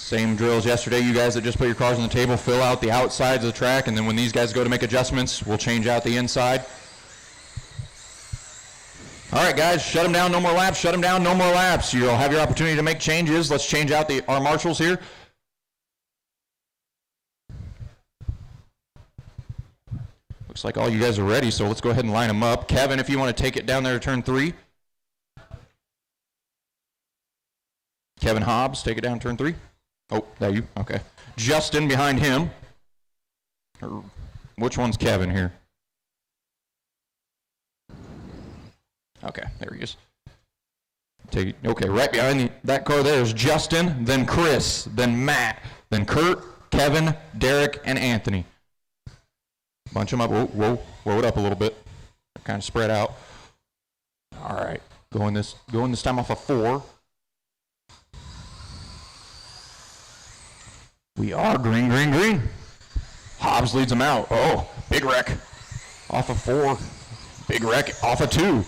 Same drill as yesterday. You guys that just put your cars on the table, fill out the outsides of the track, and then when these guys go to make adjustments, we'll change out the inside. All right, guys, shut them down, no more laps, shut them down, no more laps. You'll have your opportunity to make changes. Let's change out our marshals here. Looks like all you guys are ready, so let's go ahead and line them up. Kevin, if you want to take it down there to turn 3. Kevin Hobbs, take it down turn 3. Oh, that you? Okay. Justin behind him. Which one's Kevin here? Okay, there he is. Okay, right behind that car there is Justin, then Chris, then Matt, then Kurt, Kevin, Derek, and Anthony. Bunch them up. Whoa, it up a little bit. Kind of spread out. All right, going this time off of 4. We are green, green, green. Hobbs leads them out. Oh, big wreck off of 4. Big wreck off of 2.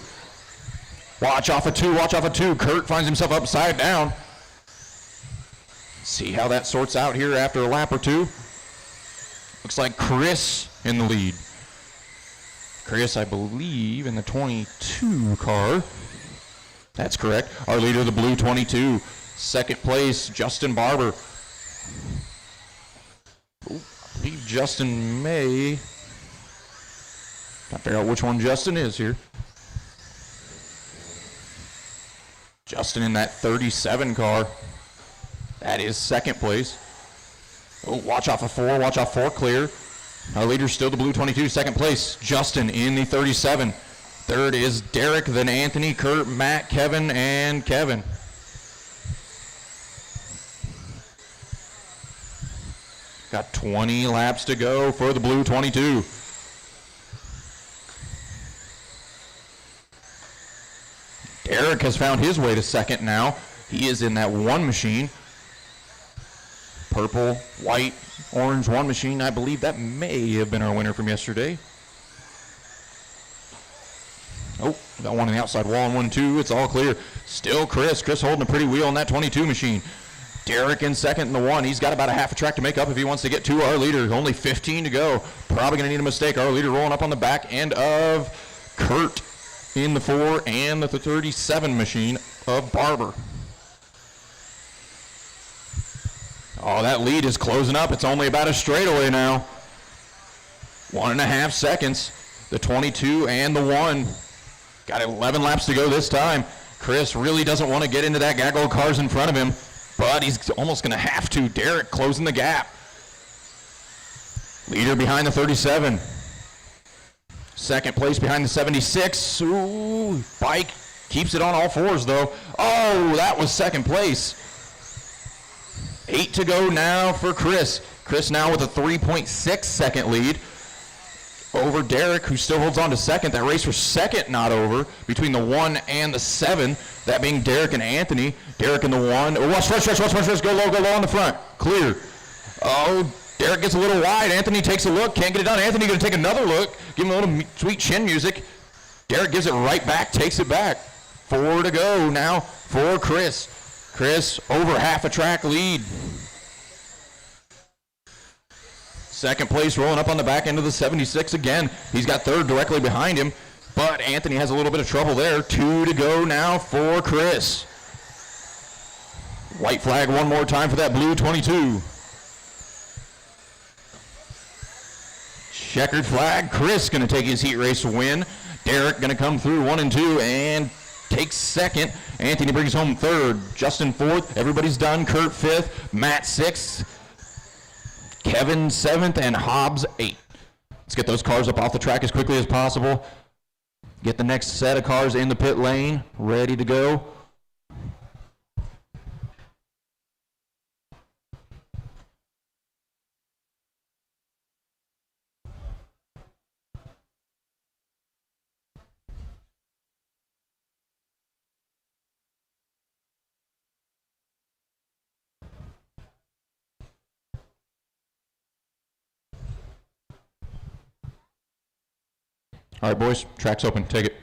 Watch off of 2, watch off of 2. Kurt finds himself upside down. See how that sorts out here after a lap or 2. Looks like Chris in the lead. Chris, I believe, in the 22 car. That's correct. Our leader, the blue 22. Second place, Justin Barber. I believe Justin may. Trying to figure out which one Justin is here. Justin in that 37 car. That is second place. Oh, watch off of 4, watch off 4, clear. Our leader's still the blue 22, second place. Justin in the 37. Third is Derek, then Anthony, Kurt, Matt, Kevin, and Kevin. Got 20 laps to go for the blue 22. Derek has found his way to second now. He is in that 1 machine. Purple, white, orange 1 machine. I believe that may have been our winner from yesterday. Oh, got one on the outside wall and 1, 2. It's all clear. Still Chris. Chris holding a pretty wheel on that 22 machine. Derek in second in the 1. He's got about a half a track to make up if he wants to get to our leader. Only 15 to go. Probably going to need a mistake. Our leader rolling up on the back end of Kurt in the 4 and the 37 machine of Barber. Oh, that lead is closing up. It's only about a straightaway now. 1.5 seconds. The 22 and the 1. Got 11 laps to go this time. Chris really doesn't want to get into that gaggle of cars in front of him, but he's almost going to have to. Derek closing the gap. Leader behind the 37. Second place behind the 76. Ooh, bike keeps it on all 4s though. Oh, that was second place. 8 to go now for Chris. Chris now with a 3.6 second lead over Derek, who still holds on to second. That race for second not over between the 1 and the 7. That being Derek and Anthony. Derek in the 1. Oh, watch, go low on the front. Clear. Oh, Derek gets a little wide. Anthony takes a look. Can't get it done. Anthony going to take another look. Give him a little sweet chin music. Derek gives it right back, takes it back. 4 to go now for Chris. Chris over half a track lead. Second place rolling up on the back end of the 76 again. He's got third directly behind him, but Anthony has a little bit of trouble there. 2 to go now for Chris. White flag one more time for that blue 22. Checkered flag. Chris going to take his heat race win. Derek going to come through 1 and 2 and takes second. Anthony brings home third. Justin fourth. Everybody's done. Kurt fifth. Matt sixth. Kevin 7th, and Hobbs 8th. Let's get those cars up off the track as quickly as possible. Get the next set of cars in the pit lane, ready to go. All right, boys, track's open. Take it.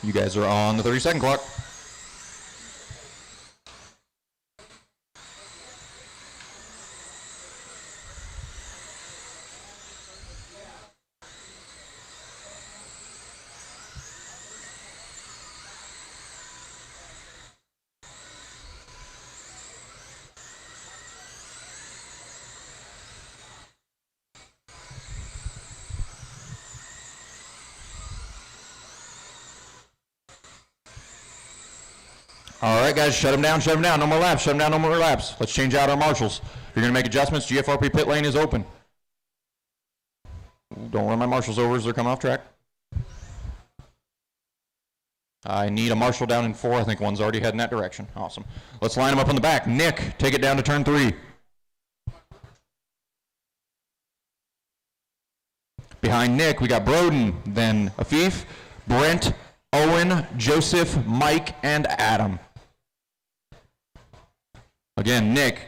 You guys are on the 30-second clock. All right, guys, shut him down, no more laps, shut him down, no more laps. Let's change out our marshals. If you're gonna make adjustments, GFRP pit lane is open. Don't run my marshals over as they're coming off track. I need a marshal down in 4. I think one's already heading that direction. Awesome. Let's line them up in the back. Nick, take it down to turn 3. Behind Nick, we got Broden, then Afif, Brent, Owen, Joseph, Mike, and Adam. Again, Nick,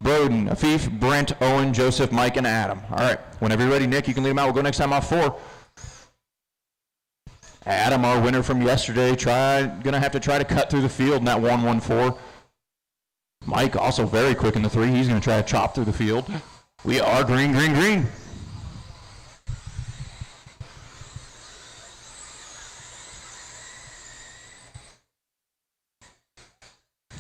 Broden, Afif, Brent, Owen, Joseph, Mike, and Adam. All right, whenever you're ready, Nick, you can lead them out. We'll go next time off 4. Adam, our winner from yesterday, gonna have to try to cut through the field in that 1-1-4. Mike, also very quick in the 3. He's gonna try to chop through the field. We are green, green, green.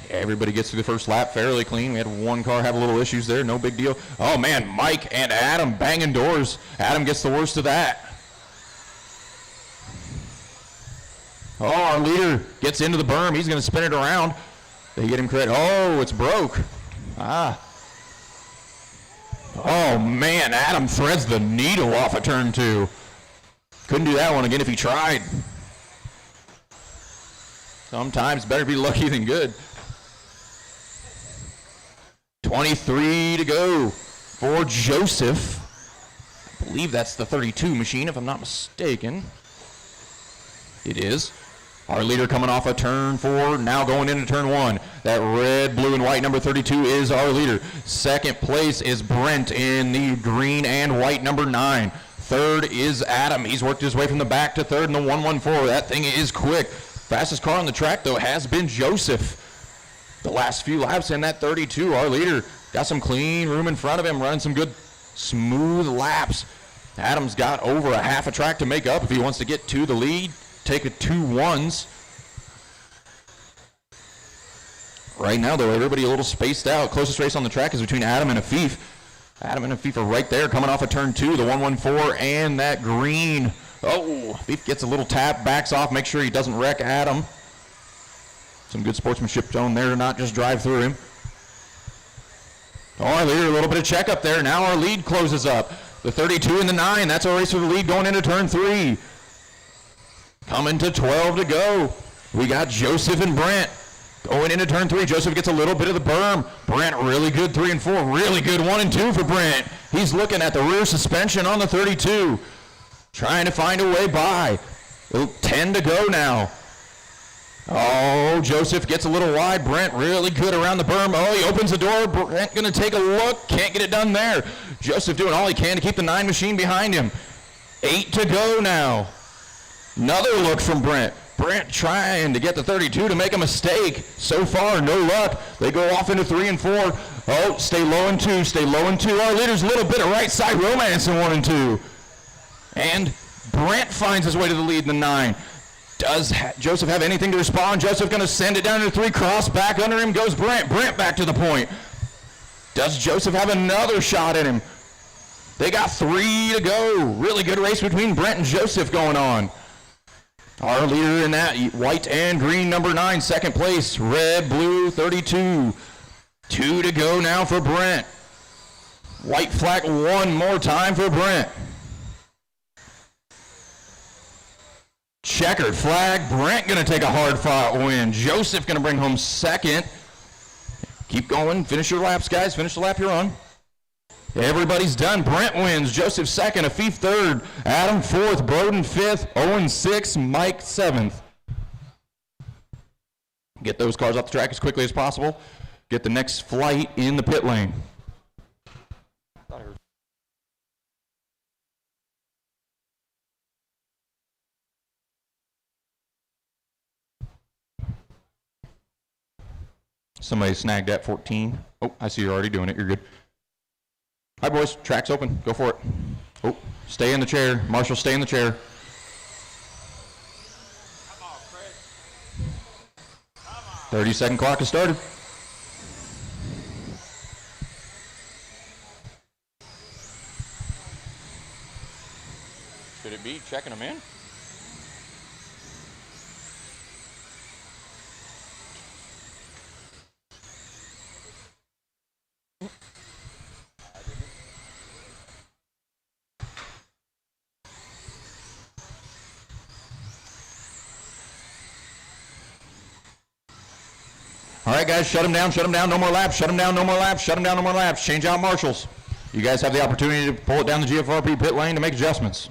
Everybody gets through the first lap fairly clean. We had one car have a little issues there, no big deal. Oh man, Mike and Adam banging doors. Adam gets the worst of that. Oh, our leader gets into the berm. He's gonna spin it around. They get him credit. Oh, it's broke. Oh man, Adam threads the needle off of turn 2. Couldn't do that one again if he tried. Sometimes better be lucky than good. 23 to go for Joseph. I believe that's the 32 machine, if I'm not mistaken. It is. Our leader coming off of turn 4, now going into turn 1. That red, blue, and white number 32 is our leader. Second place is Brent in the green and white number 9. Third is Adam. He's worked his way from the back to third in the 1-1-4. That thing is quick. Fastest car on the track, though, has been Joseph. The last few laps in that 32, our leader got some clean room in front of him, running some good, smooth laps. Adam's got over a half a track to make up if he wants to get to the lead. Take a 2-1s. Right now, though, everybody a little spaced out. Closest race on the track is between Adam and Afif. Adam and Afif are right there, coming off of turn 2, the 1-1-4, and that green. Oh, Afif gets a little tap, backs off, make sure he doesn't wreck Adam. Some good sportsmanship shown there to not just drive through him. Oh, our leader, a little bit of checkup there. Now our lead closes up. The 32 and the 9, that's our race for the lead going into turn 3. Coming to 12 to go. We got Joseph and Brent going into turn 3. Joseph gets a little bit of the berm. Brent, really good 3 and 4. Really good 1 and 2 for Brent. He's looking at the rear suspension on the 32. Trying to find a way by. 10 to go now. Oh, Joseph gets a little wide. Brent really good around the berm. Oh, he opens the door. Brent going to take a look. Can't get it done there. Joseph doing all he can to keep the 9 machine behind him. 8 to go now. Another look from Brent. Brent trying to get the 32 to make a mistake. So far, no luck. They go off into 3 and 4. Oh, stay low in 2. Stay low in 2. Our leader's a little bit of right side romance in 1 and 2. And Brent finds his way to the lead in the 9. Does Joseph have anything to respond? Joseph going to send it down to 3, cross, back under him goes Brent. Brent back to the point. Does Joseph have another shot in him? They got 3 to go. Really good race between Brent and Joseph going on. Our leader in that white and green number 9, second place, red, blue, 32. 2 to go now for Brent. White flag one more time for Brent. Checkered flag. Brent going to take a hard-fought win. Joseph going to bring home second. Keep going. Finish your laps, guys. Finish the lap you're on. Everybody's done. Brent wins. Joseph second. Afif third. Adam fourth. Broden fifth. Owen sixth. Mike seventh. Get those cars off the track as quickly as possible. Get the next flight in the pit lane. Somebody snagged that 14. Oh, I see you're already doing it. You're good. Hi, boys. Track's open. Go for it. Oh, stay in the chair. Marshall, stay in the chair. Come on, Chris. Come on. 30-second clock has started. Should it be checking them in? All right, guys, shut him down, no more laps, shut him down, no more laps, shut him down, no more laps. Change out marshals. You guys have the opportunity to pull it down the GFRP pit lane to make adjustments.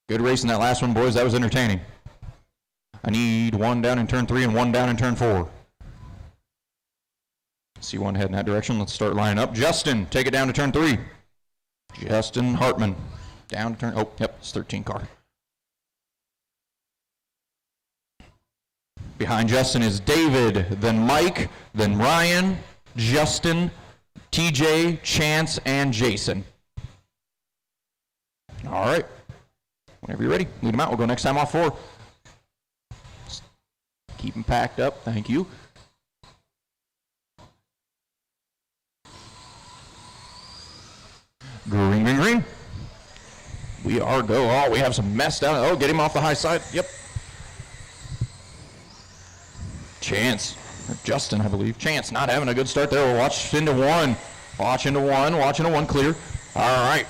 Good race in that last one, boys. That was entertaining. I need one down in turn 3 and one down in turn 4. See one head in that direction. Let's start lining up. Justin, take it down to turn 3. Justin Hartman. Down to turn, oh, yep, it's 13 car. Behind Justin is David, then Mike, then Ryan, Justin, TJ, Chance, and Jason. All right. Whenever you're ready, lead them out. We'll go next time off 4. Keep them packed up. Thank you. Green, green, green. We are go. Oh, we have some mess down. Oh, get him off the high side. Yep. Chance. Or Justin, I believe. Chance not having a good start there. We'll watch into 1. Watch into 1. Watch into 1. Clear. All right.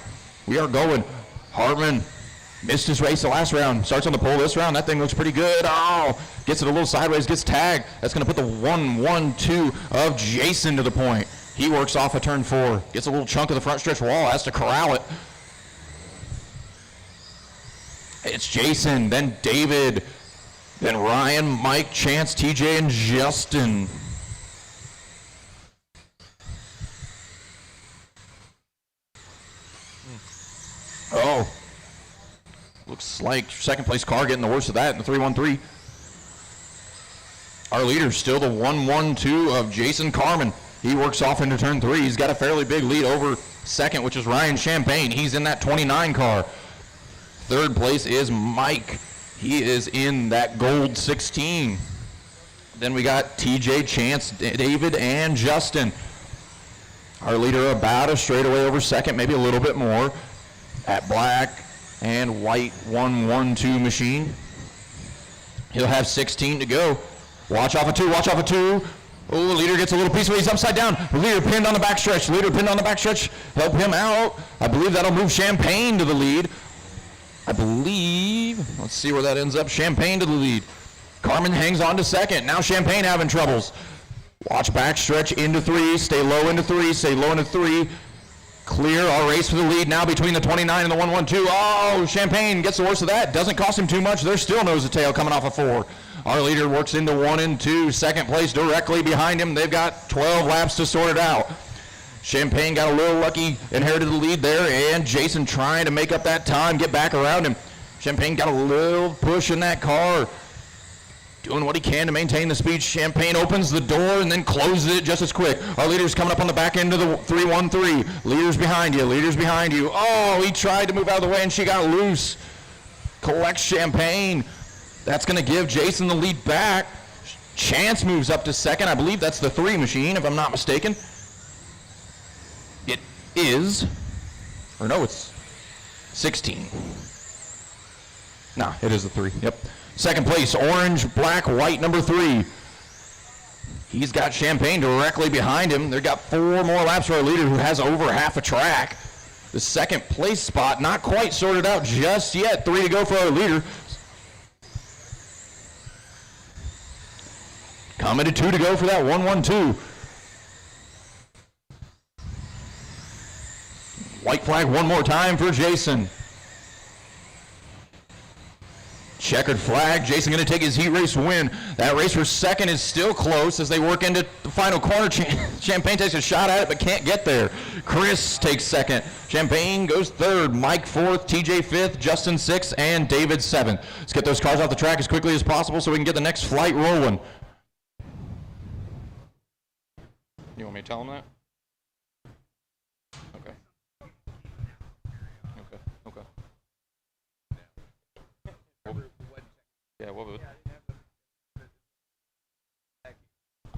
We are going. Hartman missed his race the last round. Starts on the pole this round. That thing looks pretty good. Oh, gets it a little sideways. Gets tagged. That's going to put the 1-1-2 of Jason to the point. He works off of turn 4. Gets a little chunk of the front stretch wall. Has to corral it. It's Jason, then David, then Ryan, Mike, Chance, TJ, and Justin. Oh. Looks like second place car getting the worst of that in the 3-1-3. Our leader still the 1-1-2 of Jason Carmen. He works off into turn 3. He's got a fairly big lead over second, which is Ryan Champagne. He's in that 29 car. Third place is Mike. He is in that gold 16. Then we got TJ, Chance, David, and Justin. Our leader about a straightaway over second, maybe a little bit more. At black and white 1-1-2 machine. He'll have 16 to go. Watch off of 2, watch off of 2. Oh, the leader gets a little piece of it. He's upside down. The leader pinned on the backstretch. Leader pinned on the backstretch. Help him out. I believe that'll move Champagne to the lead. I believe, let's see where that ends up. Champagne to the lead. Carmen hangs on to second. Now Champagne having troubles. Watch backstretch into 3. Stay low into 3. Stay low into 3. Clear. Our race for the lead now between the 29 and the 1-1-2. Oh, Champagne gets the worst of that. Doesn't cost him too much. There's still nose to tail coming off of 4. Our leader works into 1 and 2. Second place directly behind him. They've got 12 laps to sort it out. Champagne got a little lucky, inherited the lead there, and Jason trying to make up that time, get back around him. Champagne got a little push in that car, doing what he can to maintain the speed. Champagne opens the door and then closes it just as quick. Our leader's coming up on the back end of the 3-1-3. Leader's behind you, leader's behind you. Oh, he tried to move out of the way and she got loose. Collects Champagne. That's going to give Jason the lead back. Chance moves up to second. I believe that's the 3 machine, if I'm not mistaken. It is, or no, it's 16. Nah, it is the 3, yep. Second place, orange, black, white, number 3. He's got Champagne directly behind him. They've got 4 more laps for our leader who has over half a track. The second place spot not quite sorted out just yet. 3 to go for our leader. Coming to 2 to go for that 1-1-2. White flag one more time for Jason. Checkered flag. Jason going to take his heat race win. That race for second is still close as they work into the final corner. Champagne takes a shot at it but can't get there. Chris takes second. Champagne goes third. Mike fourth. TJ fifth. Justin sixth. And David seventh. Let's get those cars off the track as quickly as possible so we can get the next flight rolling. You want me to tell them that? Okay. Okay. Yeah, what would?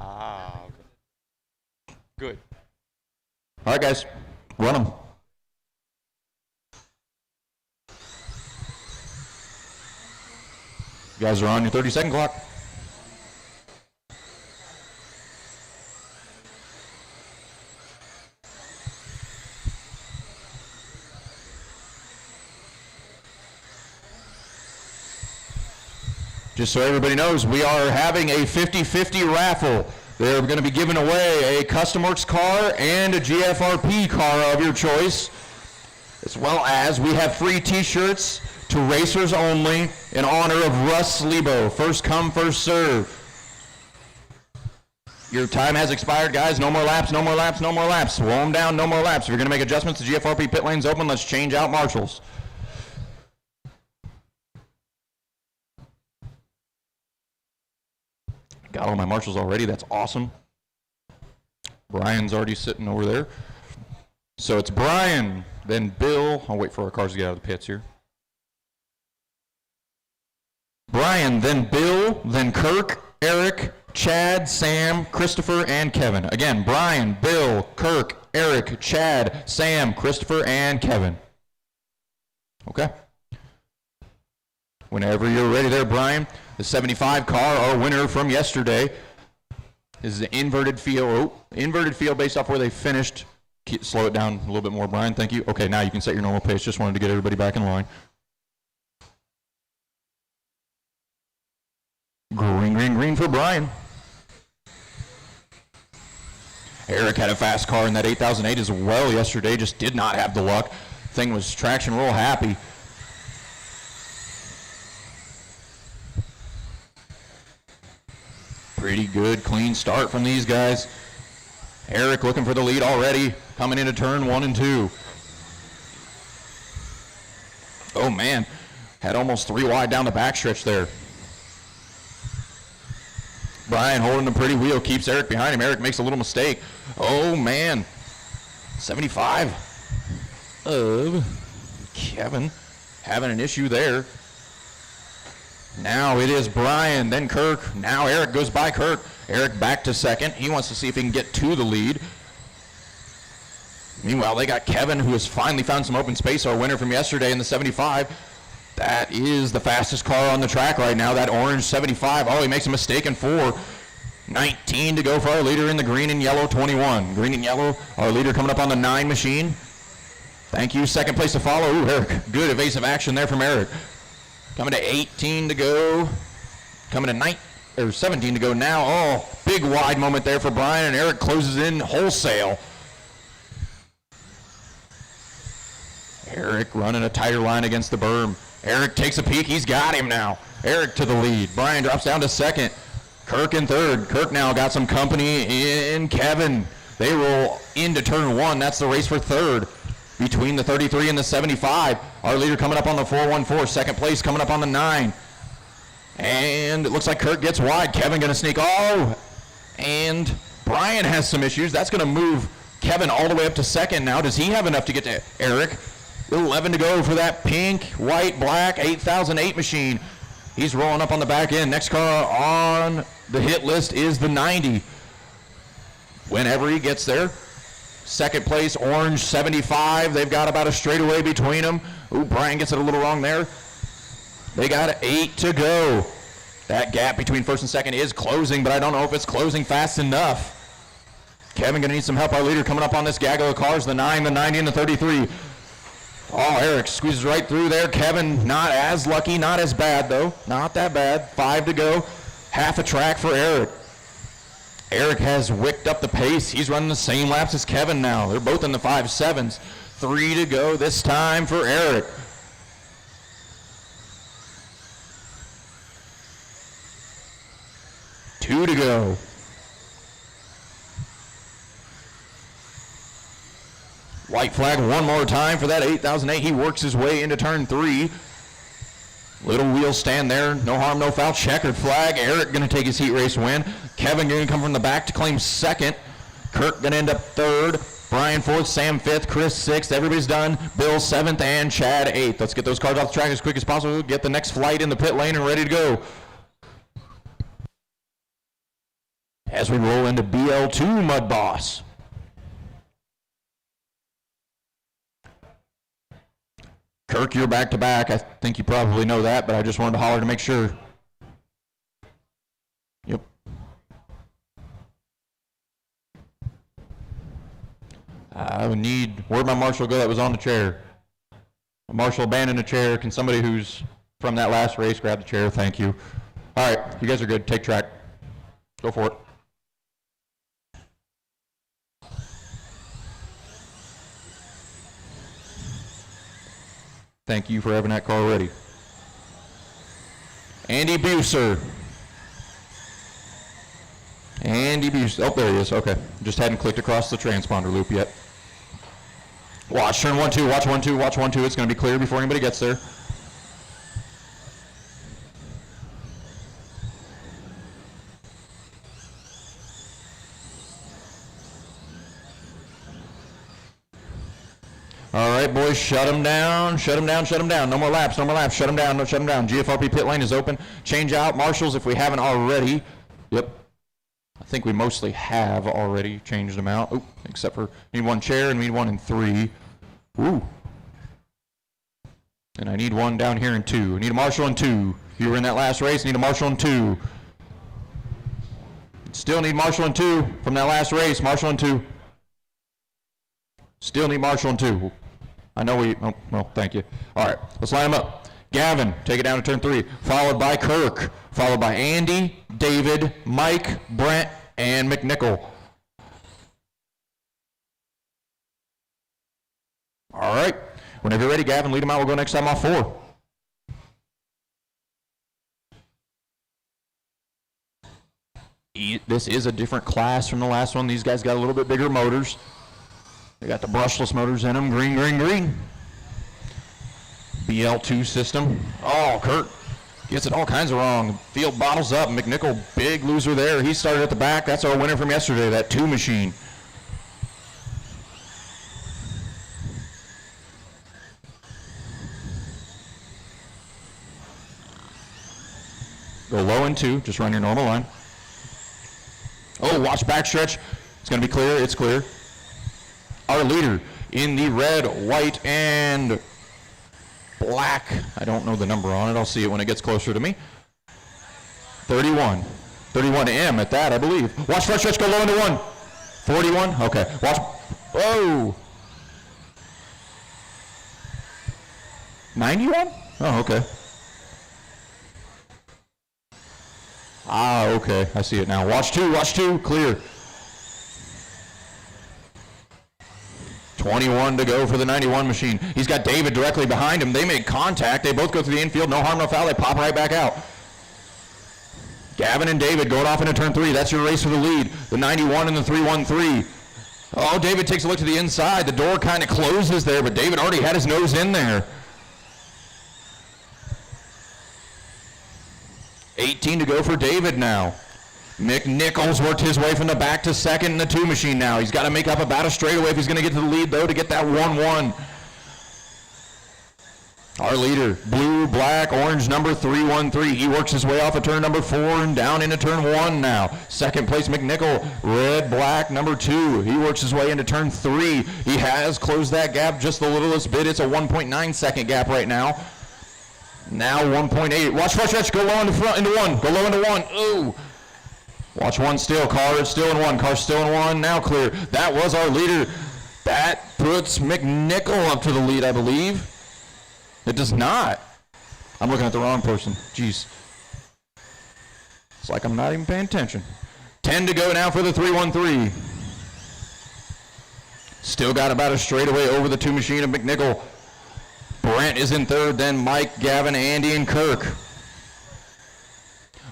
Ah, okay. Good. All right, guys, run them. You guys are on your 30-second clock. Just so everybody knows, we are having a 50-50 raffle. They're going to be giving away a Custom Works car and a GFRP car of your choice, as well as we have free t-shirts to racers only in honor of Russ Lebo. First come, first serve. Your time has expired, guys. No more laps, no more laps, no more laps. Slow them down, no more laps. If you're going to make adjustments, the GFRP pit lane's open. Let's change out marshals. Got all my marshals already. That's awesome. Brian's already sitting over there. So it's Brian, then Bill. I'll wait for our cars to get out of the pits here. Brian, then Bill, then Kirk, Eric, Chad, Sam, Christopher, and Kevin. Again, Brian, Bill, Kirk, Eric, Chad, Sam, Christopher, and Kevin. Okay. Whenever you're ready there, Brian. The 75 car, our winner from yesterday, is the inverted field. Oh, inverted field based off where they finished. Slow it down a little bit more, Brian. Thank you. Okay, now you can set your normal pace. Just wanted to get everybody back in line. Green, green, green for Brian. Eric had a fast car in that 8008 as well yesterday. Just did not have the luck. Thing was traction roll happy. Pretty good, clean start from these guys. Eric looking for the lead already, coming into turn 1 and 2. Oh man, had almost 3 wide down the backstretch there. Brian holding a pretty wheel, keeps Eric behind him. Eric makes a little mistake. Oh man, 75 of Kevin having an issue there. Now it is Brian, then Kirk. Now Eric goes by Kirk. Eric back to second. He wants to see if he can get to the lead. Meanwhile, they got Kevin, who has finally found some open space, our winner from yesterday in the 75. That is the fastest car on the track right now, that orange 75. Oh, he makes a mistake in 4. 19 to go for our leader in the green and yellow 21. Green and yellow, our leader coming up on the 9 machine. Thank you. Second place to follow. Ooh, Eric. Good evasive action there from Eric. Coming to 18 to go. Coming to 17 to go now. Oh, big wide moment there for Brian, and Eric closes in wholesale. Eric running a tighter line against the berm. Eric takes a peek. He's got him now. Eric to the lead. Brian drops down to second. Kirk in third. Kirk now got some company in Kevin. They roll into turn 1. That's the race for third. Between the 33 and the 75. Our leader coming up on the 414. Second place coming up on the 9. And it looks like Kirk gets wide. Kevin going to sneak. Oh, and Brian has some issues. That's going to move Kevin all the way up to second now. Does he have enough to get to Eric? 11 to go for that pink, white, black 8008 machine. He's rolling up on the back end. Next car on the hit list is the 90. Whenever he gets there. Second place, orange 75. They've got about a straightaway between them. Ooh, Brian gets it a little wrong there. They got 8 to go. That gap between first and second is closing, but I don't know if it's closing fast enough. Kevin gonna need some help. Our leader coming up on this gaggle of cars, the 9, the 90, and the 33. Oh, Eric squeezes right through there. Kevin not as lucky, not as bad though. Not that bad. 5 to go. Half a track for Eric. Eric has wicked up the pace. He's running the same laps as Kevin now. They're both in the 5.7s. 3 to go this time for Eric. Two to go. White flag one more time for that 8008. He works his way into turn 3. Little wheel stand there. No harm, no foul. Checkered flag. Eric going to take his heat race win. Kevin going to come from the back to claim second. Kirk going to end up third. Brian fourth. Sam fifth. Chris sixth. Everybody's done. Bill seventh and Chad eighth. Let's get those cars off the track as quick as possible. Get the next flight in the pit lane and ready to go. As we roll into BL2 Mud Boss. Kirk, you're back to back. I think you probably know that, but I just wanted to holler to make sure. Yep. I would need, where'd my marshal go that was on the chair? A marshal abandoned a chair. Can somebody who's from that last race grab the chair? Thank you. All right, you guys are good. Take track. Go for it. Thank you for having that car ready. Andy Buser. Andy Buser. Oh, there he is. Okay. Just hadn't clicked across the transponder loop yet. Watch, turn 1-2, watch 1-2, watch 1-2. It's going to be clear before anybody gets there. All right, boys, shut them down, shut them down, shut them down. No more laps, no more laps. Shut them down, no, shut them down. GFRP pit lane is open. Change out marshals if we haven't already. Yep. I think we mostly have already changed them out. Oh, except for need one chair and need one in 3. Ooh. And I need one down here in 2. I need a marshal in 2. If you were in that last race, I need a marshal in 2. Still need marshal in 2 from that last race. Marshal in 2. Still need marshal in 2. I know we, oh, well, thank you. All right, let's line them up. Gavin, take it down to turn 3, followed by Kirk, followed by Andy, David, Mike, Brent, and McNichol. All right, whenever you're ready, Gavin, lead them out. We'll go next time off 4. This is a different class from the last one. These guys got a little bit bigger motors. They got the brushless motors in them. Green, green, green. BL2 system. Oh, Kurt gets it all kinds of wrong. Field bottles up. McNichol, big loser there. He started at the back. That's our winner from yesterday, that 2 machine. Go low in 2. Just run your normal line. Oh, watch backstretch. It's going to be clear. It's clear. Our leader in the red, white, and black. I don't know the number on it. I'll see it when it gets closer to me. 31. 31M at that, I believe. Watch front stretch go low into 1. 41. Okay. Watch. Whoa. 91? Oh, okay. Ah, okay. I see it now. Watch 2. Watch 2. Clear. 21 to go for the 91 machine. He's got David directly behind him. They make contact. They both go through the infield. No harm, no foul. They pop right back out. Gavin and David going off into turn 3. That's your race for the lead. The 91 and the 313. Oh, David takes a look to the inside. The door kind of closes there, but David already had his nose in there. 18 to go for David now. McNichols worked his way from the back to second in the 2 machine now. He's got to make up about a straightaway if he's going to get to the lead, though, to get that 1-1. Our leader, blue, black, orange, number 313. He works his way off of turn number 4 and down into turn 1 now. Second place, McNichol, red, black, number 2. He works his way into turn 3. He has closed that gap just the littlest bit. It's a 1.9 second gap right now. Now 1.8. Watch front stretch. Go low into front into 1. Go low into 1. Ooh. Watch 1 still. Car is still in 1. Car still in 1. Now clear. That was our leader. That puts McNichol up to the lead, I believe. It does not. I'm looking at the wrong person. Jeez. It's like I'm not even paying attention. 10 to go now for the 313. Still got about a straightaway over the 2 machine of McNichol. Brent is in 3rd, then Mike, Gavin, Andy, and Kirk.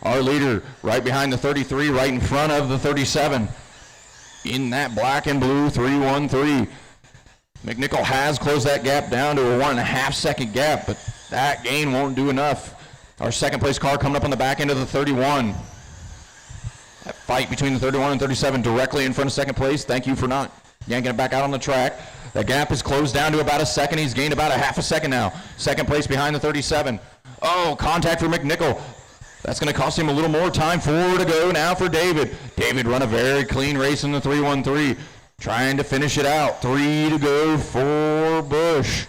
Our leader right behind the 33, right in front of the 37. In that black and blue 313. McNichol has closed that gap down to a 1.5 second gap, but that gain won't do enough. Our second place car coming up on the back end of the 31. That fight between the 31 and 37 directly in front of second place. Thank you for not yanking it back out on the track. The gap is closed down to about a second. He's gained about a 1/2 second now. Second place behind the 37. Oh, contact for McNichol. That's going to cost him a little more time. 4 to go now for David. David run a very clean race in the 313. Trying to finish it out. 3 to go for Bush.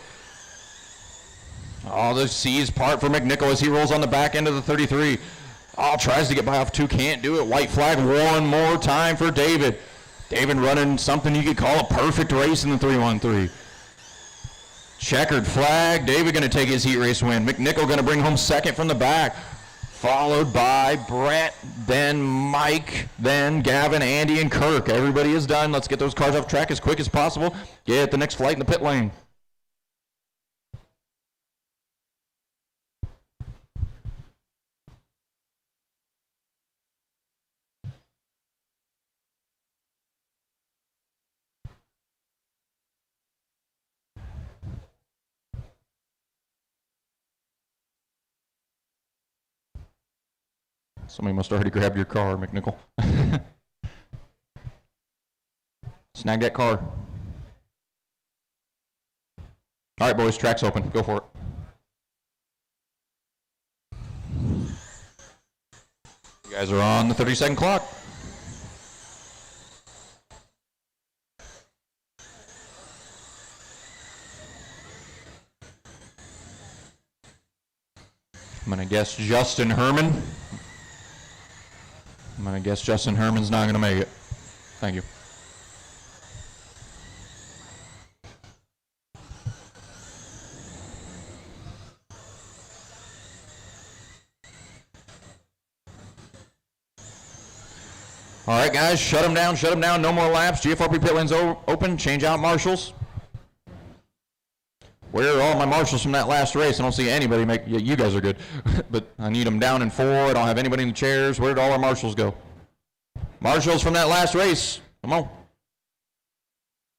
Oh, the seas part for McNichol as he rolls on the back end of the 33. Oh, tries to get by off 2. Can't do it. White flag one more time for David. David running something you could call a perfect race in the 313. Checkered flag. David going to take his heat race win. McNichol going to bring home second from the back. followed by Brett, then Mike, then Gavin, Andy, and Kirk. Everybody is done. Let's get those cars off track as quick as possible. Get the next flight in the pit lane. Somebody must already grab your car, McNichol. Snag that car. All right, boys, track's open. Go for it. You guys are on the 30-second clock. I'm going to guess Justin Herman. I'm going to guess Justin Herman's not going to make it. Thank you. All right, guys, shut them down, shut them down. No more laps. GFRP pit lanes open. Change out marshals. Where are all my marshals from that last race? I don't see anybody make, yeah, you guys are good, but I need them down in 4. I don't have anybody in the chairs. Where did all our marshals go? Marshals from that last race, come on.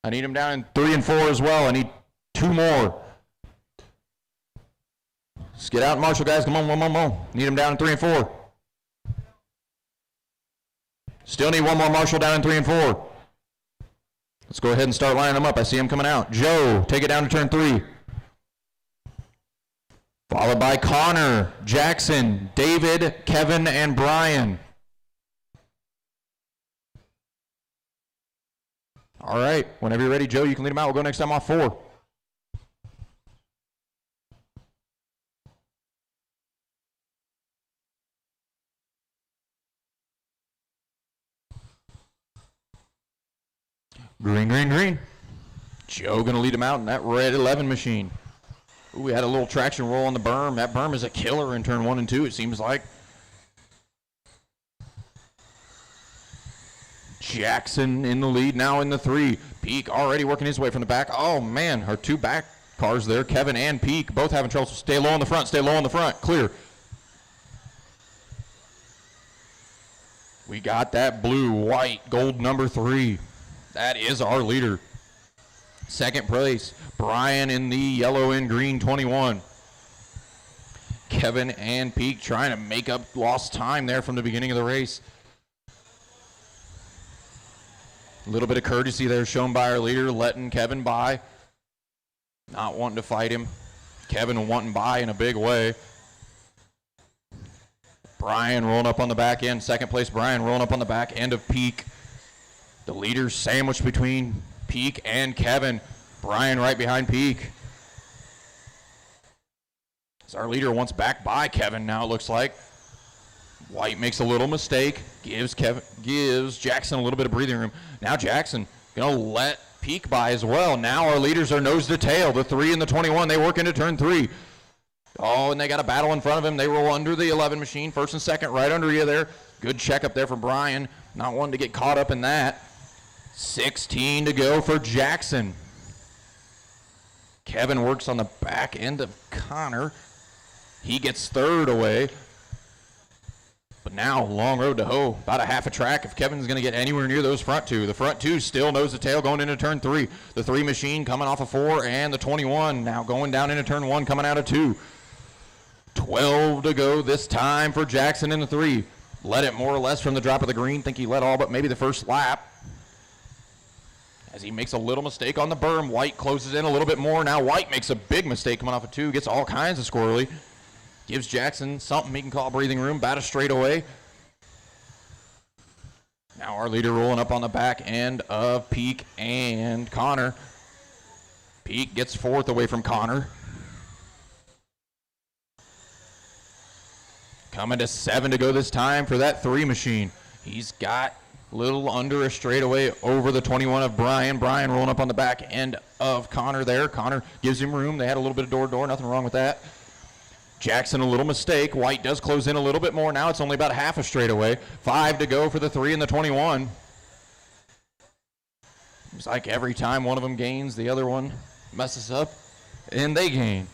I need them down in 3 and 4 as well. I need 2 more. Let's get out, marshal guys, come on, one more. Need them down in 3 and 4. Still need 1 more marshal down in 3 and 4. Let's go ahead and start lining them up. I see them coming out. Joe, take it down to turn 3. Followed by Connor, Jackson, David, Kevin, and Brian. All right, whenever you're ready, Joe, you can lead them out. We'll go next time off 4. Green, green, green. Joe going to lead them out in that red 11 machine. Ooh, we had a little traction roll on the berm. That berm is a killer in turn 1 and 2, it seems like. Jackson in the lead, now in the 3. Peak already working his way from the back. Oh, man, our 2 back cars there, Kevin and Peak, both having trouble. Stay low on the front, stay low on the front. Clear. We got that blue, white, gold number 3. That is our leader. Second place, Brian in the yellow and green 21. Kevin and Peak trying to make up lost time there from the beginning of the race. A little bit of courtesy there shown by our leader, letting Kevin by. Not wanting to fight him. Kevin wanting by in a big way. Brian rolling up on the back end. Second place, Brian rolling up on the back end of Peak. The leader's sandwiched between Peak and Kevin. Brian right behind Peak. As our leader wants back by Kevin now, it looks like. White makes a little mistake, gives Jackson a little bit of breathing room. Now Jackson gonna let Peak by as well. Now our leaders are nose to tail. The 3 and the 21, they work into turn 3. Oh, and they got a battle in front of him. They roll under the 11 machine, first and second, right under you there. Good check up there for Brian. Not wanting to get caught up in that. 16 to go for Jackson. Kevin works on the back end of Connor. He gets 3rd away. But now, long road to hoe. About a half a track if Kevin's going to get anywhere near those front 2. The front 2 still nose to tail going into turn 3. The 3 machine coming off of 4 and the 21 now going down into turn 1 coming out of 2. 12 to go this time for Jackson in the 3. Led it more or less from the drop of the green. Think he led all but maybe the first lap. As he makes a little mistake on the berm, White closes in a little bit more. Now White makes a big mistake coming off of 2, gets all kinds of squirrely. Gives Jackson something he can call breathing room, bat a straightaway. Now our leader rolling up on the back end of Peak and Connor. Peak gets 4th away from Connor. Coming to 7 to go this time for that 3 machine. He's got a little under a straightaway over the 21 of Brian. Brian rolling up on the back end of Connor there. Connor gives him room. They had a little bit of door-to-door, nothing wrong with that. Jackson, a little mistake. White does close in a little bit more. Now it's only about half a straightaway. 5 to go for the 3 and the 21. It's like every time one of them gains, the other one messes up, and they gain.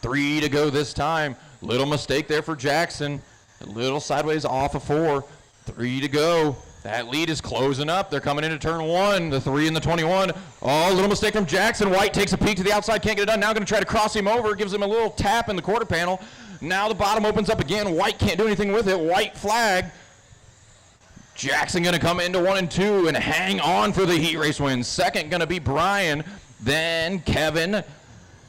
3 to go this time. Little mistake there for Jackson. A little sideways off of 4. 3 to go. That lead is closing up. They're coming into turn 1, the 3 and the 21. Oh, a little mistake from Jackson. White takes a peek to the outside, can't get it done. Now going to try to cross him over, gives him a little tap in the quarter panel. Now the bottom opens up again. White can't do anything with it. White flag. Jackson going to come into 1 and 2 and hang on for the heat race win. Second going to be Brian, then Kevin.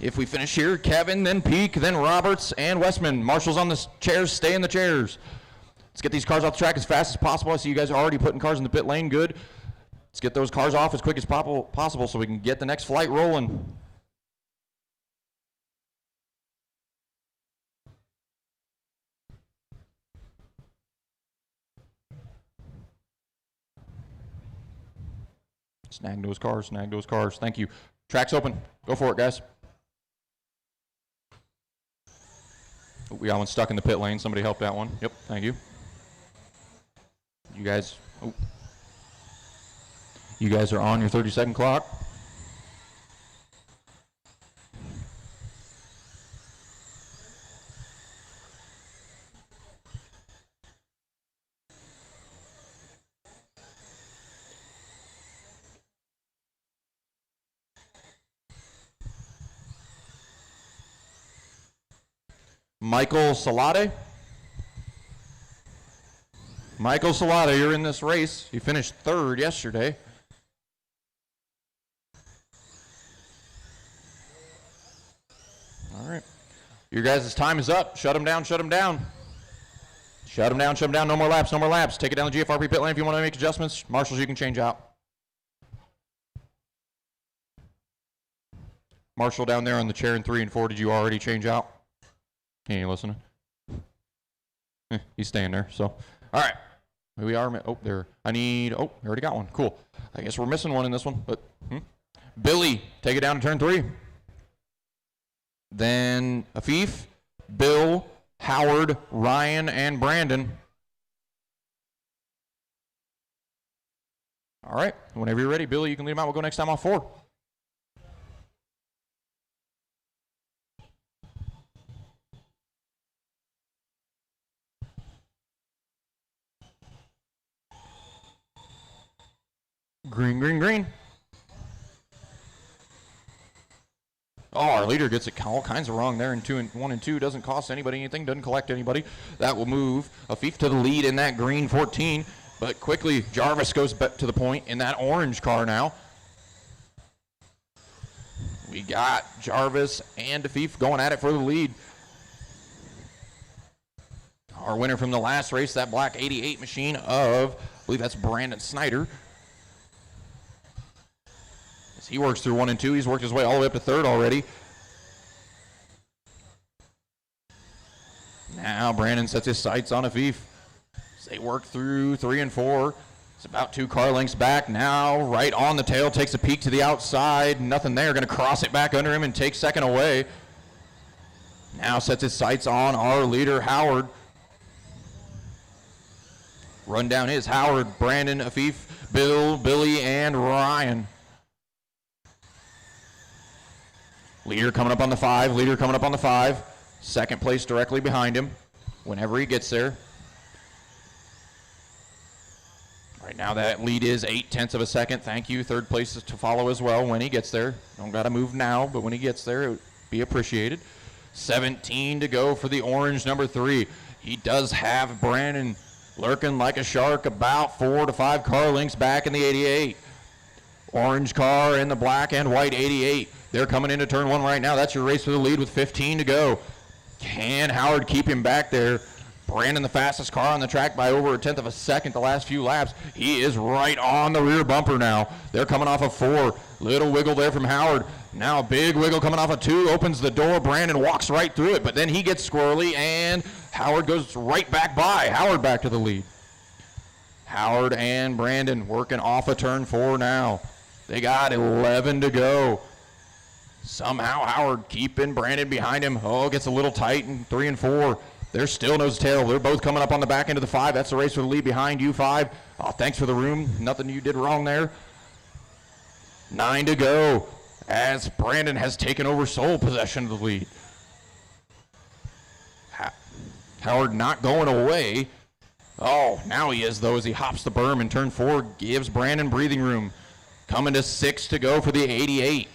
If we finish here, Kevin, then Peak, then Roberts, and Westman. Marshall's on the chairs. Stay in the chairs. Let's get these cars off the track as fast as possible. I see you guys are already putting cars in the pit lane. Good. Let's get those cars off as quick as possible so we can get the next flight rolling. Snag those cars, snag those cars. Thank you. Track's open. Go for it, guys. Oh, we got one stuck in the pit lane. Somebody help that one. Yep, thank you. You guys are on your 30-second clock. Michael Salade. Michael Salada, you're in this race. You finished 3rd yesterday. All right. Your guys' time is up. Shut them down, shut them down. Shut them down, shut them down. No more laps, no more laps. Take it down the GFRP pit lane if you want to make adjustments. Marshals, you can change out. Marshall down there on the chair in 3 and 4, did you already change out? Can you listen? He's staying there, so. All right. Here we are. Oh, there. I already got one. Cool. I guess we're missing one in this one, but Billy, take it down to turn 3. Then Afif, Bill, Howard, Ryan, and Brandon. All right. Whenever you're ready, Billy, you can lead them out. We'll go next time off 4. Green, green, green. Oh, our leader gets it all kinds of wrong there in 1 and 2. Doesn't cost anybody anything, doesn't collect anybody. That will move Afif to the lead in that green 14. But quickly, Jarvis goes back to the point in that orange car now. We got Jarvis and Afif going at it for the lead. Our winner from the last race, that black 88 machine of, I believe that's Brandon Snyder. As he works through 1 and 2, he's worked his way all the way up to 3rd already. Now Brandon sets his sights on Afif. As they work through 3 and 4. It's about 2 car lengths back. Now right on the tail, takes a peek to the outside. Nothing there, going to cross it back under him and take 2nd away. Now sets his sights on our leader, Howard. Rundown is Howard, Brandon, Afif, Bill, Billy, and Ryan. Leader coming up on the 5, leader coming up on the 5. 2nd place directly behind him whenever he gets there. Right now that lead is 0.8 of a second. Thank you. 3rd place is to follow as well when he gets there. Don't got to move now, but when he gets there, it would be appreciated. 17 to go for the orange number 3. He does have Brandon lurking like a shark about 4 to 5 car lengths back in the 88. Orange car and the black and white 88. They're coming into turn 1 right now. That's your race for the lead with 15 to go. Can Howard keep him back there? Brandon, the fastest car on the track by over 1/10 of a second the last few laps. He is right on the rear bumper now. They're coming off of 4. Little wiggle there from Howard. Now a big wiggle coming off of 2. Opens the door. Brandon walks right through it, but then he gets squirrely, and Howard goes right back by. Howard back to the lead. Howard and Brandon working off of turn 4 now. They got 11 to go. Somehow Howard keeping Brandon behind him. Oh, gets a little tight in 3 and 4. There's still nose to tail. They're both coming up on the back end of the 5. That's the race for the lead behind you, 5. Oh, thanks for the room. Nothing you did wrong there. 9 to go as Brandon has taken over sole possession of the lead. Howard not going away. Oh, now he is, though, as he hops the berm in turn 4, gives Brandon breathing room. Coming to 6 to go for the 88.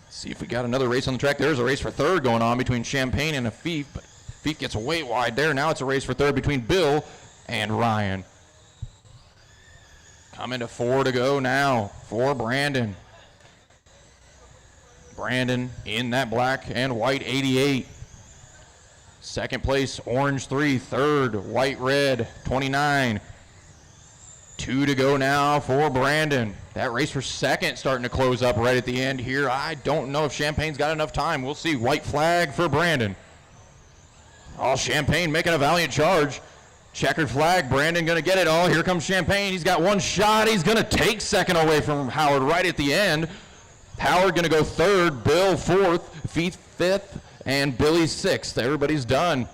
See if we got another race on the track. There's a race for third going on between Champagne and Afif, but Afif gets way wide there. Now it's a race for third between Bill and Ryan. Coming to 4 to go now for Brandon. Brandon in that black and white 88. Second place, orange 3. Third, white red 29. 2 to go now for Brandon. That race for second starting to close up right at the end here. I don't know if Champagne's got enough time. We'll see. White flag for Brandon. Oh, Champagne making a valiant charge. Checkered flag. Brandon going to get it. Oh, here comes Champagne. He's got one shot. He's going to take second away from Howard right at the end. Howard going to go third. Bill fourth. Feet fifth. And Billy sixth. Everybody's done.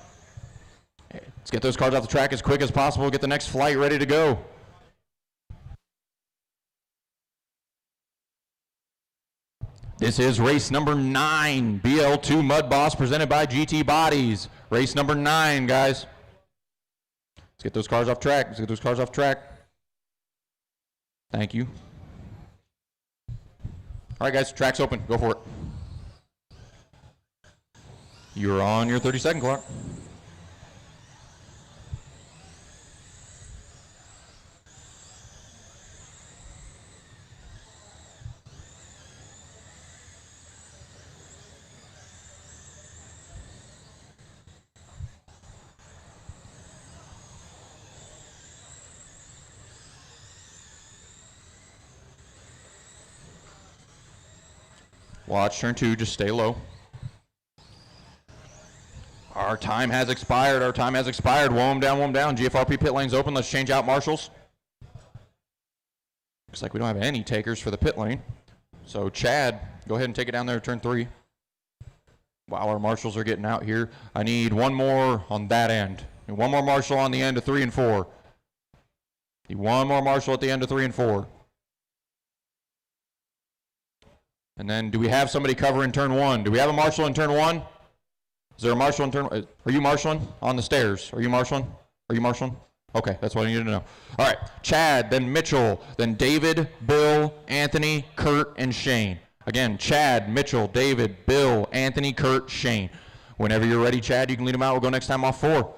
Let's get those cars off the track as quick as possible. Get the next flight ready to go. This is race number 9, BL2 Mud Boss, presented by GT Bodies. Race number 9, guys. Let's get those cars off track. Let's get those cars off track. Thank you. All right, guys, track's open. Go for it. You're on your 30-second clock. Watch turn 2, just stay low. Our time has expired. Our time has expired. Whoa 'em down, whoa 'em down. GFRP pit lane's open. Let's change out marshals. Looks like we don't have any takers for the pit lane. So Chad, go ahead and take it down there to turn 3. While our marshals are getting out here, I need one more on that end. And one more marshal on the end of 3 and 4. Need one more marshal at the end of 3 and 4. And then do we have somebody covering turn 1? Do we have a marshal in turn 1? Is there a marshal in turn 1? Are you marshaling on the stairs? Are you marshaling? Are you marshaling? Okay, that's what I need to know. All right, Chad, then Mitchell, then David, Bill, Anthony, Kurt, and Shane. Again, Chad, Mitchell, David, Bill, Anthony, Kurt, Shane. Whenever you're ready, Chad, you can lead them out. We'll go next time off 4.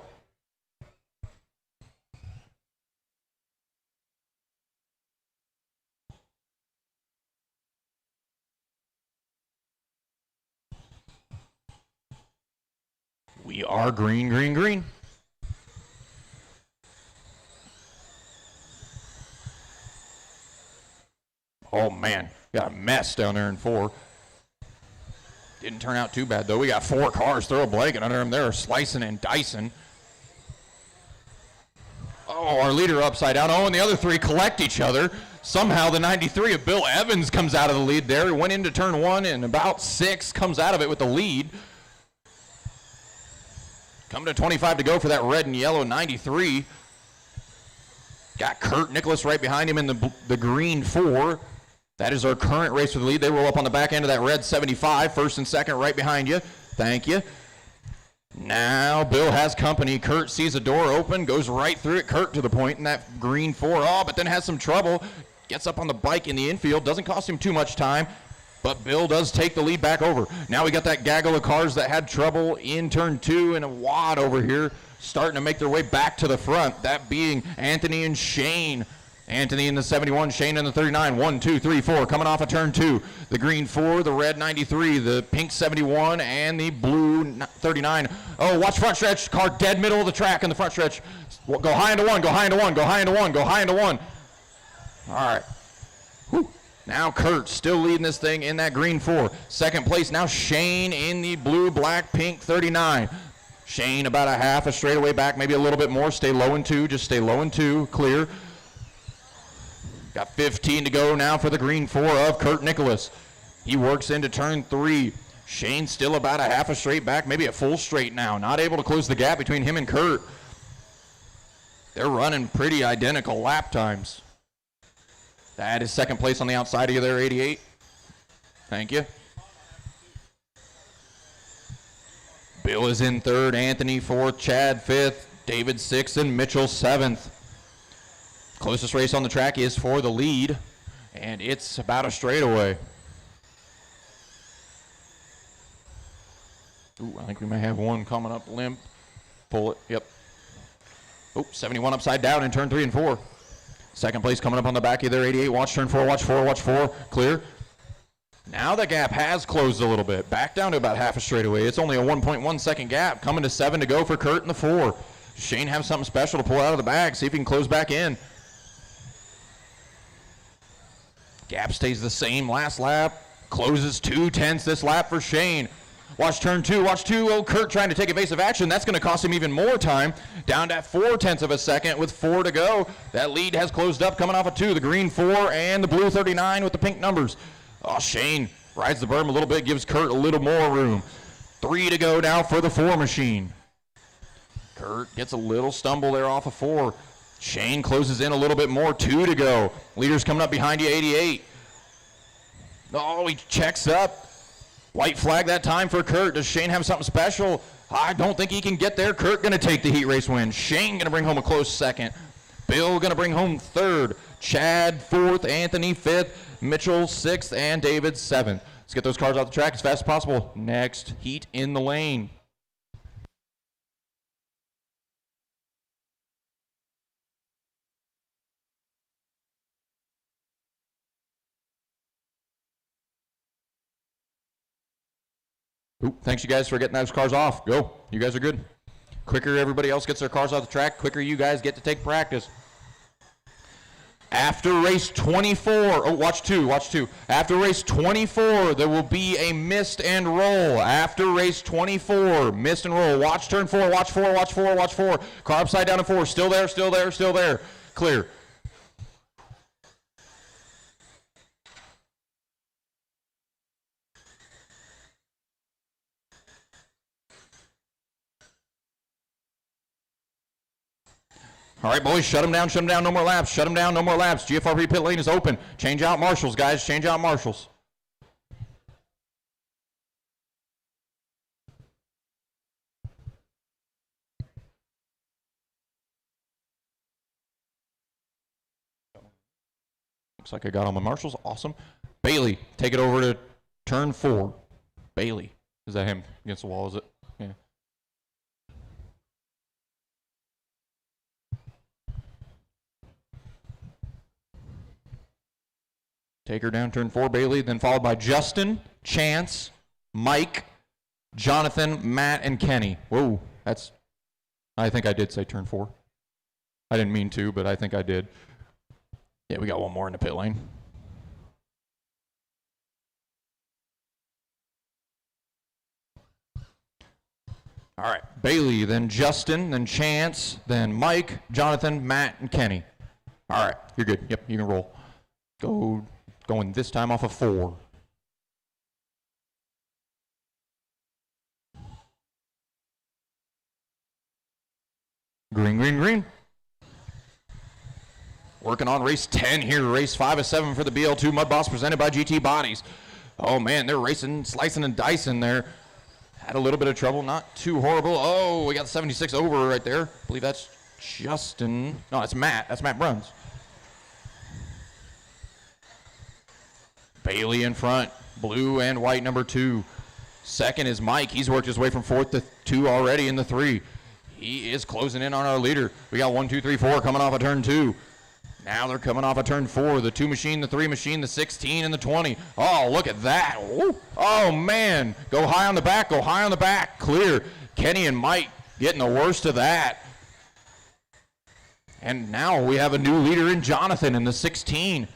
We are green, green, green. Oh, man. Got a mess down there in 4. Didn't turn out too bad, though. We got 4 cars. Throw a blanket under them. They're slicing and dicing. Oh, our leader upside down. Oh, and the other 3 collect each other. Somehow the 93 of Bill Evans comes out of the lead there. He went into turn 1 and about 6 comes out of it with the lead. Coming to 25 to go for that red and yellow 93. Got Kurt Nicholas right behind him in the green 4. That is our current race for the lead. They roll up on the back end of that red 75. First and second right behind you. Thank you. Now Bill has company. Kurt sees a door open, goes right through it. Kurt to the point in that green 4. Oh, but then has some trouble. Gets up on the bike in the infield. Doesn't cost him too much time. But Bill does take the lead back over. Now we got that gaggle of cars that had trouble in turn 2 and a wad over here starting to make their way back to the front. That being Anthony and Shane. Anthony in the 71, Shane in the 39. 1, 2, 3, 4 coming off of turn 2. The green 4, the red 93, the pink 71, and the blue 39. Oh, watch front stretch. Car dead middle of the track in the front stretch. Go high into 1, go high into 1, go high into 1, go high into 1. All right. Whew. Now Kurt still leading this thing in that green 4. Second place now Shane in the blue, black, pink 39. Shane about a half a straightaway back, maybe a little bit more. Stay low in 2, just stay low in 2, clear. Got 15 to go now for the green 4 of Kurt Nicholas. He works into turn 3. Shane still about a half a straight back, maybe a full straight now. Not able to close the gap between him and Kurt. They're running pretty identical lap times. That is second place on the outside of there, 88. Thank you. Bill is in third, Anthony fourth, Chad fifth, David sixth, and Mitchell seventh. Closest race on the track is for the lead, and it's about a straightaway. Ooh, I think we may have one coming up limp. Pull it, yep. Oh, 71 upside down in turn 3 and 4. Second place coming up on the back of there, 88. Watch turn 4, watch 4, watch 4. Clear. Now the gap has closed a little bit. Back down to about half a straightaway. It's only a 1.1 second gap. Coming to 7 to go for Kurt in the 4. Shane have something special to pull out of the bag. See if he can close back in. Gap stays the same last lap. Closes 2/10 this lap for Shane. Watch turn 2, watch 2. Oh, Kurt trying to take evasive action. That's going to cost him even more time. Down to 0.4 of a second with 4 to go. That lead has closed up coming off of 2. The green 4 and the blue 39 with the pink numbers. Oh, Shane rides the berm a little bit, gives Kurt a little more room. 3 to go now for the 4 machine. Kurt gets a little stumble there off of 4. Shane closes in a little bit more. 2 to go. Leader's coming up behind you, 88. Oh, he checks up. White flag that time for Kurt. Does Shane have something special? I don't think he can get there. Kurt going to take the heat race win. Shane going to bring home a close second. Bill going to bring home third. Chad fourth. Anthony fifth. Mitchell sixth. And David seventh. Let's get those cars off the track as fast as possible. Next heat in the lane. Ooh, thanks, you guys, for getting those cars off. Go. You guys are good. Quicker everybody else gets their cars off the track, quicker you guys get to take practice. After race 24, oh, watch 2, watch 2. After race 24, there will be a mist and roll. After race 24, mist and roll. Watch turn 4, watch 4, watch 4, watch 4. Car upside down to 4. Still there, still there, still there. Clear. All right, boys, shut them down, no more laps, shut them down, no more laps. GFRP pit lane is open. Change out marshals, guys, change out marshals. Looks like I got all my marshals, awesome. Bailey, take it over to turn 4. Bailey, is that him against the wall, is it? Yeah. Take her down, turn 4, Bailey, then followed by Justin, Chance, Mike, Jonathan, Matt, and Kenny. Whoa, I think I did say turn 4. I didn't mean to, but I think I did. Yeah, we got one more in the pit lane. All right, Bailey, then Justin, then Chance, then Mike, Jonathan, Matt, and Kenny. All right, you're good. Yep, you can roll. Going this time off of 4. Green, green, green. Working on race 10 here. Race 5 of 7 for the BL2 Mud Boss presented by GT Bodies. Oh, man, they're racing, slicing and dicing there. Had a little bit of trouble, not too horrible. Oh, we got 76 over right there. I believe that's Justin. No, that's Matt. That's Matt Bruns. Bailey in front, blue and white number 2. Second is Mike. He's worked his way from 4th to 2 already in the 3. He is closing in on our leader. We got 1, 2, 3, 4 coming off of turn 2. Now they're coming off of turn 4. The 2 machine, the 3 machine, the 16, and the 20. Oh, look at that. Woo. Oh, man. Go high on the back. Go high on the back. Clear. Kenny and Mike getting the worst of that. And now we have a new leader in Jonathan in the 16.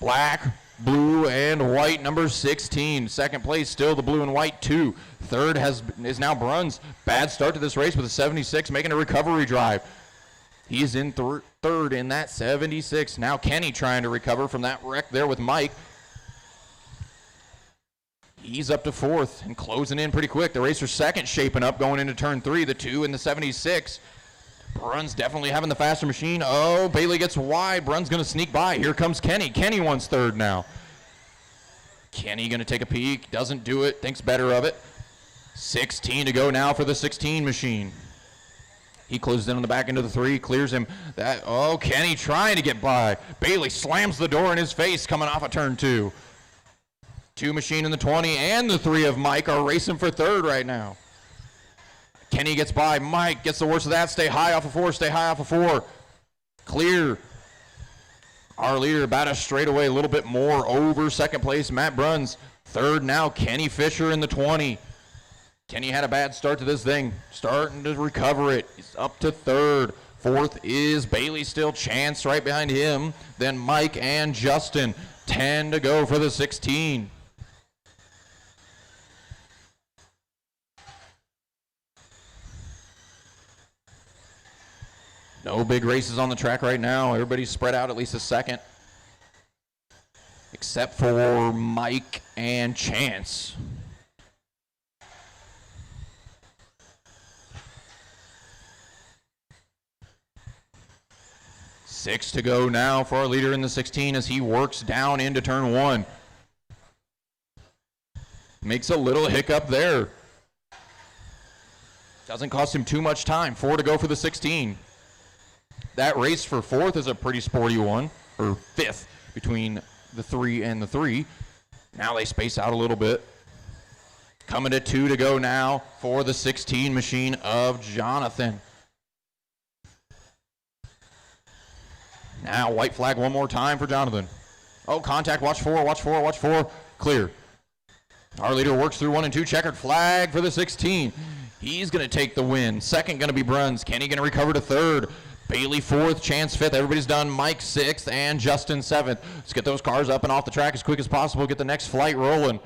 Black, blue, and white, number 16. Second place, still the blue and white 2. Third is now Bruns. Bad start to this race with a 76, making a recovery drive. He's in third in that 76. Now Kenny trying to recover from that wreck there with Mike. He's up to fourth and closing in pretty quick. The racer's second shaping up going into turn 3, the 2 in the 76. Brun's definitely having the faster machine. Oh, Bailey gets wide. Brun's going to sneak by. Here comes Kenny. Kenny wants third now. Kenny going to take a peek. Doesn't do it. Thinks better of it. 16 to go now for the 16 machine. He closes in on the back end of the 3, clears him. Kenny trying to get by. Bailey slams the door in his face coming off of turn 2. 2 machine in the 20 and the 3 of Mike are racing for third right now. Kenny gets by. Mike gets the worst of that. Stay high off of 4. Stay high off of 4. Clear. Our leader about a straightaway, a little bit more over second place. Matt Bruns. Third now. Kenny Fisher in the 20. Kenny had a bad start to this thing. Starting to recover it. He's up to third. Fourth is Bailey still. Chance right behind him. Then Mike and Justin. 10 to go for the 16. No big races on the track right now. Everybody's spread out at least a second. Except for Mike and Chance. Six to go now for our leader in the 16 as he works down into turn 1. Makes a little hiccup there. Doesn't cost him too much time. 4 to go for the 16. That race for fourth is a pretty sporty one, or fifth between the 3 and the 3. Now they space out a little bit. Coming to 2 to go now for the 16 machine of Jonathan. Now white flag one more time for Jonathan. Oh, contact, watch 4, watch 4, watch 4. Clear. Our leader works through 1 and 2. Checkered flag for the 16. He's going to take the win. Second going to be Bruns. Kenny going to recover to third. Bailey 4th, Chance 5th. Everybody's done. Mike 6th and Justin 7th. Let's get those cars up and off the track as quick as possible. Get the next flight rolling.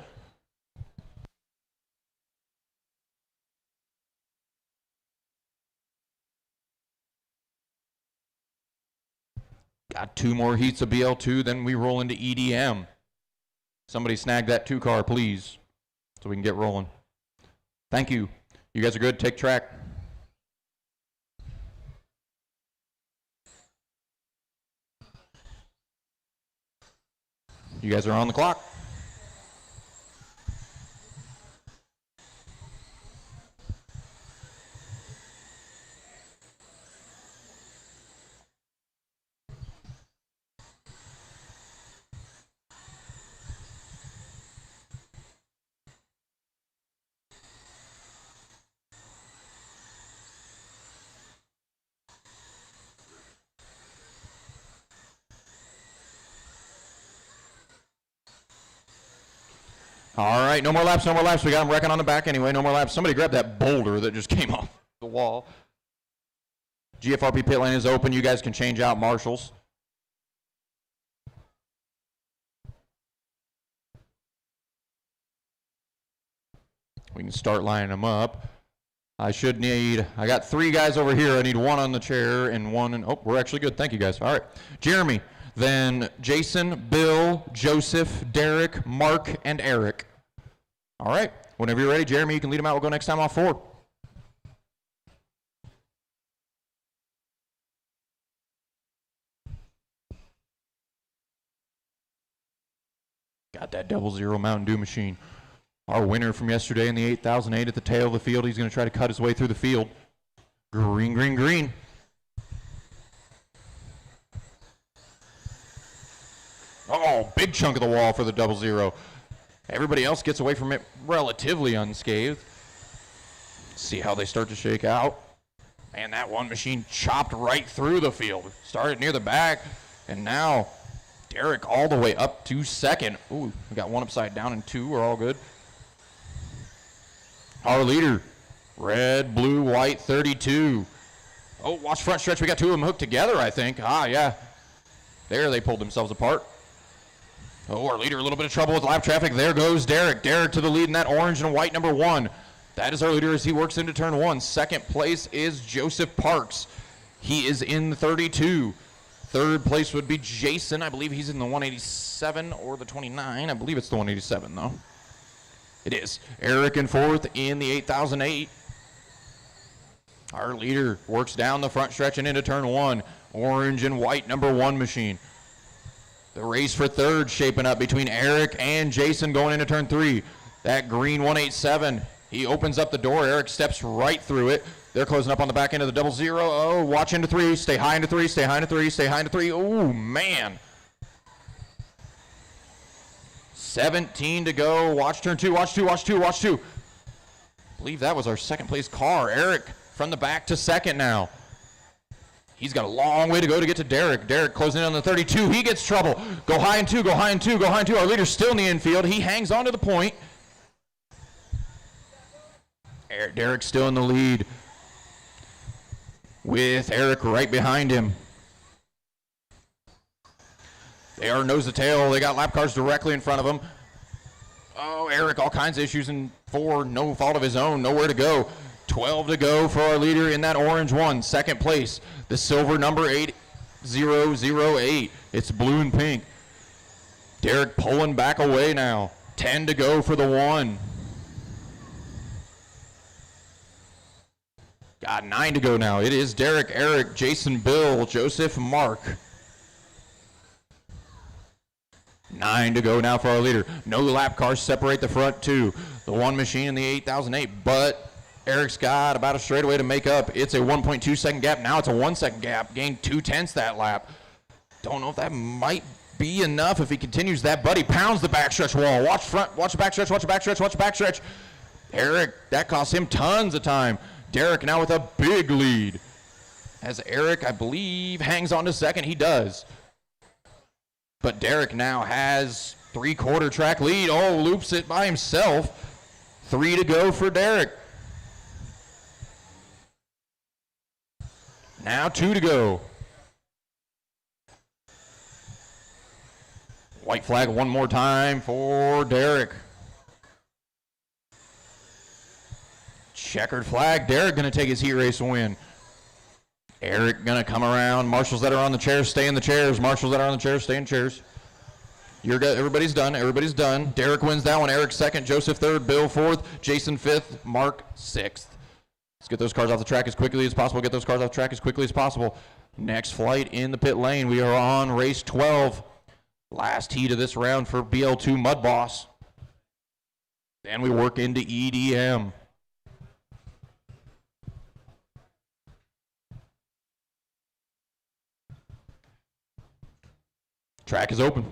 Got 2 more heats of BL2, then we roll into EDM. Somebody snag that 2 car, please, so we can get rolling. Thank you. You guys are good. Take track. You guys are on the clock. All right, no more laps, no more laps. We got them wrecking on the back anyway. No more laps. Somebody grab that boulder that just came off the wall. GFRP pit lane is open. You guys can change out marshals. We can start lining them up. I got 3 guys over here. I need 1 on the chair and 1, oh, we're actually good. Thank you guys. All right, Jeremy, then Jason, Bill, Joseph, Derek, Mark, and Eric. All right, whenever you're ready, Jeremy, you can lead them out. We'll go next time off 4. Got that 00 Mountain Dew machine. Our winner from yesterday in the 8008 at the tail of the field. He's going to try to cut his way through the field. Green, green, green. Oh, big chunk of the wall for the 00. Everybody else gets away from it relatively unscathed. See how they start to shake out. Man, that one machine chopped right through the field. Started near the back, and now Derek all the way up to second. Ooh, we got 1 upside down and 2. We're all good. Our leader, red, blue, white, 32. Oh, watch front stretch. We got 2 of them hooked together, I think. Ah, yeah. There, they pulled themselves apart. Oh, our leader, a little bit of trouble with lap traffic. There goes Derek. Derek to the lead in that orange and white #1. That is our leader as he works into turn 1. Second place is Joseph Parks. He is in the 32. Third place would be Jason. I believe he's in the 187 or the 29. I believe it's the 187, though. It is. Eric in fourth in the 8008. Our leader works down the front stretch and into turn one. Orange and white number one machine. The race for third shaping up between Eric and Jason going into turn three. That green 187. He opens up the door. Eric steps right through it. They're closing up on the back end of the double zero. Oh, watch into three. Stay high into three. Stay high into three. Stay high into three. Oh, man. 17 to go. Watch turn two. Watch two. Watch two. Watch two. I believe that was our second place car. Eric from the back to second now. He's got a long way to go to get to Derek. Derek closing in on the 32. He gets trouble. Go high in two. Go high in two. Go high in two. Our leader's still in the infield. He hangs on to the point. Derek's still in the lead, with Eric right behind him. They are nose to tail. They got lap cars directly in front of them. Oh, Eric, all kinds of issues in four. No fault of his own. Nowhere to go. 12 to go for our leader in that orange one. Second place, the silver number 8008. It's blue and pink. Derek pulling back away now. 10 to go for the one. Got 9 to go now. It is Derek, Eric, Jason, Bill, Joseph, Mark. 9 to go now for our leader. No lap cars separate the front two. The one machine in the 8008, but Eric's got about a straightaway to make up. It's a 1.2 second gap. Now it's a 1 second gap. Gained 2/10 that lap. Don't know if that might be enough if he continues that, but he pounds the backstretch wall. Watch front, watch the backstretch, watch the backstretch, watch the backstretch. Eric, that cost him tons of time. Derek now with a big lead. As Eric, I believe, hangs on to second. He does. But Derek now has 3/4 track lead. Oh, loops it by himself. 3 to go for Derek. Now 2 to go. White flag one more time for Derek. Checkered flag. Derek going to take his heat race win. Eric going to come around. Marshals that are on the chairs, stay in the chairs. Marshals that are on the chairs, stay in chairs. You're good. Everybody's done. Everybody's done. Derek wins that one. Eric second. Joseph third. Bill fourth. Jason fifth. Mark sixth. Let's get those cars off the track as quickly as possible. Get those cars off the track as quickly as possible. Next flight in the pit lane. We are on race 12. Last heat of this round for BL2 Mud Boss. Then we work into EDM. Track is open.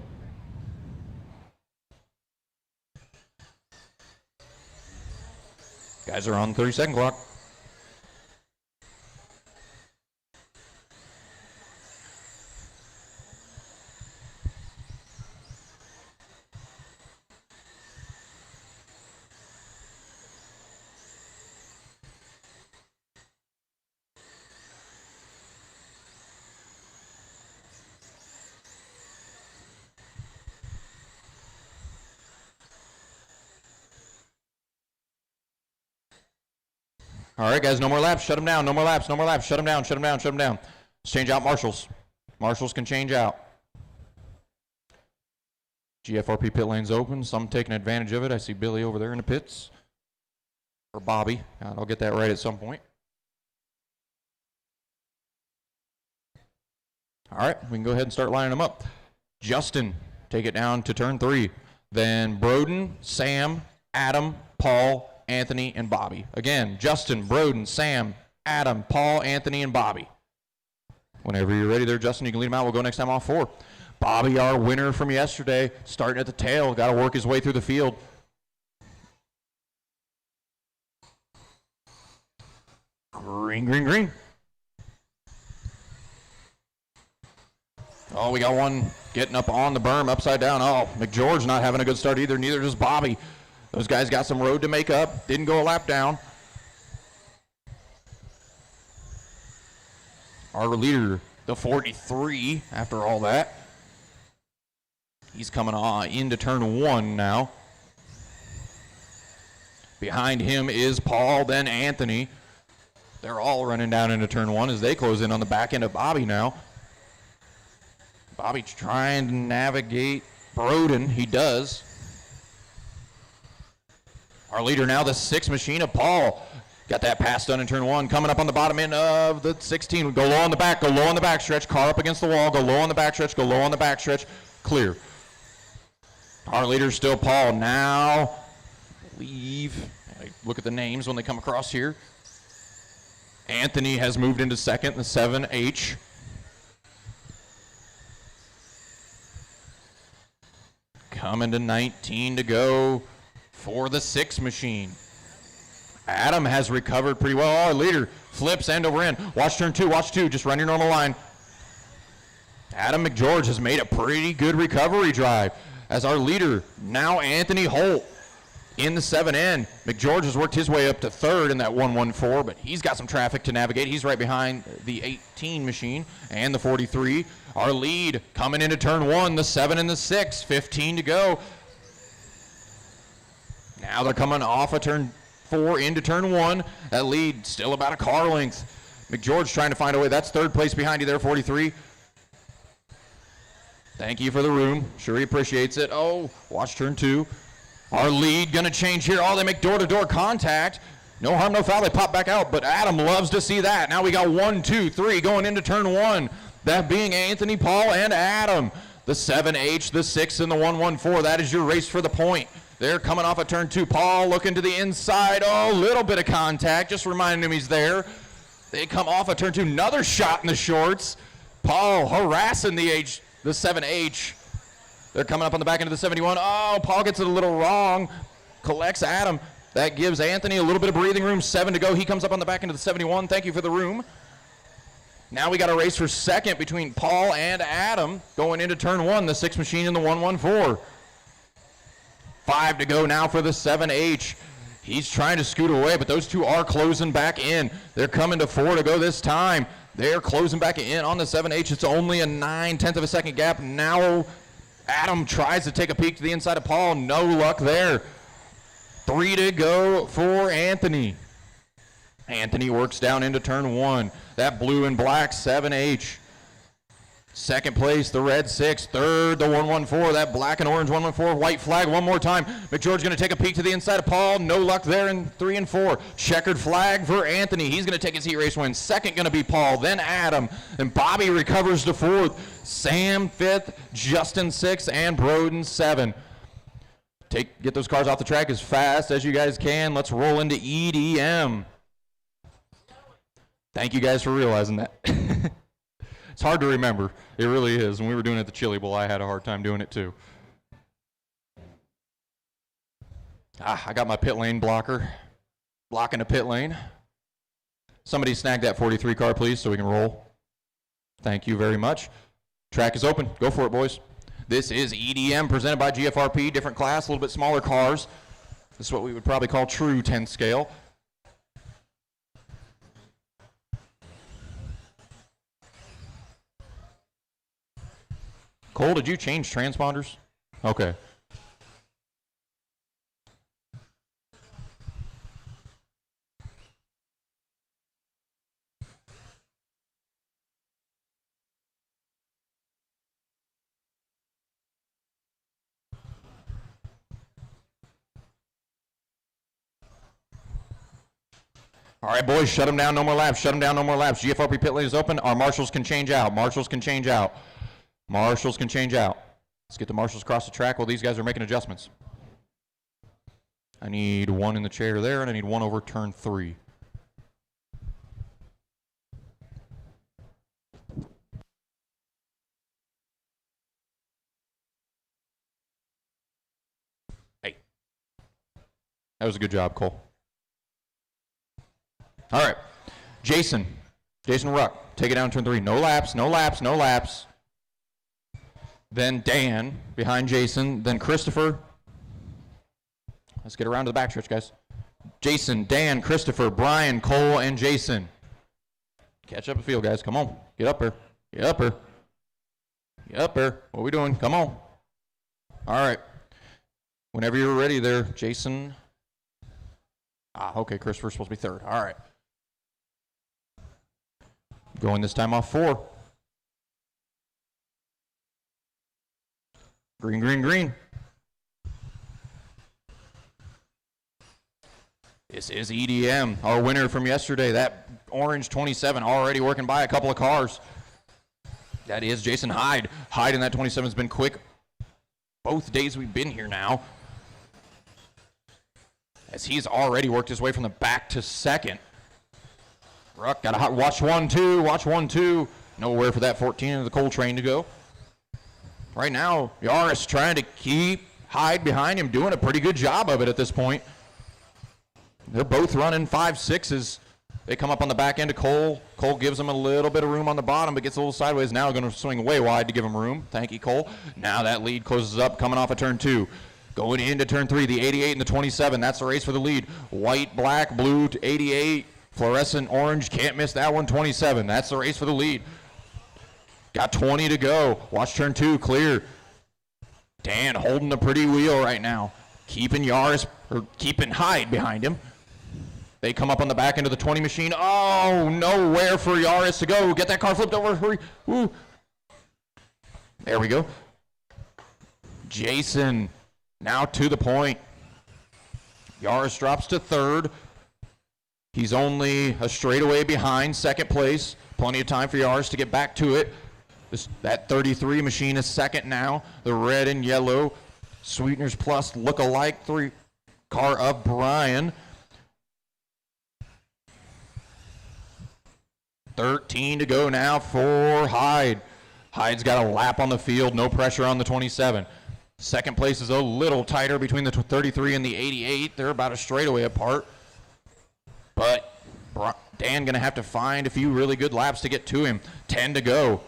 Guys are on the 30-second clock. All right, guys, no more laps. Shut them down. No more laps. No more laps. Shut them down. Shut them down. Shut them down. Let's change out marshals. Marshals can change out. GFRP pit lane's open. Some taking advantage of it. I see Billy over there in the pits. Or Bobby. I'll get that right at some point. All right, we can go ahead and start lining them up. Justin, take it down to turn 3. Then Broden, Sam, Adam, Paul, Anthony, and Bobby. Again, Justin, Broden, Sam, Adam, Paul, Anthony, and Bobby. Whenever you're ready there, Justin, you can lead them out. We'll go next time off 4. Bobby, our winner from yesterday, starting at the tail. Got to work his way through the field. Green, green, green. Oh, we got one getting up on the berm, upside down. Oh, McGeorge not having a good start either. Neither does Bobby. Those guys got some road to make up. Didn't go a lap down. Our leader, the 43, after all that. He's coming on into turn 1 now. Behind him is Paul, then Anthony. They're all running down into turn one as they close in on the back end of Bobby now. Bobby trying to navigate Broden. He does. Our leader now, the 6 machine of Paul. Got that pass done in turn one. Coming up on the bottom end of the 16. Go low on the back. Go low on the back stretch. Car up against the wall. Go low on the back stretch. Go low on the back stretch. Clear. Our leader still Paul. Now leave. Look at the names when they come across here. Anthony has moved into second, the 7H. Coming to 19 to go for the 6 machine. Adam has recovered pretty well. Our leader flips end over end. Watch turn 2, watch 2. Just run your normal line. Adam McGeorge has made a pretty good recovery drive. As our leader, now Anthony Holt in the 7N. McGeorge has worked his way up to third in that 114, but he's got some traffic to navigate. He's right behind the 18 machine and the 43. Our lead coming into turn 1, the 7 and the 6, 15 to go. Now they're coming off of turn 4 into turn 1. That lead still about a car length. McGeorge trying to find a way. That's third place behind you there, 43. Thank you for the room. Sure he appreciates it. Oh, watch turn 2. Our lead gonna change here. Oh, they make door-to-door contact. No harm, no foul. They pop back out, but Adam loves to see that. Now we got 1, 2, 3 going into turn 1. That being Anthony, Paul, and Adam. The 7H, the 6, and the 114. That is your race for the point. They're coming off of turn 2. Paul looking to the inside. Oh, a little bit of contact. Just reminding him he's there. They come off of turn 2. Another shot in the shorts. Paul harassing the 7H. They're coming up on the back end of the 71. Oh, Paul gets it a little wrong. Collects Adam. That gives Anthony a little bit of breathing room. 7 to go. He comes up on the back end of the 71. Thank you for the room. Now we got a race for second between Paul and Adam going into turn 1, the 6 machine and the 114. 5 to go now for the 7H. He's trying to scoot away, but those two are closing back in. They're coming to 4 to go this time. They're closing back in on the 7H. It's only a 9/10 of a second gap. Now Adam tries to take a peek to the inside of Paul. No luck there. 3 to go for Anthony. Anthony works down into turn 1. That blue and black 7H. Second place, the red 6. Third, the 114. That black and orange 114. White flag one more time. McGeorge going to take a peek to the inside of Paul. No luck there in 3 and 4. Checkered flag for Anthony. He's going to take his heat race win. Second going to be Paul, then Adam. And Bobby recovers to 4th. Sam 5th, Justin 6th, and Broden 7. Get those cars off the track as fast as you guys can. Let's roll into EDM. Thank you guys for realizing that. It's hard to remember. It really is. When we were doing it at the Chili Bowl, I had a hard time doing it too. I got my pit lane blocker. Blocking the pit lane. Somebody snag that 43 car, please, so we can roll. Thank you very much. Track is open. Go for it, boys. This is EDM presented by GFRP. Different class, a little bit smaller cars. This is what we would probably call true 10 scale. Cole, did you change transponders? Okay. All right, boys, shut them down, no more laps. Shut them down, no more laps. GFRP pit lane is open. Our marshals can change out. Marshals can change out. Marshals can change out. Let's get the marshals across the track while these guys are making adjustments. I need 1 in the chair there, and I need 1 over turn 3. Hey. That was a good job, Cole. All right. Jason Ruck, take it down turn 3. No laps, no laps, no laps. Then Dan behind Jason, then Christopher. Let's get around to the backstretch, guys. Jason, Dan, Christopher, Brian, Cole, and Jason. Catch up the field, guys. Come on. Get up here. Get up here. Get up here. What are we doing? Come on. All right. Whenever you're ready there, Jason. Okay, Christopher's supposed to be 3rd. All right. Going this time off 4. Green, green, green. This is EDM, our winner from yesterday. That orange 27 already working by a couple of cars. That is Jason Hyde. Hyde in that 27 has been quick both days we've been here now, as he's already worked his way from the back to second. Ruck, gotta watch 1-2, watch 1-2. Nowhere for that 14 of the coal train to go. Right now, Yaris trying to keep Hyde behind him, doing a pretty good job of it at this point. They're both running 5.6s. They come up on the back end of Cole. Cole gives him a little bit of room on the bottom, but gets a little sideways. Now going to swing way wide to give him room. Thank you, Cole. Now that lead closes up, coming off of turn 2. Going into turn 3, the 88 and the 27. That's the race for the lead. White, black, blue to 88. Fluorescent orange. Can't miss that one, 27. That's the race for the lead. Got 20 to go. Watch turn 2, clear. Dan holding the pretty wheel right now. Keeping Hyde behind him. They come up on the back end of the 20 machine. Oh, nowhere for Yaris to go. Get that car flipped over. Hurry. Woo. There we go. Jason now to the point. Yaris drops to 3rd. He's only a straightaway behind 2nd place. Plenty of time for Yaris to get back to it. That 33 machine is 2nd now. The red and yellow Sweeteners Plus look-alike 3 car of Brian. 13 to go now for Hyde. Hyde's got a lap on the field, no pressure on the 27. 2nd place is a little tighter between the 33 and the 88. They're about a straightaway apart. But Dan going to have to find a few really good laps to get to him. 10 to go.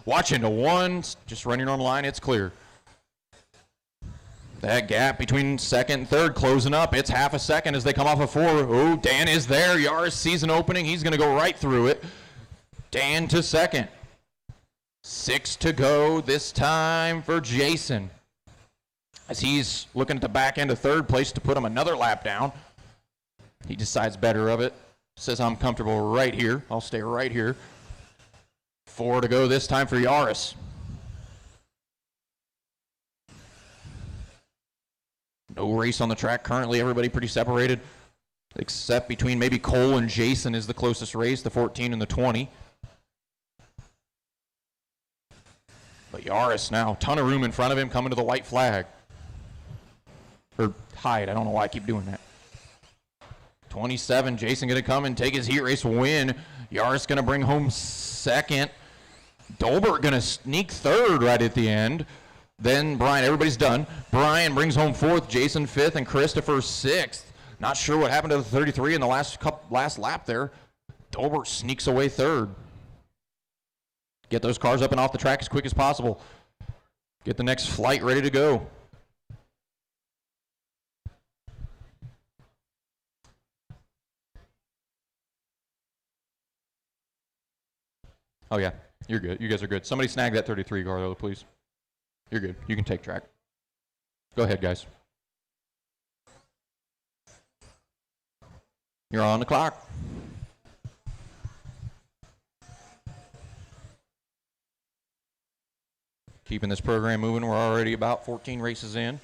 Watch into 1, just run your normal line, it's clear. That gap between 2nd and 3rd closing up. It's half a second as they come off of 4. Oh, Dan is there. Yaris sees an opening. He's going to go right through it. Dan to 2nd. 6 to go this time for Jason, as he's looking at the back end of 3rd place to put him another lap down. He decides better of it. Says, I'm comfortable right here. I'll stay right here. 4 to go this time for Yaris. No race on the track currently. Everybody pretty separated, except between maybe Cole and Jason is the closest race, the 14 and the 20. But Yaris now, ton of room in front of him, coming to the white flag. Or Hyde, I don't know why I keep doing that. 27, Jason going to come and take his heat race win. Yaris going to bring home 2nd. Dolbert going to sneak 3rd right at the end. Then Brian, everybody's done. Brian brings home 4th, Jason 5th, and Christopher 6th. Not sure what happened to the 33 in the last lap there. Dolbert sneaks away 3rd. Get those cars up and off the track as quick as possible. Get the next flight ready to go. Oh, yeah, you're good. You guys are good. Somebody snag that 33 car, though, please. You're good. You can take track. Go ahead, guys. You're on the clock. Keeping this program moving. We're already about 14 races in.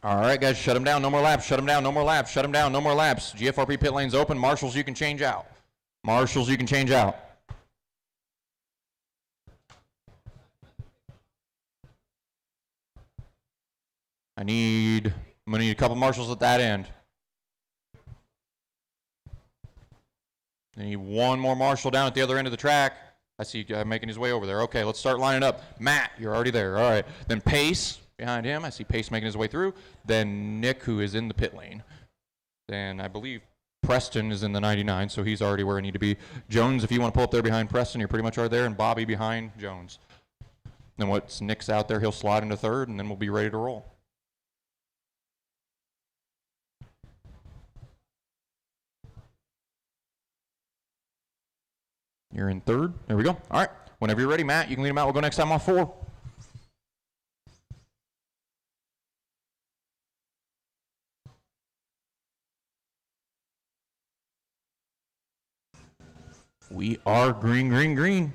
All right, guys, shut them down. No more laps. Shut them down. No more laps. Shut them down. No more laps. GFRP pit lane's open. Marshals, you can change out. Marshals, you can change out. I'm going to need a couple marshals at that end. I need one more marshal down at the other end of the track. I see you making his way over there. Okay, let's start lining up. Matt, you're already there. All right. Then Pace behind him. I see Pace making his way through. Then Nick, who is in the pit lane. Then I believe Preston is in the 99, so he's already where I need to be. Jones, if you want to pull up there behind Preston, you're pretty much right there. And Bobby behind Jones. Then once Nick's out there, he'll slide into 3rd, and then we'll be ready to roll. You're in third. There we go. All right. Whenever you're ready, Matt, you can lead them out. We'll go next time off 4. We are green, green, green.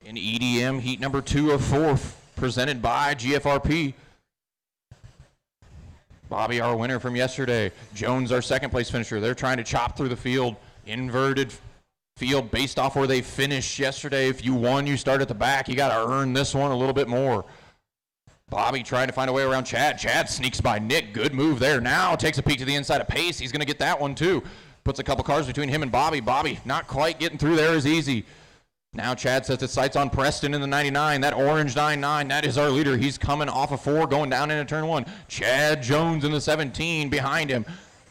In EDM heat number 2 of 4, presented by GFRP. Bobby, our winner from yesterday. Jones, our second place finisher. They're trying to chop through the field. Inverted field based off where they finished yesterday. If you won, you start at the back. You got to earn this one a little bit more. Bobby trying to find a way around Chad. Chad sneaks by Nick. Good move there. Now takes a peek to the inside of Pace. He's going to get that one too. Puts a couple cars between him and Bobby. Bobby not quite getting through there as easy. Now Chad sets his sights on Preston in the 99. That orange 99, that is our leader. He's coming off of 4, going down into turn 1. Chad Jones in the 17 behind him.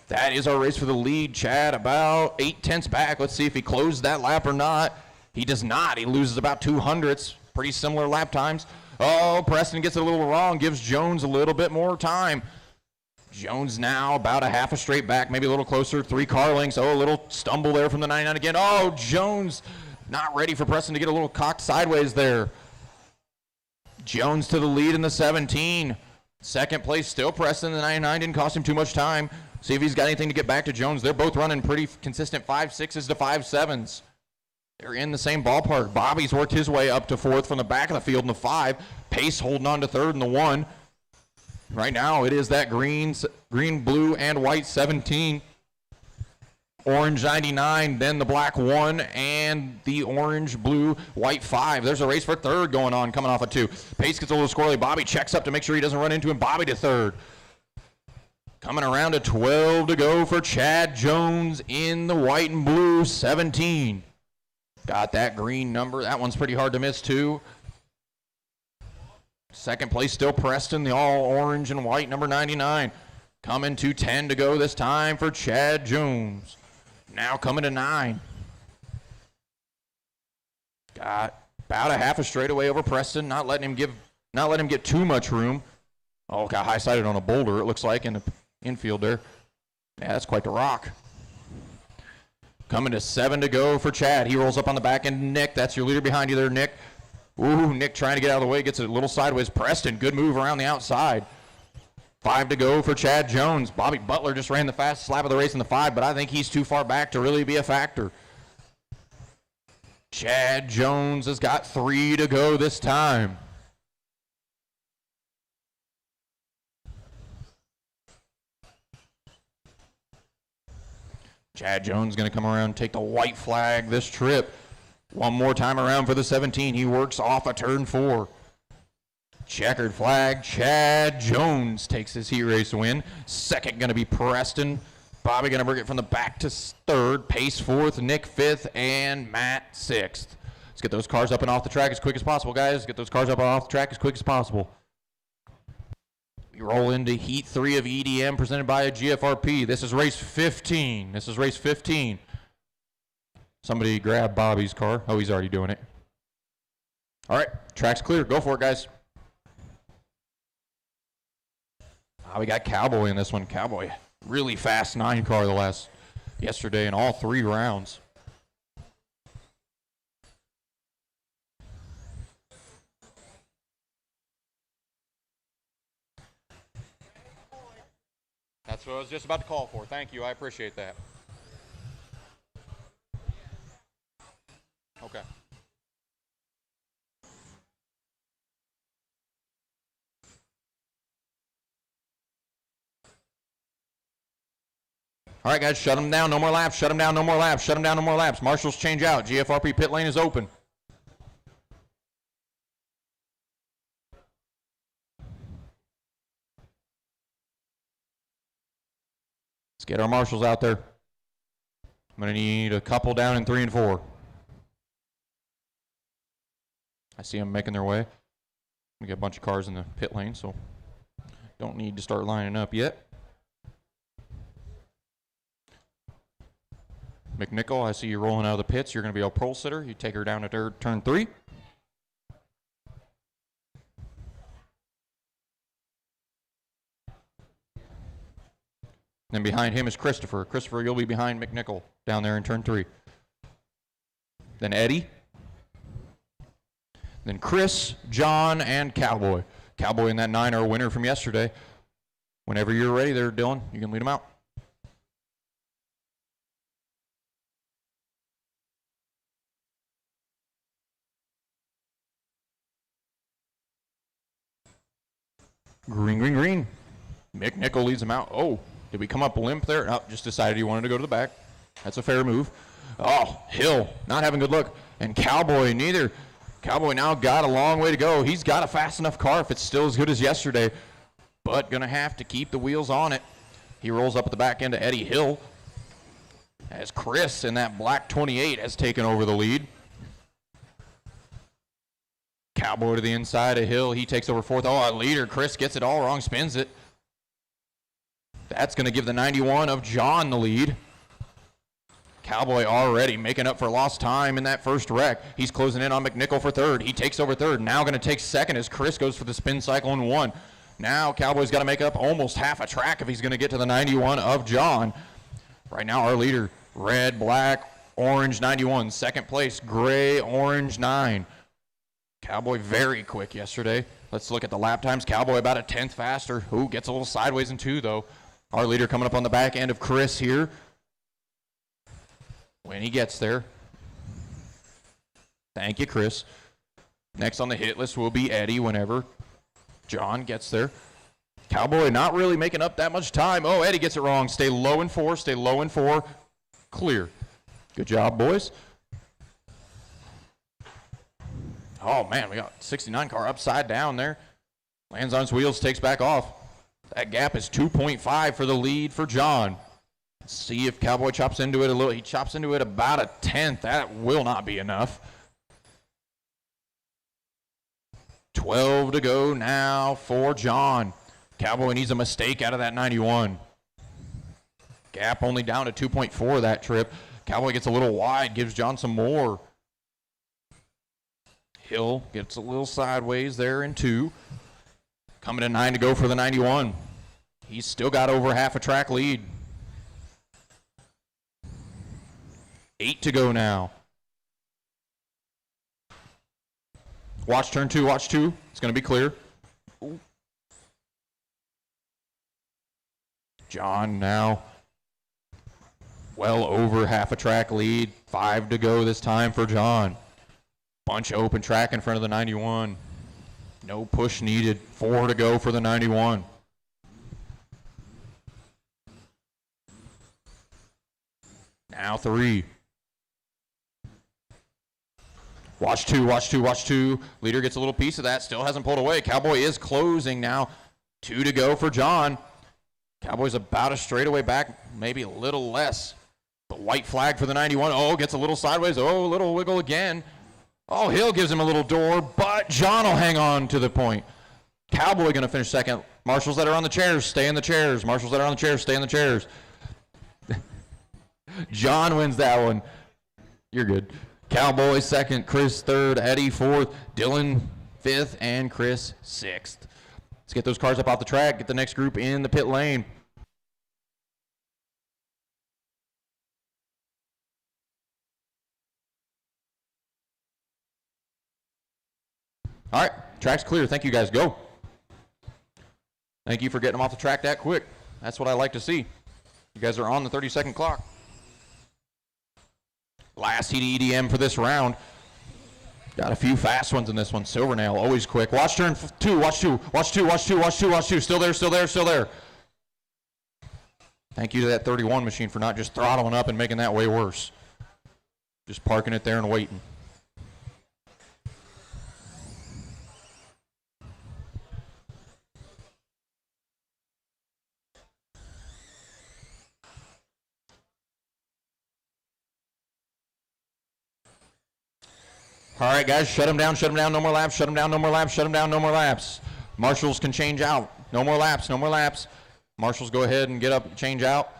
That is our race for the lead. Chad about 8/10 back. Let's see if he closed that lap or not. He does not. He loses about 200ths. Pretty similar lap times. Oh, Preston gets it a little wrong. Gives Jones a little bit more time. Jones now about a half a straight back, maybe a little closer. 3 car lengths. Oh, a little stumble there from the 99 again. Oh, Jones not ready for Preston to get a little cocked sideways there. Jones to the lead in the 17. Second place still Preston. The 99 didn't cost him too much time. See if he's got anything to get back to Jones. They're both running pretty consistent 5.6s to 5.7s. They're in the same ballpark. Bobby's worked his way up to 4th from the back of the field in the 5. Pace holding on to 3rd in the 1. Right now it is that green, blue, and white 17. Orange 99, then the black 1, and the orange, blue, white 5. There's a race for 3rd going on, coming off of 2. Pace gets a little squirrely. Bobby checks up to make sure he doesn't run into him. Bobby to 3rd. Coming around to 12 to go for Chad Jones in the white and blue 17. Got that green number. That one's pretty hard to miss, too. Second place still Preston, the all orange and white number 99. Coming to 10 to go this time for Chad Jones. Now coming to 9. Got about a half a straightaway over Preston, not letting him get too much room. Oh, got high-sided on a boulder, it looks like, in the infield there. Yeah, that's quite the rock. Coming to 7 to go for Chad. He rolls up on the back end. Nick, that's your leader behind you there, Nick. Ooh, Nick trying to get out of the way, gets it a little sideways. Preston, good move around the outside. 5 to go for Chad Jones. Bobby Butler just ran the fastest lap of the race in the 5, but I think he's too far back to really be a factor. Chad Jones has got 3 to go this time. Chad Jones going to come around and take the white flag this trip. One more time around for the 17. He works off a turn 4. Checkered flag. Chad Jones takes his heat race win. Second going to be Preston. Bobby going to bring it from the back to 3rd. Pace 4th. Nick 5th. And Matt 6th. Let's get those cars up and off the track as quick as possible, guys. Get those cars up and off the track as quick as possible. We roll into Heat 3 of EDM presented by GFRP. This is race 15. This is race 15. Somebody grab Bobby's car. Oh, he's already doing it. All right, track's clear. Go for it, guys. We got Cowboy in this one. Cowboy, really fast 9 car yesterday in all 3 rounds. That's what I was just about to call for. Thank you. I appreciate that. Okay. All right, guys, shut them down. No more laps. Shut them down. No more laps. Shut them down. No more laps. Marshals change out. GFRP pit lane is open. Let's get our marshals out there. I'm going to need a couple down in 3 and 4. I see them making their way. We got a bunch of cars in the pit lane, so don't need to start lining up yet. McNichol, I see you rolling out of the pits. You're going to be a pole sitter. You take her down to turn 3. Then behind him is Christopher. Christopher, you'll be behind McNichol down there in turn 3. then Eddie, then Chris, John, and Cowboy. Cowboy in that 9 are a winner from yesterday. Whenever you're ready there, Dylan, you can lead them out. Green, green, green. Mick Nickel leads him out. Oh, did we come up limp there? No, just decided he wanted to go to the back. That's a fair move. Oh, Hill, not having good luck. And Cowboy, neither. Cowboy now got a long way to go. He's got a fast enough car if it's still as good as yesterday, but going to have to keep the wheels on it. He rolls up at the back end to Eddie Hill as Chris in that black 28 has taken over the lead. Cowboy to the inside of Hill. He takes over fourth. Oh, a leader. Chris gets it all wrong, spins it. That's going to give the 91 of John the lead. Cowboy already making up for lost time in that first wreck. He's closing in on McNichol for third. He takes over third. Now going to take second as Chris goes for the spin cycle in one. Now Cowboy's got to make up almost half a track if he's going to get to the 91 of John. Right now our leader, red, black, orange 91. Second place, gray, orange 9. Cowboy very quick yesterday. Let's look at the lap times. Cowboy about a 10th faster. Ooh, gets a little sideways in 2 though. Our leader coming up on the back end of Chris here. When he gets there. Thank you, Chris. Next on the hit list will be Eddie whenever John gets there. Cowboy not really making up that much time. Oh, Eddie gets it wrong. Stay low in 4, stay low in 4. Clear. Good job, boys. Oh, man, we got 69 car upside down there. Lands on his wheels, takes back off. That gap is 2.5 for the lead for John. Let's see if Cowboy chops into it a little. He chops into it about a 10th. That will not be enough. 12 to go now for John. Cowboy needs a mistake out of that 91. Gap only down to 2.4 that trip. Cowboy gets a little wide, gives John some more. Hill gets a little sideways there in 2. Coming to 9 to go for the 91. He's still got over half a track lead. 8 to go now. Watch turn 2, watch 2. It's going to be clear. Ooh. John now well over half a track lead. 5 to go this time for John. Bunch of open track in front of the 91. No push needed. 4 to go for the 91. Now 3. Watch 2, watch 2, watch 2. Leader gets a little piece of that. Still hasn't pulled away. Cowboy is closing now. 2 to go for John. Cowboy's about a straightaway back, maybe a little less. But white flag for the 91. Oh, gets a little sideways. Oh, a little wiggle again. Oh, Hill gives him a little door, but John will hang on to the point. Cowboy going to finish second. Marshals that are on the chairs, stay in the chairs. Marshals that are on the chairs, stay in the chairs. John wins that one. You're good. Cowboy second, Chris third, Eddie fourth, Dylan fifth, and Chris sixth. Let's get those cars up off the track, get the next group in the pit lane. All right, track's clear. Thank you, guys. Go. Thank you for getting them off the track that quick. That's what I like to see. You guys are on the 30-second clock. Last heat EDM for this round. Got a few fast ones in this one. Silvernail, always quick. Watch turn 2, watch 2, watch 2, watch 2, watch 2, watch 2. Still there, still there, still there. Thank you to that 31 machine for not just throttling up and making that way worse. Just parking it there and waiting. All right, guys, shut them down, no more laps, shut them down, no more laps, shut them down, no more laps. Marshals can change out. No more laps, no more laps. Marshals, go ahead and get up, change out.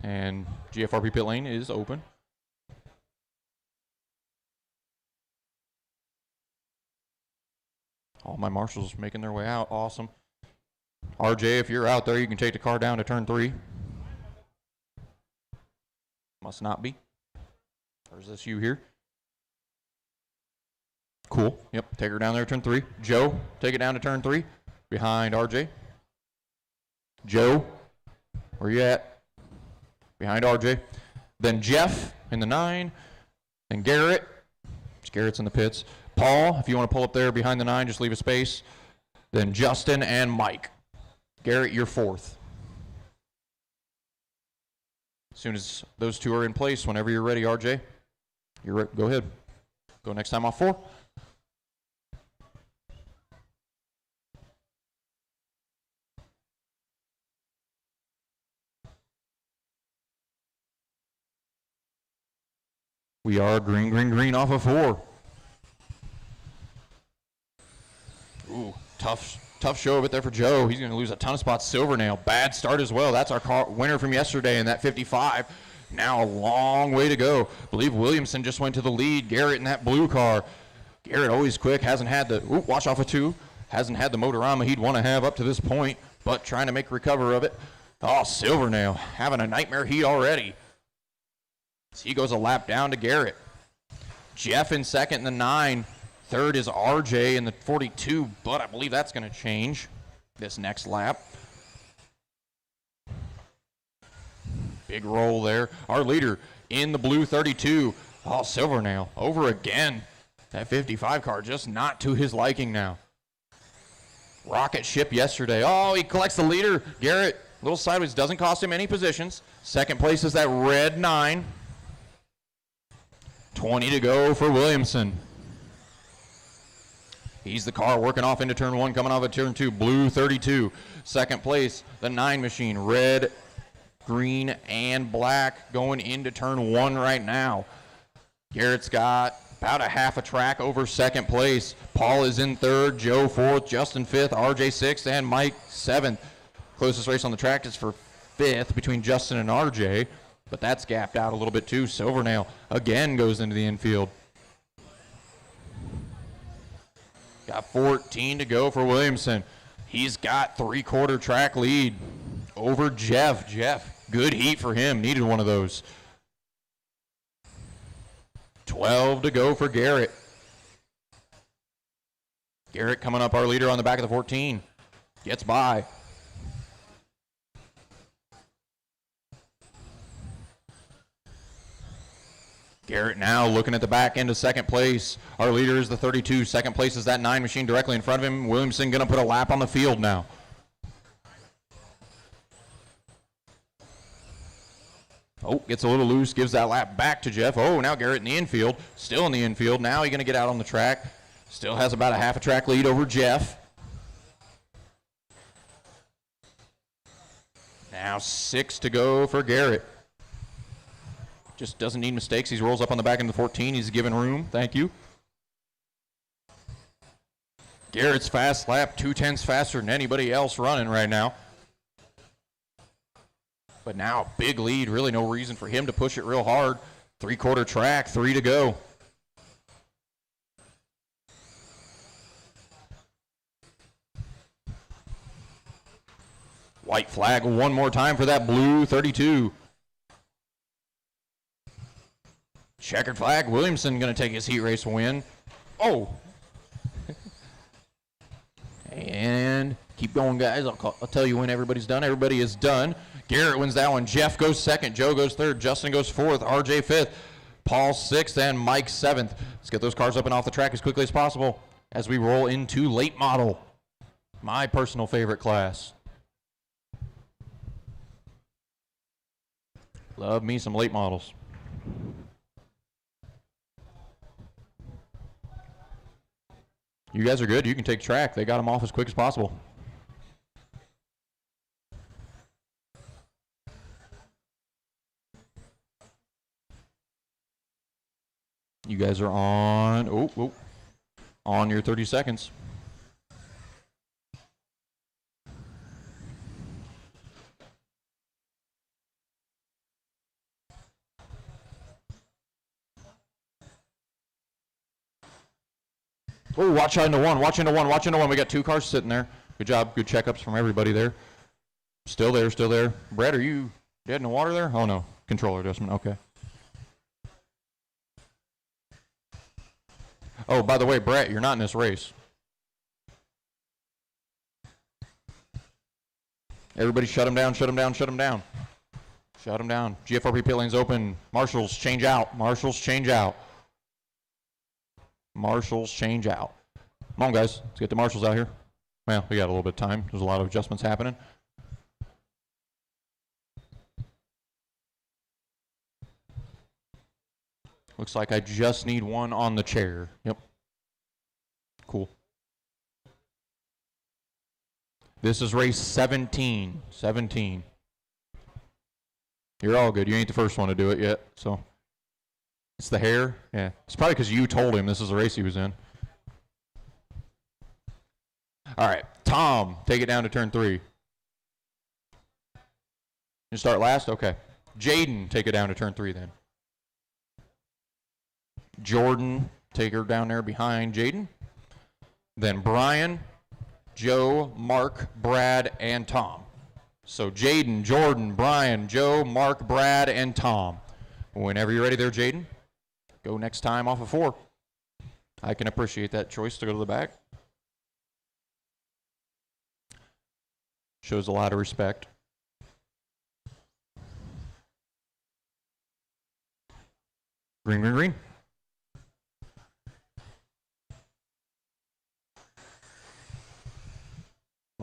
And GFRP pit lane is open. All my marshals making their way out. Awesome. RJ, if you're out there, you can take the car down to turn 3. Must not be. Or is this you here? Cool. Yep, take her down there, turn 3. Joe, take it down to turn 3. Behind RJ. Joe, where you at? Behind RJ. Then Jeff in the 9. Then Garrett. Garrett's in the pits. Paul, if you want to pull up there behind the 9, just leave a space. Then Justin and Mike. Garrett, you're 4th. As soon as those 2 are in place, whenever you're ready, RJ, go ahead. Go next time off 4. We are green, green, green off of 4. Ooh, tough show of it there for Joe. He's going to lose a ton of spots. Silvernail, bad start as well. That's our winner from yesterday in that 55. Now a long way to go. I believe Williamson just went to the lead. Garrett in that blue car. Garrett always quick, hasn't had the, watch off of 2. Hasn't had the motorama he'd want to have up to this point, but trying to make recover of it. Oh, Silvernail having a nightmare heat already. So he goes a lap down to Garrett. Jeff in second in the 9. Third is RJ in the 42, but I believe that's going to change this next lap. Big roll there. Our leader in the blue 32. Oh, Silvernail over again. That 55 car just not to his liking now. Rocket ship yesterday. Oh, he collects the leader. Garrett, a little sideways, doesn't cost him any positions. Second place is that red 9. 20 to go for Williamson. He's the car working off into turn 1, coming off of turn 2. Blue 32. Second place, the 9 machine. Red, green, and black going into turn 1 right now. Garrett's got about a half a track over second place. Paul is in 3rd, Joe 4th, Justin 5th, RJ 6th, and Mike 7th. Closest race on the track is for 5th between Justin and RJ, but that's gapped out a little bit too. Silvernail again goes into the infield. Got 14 to go for Williamson. He's got 3/4 track lead over Jeff. Jeff, good heat for him. Needed one of those. 12 to go for Garrett. Garrett coming up, our leader on the back of the 14. Gets by. Garrett now looking at the back end of second place. Our leader is the 32. Second place is that 9 machine directly in front of him. Williamson going to put a lap on the field now. Oh, gets a little loose, gives that lap back to Jeff. Oh, now Garrett in the infield. Still in the infield. Now he's going to get out on the track. Still has about a half a track lead over Jeff. Now 6 to go for Garrett. Just doesn't need mistakes. He rolls up on the back end of the 14. He's given room. Thank you. Garrett's fast lap, 2/10 faster than anybody else running right now. But now big lead. Really no reason for him to push it real hard. 3/4 track, 3 to go. White flag one more time for that blue 32. Checkered flag. Williamson going to take his heat race win. Oh. And keep going, guys. I'll tell you when everybody's done. Everybody is done. Garrett wins that one. Jeff goes 2nd. Joe goes 3rd. Justin goes 4th. RJ 5th. Paul 6th. And Mike 7th. Let's get those cars up and off the track as quickly as possible as we roll into late model. My personal favorite class. Love me some late models. You guys are good. You can take track. They got them off as quick as possible. You guys are on, on your 30 seconds. Oh, watch into one, watch into one, watch into one. We got 2 cars sitting there. Good job, good checkups from everybody there. Still there, still there. Brett, are you dead in the water there? Oh, no. Controller adjustment, okay. Oh, by the way, Brett, you're not in this race. Everybody shut him down, shut him down, shut him down. Shut him down. GFRP pit lane's open. Marshals, change out. Marshals, change out. Marshals, change out. Come on, guys. Let's get the marshals out here. Well, we got a little bit of time. There's a lot of adjustments happening. Looks like I just need one on the chair. Yep. Cool. This is race 17. 17. You're all good. You ain't the first one to do it yet, so. It's the hair? Yeah. It's probably because you told him this is the race he was in. All right. Tom, take it down to turn 3. You start last? Okay. Jaden, take it down to turn 3 then. Jordan, take her down there behind Jaden. Then Brian, Joe, Mark, Brad, and Tom. So Jaden, Jordan, Brian, Joe, Mark, Brad, and Tom. Whenever you're ready there, Jaden, go next time off of 4. I can appreciate that choice to go to the back. Shows a lot of respect. Green, green, green.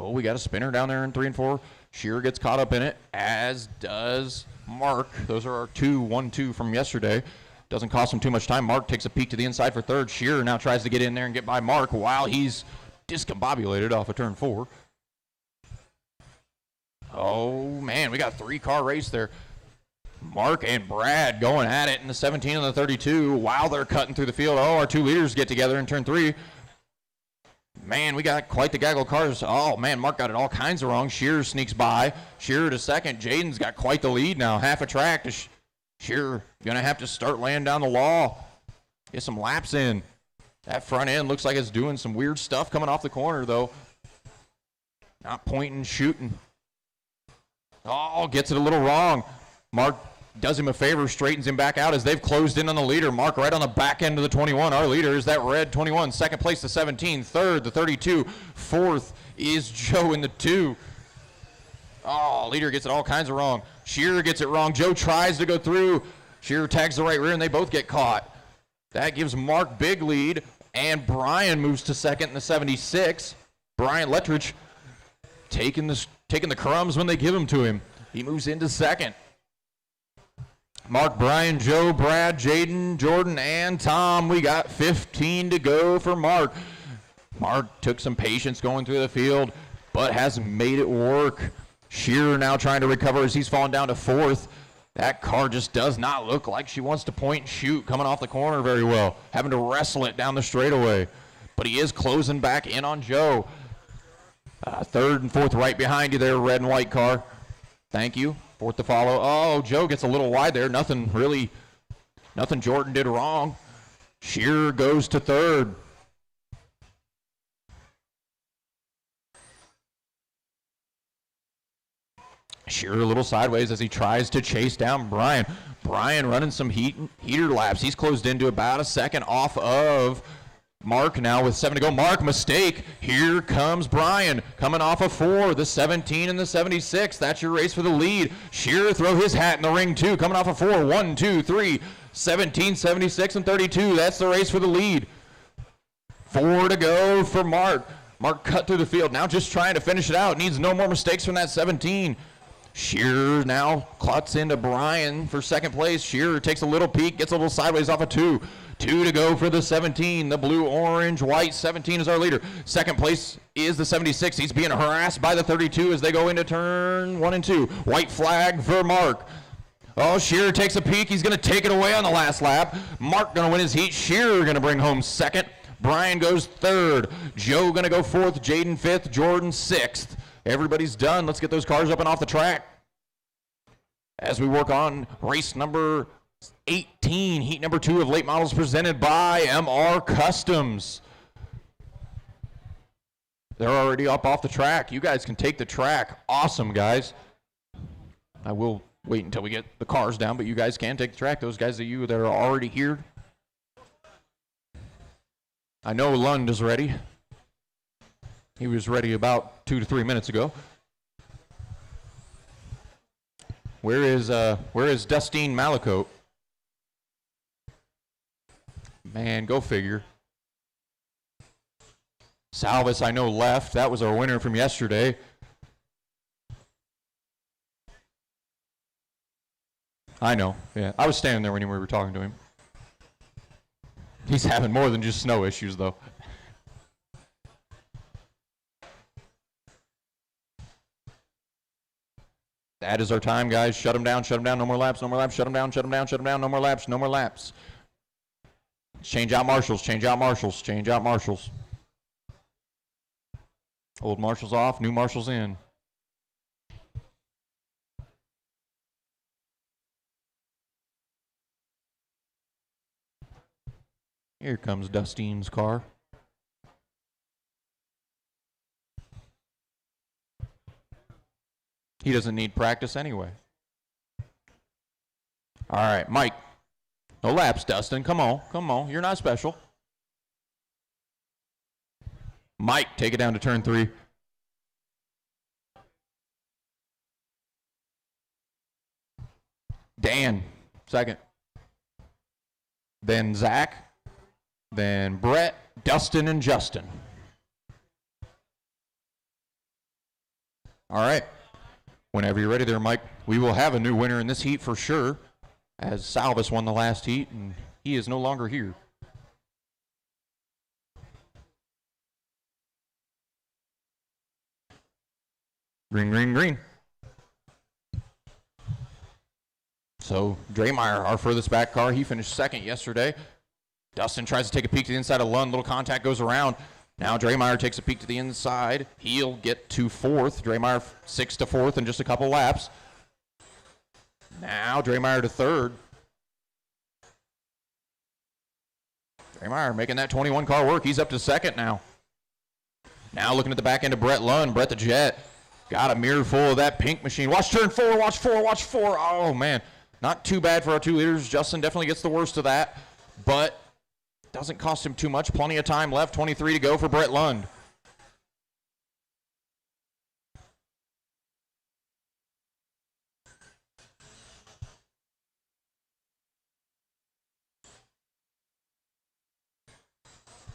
Oh, we got a spinner down there in 3 and 4. Shearer gets caught up in it, as does Mark. Those are our 1-2 from yesterday. Doesn't cost him too much time. Mark takes a peek to the inside for 3rd. Shearer now tries to get in there and get by Mark while he's discombobulated off of turn 4. Oh, man, we got a 3-car race there. Mark and Brad going at it in the 17 and the 32 while they're cutting through the field. Oh, our 2 leaders get together in turn 3. Man, we got quite the gaggle of cars. Oh, man, Mark got it all kinds of wrong. Shearer sneaks by. Shearer to 2nd. Jaden's got quite the lead now. Half a track to Shearer. Going to have to start laying down the law. Get some laps in. That front end looks like it's doing some weird stuff coming off the corner, though. Not pointing, shooting. Oh, gets it a little wrong. Mark does him a favor, straightens him back out as they've closed in on the leader. Mark right on the back end of the 21. Our leader is that red 21. 2nd place, the 17. 3rd, the 32. 4th is Joe in the 2. Oh, leader gets it all kinds of wrong. Shearer gets it wrong. Joe tries to go through. Shearer tags the right rear, and they both get caught. That gives Mark big lead, and Brian moves to 2nd in the 76. Brian Lettridge taking the crumbs when they give them to him. He moves into 2nd. Mark, Brian, Joe, Brad, Jaden, Jordan, and Tom. We got 15 to go for Mark. Mark took some patience going through the field, but has made it work. Shearer now trying to recover as he's fallen down to 4th. That car just does not look like she wants to point and shoot coming off the corner very well. Having to wrestle it down the straightaway. But he is closing back in on Joe. 3rd and 4th right behind you there, red and white car. Thank you. 4th to follow. Oh, Joe gets a little wide there. Nothing Jordan did wrong. Shearer goes to 3rd. Shearer a little sideways as he tries to chase down Brian. Brian running some heater laps. He's closed into about a 2nd off of Mark now with 7 to go. Mark, mistake. Here comes Brian coming off of 4, the 17 and the 76. That's your race for the lead. Shearer throw his hat in the ring too. Coming off of 4, 1, 2, 3, 17, 76, and 32. That's the race for the lead. 4 to go for Mark. Mark cut through the field. Now just trying to finish it out. Needs no more mistakes from that 17. Shearer now cluts into Brian for 2nd place. Shearer takes a little peek, gets a little sideways off of 2. 2 to go for the 17. The blue, orange, white 17 is our leader. 2nd place is the 76. He's being harassed by the 32 as they go into turn 1 and 2. White flag for Mark. Oh, Shearer takes a peek. He's going to take it away on the last lap. Mark going to win his heat. Shearer going to bring home 2nd. Brian goes 3rd. Joe going to go 4th. Jaden 5th. Jordan 6th. Everybody's done. Let's get those cars up and off the track as we work on race number 18, heat number 2 of late models presented by MR Customs. They're already up off the track. You guys can take the track. Awesome, guys. I will wait until we get the cars down, but you guys can take the track. Those guys of you that are already here, I know Lund is ready. He was ready about 2 to 3 minutes ago. Where is Dustine Malacote? Man, go figure. Salvis, I know, left. That was our winner from yesterday. I know, yeah. I was standing there when we were talking to him. He's having more than just snow issues, though. That is our time, guys. Shut them down, no more laps, no more laps. Shut them down, no more laps, no more laps. Change out marshals, change out marshals, change out marshals. Old marshals off, new marshals in. Here comes Dustine's car. He doesn't need practice anyway. All right, Mike. No laps, Dustin. Come on, come on. You're not special. Mike, take it down to turn 3. Dan, second. Then Zach. Then Brett, Dustin, and Justin. All right. Whenever you're ready there, Mike, we will have a new winner in this heat for sure, as Salvis won the last heat, and he is no longer here. Green, green, green. So Draymire, our furthest back car, he finished second yesterday. Dustin tries to take a peek to the inside of Lund. Little contact goes around. Now Draymire takes a peek to the inside. He'll get to 4th. Draymire 6 to 4th in just a couple laps. Now Draymire to 3rd. Draymire making that 21 car work. He's up to 2nd now. Now looking at the back end of Brett Lund. Brett the Jet got a mirror full of that pink machine. Watch turn 4, watch 4, watch 4. Oh, man. Not too bad for our 2 leaders. Justin definitely gets the worst of that, but doesn't cost him too much. Plenty of time left. 23 to go for Brett Lund.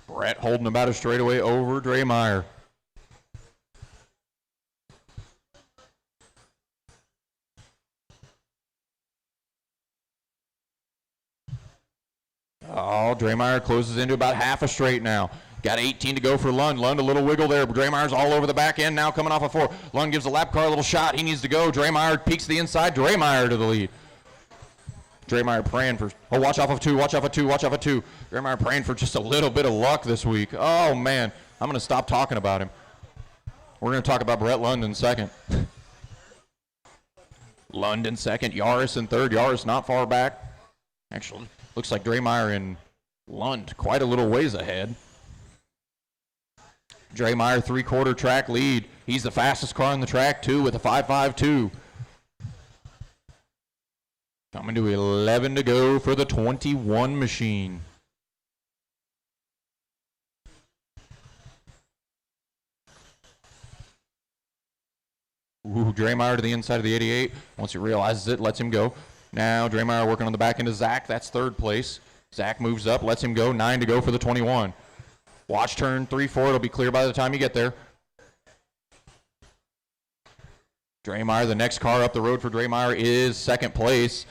Brett holding about a straightaway over Draymire. Oh, Draymire closes into about half a straight now. Got 18 to go for Lund. Lund a little wiggle there, but Draymire's all over the back end now, coming off a 4. Lund gives the lap car a little shot. He needs to go. Draymire peeks to the inside. Draymire to the lead. Draymire praying for, oh, watch off of 2, watch off of 2, watch off of 2. Draymire praying for just a little bit of luck this week. Oh, man. I'm going to stop talking about him. We're going to talk about Brett Lund in second. Lund in second. Yaris in third. Yaris not far back. Actually, looks like Draymire and Lund quite a little ways ahead. Draymire 3/4 track lead. He's the fastest car on the track, too, with a 5.52. Coming to 11 to go for the 21 machine. Ooh, Draymire to the inside of the 88. Once he realizes it, lets him go. Now Draymire working on the back end of Zach. That's 3rd place. Zach moves up, lets him go. 9 to go for the 21. Watch turn 3-4. It'll be clear by the time you get there. Draymire, the next car up the road for Draymire is 2nd place.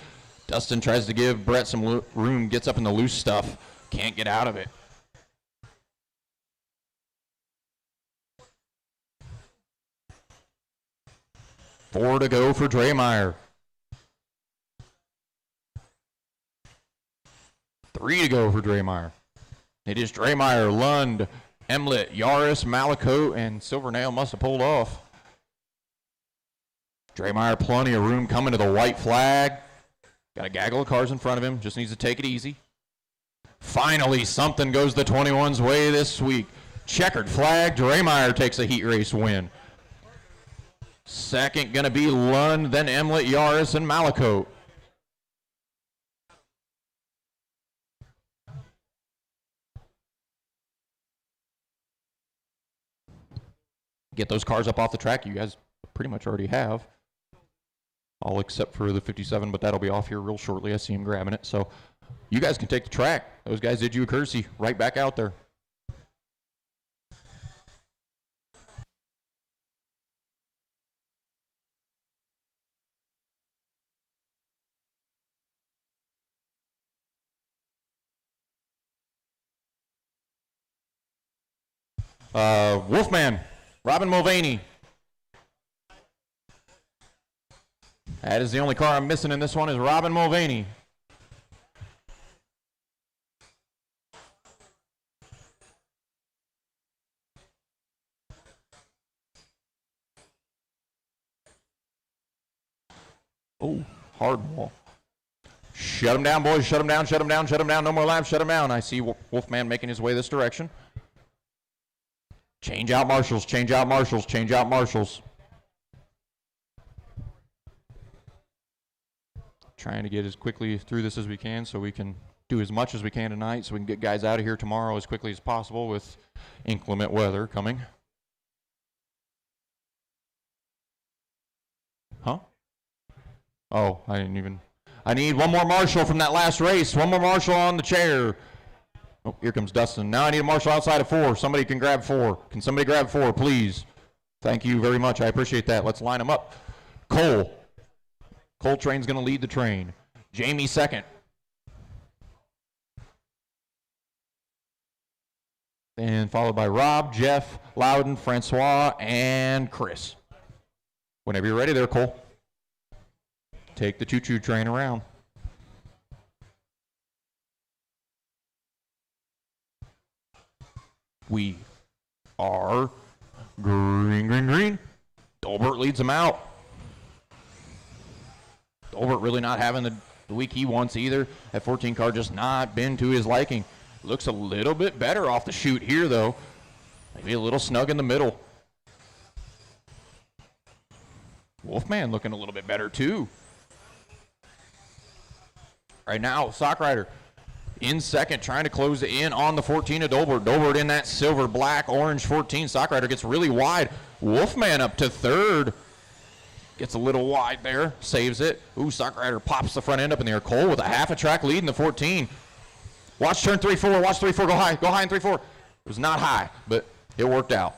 Dustin tries to give Brett some room, gets up in the loose stuff. Can't get out of it. Four to go for Draymire. 3 to go for Draymire. It is Draymire, Lund, Emlet, Yaris, Malacote, and Silvernail must have pulled off. Draymire, plenty of room coming to the white flag. Got a gaggle of cars in front of him. Just needs to take it easy. Finally, something goes the 21's way this week. Checkered flag. Draymire takes a heat race win. Second going to be Lund, then Emlet, Yaris, and Malacote. get those cars up off the track. You guys pretty much already have. All except for the 57, but that'll be off here real shortly. I see him grabbing it. So you guys can take the track. Those guys did you a courtesy. Right back out there. Wolfman, Robin Mulvaney. That is the only car I'm missing in this one is Robin Mulvaney. Oh, hard wall. Shut him down, boys. Shut him down, shut him down, shut him down. No more laps, shut him down. I see Wolfman making his way this direction. Change out marshals, change out marshals, change out marshals. Trying to get as quickly through this as we can so we can do as much as we can tonight so we can get guys out of here tomorrow as quickly as possible with inclement weather coming. Huh? Oh, I didn't even. I need one more marshal from that last race. One more marshal on the chair. Oh, here comes Dustin. Now I need a marshal outside of 4. Somebody can grab 4. Can somebody grab 4, please? Thank you very much. I appreciate that. Let's line them up. Cole. Coltrane's going to lead the train. Jamie second. And followed by Rob, Jeff, Loudon, Francois, and Chris. Whenever you're ready there, Cole. Take the choo-choo train around. We are green, green, green. Dolbert leads them out. Dolbert really not having the week he wants either. That 14 car just not been to his liking. Looks a little bit better off the chute here, though. Maybe a little snug in the middle. Wolfman looking a little bit better, too. Right now, Sock Rider in second, trying to close in on the 14 of Dolbert. Dolbert in that silver, black, orange 14. Sock Rider gets really wide. Wolfman up to third. Gets a little wide there, saves it. Ooh, Sock Rider pops the front end up in the air. Cole with a half a track lead in the 14. Watch turn 3-4, watch 3-4, go high in 3-4. It was not high, but it worked out.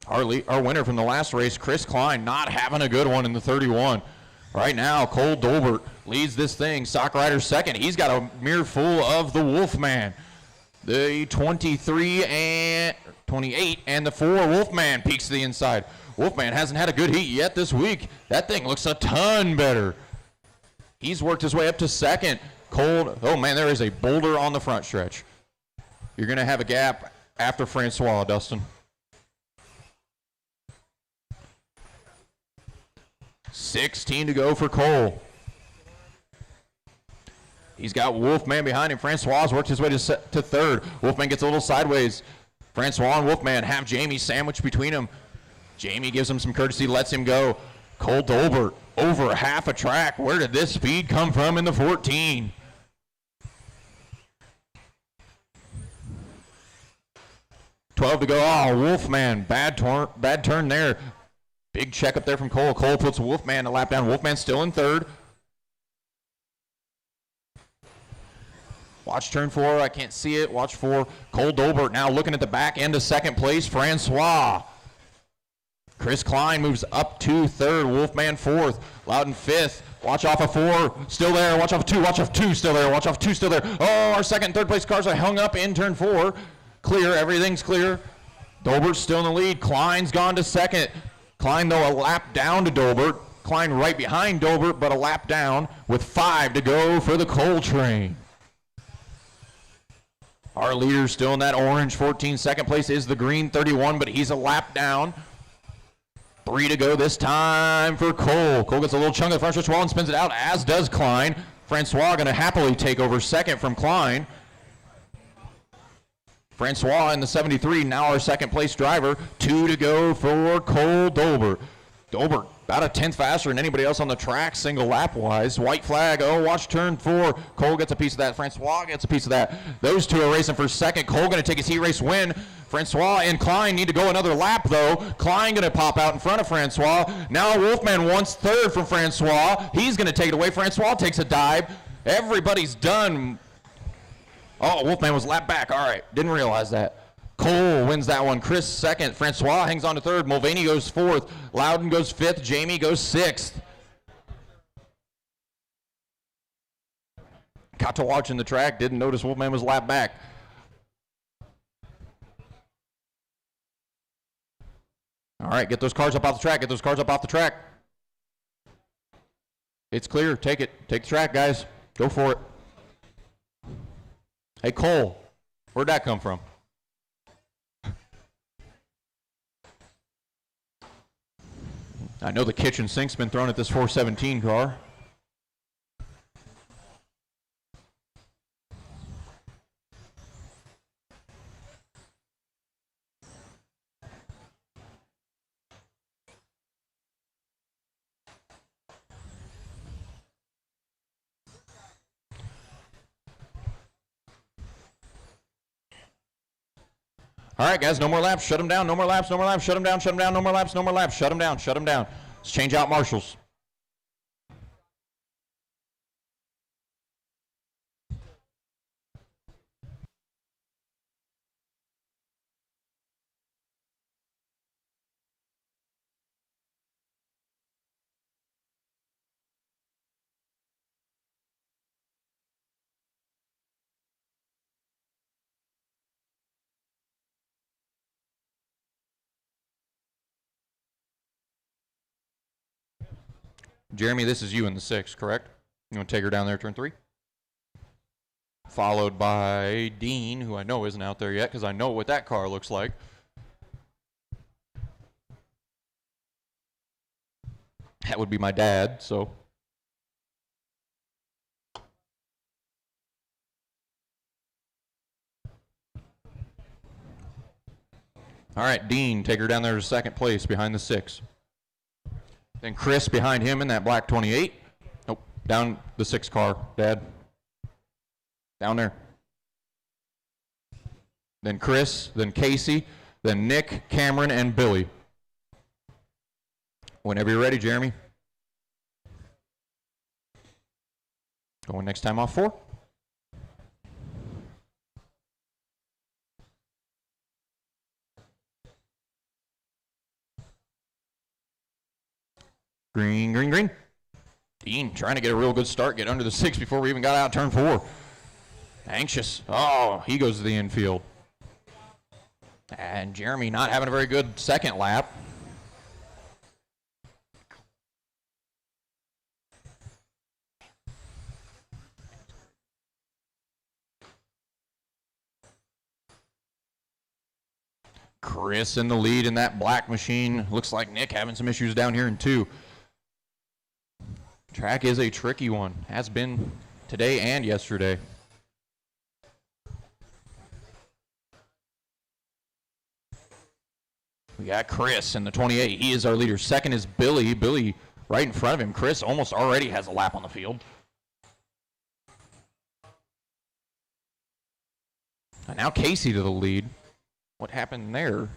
Our winner from the last race, Chris Klein, not having a good one in the 31. Right now, Cole Dolbert leads this thing. Sock Rider second. He's got a mirror full of the Wolfman. The 23 and 28 and the 4 Wolfman peeks to the inside. Wolfman hasn't had a good heat yet this week. That thing looks a ton better. He's worked his way up to second. Cole, oh man, there is a boulder on the front stretch. You're going to have a gap after Francois, Dustin. 16 to go for Cole. He's got Wolfman behind him. Francois worked his way to third. Wolfman gets a little sideways. Francois and Wolfman have Jamie sandwiched between them. Jamie gives him some courtesy, lets him go. Cole Dolbert over half a track. Where did this speed come from in the 14? $12 to go. Oh, Wolfman, bad turn there. Big check up there from Cole. Cole puts Wolfman a lap down. Wolfman still in third. Watch turn 4. I can't see it. Watch 4. Cole Dolbert now looking at the back end of second place. Francois. Chris Klein moves up to third. Wolfman fourth. Loudon fifth. Watch off of 4. Still there. Watch off 2. Watch off 2. Still there. Watch off 2. Still there. Oh, our second and third place cars are hung up in turn 4. Clear. Everything's clear. Dolbert's still in the lead. Klein's gone to second. Klein, though, a lap down to Dolbert. Klein right behind Dolbert, but a lap down with 5 to go for the Cole train. Our leader still in that orange 14. Second place is the green 31, but he's a lap down. 3 to go this time for Cole. Cole gets a little chunk of the front stretch wall and spins it out, as does Klein. Francois going to happily take over second from Klein. Francois in the 73, now our second place driver. 2 to go for Cole Dolbert. Goldberg about a tenth faster than anybody else on the track, single lap wise. White flag. Oh, watch turn 4. Cole gets a piece of that. Francois gets a piece of that. Those two are racing for second. Cole going to take his heat race win. Francois and Klein need to go another lap, though. Klein going to pop out in front of Francois. Now Wolfman wants third from Francois. He's going to take it away. Francois takes a dive. Everybody's done. Oh, Wolfman was lapped back. All right, didn't realize that. Cole wins that one. Chris second. Francois hangs on to third. Mulvaney goes fourth. Loudon goes fifth. Jamie goes sixth. Got to watching the track. Didn't notice Wolfman was lapped back. All right, get those cars up off the track. Get those cars up off the track. It's clear. Take it. Take the track, guys. Go for it. Hey, Cole, where'd that come from? I know the kitchen sink's been thrown at this 417 car. All right, guys, no more laps. Shut them down. No more laps. No more laps. Shut them down. Shut them down. No more laps. No more laps. Shut them down. Shut them down. Let's change out marshals. Jeremy, this is you in the 6, correct? You want to take her down there, turn 3? Followed by Dean, who I know isn't out there yet because I know what that car looks like. That would be my dad, so. All right, Dean, take her down there to second place behind the 6. Then Chris behind him in that black 28. Nope, down the 6 car, Dad. Down there. Then Chris, then Casey, then Nick, Cameron, and Billy. Whenever you're ready, Jeremy. Going next time off 4. Green, green, green. Dean trying to get a real good start, get under the 6 before we even got out turn 4. Anxious. Oh, he goes to the infield. And Jeremy not having a very good second lap. Chris in the lead in that black machine. Looks like Nick having some issues down here in 2. Track is a tricky one. Has been today and yesterday. We got Chris in the 28. He is our leader. Second is Billy. Billy right in front of him. Chris almost already has a lap on the field. And now Casey to the lead. What happened there?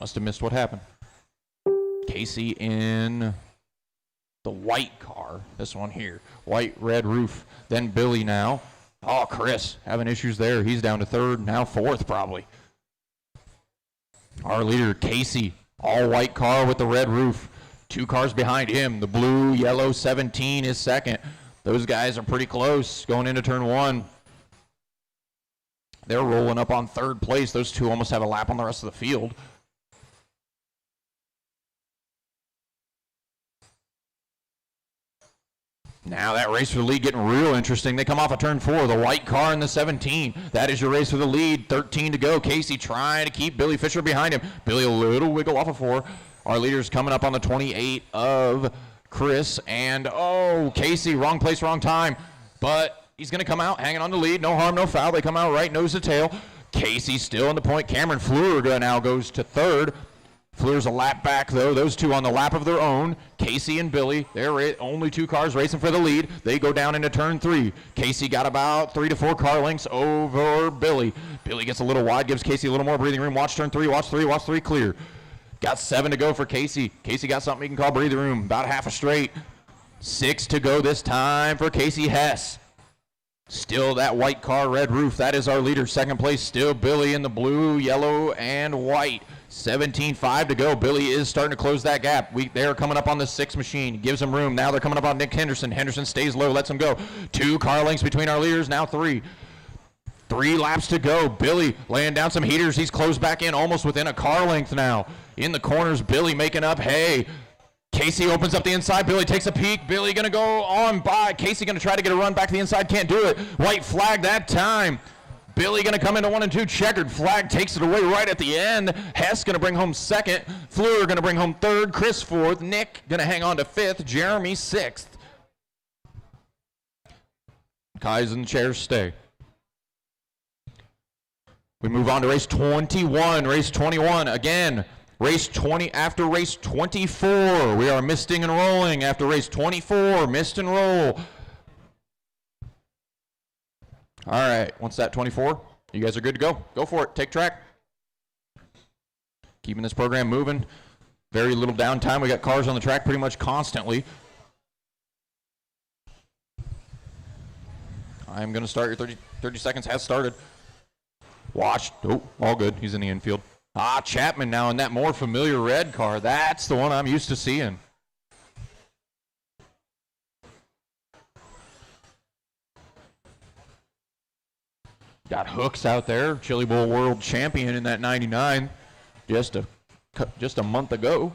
Must have missed what happened. Casey in the white car. This one here. White, red roof. Then Billy now. Oh, Chris having issues there. He's down to 3rd, now 4th probably. Our leader, Casey. All white car with the red roof. 2 cars behind him. The blue, yellow 17 is second. Those guys are pretty close going into turn 1. They're rolling up on 3rd place. Those 2 almost have a lap on the rest of the field. Now that race for the lead getting real interesting. They come off of turn 4, the white car in the 17. That is your race for the lead. 13 to go. Casey trying to keep Billy Fisher behind him. Billy a little wiggle off of 4. Our leader's coming up on the 28 of Chris. And, oh, Casey, wrong place, wrong time. But he's going to come out hanging on the lead. No harm, no foul. They come out right nose to tail. Casey still in the point. Cameron Fleur now goes to 3rd. Fleur's a lap back, though. Those two on the lap of their own. Casey and Billy, they're only 2 cars racing for the lead. They go down into turn 3. Casey got about 3 to 4 car lengths over Billy. Billy gets a little wide, gives Casey a little more breathing room. Watch turn 3, watch 3, watch 3, clear. Got 7 to go for Casey. Casey got something he can call breathing room, about half a straight. 6 to go this time for Casey Hess. Still that white car, red roof. That is our leader. Second place, still Billy in the blue, yellow, and white. 17.5 to go. Billy is starting to close that gap. They're coming up on the 6th machine. Gives them room. Now they're coming up on Nick Henderson. Henderson stays low, lets him go. 2 car lengths between our leaders, now 3. 3 laps to go. Billy laying down some heaters. He's closed back in almost within a car length now. In the corners, Billy making up hay. Casey opens up the inside. Billy takes a peek. Billy going to go on by. Casey going to try to get a run back to the inside. Can't do it. White flag that time. Billy going to come into 1 and 2. Checkered flag takes it away right at the end. Hess going to bring home 2nd. Fleur going to bring home 3rd. Chris 4th. Nick going to hang on to 5th. Jeremy 6th. Guys in the chairs stay. We move on to race 21. Race 21 again. Race 20 after race 24. We are misting and rolling after race 24. Mist and roll. All right, once that 24, you guys are good to go. Go for it. Take track. Keeping this program moving. Very little downtime. We got cars on the track pretty much constantly. I'm going to start your 30 seconds. Has started. Watch. Oh, all good. He's in the infield. Chapman now in that more familiar red car. That's the one I'm used to seeing. Got Hooks out there, Chili Bowl world champion in that 99 just a month ago.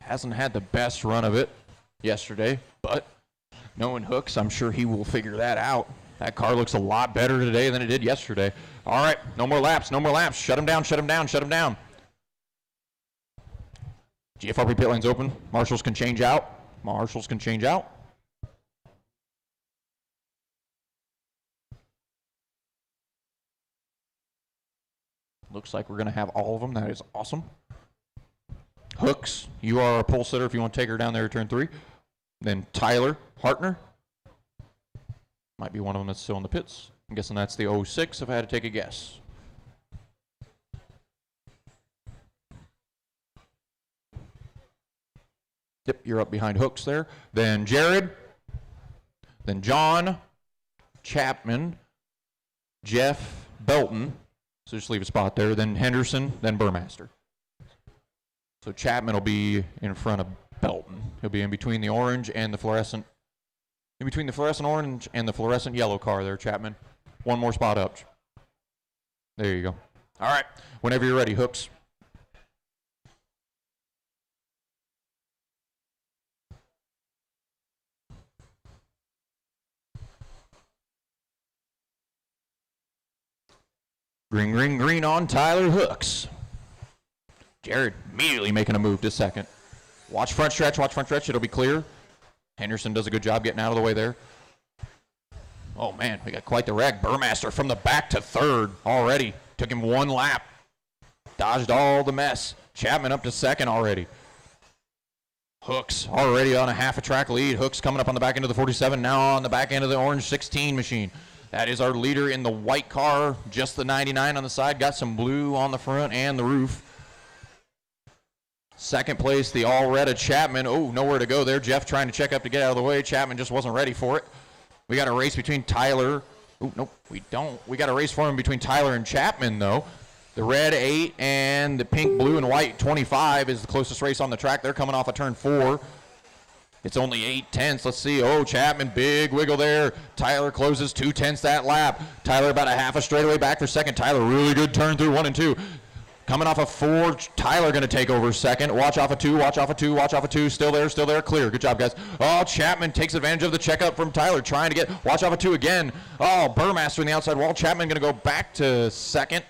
Hasn't had the best run of it yesterday, but knowing Hooks, I'm sure he will figure that out. That car looks a lot better today than it did yesterday. All right, no more laps, no more laps. Shut him down, shut him down, shut him down. GFRP pit lane's open. Marshals can change out. Marshals can change out. Looks like we're going to have all of them. That is awesome. Hooks, you are a pole sitter if you want to take her down there at turn 3. Then Tyler Hartner. Might be one of them that's still in the pits. I'm guessing that's the 06 if I had to take a guess. Yep, you're up behind Hooks there. Then Jared. Then John Chapman. Jeff Belton. So just leave a spot there. Then Henderson. Then Burmaster. So Chapman will be in front of Belton. He'll be in between the orange and the fluorescent. In between the fluorescent orange and the fluorescent yellow car there, Chapman. One more spot up. There you go. All right. Whenever you're ready, Hooks. Green, green, green on Tyler Hooks. Jared immediately making a move this second. Watch front stretch, watch front stretch. It'll be clear. Henderson does a good job getting out of the way there. Oh, man, we got quite the wreck. Burmaster from the back to third already. Took him 1 lap. Dodged all the mess. Chapman up to second already. Hooks already on a half a track lead. Hooks coming up on the back end of the 47, now on the back end of the orange 16 machine. That is our leader in the white car, just the 99 on the side. Got some blue on the front and the roof. Second place, the all-red of Chapman. Oh, nowhere to go there. Jeff trying to check up to get out of the way. Chapman just wasn't ready for it. We got a race between Tyler. Oh, nope, we don't. We got a race for him between Tyler and Chapman, though. The red 8 and the pink, blue, and white 25 is the closest race on the track. They're coming off of turn 4. It's only 8/10. Let's see. Oh, Chapman, big wiggle there. Tyler closes 2/10 that lap. Tyler about a half a straightaway back for second. Tyler, really good turn through 1 and 2. Coming off of 4, Tyler going to take over second. Watch off of 2, watch off of 2, watch off of 2. Still there, clear. Good job, guys. Oh, Chapman takes advantage of the checkup from Tyler, trying to get, watch off of 2 again. Oh, Burmaster in the outside wall. Chapman going to go back to second.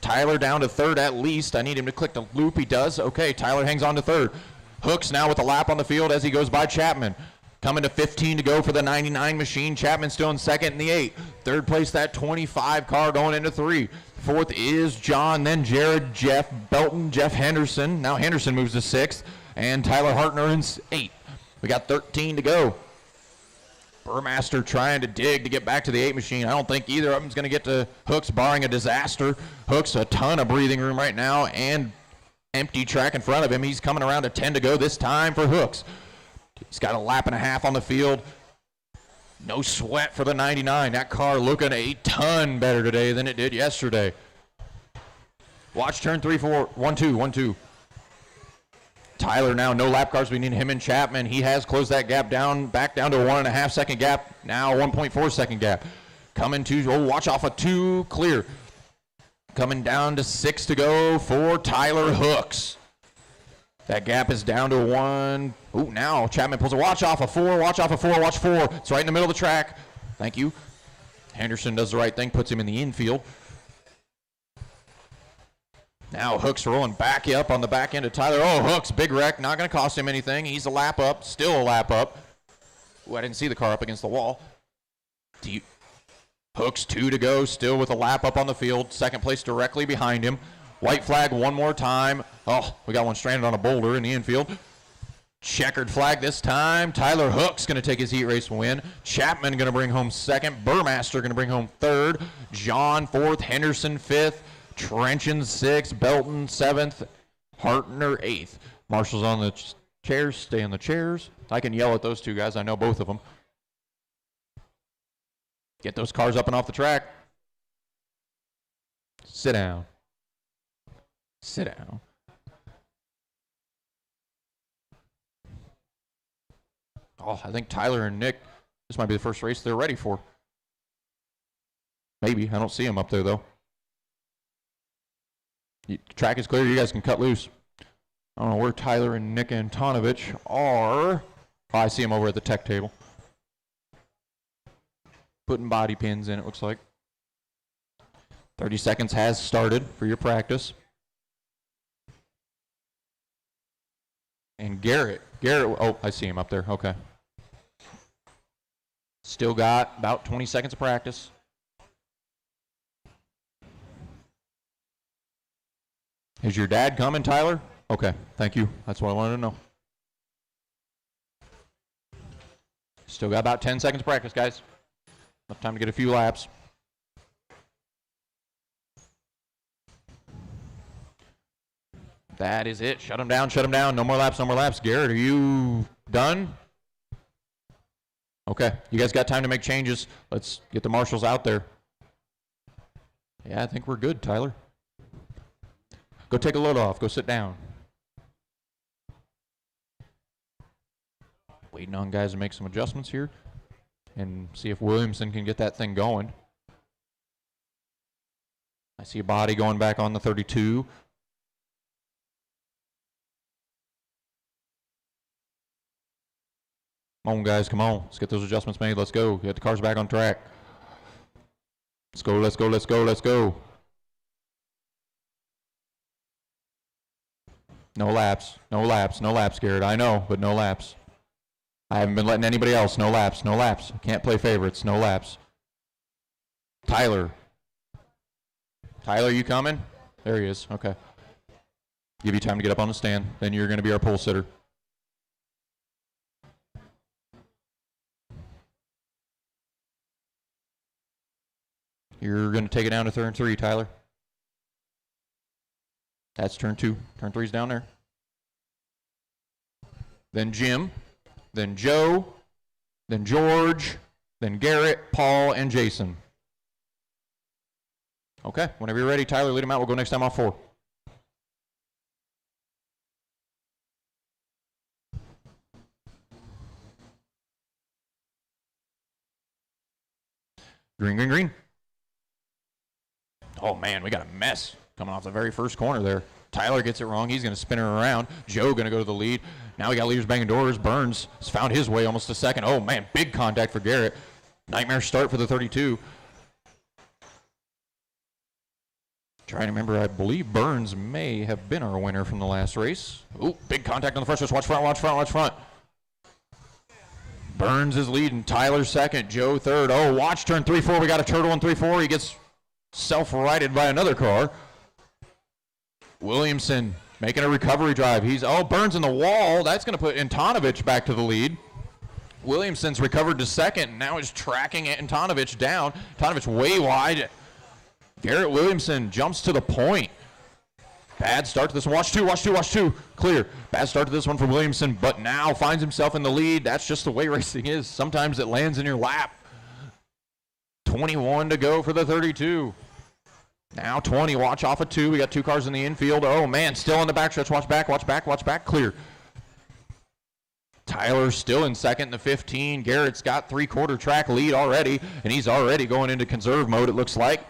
Tyler down to third at least. I need him to click the loop. He does. Okay, Tyler hangs on to third. Hooks now with a lap on the field as he goes by Chapman. Coming to 15 to go for the 99 machine. Chapman still in second in the 8. Third place, that 25 car going into 3. Fourth is John, then Jared, Jeff, Belton, Jeff Henderson. Now Henderson moves to 6th, and Tyler Hartner in 8th. We got 13 to go. Burmaster trying to dig to get back to the 8 machine. I don't think either of them is going to get to Hooks, barring a disaster. Hooks, a ton of breathing room right now, and empty track in front of him. He's coming around to 10 to go this time for Hooks. He's got a lap and a half on the field. No sweat for the 99. That car looking a ton better today than it did yesterday. Watch turn 3, 4, 1, 2, 1, 2. Tyler now, no lap cars between him and Chapman. He has closed that gap down, back down to a 1.5 second gap. Now 1.4 second gap. Coming to, watch off of 2, clear. Coming down to 6 to go for Tyler Hooks. That gap is down to 1. Ooh, now Chapman pulls a watch off of 4, watch off of 4, watch 4. It's right in the middle of the track. Thank you. Henderson does the right thing, puts him in the infield. Now Hooks rolling back up on the back end of Tyler. Oh, Hooks, big wreck, not going to cost him anything. He's a lap up, still a lap up. Ooh, I didn't see the car up against the wall. Hooks, 2 to go, still with a lap up on the field. Second place directly behind him. White flag one more time. Oh, we got one stranded on a boulder in the infield. Checkered flag this time. Tyler Hooks going to take his heat race win. Chapman going to bring home 2nd. Burmaster going to bring home 3rd. John 4th. Henderson 5th. Trenchon 6th. Belton 7th. Hartner 8th. Marshall's on the chairs. Stay in the chairs. I can yell at those 2 guys. I know both of them. Get those cars up and off the track. Sit down. Sit down. Oh, I think Tyler and Nick, this might be the first race they're ready for. Maybe. I don't see them up there, though. Track is clear. You guys can cut loose. I don't know where Tyler and Nick Antonovich are. Oh, I see them over at the tech table. Putting body pins in, it looks like. 30 seconds has started for your practice. And Garrett, oh, I see him up there, okay. Still got about 20 seconds of practice. Is your dad coming, Tyler? Okay, thank you. That's what I wanted to know. Still got about 10 seconds of practice, guys. Enough time to get a few laps. That is it. Shut him down, shut him down. No more laps, no more laps. Garrett, are you done? Okay, you guys got time to make changes. Let's get the marshals out there. Yeah, I think we're good, Tyler. Go take a load off. Go sit down. Waiting on guys to make some adjustments here and see if Williamson can get that thing going. I see a body going back on the 32. Come on, guys, come on. Let's get those adjustments made. Let's go. Get the cars back on track. Let's go, let's go, let's go, let's go. No laps, no laps, no laps, Garrett. I know, but no laps. I haven't been letting anybody else. No laps, no laps. Can't play favorites. No laps. Tyler. Tyler, you coming? There he is. Okay. Give you time to get up on the stand. Then you're going to be our pole sitter. You're going to take it down to turn 3, Tyler. That's turn 2. Turn 3's down there. Then Jim. Then Joe. Then George. Then Garrett, Paul, and Jason. Okay, whenever you're ready, Tyler, lead them out. We'll go next time off 4. Green, green, green. Oh, man, we got a mess coming off the very first corner there. Tyler gets it wrong. He's going to spin her around. Joe going to go to the lead. Now we got leaders banging doors. Burns has found his way almost a second. Oh, man, big contact for Garrett. Nightmare start for the 32. Trying to remember, I believe Burns may have been our winner from the last race. Oh, big contact on the first race. Watch front, watch front, watch front. Burns is leading. Tyler second. Joe third. Oh, watch turn 3-4. We got a turtle in 3-4. He gets self-righted by another car. Williamson making a recovery drive. Burns in the wall. That's going to put Antonovich back to the lead. Williamson's recovered to second, and now is tracking Antonovich down. Antonovich way wide. Garrett Williamson jumps to the point. Bad start to this one. Watch two. Clear. Bad start to this one for Williamson, but now finds himself in the lead. That's just the way racing is. Sometimes it lands in your lap. 21 to go for the 32. Now 20, watch off of 2. We got 2 cars in the infield. Oh, man, still in the backstretch. Watch back. Clear. Tyler still in second in the 15. Garrett's got 3/4 track lead already, and he's already going into conserve mode, it looks like.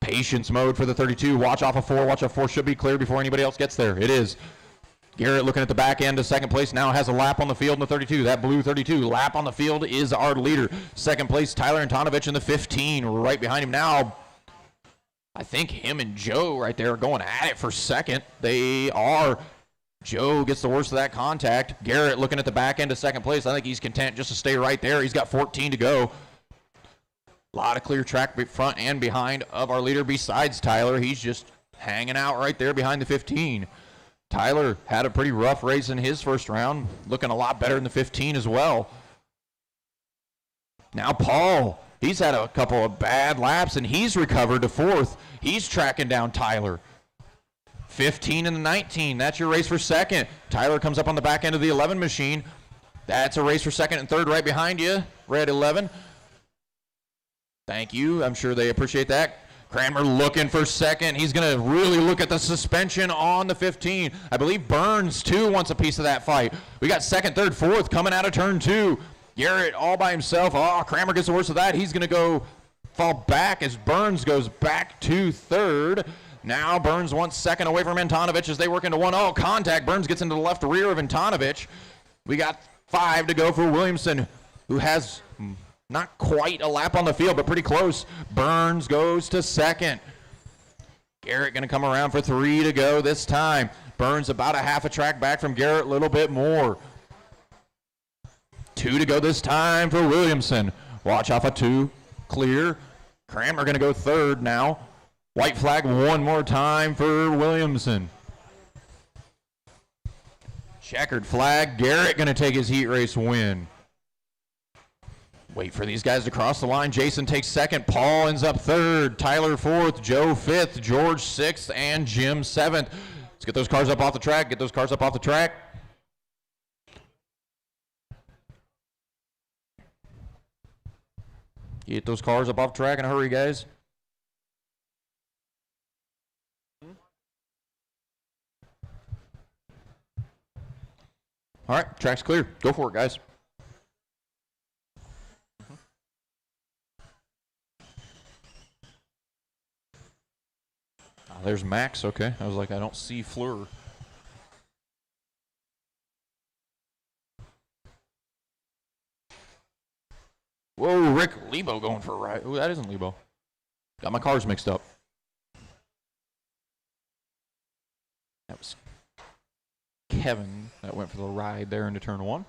Patience mode for the 32. Watch off of 4. Watch off 4 should be clear before anybody else gets there. It is. Garrett looking at the back end of second place, now has a lap on the field in the 32. That blue 32 lap on the field is our leader. Second place, Tyler Antonovich in the 15. Right behind him now, I think him and Joe right there are going at it for second. They are. Joe gets the worst of that contact. Garrett looking at the back end of second place. I think he's content just to stay right there. He's got 14 to go. A lot of clear track front and behind of our leader besides Tyler. He's just hanging out right there behind the 15. Tyler had a pretty rough race in his first round, looking a lot better in the 15 as well. Now Paul, he's had a couple of bad laps, and he's recovered to 4th. He's tracking down Tyler. 15 and the 19, that's your race for second. Tyler comes up on the back end of the 11 machine. That's a race for second and third right behind you, red 11. Thank you, I'm sure they appreciate that. Kramer looking for second. He's going to really look at the suspension on the 15. I believe Burns, too, wants a piece of that fight. We got second, third, fourth coming out of turn 2. Garrett all by himself. Oh, Kramer gets the worst of that. He's going to go fall back as Burns goes back to third. Now Burns wants second away from Antonovich as they work into 1. Oh, contact. Burns gets into the left rear of Antonovich. We got 5 to go for Williamson, who has not quite a lap on the field, but pretty close. Burns goes to second. Garrett going to come around for 3 to go this time. Burns about a half a track back from Garrett, a little bit more. 2 to go this time for Williamson. Watch off of 2. Clear. Kramer going to go third now. White flag one more time for Williamson. Checkered flag. Garrett going to take his heat race win. Wait for these guys to cross the line. Jason takes second. Paul ends up third. Tyler 4th. Joe 5th. George 6th. And Jim 7th. Let's get those cars up off the track. Get those cars up off the track. Get those cars up off the track in a hurry, guys. All right, track's clear. Go for it, guys. There's Max, okay. I was like, I don't see Fleur. Whoa, Rick Lebo going for a ride. Oh, that isn't Lebo. Got my cars mixed up. That was Kevin that went for the ride there into turn 1.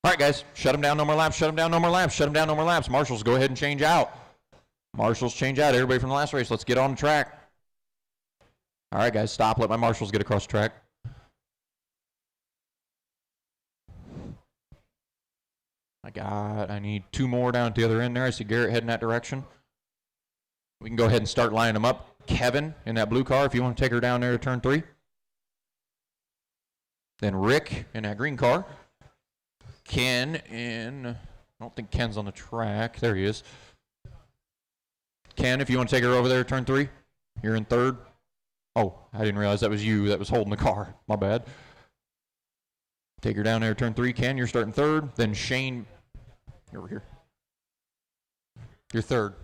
All right, guys, shut them down, no more laps, shut them down, no more laps, shut them down, no more laps. Marshals, go ahead and change out. Marshals, change out. Everybody from the last race, let's get on the track. All right, guys, stop. Let my marshals get across the track. I need 2 more down at the other end there. I see Garrett heading that direction. We can go ahead and start lining them up. Kevin in that blue car, if you want to take her down there to turn 3. Then Rick in that green car. Ken in, I don't think Ken's on the track. There he is. Ken, if you want to take her over there to turn 3. You're in third. Oh, I didn't realize that was you that was holding the car. My bad. Take her down there to turn 3. Ken, you're starting third. Then Shane, you're over here. You're third.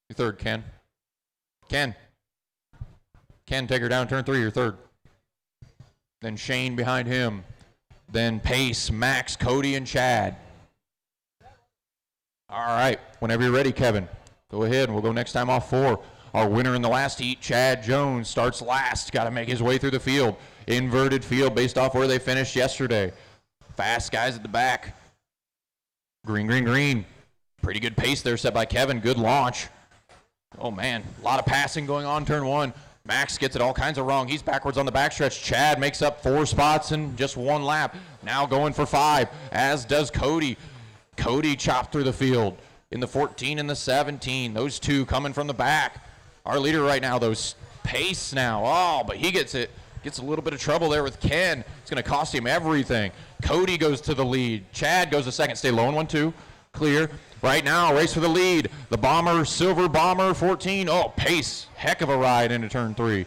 You're third, Ken. Ken, take her down to turn 3. You're third. Then Shane behind him. Then Pace, Max, Cody, and Chad. All right. Whenever you're ready, Kevin, go ahead, and we'll go next time off 4. Our winner in the last heat, Chad Jones, starts last. Got to make his way through the field. Inverted field based off where they finished yesterday. Fast guys at the back. Green, green, green. Pretty good pace there set by Kevin. Good launch. Oh, man. A lot of passing going on turn one. Max gets it all kinds of wrong. He's backwards on the backstretch. Chad makes up 4 spots in just 1 lap. Now going for 5, as does Cody. Cody chopped through the field in the 14 and the 17. Those two coming from the back. Our leader right now, those pace now. Oh, but he gets it. Gets a little bit of trouble there with Ken. It's going to cost him everything. Cody goes to the lead. Chad goes to second. Stay low in 1-2. Clear. Right now, race for the lead. The Bomber, Silver Bomber, 14. Oh, pace. Heck of a ride into turn 3.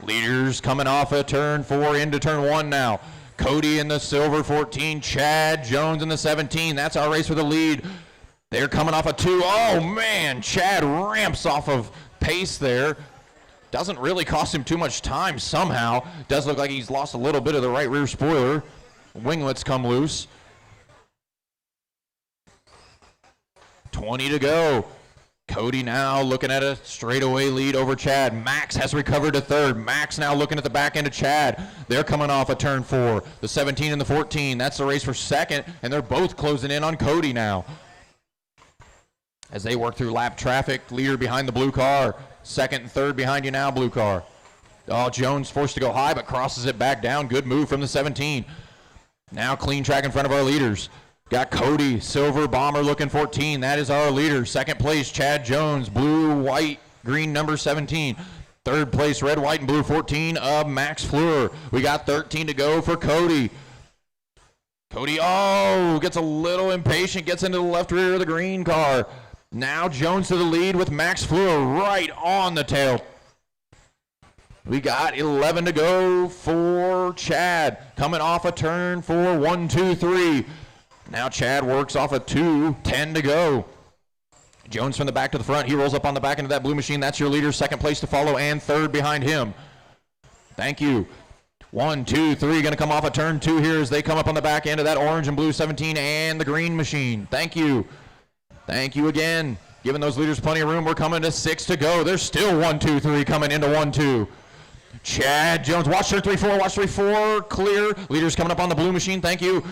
Leaders coming off of turn 4 into turn 1 now. Cody in the Silver 14. Chad Jones in the 17. That's our race for the lead. They're coming off of 2. Oh, man. Chad ramps off of pace there. Doesn't really cost him too much time somehow. Does look like he's lost a little bit of the right rear spoiler. Winglets come loose. 20 to go. Cody now looking at a straightaway lead over Chad. Max has recovered to third. Max now looking at the back end of Chad. They're coming off of turn 4. The 17 and the 14. That's the race for second, and they're both closing in on Cody now. As they work through lap traffic, leader behind the blue car. Second and third behind you now, blue car. Oh, Jones forced to go high, but crosses it back down. Good move from the 17. Now clean track in front of our leaders. Got Cody, Silver Bomber looking 14. That is our leader. Second place, Chad Jones, blue, white, green number 17. Third place, red, white, and blue 14 of Max Fleur. We got 13 to go for Cody. Cody, oh, gets a little impatient, gets into the left rear of the green car. Now Jones to the lead with Max Fleur right on the tail. We got 11 to go for Chad. Coming off a turn 4, 1, 2, 3. Now Chad works off a 2, 10 to go. Jones from the back to the front. He rolls up on the back end of that blue machine. That's your leader. Second place to follow and third behind him. Thank you. 1, 2, 3. Going to come off a turn 2 here as they come up on the back end of that orange and blue 17 and the green machine. Thank you. Thank you again. Giving those leaders plenty of room. We're coming to 6 to go. There's still 1, 2, 3 coming into 1, 2. Chad Jones. Watch turn 3, 4. Watch 3, 4. Clear. Leaders coming up on the blue machine. Thank you.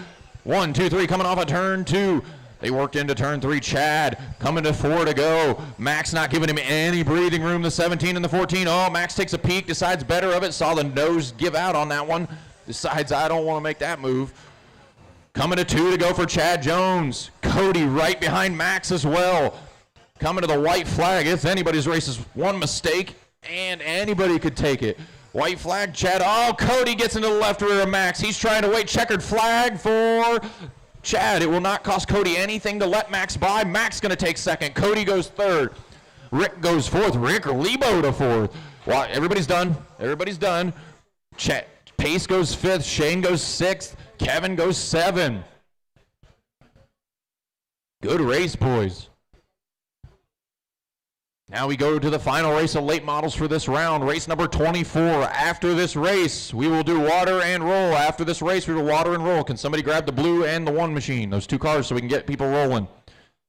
1, 2, 3 coming off a turn 2. They worked into turn 3. Chad coming to 4 to go. Max not giving him any breathing room. The 17 and the 14. Oh, Max takes a peek. Decides better of it. Saw the nose give out on that one. Decides I don't want to make that move. Coming to 2 to go for Chad Jones. Cody right behind Max as well. Coming to the white flag. If anybody's race is one mistake, and anybody could take it. White flag, Chad. Oh, Cody gets into the left rear of Max. He's trying to wait. Checkered flag for Chad. It will not cost Cody anything to let Max by. Max going to take second. Cody goes third. Rick goes fourth. Rick or Lebo to fourth. Well, everybody's done. Everybody's done. Pace goes fifth. Shane goes sixth. Kevin goes 7. Good race, boys. Now we go to the final race of late models for this round, race number 24. After this race, we will do water and roll. After this race, we will water and roll. Can somebody grab the blue and the 1 machine, those 2 cars, so we can get people rolling?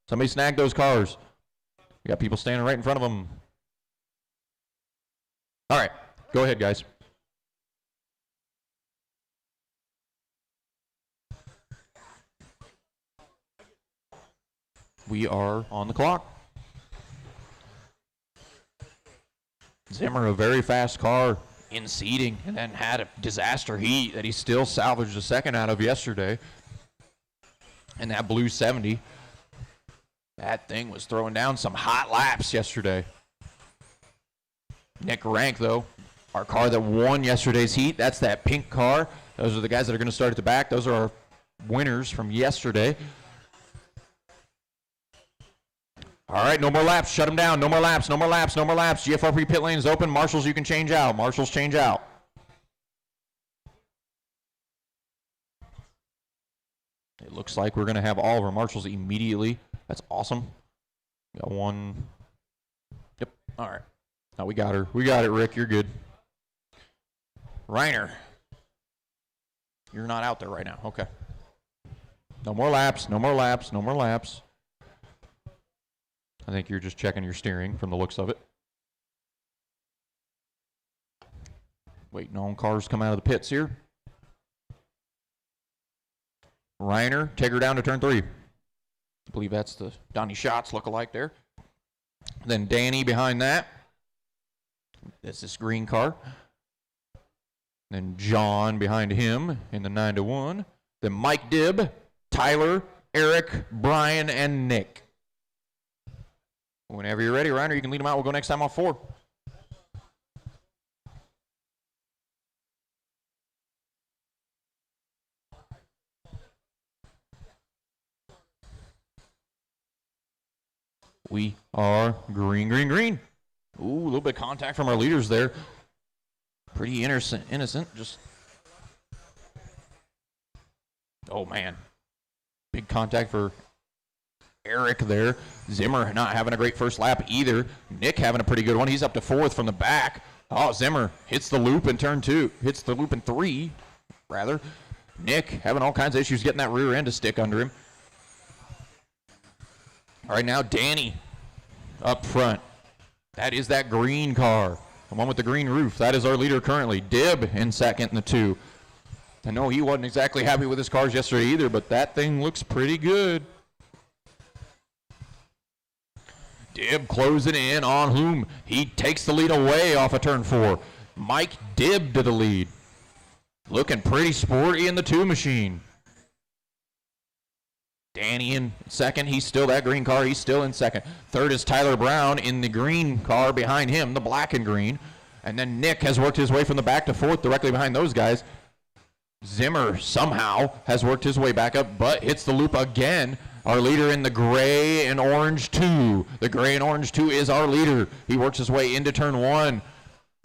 Somebody snag those cars. We got people standing right in front of them. All right, go ahead, guys. We are on the clock. Zimmer, a very fast car in seating, and then had a disaster heat that he still salvaged a second out of yesterday. And that blue 70, that thing was throwing down some hot laps yesterday. Nick Rank, though, our car that won yesterday's heat, that's that pink car. Those are the guys that are going to start at the back. Those are our winners from yesterday. All right, no more laps. Shut them down. No more laps. No more laps. No more laps. GFRP pit lane is open. Marshals, you can change out. Marshals, change out. It looks like we're going to have all of our marshals immediately. That's awesome. Got 1. Yep. All right. Now we got her. We got it, Rick. You're good. Reiner. You're not out there right now. Okay. No more laps. No more laps. No more laps. I think you're just checking your steering from the looks of it. Waiting on cars come out of the pits here. Reiner, take her down to turn 3. I believe that's the Donnie Schatz look-alike there. Then Danny behind that. That's this green car. Then John behind him in the 9-1. Then Mike Dibb, Tyler, Eric, Brian, and Nick. Whenever you're ready, Reiner, you can lead them out. We'll go next time on 4. We are green, green, green. Ooh, a little bit of contact from our leaders there. Pretty innocent. Just. Oh, man. Big contact for Eric there. Zimmer not having a great first lap either. Nick having a pretty good one. He's up to 4th from the back. Oh, Zimmer hits the loop in turn 2. Hits the loop in 3, rather. Nick having all kinds of issues getting that rear end to stick under him. All right, now Danny up front. That is that green car, the one with the green roof. That is our leader currently. Dibb in second in the 2. I know he wasn't exactly happy with his cars yesterday either, but that thing looks pretty good. Dibb closing in on whom? He takes the lead away off of turn 4. Mike Dibb to the lead. Looking pretty sporty in the 2 machine. Danny in second. He's still that green car. He's still in second. Third is Tyler Brown in the green car behind him, the black and green. And then Nick has worked his way from the back to 4th directly behind those guys. Zimmer somehow has worked his way back up, but hits the loop again. Our leader in the gray and orange 2. The gray and orange 2 is our leader. He works his way into turn 1.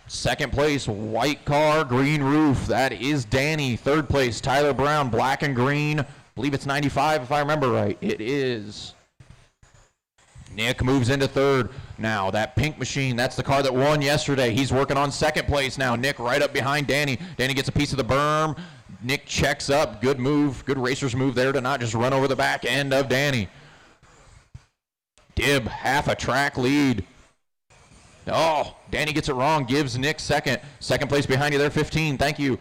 Second place, white car, green roof. That is Danny. Third place, Tyler Brown, black and green. I believe it's 95 if I remember right. It is. Nick moves into 3rd. Now that pink machine, that's the car that won yesterday. He's working on 2nd place now. Nick right up behind Danny. Danny gets a piece of the berm. Nick checks up. Good move. Good racer's move there to not just run over the back end of Danny. Dibb, half a track lead. Oh, Danny gets it wrong. Gives Nick second. Second place behind you there, 15. Thank you.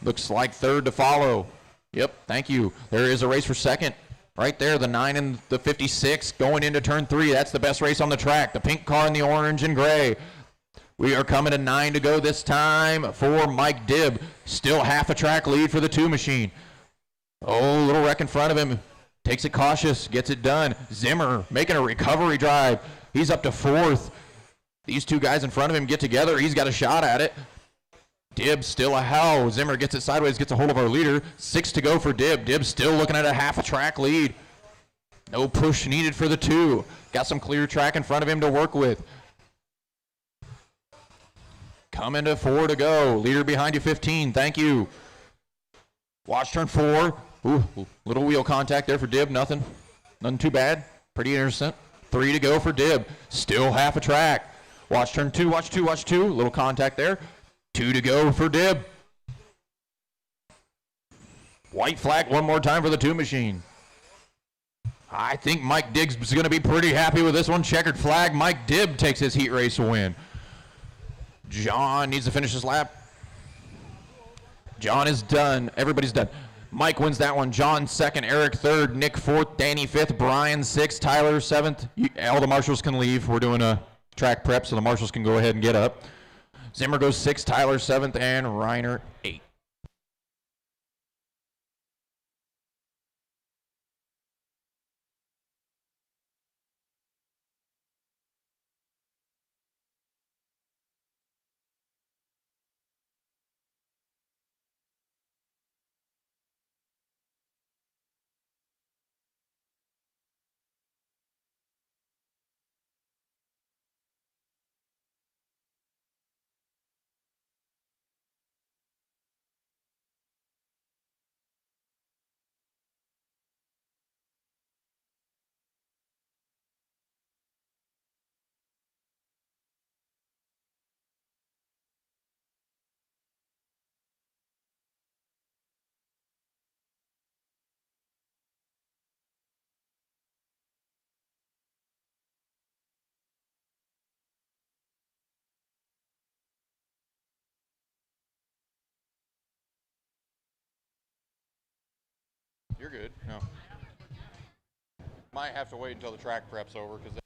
Looks like 3rd to follow. Yep, thank you. There is a race for 2nd. Right there, the 9 and the 56 going into turn 3. That's the best race on the track. The pink car and the orange and gray. We are coming to 9 to go this time for Mike Dibb. Still half a track lead for the 2 machine. Oh, little wreck in front of him. Takes it cautious, gets it done. Zimmer making a recovery drive. He's up to 4th. These 2 guys in front of him get together. He's got a shot at it. Dibb still a hell. Zimmer gets it sideways, gets a hold of our leader. 6 to go for Dibb. Dibb still looking at a half a track lead. No push needed for the 2. Got some clear track in front of him to work with. Coming to 4 to go. Leader behind you, 15. Thank you. Watch turn 4. Ooh, little wheel contact there for Dibb. Nothing too bad. Pretty innocent. 3 to go for Dibb. Still half a track. Watch turn 2. Watch 2. Watch 2. Little contact there. 2 to go for Dibb. White flag one more time for the 2 machine. I think Mike Diggs is going to be pretty happy with this one. Checkered flag. Mike Dibb takes his heat race win. John needs to finish his lap. John is done. Everybody's done. Mike wins that one. John 2nd. Eric 3rd. Nick 4th. Danny 5th. Brian 6th. Tyler 7th. All the marshals can leave. We're doing a track prep, so the marshals can go ahead and get up. Zimmer goes 6th. Tyler 7th. And Reiner 8th. you're good. No. Might have to wait until the track prep's over because.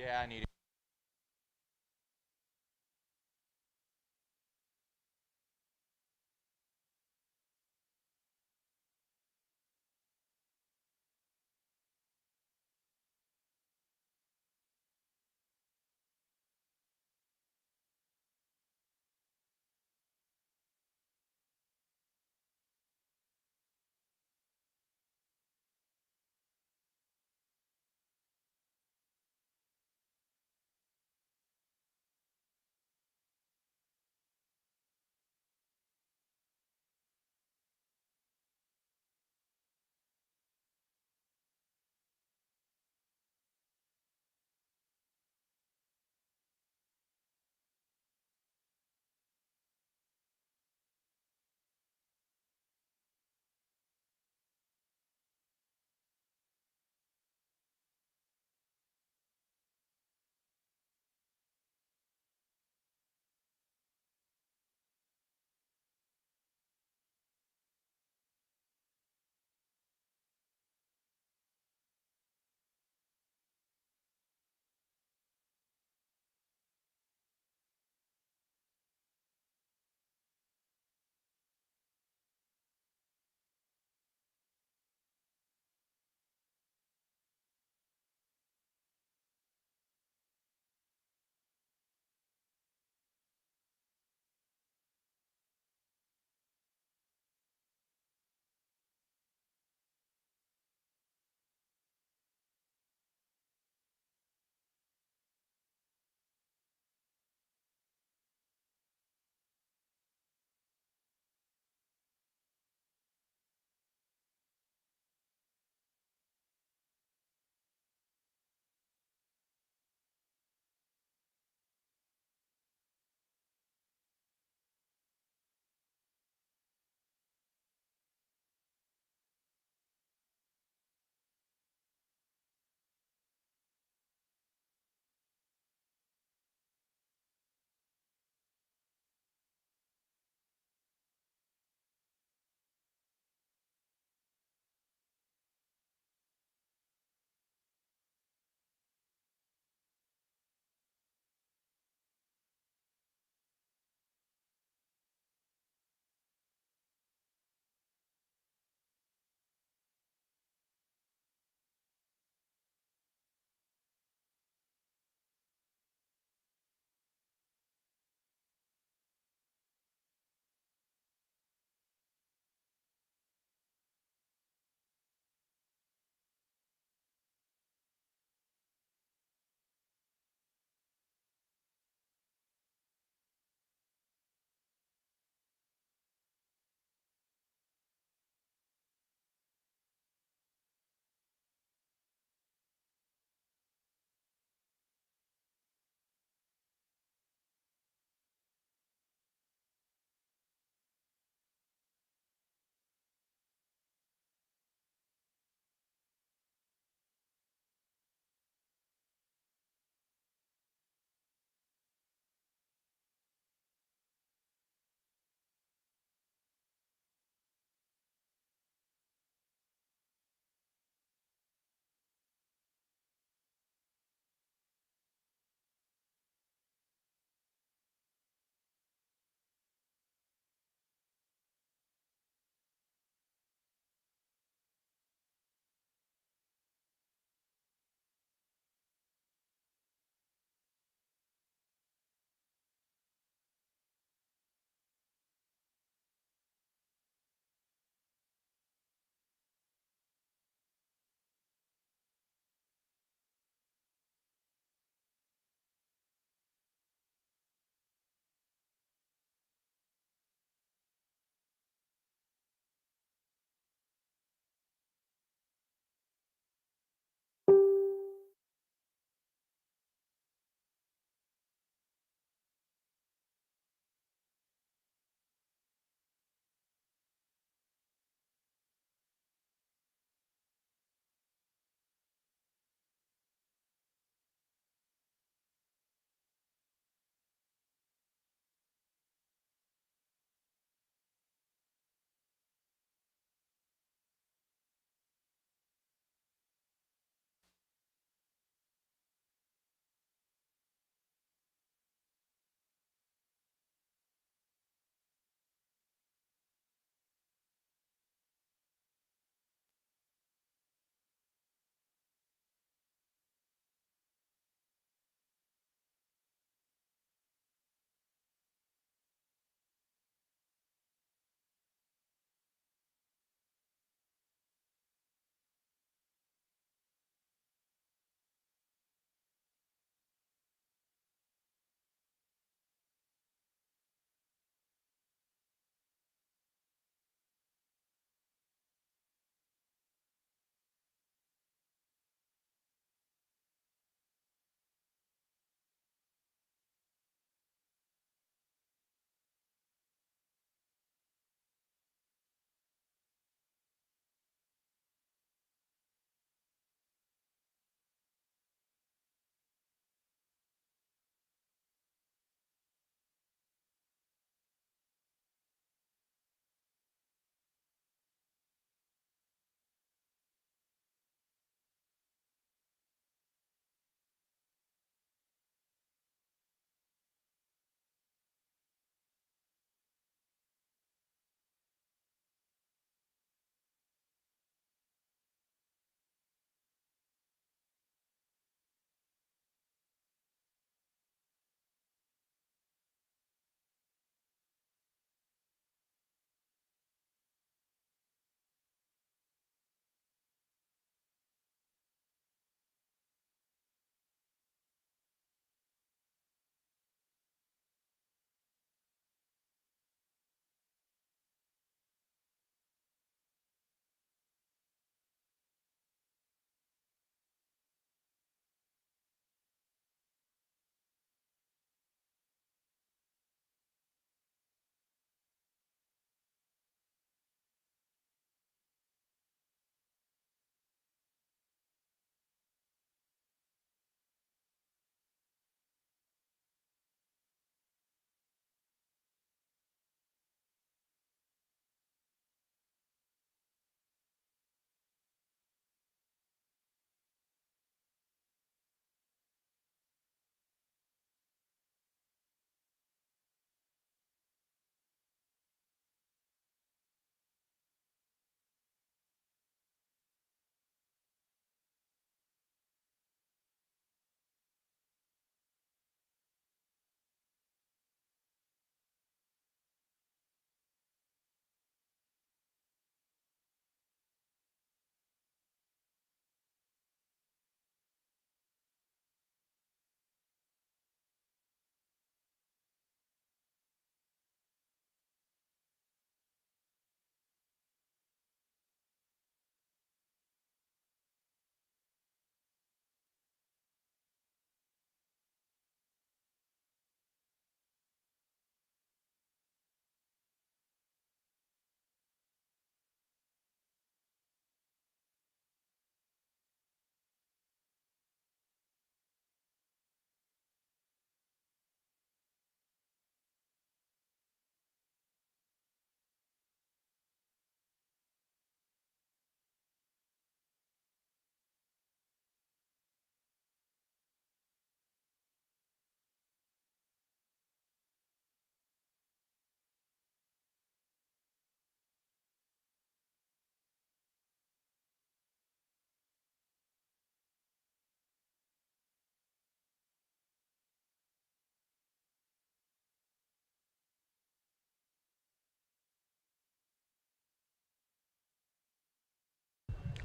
Yeah, I need it.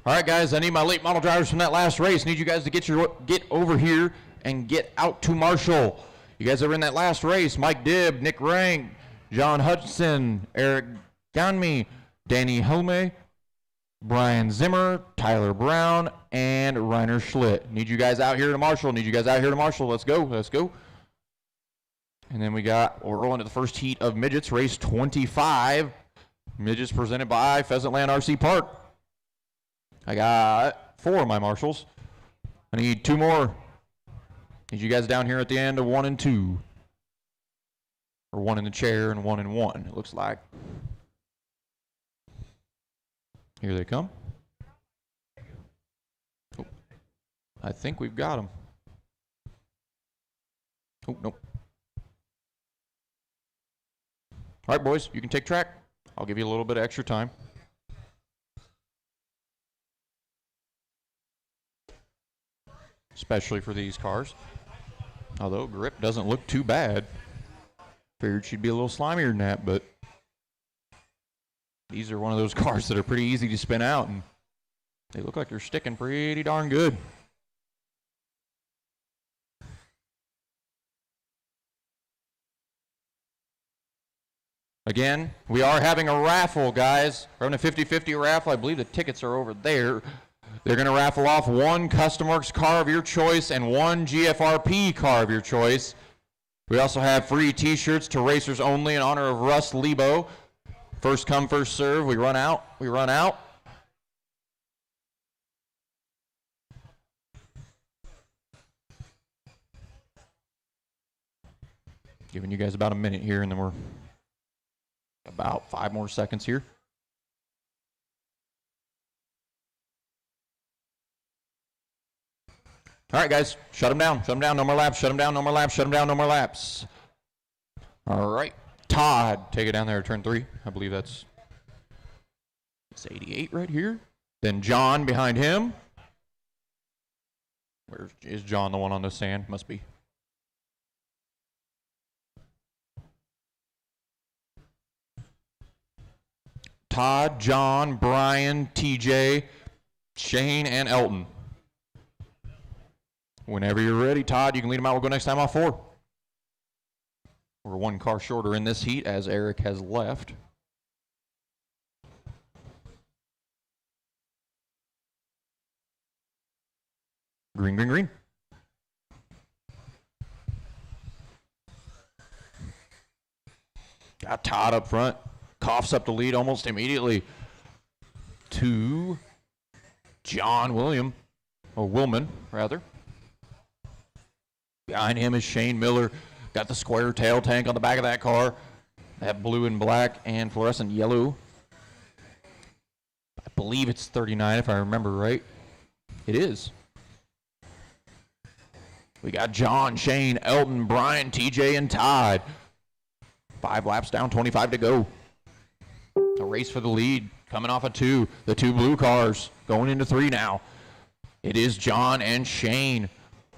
All right, guys, I need my late model drivers from that last race. Need you guys to get over here and get out to Marshall. You guys are in that last race. Mike Dibb, Nick Rank, John Hudson, Eric Ganmi, Danny Helme, Brian Zimmer, Tyler Brown, and Reiner Schlitt. Need you guys out here to Marshall. Let's go. And then we're rolling to the first heat of Midgets, race 25. Midgets presented by Pheasantland RC Park. I got 4 of my marshals. I need 2 more. Need you guys down here at the end of 1 and 2. Or 1 in the chair and 1 and 1, it looks like. Here they come. Oh, I think we've got them. Oh, nope. All right, boys, you can take track. I'll give you a little bit of extra time. Especially for these cars. Although grip doesn't look too bad. Figured she'd be a little slimier than that, but these are one of those cars that are pretty easy to spin out, and they look like they're sticking pretty darn good. Again, we are having a raffle, guys. We're having a 50-50 raffle. I believe the tickets are over there. They're going to raffle off 1 Custom-Works car of your choice and 1 GFRP car of your choice. We also have free t-shirts to racers only in honor of Russ Lebo. First come, first serve. We run out. Giving you guys about a minute here, and then we're about 5 more seconds here. All right, guys, shut them down. No more laps. No more laps. All right, Todd, take it down there, turn 3. I believe it's 88 right here. Then John behind him. Where is John, the one on the sand? Must be. Todd, John, Brian, TJ, Shane, and Elton. Whenever you're ready, Todd, you can lead them out. We'll go next time off 4. We're 1 car shorter in this heat as Eric has left. Green, green, green. Got Todd up front. Coughs up the lead almost immediately to John Willman, rather. Behind him is Shane Miller. Got the square tail tank on the back of that car. That blue and black and fluorescent yellow. I believe it's 39 if I remember right. It is. We got John, Shane, Elton, Brian, TJ, and Todd. 5 laps down, 25 to go. A race for the lead, coming off of 2. The 2 blue cars going into 3 now. It is John and Shane.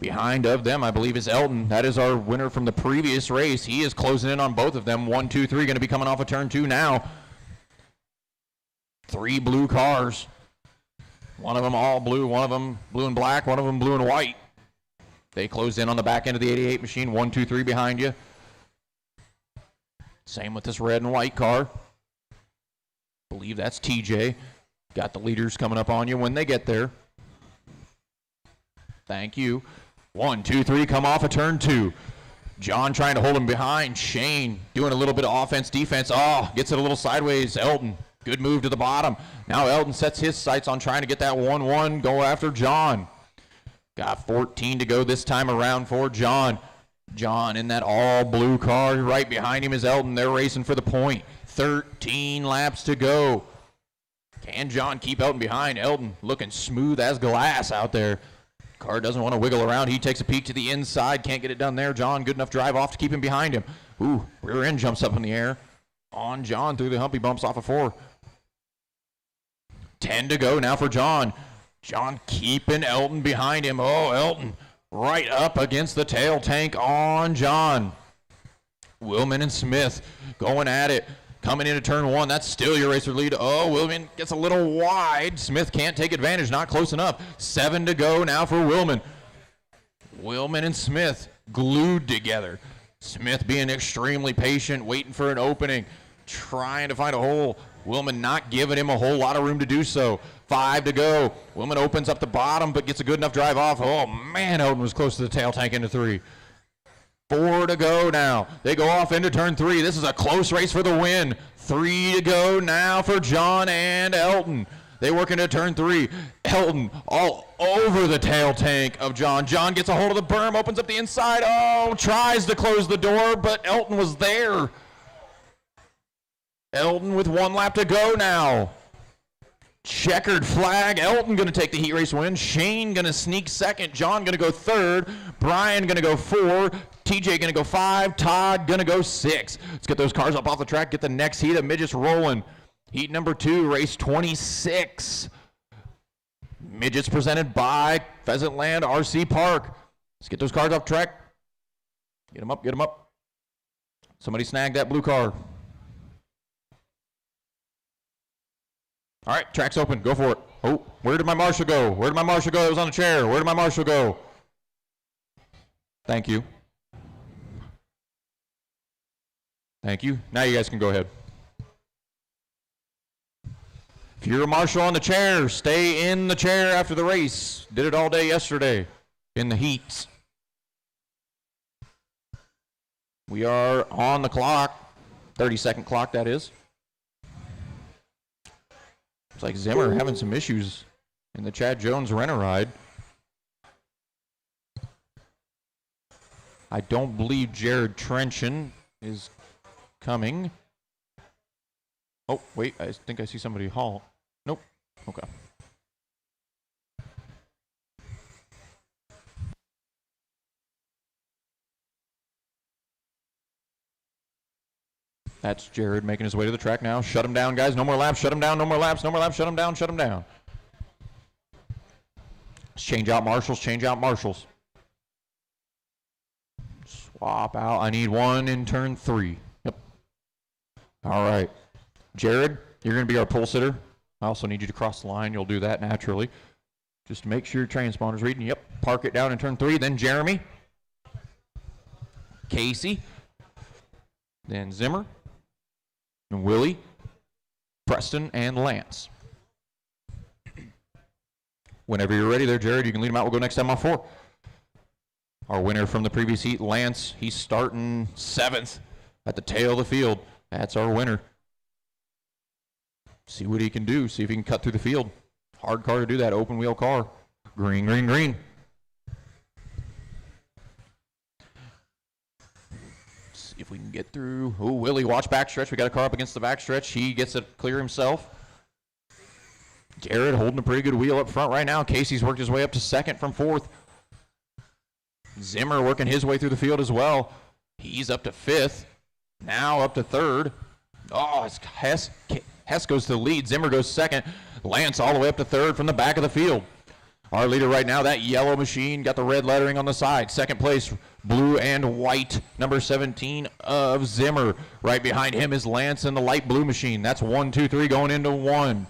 Behind of them, I believe, is Elton. That is our winner from the previous race. He is closing in on both of them. 1, 2, 3, going to be coming off of turn 2 now. 3 blue cars. One of them all blue, one of them blue and black, one of them blue and white. They close in on the back end of the 88 machine. 1, 2, 3 behind you. Same with this red and white car. Believe that's TJ. Got the leaders coming up on you when they get there. Thank you. 1, 2, 3, come off of turn 2. John trying to hold him behind. Shane doing a little bit of offense, defense. Oh, gets it a little sideways. Elton, good move to the bottom. Now Elton sets his sights on trying to get that 1-1. Go after John. Got 14 to go this time around for John. John in that all blue car. Right behind him is Elton. They're racing for the point. 13 laps to go. Can John keep Elton behind? Elton looking smooth as glass out there. Car doesn't want to wiggle around. He takes a peek to the inside. Can't get it done there. John, good enough drive off to keep him behind him. Ooh, rear end jumps up in the air. On John through the hump. He bumps off of 4. 10 to go now for John. John keeping Elton behind him. Oh, Elton right up against the tail tank on John. Willman and Smith going at it. coming into turn 1. That's still your racer lead. Oh, Willman gets a little wide. Smith can't take advantage, not close enough. 7 to go now for Willman. Willman and Smith glued together. Smith being extremely patient, waiting for an opening, trying to find a hole. Willman not giving him a whole lot of room to do so. 5 to go. Willman opens up the bottom, but gets a good enough drive off. Oh, man, Elton was close to the tail tank into 3. 4 to go now. They go off into turn 3. This is a close race for the win. 3 to go now for John and Elton. They work into turn 3. Elton all over the tail tank of John. John gets a hold of the berm, opens up the inside. Oh, tries to close the door, but Elton was there. Elton with 1 lap to go now. Checkered flag. Elton going to take the heat race win. Shane going to sneak second. John going to go third. Brian going to go 4. TJ going to go 5. Todd going to go 6. Let's get those cars up off the track. Get the next heat of Midgets rolling. Heat number 2, race 26. Midgets presented by Pheasantland RC Park. Let's get those cars off track. Get them up, get them up. Somebody snag that blue car. All right, track's open. Go for it. Oh, where did my marshal go? Where did my marshal go? It was on the chair. Where did my marshal go? Thank you. Thank you. Now you guys can go ahead. If you're a marshal on the chair, stay in the chair after the race. Did it all day yesterday in the heats. We are on the clock. 30-second clock, that is. It's like Zimmer having some issues in the Chad Jones rent-a-ride. I don't believe Jared Trenchen is coming. Oh, wait, I think I see somebody haul. Nope. Okay. That's Jared making his way to the track now. Shut him down, guys. No more laps. Shut him down. No more laps. No more laps. Shut him down. Shut him down. Let's change out marshals. Change out marshals. Swap out. I need 1 in turn 3. Yep. All right. Jared, you're going to be our pole sitter. I also need you to cross the line. You'll do that naturally. Just make sure your transponder's reading. Yep. Park it down in turn 3. Then Jeremy. Casey. Then Zimmer. And Willie, Preston, and Lance. Whenever you're ready there, Jared, you can lead them out. We'll go next time on 4. Our winner from the previous heat, Lance, he's starting 7th at the tail of the field. That's our winner. See what he can do. See if he can cut through the field. Hard car to do that, open wheel car. Green, green, green. If we can get through. Oh, Willie, watch backstretch. We got a car up against the backstretch. He gets it clear himself. Jared holding a pretty good wheel up front right now. Casey's worked his way up to 2nd from 4th. Zimmer working his way through the field as well. He's up to 5th. Now up to 3rd. Oh, Hess goes to the lead. Zimmer goes 2nd. Lance all the way up to 3rd from the back of the field. Our leader right now, that yellow machine, got the red lettering on the side. 2nd place, blue and white, number 17 of Zimmer. Right behind him is Lance in the light blue machine. That's 1, 2, 3 going into 1.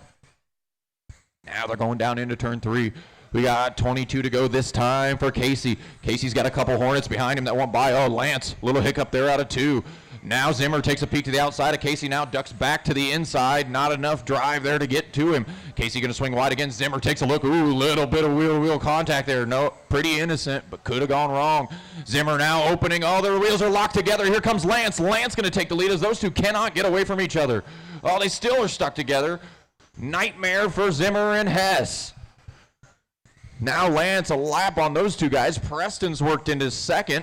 Now they're going down into turn 3. We got 22 to go this time for Casey. Casey's got a couple Hornets behind him that went by. Oh, Lance, little hiccup there out of 2. Now Zimmer takes a peek to the outside of Casey. Now ducks back to the inside. Not enough drive there to get to him. Casey going to swing wide again. Zimmer takes a look. Ooh, little bit of wheel-to-wheel contact there. No, pretty innocent, but could have gone wrong. Zimmer now opening. Oh, their wheels are locked together. Here comes Lance. Lance going to take the lead as those two cannot get away from each other. Oh, they still are stuck together. Nightmare for Zimmer and Hess. Now Lance a lap on those two guys. Preston's worked into 2nd.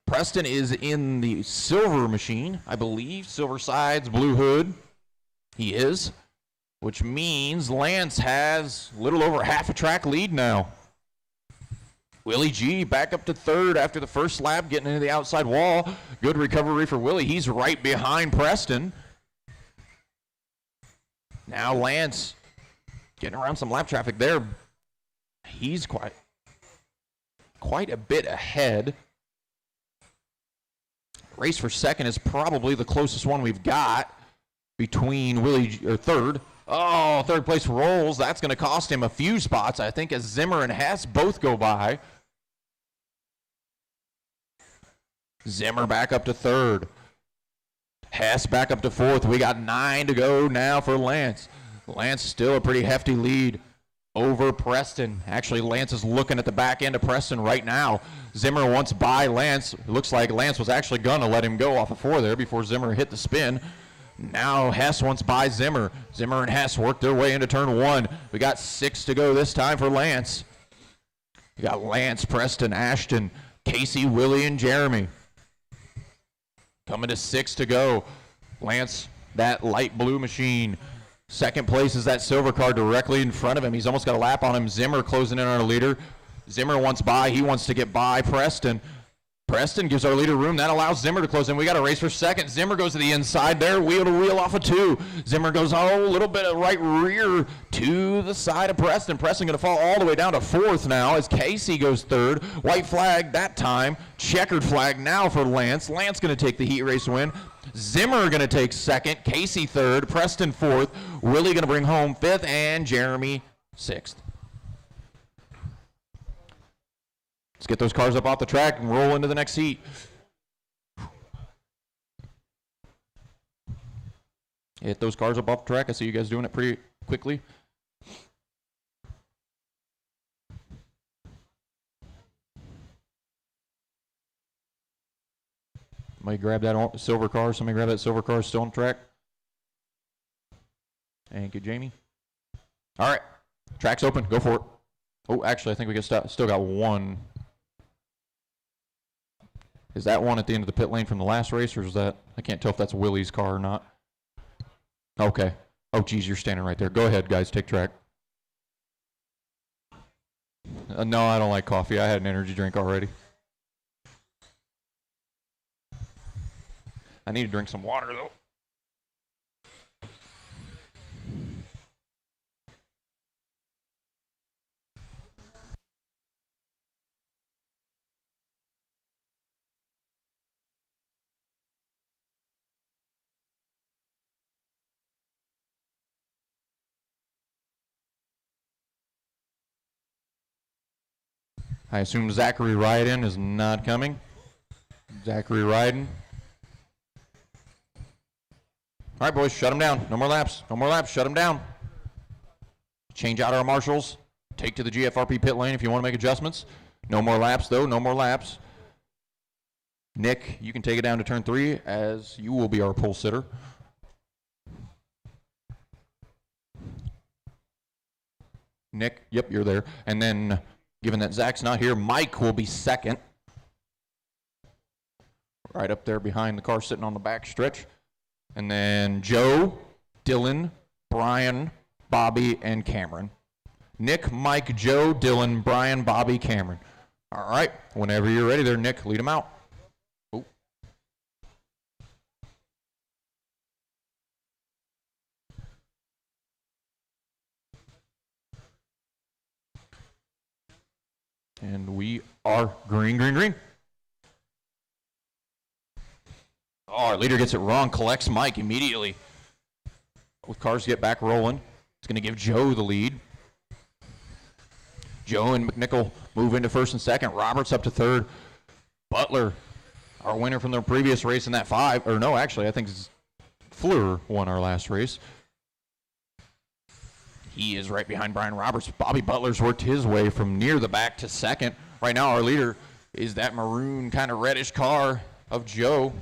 Preston is in the silver machine, I believe. Silver sides, blue hood. He is, which means Lance has a little over half a track lead now. Willie G back up to 3rd after the first lap, getting into the outside wall. Good recovery for Willie. He's right behind Preston. Now Lance getting around some lap traffic there. He's quite a bit ahead. Race for 2nd is probably the closest one we've got. between third. Oh, third place rolls. That's going to cost him a few spots, I think, as Zimmer and Hess both go by. Zimmer back up to third. Hess back up to fourth. We got 9 to go now for Lance. Lance still a pretty hefty lead over Preston. Actually, Lance is looking at the back end of Preston right now. Zimmer wants by Lance. It looks like Lance was actually going to let him go off of 4 there before Zimmer hit the spin. Now Hess wants by Zimmer. Zimmer and Hess work their way into turn 1. We got 6 to go this time for Lance. We got Lance, Preston, Ashton, Casey, Willie, and Jeremy. Coming to 6 to go. Lance, that light blue machine. Second place is that silver car directly in front of him. He's almost got a lap on him. Zimmer closing in on our leader. Zimmer wants by. He wants to get by Preston. Preston gives our leader room. That allows Zimmer to close in. We got a race for second. Zimmer goes to the inside there. Wheel to wheel off of 2. Zimmer goes a little bit of right rear to the side of Preston. Preston going to fall all the way down to 4th now as Casey goes 3rd. White flag that time. Checkered flag now for Lance. Lance going to take the heat race win. Zimmer going to take 2nd. Casey 3rd. Preston 4th. Willie going to bring home 5th. And Jeremy 6th. Let's get those cars up off the track and roll into the next heat. Hit those cars up off the track. I see you guys doing it pretty quickly. Somebody grab that silver car. Somebody grab that silver car still on the track. Thank you, Jamie. All right. Track's open. Go for it. Oh, actually, I think we still got one. Is that one at the end of the pit lane from the last race, or is that, I can't tell if that's Willie's car or not. Okay. Oh, geez, you're standing right there. Go ahead, guys, take track. No, I don't like coffee. I had an energy drink already. I need to drink some water, though. I assume Zachary Ryden is not coming. Zachary Ryden. All right, boys, shut him down. No more laps. No more laps. Shut him down. Change out our marshals. Take to the GFRP pit lane if you want to make adjustments. No more laps, though. No more laps. Nick, you can take it down to turn 3 as you will be our pole sitter. Nick, yep, you're there. And then, given that Zach's not here, Mike will be 2nd. Right up there behind the car sitting on the back stretch. And then Joe, Dylan, Brian, Bobby, and Cameron. Nick, Mike, Joe, Dylan, Brian, Bobby, Cameron. All right, whenever you're ready there, Nick, lead them out. Oh. And we are green, green, green. Oh, our leader gets it wrong, collects Mike immediately. With cars get back rolling, it's going to give Joe the lead. Joe and McNichol move into 1st and 2nd. Roberts up to 3rd. Butler, our winner from the previous race in that 5. Or no, actually, I think Fleur won our last race. He is right behind Brian Roberts. Bobby Butler's worked his way from near the back to 2nd. Right now, our leader is that maroon kind of reddish car of Joe.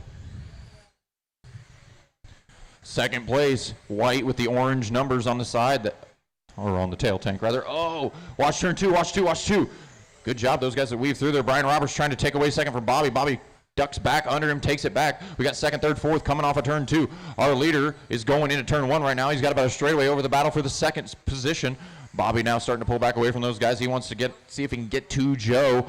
2nd place, white with the orange numbers on the side, or on the tail tank rather. Oh, watch turn 2, watch 2, watch 2. Good job, those guys that weave through there. Brian Roberts trying to take away 2nd from Bobby. Bobby ducks back under him, takes it back. We got 2nd, 3rd, 4th coming off of turn 2. Our leader is going into turn 1 right now. He's got about a straightaway over the battle for the 2nd position. Bobby now starting to pull back away from those guys. He wants to see if he can get to Joe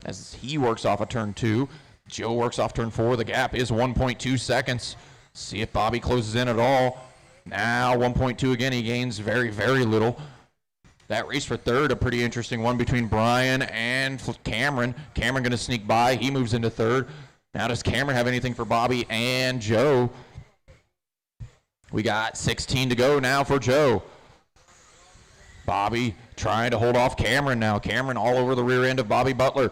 as he works off of turn 2. Joe works off turn 4. The gap is 1.2 seconds. See if Bobby closes in at all. Now 1.2 again. He gains very, very little. That race for 3rd, a pretty interesting one between Brian and Cameron. Cameron going to sneak by. He moves into 3rd. Now does Cameron have anything for Bobby and Joe? We got 16 to go now for Joe. Bobby trying to hold off Cameron now. Cameron all over the rear end of Bobby Butler.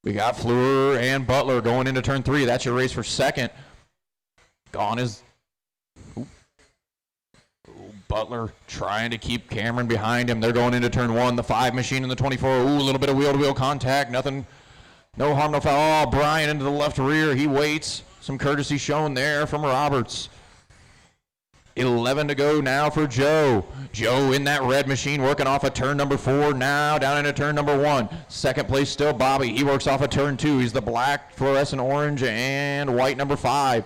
We got Fleur and Butler going into turn 3. That's your race for second. Gone is... Butler trying to keep Cameron behind him. They're going into turn 1. The 5 machine and the 24. Ooh, a little bit of wheel-to-wheel contact. Nothing, no harm, no foul. Oh, Brian into the left rear. He waits. Some courtesy shown there from Roberts. 11 to go now for Joe. Joe in that red machine working off of turn number 4 now down into turn number 1. Second place still Bobby. He works off of turn 2. He's the black, fluorescent orange, and white number 5.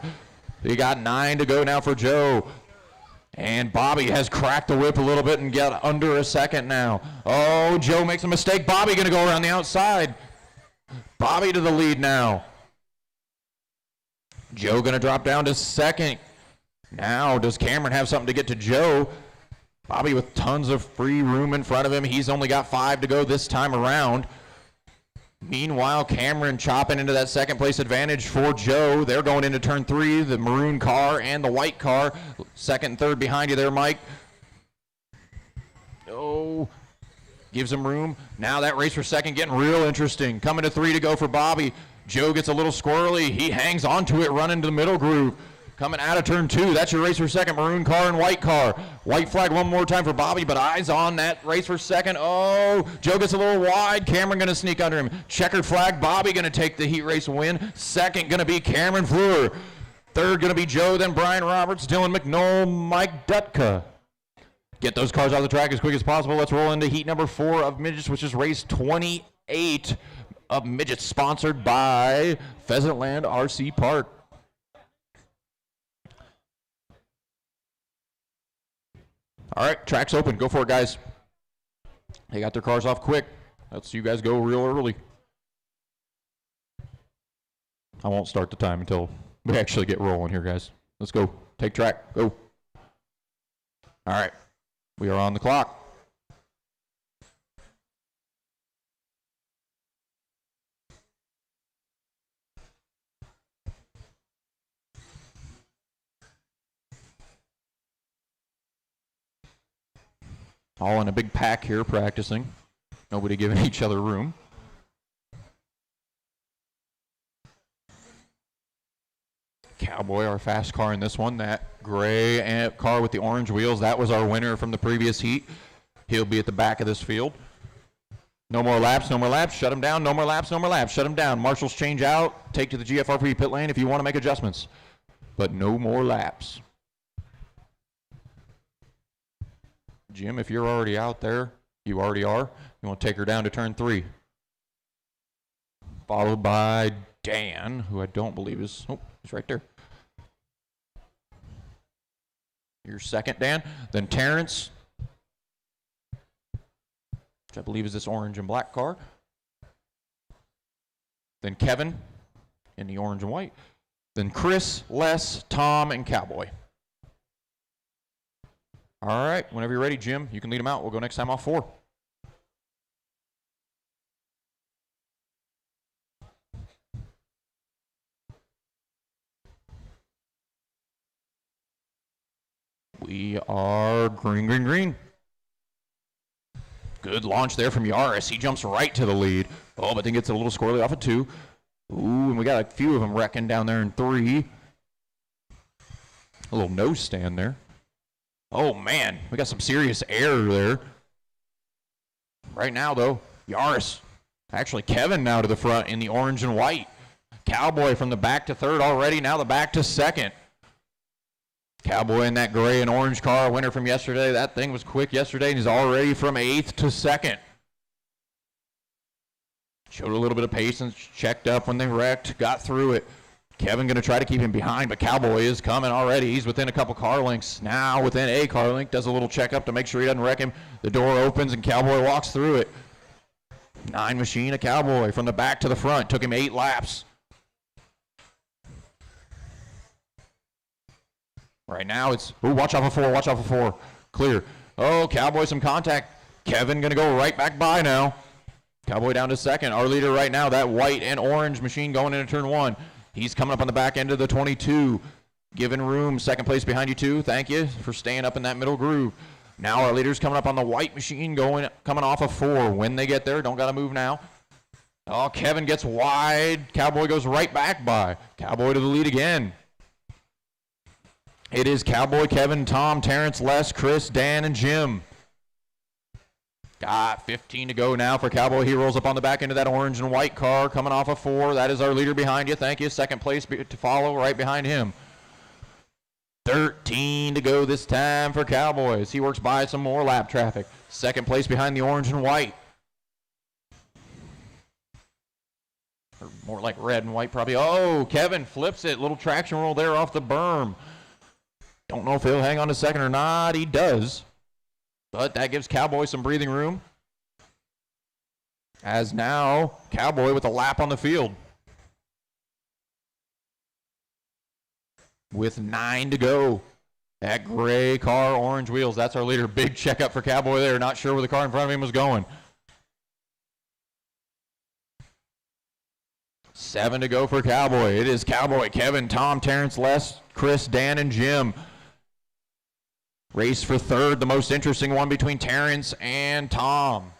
You got 9 to go now for Joe. And Bobby has cracked the whip a little bit and got under a second now. Oh, Joe makes a mistake. Bobby going to go around the outside. Bobby to the lead now. Joe going to drop down to second. Now, does Cameron have something to get to Joe? Bobby with tons of free room in front of him. He's only got 5 to go this time around. Meanwhile, Cameron chopping into that second place advantage for Joe. They're going into turn 3, the maroon car and the white car. Second and third behind you there, Mike. Oh, gives him room. Now that race for second getting real interesting. Coming to 3 to go for Bobby. Joe gets a little squirrely. He hangs onto it, running to the middle groove. Coming out of turn 2, that's your race for second, maroon car and white car. White flag one more time for Bobby, but eyes on that race for second. Oh, Joe gets a little wide. Cameron going to sneak under him. Checkered flag, Bobby going to take the heat race win. Second going to be Cameron Fleur. Third going to be Joe, then Brian Roberts, Dylan McNoll, Mike Dutka. Get those cars out of the track as quick as possible. Let's roll into heat number 4 of Midgets, which is race 28 of Midgets, sponsored by Pheasantland RC Park. All right, track's open. Go for it, guys. They got their cars off quick. Let's you guys go real early. I won't start the time until we actually get rolling here, guys. Let's go. Take track. Go. All right. We are on the clock. All in a big pack here practicing. Nobody giving each other room. Cowboy, our fast car in this one. That gray car with the orange wheels, that was our winner from the previous heat. He'll be at the back of this field. No more laps, no more laps. Shut him down. No more laps, no more laps. Shut him down. Marshals change out. Take to the GFRP pit lane if you want to make adjustments. But no more laps. Jim, if you're already out there, you already are. You want to take her down to turn 3. Followed by Dan, who I don't believe is, oh, he's right there. You're second, Dan. Then Terrence, which I believe is this orange and black car. Then Kevin in the orange and white. Then Chris, Les, Tom, and Cowboy. All right, whenever you're ready, Jim, you can lead them out. We'll go next time off 4. We are green, green, green. Good launch there from Yaris. He jumps right to the lead. Oh, but then gets a little squirrely off of 2. Ooh, and we got a few of them wrecking down there in 3. A little nose stand there. Oh, man, we got some serious error there. Right now, though, Yaris. Actually, Kevin now to the front in the orange and white. Cowboy from the back to third already, now the back to second. Cowboy in that gray and orange car, winner from yesterday. That thing was quick yesterday, and he's already from 8th to 2nd. Showed a little bit of patience, checked up when they wrecked, got through it. Kevin going to try to keep him behind, but Cowboy is coming already. He's within a couple car lengths. Now within a car length, does a little checkup to make sure he doesn't wreck him. The door opens, and Cowboy walks through it. 9 machine, a Cowboy from the back to the front. Took him 8 laps. Right now it's, ooh, watch out for 4, watch out for 4. Clear. Oh, Cowboy, some contact. Kevin going to go right back by now. Cowboy down to second. Our leader right now, that white and orange machine going into turn 1. He's coming up on the back end of the 22. Giving room, second place behind you too. Thank you for staying up in that middle groove. Now our leader's coming up on the white machine, coming off of 4. When they get there, don't got to move now. Oh, Kevin gets wide. Cowboy goes right back by. Cowboy to the lead again. It is Cowboy, Kevin, Tom, Terrence, Les, Chris, Dan, and Jim. Got 15 to go now for Cowboy. He rolls up on the back end of that orange and white car, coming off of 4. That is our leader behind you. Thank you. Second place to follow right behind him. 13 to go this time for Cowboys. He works by some more lap traffic. Second place behind the orange and white. Or more like red and white probably. Oh, Kevin flips it. Little traction roll there off the berm. Don't know if he'll hang on to second or not. He does. But that gives Cowboy some breathing room. As now, Cowboy with a lap on the field. With 9 to go. That gray car, orange wheels. That's our leader. Big checkup for Cowboy there. Not sure where the car in front of him was going. 7 to go for Cowboy. It is Cowboy, Kevin, Tom, Terrence, Les, Chris, Dan, and Jim. Race for third, the most interesting one between Terrence and Tom.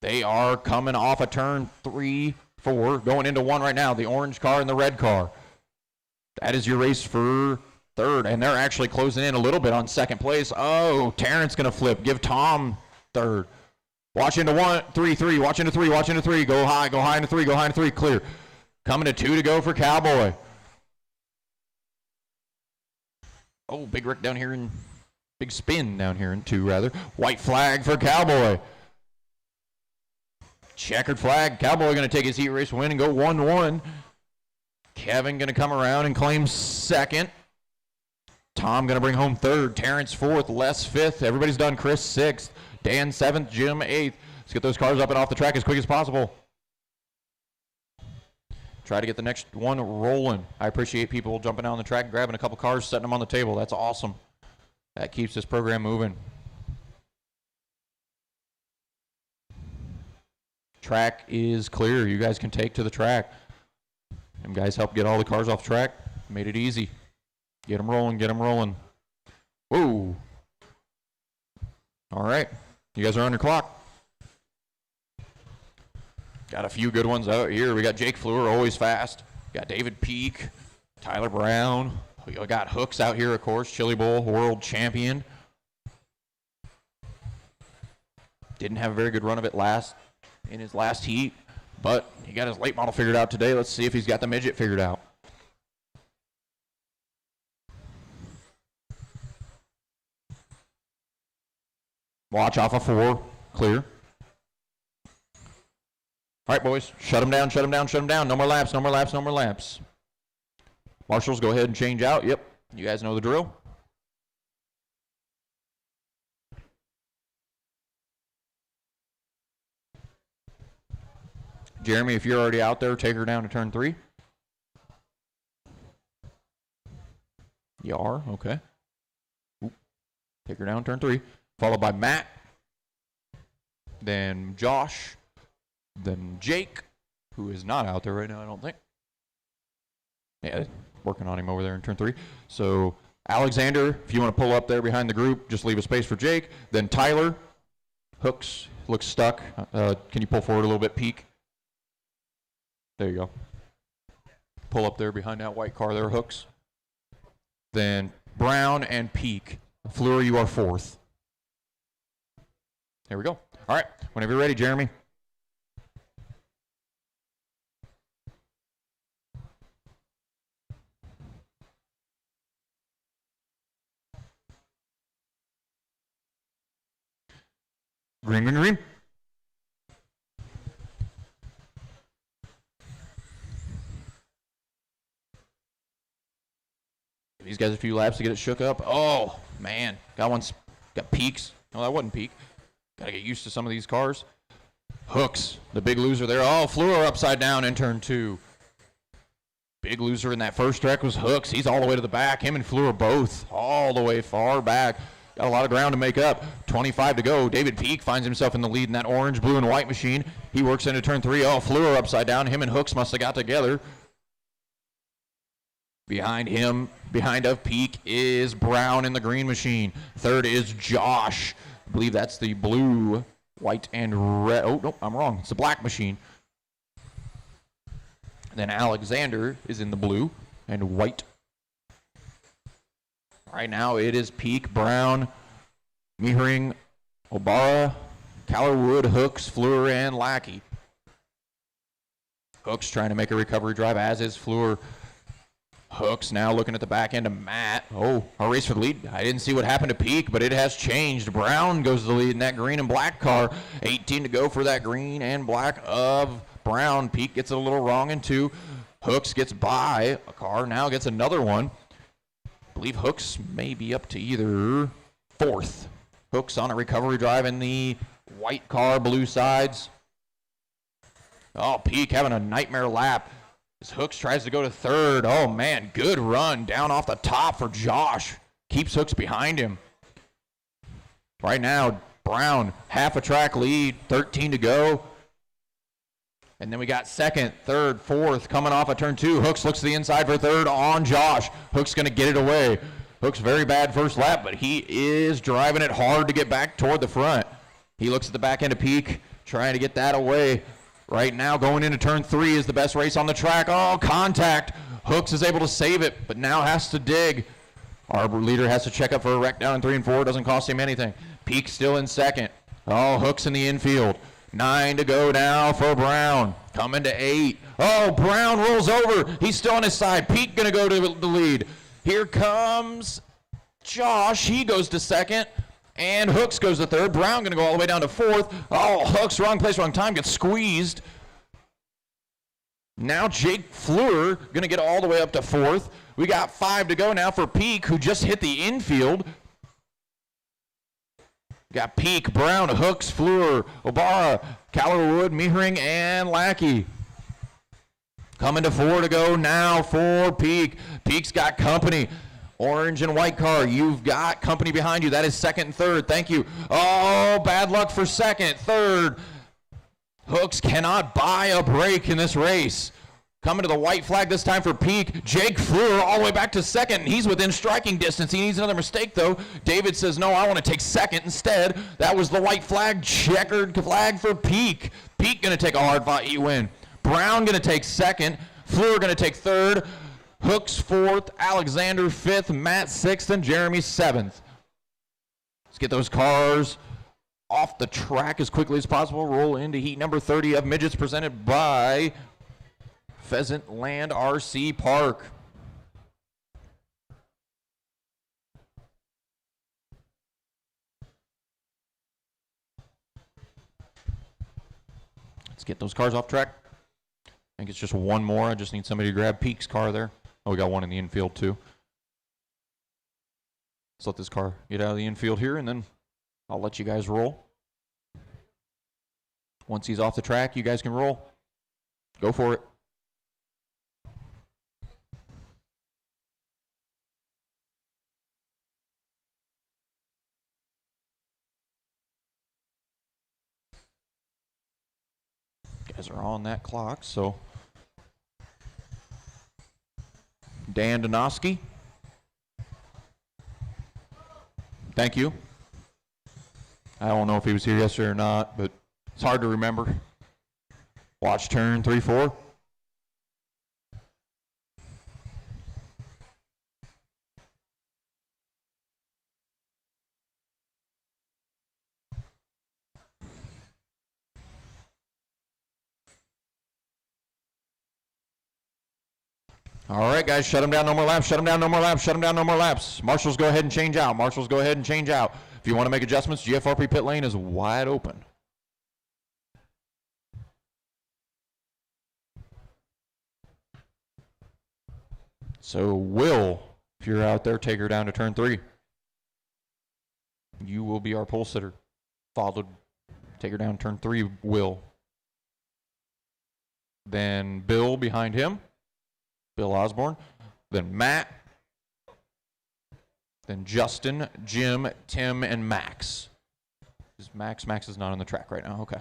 They are coming off a turn 3, 4, going into 1 right now. The orange car and the red car. That is your race for third, and they're actually closing in a little bit on second place. Oh, Terrence going to flip. Give Tom third. Watch into 1, 3, 3. Watch into 3, watch into 3. Go high into 3, go high into 3. Clear. Coming to 2 to go for Cowboy. Oh, big wreck down here, big spin down here in 2, rather. White flag for Cowboy. Checkered flag. Cowboy going to take his heat race win and go 1-1. Kevin going to come around and claim second. Tom going to bring home third. Terrence 4th. Les 5th. Everybody's done. Chris 6th. Dan 7th. Jim 8th. Let's get those cars up and off the track as quick as possible. Try to get the next one rolling. I appreciate people jumping out on the track, grabbing a couple cars, setting them on the table. That's awesome. That keeps this program moving. Track is clear. You guys can take to the track. Them guys helped get all the cars off track. Made it easy. Get them rolling, get them rolling. Whoa. All right. You guys are on your clock. Got a few good ones out here. We got Jake Fleur, always fast. Got David Peak, Tyler Brown. We got Hooks out here, of course. Chili Bowl world champion. Didn't have a very good run of it in his last heat, but he got his late model figured out today. Let's see if he's got the midget figured out. Watch off of 4. Clear. All right, boys. Shut them down, shut them down, shut them down. No more laps, no more laps, no more laps. Marshals, go ahead and change out. Yep. You guys know the drill. Jeremy, if you're already out there, take her down to turn 3. You are? Okay. Oop. Take her down, turn 3. Followed by Matt. Then Josh. Then Jake, who is not out there right now, I don't think. Yeah, working on him over there in turn 3. So Alexander, if you want to pull up there behind the group, just leave a space for Jake. Then Tyler. Hooks looks stuck. Can you pull forward a little bit, Peak? There you go. Pull up there behind that white car there, Hooks. Then Brown and Peak. Fleur, you are 4th. There we go. All right, whenever you're ready, Jeremy. Green, green, green. Give these guys a few laps to get it shook up. Oh, man. Got peaks. No, that wasn't peak. Got to get used to some of these cars. Hooks, the big loser there. Oh, Fleur upside down in turn 2. Big loser in that first wreck was Hooks. He's all the way to the back. Him and Fleur both all the way far back. Got a lot of ground to make up. 25 to go. David Peak finds himself in the lead in that orange, blue, and white machine. He works into turn 3. Oh, Fleur upside down. Him and Hooks must have got together. Behind him, behind of Peak, is Brown in the green machine. Third is Josh. I believe that's the blue, white, and red. Oh, no, I'm wrong. It's the black machine. Then Alexander is in the blue and white. Right now it is Peak, Brown, Mehring, Obara, Callerwood, Hooks, Fleur, and Lackey. Hooks trying to make a recovery drive, as is Fleur. Hooks now looking at the back end of Matt. Oh, a race for the lead. I didn't see what happened to Peak, but it has changed. Brown goes to the lead in that green and black car. 18 to go for that green and black of Brown. Peak gets it a little wrong in two. Hooks gets by a car, now gets another one. I believe Hooks may be up to either fourth. Hooks on a recovery drive in the white car, blue sides. Oh, Peak having a nightmare lap. As Hooks tries to go to third. Oh, man, good run down off the top for Josh. Keeps Hooks behind him. Right now, Brown, half a track lead, 13 to go. And then we got second, third, fourth coming off of turn two. Hooks looks to the inside for third on Josh. Hooks going to get it away. Hooks very bad first lap, but he is driving it hard to get back toward the front. He looks at the back end of Peak, trying to get that away. Right now, going into turn three is the best race on the track. Oh, contact. Hooks is able to save it, but now has to dig. Our leader has to check up for a wreck down in 3 and 4. Doesn't cost him anything. Peak still in second. Oh, Hooks in the infield. 9 to go now for Brown. Coming to 8. Oh, Brown rolls over. He's still on his side. Peak going to go to the lead. Here comes Josh. He goes to second. And Hooks goes to third. Brown going to go all the way down to fourth. Oh, Hooks, wrong place, wrong time. Gets squeezed. Now Jake Fleur going to get all the way up to fourth. We got 5 to go now for Peak, who just hit the infield. Got Peak, Brown, Hooks, Fleur, Obara, Callerwood, Mehring, and Lackey. Coming to 4 to go now for Peak. Peak's got company. Orange and white car. You've got company behind you. That is second and third. Thank you. Oh, bad luck for second, third. Hooks cannot buy a break in this race. Coming to the white flag this time for Peak. Jake Fleur all the way back to second. He's within striking distance. He needs another mistake, though. David says, no, I want to take second instead. That was the white flag, checkered flag for Peak. Peak going to take a hard fight win. Brown going to take second. Fleur going to take third. Hooks fourth. Alexander fifth. Matt sixth. And Jeremy seventh. Let's get those cars off the track as quickly as possible. Roll into heat number 30 of Midgets, presented by Pheasant Land RC Park. Let's get those cars off track. I think it's just one more. I just need somebody to grab Peak's car there. Oh, we got one in the infield too. Let's let this car get out of the infield here, and then I'll let you guys roll. Once he's off the track, you guys can roll. Go for it. Guys are on that clock, so Dan Donoski. Thank you. I don't know if he was here yesterday or not, but it's hard to remember. Watch turn 3-4. All right, guys, shut them down, no more laps, shut them down, no more laps, shut them down, no more laps. Marshals, go ahead and change out. Marshals, go ahead and change out. If you want to make adjustments, GFRP pit lane is wide open. So, Will, if you're out there, take her down to turn 3. You will be our pole sitter. Followed, take her down turn 3, Will. Then Bill behind him. Bill Osborne, then Matt, then Justin, Jim, Tim, and Max. Is Max is not on the track right now. Okay.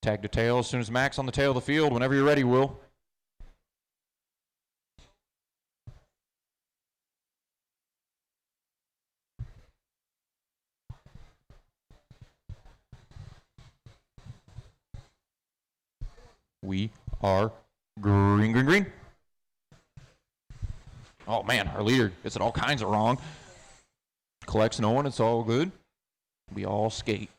Tag to tail as soon as Max on the tail of the field. Whenever you're ready, Will. We are green, green, green. Oh, man, our leader gets it all kinds of wrong. Collects no one. It's all good. We all skate.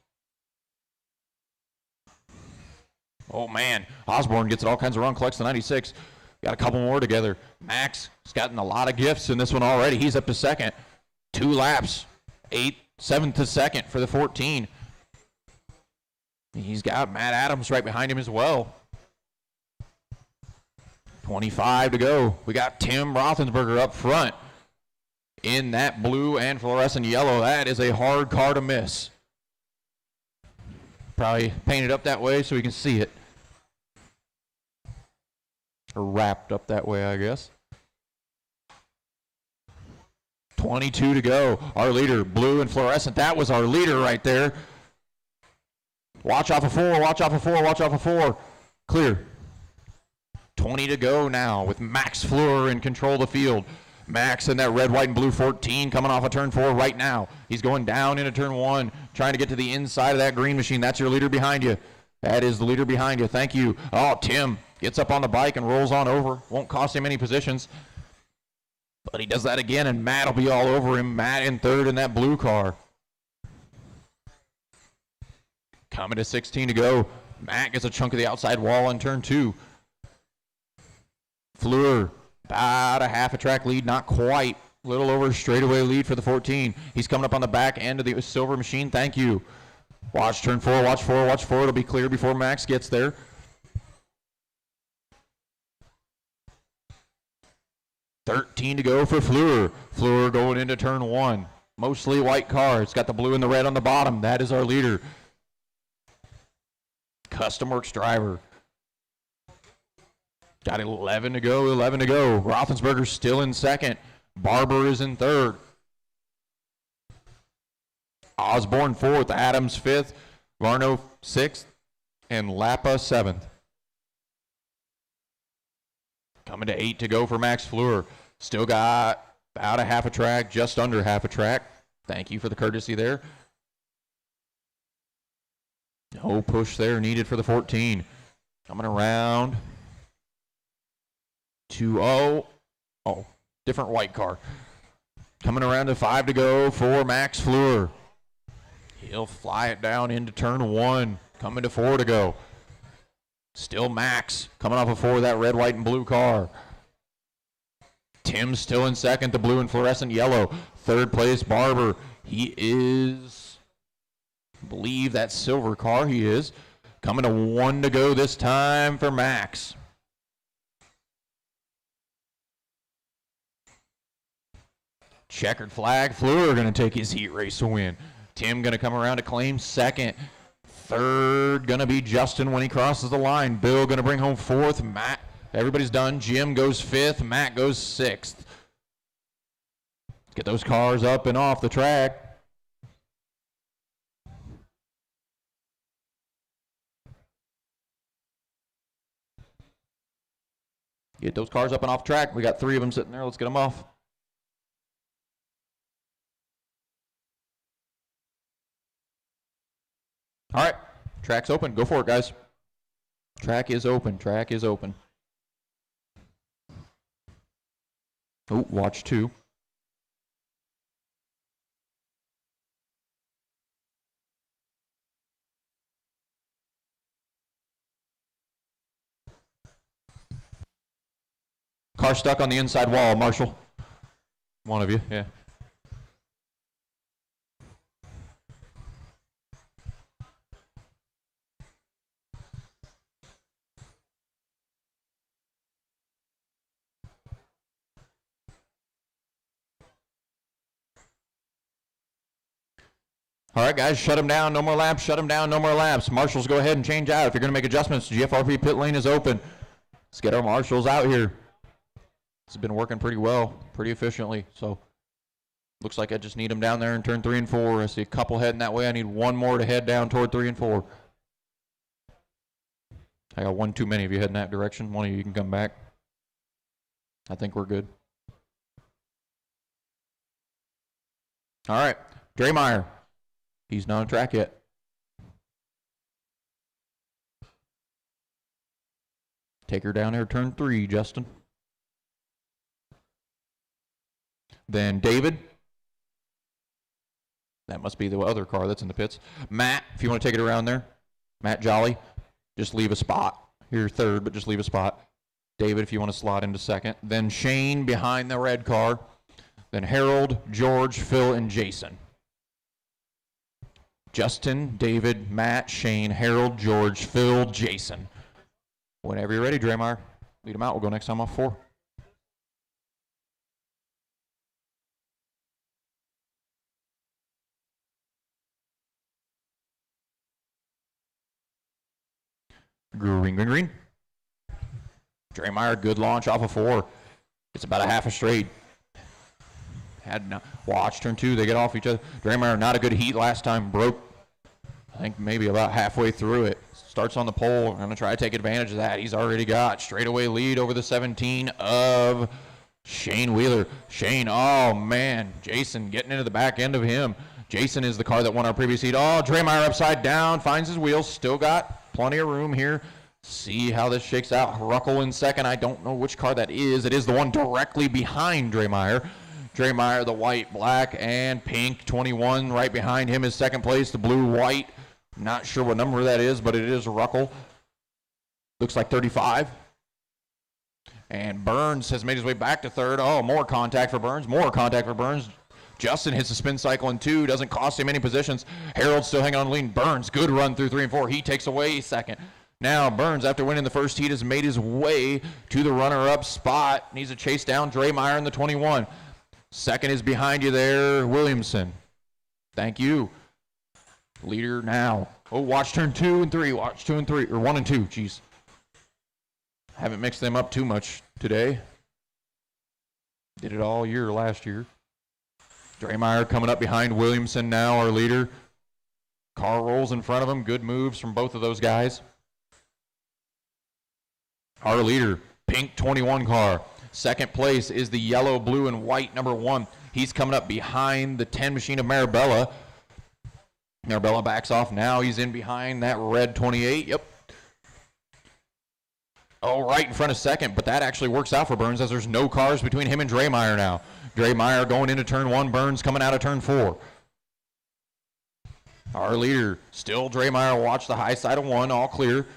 Oh, man. Osborne gets it all kinds of wrong. Collects the 96. Got a couple more together. Max has gotten a lot of gifts in this one already. He's up to second. 2 laps. 7th to second for the 14. He's got Matt Adams right behind him as well. 25 to go. We got Tim Roethlisberger up front in that blue and fluorescent yellow. That is a hard car to miss. Probably painted up that way so we can see it. Or wrapped up that way, I guess. 22 to go. Our leader, blue and fluorescent. That was our leader right there. Watch off of 4, watch off of 4, watch off of 4. Clear. 20 to go now with Max Fleur in control of the field. Max in that red, white, and blue 14 coming off of turn 4 right now. He's going down into turn 1, trying to get to the inside of that green machine. That's your leader behind you. That is the leader behind you. Thank you. Oh, Tim gets up on the bike and rolls on over. Won't cost him any positions. But he does that again, and Matt will be all over him. Matt in third in that blue car. Coming to 16 to go. Matt gets a chunk of the outside wall on turn 2. Fleur, about a half a track lead, not quite. A little over straightaway lead for the 14. He's coming up on the back end of the silver machine. Thank you. Watch turn 4, watch 4, watch 4. It'll be clear before Max gets there. $13 to go for Fleur. Fleur going into turn 1. Mostly white car. It's got the blue and the red on the bottom. That is our leader. Custom Works driver. Got 11 to go, 11 to go. Roethlisberger's still in second. Barber is in third. Osborne fourth, Adams fifth, Varno sixth, and Lapa seventh. Coming to 8 to go for Max Fleur. Still got about a half a track, just under half a track. Thank you for the courtesy there. No push there needed for the 14. Coming around. 2-0. Oh, different white car. Coming around to 5 to go for Max Fleur. He'll fly it down into turn 1. Coming to 4 to go. Still Max coming off of 4, that red, white, and blue car. Tim's still in second, the blue and fluorescent yellow. Third place, Barber. He is, I believe that silver car he is. Coming to 1 to go this time for Max. Checkered flag, Fleur going to take his heat race to win. Tim going to come around to claim second. Third going to be Justin when he crosses the line. Bill going to bring home fourth. Matt, everybody's done. Jim goes fifth. Matt goes sixth. Get those cars up and off the track. Get those cars up and off track. We got 3 of them sitting there. Let's get them off. All right, track's open. Go for it, guys. Track is open. Track is open. Oh, watch 2. Car stuck on the inside wall, Marshall. One of you, yeah. All right, guys, shut them down. No more laps. Shut them down. No more laps. Marshals, go ahead and change out. If you're going to make adjustments, GFRP pit lane is open. Let's get our marshals out here. This has been working pretty well, pretty efficiently. So looks like I just need them down there in turn 3 and 4. I see a couple heading that way. I need one more to head down toward 3 and 4. I got one too many of you heading that direction. One of you can come back. I think we're good. All right, Dremeyer. He's not on track yet. Take her down there, turn 3, Justin. Then David. That must be the other car that's in the pits. Matt, if you want to take it around there. Matt Jolly, just leave a spot. You're 3rd, but just leave a spot. David, if you want to slot into 2nd. Then Shane behind the red car. Then Harold, George, Phil, and Jason. Justin, David, Matt, Shane, Harold, George, Phil, Jason. Whenever you're ready, Draymar, lead them out. We'll go next time off 4. Green, green, green. Draymar, good launch off of 4. It's about a half a straight. Watch, turn 2, they get off each other. Draymar, not a good heat last time, broke, I think maybe about halfway through it. Starts on the pole, I'm going to try to take advantage of that. He's already got straightaway lead over the 17 of Shane Wheeler. Shane, oh man, Jason getting into the back end of him. Jason is the car that won our previous heat. Oh, Draymar upside down, finds his wheels, still got plenty of room here. See how this shakes out. Ruckel in 2nd. I don't know which car that is. It is the one directly behind Draymar. Draymar, the white, black, and pink. 21 right behind him is 2nd place. The blue, white. Not sure what number that is, but it is Ruckel. Looks like 35. And Burns has made his way back to 3rd. Oh, more contact for Burns. More contact for Burns. Justin hits the spin cycle in 2. Doesn't cost him any positions. Harold still hanging on lead. Burns, good run through 3 and 4. He takes away 2nd. Now Burns, after winning the first heat, has made his way to the runner-up spot. Needs to chase down Draymar in the 21. 2nd is behind you there, Williamson. Thank you. Leader now. Oh, watch turn 2 and 3. Watch 2 and 3, or 1 and 2, jeez. Haven't mixed them up too much today. Did it all year last year. Draymar coming up behind Williamson now, our leader. Car rolls in front of him. Good moves from both of those guys. Our leader, pink 21 car. 2nd place is the yellow, blue, and white number 1. He's coming up behind the 10 machine of Marabella. Marabella backs off now. He's in behind that red 28. Yep. Oh, right in front of 2nd, but that actually works out for Burns as there's no cars between him and Draymar now. Draymar going into turn 1. Burns coming out of turn 4. Our leader, still Draymar. Watch the high side of 1. All clear.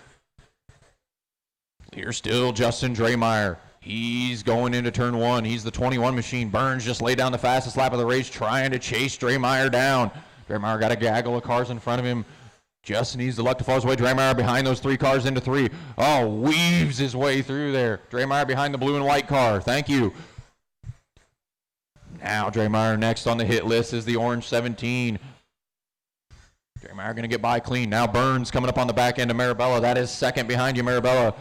Here's still Justin Draymar. He's going into turn 1. He's the 21 machine. Burns just laid down the fastest lap of the race trying to chase Draymar down. Draymar got a gaggle of cars in front of him. Just needs the luck to fall his way. Draymar behind those 3 cars into 3. Oh, weaves his way through there. Draymar behind the blue and white car. Thank you. Now Draymar next on the hit list is the orange 17. Draymar going to get by clean. Now Burns coming up on the back end of Marabella. That is 2nd behind you, Marabella.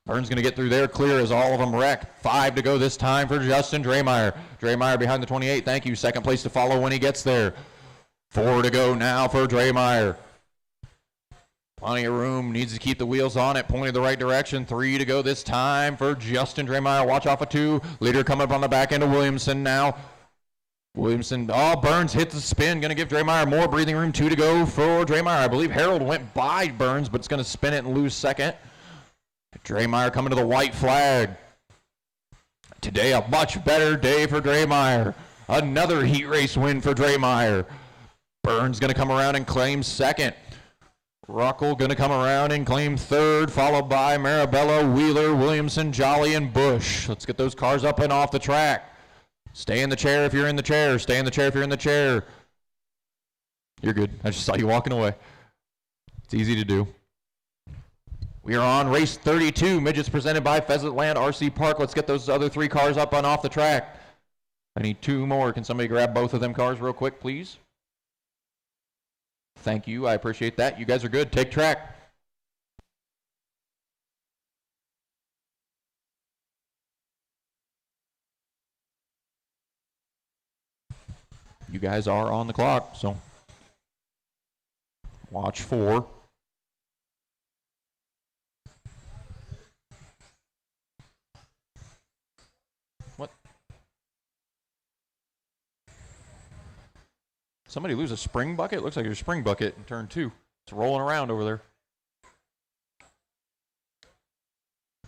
Burns going to get through there clear as all of them wreck. 5 to go this time for Justin Draymar. Draymar behind the 28. Thank you. 2nd place to follow when he gets there. 4 to go now for Draymar. Plenty of room. Needs to keep the wheels on it. Pointed the right direction. 3 to go this time for Justin Draymar. Watch off of 2. Leader coming up on the back end of Williamson now. Williamson. Oh, Burns hits the spin. Going to give Draymar more breathing room. 2 to go for Draymar. I believe Harold went by Burns, but it's going to spin it and lose 2nd. Draymar coming to the white flag. Today a much better day for Draymar. Another heat race win for Draymar. Burns going to come around and claim 2nd. Ruckel going to come around and claim 3rd, followed by Marabella, Wheeler, Williamson, Jolly, and Bush. Let's get those cars up and off the track. Stay in the chair if you're in the chair. Stay in the chair if you're in the chair. You're good. I just saw you walking away. It's easy to do. We are on race 32, Midgets presented by Pheasant Land RC Park. Let's get those other 3 cars up and off the track. I need 2 more. Can somebody grab both of them cars real quick, please? Thank you. I appreciate that. You guys are good. Take track. You guys are on the clock, so watch 4. What? Somebody lose a spring bucket? Looks like there's a spring bucket in turn 2. It's rolling around over there.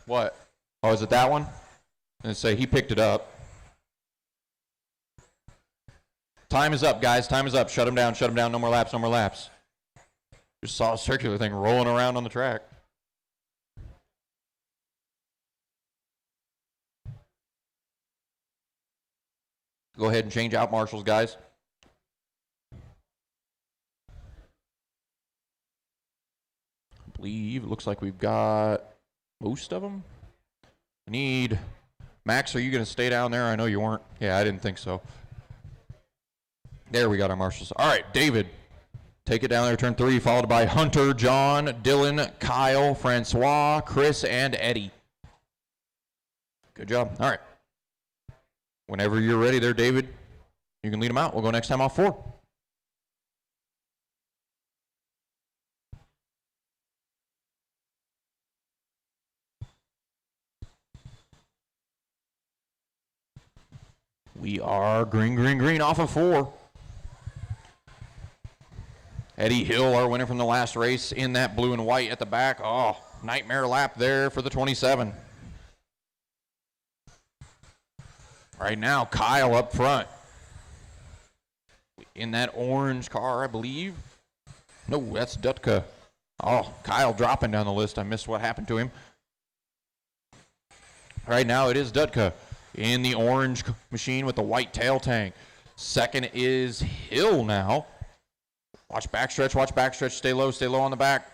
What? Oh, is it that one? And say he picked it up. Time is up, guys. Time is up. Shut him down. Shut him down. No more laps. No more laps. Just saw a circular thing rolling around on the track. Go ahead and change out marshals, guys. I believe it looks like we've got most of them. I need Max. Are you going to stay down there? I know you weren't. Yeah, I didn't think so. There we got our marshals. All right, David, take it down there, turn 3, followed by Hunter, John, Dylan, Kyle, Francois, Chris, and Eddie. Good job. All right. Whenever you're ready there, David, you can lead them out. We'll go next time off 4. We are green, green, green off of 4. Eddie Hill, our winner from the last race, in that blue and white at the back. Oh, nightmare lap there for the 27. Right now, Kyle up front. In that orange car, I believe. No, that's Dutka. Oh, Kyle dropping down the list. I missed what happened to him. Right now, it is Dutka in the orange machine with the white tail tank. Second is Hill now. Watch backstretch, stay low on the back.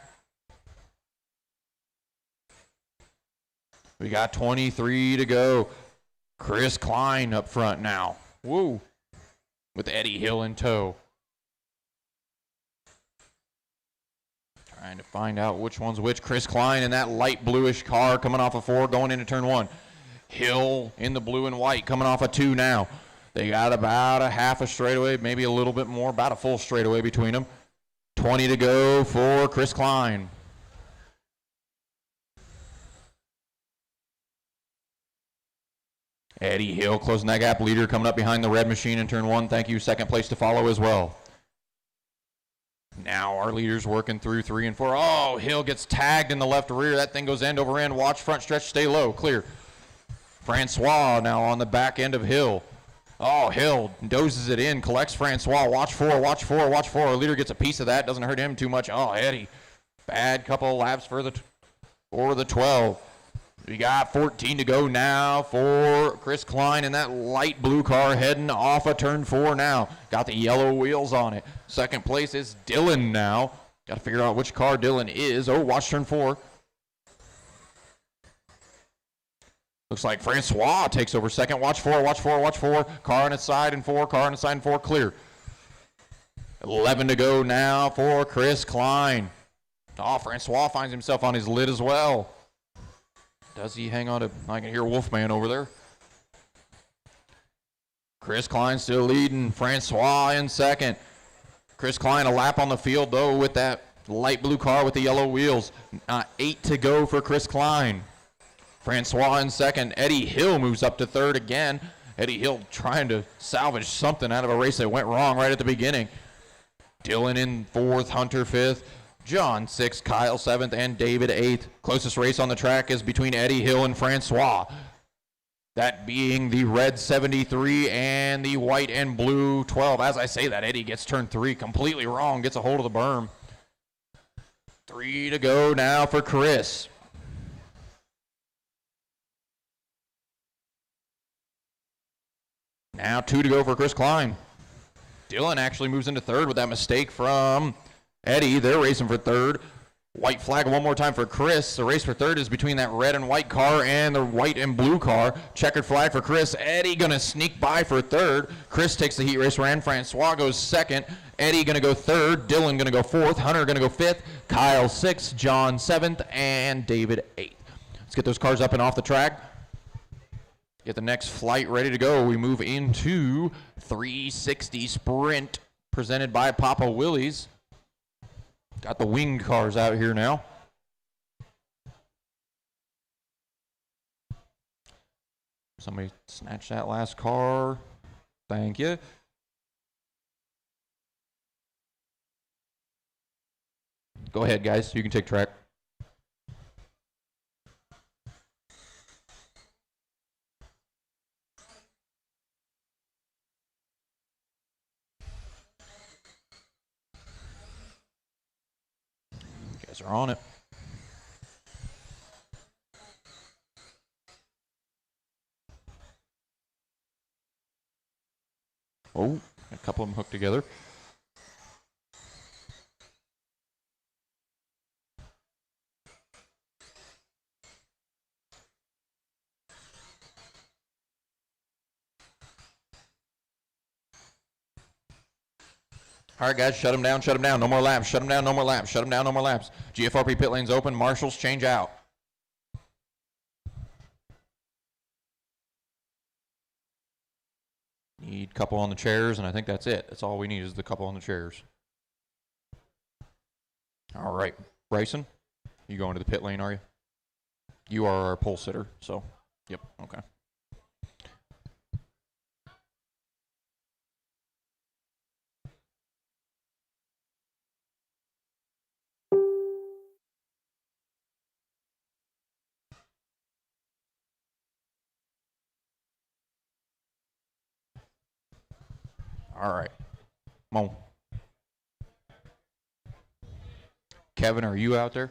We got 23 to go. Chris Klein up front now. Woo. With Eddie Hill in tow. Trying to find out which one's which. Chris Klein in that light bluish car coming off of 4, going into turn 1. Hill in the blue and white coming off of 2 now. They got about a half a straightaway, maybe a little bit more, about a full straightaway between them. 20 to go for Chris Klein. Eddie Hill closing that gap, leader coming up behind the red machine in turn 1. Thank you. Second place to follow as well. Now our leaders working through 3 and 4. Oh, Hill gets tagged in the left rear. That thing goes end over end. Watch front stretch, stay low, clear. Francois now on the back end of Hill. Oh, Hill dozes it in, collects Francois. Watch 4. Our leader gets a piece of that. Doesn't hurt him too much. Oh, Eddie. Bad couple of laps for the 12. We got 14 to go now for Chris Klein in that light blue car heading off of turn 4 now. Got the yellow wheels on it. Second place is Dylan now. Got to figure out which car Dylan is. Oh, watch turn 4. Looks like Francois takes over second. Watch 4. Car on its side and 4. Clear. 11 to go now for Chris Klein. Oh, Francois finds himself on his lid as well. Does he hang on to... I can hear Wolfman over there. Chris Klein still leading. Francois in second. Chris Klein a lap on the field, though, with that light blue car with the yellow wheels. 8 to go for Chris Klein. Francois in second. Eddie Hill moves up to third again. Eddie Hill trying to salvage something out of a race that went wrong right at the beginning. Dylan in fourth, Hunter fifth, John sixth, Kyle seventh, and David eighth. Closest race on the track is between Eddie Hill and Francois. That being the red 73 and the white and blue 12. As I say that, Eddie gets turn 3 completely wrong, gets a hold of the berm. 3 to go now for Chris. Now 2 to go for Chris Klein. Dylan actually moves into third with that mistake from Eddie. They're racing for third. White flag one more time for Chris. The race for third is between that red and white car and the white and blue car. Checkered flag for Chris. Eddie gonna sneak by for third. Chris takes the heat race run. Francois goes second. Eddie gonna go third. Dylan gonna go fourth. Hunter gonna go fifth. Kyle sixth. John seventh. And David eighth. Let's get those cars up and off the track. Get the next flight ready to go. We move into 360 Sprint presented by Papa Willie's. Got the winged cars out here now. Somebody snatch that last car. Thank you. Go ahead, guys. You can take track. Guys are on it. Oh, a couple of them hooked together. All right, guys, shut them down, shut them down. No more laps, shut them down, no more laps, shut them down, no more laps. GFRP pit lanes open, marshals change out. Need a couple on the chairs, and I think that's it. That's all we need is the couple on the chairs. All right, Bryson, you going to the pit lane, are you? You are our pole sitter, so, yep, okay. All right, come on. Kevin, are you out there?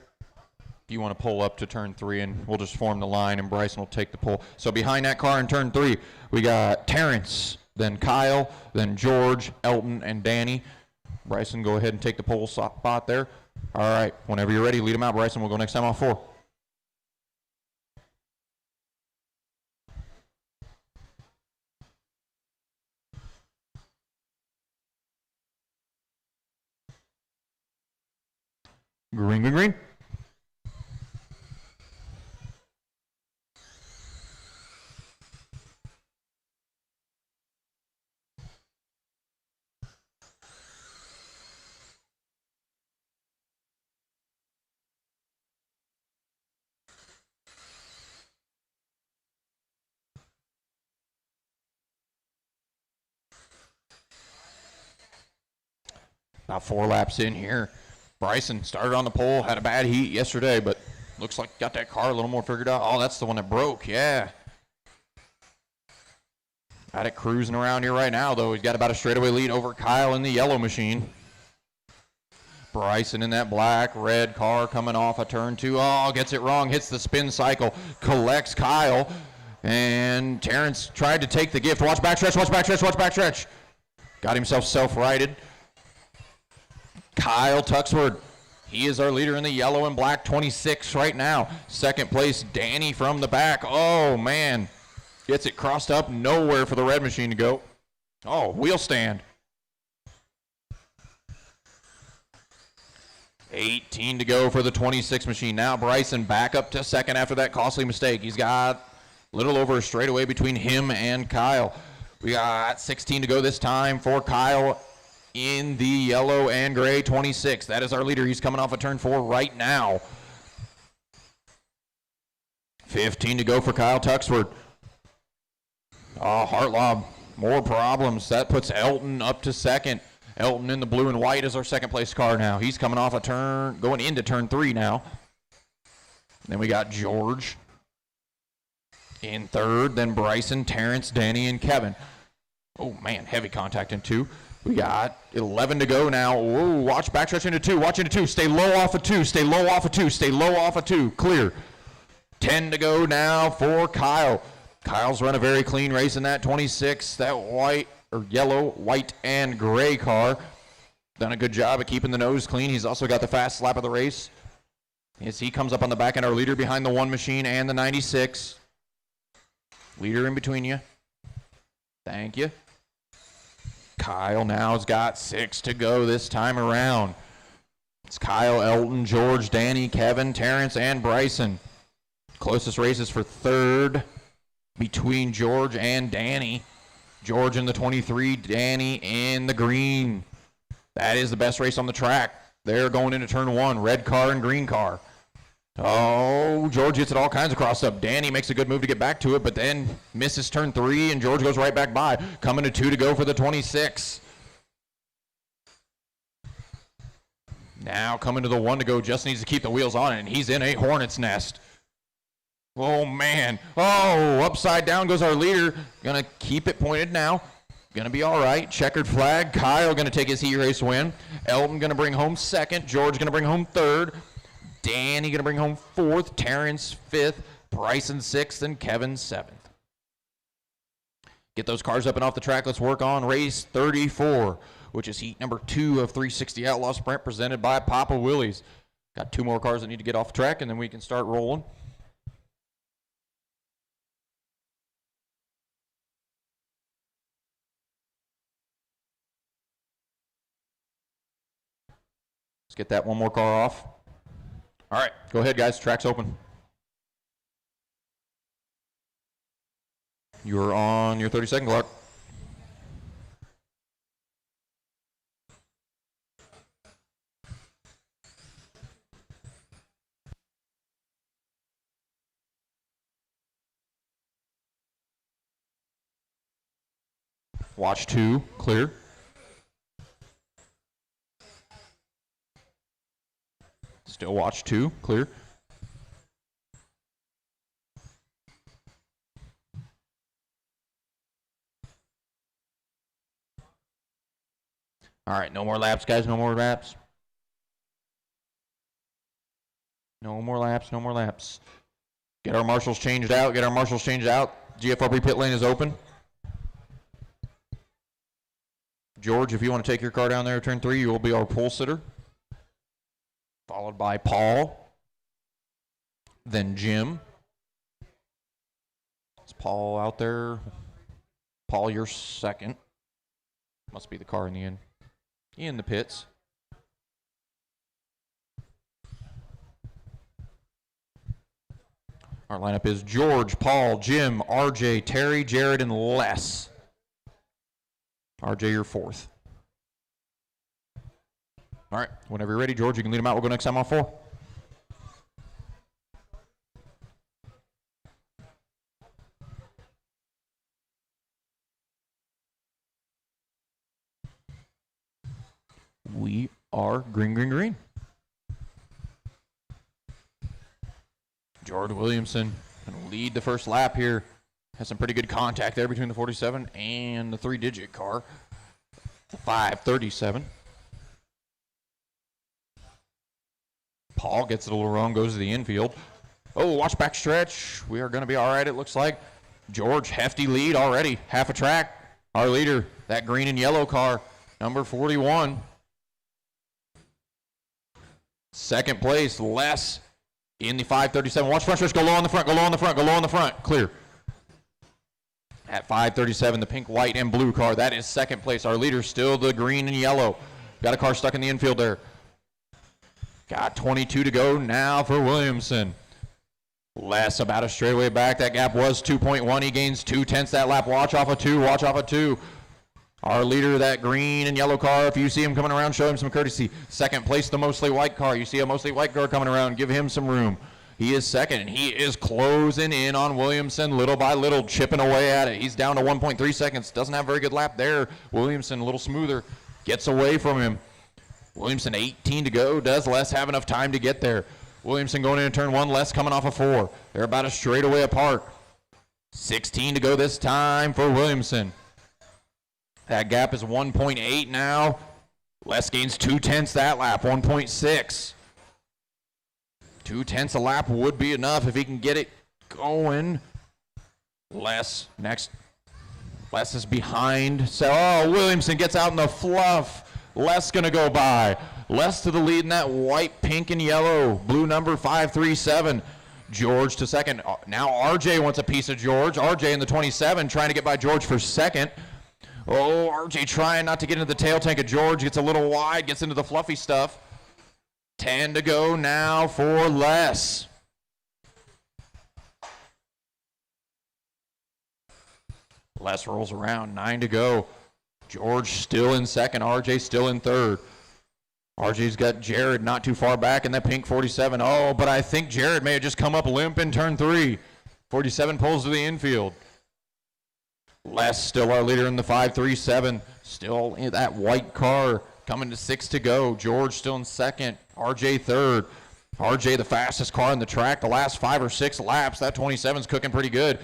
If you want to pull up to turn 3, and we'll just form the line, and Bryson will take the pole. So behind that car in turn 3, we got Terrence, then Kyle, then George, Elton, and Danny. Bryson, go ahead and take the pole spot there. All right, whenever you're ready, lead them out, Bryson. We'll go next time off 4. Green, green, green. About 4 laps in here. Bryson started on the pole, had a bad heat yesterday, but looks like got that car a little more figured out. Oh, that's the one that broke, yeah. Got it cruising around here right now, though. He's got about a straightaway lead over Kyle in the yellow machine. Bryson in that black, red car coming off a turn 2. Oh, gets it wrong, hits the spin cycle, collects Kyle, and Terrence tried to take the gift. Watch backstretch, watch backstretch, watch backstretch. Got himself self-righted. Kyle Tuxford, he is our leader in the yellow and black 26 right now. Second place, Danny from the back. Oh, man. Gets it crossed up, nowhere for the red machine to go. Oh, wheel stand. 18 to go for the 26 machine. Now Bryson back up to second after that costly mistake. He's got a little over a straightaway between him and Kyle. We got 16 to go this time for Kyle in the yellow and gray 26. That is our leader. He's coming off of turn 4 right now. 15 to go for Kyle Tuxford. Oh, Outlaw, more problems. That puts Elton up to second. Elton in the blue and white is our second place car now. He's coming off a turn, going into turn 3 now. Then we got George in third, then Bryson, Terrence, Danny, and Kevin. Oh, man, heavy contact in 2. We got 11 to go now. Whoa, watch backstretch into 2. Watch into 2. Stay low off of 2. Stay low off of 2. Stay low off of 2. Clear. 10 to go now for Kyle. Kyle's run a very clean race in that 26. That white or yellow, white, and gray car. Done a good job of keeping the nose clean. He's also got the fast lap of the race. As he comes up on the back end, our leader behind the 1 machine and the 96. Leader in between you. Thank you. Kyle now has got 6 to go this time around. It's Kyle, Elton, George, Danny, Kevin, Terrence, and Bryson. Closest races for third between George and Danny. George in the 23, Danny in the green. That is the best race on the track. They're going into turn 1, red car and green car. Oh, George gets it all kinds of crossed up. Danny makes a good move to get back to it, but then misses turn 3, and George goes right back by. Coming to 2 to go for the 26. Now coming to the 1 to go, just needs to keep the wheels on it, and he's in a hornet's nest. Oh, man. Oh, upside down goes our leader. Going to keep it pointed now. Going to be all right. Checkered flag. Kyle going to take his heat race win. Elton going to bring home second. George going to bring home third. Danny going to bring home 4th, Terrence 5th, Bryson 6th, and Kevin 7th. Get those cars up and off the track. Let's work on race 34, which is heat number 2 of 360 Outlaw Sprint presented by Papa Willie's. Got 2 more cars that need to get off the track, and then we can start rolling. Let's get that one more car off. All right, go ahead, guys. Track's open. You're on your 30-second clock. Watch 2, clear. Still watch 2, clear. All right, no more laps, guys, no more laps. No more laps, no more laps. Get our marshals changed out, get our marshals changed out. GFRB pit lane is open. George, if you want to take your car down there, turn 3, you will be our pole sitter. Followed by Paul. Then Jim. Is Paul out there? Paul, you're second. Must be the car in the end. In the pits. Our lineup is George, Paul, Jim, RJ, Terry, Jared, and Les. RJ, you're 4th. All right, whenever you're ready, George, you can lead them out. We'll go next time on 4. We are green, green, green. George Williamson going to lead the first lap here. Has some pretty good contact there between the 47 and the 3-digit car. The 537. Paul gets it a little wrong, goes to the infield. Oh, watch back stretch. We are going to be all right, it looks like. George, hefty lead already. Half a track. Our leader, that green and yellow car, number 41. Second place, Les in the 537. Watch front stretch, go low on the front, go low on the front, go low on the front. Clear. At 537, the pink, white, and blue car. That is second place. Our leader still the green and yellow. Got a car stuck in the infield there. Got 22 to go now for Williamson. Les about a straightaway back. That gap was 2.1. He gains 0.2 that lap. Watch off of 2. Watch off of 2. Our leader, that green and yellow car, if you see him coming around, show him some courtesy. Second place, the mostly white car. You see a mostly white car coming around, give him some room. He is second, and he is closing in on Williamson little by little, chipping away at it. He's down to 1.3 seconds. Doesn't have a very good lap there. Williamson, a little smoother, gets away from him. Williamson, 18 to go. Does Les have enough time to get there? Williamson going into turn 1, Les coming off of 4. They're about a straightaway apart. 16 to go this time for Williamson. That gap is 1.8 now. Les gains 0.2 that lap, 1.6. 0.2 a lap would be enough if he can get it going. Les next. Les is behind. So, Williamson gets out in the fluff. Les gonna go by. Les to the lead in that white, pink, and yellow. Blue number 537. George to second. Now RJ wants a piece of George. RJ in the 27 trying to get by George for second. Oh, RJ trying not to get into the tail tank of George. Gets a little wide, gets into the fluffy stuff. 10 to go now for Les. Les rolls around, 9 to go. George still in second, RJ still in third. RJ's got Jared not too far back in that pink 47. Oh, but I think Jared may have just come up limp in turn 3. 47 pulls to the infield. Les still our leader in the 537. Still in that white car, coming to 6 to go. George still in second, RJ third. RJ the fastest car on the track the last 5 or 6 laps. That 27's cooking pretty good.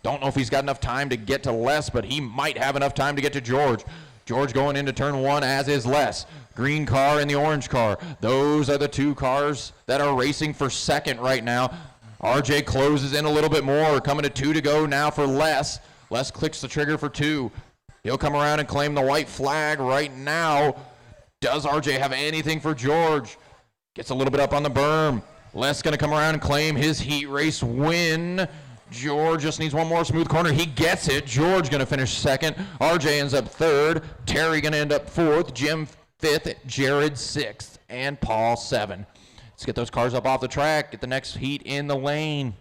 Don't know if he's got enough time to get to Les, but he might have enough time to get to George. George going into turn 1, as is Les. Green car and the orange car. Those are the two cars that are racing for second right now. RJ closes in a little bit more. Coming to 2 to go now for Les. Les clicks the trigger for 2. He'll come around and claim the white flag right now. Does RJ have anything for George? Gets a little bit up on the berm. Les going to come around and claim his heat race win. George just needs one more smooth corner. He gets it. George going to finish second. RJ ends up third. Terry going to end up fourth. Jim fifth. Jared sixth. And Paul 7. Let's get those cars up off the track. Get the next heat in the lane.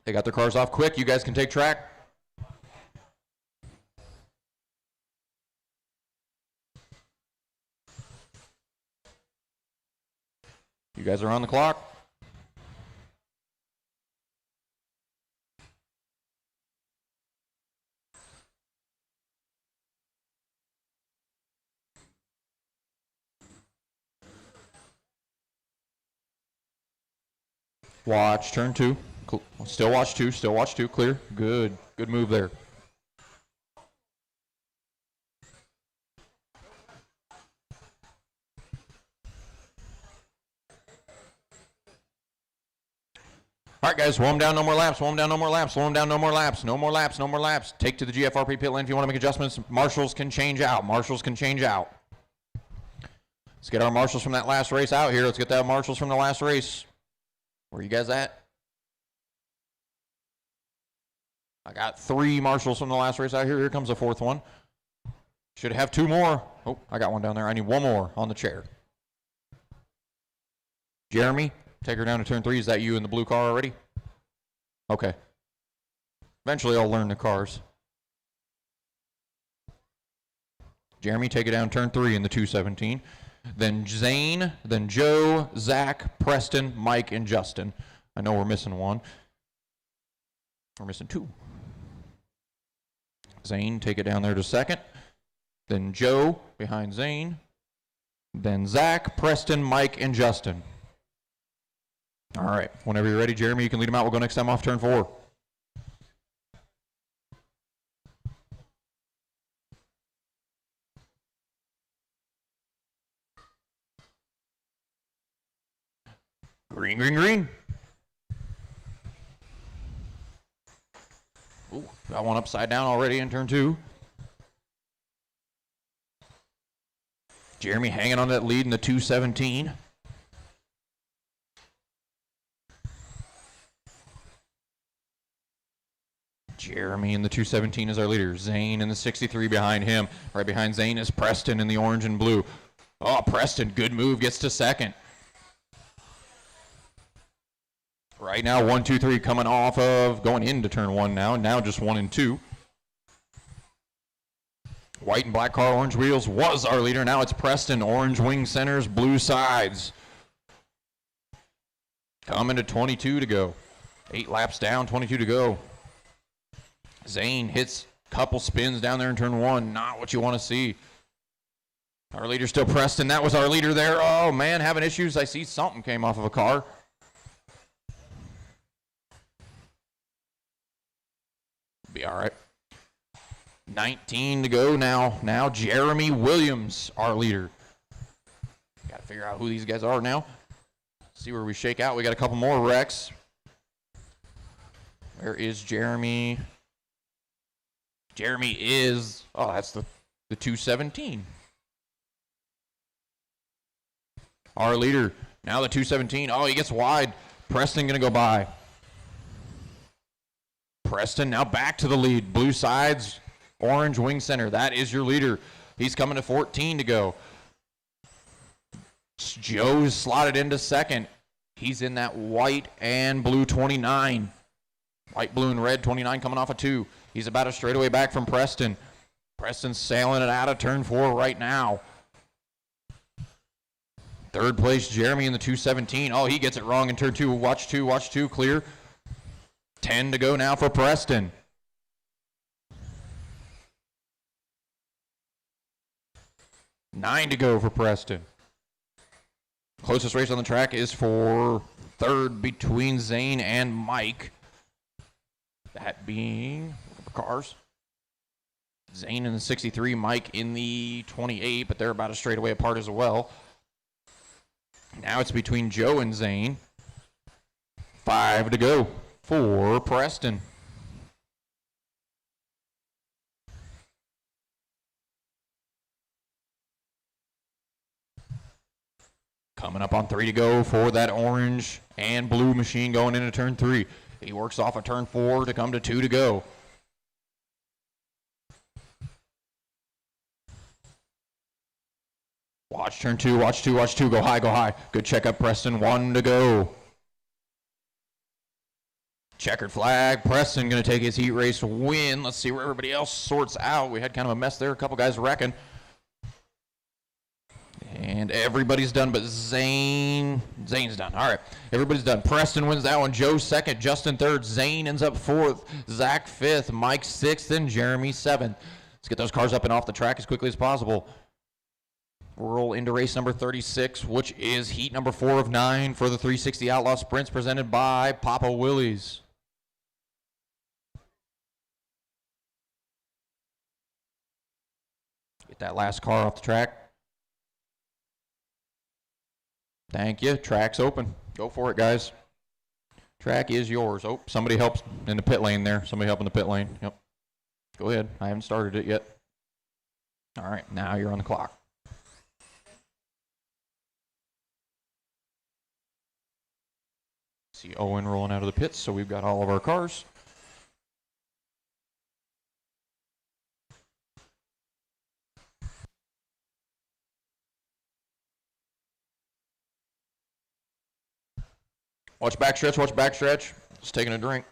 They got their cars off quick. You guys can take track. You guys are on the clock. Watch, turn 2. Still watch 2, still watch 2, clear. Good move there. All right, guys, slow them down, no more laps, slow them down, no more laps, slow them down, no more laps, no more laps, no more laps. Take to the GFRP pit lane if you want to make adjustments. Marshals can change out, marshals can change out. Let's get our marshals from that last race out here. Let's get that marshals from the last race. Where are you guys at? I got 3 marshals from the last race out here. Here comes the 4th one. Should have 2 more. Oh, I got one down there. I need 1 more on the chair. Jeremy, take her down to turn 3. Is that you in the blue car already? Okay. Eventually I'll learn the cars. Jeremy, take it down turn 3 in the 217. Then Zane, then Joe, Zach, Preston, Mike, and Justin. I know we're missing 1. We're missing 2. Zane, take it down there to 2nd. Then Joe behind Zane. Then Zach, Preston, Mike, and Justin. All right, whenever you're ready, Jeremy, you can lead them out. We'll go next time off turn 4. Green, green, green. Ooh, got one upside down already in turn 2. Jeremy hanging on that lead in the 217. Jeremy in the 217 is our leader. Zane in the 63 behind him. Right behind Zane is Preston in the orange and blue. Oh, Preston, good move, gets to 2nd. Right now, 1, 2, 3 coming off of, going into turn 1 now. Now just 1 and 2. White and black car, orange wheels was our leader. Now it's Preston, orange wing centers, blue sides. Coming to 22 to go. 8 laps down, 22 to go. Zane hits a couple spins down there in turn 1. Not what you want to see. Our leader still Preston. That was our leader there. Oh, man, having issues. I see something came off of a car. Be all right. 19 to go now. Now Jeremy Williams, our leader. Got to figure out who these guys are now. See where we shake out. We got a couple more wrecks. Where is Jeremy? Jeremy is, oh, that's the 217. Our leader, now the 217. Oh, he gets wide. Preston going to go by. Preston now back to the lead. Blue sides, orange wing center. That is your leader. He's coming to 14 to go. Joe's slotted into 2nd. He's in that white and blue 29. White, blue, and red 29 coming off of 2. He's about a straightaway back from Preston. Preston's sailing it out of turn 4 right now. 3rd place, Jeremy in the 217. Oh, he gets it wrong in turn 2. Watch 2, watch 2, clear. 10 to go now for Preston. Nine to go for Preston. Closest race on the track is for Third between Zane and Mike. That being cars. Zane in the 63, Mike in the 28, but they're about a straightaway apart as well. Now it's between Joe and Zane. 5 to go for Preston. Coming up on 3 to go for that orange and blue machine going into turn 3. He works off a turn 4 to come to 2 to go. Watch turn 2, watch 2, watch 2. Go high, go high. Good check up, Preston. 1 to go. Checkered flag. Preston going to take his heat race win. Let's see where everybody else sorts out. We had kind of a mess there. A couple guys wrecking. And everybody's done, but Zane's done. All right, everybody's done. Preston wins that one. Joe second, Justin third, Zane ends up fourth, Zach fifth, Mike sixth, and Jeremy seventh. Let's get those cars up and off the track as quickly as possible. We'll roll into race number 36, which is heat number 4 of 9 for the 360 Outlaw Sprints presented by Papa Willie's. Get that last car off the track. Thank you. Track's open. Go for it, guys. Track is yours. Oh, somebody helps in the pit lane there. Somebody help in the pit lane. Yep. Go ahead. I haven't started it yet. All right, now you're on the clock. See Owen rolling out of the pits, so we've got all of our cars. Watch backstretch, watch backstretch. Just taking a drink.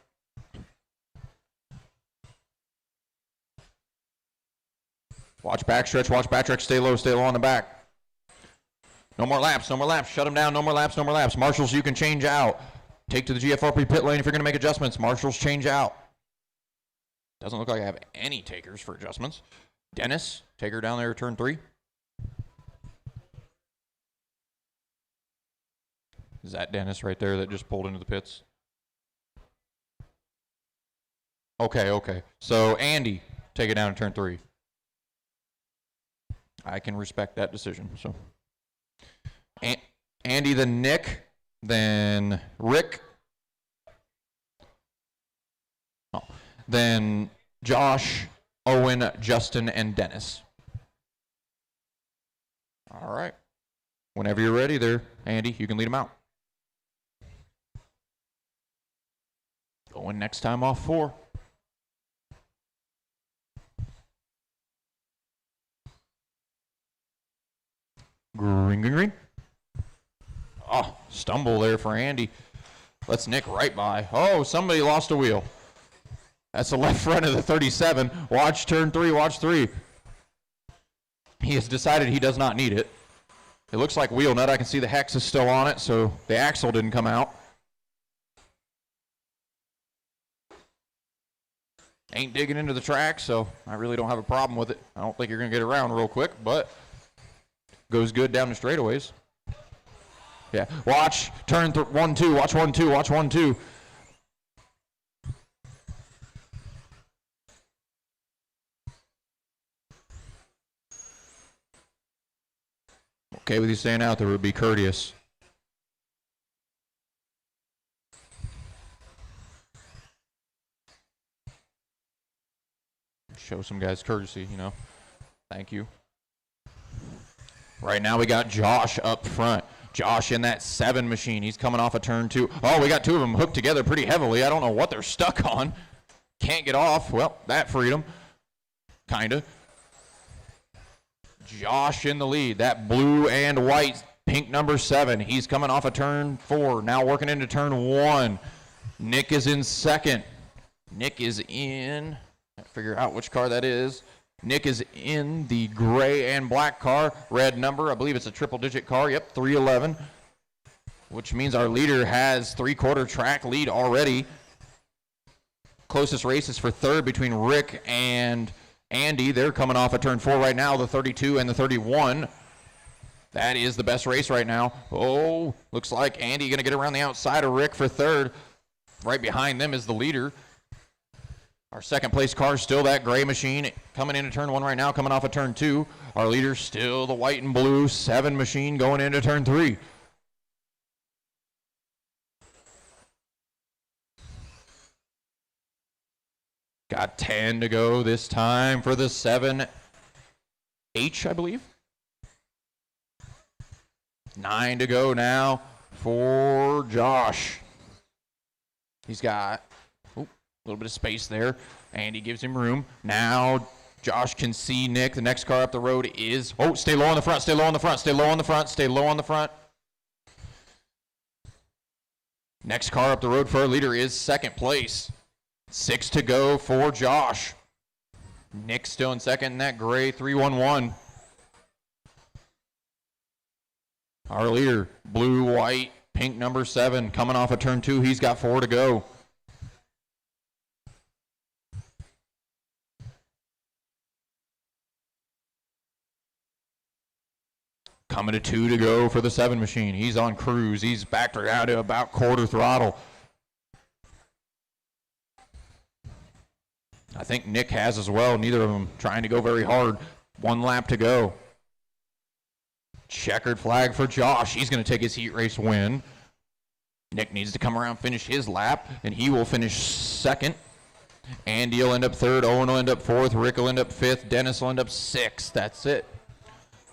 Watch backstretch, stay low on the back. No more laps, shut them down, no more laps. Marshals, you can change out. Take to the GFRP pit lane if you're gonna make adjustments. Marshals, change out. Doesn't look like I have any takers for adjustments. Dennis, take her down there, turn 3. Is that Dennis right there that just pulled into the pits? Okay. So, Andy, take it down to turn 3. I can respect that decision. So, Andy, then Nick, then Rick, then Josh, Owen, Justin, and Dennis. All right. Whenever you're ready there, Andy, you can lead them out. Going next time off 4. Green. Oh, stumble there for Andy. Let's Nick right by. Oh, somebody lost a wheel. That's the left front of the 37. Watch turn 3, watch 3. He has decided he does not need it. It looks like wheel nut. I can see the hex is still on it, so the axle didn't come out. Ain't digging into the track, so I really don't have a problem with it. I don't think you're going to get around real quick, but goes good down the straightaways. Yeah, watch, turn 1, 2, watch 1, 2, watch 1, 2. Okay with you staying out there would be courteous. Show some guys courtesy, you know. Thank you. Right now we got Josh up front. Josh in that 7 machine. He's coming off a turn 2. Oh, we got 2 of them hooked together pretty heavily. I don't know what they're stuck on. Can't get off. Well, that freedom. Kinda. Josh in the lead. That blue and white pink number 7. He's coming off a turn 4. Now working into turn 1. Nick is in second. Nick is in... Figure out which car that is. Nick is in the gray and black car. Red number. I believe it's a triple-digit car. Yep, 311. Which means our leader has 3/4 track lead already. Closest race is for third between Rick and Andy. They're coming off a turn 4 right now, the 32 and the 31. That is the best race right now. Oh, looks like Andy going to get around the outside of Rick for third. Right behind them is the leader. Our second place car is still that gray machine coming into turn 1 right now, coming off of turn 2. Our leader still the white and blue 7 machine going into turn 3. Got 10 to go this time for the 7H, I believe. 9 to go now for Josh. He's got a little bit of space there. Andy gives him room. Now Josh can see Nick. The next car up the road is, stay low on the front, stay low on the front, stay low on the front, stay low on the front. Next car up the road for our leader is second place. 6 to go for Josh. Nick still in second in that gray 311. Our leader, blue, white, pink number 7, coming off of turn 2. He's got 4 to go. Coming to 2 to go for the 7 machine. He's on cruise. He's backed her out to about quarter throttle. I think Nick has as well. Neither of them trying to go very hard. 1 lap to go. Checkered flag for Josh. He's going to take his heat race win. Nick needs to come around, finish his lap, and he will finish second. Andy will end up third. Owen will end up fourth. Rick will end up fifth. Dennis will end up sixth. That's it.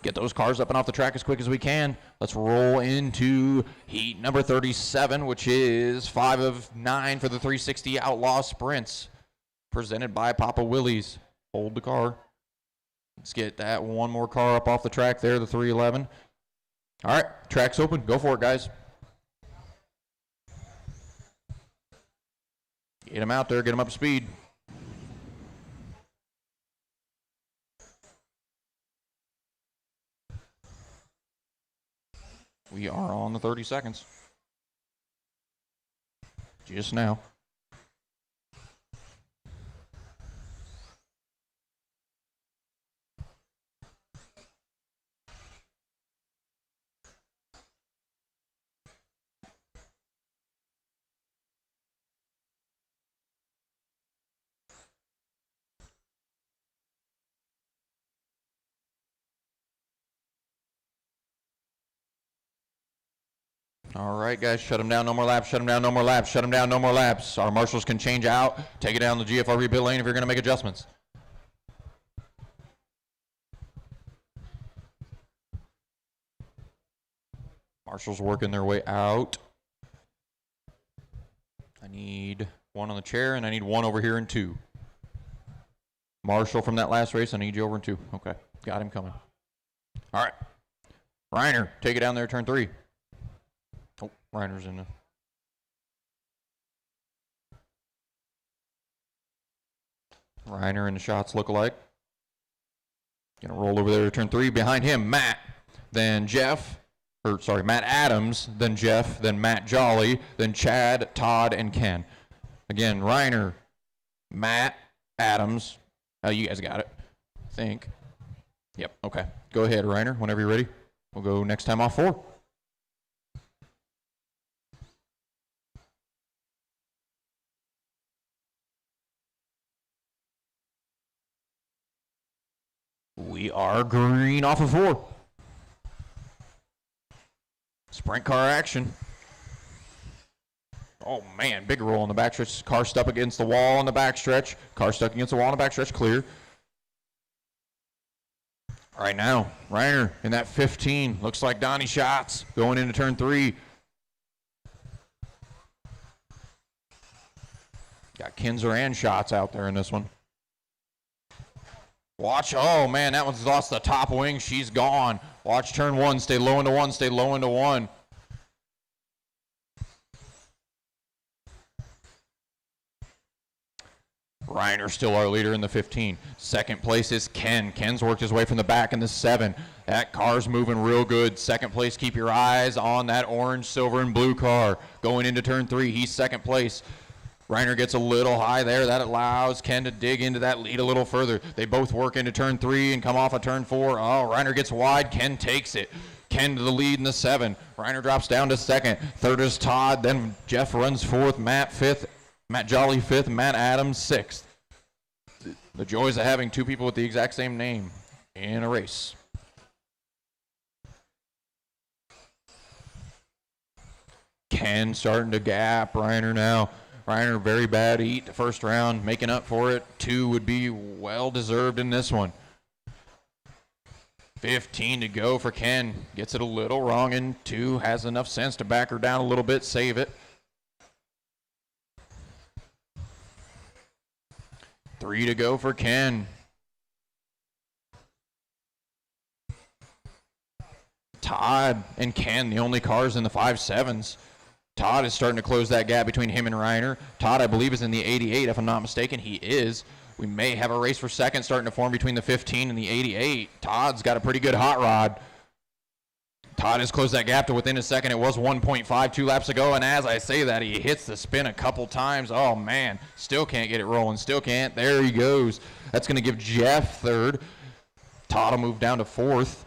Get those cars up and off the track as quick as we can. Let's roll into heat number 37, which is 5 of 9 for the 360 Outlaw Sprints. Presented by Papa Willie's. Hold the car. Let's get that one more car up off the track there, the 311. All right, track's open. Go for it, guys. Get them out there. Get them up to speed. We are on the 30 seconds. Just now. All right, guys, shut them down. No more laps. Shut them down. No more laps. Shut them down. No more laps. Our marshals can change out. Take it down the GFR pit lane if you're going to make adjustments. Marshals working their way out. I need 1 on the chair, and I need 1 over here in 2. Marshall from that last race, I need you over in 2. Okay, got him coming. All right. Reiner, take it down there, turn 3. Oh, Reiner's in there. Reiner and the shots look alike. Gonna roll over there to turn 3. Behind him, Matt, then Jeff, Matt Adams, then Jeff, then Matt Jolly, then Chad, Todd, and Ken. Again, Reiner, Matt, Adams. You guys got it, I think. Yep, okay. Go ahead, Reiner, whenever you're ready. We'll go next time off 4. We are green off of 4. Sprint car action. Oh, man, big roll on the backstretch. Car stuck against the wall on the backstretch. Car stuck against the wall on the backstretch, clear. All right, now, Reiner in that 15. Looks like Donnie Shots going into turn 3. Got Kinzer and Shots out there in this one. Watch, oh man, that one's lost the top wing. She's gone. Watch turn 1, stay low into 1, stay low into 1. Reiner still our leader in the 15. Second place is Ken. Ken's worked his way from the back in the 7. That car's moving real good. Second place, keep your eyes on that orange, silver, and blue car. Going into turn 3, he's second place. Reiner gets a little high there. That allows Ken to dig into that lead a little further. They both work into turn 3 and come off of turn 4. Oh, Reiner gets wide. Ken takes it. Ken to the lead in the 7. Reiner drops down to second. Third is Todd. Then Jeff runs fourth. Matt fifth. Matt Jolly fifth. Matt Adams sixth. The joys of having two people with the exact same name in a race. Ken starting to gap Reiner now. Reiner very bad heat the first round, making up for it. 2 would be well deserved in this one. 15 to go for Ken. Gets it a little wrong in 2. Has enough sense to back her down a little bit, save it. 3 to go for Ken. Todd and Ken, the only cars in the 5.7s. Todd is starting to close that gap between him and Reiner. Todd, I believe, is in the 88, if I'm not mistaken. He is. We may have a race for second starting to form between the 15 and the 88. Todd's got a pretty good hot rod. Todd has closed that gap to within a second. It was 1.5 2 laps ago, and as I say that, he hits the spin a couple times. Oh, man. Still can't get it rolling. Still can't. There he goes. That's going to give Jeff third. Todd will move down to fourth.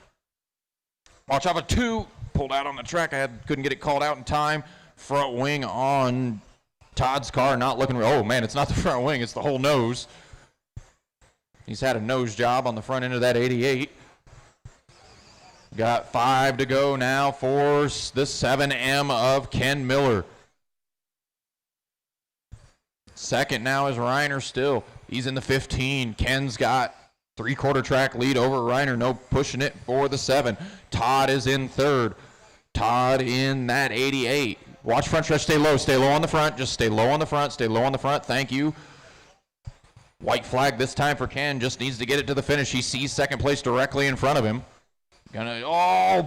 Watch out for 2. Pulled out on the track. Couldn't get it called out in time. Front wing on Todd's car, not looking. Oh, man, it's not the front wing. It's the whole nose. He's had a nose job on the front end of that 88. Got 5 to go now for the 7M of Ken Miller. Second now is Reiner still. He's in the 15. Ken's got 3/4 track lead over Reiner. No pushing it for the 7. Todd is in third. Todd in that 88. Watch front stretch, stay low on the front. Just stay low on the front, stay low on the front. Thank you. White flag this time for Ken. Just needs to get it to the finish. He sees second place directly in front of him.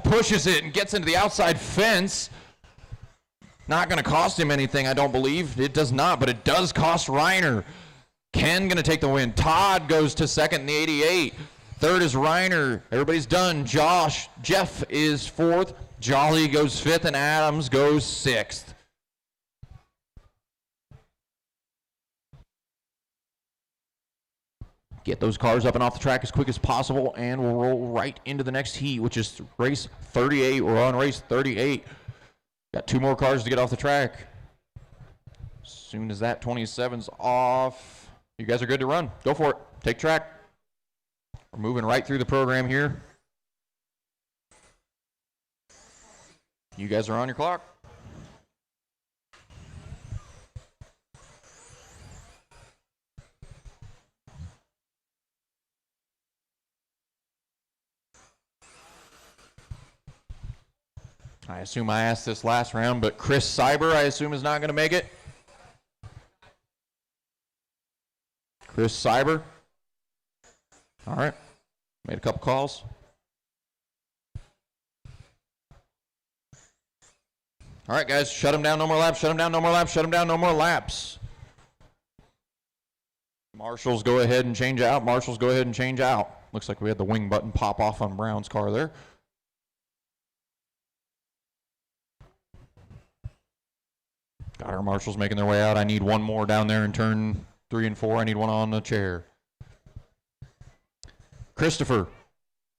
Pushes it and gets into the outside fence. Not going to cost him anything, I don't believe. It does not, but it does cost Reiner. Ken going to take the win. Todd goes to second in the 88. Third is Reiner. Everybody's done. Jeff is fourth. Jolly goes fifth, and Adams goes sixth. Get those cars up and off the track as quick as possible, and we'll roll right into the next heat, which is race 38. We're on race 38. Got 2 more cars to get off the track. As soon as that 27's off, you guys are good to run. Go for it. Take track. We're moving right through the program here. You guys are on your clock. I assume I asked this last round, but Chris Cyber, I assume, is not going to make it. Chris Cyber. All right. Made a couple calls. All right, guys, shut him down, no more laps, shut him down, no more laps, shut him down, no more laps. Marshals go ahead and change out. Marshals go ahead and change out. Looks like we had the wing button pop off on Brown's car there. Got our marshals making their way out. I need one more down there in turn 3 and 4. I need one on the chair. Christopher,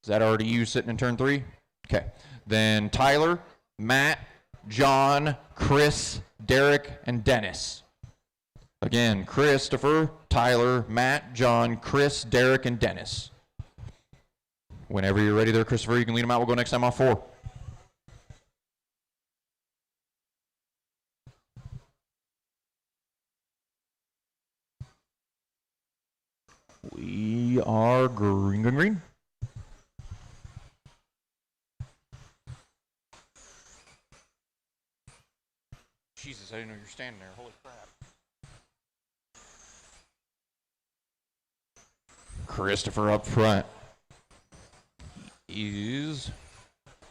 is that already you sitting in turn 3? Okay. Then Tyler, Matt, John, Chris, Derek, and Dennis. Again, Christopher, Tyler, Matt, John, Chris, Derek, and Dennis. Whenever you're ready there, Christopher, you can lead them out. We'll go next time off 4. We are green, green, green. Jesus, I didn't know you were standing there. Holy crap. Christopher up front. Is...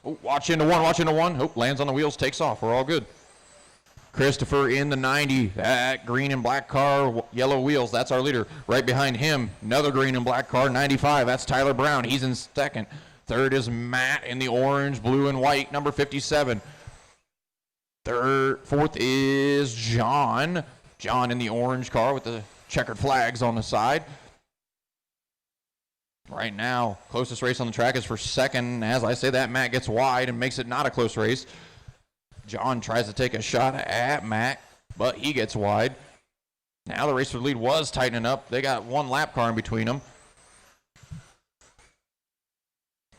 Oh, watch into one, watch into one. Oh, lands on the wheels, takes off. We're all good. Christopher in the 90. That green and black car, yellow wheels. That's our leader. Right behind him, another green and black car, 95. That's Tyler Brown. He's in second. Third is Matt in the orange, blue, and white, number 57. Fourth is John. John in the orange car with the checkered flags on the side. Right now, closest race on the track is for second. As I say that, Matt gets wide and makes it not a close race. John tries to take a shot at Matt, but he gets wide. Now the race for the lead was tightening up. They got one lap car in between them.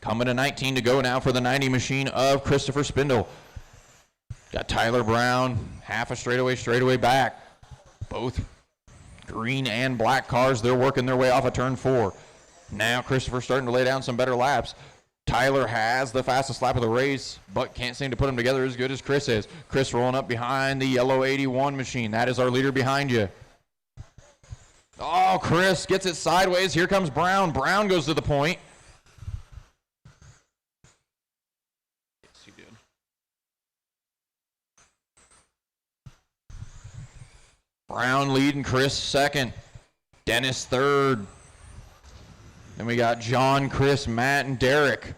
Coming to 19 to go now for the 90 machine of Christopher Spindle. Got Tyler Brown, half a straightaway back. Both green and black cars, they're working their way off of turn 4. Now Christopher starting to lay down some better laps. Tyler has the fastest lap of the race, but can't seem to put them together as good as Chris is. Chris rolling up behind the yellow 81 machine. That is our leader behind you. Oh, Chris gets it sideways. Here comes Brown. Brown goes to the point. Yes, he did. Brown leading, Chris second. Dennis third. Then we got John, Chris, Matt, and Derek.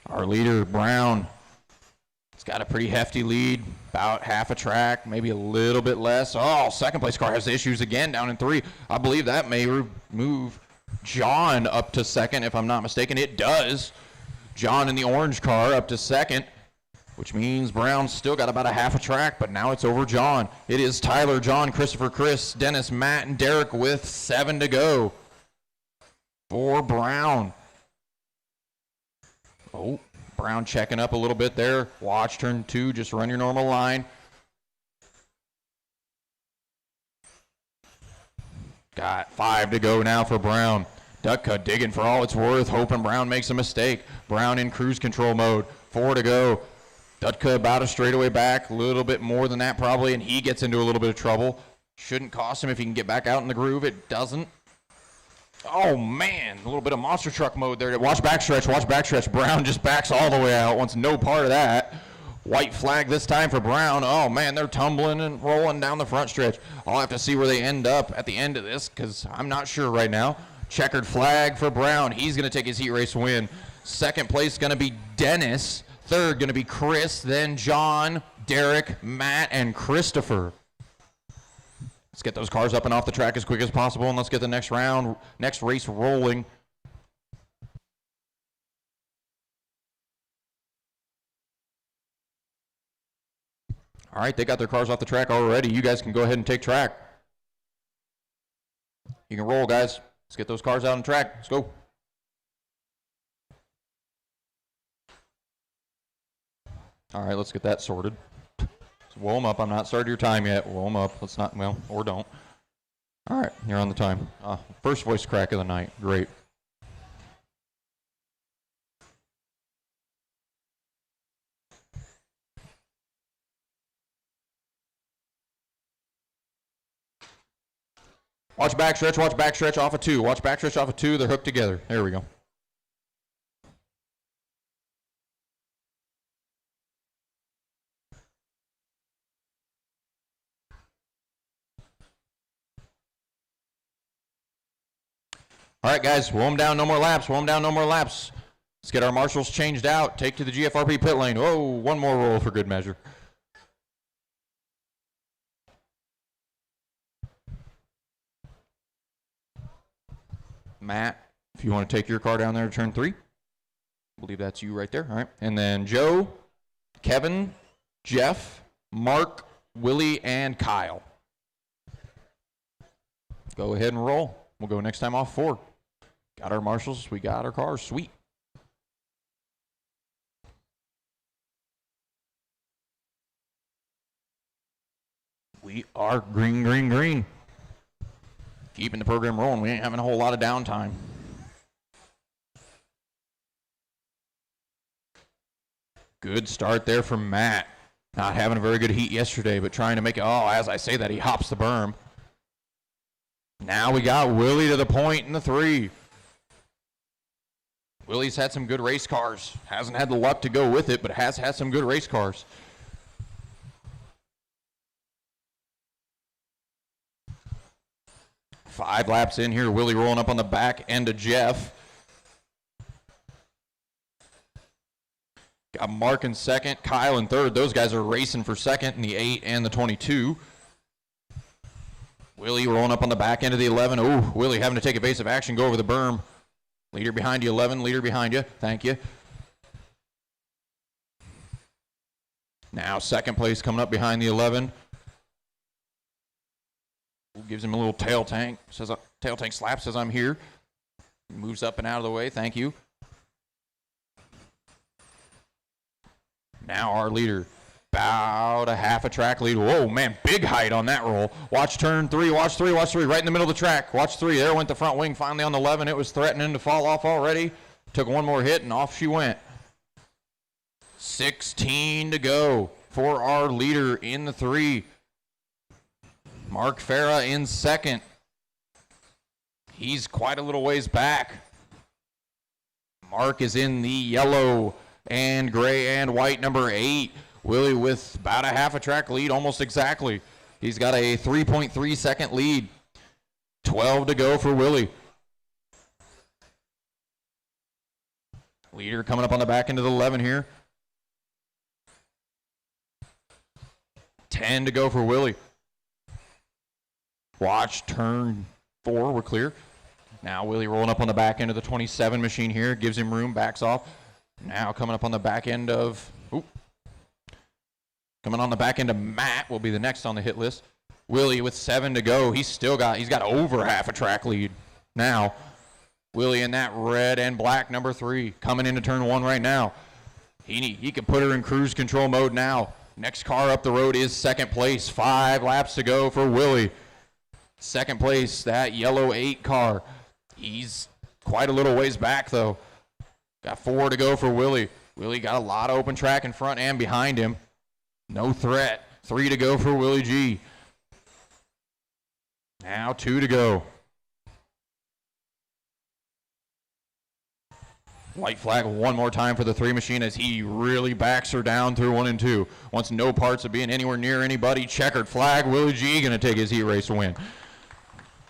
Our leader, Brown, it's got a pretty hefty lead, about half a track, maybe a little bit less. Oh, second place car has issues again down in 3. I believe that may move John up to second, if I'm not mistaken. It does. John in the orange car up to second, which means Brown's still got about a half a track, but now it's over John. It is Tyler, John, Christopher, Chris, Dennis, Matt, and Derek with 7 to go for Brown. Oh, Brown checking up a little bit there. Watch turn 2, just run your normal line. Got 5 to go now for Brown. Duck cut digging for all it's worth, hoping Brown makes a mistake. Brown in cruise control mode. 4 to go. Dutka about a straightaway back, a little bit more than that probably, and he gets into a little bit of trouble. Shouldn't cost him if he can get back out in the groove. It doesn't. Oh, man, a little bit of monster truck mode there. Watch backstretch, watch backstretch. Brown just backs all the way out, wants no part of that. White flag this time for Brown. Oh, man, they're tumbling and rolling down the front stretch. I'll have to see where they end up at the end of this because I'm not sure right now. Checkered flag for Brown. He's going to take his heat race win. Second place going to be Dennis. Third going to be Chris, then John, Derek, Matt, and Christopher. Let's get those cars up and off the track as quick as possible, and let's get the next race rolling. All right, they got their cars off the track already. You guys can go ahead and take track. You can roll, guys. Let's get those cars out on track. Let's go. All right, let's get that sorted. So wool them up. I'm not started your time yet. Wool them up. Let's not, well, or don't. All right, you're on the time. First voice crack of the night. Great. Watch backstretch off of 2. Watch backstretch off of 2. They're hooked together. There we go. All right, guys, roll them down, no more laps. Let's get our marshals changed out. Take to the GFRP pit lane. Oh, one more roll for good measure. Matt, if you want to take your car down there to turn 3. I believe that's you right there. All right. And then Joe, Kevin, Jeff, Mark, Willie, and Kyle. Go ahead and roll. We'll go next time off 4. Got our marshals. We got our cars. Sweet. We are green. Keeping the program rolling. We ain't having a whole lot of downtime. Good start there from Matt. Not having a very good heat yesterday, but trying to make it. Oh, as I say that, he hops the berm. Now we got Willie to the point in the 3. Willie's had some good race cars. Hasn't had the luck to go with it, but has had some good race cars. Five laps in here. Willie rolling up on the back end of Jeff. Got Mark in second, Kyle in third. Those guys are racing for second in the 8 and the 22. Willie rolling up on the back end of the 11. Ooh, Willie having to take evasive action, go over the berm. Leader behind you, 11. Leader behind you. Thank you. Now second place coming up behind the 11. Gives him a little tail tank. Says tail tank slap, says I'm here. Moves up and out of the way. Thank you. Now our leader. About a half a track lead. Whoa, man, big height on that roll. Watch turn 3, watch 3, watch 3. Right in the middle of the track. Watch 3. There went the front wing finally on the 11. It was threatening to fall off already. Took one more hit and off she went. 16 to go for our leader in the 3. Mark Farah in second. He's quite a little ways back. Mark is in the yellow and gray and white number 8. Willie with about a half a track lead, almost exactly. He's got a 3.3 second lead. 12 to go for Willie. Leader coming up on the back end of the 11 here. 10 to go for Willie. Watch turn 4, we're clear. Now Willie rolling up on the back end of the 27 machine here, gives him room, backs off. Now coming up on the back end of, coming on the back end of Matt will be the next on the hit list. Willie with 7 to go. He's got over half a track lead. Now, Willie in that red and black number 3 coming into turn 1 right now. He can put her in cruise control mode now. Next car up the road is second place. 5 laps to go for Willie. Second place, that yellow 8 car. He's quite a little ways back though. Got 4 to go for Willie. Willie got a lot of open track in front and behind him. No threat. 3 to go for Willie G. Now 2 to go. White flag one more time for the 3 machine as he really backs her down through 1 and 2. Wants no parts of being anywhere near anybody. Checkered flag. Willie G going to take his heat race win.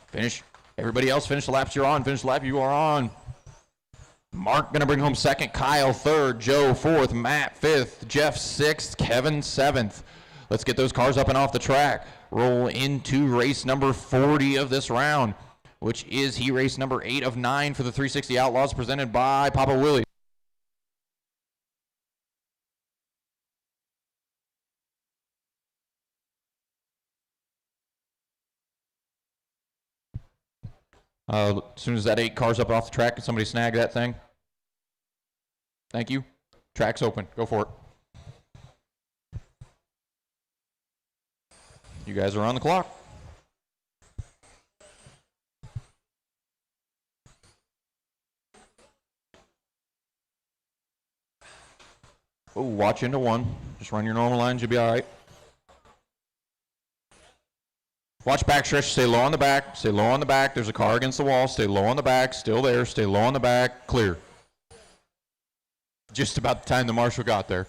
Finish. Everybody else finish the laps you're on. Finish the lap you are on. Mark going to bring home second. Kyle third. Joe fourth. Matt fifth. Jeff sixth. Kevin seventh. Let's get those cars up and off the track. Roll into race number 40 of this round, which is heat race number 8 of 9 for the 360 Outlaws, presented by Papa Willie. As soon as that 8 car's up off the track, can somebody snag that thing? Thank you. Track's open. Go for it. You guys are on the clock. Oh, watch into 1. Just run your normal lines. You'll be all right. Watch backstretch. Stay low on the back. Stay low on the back. There's a car against the wall. Stay low on the back. Still there. Stay low on the back. Clear. Just about the time the marshal got there.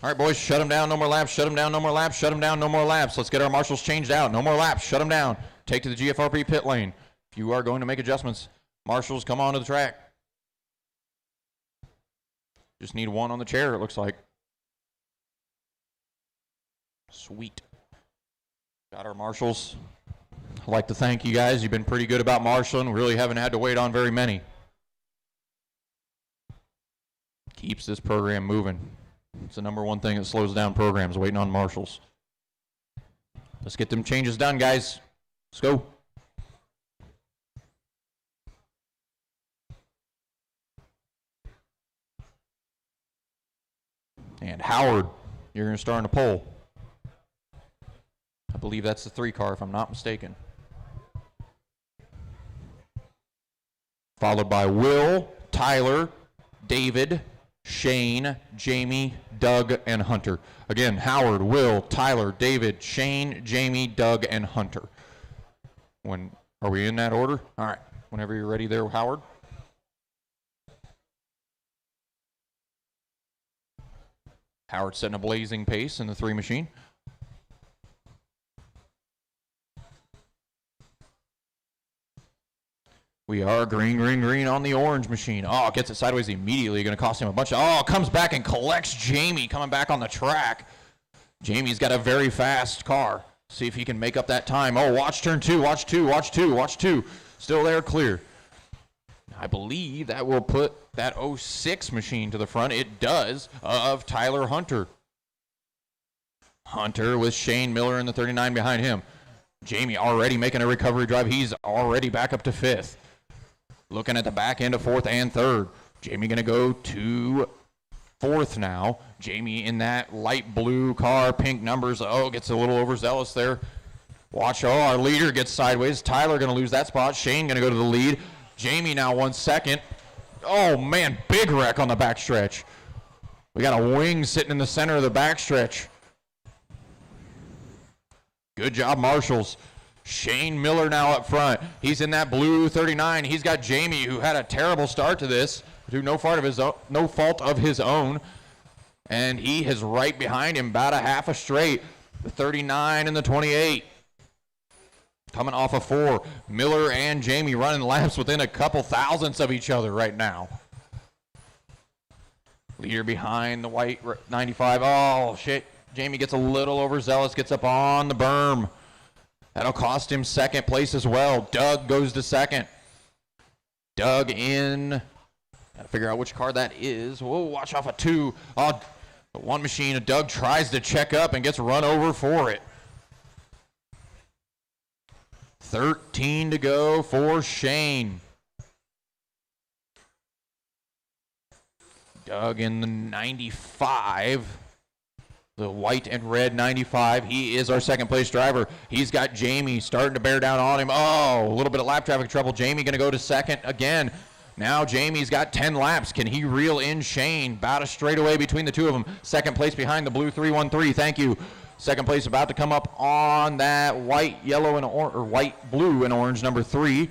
All right, boys, shut them down. No more laps. Shut them down. No more laps. Shut them down. No more laps. Let's get our marshals changed out. No more laps. Shut them down. Take to the GFRP pit lane. If you are going to make adjustments, marshals, come onto the track. Just need 1 on the chair, it looks like. Sweet. Got our marshals. I'd like to thank you guys. You've been pretty good about marshaling. We really haven't had to wait on very many. Keeps this program moving. It's the #1 thing that slows down programs, waiting on marshals. Let's get them changes done, guys. Let's go. And Howard, you're going to start on the pole. I believe that's the 3 car, if I'm not mistaken. Followed by Will, Tyler, David, Shane, Jamie, Doug, and Hunter. Again, Howard, Will, Tyler, David, Shane, Jamie, Doug, and Hunter. Are we in that order? All right. Whenever you're ready there, Howard. Howard setting a blazing pace in the 3 machine. We are green, green, green on the orange machine. Oh, gets it sideways immediately. Going to cost him a bunch of... Oh, comes back and collects Jamie coming back on the track. Jamie's got a very fast car. See if he can make up that time. Oh, watch turn 2, watch 2, watch 2, watch 2. Still there, clear. I believe that will put that 06 machine to the front. It does, of Tyler Hunter. Hunter with Shane Miller in the 39 behind him. Jamie already making a recovery drive. He's already back up to 5th. Looking at the back end of 4th and 3rd. Jamie going to go to 4th now. Jamie in that light blue car, pink numbers. Oh, gets a little overzealous there. Watch, our leader gets sideways. Tyler going to lose that spot. Shane going to go to the lead. Jamie now 1 second. Oh, man, big wreck on the backstretch. We got a wing sitting in the center of the backstretch. Good job, Marshals. Shane Miller now up front. He's in that blue 39. He's got Jamie, who had a terrible start to this, through no fault of his own. And he is right behind him, about a half a straight. The 39 and the 28. Coming off of 4. Miller and Jamie running laps within a couple thousandths of each other right now. Leader behind the white 95. Oh, shit. Jamie gets a little overzealous, gets up on the berm. That'll cost him 2nd place as well. Doug goes to 2nd. Doug in. Gotta figure out which car that is. Whoa, watch off a 2. Oh, one machine. Doug tries to check up and gets run over for it. 13 to go for Shane. Doug in the 95. The white and red 95. He is our 2nd place driver. He's got Jamie starting to bear down on him. Oh, a little bit of lap traffic trouble. Jamie going to go to 2nd again. Now Jamie's got 10 laps. Can he reel in Shane? About a straightaway between the two of them. 2nd place behind the blue 313. Thank you. 2nd place about to come up on that white, yellow, and or white, blue, and orange number 3.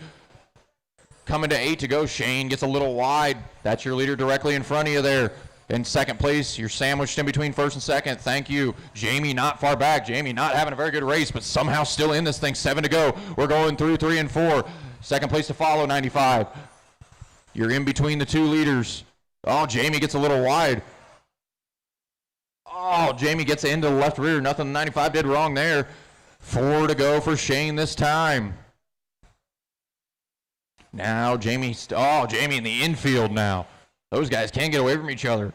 Coming to 8 to go. Shane gets a little wide. That's your leader directly in front of you there. In 2nd place, you're sandwiched in between 1st and 2nd. Thank you. Jamie not far back. Jamie not having a very good race, but somehow still in this thing. 7 to go. We're going through 3 and 4. 2nd place to follow, 95. You're in between the 2 leaders. Oh, Jamie gets a little wide. Oh, Jamie gets into the left rear. Nothing the 95 did wrong there. 4 to go for Shane this time. Now Jamie in the infield now. Those guys can't get away from each other.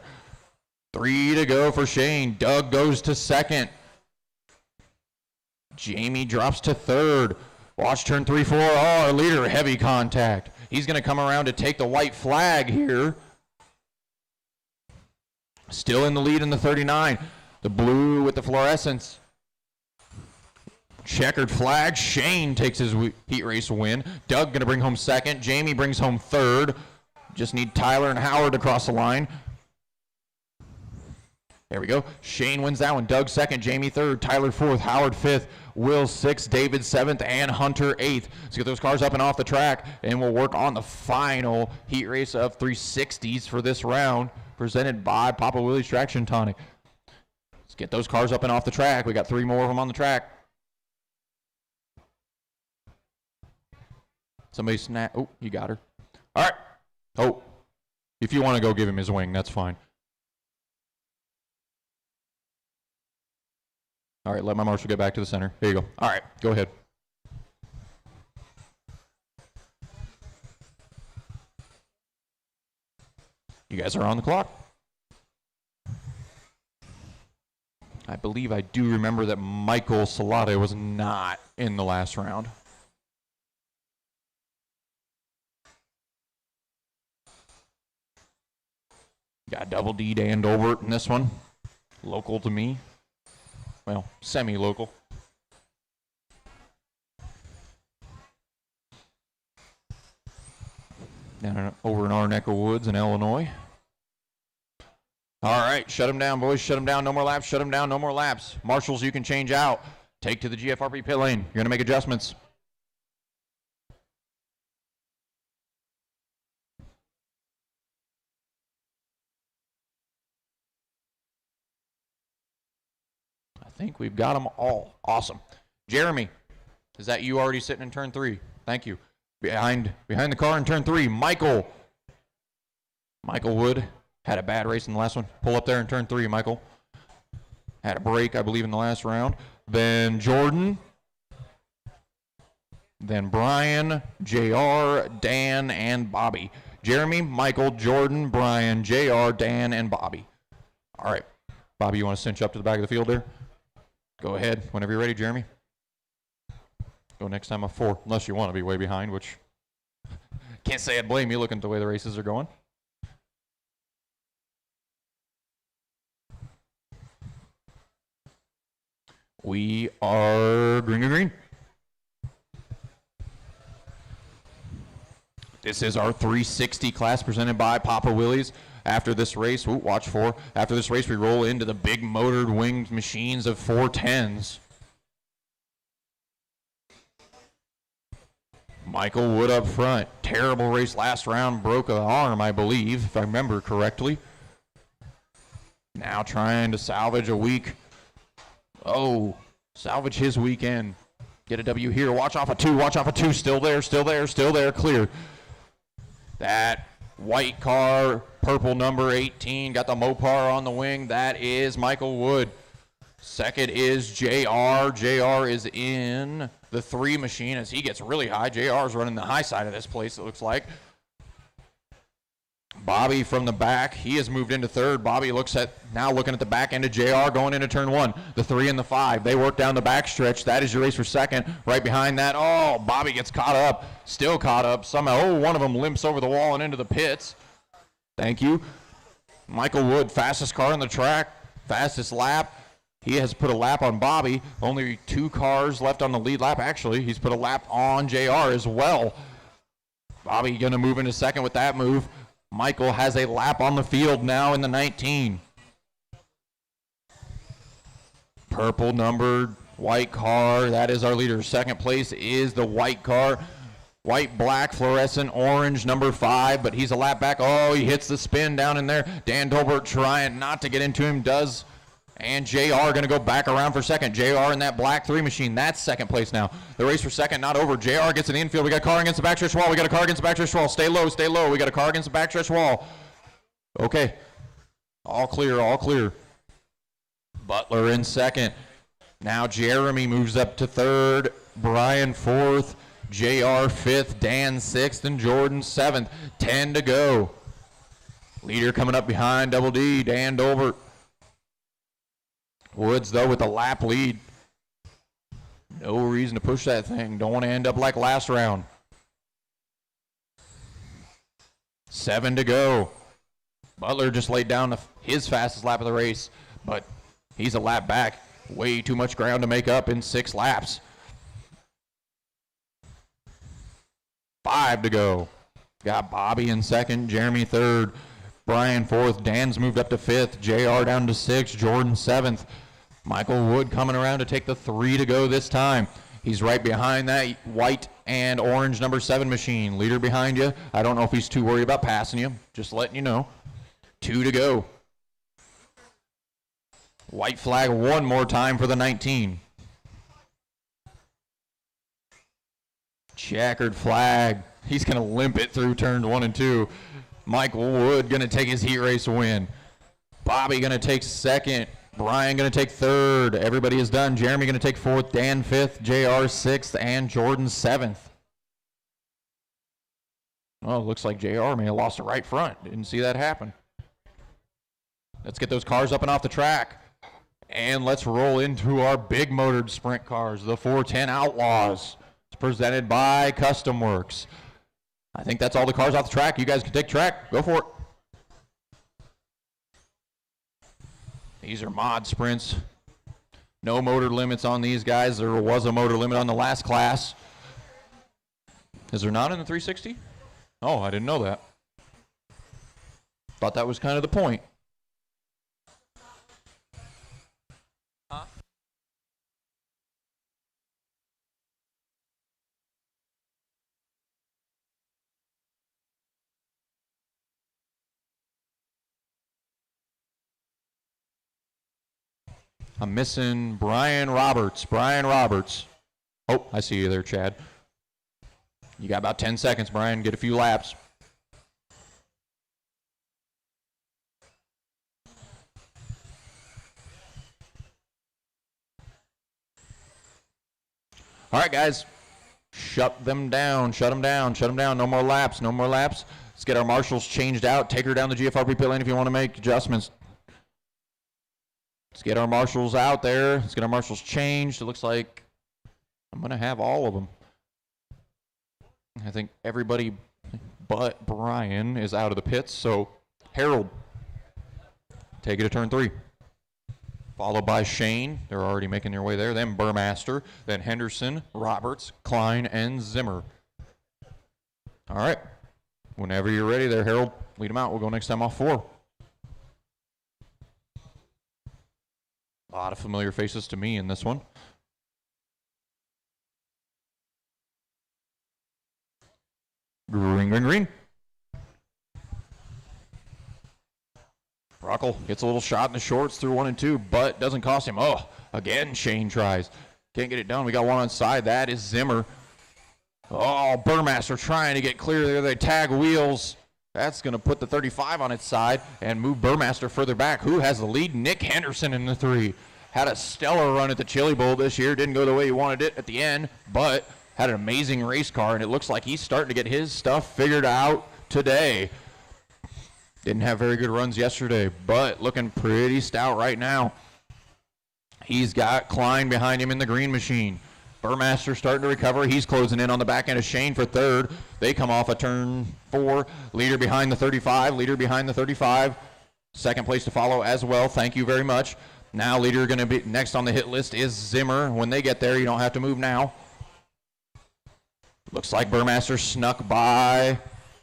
3 to go for Shane. Doug goes to 2nd. Jamie drops to 3rd. Watch turn 3, 4. Oh, our leader, heavy contact. He's going to come around to take the white flag here. Still in the lead in the 39. The blue with the fluorescence. Checkered flag. Shane takes his heat race win. Doug going to bring home 2nd. Jamie brings home 3rd. Just need Tyler and Howard to cross the line. There we go. Shane wins that one. Doug 2nd, Jamie 3rd, Tyler 4th, Howard 5th, Will 6th, David 7th, and Hunter 8th. Let's get those cars up and off the track, and we'll work on the final heat race of 360s for this round, presented by Papa Willie's Traction Tonic. Let's get those cars up and off the track. We got 3 more of them on the track. Somebody snap. Oh, you got her. All right. Oh, if you want to go give him his wing, that's fine. All right, let my marshal get back to the center. Here you go. All right, go ahead. You guys are on the clock. I believe I do remember that Michael Salate was not in the last round. Got Double D Dan Dolbert in this one. Local to me. Well, semi-local. Down over in our neck of woods in Illinois. All right, shut them down, boys. Shut them down. No more laps. Shut them down. No more laps. Marshals, you can change out. Take to the GFRP pit lane. You're going to make adjustments. I think we've got them all. Awesome. Jeremy, is that you already sitting in turn 3? Thank you. behind the car in turn 3, Michael Wood had a bad race in the last one. Pull up there in turn 3, Michael. Had a break, I believe, in the last round. Then Jordan. Then Brian, JR, Dan, and Bobby. Jeremy, Michael, Jordan, Brian, JR, Dan, and Bobby. All right. Bobby, you want to cinch up to the back of the field there? Go ahead whenever you're ready, Jeremy. Go next time up 4, unless you want to be way behind, which can't say I'd blame you looking at the way the races are going. We are green. This is our 360 class presented by Papa Willie's. After this race, watch 4. After this race, we roll into the big motored winged machines of 410s. Michael Wood up front. Terrible race last round. Broke an arm, I believe, if I remember correctly. Now trying to salvage a week. Oh, salvage his weekend. Get a W here. Watch off a 2. Watch off a 2. Still there. Clear. That white car, purple number 18, got the Mopar on the wing. That is Michael Wood. Second is JR. JR is in the 3 machine as he gets really high. JR is running the high side of this place, it looks like. Bobby from the back, he has moved into 3rd. Bobby looking at the back end of JR going into turn 1. The 3 and the 5, they work down the back stretch. That is your race for 2nd. Right behind that, Bobby gets caught up, still caught up. Somehow, one of them limps over the wall and into the pits. Thank you. Michael Wood, fastest car on the track, fastest lap. He has put a lap on Bobby. Only 2 cars left on the lead lap. Actually, he's put a lap on JR as well. Bobby going to move into 2nd with that move. Michael has a lap on the field now in the 19. Purple numbered white car. That is our leader. 2nd place is the white car. White, black, fluorescent, orange, number 5, but he's a lap back. He hits the spin down in there. Dan Dolbert trying not to get into him, does. And JR going to go back around for 2nd. JR in that black 3 machine. That's 2nd place now. The race for 2nd, not over. JR gets in the infield. We got a car against the backstretch wall. Stay low. We got a car against the backstretch wall. Okay. All clear. Butler in 2nd. Now Jeremy moves up to 3rd. Brian 4th. JR 5th. Dan 6th. And Jordan 7th. 10 to go. Leader coming up behind Double D. Dan Dolbert. Woods, though, with a lap lead. No reason to push that thing. Don't want to end up like last round. 7 to go. Butler just laid down his fastest lap of the race, but he's a lap back. Way too much ground to make up in 6 laps. 5 to go. Got Bobby in 2nd, Jeremy 3rd, Brian 4th, Dan's moved up to 5th, JR down to 6th, Jordan 7th. Michael Wood coming around to take the 3 to go this time. He's right behind that white and orange number 7 machine. Leader behind you. I don't know if he's too worried about passing you. Just letting you know. 2 to go. White flag one more time for the 19. Checkered flag. He's going to limp it through turns 1 and 2. Michael Wood going to take his heat race win. Bobby going to take 2nd. Brian going to take 3rd. Everybody is done. Jeremy going to take 4th. Dan 5th. JR 6th. And Jordan 7th. Oh, looks like JR may have lost a right front. Didn't see that happen. Let's get those cars up and off the track. And let's roll into our big motored sprint cars, the 410 Outlaws. It's presented by Custom Works. I think that's all the cars off the track. You guys can take track. Go for it. These are mod sprints. No motor limits on these guys. There was a motor limit on the last class. Is there not in the 360? Oh, I didn't know that. Thought that was kind of the point. Huh? I'm missing Brian Roberts. Oh, I see you there, Chad. You got about 10 seconds, Brian. Get a few laps. All right, guys. Shut them down. Shut them down. Shut them down. No more laps. No more laps. Let's get our marshals changed out. Take her down the GFRP pit lane if you want to make adjustments. Let's get our marshals out there. Let's get our marshals changed. It looks like I'm going to have all of them. I think everybody but Brian is out of the pits. So, Harold, take it to turn 3. Followed by Shane. They're already making their way there. Then Burmaster. Then Henderson, Roberts, Klein, and Zimmer. All right. Whenever you're ready there, Harold, lead them out. We'll go next time off 4. A lot of familiar faces to me in this one. Green, green, green. Ruckel gets a little shot in the shorts through 1 and 2, but doesn't cost him. Oh, again, Shane tries. Can't get it done. We got one on side. That is Zimmer. Oh, Burmaster trying to get clear there. They tag wheels. That's going to put the 35 on its side and move Burmaster further back. Who has the lead? Nick Henderson in the 3. Had a stellar run at the Chili Bowl this year. Didn't go the way he wanted it at the end, but had an amazing race car, and it looks like he's starting to get his stuff figured out today. Didn't have very good runs yesterday, but looking pretty stout right now. He's got Klein behind him in the green machine. Burmaster starting to recover. He's closing in on the back end of Shane for 3rd. They come off a turn 4. Leader behind the 35. Leader behind the 35. 2nd place to follow as well. Thank you very much. Now leader going to be next on the hit list is Zimmer. When they get there, you don't have to move now. Looks like Burmaster snuck by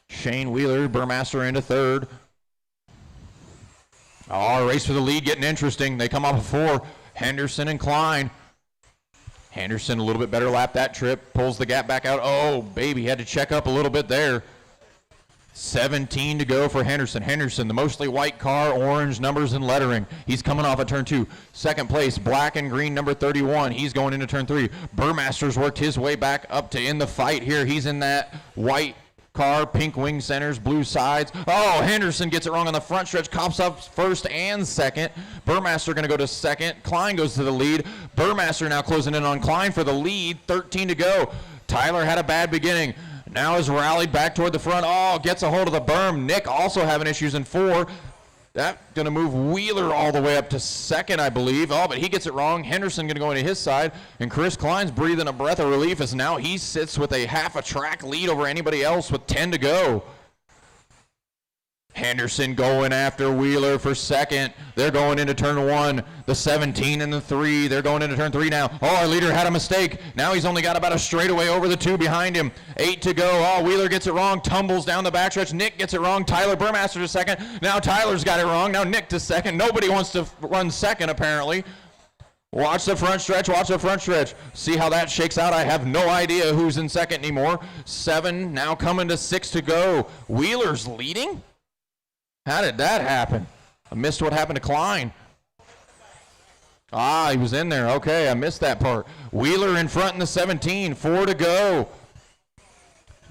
Shane Wheeler. Burmaster into 3rd. Oh, race for the lead getting interesting. They come off of 4. Henderson and Klein. Henderson a little bit better lap that trip. Pulls the gap back out. Oh, baby, had to check up a little bit there. 17 to go for Henderson. Henderson, the mostly white car, orange numbers and lettering. He's coming off of turn 2. 2nd place, black and green, number 31. He's going into turn 3. Burmaster's worked his way back up to in the fight here. He's in that white car, pink wing centers, blue sides. Oh, Henderson gets it wrong on the front stretch. Cops up 1st and 2nd. Burmaster going to go to 2nd. Klein goes to the lead. Burmaster now closing in on Klein for the lead. 13 to go. Tyler had a bad beginning. Now is rallied back toward the front. Oh, gets a hold of the berm. Nick also having issues in 4. That's going to move Wheeler all the way up to 2nd, I believe. Oh, but he gets it wrong. Henderson going to go into his side. And Chris Klein's breathing a breath of relief as now he sits with a half a track lead over anybody else with 10 to go. Henderson going after Wheeler for 2nd. They're going into turn 1. The 17 and the 3. They're going into turn 3 now. Oh, our leader had a mistake. Now he's only got about a straightaway over the 2 behind him. 8 to go. Oh, Wheeler gets it wrong. Tumbles down the backstretch. Nick gets it wrong. Tyler Burmaster to 2nd. Now Tyler's got it wrong. Now Nick to 2nd. Nobody wants to run 2nd apparently. Watch the front stretch. Watch the front stretch. See how that shakes out. I have no idea who's in 2nd anymore. 7 now coming to 6 to go. Wheeler's leading? How did that happen? I missed what happened to Klein. Ah, he was in there. Okay, I missed that part. Wheeler in front in the 17. 4 to go.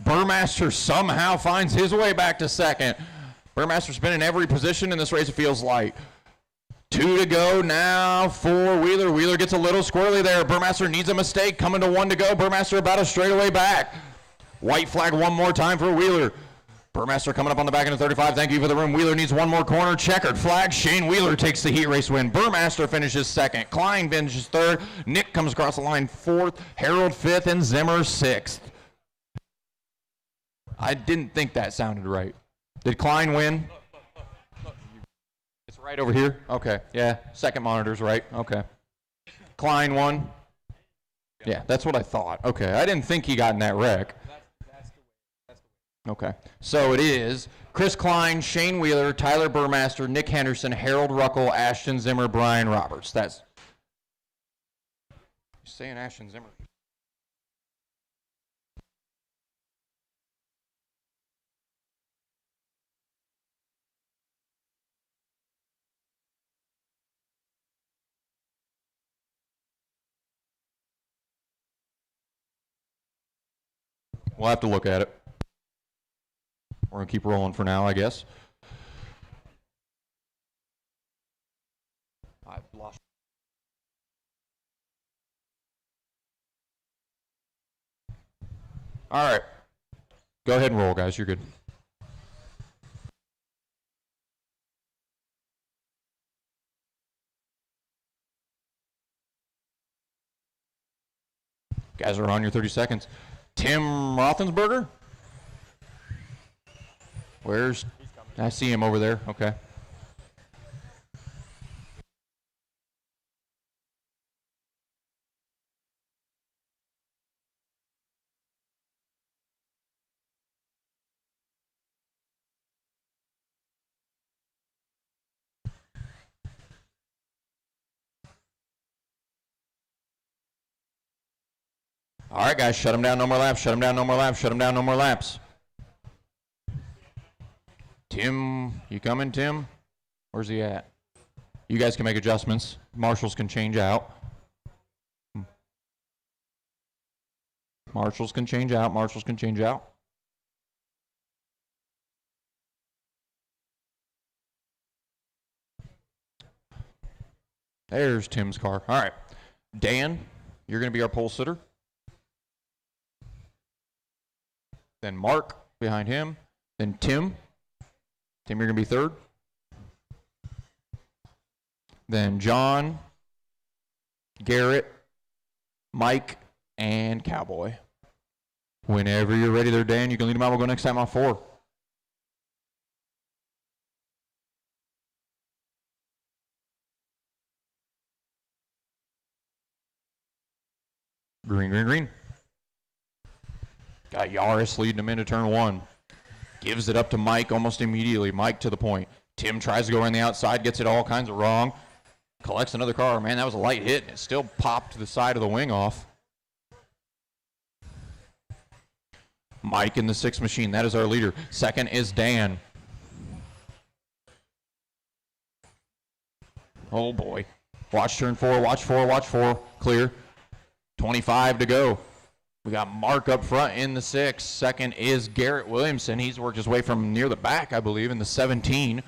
Burmaster somehow finds his way back to 2nd. Burmaster's been in every position in this race, it feels like. 2 to go now for Wheeler. Wheeler gets a little squirrely there. Burmaster needs a mistake. Coming to 1 to go. Burmaster about a straightaway back. White flag one more time for Wheeler. Burmaster coming up on the back end of 35. Thank you for the room. Wheeler needs one more corner. Checkered flag. Shane Wheeler takes the heat race win. Burmaster finishes 2nd. Klein finishes 3rd. Nick comes across the line 4th. Harold 5th. And Zimmer 6th. I didn't think that sounded right. Did Klein win? Look. It's right over here? Okay. Yeah. 2nd monitor's right. Okay. Klein won? Yeah, that's what I thought. Okay. I didn't think he got in that wreck. Okay, so it is Chris Klein, Shane Wheeler, Tyler Burmaster, Nick Henderson, Harold Ruckel, Ashton Zimmer, Brian Roberts. That's you're saying Ashton Zimmer. We'll have to look at it. We're going to keep rolling for now, I guess. I've lost. All right. Go ahead and roll, guys. You're good. Guys are on your 30 seconds. Tim Roethlisberger? Where's... I see him over there. Okay. All right, guys, shut him down, no more laps, shut him down, no more laps, shut him down, no more laps. Tim, you coming, Tim? Where's he at? You guys can make adjustments. Marshals can change out. Marshals can change out, marshals can change out. There's Tim's car. All right, Dan, you're going to be our pole sitter. Then Mark behind him. Then Tim. Tim, you're going to be third. Then John, Garrett, Mike, and Cowboy. Whenever you're ready there, Dan, you can lead them out. We'll go next time on 4. Green, green, green. Got Yaris leading him into turn 1. Gives it up to Mike almost immediately. Mike to the point. Tim tries to go around the outside, gets it all kinds of wrong. Collects another car. Man, that was a light hit. It still popped the side of the wing off. Mike in the 6 machine. That is our leader. Second is Dan. Oh, boy. Watch turn 4. Watch 4. Watch 4. Clear. 25 to go. We got Mark up front in the 6. Second is Garrett Williamson. He's worked his way from near the back, I believe, in the 17.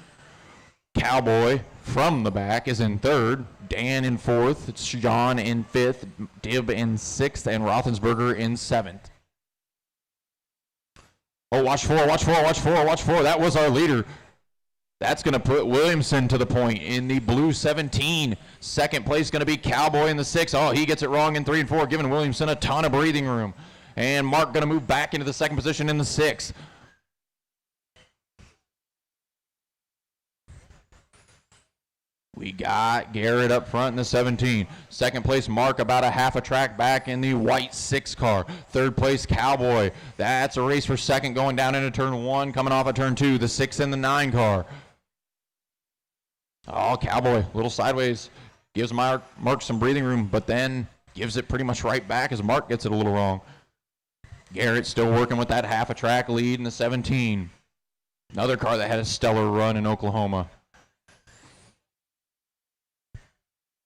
Cowboy from the back is in 3rd. Dan in 4th. It's John in 5th. Dib in 6th. And Roethlisberger in 7th. Oh, watch 4, watch 4, watch 4, watch 4. That was our leader. That's going to put Williamson to the point in the blue 17. Second place going to be Cowboy in the 6. Oh, he gets it wrong in 3 and 4, giving Williamson a ton of breathing room. And Mark going to move back into the 2nd position in the 6. We got Garrett up front in the 17. Second place, Mark about a half a track back in the white 6 car. Third place, Cowboy. That's a race for second going down into turn 1, coming off of turn 2, the 6 and the 9 car. Oh, Cowboy, a little sideways. Gives Mark some breathing room, but then gives it pretty much right back as Mark gets it a little wrong. Garrett still working with that half a track lead in the 17. Another car that had a stellar run in Oklahoma.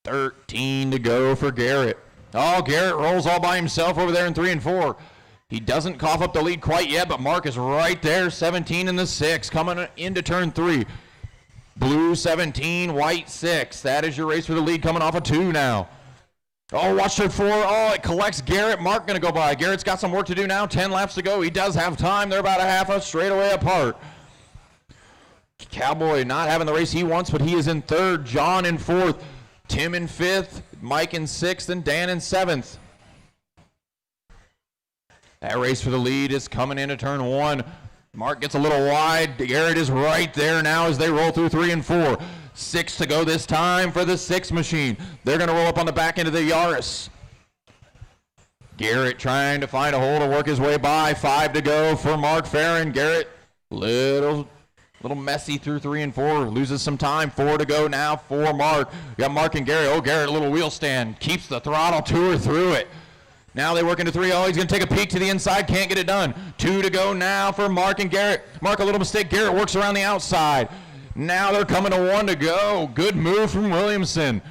13 to go for Garrett. Oh, Garrett rolls all by himself over there in 3 and 4. He doesn't cough up the lead quite yet, but Mark is right there, 17 in the 6, coming into turn 3. Blue 17, white 6. That is your race for the lead coming off of 2 now. Oh, watch turn 4. Oh, it collects Garrett. Mark going to go by. Garrett's got some work to do now. 10 laps to go. He does have time. They're about a half a straightaway apart. Cowboy not having the race he wants, but he is in 3rd. John in 4th. Tim in 5th. Mike in 6th. And Dan in 7th. That race for the lead is coming into turn 1. Mark gets a little wide. Garrett is right there now as they roll through 3 and 4. 6 to go this time for the 6 machine. They're going to roll up on the back end of the Yaris. Garrett trying to find a hole to work his way by. 5 to go for Mark Farron. Garrett, little messy through 3 and 4. Loses some time. 4 to go now for Mark. We got Mark and Garrett. Oh, Garrett, a little wheel stand. Keeps the throttle to or through it. Now they work into 3. Oh, he's going to take a peek to the inside. Can't get it done. 2 to go now for Mark and Garrett. Mark, a little mistake. Garrett works around the outside. Now they're coming to 1 to go. Good move from Williamson.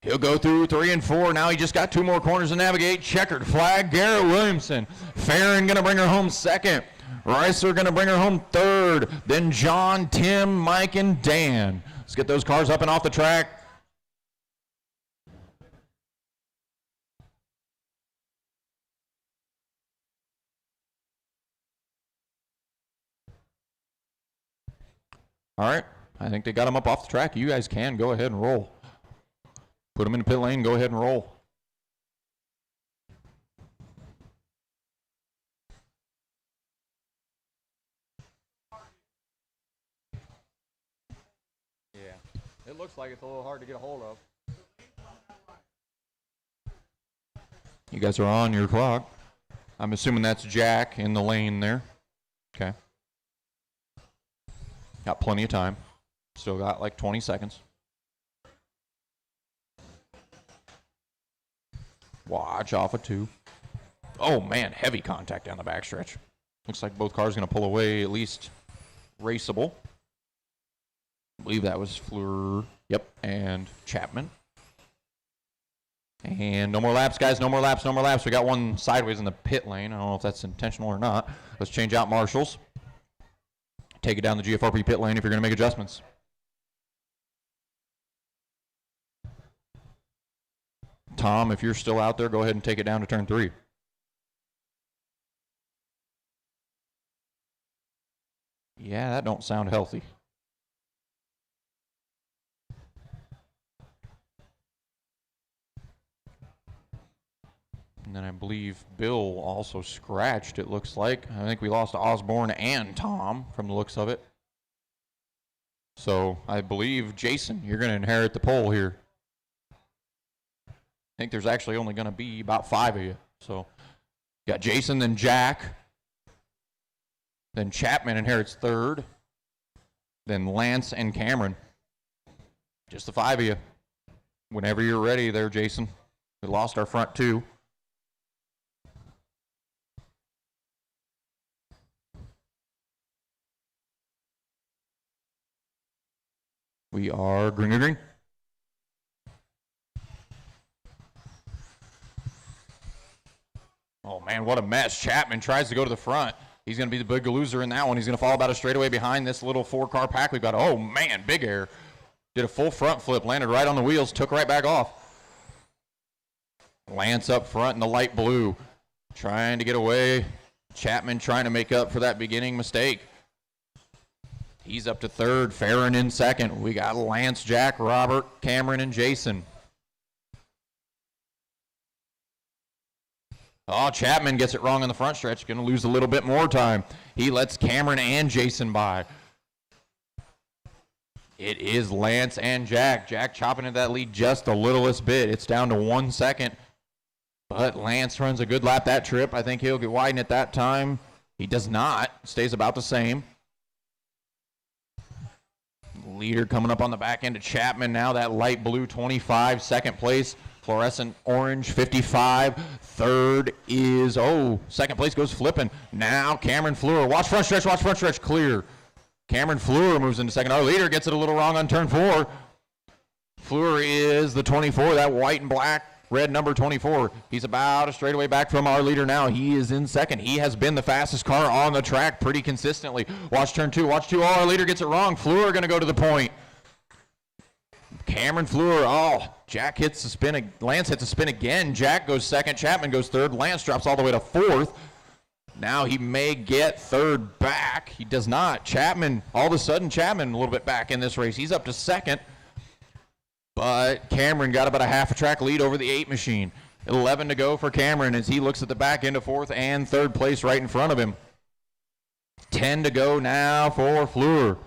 He'll go through 3 and 4. Now he just got 2 more corners to navigate. Checkered flag, Garrett Williamson. Farron going to bring her home second. Reisler going to bring her home third. Then John, Tim, Mike, and Dan. Let's get those cars up and off the track. All right, I think they got them up off the track. You guys can go ahead and roll. Put them in the pit lane, go ahead and roll. Yeah, it looks like it's a little hard to get a hold of. You guys are on your clock. I'm assuming that's Jack in the lane there. Okay. Got plenty of time. Still got like 20 seconds. Watch off of 2. Oh, man, heavy contact down the backstretch. Looks like both cars going to pull away, at least raceable. I believe that was Fleur. Yep, and Chapman. And no more laps, guys. No more laps, no more laps. We got one sideways in the pit lane. I don't know if that's intentional or not. Let's change out marshals. Take it down the GFRP pit lane if you're going to make adjustments. Tom, if you're still out there, go ahead and take it down to turn 3. Yeah, that don't sound healthy. And then I believe Bill also scratched, it looks like. I think we lost Osborne and Tom from the looks of it. So I believe, Jason, you're going to inherit the pole here. I think there's actually only going to be about 5 of you. So you got Jason, then Jack. Then Chapman inherits 3rd. Then Lance and Cameron. Just the 5 of you. Whenever you're ready there, Jason. We lost our front 2. We are green to green. Oh, man, what a mess. Chapman tries to go to the front. He's going to be the big loser in that one. He's going to fall about a straightaway behind this little 4-car pack we've got. Oh, man, big air. Did a full front flip, landed right on the wheels, took right back off. Lance up front in the light blue, trying to get away. Chapman trying to make up for that beginning mistake. He's up to 3rd, Farron in 2nd. We got Lance, Jack, Robert, Cameron, and Jason. Oh, Chapman gets it wrong on the front stretch. Going to lose a little bit more time. He lets Cameron and Jason by. It is Lance and Jack. Jack chopping at that lead just the littlest bit. It's down to 1 second. But Lance runs a good lap that trip. I think he'll get widen at that time. He does not. Stays about the same. Leader coming up on the back end of Chapman now. That light blue 25, 2nd place. Fluorescent orange 55. 3rd is, 2nd place goes flipping. Now Cameron Fleur. Watch front stretch, clear. Cameron Fleur moves into 2nd. Our leader gets it a little wrong on turn 4. Fleur is the 24, that white and black. Red number 24. He's about a straightaway back from our leader now. He is in 2nd. He has been the fastest car on the track pretty consistently. Watch turn 2. Watch 2. Oh, our leader gets it wrong. Fleur going to go to the point. Cameron Fleur. Jack hits the spin. Lance hits the spin again. Jack goes 2nd. Chapman goes 3rd. Lance drops all the way to 4th. Now he may get 3rd back. He does not. Chapman, all of a sudden, a little bit back in this race. He's up to 2nd. But Cameron got about a half a track lead over the 8 machine. 11 to go for Cameron as he looks at the back end of 4th and 3rd place right in front of him. 10 to go now for Fleur.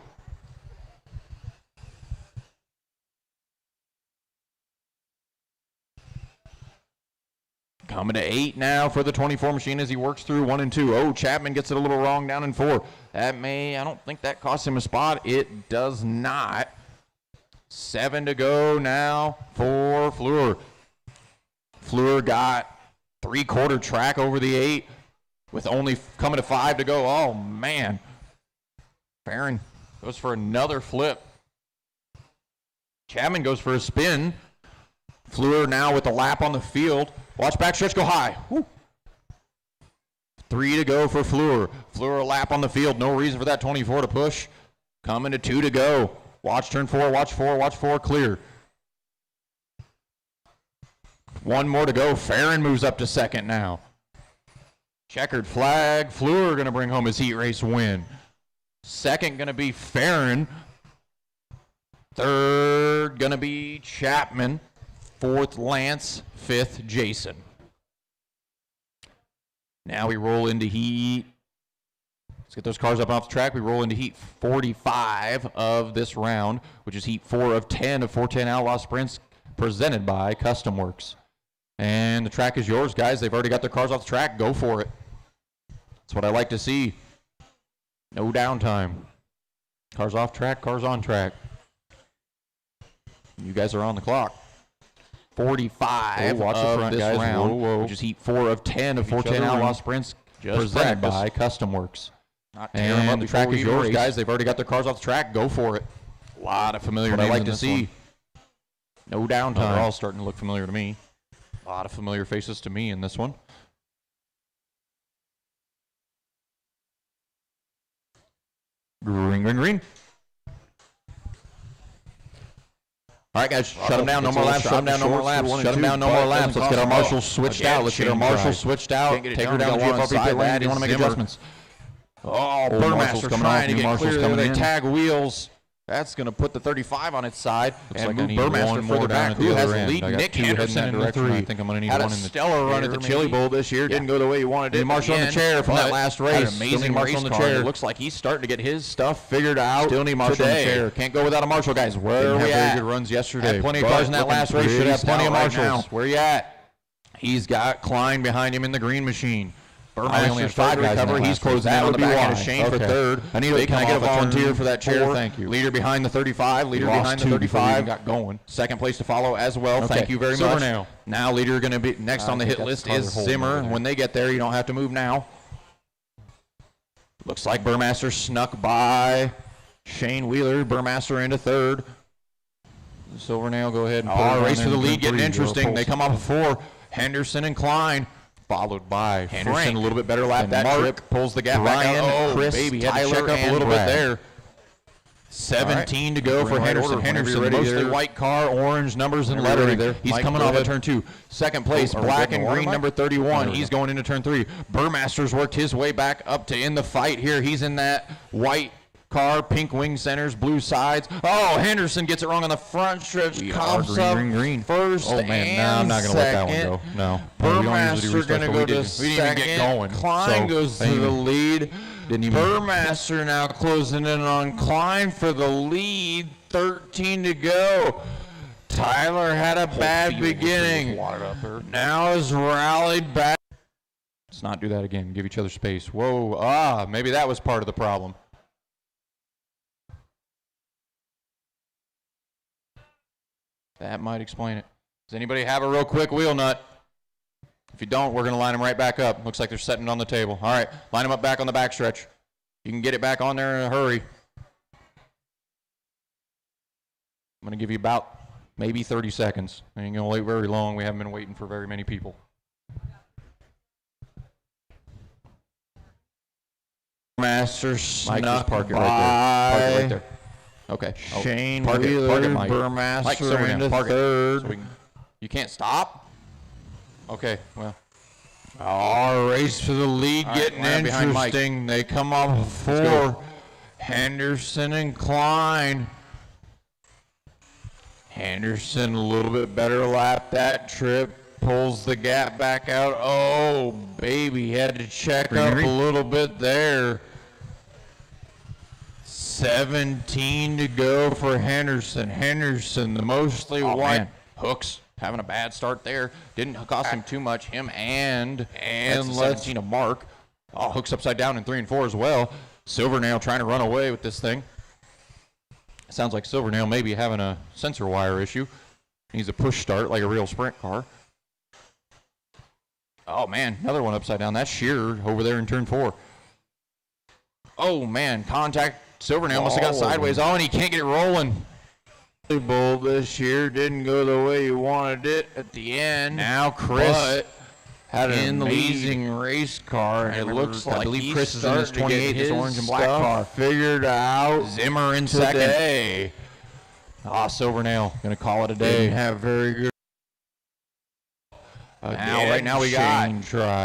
Coming to 8 now for the 24 machine as he works through 1 and 2. Oh, Chapman gets it a little wrong down in 4. I don't think that cost him a spot. It does not. 7 to go now for Fleur. Fleur got 3/4 track over the 8 with only coming to 5 to go. Oh, man. Farron goes for another flip. Chapman goes for a spin. Fleur now with the lap on the field. Watch backstretch go high. Woo. 3 to go for Fleur. Fleur a lap on the field. No reason for that 24 to push. Coming to 2 to go. Watch turn 4, watch 4, watch 4, clear. 1 more to go. Farron moves up to second now. Checkered flag. Fleur going to bring home his heat race win. Second going to be Farron. Third going to be Chapman. Fourth, Lance. Fifth, Jason. Now we roll into heat. Let's get those cars up off the track. We roll into heat 45 of this round, which is heat 4 of 10 of 410 Outlaw Sprints presented by Custom Works. And the track is yours, guys. They've already got their cars off the track. Go for it. That's what I like to see. No downtime. Cars off track, cars on track. You guys are on the clock. 45 watch the of front, this guys. round, Whoa, whoa. which is heat 4 of 10 of 410 Outlaw Sprints presented by Custom Works. And the track is yours, guys. They've already got their cars off the track. Go for it. A lot of familiar names I like to see. No downtime. They're all starting to look familiar to me. A lot of familiar faces to me in this one. Green, green, green. All right, guys, shut them down. No more laps. Shut them down. No more laps. Shut them down. No more laps. Let's get our marshals switched out. Let's get our marshals switched out. Take her down one side. That you want to make adjustments. Oh, Burmaster's trying to get clear there. They tag wheels. That's going to put the 35 on its side and move Burmaster further back. Who has the lead? Nick Henderson in the 3. I think I'm going to need had one a in the stellar run at the Chili Bowl this year. Didn't go the way you wanted it. Marshall on the chair from that last race. Amazing Marshall on the chair. Looks like he's starting to get his stuff figured out. Still need Marshall on the chair. Can't go without a Marshall, guys. Where are we at? Very good runs yesterday. Had plenty of cars in that last race. Should have plenty of Marshalls. Where are you at? He's got Klein behind him in the green machine. Burmaster's 5 guys recover. He's closing out on the back end of Shane for third. Can I get a volunteer for that chair? Thank you. Leader behind the 35. Leader behind the 35. Got going. Second place to follow as well. Thank you very much. Now leader going to be next on the hit list is Zimmer. When they get there, you don't have to move now. Looks like Burmaster snuck by Shane Wheeler. Burmaster into third. Silvernail, go ahead and pull race for the lead. Getting interesting. They come off of 4. Henderson and Klein. Followed by Henderson, Frank. A little bit better lap that Mark, trip. Pulls the gap back out. Oh, Chris, baby, had to check up a little bit there. 17 to go for Henderson. Henderson, mostly white car, orange numbers and lettering. He's coming off of turn 2. Second place, black and green, number 31. He's going into turn 3. Burmaster's worked his way back up to in the fight here. He's in that white car, pink wing centers, blue sides. Oh, Henderson gets it wrong on the front stretch. Green. First oh, man, no, I'm not going to let that one go. No. Burmaster going to go to second. Get going. Klein goes to the lead. Burmaster now closing in on Klein for the lead. 13 to go. Tyler had a bad beginning. Now is rallied back. Let's not do that again. Give each other space. Whoa. Maybe that was part of the problem. That might explain it. Does anybody have a real quick wheel nut? If you don't, we're going to line them right back up. Looks like they're setting it on the table. All right, line them up back on the backstretch. You can get it back on there in a hurry. I'm going to give you about maybe 30 seconds. I ain't going to wait very long. We haven't been waiting for very many people. Master snuck park it by. Right there. Park it right there. Okay. Shane Wheeler, Burmaster into third. So you can't stop? Okay, well. Race for the lead getting interesting. They come off of 4. Henderson and Klein. Henderson a little bit better lap that trip. Pulls the gap back out. Oh, baby, had to check up a little bit there. 17 to go for Henderson. Henderson, the mostly white. Man. Hooks having a bad start there. Didn't cost him too much. Him and 17 of Mark. Oh, Hooks upside down in 3 and 4 as well. Silvernail trying to run away with this thing. Sounds like Silvernail maybe having a sensor wire issue. Needs a push start like a real sprint car. Oh, man, another one upside down. That's Shearer over there in turn 4. Oh, man, contact. Silvernail must have got sideways. Oh, and he can't get it rolling. Bowl this year didn't go the way you wanted it at the end. Now Chris had an in the lead. amazing race car, and it looks like I believe he's Chris is in his starting to 28, get this his orange and black stuff car. figured out. Zimmer in today. second. Silvernail going to call it a Didn't day. have very good. Right now we got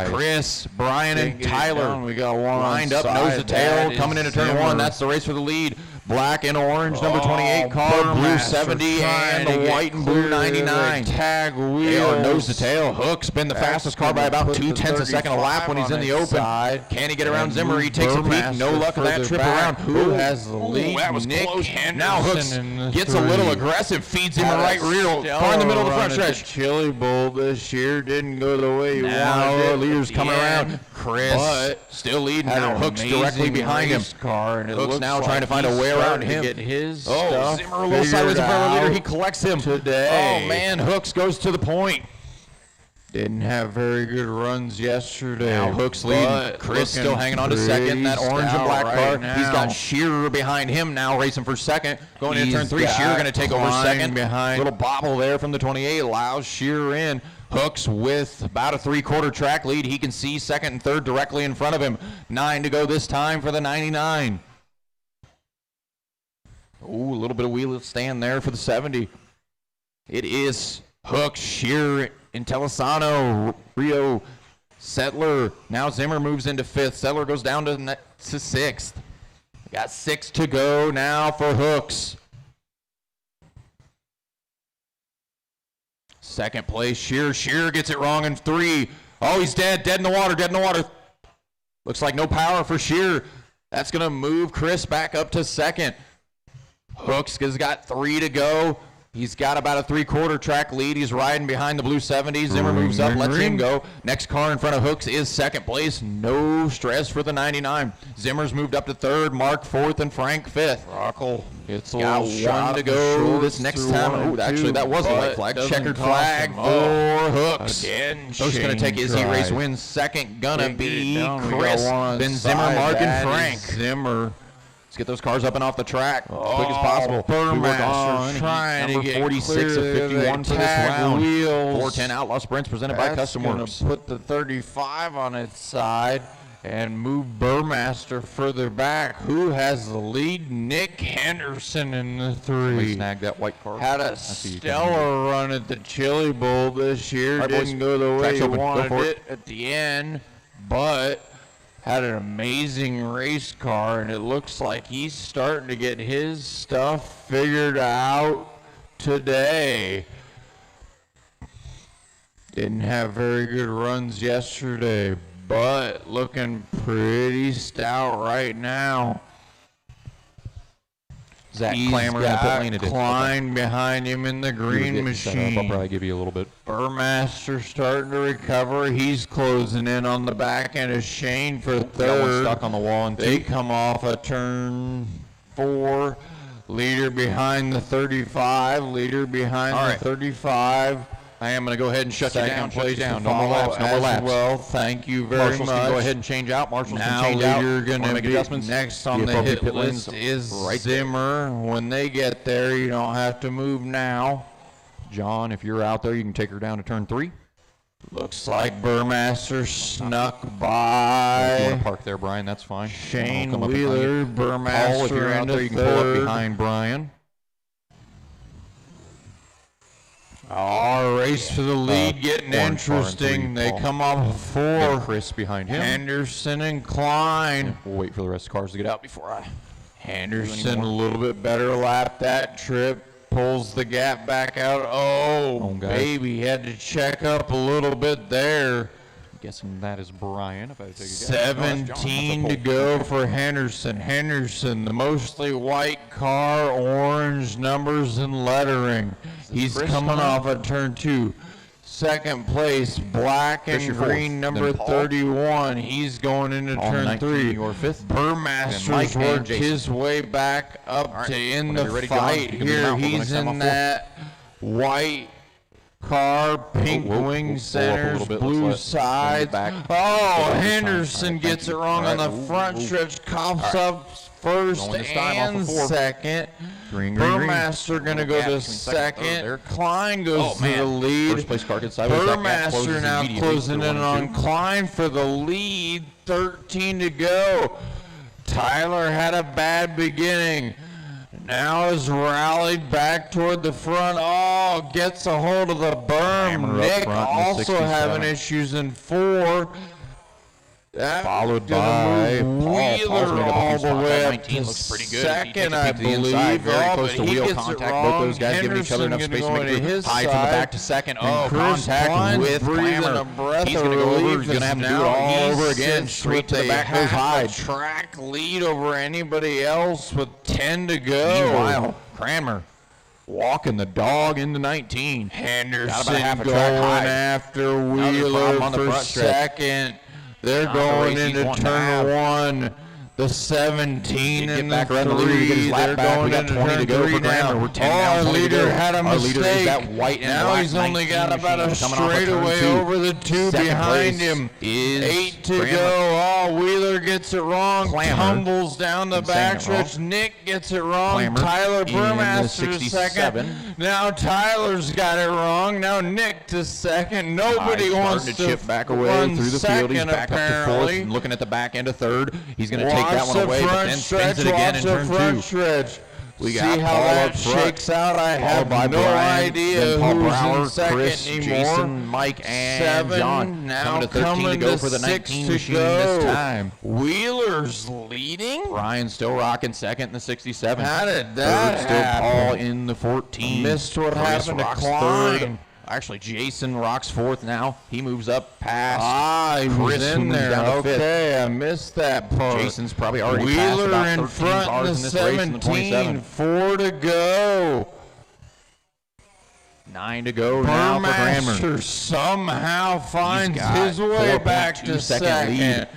Chris, Brian, and Tyler. We got one lined up, nose to tail, coming into turn one. That's the race for the lead. Black and orange, number 28 car, blue 70, and the white and blue 99. Tag They wheel, are nose to tail. Hook's been the fastest car by about 2/10 a second a lap when he's in the open. Can he get around Zimmer? He takes a peek. No luck of that trip around. Who has the lead? That was Nick close. Henderson Now Hooks in the gets a little aggressive, feeds him a right rear. Car in the middle of the front stretch. Chili Bowl this year didn't go the way you Now wanted it. leader's At coming the around. end, Chris but still leading. had Now an Hook's directly amazing behind him. race car, and it Hook's looks now like trying to find a he's way around starting to him. Get his Oh, stuff Zimmer a little sideways in front of the leader. He collects him today. Oh man, Hooks goes to the point. Didn't have very good runs yesterday. Now Hook's leading. but Chris still looking hanging on to second. That pretty orange and black stout car. right now. He's got Shearer behind him now, racing for second. Going into turn He's three. got Shearer going to take over Klein second. behind. Little bobble there from the 28 allows Shearer in. Hooks with about a 3/4 track lead. He can see second and third directly in front of him. 9 to go this time for the 99. Ooh, a little bit of wheel stand there for the 70. It is Hooks, Shearer, Intellisano, Rio, Settler. Now Zimmer moves into fifth. Settler goes down to sixth. Got 6 to go now for Hooks. Second place, Shearer. Shearer gets it wrong in 3. Oh, he's dead in the water, Looks like no power for Shearer. That's going to move Chris back up to second. Hooks has got 3 to go. He's got about a 3/4 track lead. He's riding behind the blue 70. Zimmer moves up, lets him go. Next car in front of Hooks is second place. No stress for the 99. Zimmer's moved up to third, Mark fourth, and Frank fifth. Rockle gets a Got little 1 to go this next time. Oh, actually, that was a white flag. Checkered flag for Hooks. Again, Hooks going to take his E-race win. Second gonna be Chris. Then Zimmer, Mark, and Frank. Zimmer. Let's get those cars up and off the track as quick as possible. Burmaster trying to number get 46 of 51 for this tag round. wheels. 410 Outlaw Sprints presented by Custom Works. Gonna put the 35 on its side and move Burmaster further back. Who has the lead? Nick Henderson in the 3. Snag that white car. Had a stellar run at the Chili Bowl this year. All right, Didn't boys. go the way Track's you open. Go wanted for it at the end, but had an amazing race car, and it looks like he's starting to get his stuff figured out today. Didn't have very good runs yesterday, but looking pretty stout right now. Zach He's Clammer and put got lane it in. Klein behind him in the green machine. I'll probably give you a little bit. Burmaster starting to recover. He's closing in on the back end of Shane for Got one third. stuck on the wall and They 2. come off a turn 4. Leader behind the 35. Leader behind All the right. 35. I am going to go ahead and shut you down. Second place down. to No more follow laps. No more as laps. well. Thank you very Marshals much. can go ahead and change out. Marshals Now can change out. leader Wanna going to make be adjustments? next The on the appropriate hit pit list lanes is right there. Zimmer. When they get there, you don't have to move now. John, if you're out there, you can take her down to turn 3. Looks like Burmaster snuck If you want by to park there, Brian, that's fine. Shane I'll come up behind you. Wheeler. Paul, if Burmaster you're out into there, you can pull up third. behind Brian. Our race for the lead getting orange car in interesting. 3, They Paul. come off And 4. Chris behind him. Henderson and Klein. We'll wait for the rest of the cars to get out before I... Henderson a little bit better lap that trip. Pulls the gap back out. Oh, guys. baby, had to check up a little bit there. Guessing that is Brian. If I take a guess. 17 to go for Henderson. Henderson, the mostly white car, orange numbers and lettering. He's Chris coming coming? off at turn 2. Second place, black and Chris, you're fourth. green, number Then Paul. 31. He's going into Paul, turn 19, 3. you're fifth. Burmaster's Then Mike and worked Jason. his way back up All right. to end Whenever the you're ready, John, fight you can be here. mounted for the He's next time in I'm that white car, pink Whoa, whoa, wing whoa, pull up a centers, little bit. blue Let's let- sides. back. Oh, All right, Henderson thank gets it you. wrong All on the right. front Ooh, ooh. stretch, coughs All right. up first Going this time off of and 4. second. Green, green, green. Burmaster going to go Gap to between second and third there. second. Klein goes to the lead. First place car gets sideways. That gap closes Burmaster now immediately. closing They're in 1 and on 2. Klein for the lead. 13 to go. Tyler had a bad beginning. Now is rallied back toward the front. Oh, gets a hold of the berm. Hammer up Nick front in the also 67. having issues in 4. That Followed gonna by move Paul. Wheeler Paul's gonna go all from the spot. way That up 19 to looks pretty good. He second, takes a I peek to the believe. inside, very Oh, close but to he wheel gets it contact. wrong. Both those guys giving each other enough Henderson space to gonna make go it his high from the side. back to second. And Oh, Chris contact Klein's with breathing Clammer. a breath He's of going to go over. relief He's going to as have to do it now all he over again. sits Straight to with the a back goes half a Hyde. track lead over anybody else with 10 to go. Meanwhile, Cranmer walking the dog into 19. Henderson Got about half a going track high. after Another Wheeler problem on the for front stretch. second. They're On the going race, he's into one turn down. 1. The 17 Get and back the around the leader, 3. get his lap They're back. going We got into 20 to turn go 3 for Cranmer. now. We're 10 down, Our 20 to leader go. had a Our leader is mistake. that white and now black he's only 19 got about a machine coming off of turn straightaway 2. over the 2 Second behind place him. is 8 to Cranmer. go. Oh, Wheeler gets it wrong. Clammer. Tumbles down the Been saying it backstretch. wrong. Nick gets it wrong. Clammer Tyler in the Burmaster to 67. second. Now Tyler's got it wrong. Now Nick to second. Nobody Hyde wants starting to chip back away run through the field. He's second, back up to 4th apparently. and looking at the back end of 3rd. He's going to take that Watch one the away, but front then stretch, spins it again in watch the turn front 2. stretch. We See got how Paul that up front, shakes out. I followed have by no Brian, idea then Paul who's Brower, in second Chris, anymore. Jason, Mike, and 7 John. now Coming to 13 to go for the 6 19 to machine go. this time. Wheeler's leading. Brian still rocking second in the 67. How did that Third still happen? Paul in the 14. Missed what Chris happened to rocks Klein. 3rd. Actually, Jason rocks 4th now. He moves up past He was Chris, who in moves there. down to 5th. Okay, I missed that part. Jason's probably already passed Wheeler about in 13 front cars in in the this race in the 17. 27. 4 to go. 9 to go now for Cranmer. Burmaster somehow finds got his way back 4.2 to second second. lead.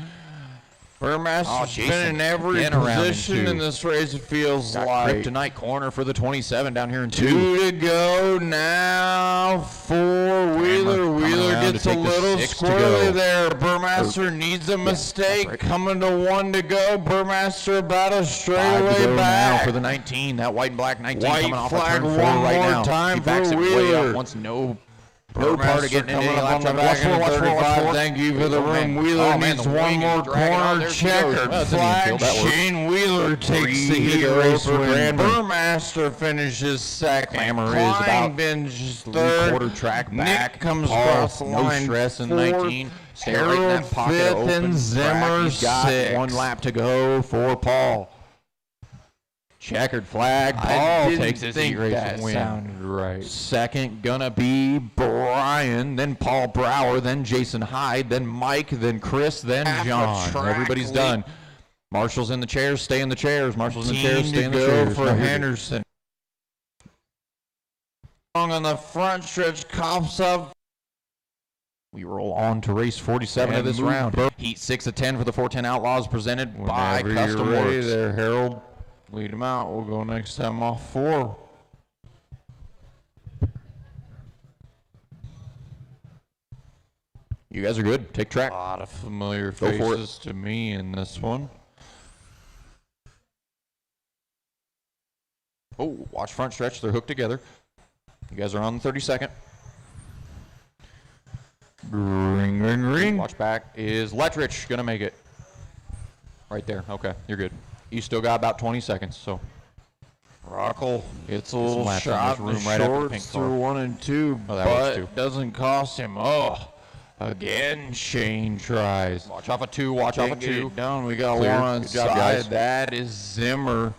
Burmaster's Jason been in every getting around in position 2. in this race, it feels Got like. Kryptonite corner for the 27 down here in 2. 2 to go now for Wheeler. coming Wheeler around gets to a take the little 6 to squirrely go. there. Burmaster needs a mistake. right. Coming to 1 to go. Burmaster about a 5 to straightaway go now back. for the 19. That white and black 19 White coming off of flag turn 4 one right more now. time He backs for it way Wheeler. up. Wants no part of getting into coming any up lap on the traffic. back Watch end of 4, watch 4. 35. Thank you for the Oh, room. man. Wheeler Oh, man, needs the one wing more is dragging on. corner. There she goes. Checkered Well, it's an flag. infield. That works. Shane Wheeler takes 3 the to heat go race for win. Cranmer. Burmaster finishes second. Clammer is Klein about finishes third. 3/4 track back. Nick comes Paul, across the no line. stress in fourth. 19. Stay right in that Harold pocket fifth open and track. Zimmer He's got 6th. 1 lap to go for Paul. Checkered flag. Paul takes his heat race that win. sounded right. Second gonna be Brian, then Paul Brower, then Jason Hyde, then Mike, then Chris, then Half a John. track Everybody's lead. done. Marshall's in the chairs, stay in the chairs. Marshall's in the chairs, 15 stay in to the go chairs. for No, you're good. Henderson. On the front stretch, cops up. We roll on to race 47 of And this move round. Bur- Heat 6 of 10 for the 410 Outlaws presented by Whenever Custom you're ready Works. there, Harold. Lead them out. We'll go next time off 4. You guys are good. Take track. A lot of familiar Go for it. faces to me in this one. Oh, watch front stretch. They're hooked together. You guys are on the 32nd. Ring, ring, ring. Watch back is Letrich gonna make it. Right there. Okay, you're good. You still got about 20 seconds, so. Rockle gets a some little laps on shot this in room the right after the shorts pink through car. 1 and 2, Oh, that works but too. doesn't cost him. Oh, again, Shane tries. Watch off a 2. Watch off a Can't get 2. it done. We got Clear. one on Good job, side. guys. That is Zimmer.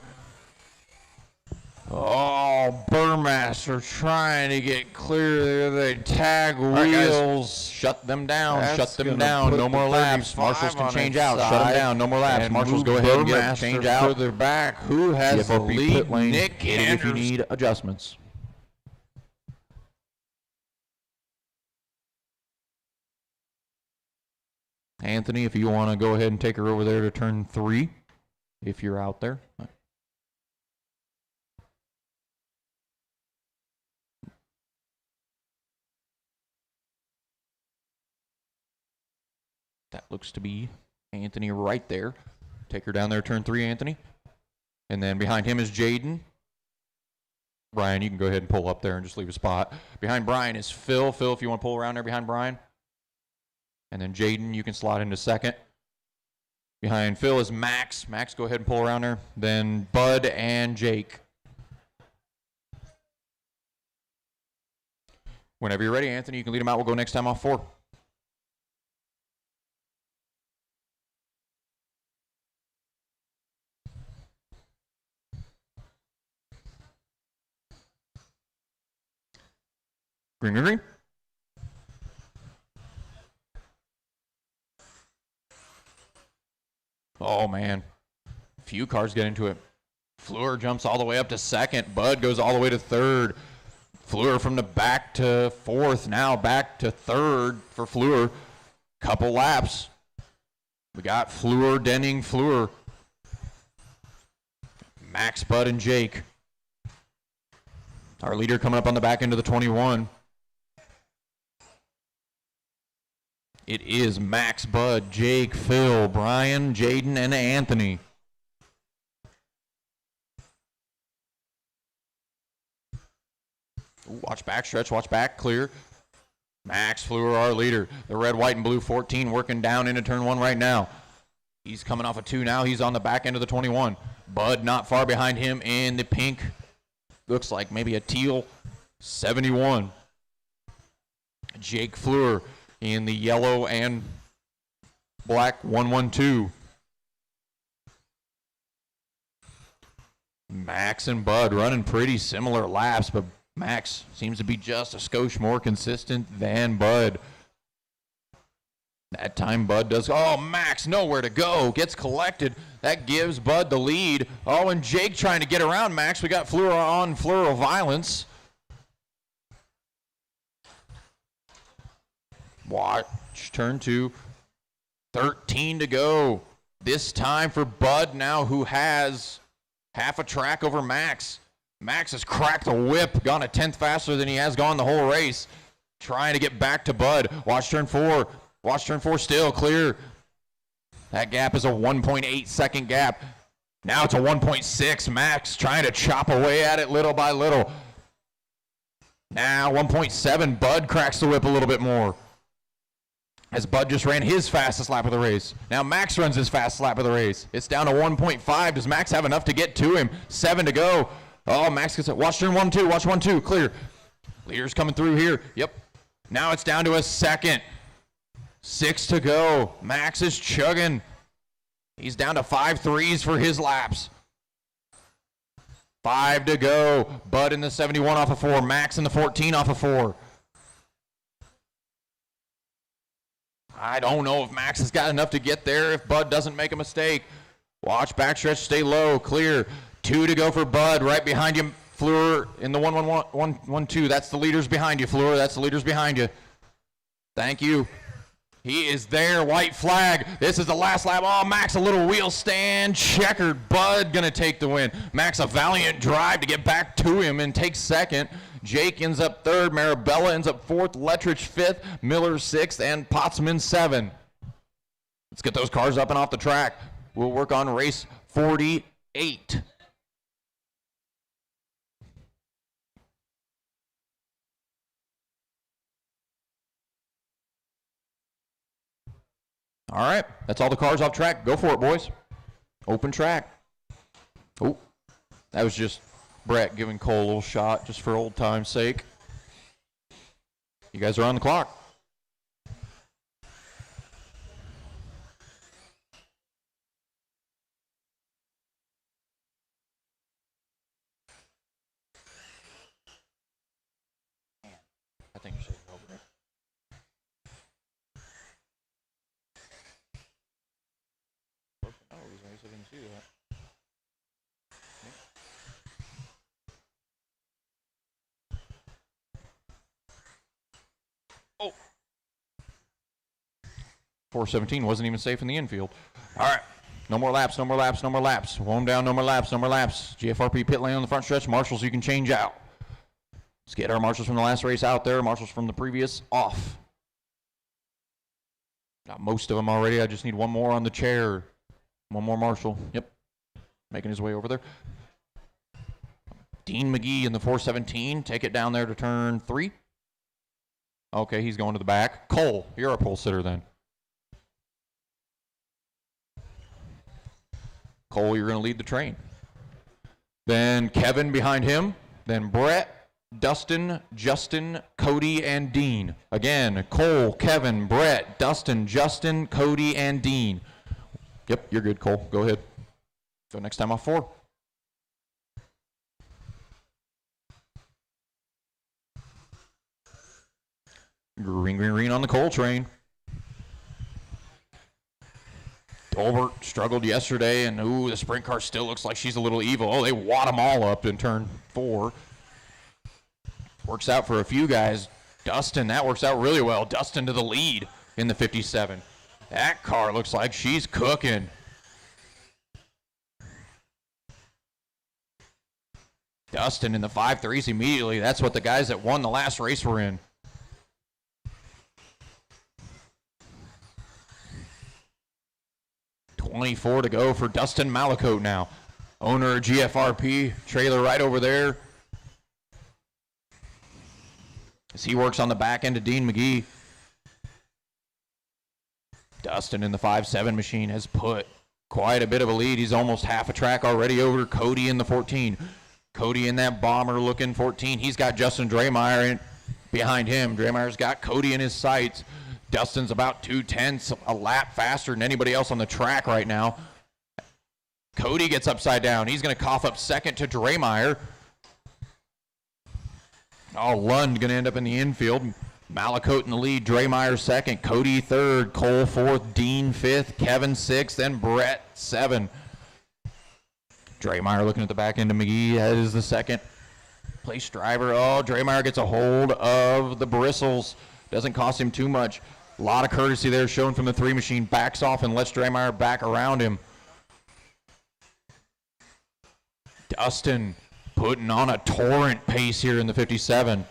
Oh, Burmaster trying to get clear there. They tag right, guys. wheels. Shut them down. That's Shut them gonna down. put No more the laps. 35 Marshals can on change its out. Shut them side down. No more laps. and Marshals, move go ahead and Burmaster change out. further back. Who has the FOP lead? pit lane. Nick Hit it if you Anderson. need adjustments. Anthony, if you want to go ahead and take her over there to turn 3, if you're out there. That looks to be Anthony right there. Take her down there, turn 3, Anthony. And then behind him is Jaden. Brian, you can go ahead and pull up there and just leave a spot. Behind Brian is Phil. Phil, if you want to pull around there behind Brian. And then Jaden, you can slot into second. Behind Phil is Max. Max, go ahead and pull around there. Then Bud and Jake. Whenever you're ready, Anthony, you can lead them out. We'll go next time off 4. Green, green, green. Oh, man. Few cars get into it. Fleur jumps all the way up to second. Bud goes all the way to third. Fleur from the back to fourth. Now back to third for Fleur. Couple laps. We got Fleur, Denning, Fleur. Max, Bud, and Jake. Our leader coming up on the back end of the 21. It is Max, Bud, Jake, Phil, Brian, Jaden, and Anthony. Ooh, watch back stretch, watch back clear. Max Fleur, our leader. The red, white, and blue 14 working down into turn 1 right now. He's coming off a 2 now. He's on the back end of the 21. Bud not far behind him in the pink. Looks like maybe a teal 71. Jake Fleur in the yellow and black 112. Max and Bud running pretty similar laps, but Max seems to be just a skosh more consistent than Bud. That time Bud does, oh, Max nowhere to go, gets collected. That gives Bud the lead. Oh, and Jake trying to get around Max. We got Fleur on Fleur of violence. Watch, turn 2, 13 to go. This time for Bud now, who has half a track over Max. Max has cracked the whip, gone a 10th faster than he has gone the whole race. Trying to get back to Bud. Watch turn 4. Watch turn 4 still clear. That gap is a 1.8 second gap. Now it's a 1.6. Max trying to chop away at it little by little. Now 1.7. Bud cracks the whip a little bit more. As Bud just ran his fastest lap of the race. Now Max runs his fastest lap of the race. It's down to 1.5. Does Max have enough to get to him? 7 to go. Oh, Max gets it. Watch turn 1, 2. Watch 1, 2. Clear. Leader's coming through here. Yep. Now it's down to a second. 6 to go. Max is chugging. He's down to 5 threes for his laps. 5 to go. Bud in the 71 off of 4. Max in the 14 off of 4. I don't know if Max has got enough to get there if Bud doesn't make a mistake. Watch backstretch, stay low, clear. 2 to go for Bud, right behind you, Fleur in the 1-1-1-1-2. That's the leaders behind you, Fleur. That's the leaders behind you. Thank you. He is there, white flag. This is the last lap. Oh, Max, a little wheel stand, checkered. Bud gonna take the win. Max, a valiant drive to get back to him and take second. Jake ends up third. Marabella ends up fourth. Lettrich fifth. Miller sixth. And Potsman 7. Let's get those cars up and off the track. We'll work on race 48. All right, that's all the cars off track. Go for it, boys. Open track. Oh, that was just Brett giving Cole a little shot just for old time's sake. You guys are on the clock. I think you should go over it. I didn't see that. Oh. 417 wasn't even safe in the infield. All right. No more laps, no more laps, no more laps. Warm down, no more laps, no more laps. GFRP pit lane on the front stretch. Marshals, you can change out. Let's get our marshals from the last race out there. Marshals from the previous off. Got most of them already. I just need one more on the chair. One more marshal. Yep. making his way over there. Dean McGee in the 417. Take it down there to turn 3. Okay, he's going to the back. Cole, you're a pole sitter then. Cole, you're going to lead the train. Then Kevin behind him. Then Brett, Dustin, Justin, Cody, and Dean. Again, Cole, Kevin, Brett, Dustin, Justin, Cody, and Dean. Yep, you're good, Cole. Go ahead. Go next time off 4. Green, green, green on the Cole train. Dolbert struggled yesterday, and ooh, the sprint car still looks like she's a little evil. Oh, they wad them all up in turn 4. Works out for a few guys. Dustin, that works out really well. Dustin to the lead in the 57. That car looks like she's cooking. Dustin in the 5.3s immediately. That's what the guys that won the last race were in. .24 to go for Dustin Malacote now. Owner of GFRP, trailer right over there. As he works on the back end of Dean McGee. Dustin in the 5.7 machine has put quite a bit of a lead. He's almost half a track already over Cody in the 14. Cody in that bomber looking 14. He's got Justin Draymire behind him. Draymire's got Cody in his sights. Dustin's about 2/10, a lap faster than anybody else on the track right now. Cody gets upside down. He's going to cough up second to Draymire. Oh, Lund going to end up in the infield. Malacote in the lead. Draymire second. Cody third. Cole fourth. Dean fifth. Kevin sixth. And Brett 7. Draymire looking at the back end of McGee. That is the second place driver. Oh, Draymire gets a hold of the bristles. Doesn't cost him too much. A lot of courtesy there shown from the 3 machine. Backs off and lets Draymire back around him. Dustin putting on a torrent pace here in the 57.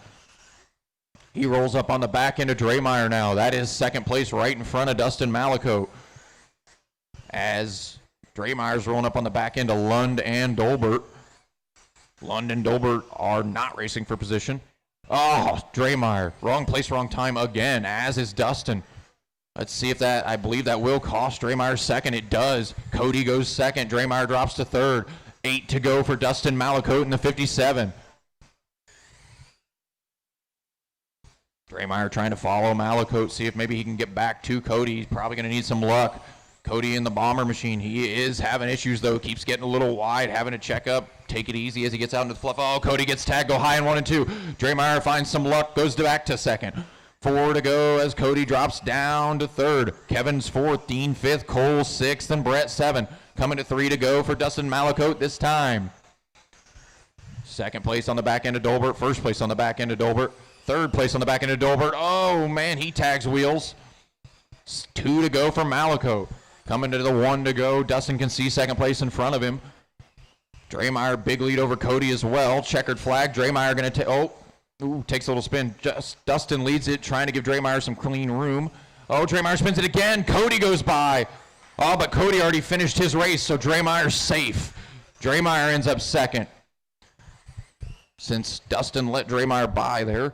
He rolls up on the back end of Draymire now. That is second place right in front of Dustin Malacote. As Draymire's rolling up on the back end of Lund and Dolbert. Lund and Dolbert are not racing for position. Oh, Draymire. Wrong place, wrong time again, as is Dustin. Let's see if that, I believe that will cost Draymire second. It does. Cody goes second. Draymire drops to third. 8 to go for Dustin Malacote in the 57. Draymire trying to follow Malacote, see if maybe he can get back to Cody. He's probably going to need some luck. Cody in the bomber machine. He is having issues, though. Keeps getting a little wide, having to check up. Take it easy as he gets out into the fluff. Oh, Cody gets tagged. Go high in 1 and 2. Draymire finds some luck. Goes back to second. 4 to go as Cody drops down to third. Kevin's fourth. Dean fifth. Cole sixth. And Brett 7. Coming to 3 to go for Dustin Malacote this time. Second place on the back end of Dolbert. First place on the back end of Dolbert. Third place on the back end of Dolbert. Oh, man, he tags wheels. 2 to go for Malacote. Coming to the 1 to go. Dustin can see second place in front of him. Draymire, big lead over Cody as well. Checkered flag. Draymire going to take, takes a little spin. Dustin leads it, trying to give Draymire some clean room. Oh, Draymire spins it again. Cody goes by. Oh, but Cody already finished his race, so Draymire's safe. Draymire ends up second. Since Dustin let Draymire by there,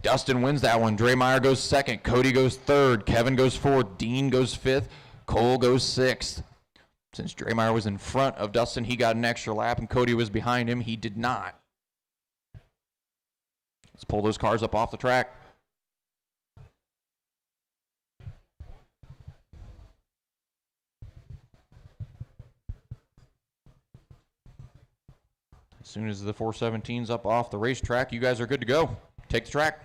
Dustin wins that one. Draymire goes second. Cody goes third. Kevin goes fourth. Dean goes fifth. Cole goes sixth. Since Draymire was in front of Dustin, he got an extra lap, and Cody was behind him. He did not. Let's pull those cars up off the track. As soon as the 417's up off the racetrack, you guys are good to go. Take the track.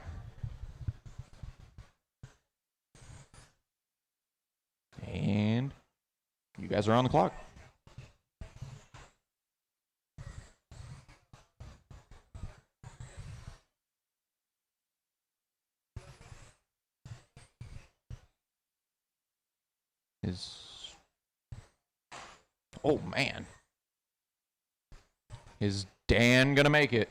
And you guys are on the clock. Oh, man. Is Dan going to make it?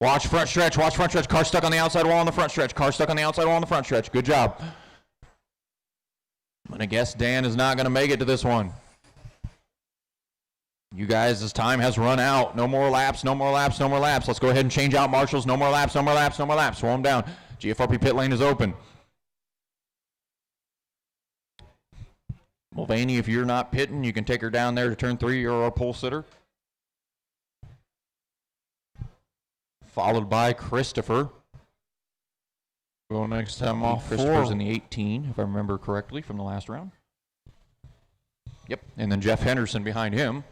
Watch front stretch. Watch front stretch. Car stuck on the outside wall on the front stretch. Car stuck on the outside wall on the front stretch. Good job. I'm going to guess Dan is not going to make it to this one. You guys, this time has run out. No more laps, no more laps, no more laps. Let's go ahead and change out marshals. No more laps, no more laps, no more laps. Slow them down. GFRP pit lane is open. Mulvaney, if you're not pitting, you can take her down there to turn 3. You're our pole sitter. Followed by Christopher. Go next time off. Christopher's in the 18, if I remember correctly, from the last round. Yep, and then Jeff Henderson behind him.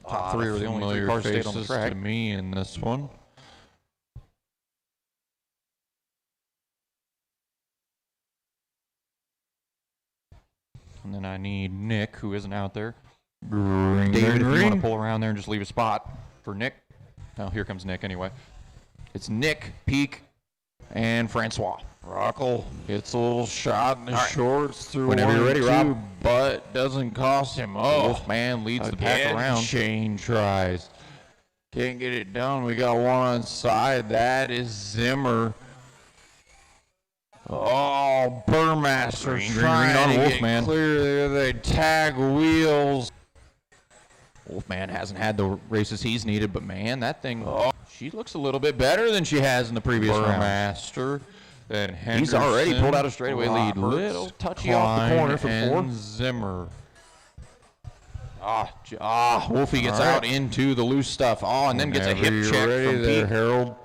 Top 3 are the only 3 cars stayed on the track. To me in this one. And then I need Nick, who isn't out there. Green, David, green, if you want to pull around there and just leave a spot for Nick. Oh, here comes Nick anyway. It's Nick, Peak, and Francois. Rockle gets a little shot in the shorts through Whenever you're ready, Rob. but doesn't cost him. Oh, Wolfman leads the pack around. Shane tries. Can't get it done. We got one on side. That is Zimmer. Oh, Burmaster's Green trying on to Wolfman. get clear there. They tag wheels. Wolfman hasn't had the races he's needed, but man, that thing, she looks a little bit better than she has in the previous round. Burmaster. Then Henderson. He's already pulled out a straightaway lead. Roberts, Little touchy off the corner for the 4. Zimmer. Wolfie gets out into the loose stuff. And then gets a hip check from Pete. Harold.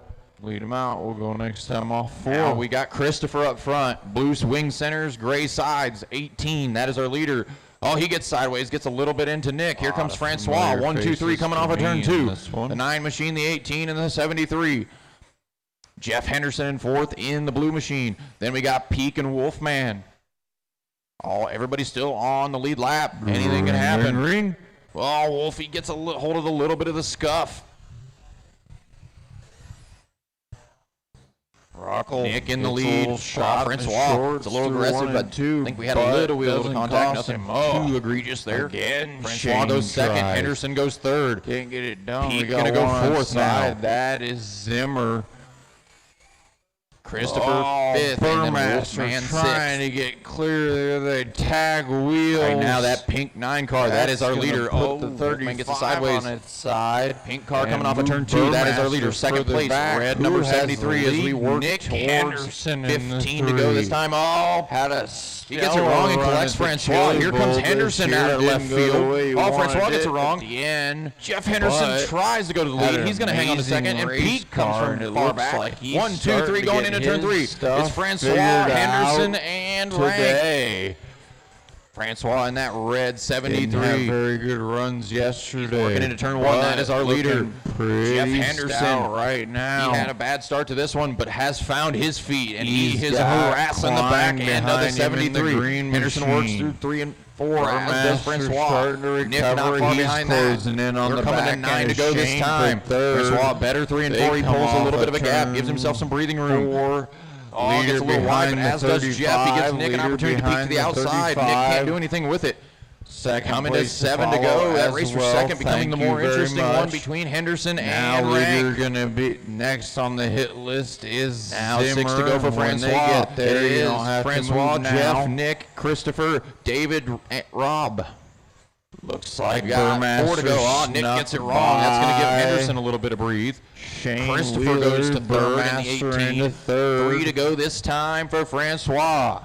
Lead him out. We'll go next time off 4. Now we got Christopher up front. Blue wing centers, gray sides. 18. That is our leader. He gets sideways, gets a little bit into Nick. Here comes Francois. 1, 2, 3 coming off of turn 2. The 9 machine, the 18, and the 73. Jeff Henderson in 4th in the blue machine. Then we got Peak and Wolfman. Everybody's still on the lead lap. Anything can happen. Green. Wolfie gets a hold of a little bit of the scuff. Rockle. Nick in the lead. Francois. It's a little aggressive, but I think we had a little wheel of contact. Nothing too egregious there. Again, Francois goes 2nd. Henderson goes 3rd. Can't get it done. Pete's We got gonna go one 4th side. now. That is Zimmer. Christopher 5th. And then Burmaster Wolfman trying 6th. to get clear there. They tag wheels. Right now, that pink 9 car, that is our That's leader. gonna put the Wolfman gets it 35 sideways. on its side. Pink car And coming off of turn 2. That is our leader. Burmaster 2nd further place. back. Red Who number has 73 the as we lead? work Nick towards Anderson in the 15 to go this 3. time. Had a He gets it wrong and collects Francois. Here comes Henderson out of left field. Francois gets it wrong. Jeff Henderson tries to go to the lead. He's going to hang on to 2nd, and Pete comes from far back. 1, 2, 3 going into turn 3. It's Francois, Henderson, and Rank. Francois in that red 73. Didn't have very good runs yesterday. Working into turn 1. That is our leader. Jeff Henderson right now. He had a bad start to this one, but has found his feet, and he is got harassing the back end of the behind him in the 73. green Henderson machine. works through 3 and 4. As does Francois. Starting to Nick not recover. far He's behind that. closing in on We're the coming back to 9 end. to go this Shane for time. 3rd. Francois better 3 and They 4. He come pulls a off little bit of of a gap, turn gives himself some breathing room. 4. Gets a little wide, but as does Jeff. He gives Nick an opportunity to peek to the outside. Nick can't do anything with it. Coming to 7 to go. That race for 2nd becoming the more interesting one between Henderson and Rank. Going to be next on the hit list is Now Zimmer. 6 to go for When they Francois. get there, It you is don't have to Francois, move Jeff, now. Nick, Christopher, David, Rob. Looks like We got 4 to go. Nick snuck gets it wrong. That's going to give by. Henderson a little bit of breathe. Shane Christopher goes to 3rd in the Burmaster 18. into 3rd. 3 to go this time for Francois.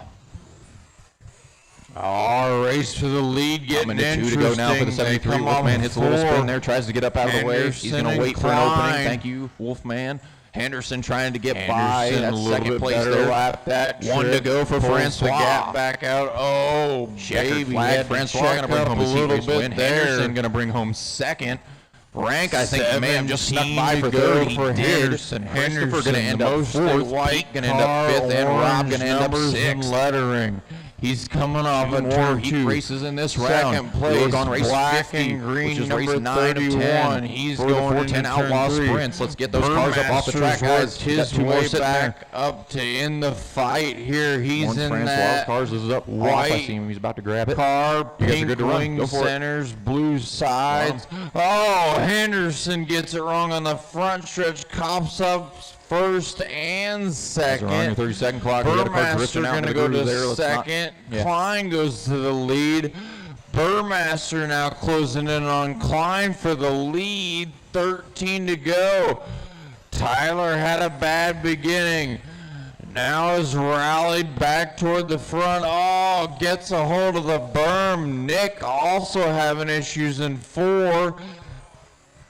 Race for the lead getting Coming to 2 to go now for the 73. Wolfman hits a little spin there, tries to get up out of the way. He's going to wait for an opening. Thank you, Wolfman. Henderson trying to get by. That's 2nd place there. Lap that 1 to go for Pulls Francois. The gap back out. Checkered Baby, flag. had to Francois check going to bring up home a his heat little race bit win. there. Henderson going to bring home 2nd. Rank, I think, may have just snuck by 17 for to go 3rd. He for did. Henderson. Christopher going to end the up mostly 4th. white Pete going to end up 5th. And Rob going to end up numbers and 6th. lettering. He's coming off a More turn heat 2 races in this round. Second place, We're on race black 50, and green, which is number race 9 of 10. 31. He's for the going 410 into Outlaw turn 3. sprints. Let's get those cars up off the track, guys. His Got 2 more way sitting there. back up to in the fight here. He's Once in Francois' that cars is up off, I white see him. He's about to grab it. car, You guys are pink good to run. wing Go for it. centers, blue sides. Henderson gets it wrong on the front stretch. Cops up first and Guys are on your second. 30-second clock. We got a car Burmaster drifting out going in to the go groove to there. Let's not- second. Yeah. Klein goes to the lead. Burmaster now closing in on Klein for the lead. 13 to go. Tyler had a bad beginning. Now is rallied back toward the front. Oh, gets a hold of the berm. Nick also having issues in 4.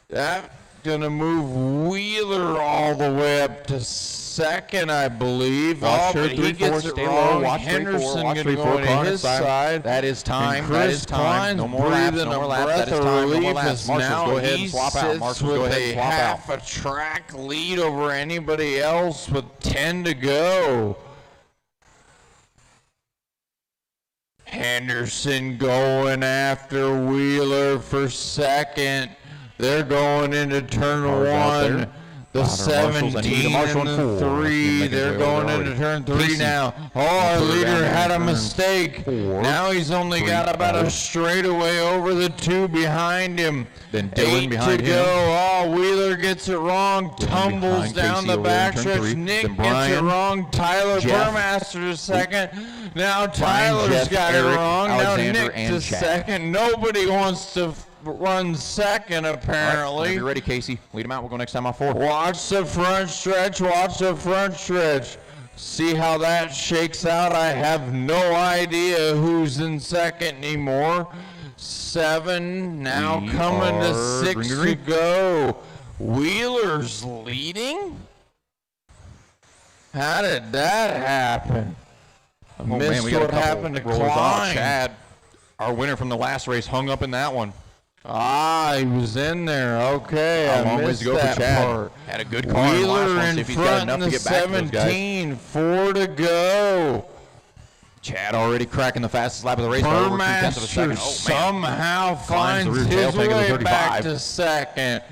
That's going to move Wheeler all the way up to second, I believe. Watch but he gets it wrong. Henderson going to go into his side. That is time. That is time. No more laps. No more laps. That is time. No more laps. Marshall, go ahead and swap out. Marshall, go ahead and swap out. Half a track lead over anybody else with 10 to go. Henderson going after Wheeler for second. They're going into turn 1. The 17 and the 3, they're going into turn 3 now. Oh, our leader had a mistake. Now he's only got about a straightaway over the 2 behind him. Then Dylan behind him. Oh, Wheeler gets it wrong, tumbles down the backstretch. Nick gets it wrong. Tyler Burmaster is second. Now Tyler's got it wrong. Now Nick to second. Nobody wants to run second, apparently. Right, you ready, Casey? Lead him out. We'll go next time on 4. Watch the front stretch. Watch the front stretch. See how that shakes out. I have no idea who's in second anymore. 7 now coming to 6 to go. Wheeler's leading? How did that happen? I missed what happened to Klein. Chad, our winner from the last race, hung up in that one. Ah, he was in there. Okay, How I long missed to go that for Chad? part. Had a good car in the last Wheeler one. in See if he's got front enough in to the get back to those guys. 17, 4 to go. Chad already cracking the fastest lap of the race. by over 2/10 of a second. Burmaster somehow Finds the finds rear his tail tank of the way back 35. to second.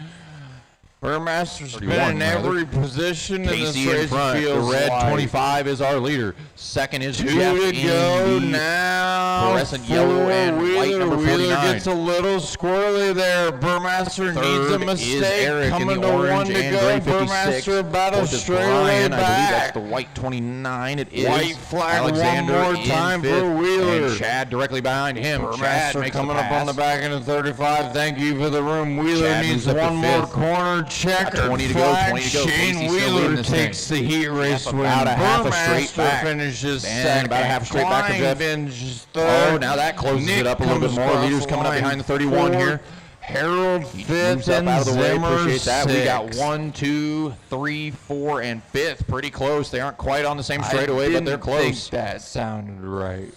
Burmaster's 31, been in rather. every position in this Casey in race. front. The Feels red like. 25 is our leader. Second is 2 Jeff to go in the now. fluorescent yellow and white Wheeler. number 49. Wheeler gets a little squirrely there. Burmaster needs a Third mistake. is Eric Coming in the to orange 1 to and go. gray 56. Burmaster about a Fourth is straightaway Brian. I believe that's back. the white 29. It is. White flag Alexander one more in time fifth, for Wheeler. And Chad directly behind him. Chad Burmaster makes coming the up on the pass. back end of 35. Thank you for the room. Wheeler Chad needs moves up to one more fifth. corner checker. 20 to go, Flag. 20 to go. Shane Casey's still leading Wheeler this takes the heat race Yep, win. about a half a straight Burmaster back. finishes And second. about a half a straight back for Klein Jeff. finishes third. Oh, now that closes Nick it up a little bit comes more. across Leaders the coming up line behind the 31 fourth. here. Harold He fifth moves up and out of the way. Zimmer Appreciate that. We got sixth. 1, 2, 3, 4, and 5th. Pretty close. They aren't quite on the same straightaway, but they're close. That sounded right.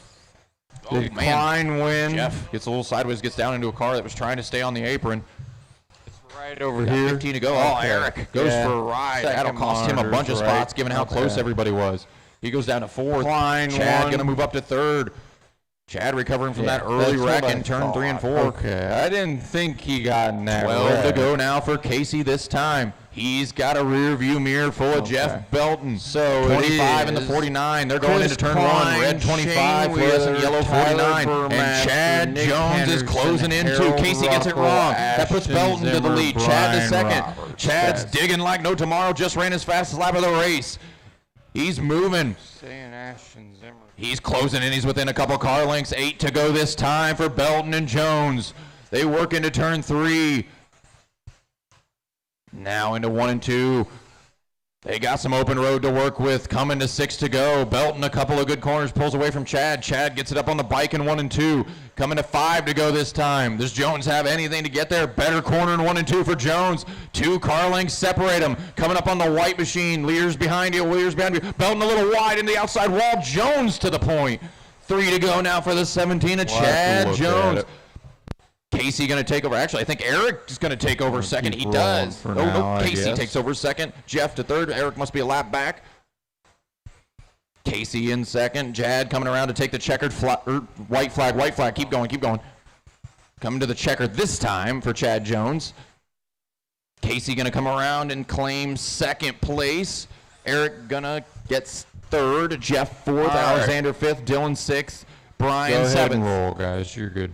Oh, Did man. Klein win? Jeff gets a little sideways, gets down into a car that was trying to stay on the apron. Right over Got here. 15 to go. Oh, Okay. Eric goes yeah. for a ride. That'll Second cost him a bunch of monitor's spots, right. given how close Okay. everybody was. He goes down to 4th. Klein Chad won. going to move up to 3rd. Chad recovering from that early that's what wreck I in turn thought. 3 and 4. Okay, I didn't think he got in that 12 to wreck. go now for Casey this time. He's got a rear view mirror full of Jeff Belton. So 25 it and the is 49. They're going Chris into turn Klein, 1. Red 25, Shane fluorescent Wheeler, yellow Tyler 49. Burmaster, And Chad Nick Jones is Henderson, closing in too. Harold Casey gets it Ruckel, wrong. That puts Ashton Belton to the Zimmer, lead. Chad to Brian second. Roberts. Chad's Yes. digging like no tomorrow. Just ran his fastest lap of the race. He's moving. Saying Ashton Zimmer. He's closing in. He's within a couple car lengths. 8 to go this time for Belton and Jones. They work into turn 3. Now into 1 and 2. They got some open road to work with. Coming to 6 to go. Belton a couple of good corners. Pulls away from Chad. Chad gets it up on the bike in 1 and 2. Coming to 5 to go this time. Does Jones have anything to get there? Better corner in 1 and 2 for Jones. 2 car lengths separate them. Coming up on the white machine. Leaders behind you. Leaders behind you. Belton a little wide in the outside wall. Jones to the point. 3 to go now for the 17 of Chad Jones. Casey going to take over. Actually, I think Eric is going to take over second. He does. for Oh, now, no, I Casey guess. takes over second. Jeff to 3rd. Eric must be a lap back. Casey in 2nd. Jad coming around to take the checkered white flag. White flag. Keep going. Keep going. Coming to the checker this time for Chad Jones. Casey going to come around and claim 2nd place. Eric going to get 3rd. Jeff 4th. All right. Alexander 5th. Dylan 6th. Brian Go ahead 7th. and roll, guys. You're good.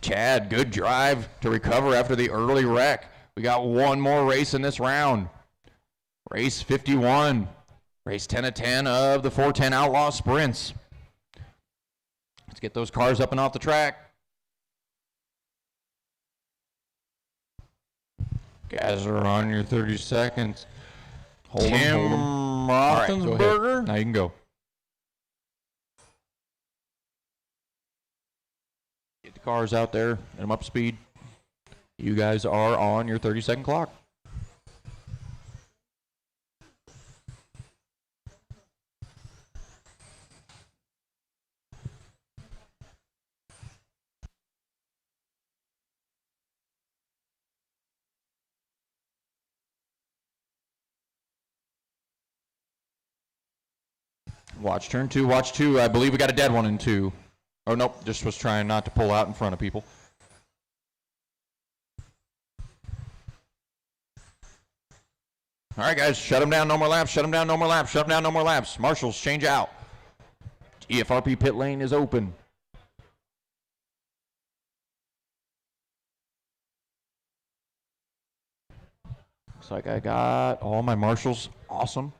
Chad, good drive to recover after the early wreck. We got one more race in this round. Race 51. Race 10 of 10 of the 410 Outlaw Sprints. Let's get those cars up and off the track. Guys are on your 30 seconds. Hold him. Roethlisberger. Now you can go. Get the cars out there. Get them up to speed. You guys are on your 30-second clock. Watch turn two, watch two. I believe we got a dead one in two. Oh, nope, just was trying not to pull out in front of people. All right, guys, shut them down, no more laps, shut them down, no more laps, shut them down, no more laps. Marshals, change out. EFRP pit lane is open. Looks like I got all my marshals. Awesome.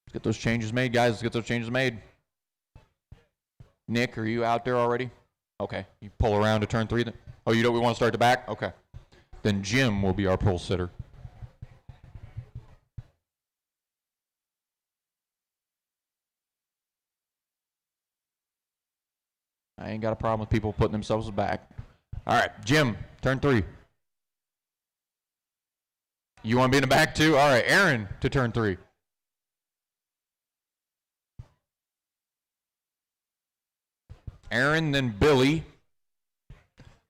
Let's get those changes made, guys. Let's get those changes made. Nick, are you out there already? Okay. You pull around to turn three. Then. Oh, you don't? We want to start the back? Okay. Then Jim will be our pole sitter. I ain't got a problem with people putting themselves back. All right, Jim, turn three. You want to be in the back too? All right, Aaron to turn three. Aaron, then Billy,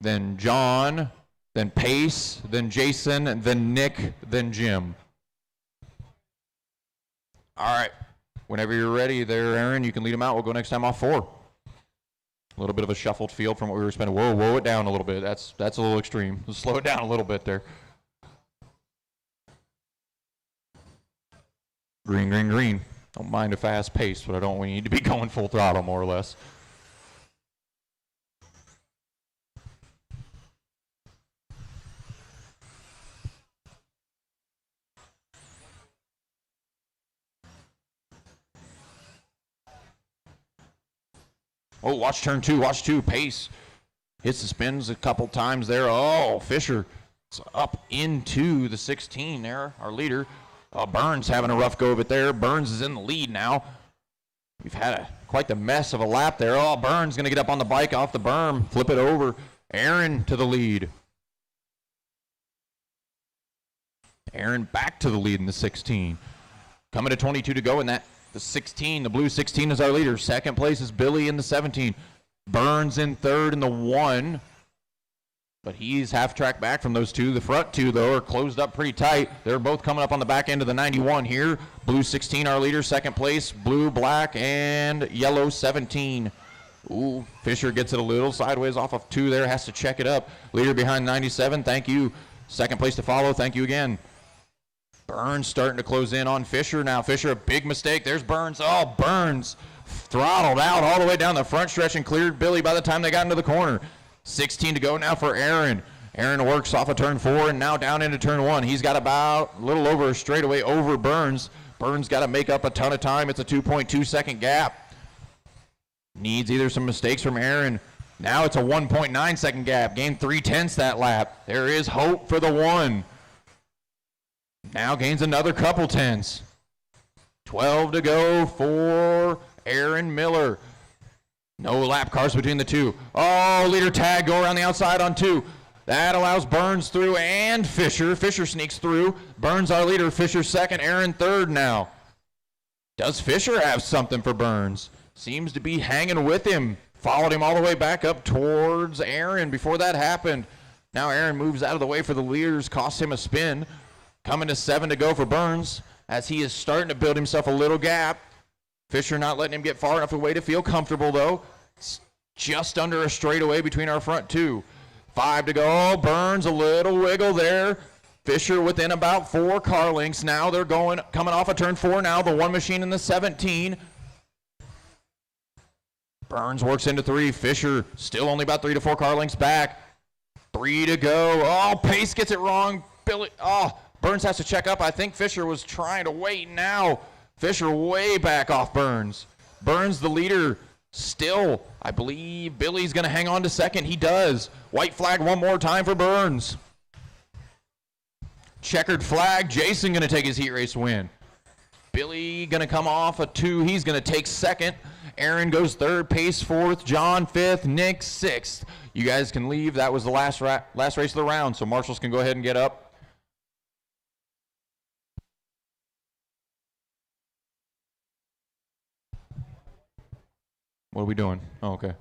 then John, then Pace, then Jason, then Nick, then Jim. All right. Whenever you're ready there, Aaron, you can lead them out. We'll go next time off 4. A little bit of a shuffled field from what we were spending. Whoa it down a little bit. That's a little extreme. Let's slow it down a little bit there. Green, green, green. Don't mind a fast pace, but we need to be going full throttle more or less. Oh, watch turn two, watch two. Pace hits the spins a couple times there. Oh, Fisher up into the 16 there, our leader. Burns having a rough go of it there. Burns is in the lead now. We've had quite the mess of a lap there. Oh, Burns going to get up on the bike off the berm, flip it over. Aaron to the lead. Aaron back to the lead in the 16. Coming to 22 to go in that. The 16, the blue 16 is our leader. Second place is Billy in the 17. Burns in third in the 1. But he's half track back from those two. The front two, though, are closed up pretty tight. They're both coming up on the back end of the 91 here. Blue 16, our leader. Second place, blue, black, and yellow 17. Ooh, Fisher gets it a little sideways off of 2 there. Has to check it up. Leader behind 97. Thank you. Second place to follow. Thank you again. Burns starting to close in on Fisher now. Fisher, a big mistake. There's Burns. Oh, Burns throttled out all the way down the front stretch and cleared Billy by the time they got into the corner. 16 to go now for Aaron. Aaron works off of turn 4 and now down into turn 1. He's got about a little over a straightaway over Burns. Burns got to make up a ton of time. It's a 2.2 second gap. Needs either some mistakes from Aaron. Now it's a 1.9 second gap. Gained 3/10 that lap. There is hope for the 1. Now gains another couple tenths. 12 to go for Aaron Miller. No lap cars between the two. Oh, leader tag, go around the outside on 2. That allows Burns through and Fisher. Fisher sneaks through. Burns our leader. Fisher second. Aaron third now. Does Fisher have something for Burns? Seems to be hanging with him. Followed him all the way back up towards Aaron before that happened. Now Aaron moves out of the way for the leaders. Costs him a spin. Coming to 7 to go for Burns as he is starting to build himself a little gap. Fisher not letting him get far enough away to feel comfortable, though. It's just under a straightaway between our front 2. 5 to go. Burns a little wiggle there. Fisher within about 4 car lengths now. They're coming off of turn 4 now. The 1 machine in the 17. Burns works into 3. Fisher still only about 3 to 4 car lengths back. 3 to go. Oh, Pace gets it wrong. Billy. Oh. Burns has to check up. I think Fisher was trying to wait now. Fisher way back off Burns. Burns the leader still. I believe Billy's going to hang on to second. He does. White flag one more time for Burns. Checkered flag. Jason going to take his heat race win. Billy going to come off a 2. He's going to take second. Aaron goes third. Pace fourth. John fifth. Nick sixth. You guys can leave. That was the last race of the round, so marshals can go ahead and get up. What are we doing? Oh, okay.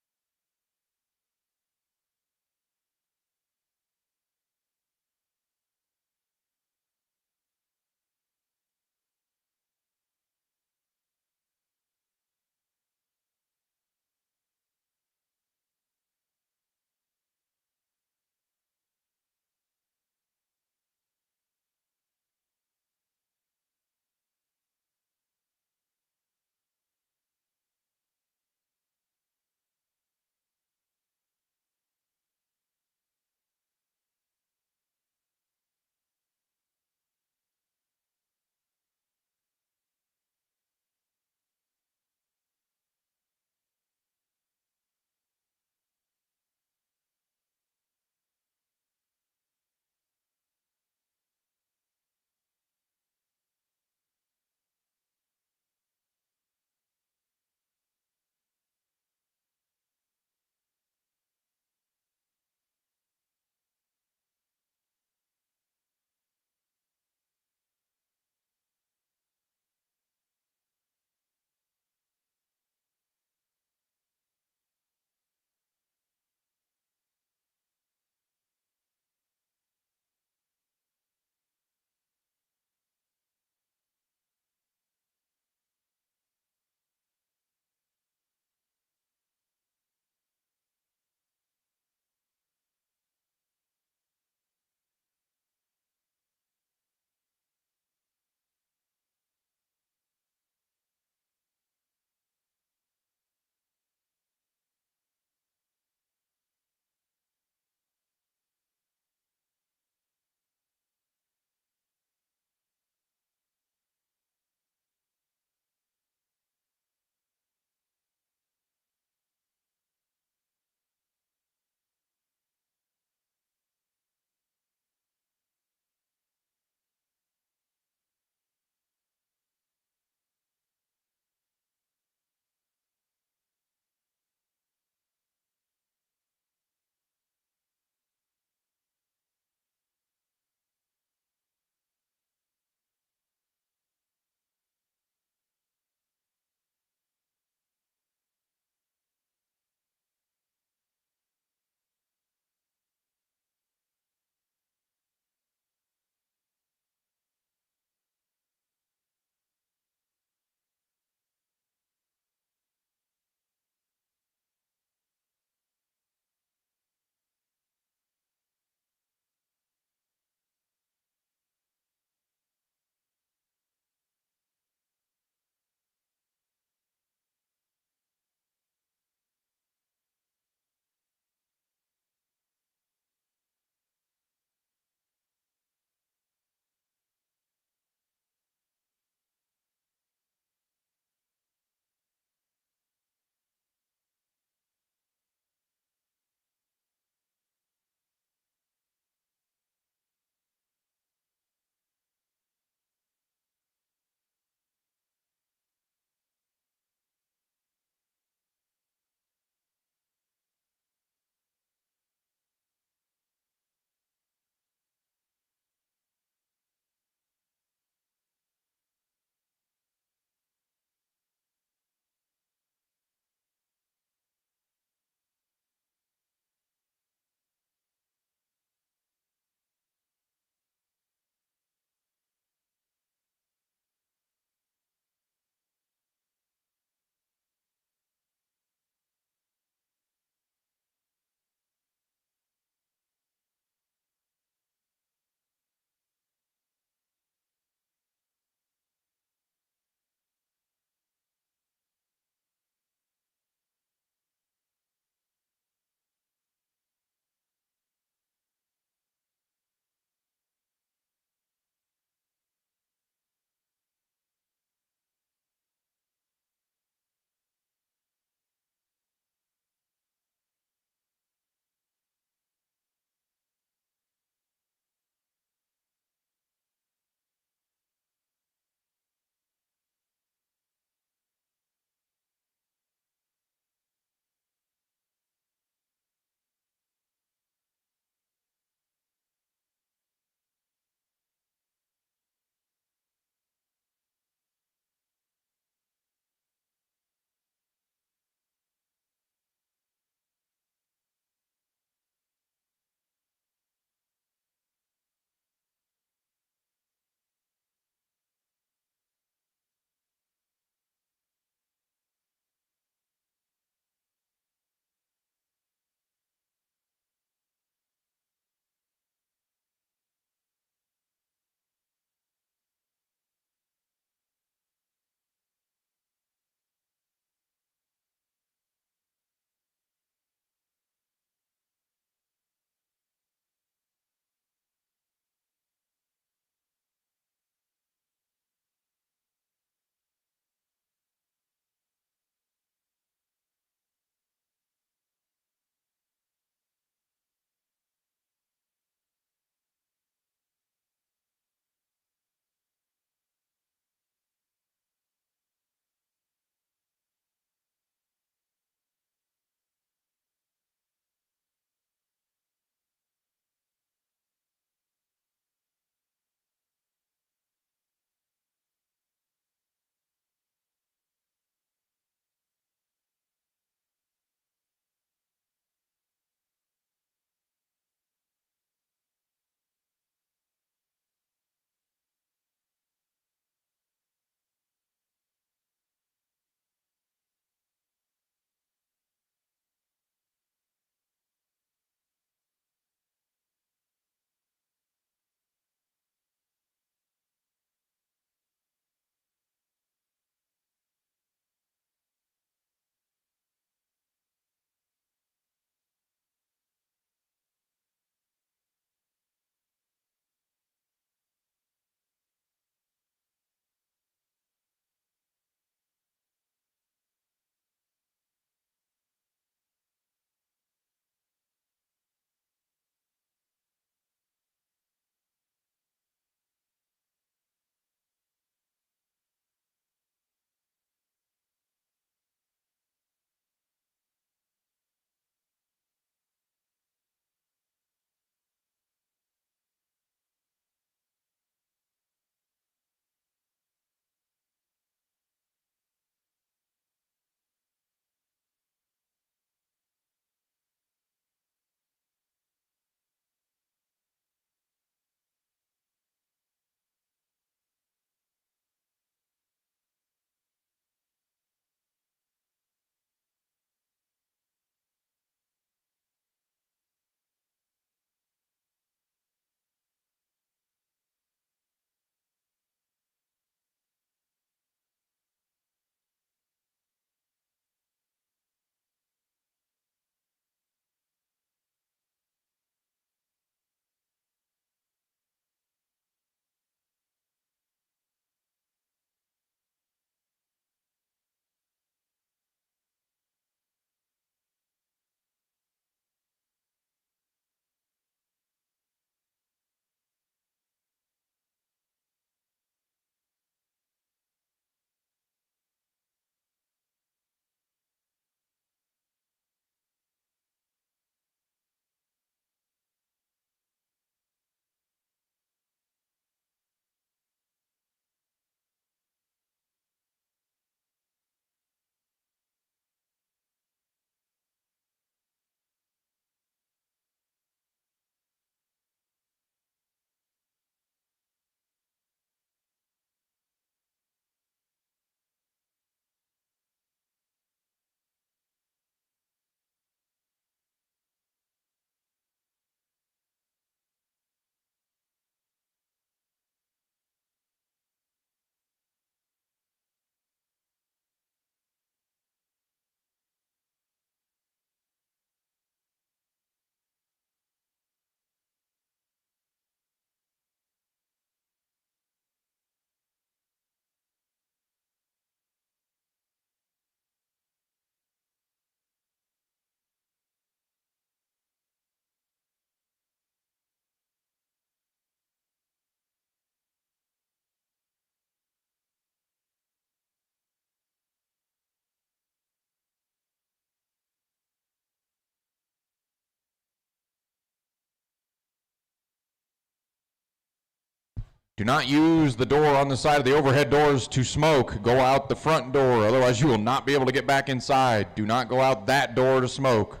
Do not use the door on the side of the overhead doors to smoke. Go out the front door, otherwise you will not be able to get back inside. Do not go out that door to smoke.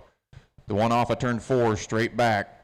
The one off of turn 4, straight back.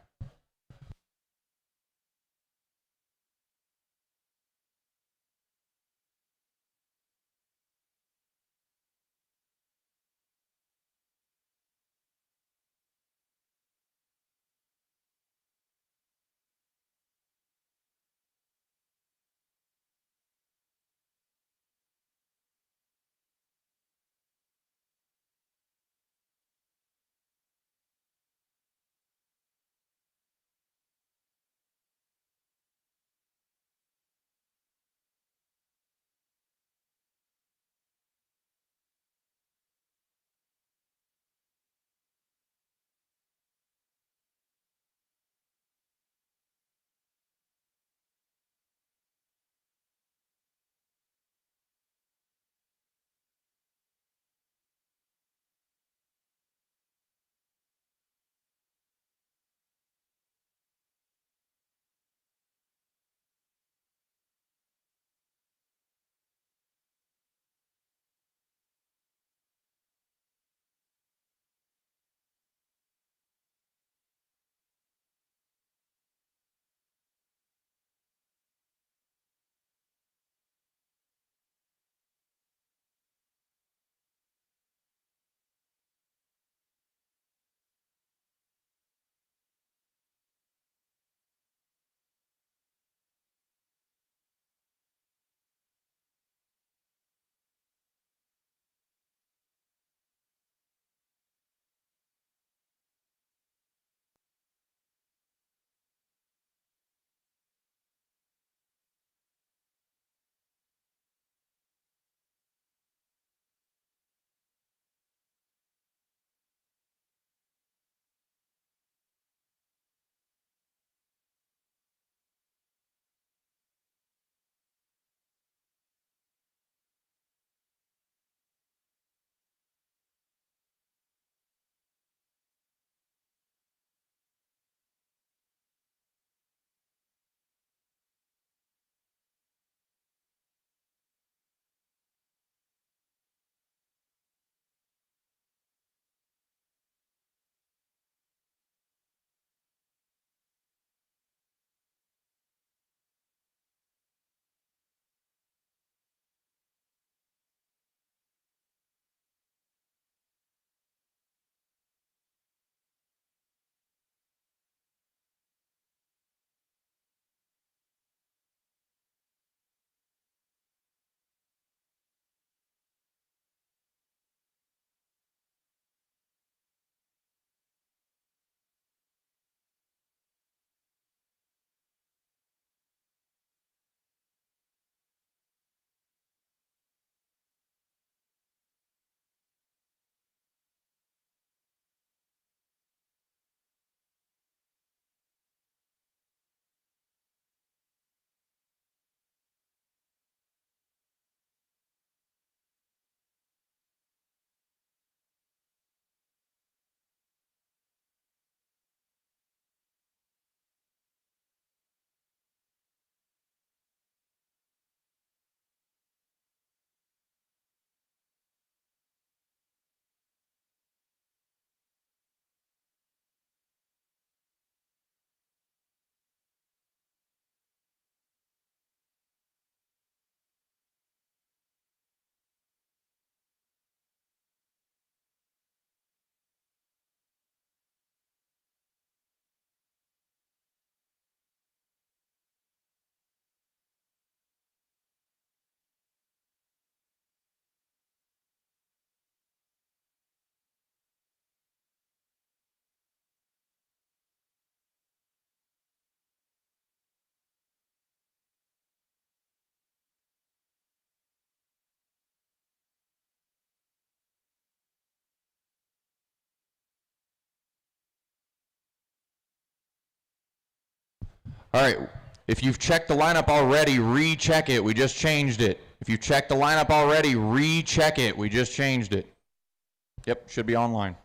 All right, if you've checked the lineup already, recheck it. We just changed it. If you checked the lineup already, recheck it. We just changed it. Yep, should be online.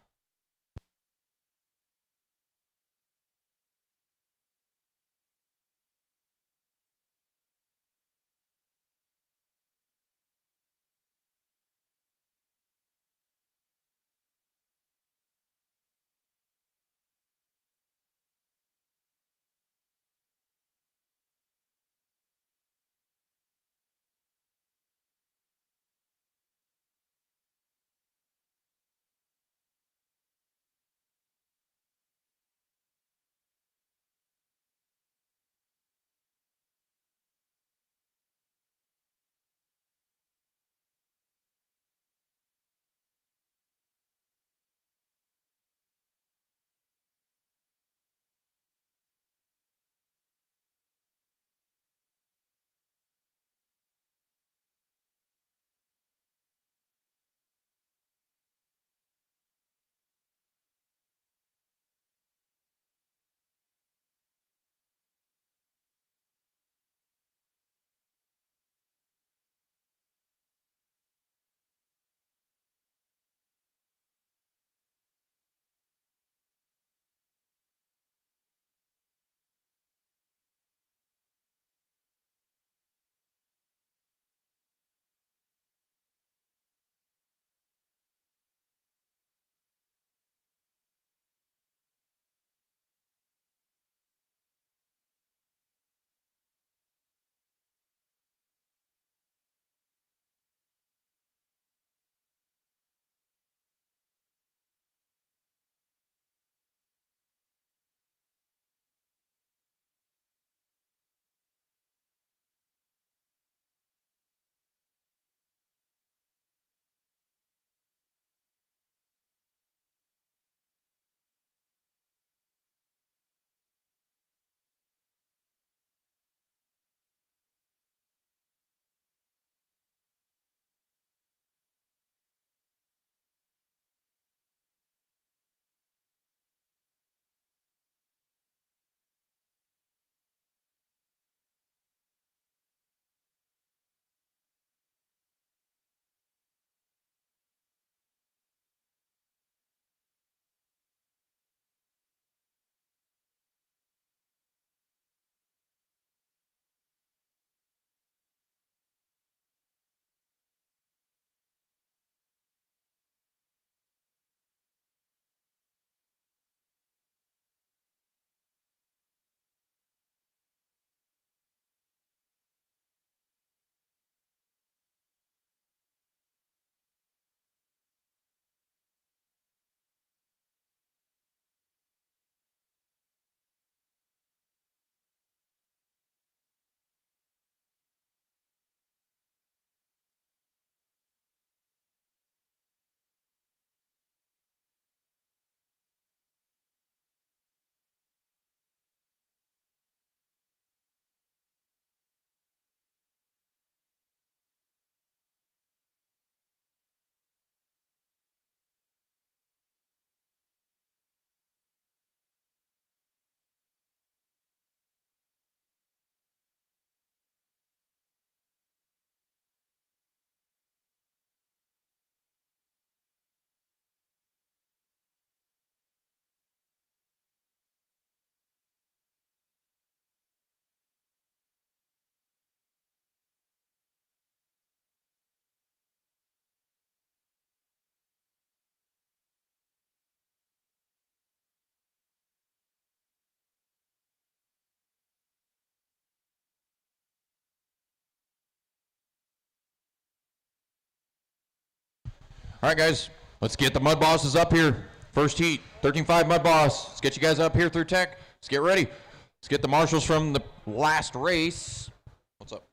All right, guys, let's get the Mud Bosses up here. First heat, 13.5 Mud Boss. Let's get you guys up here through tech. Let's get ready. Let's get the marshals from the last race. What's up?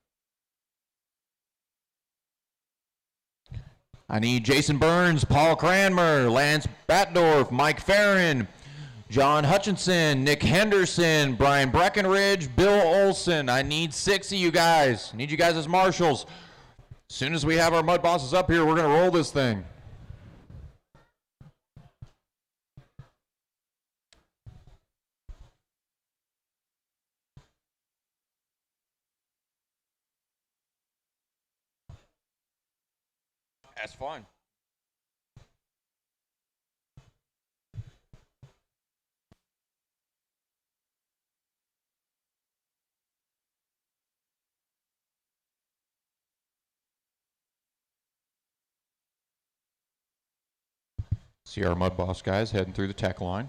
I need Jason Burns, Paul Cranmer, Lance Batdorf, Mike Farron, John Hutchinson, Nick Henderson, Brian Breckenridge, Bill Olson. I need 6 of you guys. I need you guys as marshals. As soon as we have our Mud Bosses up here, we're going to roll this thing. That's fine. See our Mud Boss guys heading through the tech line.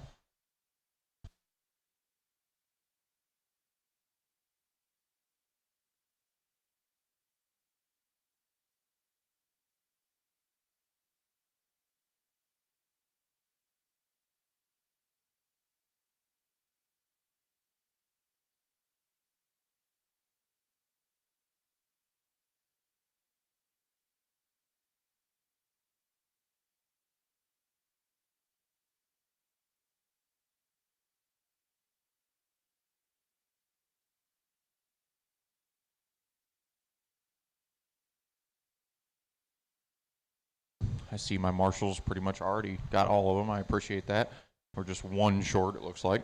I see my marshals pretty much already got all of them. I appreciate that. We're just one short, it looks like.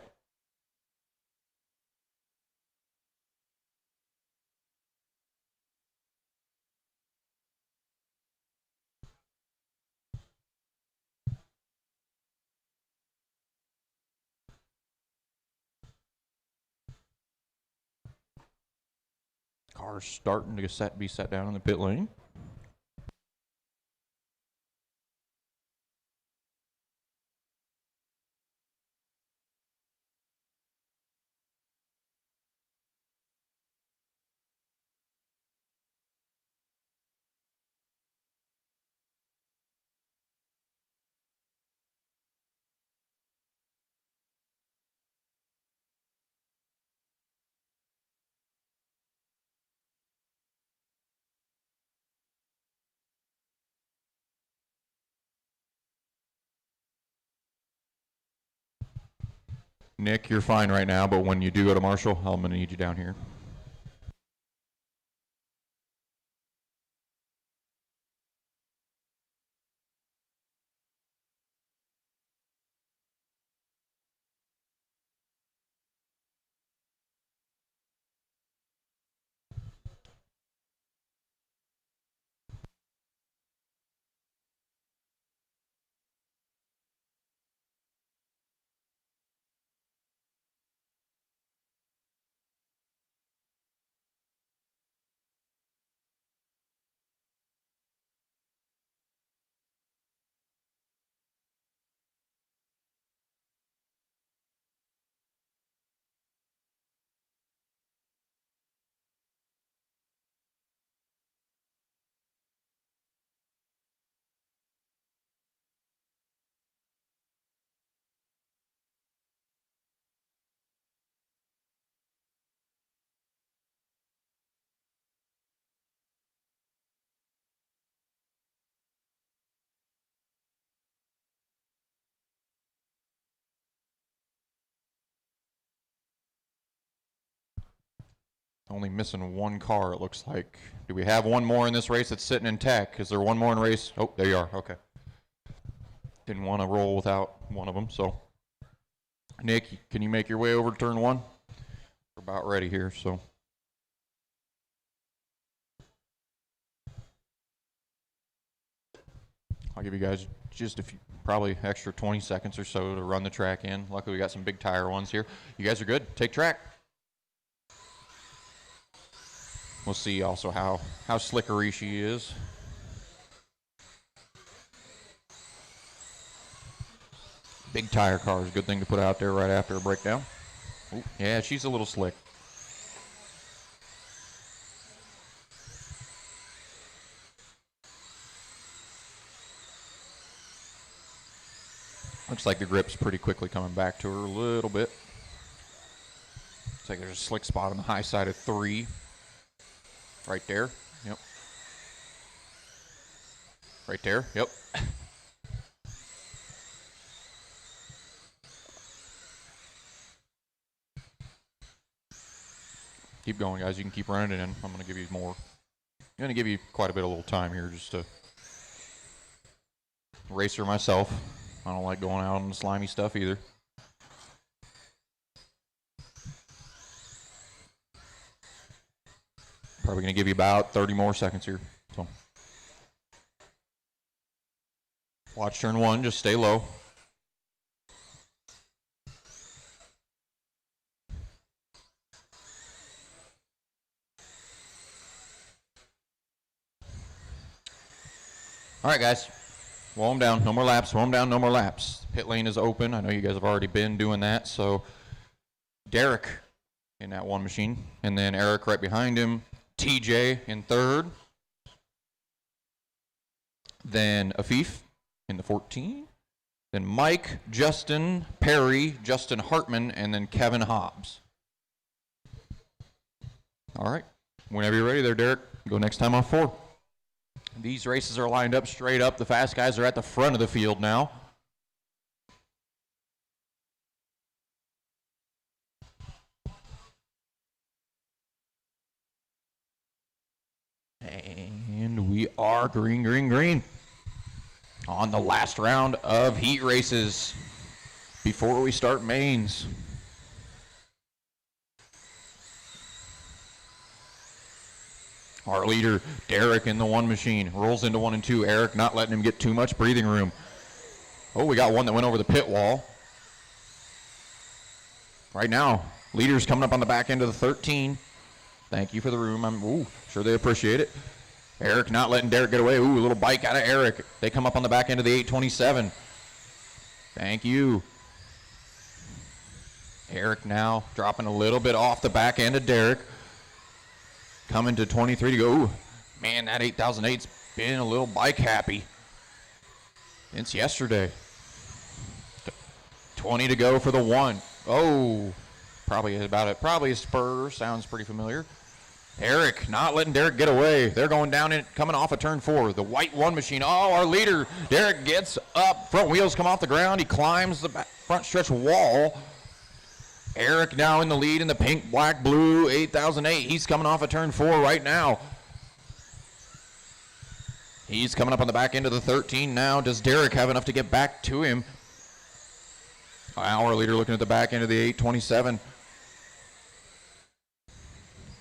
Car's starting to be set down in the pit lane. Nick, you're fine right now, but when you do go to Marshall, I'm going to need you down here. Only missing one car, it looks like. Do we have one more in this race that's sitting in tech? Is there one more in race? Oh, there you are. Okay. Didn't want to roll without one of them, so. Nick, can you make your way over to turn 1? We're about ready here, so. I'll give you guys just a few, probably extra 20 seconds or so to run the track in. Luckily, we got some big tire ones here. You guys are good. Take track. We'll see also how slickery she is. Big tire car is a good thing to put out there right after a breakdown. Ooh, yeah, she's a little slick. Looks like the grip's pretty quickly coming back to her a little bit. Looks like there's a slick spot on the high side of 3. Right there. Yep. Right there. Yep. Keep going, guys. You can keep running it in. I'm going to give you more. I'm going to give you quite a bit of little time here just to racer myself. I don't like going out on the slimy stuff either. Probably going to give you about 30 more seconds here. So, watch turn 1. Just stay low. All right, guys. Slow them down. No more laps. Slow them down. No more laps. Pit lane is open. I know you guys have already been doing that. So, Derek in that one machine. And then Eric right behind him. TJ in 3rd. Then Afif in the 14. Then Mike, Justin, Perry, Justin Hartman, and then Kevin Hobbs. All right. Whenever you're ready there, Derek, go next time on 4. These races are lined up straight up. The fast guys are at the front of the field now. And we are green, green, green on the last round of heat races before we start mains. Our leader, Derek, in the one machine, rolls into 1 and 2. Eric not letting him get too much breathing room. Oh, we got one that went over the pit wall. Right now, leader's coming up on the back end of the 13. Thank you for the room. I'm sure they appreciate it. Eric not letting Derek get away. Ooh, a little bike out of Eric. They come up on the back end of the 827. Thank you. Eric now dropping a little bit off the back end of Derek. Coming to 23 to go. Ooh, man, that 8008's been a little bike happy since yesterday. 20 to go for the 1. Oh, probably about it. Probably a spur. Sounds pretty familiar. Eric not letting Derek get away. They're going down in, coming off of turn 4. The white 1 machine. Oh, our leader, Derek, gets up. Front wheels come off the ground. He climbs the back, front stretch wall. Eric now in the lead in the pink, black, blue 8008. He's coming off of turn 4 right now. He's coming up on the back end of the 13 now. Does Derek have enough to get back to him? Our leader looking at the back end of the 827.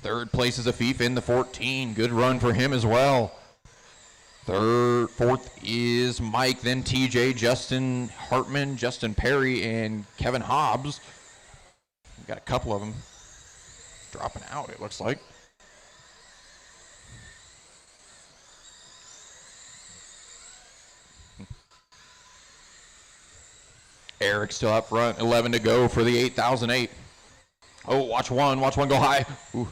3rd place is Afif in the 14. Good run for him as well. 4th is Mike, then TJ, Justin Hartman, Justin Perry, and Kevin Hobbs. We've got a couple of them dropping out, it looks like. Eric still up front, 11 to go for the 8008. Oh, watch one go high. Ooh,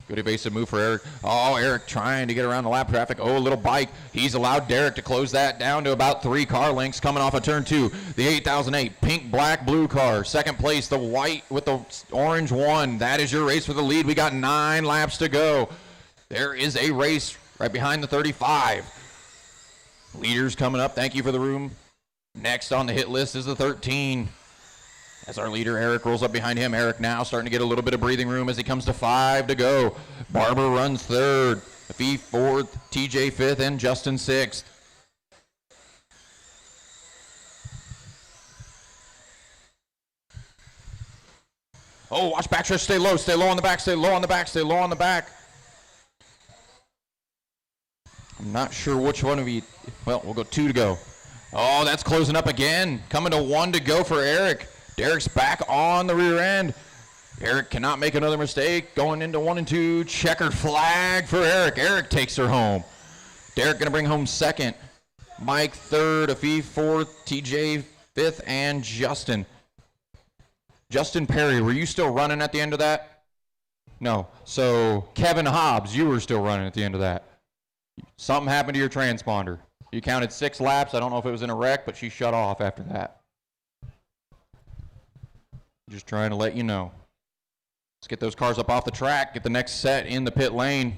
good evasive move for Eric. Oh, Eric trying to get around the lap traffic. Oh, little bike. He's allowed Derek to close that down to about 3 car lengths coming off of turn 2. The 8008, pink, black, blue car. 2nd place, the white with the orange 1. That is your race for the lead. We got 9 laps to go. There is a race right behind the 35. Leaders coming up. Thank you for the room. Next on the hit list is the 13. As our leader, Eric, rolls up behind him. Eric now starting to get a little bit of breathing room as he comes to 5 to go. Barber runs 3rd. Afif 4th. TJ 5th. And Justin 6th. Oh, watch backstretch. Stay low. Stay low on the back. Stay low on the back. Stay low on the back. I'm not sure which one of you. Well, we'll go 2 to go. Oh, that's closing up again. Coming to 1 to go for Eric. Derek's back on the rear end. Eric cannot make another mistake. Going into 1 and 2. Checkered flag for Eric. Eric takes her home. Derek going to bring home 2nd. Mike 3rd. Afif 4th. TJ 5th. And Justin. Justin Perry, were you still running at the end of that? No. So, Kevin Hobbs, you were still running at the end of that. Something happened to your transponder. You counted 6 laps. I don't know if it was in a wreck, but she shut off after that. Just trying to let you know. Let's get those cars up off the track, get the next set in the pit lane.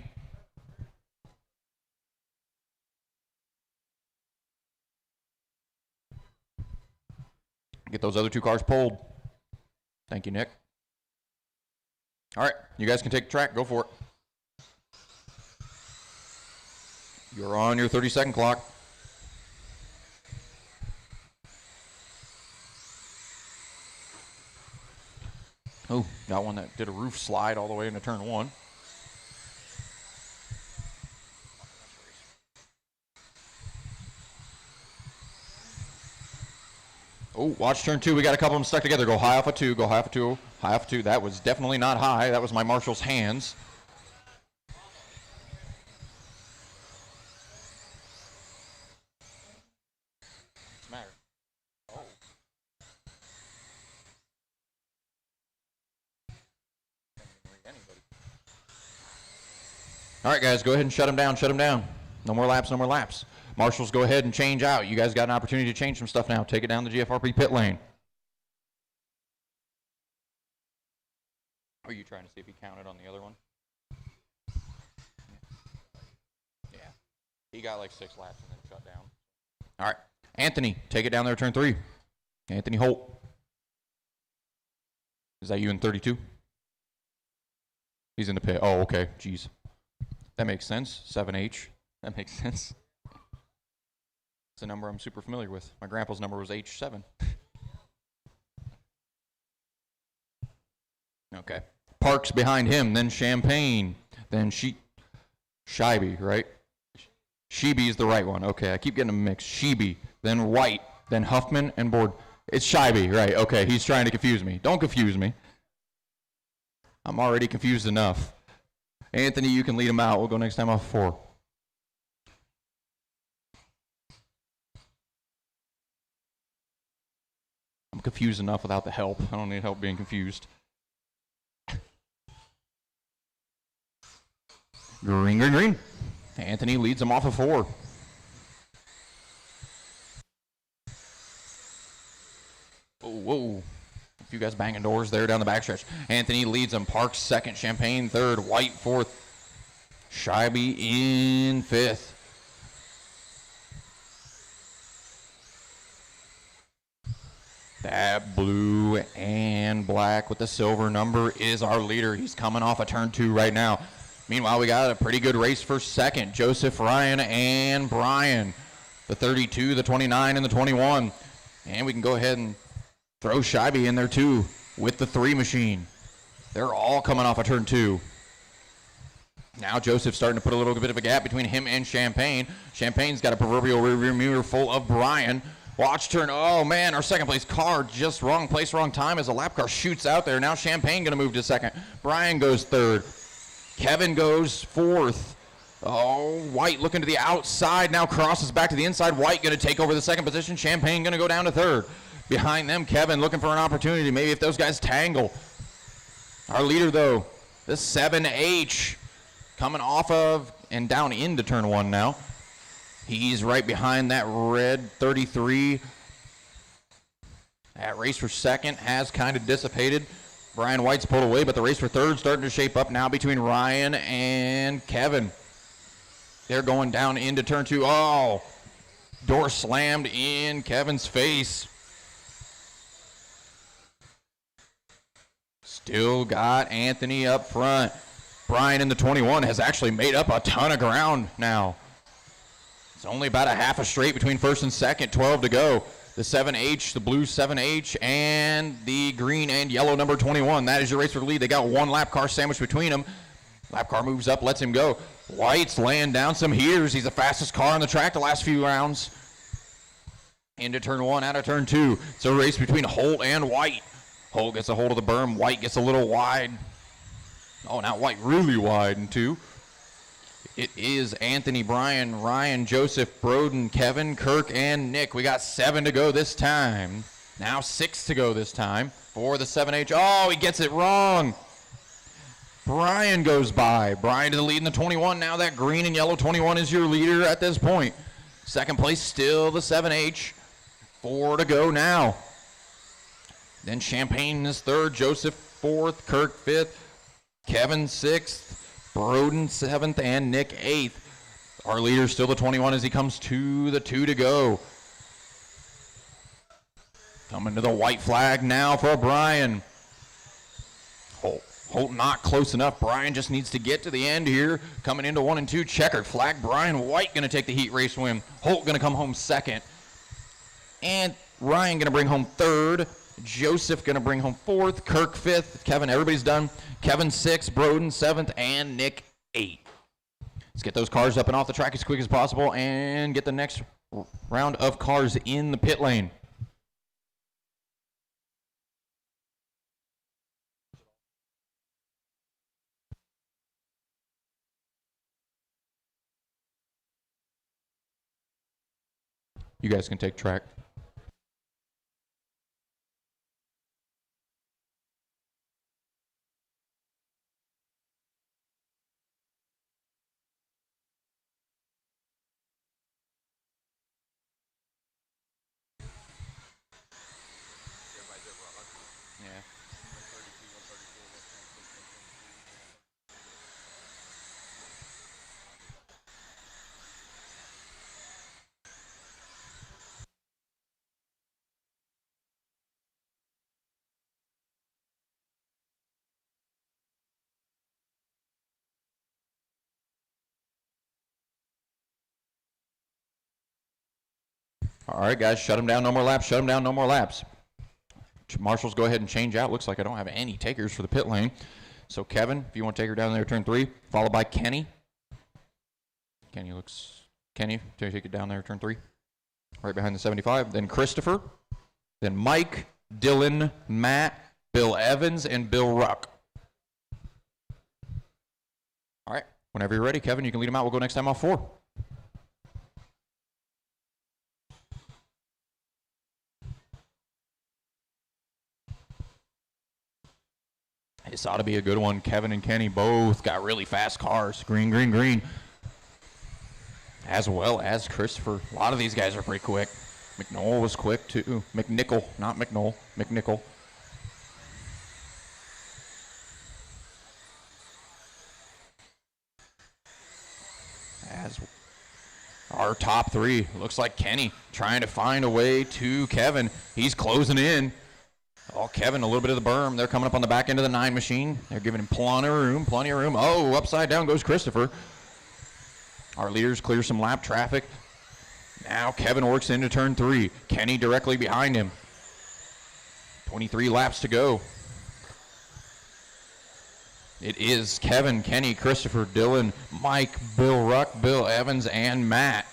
Get those other 2 cars pulled. Thank you, Nick. All right, you guys can take the track. Go for it. You're on your 30-second clock. Oh, got one that did a roof slide all the way into turn 1. Oh, watch turn 2. We got a couple of them stuck together. Go high off a 2. Go high off a 2. High off a 2. That was definitely not high. That was my marshal's hands. What's the matter? Oh. All right, guys, go ahead and shut them down. Shut them down. No more laps. No more laps. Marshals, go ahead and change out. You guys got an opportunity to change some stuff now. Take it down the GFRP pit lane. Are you trying to see if he counted on the other one? Yeah. He got like 6 laps and then shut down. All right. Anthony, take it down there, turn 3. Anthony Holt. Is that you in 32? He's in the pit. Oh, okay. Jeez. That makes sense. 7H. That makes sense. It's a number I'm super familiar with. My grandpa's number was H7. Okay. Parks behind him, then Champagne, then Scheibe, right? Scheibe is the right one. Okay, I keep getting them mixed. Scheibe, then White, then Huffman, and Board. It's Scheibe, right? Okay, he's trying to confuse me. Don't confuse me. I'm already confused enough. Anthony, you can lead him out. We'll go next time off 4. I'm confused enough without the help. I don't need help being confused. Green, green, green. Anthony leads him off of 4. Oh, whoa. A few guys banging doors there down the backstretch. Anthony leads him. Parks 2nd. Champagne 3rd. White 4th. Scheibe in 5th. That blue and black with the silver number is our leader. He's coming off a turn 2 right now. Meanwhile, we got a pretty good race for 2nd. Joseph, Ryan, and Brian. The 32, the 29, and the 21. And we can go ahead and throw Scheibe in there too with the 3 machine. They're all coming off a turn 2. Now Joseph's starting to put a little bit of a gap between him and Champagne. Champagne's got a proverbial rear mirror full of Brian. Watch turn. Oh, man, our 2nd place car just wrong place, wrong time as a lap car shoots out there. Now Champagne going to move to 2nd. Brian goes 3rd. Kevin goes 4th. Oh, White looking to the outside. Now crosses back to the inside. White going to take over the 2nd position. Champagne going to go down to 3rd. Behind them, Kevin looking for an opportunity. Maybe if those guys tangle. Our leader, though, the 7H coming off of and down into turn 1 now. He's right behind that red 33. That race for 2nd has kind of dissipated. Brian White's pulled away, but the race for 3rd starting to shape up now between Ryan and Kevin. They're going down into turn 2. Oh, door slammed in Kevin's face. Still got Anthony up front. Brian in the 21 has actually made up a ton of ground now. It's only about a half a straight between 1st and 2nd, 12 to go. The 7H, the blue 7H, and the green and yellow number 21. That is your race for the lead. They got 1 lap car sandwiched between them. Lap car moves up, lets him go. White's laying down some heaters. He's the fastest car on the track the last few rounds. Into turn 1, out of turn 2. It's a race between Holt and White. Holt gets a hold of the berm. White gets a little wide. Oh, now White really wide in 2. It is Anthony, Brian, Ryan, Joseph, Broden, Kevin, Kirk, and Nick. We got 7 to go this time. Now 6 to go this time for the 7H. Oh, he gets it wrong. Brian goes by. Brian to the lead in the 21. Now that green and yellow 21 is your leader at this point. 2nd place still the 7H. 4 to go now. Then Champagne is third, Joseph fourth, Kirk fifth, Kevin sixth, Broden seventh, and Nick eighth. Our leader still the 21 as he comes to the 2 to go. Coming to the white flag now for Brian. Holt not close enough. Brian just needs to get to the end here. Coming into 1 and 2, checkered flag. Brian White going to take the heat race win. Holt going to come home second. And Ryan going to bring home third. Joseph going to bring home fourth. Kirk fifth. Kevin, everybody's done. Kevin sixth. Broden seventh. And Nick eighth. Let's get those cars up and off the track as quick as possible and get the next round of cars in the pit lane. You guys can take track. All right, guys, shut them down. No more laps. Shut them down. No more laps. Marshals, go ahead and change out. Looks like I don't have any takers for the pit lane. So, Kevin, if you want to take her down there, turn 3, followed by Kenny. Kenny, take it down there, turn 3. Right behind the 75. Then Christopher. Then Mike, Dylan, Matt, Bill Evans, and Bill Ruck. All right, whenever you're ready, Kevin, you can lead them out. We'll go next time off 4. This ought to be a good one. Kevin and Kenny both got really fast cars. Green, green, green. As well as Christopher. A lot of these guys are pretty quick. McNoll was quick too. McNichol, not McNoll. McNichol. As our top 3. Looks like Kenny trying to find a way to Kevin. He's closing in. Oh, Kevin, a little bit of the berm. They're coming up on the back end of the 9 machine. They're giving him plenty of room, plenty of room. Oh, upside down goes Christopher. Our leaders clear some lap traffic. Now Kevin works into turn 3. Kenny directly behind him. 23 laps to go. It is Kevin, Kenny, Christopher, Dylan, Mike, Bill Ruck, Bill Evans, and Matt.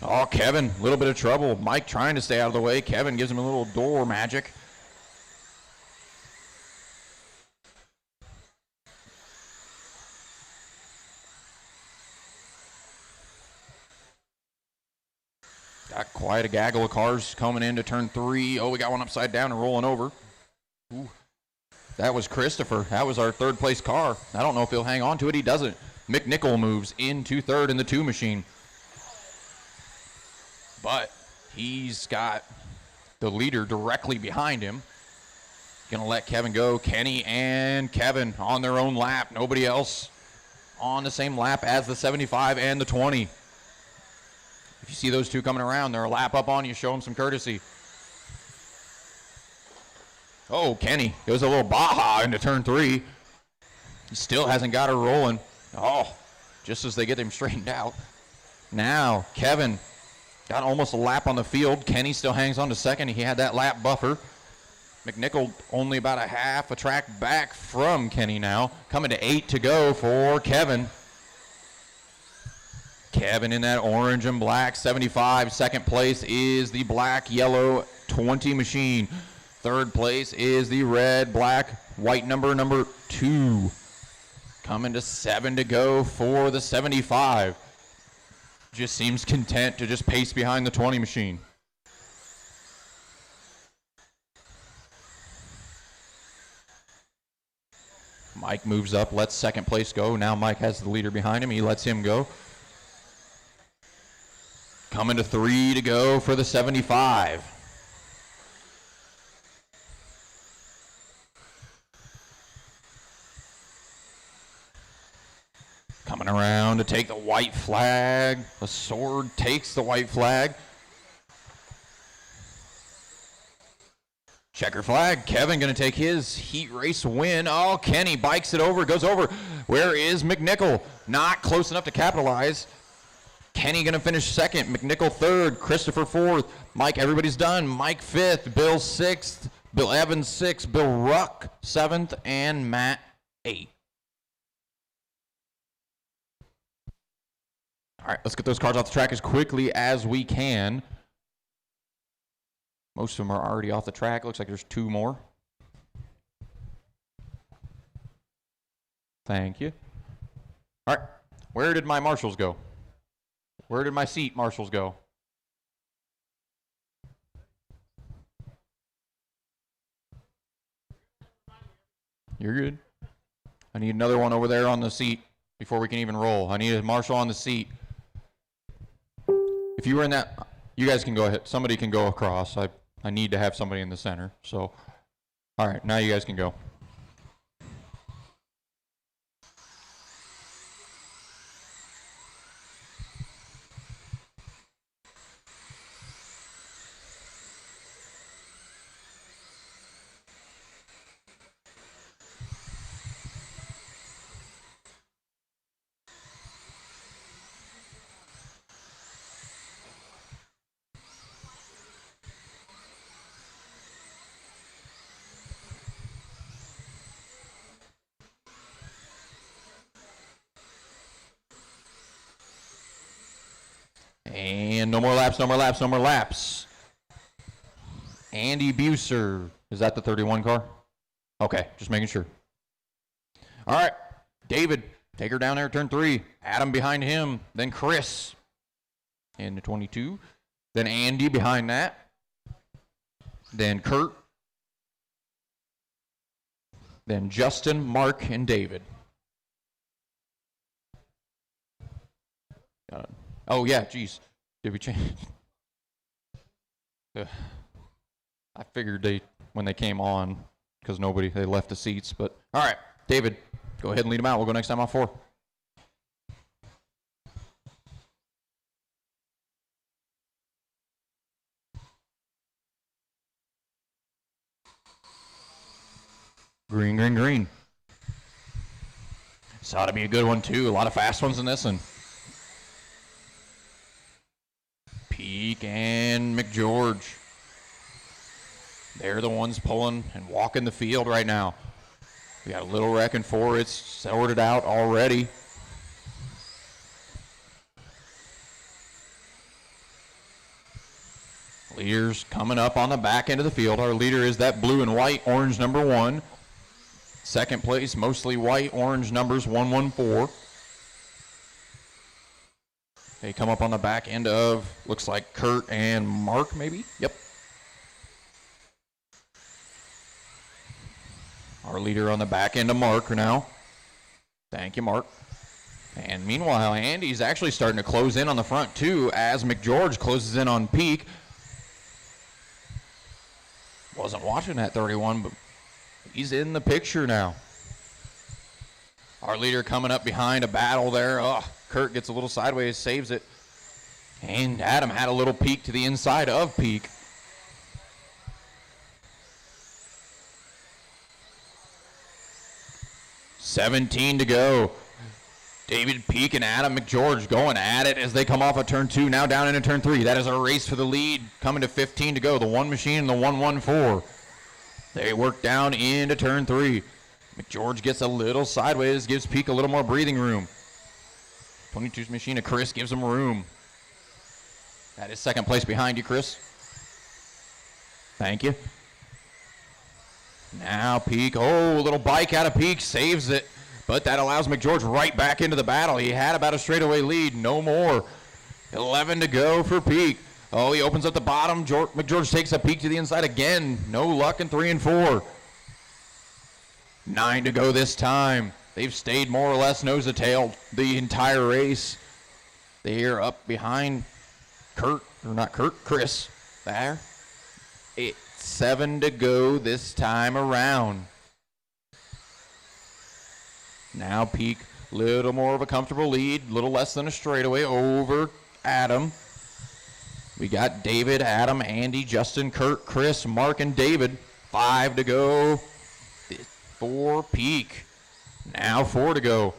Oh, Kevin, a little bit of trouble. Mike trying to stay out of the way. Kevin gives him a little door magic. Got quite a gaggle of cars coming into turn 3. Oh, we got one upside down and rolling over. Ooh. That was Christopher. That was our 3rd place car. I don't know if he'll hang on to it. He doesn't. McNichol moves into 3rd in the 2 machine. But he's got the leader directly behind him. Gonna let Kevin go. Kenny and Kevin on their own lap. Nobody else on the same lap as the 75 and the 20. If you see those two coming around, they're a lap up on you. Show them some courtesy. Oh, Kenny goes a little Baja into turn 3. He still hasn't got her rolling. Oh, just as they get him straightened out. Now, Kevin got almost a lap on the field. Kenny still hangs on to 2nd. He had that lap buffer. McNichol only about a half a track back from Kenny now. Coming to 8 to go for Kevin. Kevin in that orange and black 75. 2nd place is the black, yellow 20 machine. 3rd place is the red, black, white number 2. Coming to 7 to go for the 75. Just seems content to just pace behind the 20 machine. Mike moves up, lets 2nd place go. Now Mike has the leader behind him. He lets him go. Coming to 3 to go for the 75. Coming around to take the white flag. The Sword takes the white flag. Checker flag. Kevin going to take his heat race win. Oh, Kenny bikes it over, goes over. Where is McNichol? Not close enough to capitalize. Kenny going to finish second. McNichol third. Christopher fourth. Mike, everybody's done. Mike fifth. Bill sixth. Bill Evans sixth. Bill Ruck seventh. And Matt eighth. All right, let's get those cars off the track as quickly as we can. Most of them are already off the track. Looks like there's two more. Thank you. All right, where did my marshals go? Where did my seat marshals go? You're good. I need another one over there on the seat before we can even roll. I need a marshal on the seat. If you were in that, you guys can go ahead. Somebody can go across. I need to have somebody in the center. So, all right, now you guys can go. And no more laps, no more laps, no more laps. Andy Buser. Is that the 31 car? Okay, just making sure. All right, David, take her down there, turn 3. Adam behind him, then Chris in the 22. Then Andy behind that. Then Kurt. Then Justin, Mark, and David. Oh, yeah, geez. Did we change? I figured when they came on, because they left the seats. But, all right, David, go ahead and lead them out. We'll go next time off 4. Green, green, green. This ought to be a good one, too. A lot of fast ones in this one. Peak and McGeorge. They're the ones pulling and walking the field right now. We got a little wreck in 4. It's sorted out already. Leaders coming up on the back end of the field. Our leader is that blue and white, orange number 1. Second place, mostly white, orange numbers 114. They come up on the back end of, looks like Kurt and Mark, maybe? Yep. Our leader on the back end of Mark now. Thank you, Mark. And meanwhile, Andy's actually starting to close in on the front, too, as McGeorge closes in on Peak. Wasn't watching that 31, but he's in the picture now. Our leader coming up behind a battle there. Oh, Kurt gets a little sideways, saves it. And Adam had a little peek to the inside of Peak. $17 to go. David Peak and Adam McGeorge going at it as they come off of turn 2, now down into turn 3. That is a race for the lead, coming to 15 to go. The 1 machine and the 114. They work down into turn 3. McGeorge gets a little sideways, gives Peak a little more breathing room. 22's machine of Chris gives him room. That is second place behind you, Chris. Thank you. Now Peak, oh, little bike out of Peak, saves it. But that allows McGeorge right back into the battle. He had about a straightaway lead, no more. 11 to go for Peak. Oh, he opens up the bottom. McGeorge takes a peek to the inside again. No luck in 3 and 4. 9 to go this time. They've stayed more or less nose to tail the entire race. They're up behind Chris. There. It's 7 to go this time around. Now Peak Little more of a comfortable lead, little less than a straightaway over Adam. We got David, Adam, Andy, Justin, Kurt, Chris, Mark, and David. 5 to go for Peak. Now 4 to go.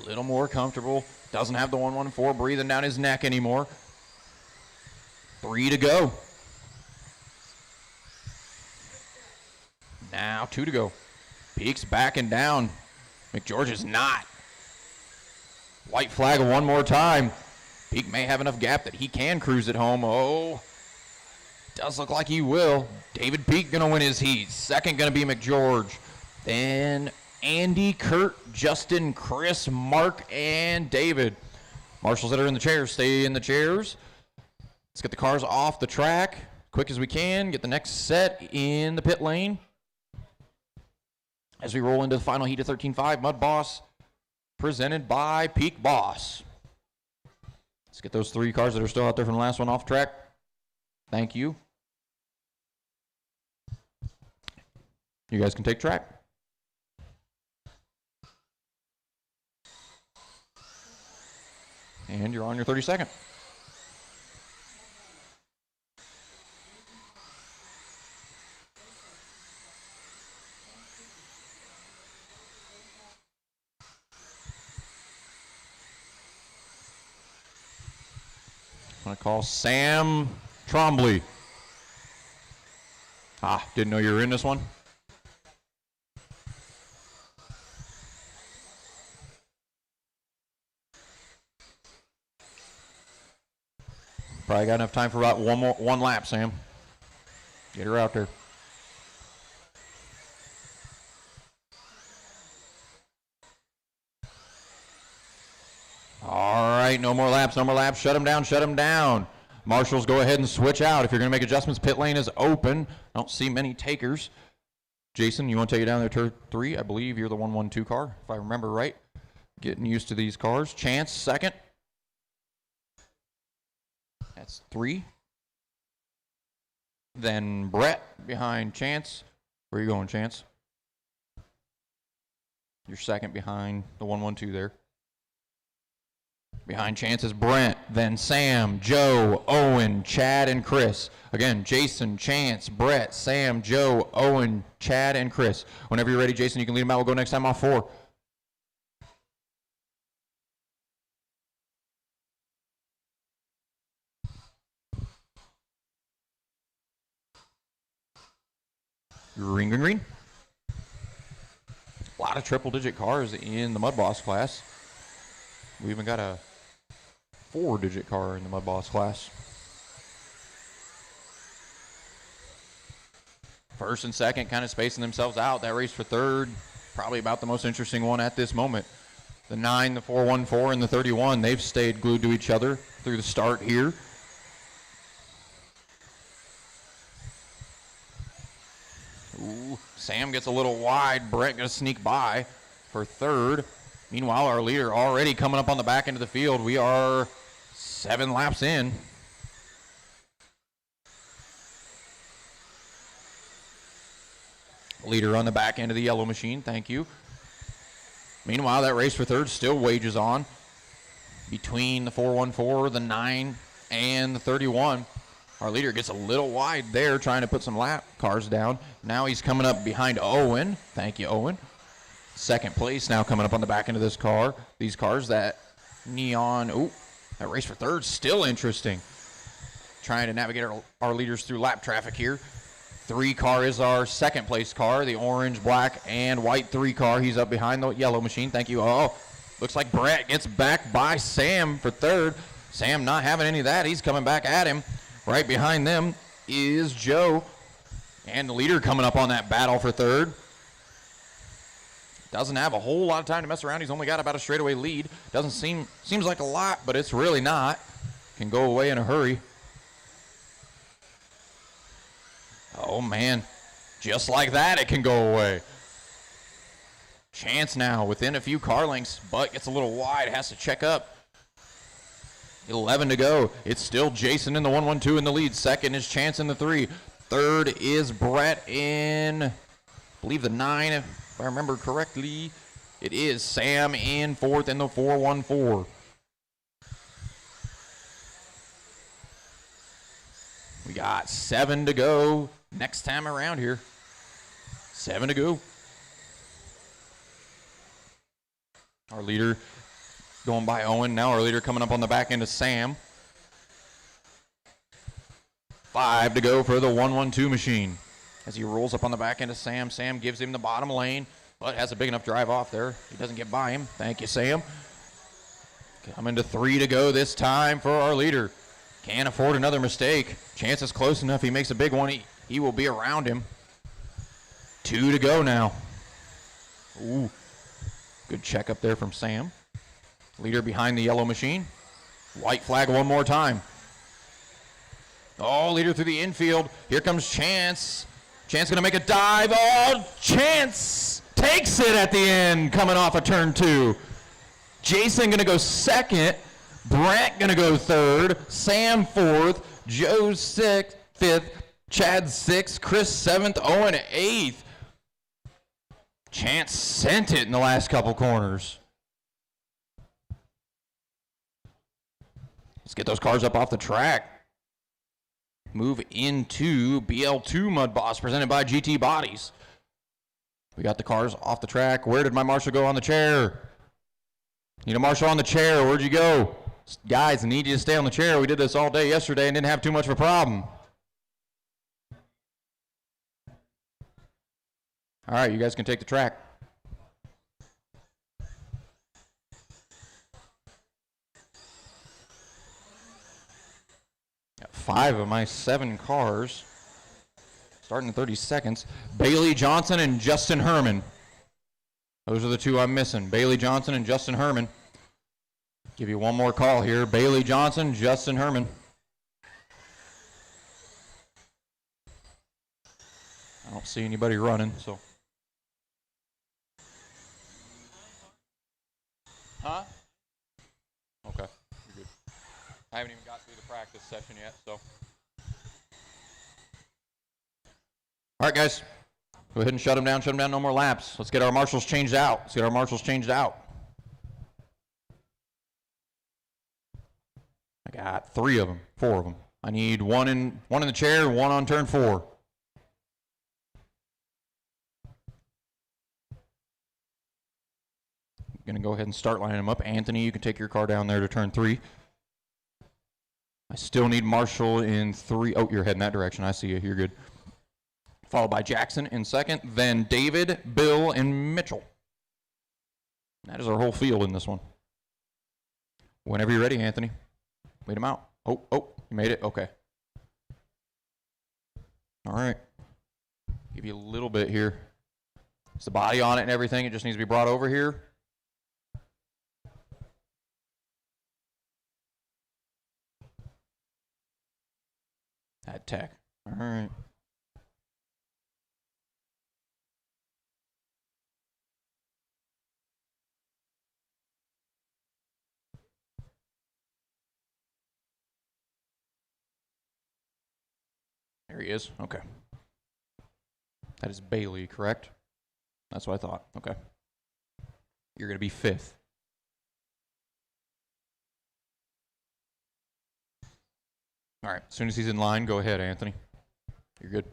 A little more comfortable. Doesn't have the 114 breathing down his neck anymore. 3 to go. Now 2 to go. Peak's backing down. McGeorge is not. White flag one more time. Peak may have enough gap that he can cruise it home. Oh, does look like he will. David Peak going to win his heat. Second going to be McGeorge. Then Andy, Kurt, Justin, Chris, Mark, and David. Marshals that are in the chairs, stay in the chairs. Let's get the cars off the track quick as we can. Get the next set in the pit lane. As we roll into the final heat of 13.5, Mud Boss, presented by Peak Boss. Let's get those 3 cars that are still out there from the last one off track. Thank you. You guys can take track. And you're on your 30-second. I'm going to call Sam Trombley. Didn't know you were in this one. Probably got enough time for about one lap, Sam. Get her out there. All right, no more laps, no more laps. Shut them down, shut them down. Marshals, go ahead and switch out. If you're going to make adjustments, pit lane is open. I don't see many takers. Jason, you want to take it down there to 3? I believe you're the 112 car, if I remember right. Getting used to these cars. Chance, second. That's 3. Then Brett behind Chance. Where are you going, Chance? You're second behind the 112 there. Behind Chance is Brent, then Sam, Joe, Owen, Chad, and Chris. Again, Jason, Chance, Brett, Sam, Joe, Owen, Chad, and Chris. Whenever you're ready, Jason, you can lead them out. We'll go next time off 4. Green, green, green. A lot of triple-digit cars in the Mud Boss class. We even got a 4-digit car in the Mud Boss class. First and second kind of spacing themselves out. That race for third, probably about the most interesting one at this moment. The 9, the 414, and the 31, they've stayed glued to each other through the start here. Ooh, Sam gets a little wide. Brett going to sneak by for third. Meanwhile, our leader already coming up on the back end of the field. We are 7 laps in. Leader on the back end of the yellow machine, thank you. Meanwhile, that race for third still wages on between the 414, the 9, and the 31. Our leader gets a little wide there trying to put some lap cars down. Now he's coming up behind Owen. Thank you, Owen. Second place now coming up on the back end of this car. These cars, that neon, that race for third, still interesting. Trying to navigate our leaders through lap traffic here. 3 car is our second place car, the orange, black, and white 3 car. He's up behind the yellow machine. Thank you. Oh, looks like Brett gets back by Sam for third. Sam not having any of that. He's coming back at him. Right behind them is Joe. And the leader coming up on that battle for third. Doesn't have a whole lot of time to mess around. He's only got about a straightaway lead. Seems like a lot, but it's really not. Can go away in a hurry. Oh, man. Just like that, it can go away. Chance now within a few car lengths, but gets a little wide. Has to check up. 11 to go. It's still Jason in the 112 in the lead. Second is Chance in the 3. Third is Brett in, I believe, the 9, if I remember correctly. It is Sam in fourth in the 414. We got 7 to go next time around here. 7 to go. Our leader going by Owen. Now our leader coming up on the back end of Sam. 5 to go for the 112 machine. As he rolls up on the back end of Sam, Sam gives him the bottom lane, but has a big enough drive off there. He doesn't get by him. Thank you, Sam. Coming to 3 to go this time for our leader. Can't afford another mistake. Chance is close enough. He makes a big one. He will be around him. 2 to go now. Ooh. Good check up there from Sam. Leader behind the yellow machine. White flag one more time. Oh, leader through the infield. Here comes Chance. Chance going to make a dive. Oh, Chance takes it at the end coming off of turn 2. Jason going to go second. Brent going to go third. Sam fourth. Joe 6th, 5th. Chad 6th. Chris 7th. Owen 8th. Chance sent it in the last couple corners. Let's get those cars up off the track. Move into BL2 Mud Boss presented by GT Bodies. We got the cars off the track. Where did my marshal go on the chair? Need a marshal on the chair. Where'd you go? Guys, I need you to stay on the chair. We did this all day yesterday and didn't have too much of a problem. All right, you guys can take the track. Got 5 of my 7 cars. Starting in 30 seconds. Bailey Johnson and Justin Herman. Those are the 2 I'm missing. Bailey Johnson and Justin Herman. Give you one more call here. Bailey Johnson, Justin Herman. I don't see anybody running, so. Huh? Okay, you're good. I haven't even got through the practice session yet, so. All right, guys. Go ahead and shut them down. Shut them down. No more laps. Let's get our marshals changed out. Let's get our marshals changed out. I got 3 of them, 4 of them. I need one in the chair, 1 on turn 4. I'm going to go ahead and start lining them up. Anthony, you can take your car down there to turn 3. I still need Marshall in 3. Oh, you're heading that direction. I see you. You're good. Followed by Jackson in second, then David, Bill, and Mitchell. That is our whole field in this one. Whenever you're ready, Anthony. Lead him out. Oh, you made it? Okay. All right. Give you a little bit here. It's the body on it and everything. It just needs to be brought over here. Add tech. All right. There he is. Okay. That is Bailey, correct? That's what I thought. Okay. You're going to be 5th. All right. As soon as he's in line, go ahead, Anthony. You're good.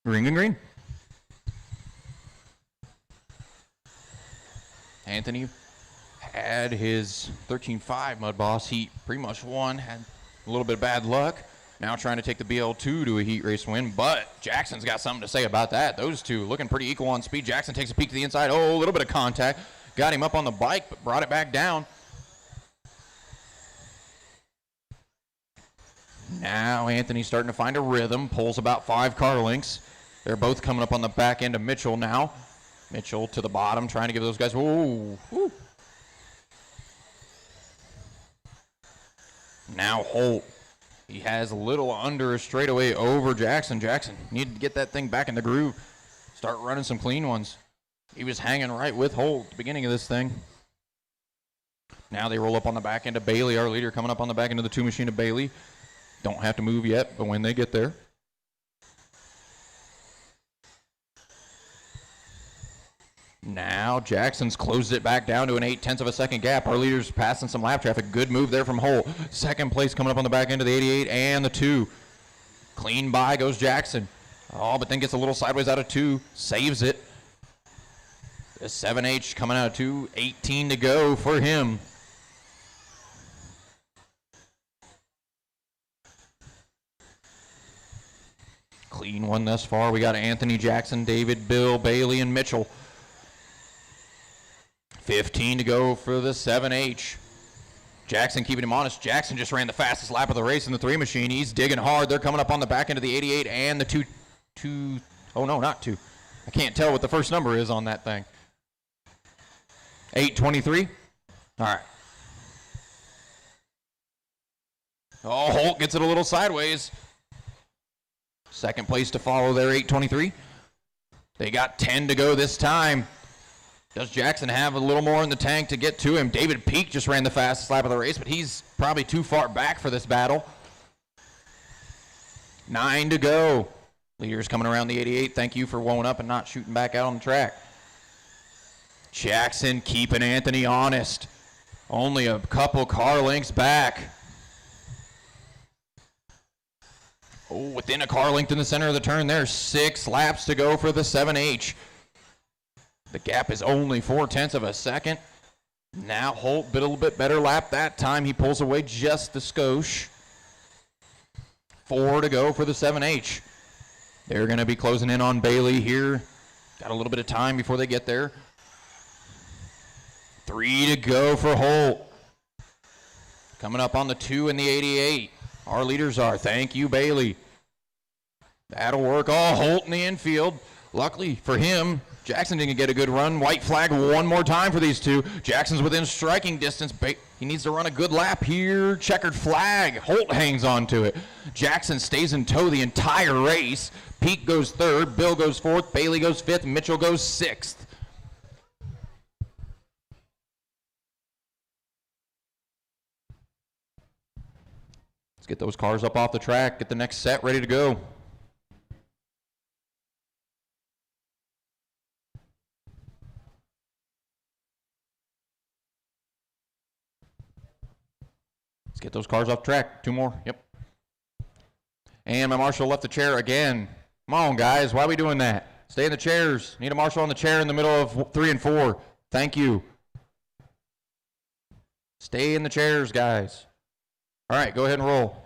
Green and green. Anthony had his 13.5 Mud Boss heat pretty much won. Had a little bit of bad luck. Now trying to take the BL2 to a heat race win, but Jackson's got something to say about that. Those two looking pretty equal on speed. Jackson takes a peek to the inside. Oh, a little bit of contact. Got him up on the bike, but brought it back down. Now Anthony's starting to find a rhythm. Pulls about 5 car lengths. They're both coming up on the back end of Mitchell now. Mitchell to the bottom, trying to give those guys, whoa. Now Holt. He has a little under a straightaway over Jackson. Jackson needed to get that thing back in the groove. Start running some clean ones. He was hanging right with Holt at the beginning of this thing. Now they roll up on the back end of Bailey, our leader, coming up on the back end of the 2 machine of Bailey. Don't have to move yet, but when they get there. Now Jackson's closed it back down to an 0.8 of a second gap. Our leader's passing some lap traffic. Good move there from Holt. Second place coming up on the back end of the 88 and the 2. Clean by goes Jackson. Oh, but then gets a little sideways out of 2. Saves it. The 7H coming out of 2. 18 to go for him. Clean one thus far. We got Anthony, Jackson, David, Bill, Bailey, and Mitchell. 15 to go for the 7H. Jackson keeping him honest. Jackson just ran the fastest lap of the race in the 3 machine. He's digging hard. They're coming up on the back end of the 88 and the 2. Oh, no, not 2. I can't tell what the first number is on that thing. 8:23. All right. Oh, Holt gets it a little sideways. Second place to follow there, 8:23. They got 10 to go this time. Does Jackson have a little more in the tank to get to him? David Peak just ran the fastest lap of the race, but he's probably too far back for this battle. 9 to go. Leaders coming around the 88. Thank you for blowing up and not shooting back out on the track. Jackson keeping Anthony honest. Only a couple car lengths back. Oh, within a car length in the center of the turn there. 6 laps to go for the 7H. The gap is only 0.4 of a second. Now Holt bit a little bit better lap that time. He pulls away just the skosh. 4 to go for the 7H. They're going to be closing in on Bailey here. Got a little bit of time before they get there. 3 to go for Holt. Coming up on the 2 and the 88. Our leaders are. Thank you, Bailey. That'll work. Oh, Holt in the infield. Luckily for him, Jackson didn't get a good run. White flag one more time for these two. Jackson's within striking distance. He needs to run a good lap here. Checkered flag. Holt hangs on to it. Jackson stays in tow the entire race. Peak goes 3rd. Bill goes 4th. Bailey goes 5th. Mitchell goes 6th. Let's get those cars up off the track. Get the next set ready to go. Let's get those cars off track. 2 more. Yep. And my marshal left the chair again. Come on, guys. Why are we doing that? Stay in the chairs. Need a marshal on the chair in the middle of 3 and 4. Thank you. Stay in the chairs, guys. All right, go ahead and roll.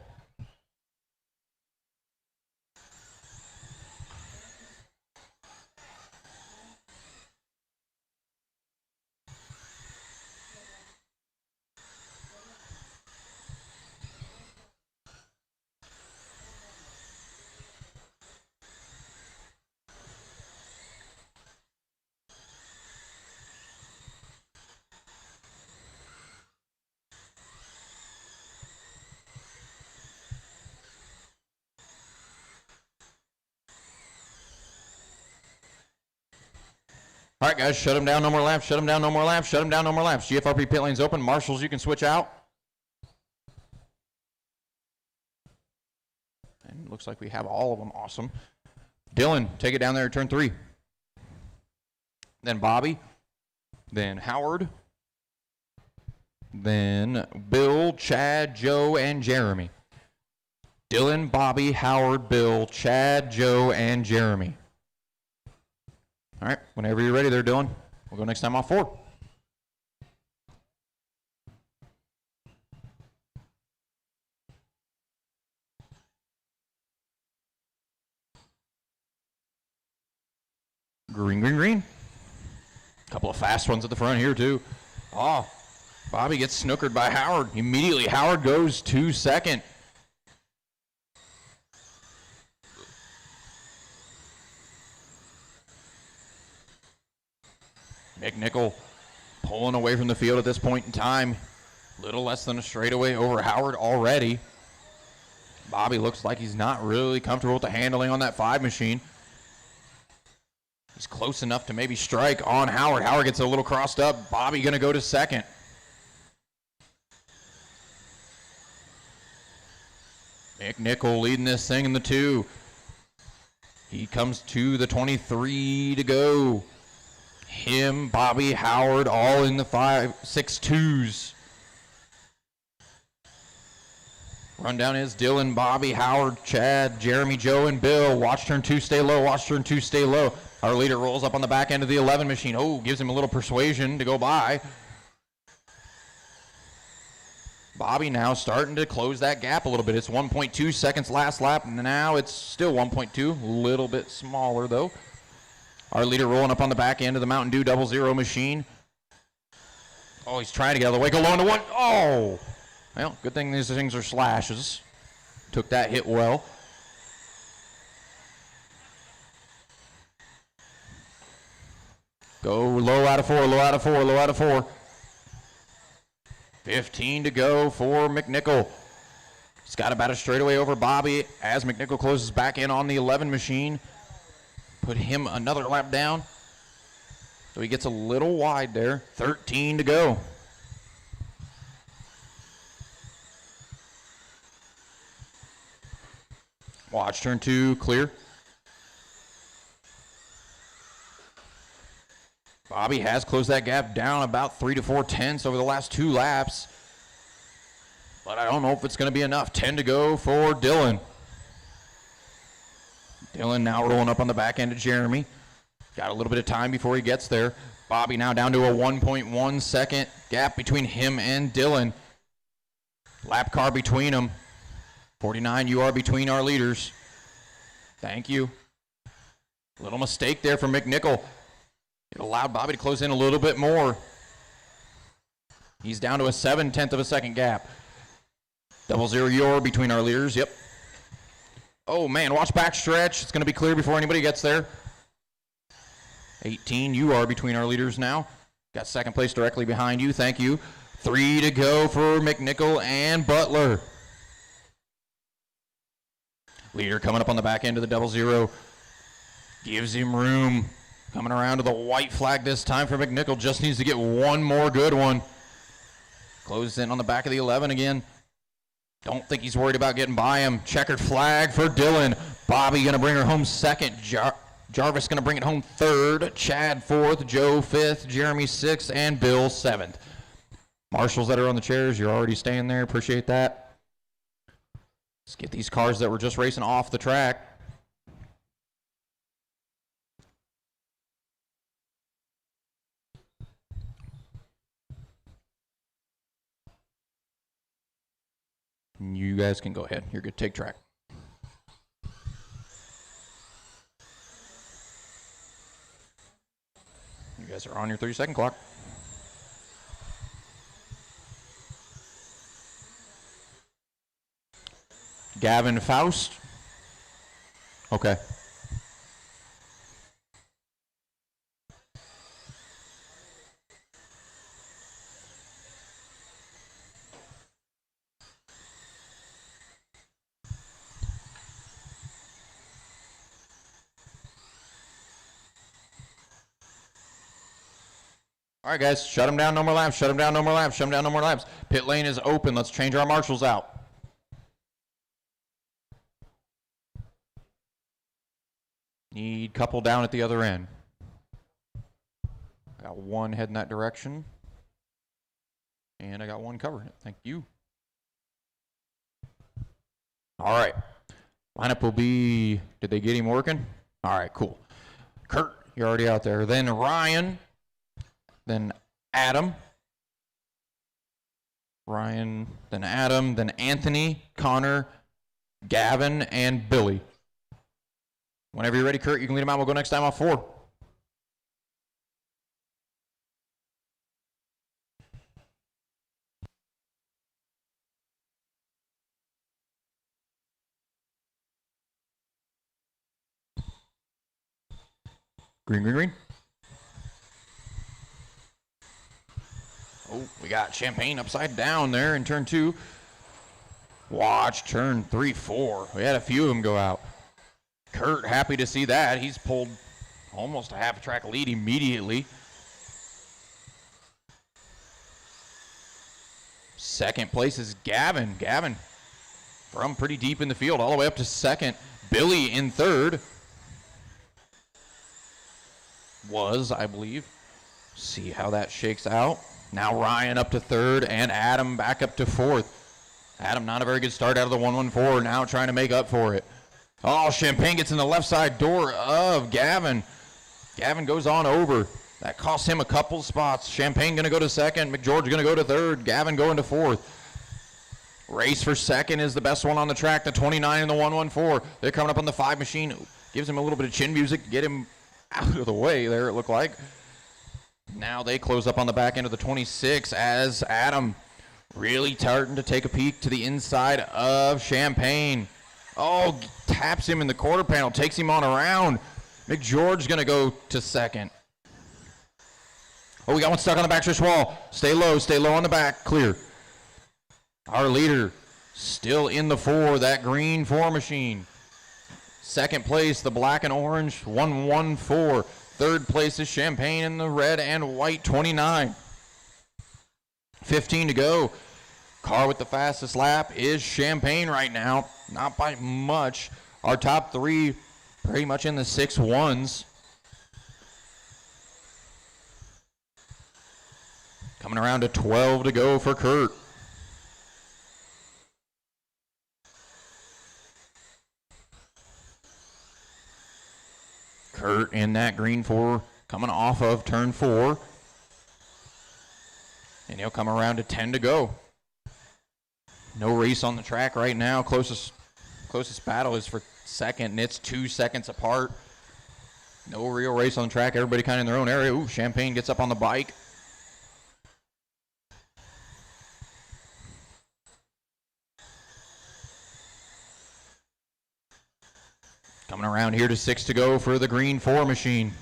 All right, guys, shut them down, no more laps, shut them down, no more laps, shut them down, no more laps. GFRP pit lane's open. Marshals, you can switch out. And looks like we have all of them. Awesome. Dylan, take it down there at turn 3. Then Bobby. Then Howard. Then Bill, Chad, Joe, and Jeremy. Dylan, Bobby, Howard, Bill, Chad, Joe, and Jeremy. All right, whenever you're ready there, Dylan. We'll go next time off 4. Green, green, green. Couple of fast ones at the front here, too. Oh, Bobby gets snookered by Howard. Immediately, Howard goes to 2nd. McNichol pulling away from the field at this point in time. Little less than a straightaway over Howard already. Bobby looks like he's not really comfortable with the handling on that 5 machine. He's close enough to maybe strike on Howard. Howard gets a little crossed up. Bobby going to go to 2nd. McNichol leading this thing in the 2. He comes to the 23 to go. Him, Bobby, Howard, all in the 5.62s. Rundown is Dylan, Bobby, Howard, Chad, Jeremy, Joe, and Bill. Watch turn 2, stay low. Watch turn 2, stay low. Our leader rolls up on the back end of the 11 machine. Oh, gives him a little persuasion to go by. Bobby now starting to close that gap a little bit. It's 1.2 seconds last lap. Now it's still 1.2. A little bit smaller, though. Our leader rolling up on the back end of the Mountain Dew 00 machine. Oh, he's trying to get out of the way. Go low into 1. Oh! Well, good thing these things are slashes. Took that hit well. Go low out of 4, low out of 4, low out of 4. 15 to go for McNichol. He's got about a straightaway over Bobby as McNichol closes back in on the 11 machine. Put him another lap down. So he gets a little wide there. 13 to go. Watch turn 2, clear. Bobby has closed that gap down about 3 to 4 tenths over the last 2 laps. But I don't know if it's going to be enough. 10 to go for Dylan. Dylan now rolling up on the back end of Jeremy. Got a little bit of time before he gets there. Bobby now down to a 1.1 second gap between him and Dylan. Lap car between them. 49 UR between our leaders. Thank you. Little mistake there for McNichol. It allowed Bobby to close in a little bit more. He's down to a 7/10 of a second gap. 00 UR between our leaders. Yep. Oh, man, watch backstretch. It's going to be clear before anybody gets there. 18 UR between our leaders now. Got second place directly behind you. Thank you. 3 to go for McNichol and Butler. Leader coming up on the back end of the 00. Gives him room. Coming around to the white flag this time for McNichol. Just needs to get one more good one. Closes in on the back of the 11 again. Don't think he's worried about getting by him. Checkered flag for Dylan. Bobby going to bring her home second. Jarvis going to bring it home third. Chad fourth. Joe fifth. Jeremy sixth. And Bill seventh. Marshals that are on the chairs, you're already staying there. Appreciate that. Let's get these cars that were just racing off the track. You guys can go ahead. You're good. Take track. You guys are on your 30-second clock. Gavin Faust. Okay. All right, guys, shut them down, no more laps, shut them down, no more laps, shut them down, no more laps. Pit lane is open. Let's change our marshals out. Need couple down at the other end. Got one heading that direction. And I got one covering it. Thank you. All right. Lineup will be, did they get him working? All right, cool. Kurt, you're already out there. Then Ryan. Then Adam. Ryan, then Adam, then Anthony, Connor, Gavin, and Billy. Whenever you're ready, Kurt, you can lead them out. We'll go next time off 4. Green, green, green. Oh, we got Champagne upside down there in turn 2. Watch turn 3, 4. We had a few of them go out. Kurt, happy to see that. He's pulled almost a half a track lead immediately. Second place is Gavin. Gavin, from pretty deep in the field all the way up to second. Billy in third was, I believe. See how that shakes out. Now Ryan up to third and Adam back up to fourth. Adam, not a very good start out of the 114, now trying to make up for it. Oh, Champagne gets in the left side door of Gavin. Gavin goes on over. That costs him a couple spots. Champagne going to go to second. McGeorge going to go to third. Gavin going to fourth. Race for second is the best one on the track. The 29 and the 114. They're coming up on the 5 machine. Gives him a little bit of chin music to get him out of the way there, it looked like. Now they close up on the back end of the 26 as Adam really starting to take a peek to the inside of Champagne. Oh, taps him in the quarter panel, takes him on around. McGeorge's going to go to second. Oh, we got one stuck on the backstretch wall. Stay low on the back, clear. Our leader still in the 4, that green 4 machine. Second place, the black and orange 114. Third place is Champagne in the red and white 29. 15 to go. Car with the fastest lap is Champagne right now. Not by much. Our top 3 pretty much in the 6-1s. Coming around to 12 to go for Kurt. Kurt in that green 4 coming off of turn 4. And he'll come around to 10 to go. No race on the track right now. Closest battle is for second, and it's 2 seconds apart. No real race on the track. Everybody kind of in their own area. Ooh, Champagne gets up on the bike. Coming around here to 6 to go for the green 4 machine.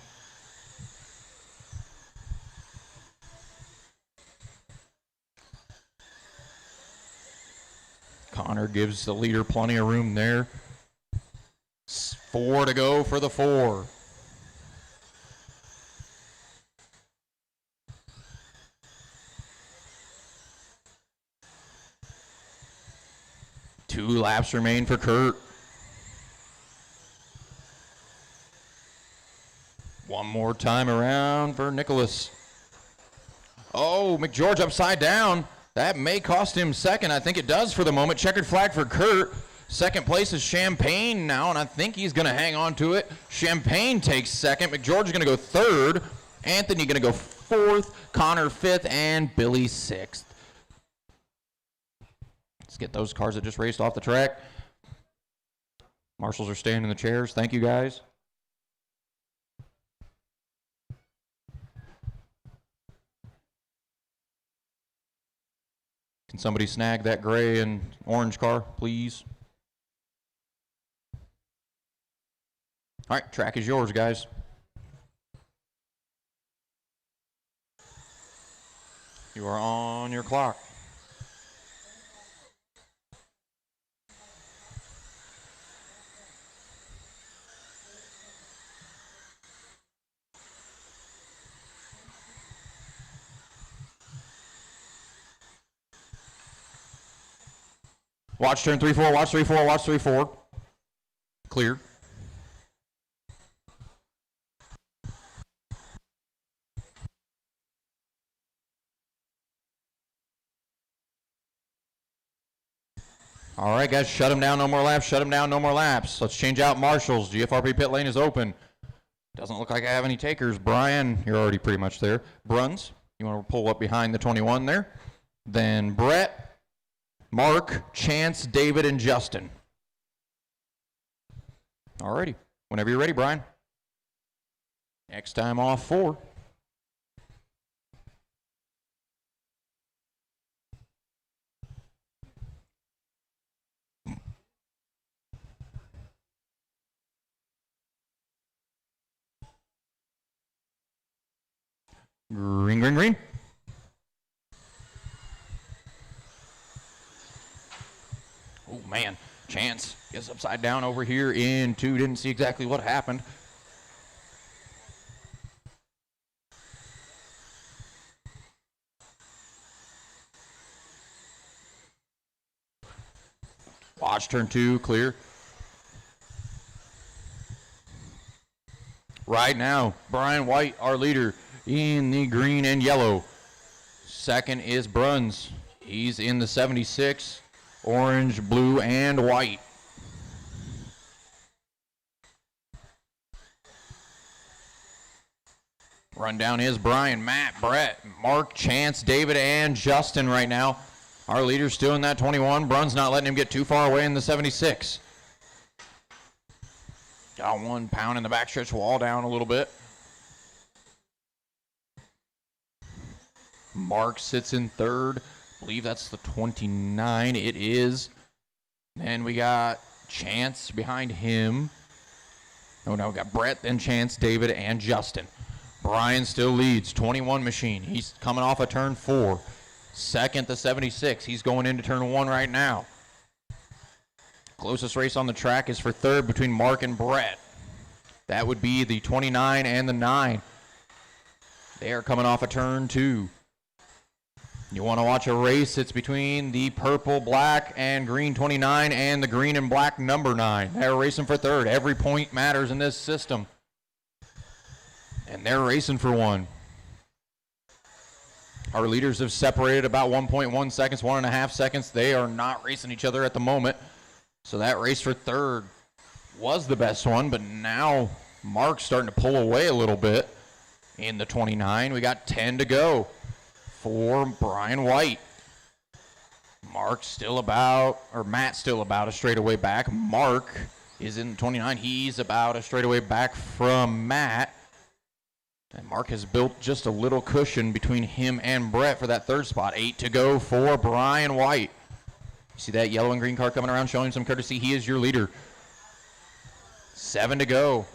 Connor gives the leader plenty of room there. 4 to go for the 4. Two laps remain for Kurt. One more time around for Nicholas. Oh, McGeorge upside down. That may cost him second. I think it does for the moment. Checkered flag for Kurt. Second place is Champagne now, and I think he's going to hang on to it. Champagne takes second. McGeorge is going to go third. Anthony going to go fourth. Connor fifth, and Billy sixth. Let's get those cars that just raced off the track. Marshals are staying in the chairs. Thank you, guys. Can somebody snag that gray and orange car, please? All right, track is yours, guys. You are on your clock. Watch turn 3-4, watch 3-4, watch 3-4. Clear. All right, guys, shut him down, no more laps, shut him down, no more laps. Let's change out marshals. GFRP pit lane is open. Doesn't look like I have any takers. Brian, you're already pretty much there. Bruns, you want to pull up behind the 21 there. Then Brett, Mark, Chance, David, and Justin. All righty. Whenever you're ready, Brian. Next time off 4. Green, green, green. Oh, man. Chance gets upside down over here in 2. Didn't see exactly what happened. Watch Watch turn 2, clear. Right now, Brian White, our leader, in the green and yellow. Second is Bruns. He's in the 76, orange, blue, and white. Rundown is Brian, Matt, Brett, Mark, Chance, David, and Justin right now. Our leader's still in that 21. Bruns not letting him get too far away in the 76. Got 1 pound in the backstretch, wall down a little bit. Mark sits in third. I believe that's the 29. It is. Then we got Chance behind him. Oh, no, we got Brett, then Chance, David, and Justin. Brian still leads, 21 machine. He's coming off a turn 4. Second, the 76. He's going into turn 1 right now. Closest race on the track is for third between Mark and Brett. That would be the 29 and the 9. They are coming off a turn 2. You want to watch a race, it's between the purple, black, and green 29 and the green and black number 9. They're racing for third. Every point matters in this system. And they're racing for 1. Our leaders have separated about 1.1 seconds, 1.5 seconds. They are not racing each other at the moment. So that race for third was the best one, but now Mark's starting to pull away a little bit in the 29. We got 10 to go for Brian White. Matt's still about a straightaway back. Mark is in the 29. He's about a straightaway back from Matt. And Mark has built just a little cushion between him and Brett for that third spot. 8 to go for Brian White. You see that yellow and green car coming around showing some courtesy. He is your leader. 7 to go.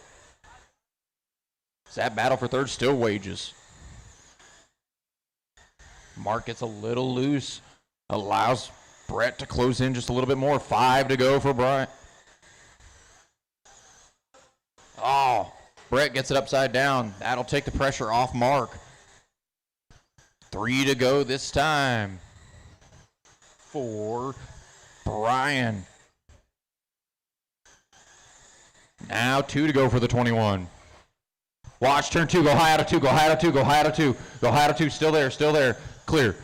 That battle for third still wages. Mark gets a little loose. Allows Brett to close in just a little bit more. 5 to go for Brian. Oh, Brett gets it upside down. That'll take the pressure off Mark. 3 to go this time for Brian. Now 2 to go for the 21. Watch turn 2. Go high out of 2. Go high out of 2. Go high out of 2. Go high out of 2. Still there. Still there. Clear.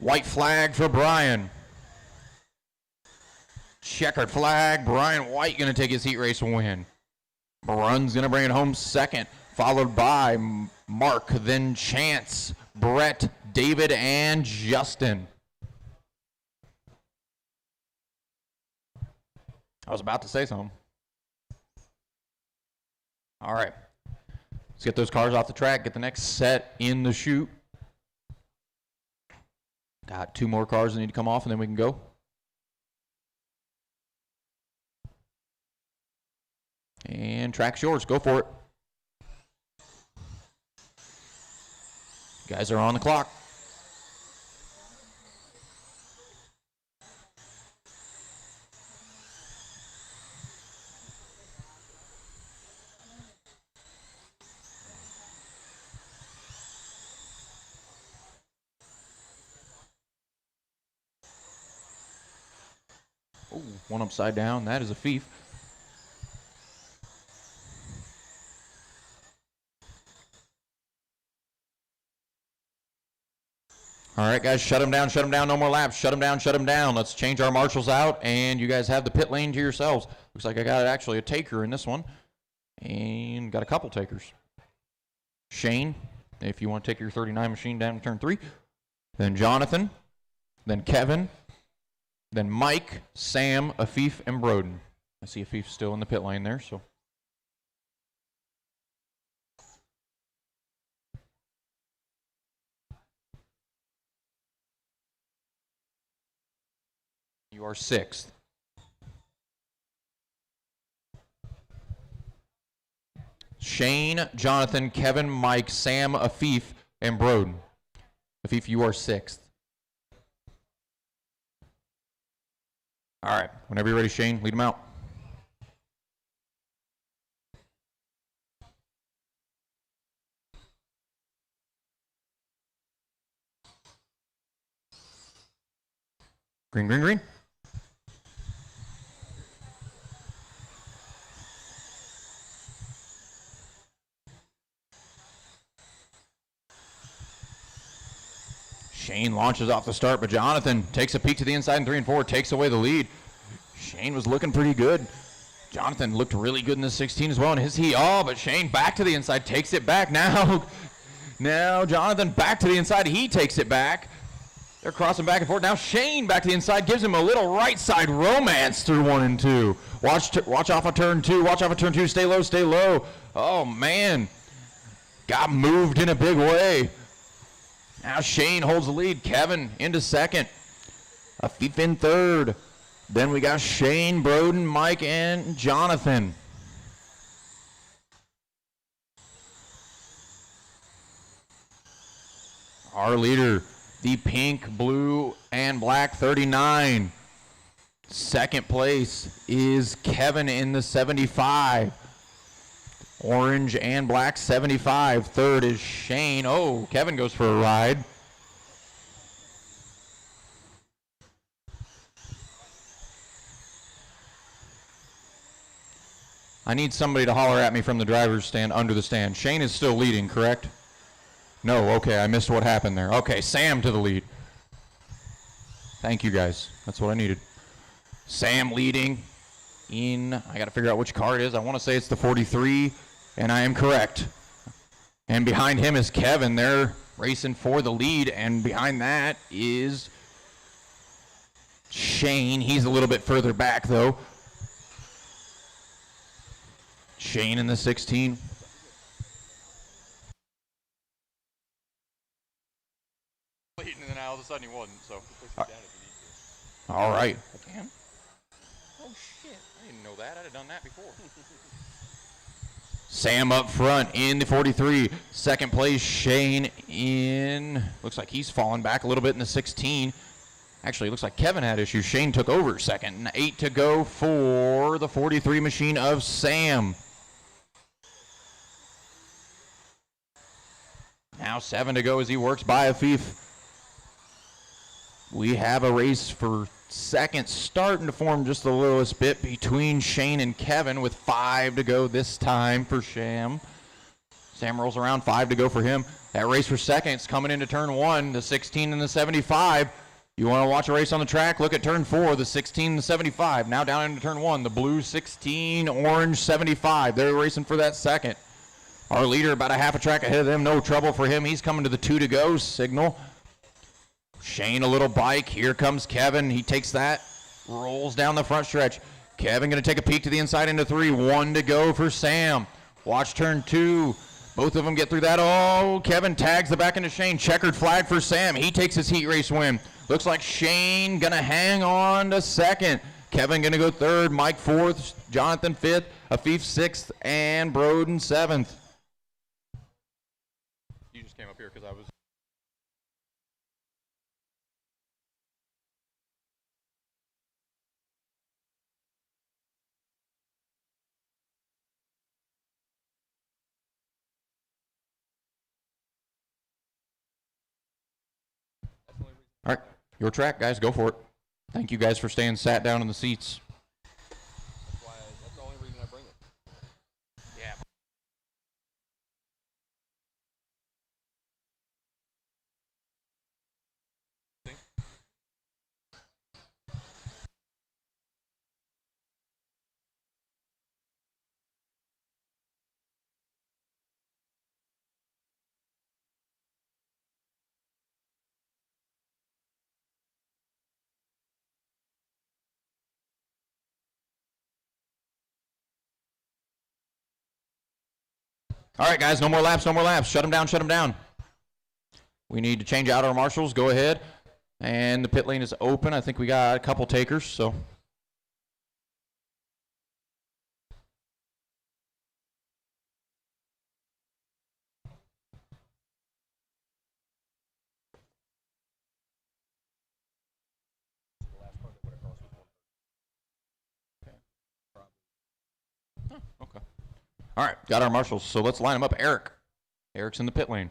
White flag for Brian. Checkered flag. Brian White going to take his heat race win. Brun's going to bring it home second, followed by Mark, then Chance, Brett, David, and Justin. I was about to say something. All right. Let's get those cars off the track, get the next set in the chute. Got 2 more cars that need to come off, and then we can go. And track's yours. Go for it. You guys are on the clock. Oh, one upside down. That is a thief. All right, guys, shut them down, no more laps. Shut them down. Let's change our marshals out, and you guys have the pit lane to yourselves. Looks like I got actually a taker in this one, and got a couple takers. Shane, if you want to take your 39 machine down to turn 3. Then Jonathan, then Kevin, then Mike, Sam, Afif, and Broden. I see Afif still in the pit lane there, so. You are 6th. Shane, Jonathan, Kevin, Mike, Sam, Afif, and Broden. Afif, you are 6th. All right, whenever you're ready, Shane, lead them out. Green, green, green. Shane launches off the start, but Jonathan takes a peek to the inside in 3 and 4, takes away the lead. Shane was looking pretty good. Jonathan looked really good in the 16 as well, and but Shane back to the inside, takes it back now. Now Jonathan back to the inside, he takes it back. They're crossing back and forth. Now Shane back to the inside, gives him a little right side romance through 1 and 2. Watch off of turn 2, watch off of turn 2, stay low, stay low. Oh man, got moved in a big way. Now Shane holds the lead, Kevin into second, Afif in third. Then we got Shane, Broden, Mike, and Jonathan. Our leader, the pink, blue, and black 39. Second place is Kevin in the 75. Orange and black 75. Third is Shane. Oh, Kevin goes for a ride. I need somebody to holler at me from the driver's stand under the stand. Shane is still leading, correct? No, okay, I missed what happened there. Okay, Sam to the lead. Thank you, guys. That's what I needed. Sam leading in, I got to figure out which car it is. I want to say it's the 43, and I am correct. And behind him is Kevin. They're racing for the lead, and behind that is Shane. He's a little bit further back, though. Shane in the 16. And then all of a sudden he wasn't, so. All right. I can? Oh shit, I didn't know that. I'd have done that before. Sam up front in the 43. Second place, Shane in, looks like he's fallen back a little bit in the 16. Actually, it looks like Kevin had issues. Shane took over second. 8 to go for the 43 machine of Sam. Now 7 to go as he works by Afif. We have a race for second starting to form just the littlest bit between Shane and Kevin with 5 to go this time for Sam. Sam rolls around, 5 to go for him. That race for second is coming into turn 1, the 16 and the 75. You want to watch a race on the track? Look at turn 4, the 16 and the 75. Now down into turn 1, the blue 16, orange 75. They're racing for that second. Our leader about a half a track ahead of them. No trouble for him. He's coming to the 2 to go signal. Shane a little bike. Here comes Kevin. He takes that, rolls down the front stretch. Kevin going to take a peek to the inside into 3. 1 to go for Sam. Watch turn 2. Both of them get through that. Oh, Kevin tags the back into Shane. Checkered flag for Sam. He takes his heat race win. Looks like Shane going to hang on to second. Kevin going to go third. Mike fourth. Jonathan fifth. Afif sixth. And Broden seventh. You just came up here because I was. All right, your track, guys. Go for it. Thank you guys for staying sat down in the seats. That's the only reason I bring it. Yeah. All right, guys, no more laps, no more laps. Shut them down, shut them down. We need to change out our marshals. Go ahead. And the pit lane is open. I think we got a couple takers, so. Okay. All right, got our marshals, so let's line them up. Eric's in the pit lane.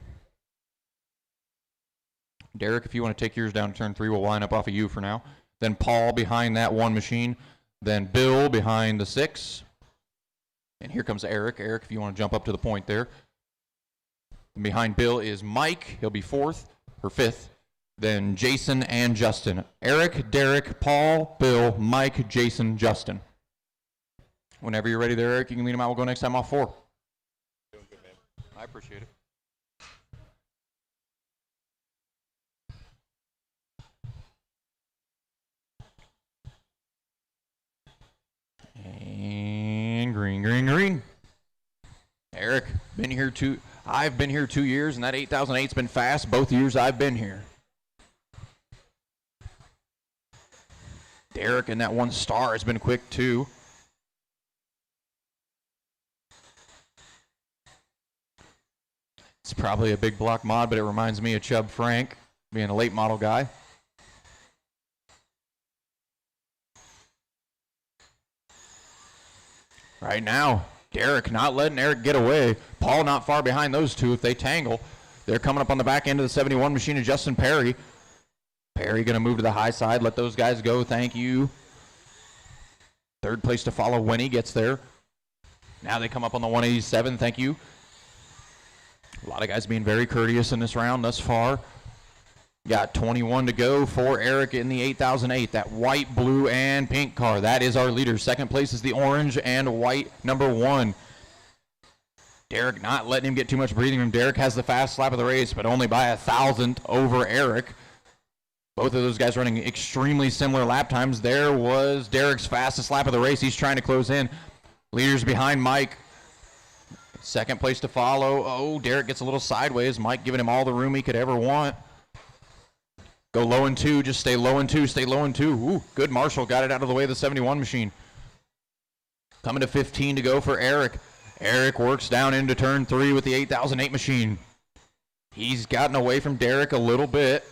Derek, if you want to take yours down to turn 3, we'll line up off of you for now. Then Paul behind that one machine. Then Bill behind the 6. And here comes Eric. Eric, if you want to jump up to the point there. And behind Bill is Mike. He'll be 4th or 5th. then Jason and Justin. Eric, Derek, Paul, Bill, Mike, Jason, Justin. Whenever you're ready there, Eric, you can lead them out. We'll go next time off 4. Doing good, man. I appreciate it. And green, green, green. Eric, been here I've been here 2 years, and that 8008's been fast both years I've been here. Derek and that 1 star has been quick too. It's probably a big block mod, but it reminds me of Chubb Frank, being a late model guy. Right now, Derek not letting Eric get away. Paul not far behind those two if they tangle. They're coming up on the back end of the 71 machine of Justin Perry. Perry going to move to the high side. Let those guys go. Thank you. Third place to follow when he gets there. Now they come up on the 187. Thank you. A lot of guys being very courteous in this round thus far. Got 21 to go for Eric in the 8008. That white, blue, and pink car. That is our leader. Second place is the orange and white number 1. Derek not letting him get too much breathing room. Derek has the fast lap of the race, but only by 1,000th over Eric. Both of those guys running extremely similar lap times. There was Derek's fastest lap of the race. He's trying to close in. Leaders behind Mike. Second place to follow. Oh, Derek gets a little sideways. Mike giving him all the room he could ever want. Go low in 2. Just stay low in 2. Stay low in 2. Ooh, good Marshall. Got it out of the way of the 71 machine. Coming to 15 to go for Eric. Eric works down into turn 3 with the 8008 machine. He's gotten away from Derek a little bit.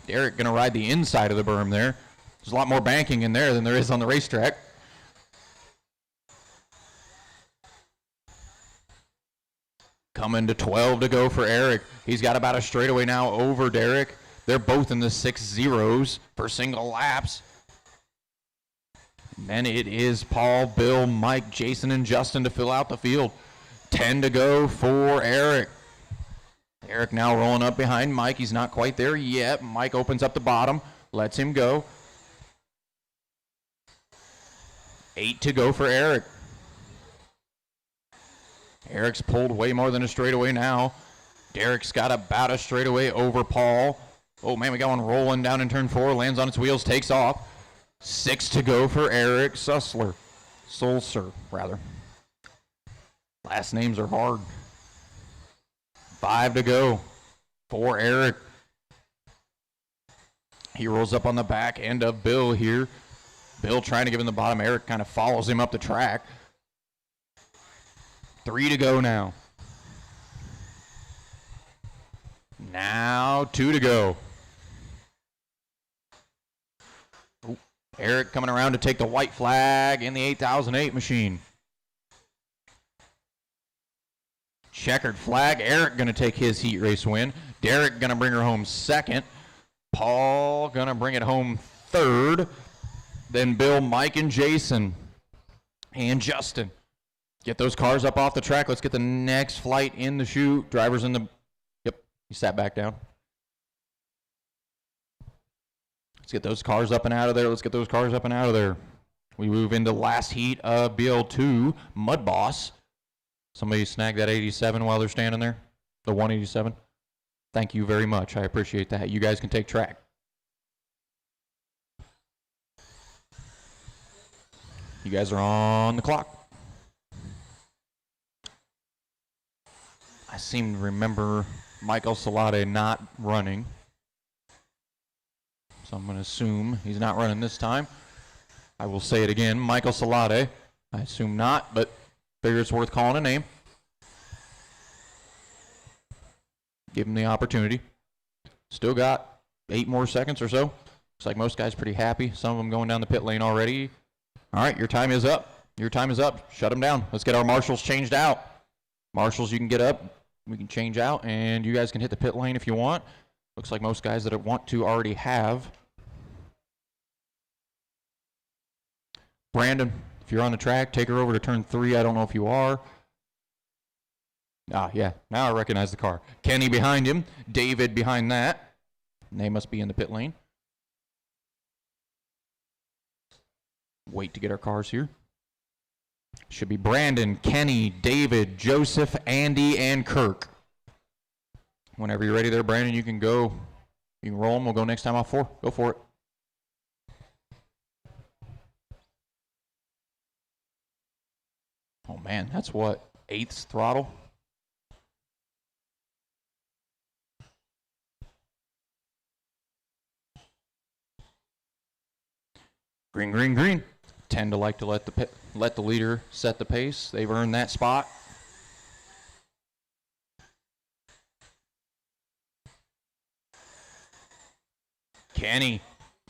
Derek going to ride the inside of the berm there. There's a lot more banking in there than there is on the racetrack. Coming to 12 to go for Eric. He's got about a straightaway now over Derek. They're both in the 6-0s for single laps. And then it is Paul, Bill, Mike, Jason, and Justin to fill out the field. 10 to go for Eric. Eric now rolling up behind Mike. He's not quite there yet. Mike opens up the bottom, lets him go. 8 to go for Eric. Eric's pulled way more than a straightaway now. Derek's got about a straightaway over Paul. Oh, man, we got one rolling down in turn 4. Lands on its wheels, takes off. 6 to go for Eric Sulser, rather. Last names are hard. 5 to go for Eric. He rolls up on the back end of Bill here. Bill trying to give him the bottom. Eric kind of follows him up the track. 3 to go now. Now 2 to go. Ooh, Eric coming around to take the white flag in the 8008 machine. Checkered flag. Eric going to take his heat race win. Derek going to bring her home second. Paul going to bring it home third. Then Bill, Mike, and Jason. And Justin. Get those cars up off the track. Let's get the next flight in the chute. Drivers in the... Yep, he sat back down. Let's get those cars up and out of there. Let's get those cars up and out of there. We move into last heat of BL2 Mud Boss. Somebody snag that 87 while they're standing there. The 187. Thank you very much. I appreciate that. You guys can take track. You guys are on the clock. I seem to remember Michael Salade not running. So I'm going to assume he's not running this time. I will say it again. Michael Salade. I assume not, but figure it's worth calling a name. Give him the opportunity. Still got 8 more seconds or so. Looks like most guys pretty happy. Some of them going down the pit lane already. All right, your time is up. Your time is up. Shut them down. Let's get our marshals changed out. Marshals, you can get up. We can change out, and you guys can hit the pit lane if you want. Looks like most guys that want to already have. Brandon, if you're on the track, take her over to turn 3. I don't know if you are. Ah, yeah. Now I recognize the car. Kenny behind him. David behind that. And they must be in the pit lane. Wait to get our cars here. Should be Brandon, Kenny, David, Joseph, Andy, and Kirk. Whenever you're ready there, Brandon, you can go. You can roll them. We'll go next time off 4. Go for it. Oh, man, that's what? 8th throttle? Green, green, green. Tend to like to let the leader set the pace. They've earned that spot. Kenny,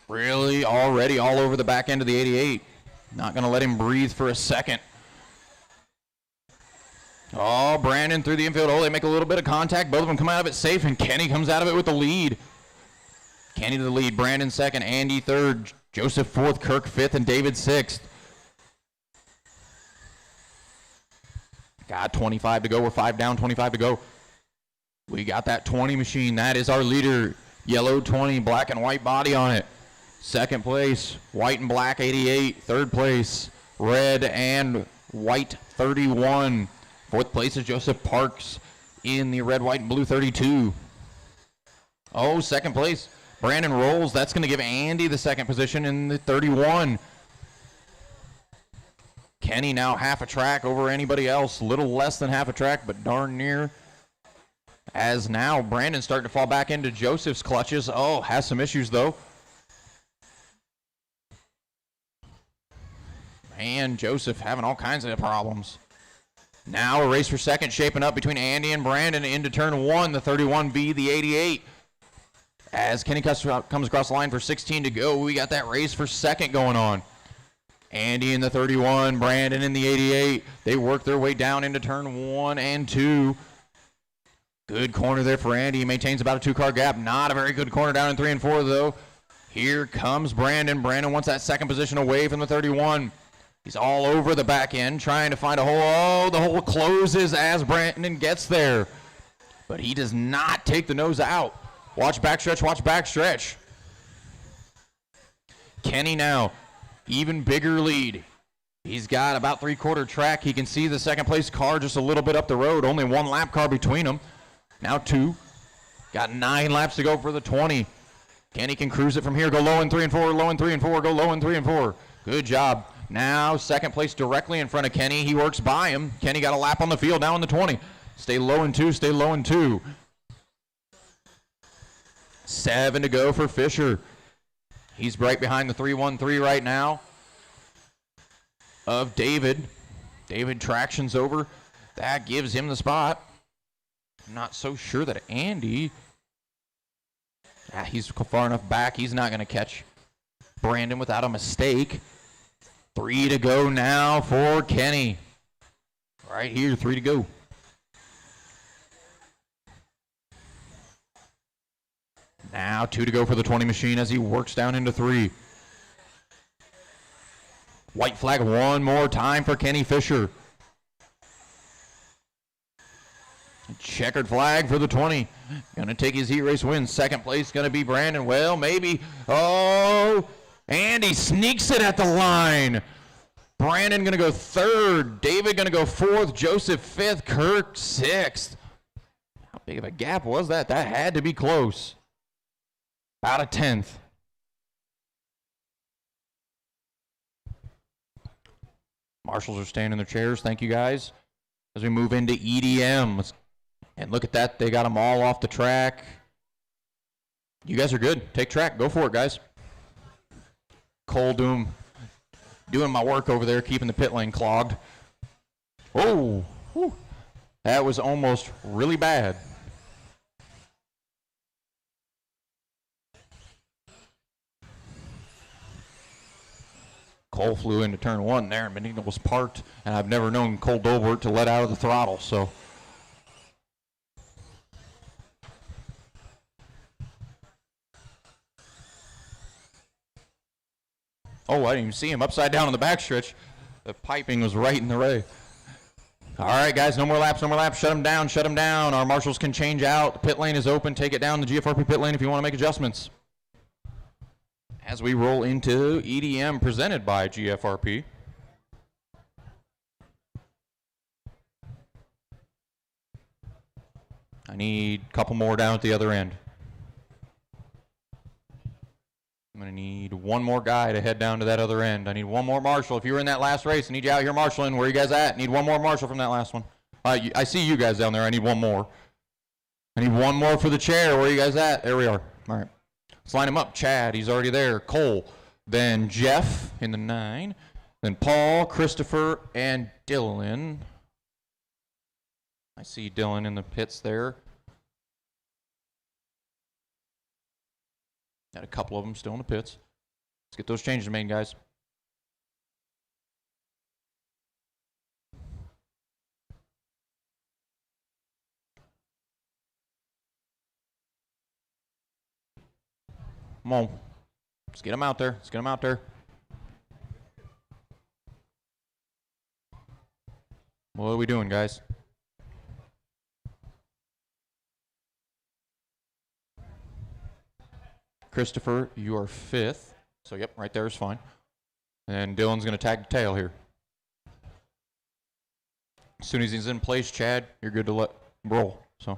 really already all over the back end of the 88. Not going to let him breathe for a second. Oh, Brandon through the infield. Oh, they make a little bit of contact. Both of them come out of it safe, and Kenny comes out of it with the lead. Kenny to the lead. Brandon second. Andy third. Joseph fourth. Kirk fifth. And David sixth. Got 25 to go. We're 5 down, 25 to go. We got that 20 machine. That is our leader. Yellow 20, black and white body on it. Second place, white and black 88. Third place, red and white 31. Fourth place is Joseph Parks in the red, white, and blue 32. Oh, second place, Brandon Rolls. That's going to give Andy the second position in the 31. Kenny now half a track over anybody else. Little less than half a track, but darn near. As now Brandon's starting to fall back into Joseph's clutches. Oh, has some issues though. Man, Joseph having all kinds of problems. Now a race for second shaping up between Andy and Brandon into turn 1, the 31V, the 88. As Kenny comes across the line for 16 to go, we got that race for second going on. Andy in the 31, Brandon in the 88. They work their way down into turn 1 and 2. Good corner there for Andy. He maintains about a 2-car gap. Not a very good corner down in 3 and 4, though. Here comes Brandon. Brandon wants that second position away from the 31. He's all over the back end trying to find a hole. Oh, the hole closes as Brandon gets there. But he does not take the nose out. Watch backstretch, watch backstretch. Kenny now, even bigger lead. He's got about 3/4 track. He can see the second place car just a little bit up the road. Only 1 lap car between them. Now 2. Got 9 laps to go for the 20. Kenny can cruise it from here. Go low in 3 and 4, low in 3 and 4, go low in 3 and 4. Good job. Now second place directly in front of Kenny. He works by him. Kenny got a lap on the field now in the 20. Stay low in 2, stay low in 2. 7 to go for Fisher. He's right behind the 3-1-3 right now of David. David tractions over. That gives him the spot. I'm not so sure that Andy, he's far enough back. He's not going to catch Brandon without a mistake. 3 to go now for Kenny. Right here, 3 to go. Now 2 to go for the 20 machine as he works down into 3. White flag one more time for Kenny Fisher. Checkered flag for the 20. Gonna take his heat race win. Second place gonna be Brandon. Well, maybe. Oh, and he sneaks it at the line. Brandon gonna go 3rd. David gonna go 4th. Joseph 5th. Kirk 6th. How big of a gap was that? That had to be close. About a 10th. Marshals are staying in their chairs. Thank you, guys. As we move into EDM. And look at that. They got them all off the track. You guys are good. Take track. Go for it, guys. Cole doing my work over there, keeping the pit lane clogged. Oh, whew. That was almost really bad. Cole flew into turn 1 there, and Benigno was parked, and I've never known Cole Dolbert to let out of the throttle, so. Oh, I didn't even see him upside down on the backstretch. The piping was right in the way. All right, guys, no more laps, no more laps. Shut them down, shut them down. Our marshals can change out. The pit lane is open. Take it down the GFRP pit lane if you want to make adjustments. As we roll into EDM presented by GFRP. I need a couple more down at the other end. I'm going to need one more guy to head down to that other end. I need one more marshal. If you were in that last race, I need you out here marshaling. Where are you guys at? Need one more marshal from that last one. I see you guys down there. I need one more. I need one more for the chair. Where are you guys at? There we are. All right. Let's line them up. Chad, he's already there. Cole. Then Jeff in the 9. Then Paul, Christopher, and Dylan. I see Dylan in the pits there. Got a couple of them still in the pits. Let's get those changes made, guys. Come on. Let's get them out there. Let's get them out there. What are we doing, guys? Christopher, you are 5th. So, yep, right there is fine. And Dylan's going to tag the tail here. As soon as he's in place, Chad, you're good to let roll. So.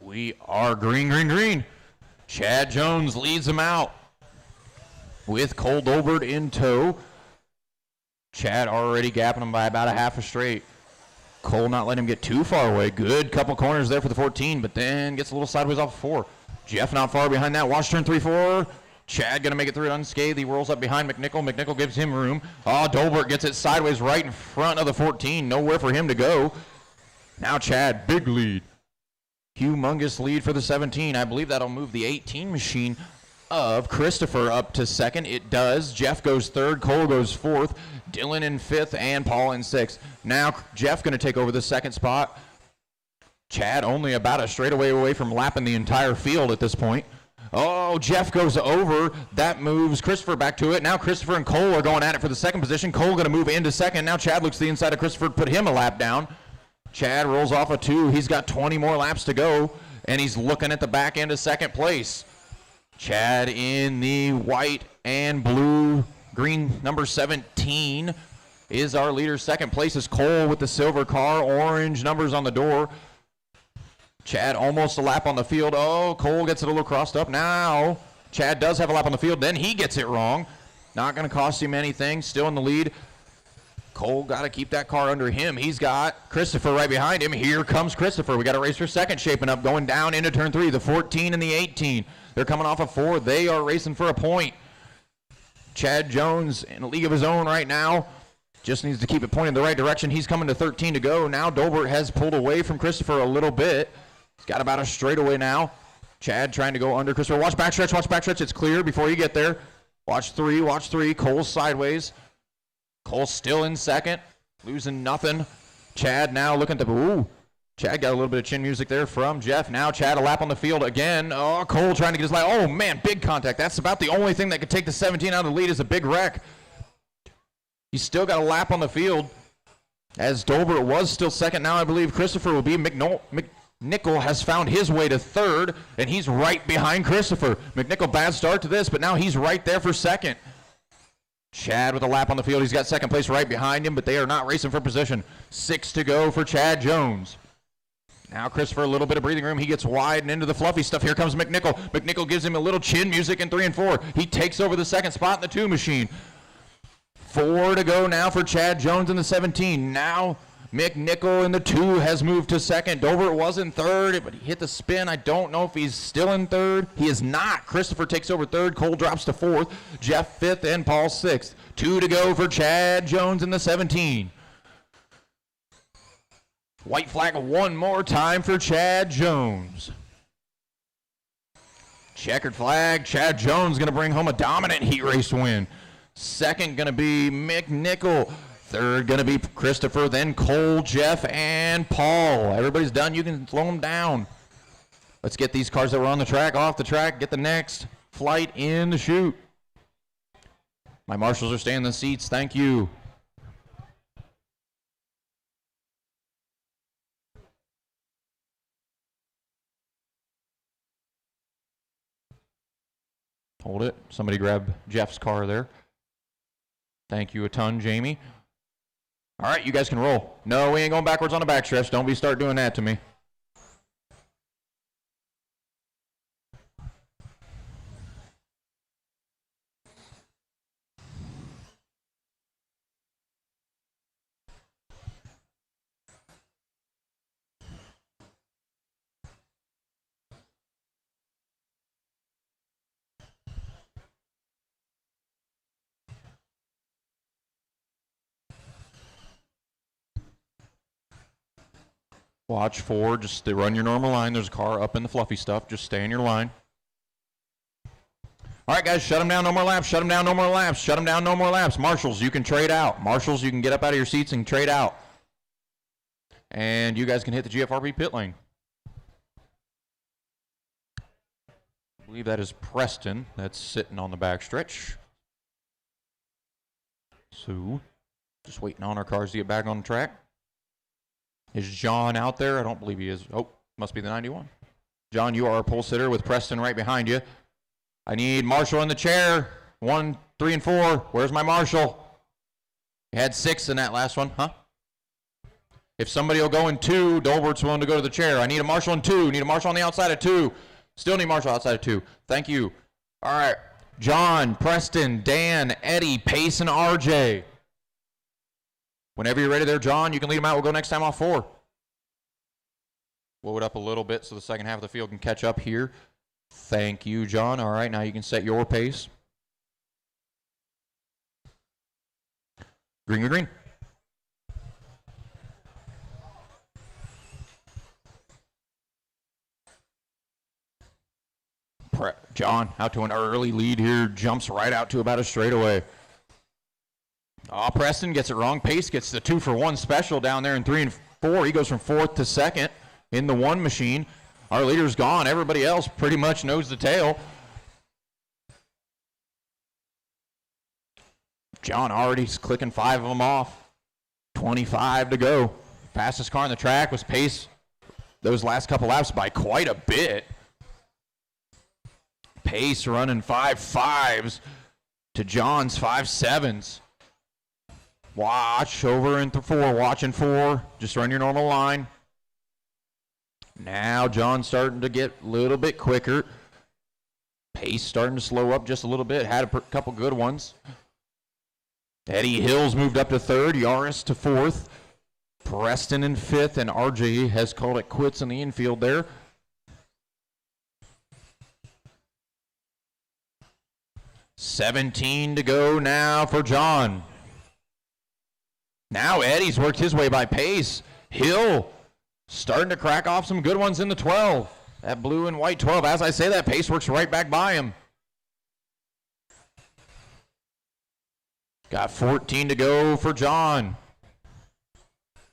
We are green, green, green. Chad Jones leads them out with Cole Dolbert in tow. Chad already gapping him by about a half a straight. Cole not letting him get too far away. Good couple corners there for the 14, but then gets a little sideways off 4. Jeff not far behind that. Watch turn 3-4. Chad going to make it through it unscathed. He rolls up behind McNichol. McNichol gives him room. Oh, Dolbert gets it sideways right in front of the 14. Nowhere for him to go. Now Chad, big lead. Humongous lead for the 17. I believe that'll move the 18 machine of Christopher up to 2nd. It does. Jeff goes 3rd. Cole goes 4th. Dylan in 5th and Paul in 6th. Now Jeff going to take over the 2nd spot. Chad only about a straightaway away from lapping the entire field at this point. Oh, Jeff goes over. That moves Christopher back to it. Now Christopher and Cole are going at it for the 2nd position. Cole going to move into 2nd. Now Chad looks to the inside of Christopher to put him a lap down. Chad rolls off a 2. He's got 20 more laps to go, and he's looking at the back end of 2nd place. Chad in the white and blue, green number 17 is our leader. 2nd place is Cole with the silver car, orange numbers on the door. Chad almost a lap on the field. Oh, Cole gets it a little crossed up. Now Chad does have a lap on the field. Then he gets it wrong. Not going to cost him anything. Still in the lead. Cole got to keep that car under him. He's got Christopher right behind him. Here comes Christopher. We got a race for 2nd shaping up, going down into turn 3. The 14 and the 18. They're coming off of 4. They are racing for a point. Chad Jones in a league of his own right now. Just needs to keep it pointing in the right direction. He's coming to 13 to go. Now Dolbert has pulled away from Christopher a little bit. He's got about a straightaway now. Chad trying to go under Christopher. Watch backstretch, watch backstretch. It's clear before you get there. Watch 3, watch 3. Cole's sideways. Cole still in 2nd, losing nothing. Chad now looking to, ooh, Chad got a little bit of chin music there from Jeff. Now Chad a lap on the field again. Oh, Cole trying to get his lap. Oh, man, big contact. That's about the only thing that could take the 17 out of the lead is a big wreck. He's still got a lap on the field. As Dolbert was still 2nd, now I believe Christopher will be. McNichol has found his way to 3rd, and he's right behind Christopher. McNichol, bad start to this, but now he's right there for 2nd. Chad with a lap on the field. He's got 2nd place right behind him, but they are not racing for position. 6 to go for Chad Jones. Now Christopher, a little bit of breathing room. He gets wide and into the fluffy stuff. Here comes McNichol. McNichol gives him a little chin music in 3 and 4. He takes over the 2nd spot in the 2 machine. 4 to go now for Chad Jones in the 17. Now McNichol in the 2 has moved to 2nd. Dolbert was in 3rd, but he hit the spin. I don't know if he's still in 3rd. He is not. Christopher takes over 3rd. Cole drops to 4th. Jeff 5th and Paul 6th. 2 to go for Chad Jones in the 17. White flag one more time for Chad Jones. Checkered flag. Chad Jones going to bring home a dominant heat race win. 2nd going to be McNichol. Third going to be Christopher, then Cole, Jeff, and Paul. Everybody's done. You can slow them down. Let's get these cars that were on the track off the track, get the next flight in the chute. My marshals are staying in the seats. Thank you. Hold it. Somebody grab Jeff's car there. Thank you a ton, Jamie. All right, you guys can roll. No, we ain't going backwards on the backstretch. Don't be start doing that to me. Watch for, just run your normal line. There's a car up in the fluffy stuff. Just stay in your line. All right, guys, shut them down. No more laps. Shut them down. No more laps. Shut them down. No more laps. Marshals, you can trade out. Marshals, you can get up out of your seats and trade out. And you guys can hit the GFRP pit lane. I believe that is Preston that's sitting on the backstretch. So, just waiting on our cars to get back on the track. Is John out there? I don't believe he is. Oh, must be the 91. John, you are our pole sitter with Preston right behind you. I need Marshall in the chair. 1, 3, and 4. Where's my Marshall? You had 6 in that last one, huh? If somebody will go in 2, Dolbert's willing to go to the chair. I need a Marshall in 2. Need a Marshall on the outside of 2. Still need Marshall outside of 2. Thank you. All right. John, Preston, Dan, Eddie, Pace, and RJ. Whenever you're ready there, John, you can lead them out. We'll go next time off 4. Blow it up a little bit so the second half of the field can catch up here. Thank you, John. All right, now you can set your pace. Green, green, green. John out to an early lead here. Jumps right out to about a straightaway. Oh, Preston gets it wrong. Pace gets the 2-for-1 special down there in 3 and 4. He goes from 4th to 2nd in the 1 machine. Our leader's gone. Everybody else pretty much knows the tail. John already clicking 5 of them off. 25 to go. Fastest car on the track was Pace those last couple laps by quite a bit. Pace running 5.5s to John's 5.7s. Watch over in 4, watching 4. Just run your normal line. Now John's starting to get a little bit quicker. Pace starting to slow up just a little bit. Had a couple good ones. Eddie Hills moved up to 3rd. Yaris to 4th. Preston in 5th. And RJ has called it quits in the infield there. $17 to go now for John. Now Eddie's worked his way by Pace. Hill starting to crack off some good ones in the 12. That blue and white 12. As I say that, Pace works right back by him. Got 14 to go for John.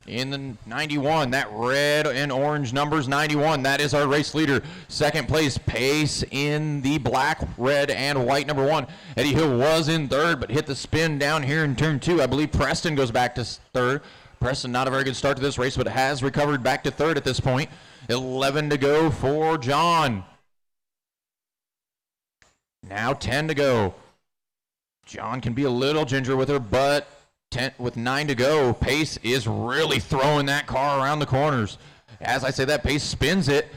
In the 91, that red and orange numbers 91. That is our race leader. Second place, Pace in the black, red, and white number 1. Eddie Hill was in 3rd, but hit the spin down here in turn 2. I believe Preston goes back to 3rd. Preston, not a very good start to this race, but has recovered back to 3rd at this point. 11 to go for John. Now 10 to go. John can be a little ginger with her, but 10, with 9 to go, Pace is really throwing that car around the corners. As I say that, Pace spins it.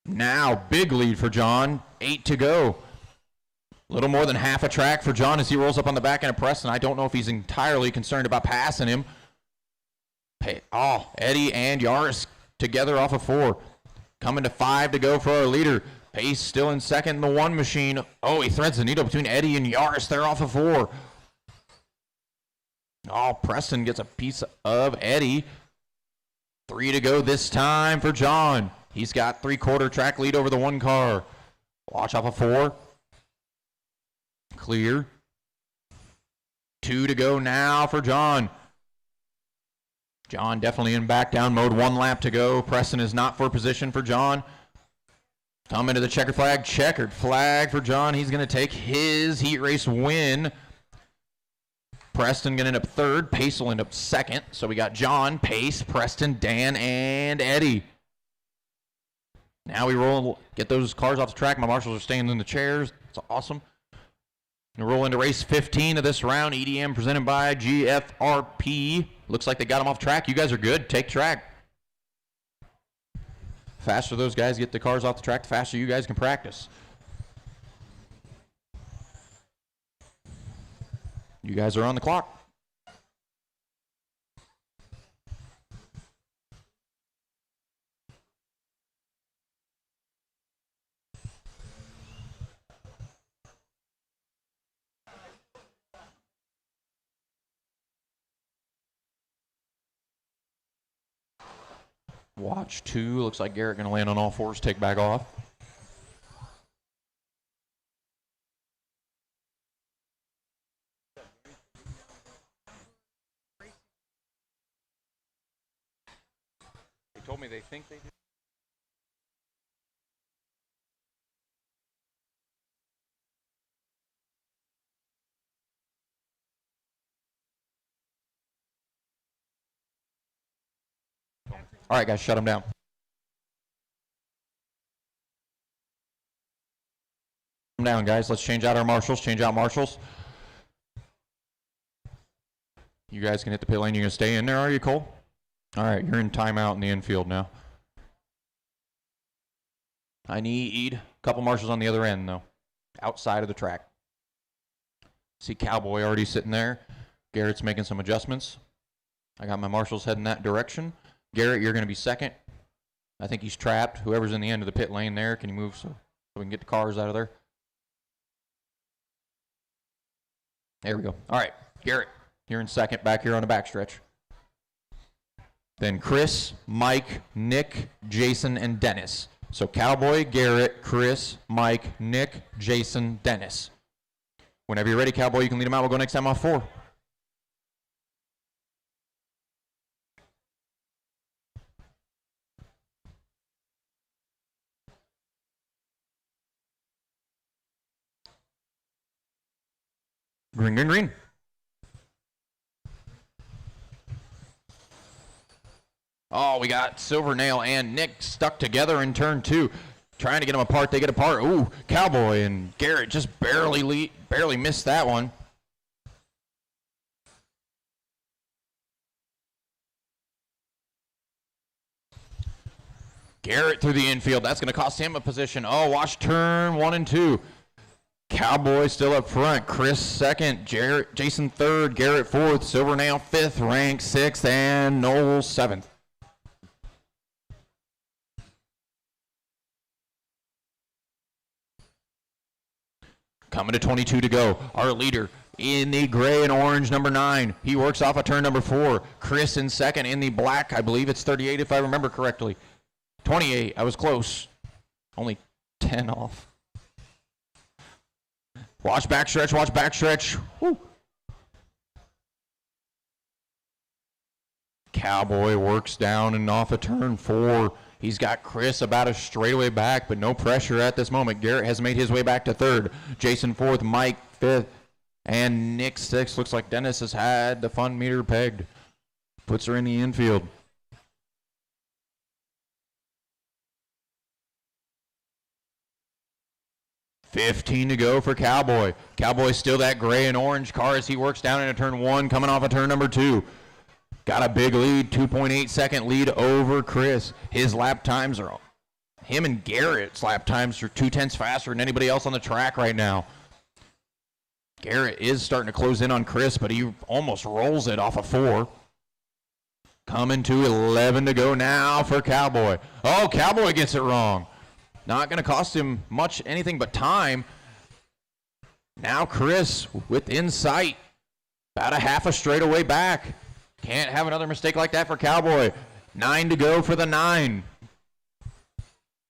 Now, big lead for John. 8 to go. A little more than half a track for John as he rolls up on the back end of Preston. I don't know if he's entirely concerned about passing him. Eddie and Yaris together off of 4. Coming to 5 to go for our leader. Pace still in 2nd in the 1 machine. Oh, he threads the needle between Eddie and Yaris. They're off of 4. Oh, Preston gets a piece of Eddie. 3 to go this time for John. He's got 3/4 track lead over the 1 car. Watch off of 4. Clear. 2 to go now for John. John definitely in back down mode. 1 lap to go. Preston is not for position for John. Coming to the checkered flag. Checkered flag for John. He's going to take his heat race win. Preston going to end up 3rd. Pace will end up 2nd. So we got John, Pace, Preston, Dan, and Eddie. Now we roll, get those cars off the track. My marshals are staying in the chairs. It's awesome. And roll into race 15 of this round. EDM presented by GFRP. Looks like they got them off track. You guys are good. Take track. Faster those guys get the cars off the track, the faster you guys can practice. You guys are on the clock. Watch 2. Looks like Garrett going to land on all 4s, take back off. They told me they think they do. All right, guys, shut them down. Them down, guys. Let's change out our marshals. Change out marshals. You guys can hit the pit lane. You gonna stay in there, are you, Cole? All right, you're in timeout in the infield now. I need a couple marshals on the other end, though, outside of the track. See Cowboy already sitting there. Garrett's making some adjustments. I got my marshals heading that direction. Garrett, you're going to be 2nd. I think he's trapped. Whoever's in the end of the pit lane there, can you move so we can get the cars out of there? There we go. All right, Garrett, you're in 2nd back here on the backstretch. Then Chris, Mike, Nick, Jason, and Dennis. So Cowboy, Garrett, Chris, Mike, Nick, Jason, Dennis. Whenever you're ready, Cowboy, you can lead them out. We'll go next time off 4. Green, green, green. Oh, we got Silver Nail and Nick stuck together in turn 2. Trying to get them apart. They get apart. Ooh, Cowboy and Garrett just barely missed that one. Garrett through the infield. That's going to cost him a position. Oh, watch turn 1 and 2. Cowboy still up front. Chris 2nd. Jason 3rd. Garrett 4th. Silver Nail 5th. Rank 6th. And Noel 7th. Coming to 22 to go. Our leader in the gray and orange, number 9. He works off a turn number 4. Chris in 2nd in the black. I believe it's 38 if I remember correctly. 28. I was close. Only 10 off. Watch backstretch. Watch backstretch. Woo. Cowboy works down and off a turn 4. He's got Chris about a straightaway back, but no pressure at this moment. Garrett has made his way back to 3rd. Jason 4th, Mike 5th, and Nick 6th. Looks like Dennis has had the fun meter pegged. Puts her in the infield. $15 to go for Cowboy. Cowboy still that gray and orange car as he works down into turn 1, coming off of turn number 2. Got a big lead, 2.8 second lead over Chris. His lap times are, him and Garrett's lap times are 0.2 faster than anybody else on the track right now. Garrett is starting to close in on Chris, but he almost rolls it off of 4. Coming to 11 to go now for Cowboy. Oh, Cowboy gets it wrong. Not going to cost him much, anything but time. Now Chris within sight. About a half a straightaway back. Can't have another mistake like that for Cowboy. 9 to go for the 9.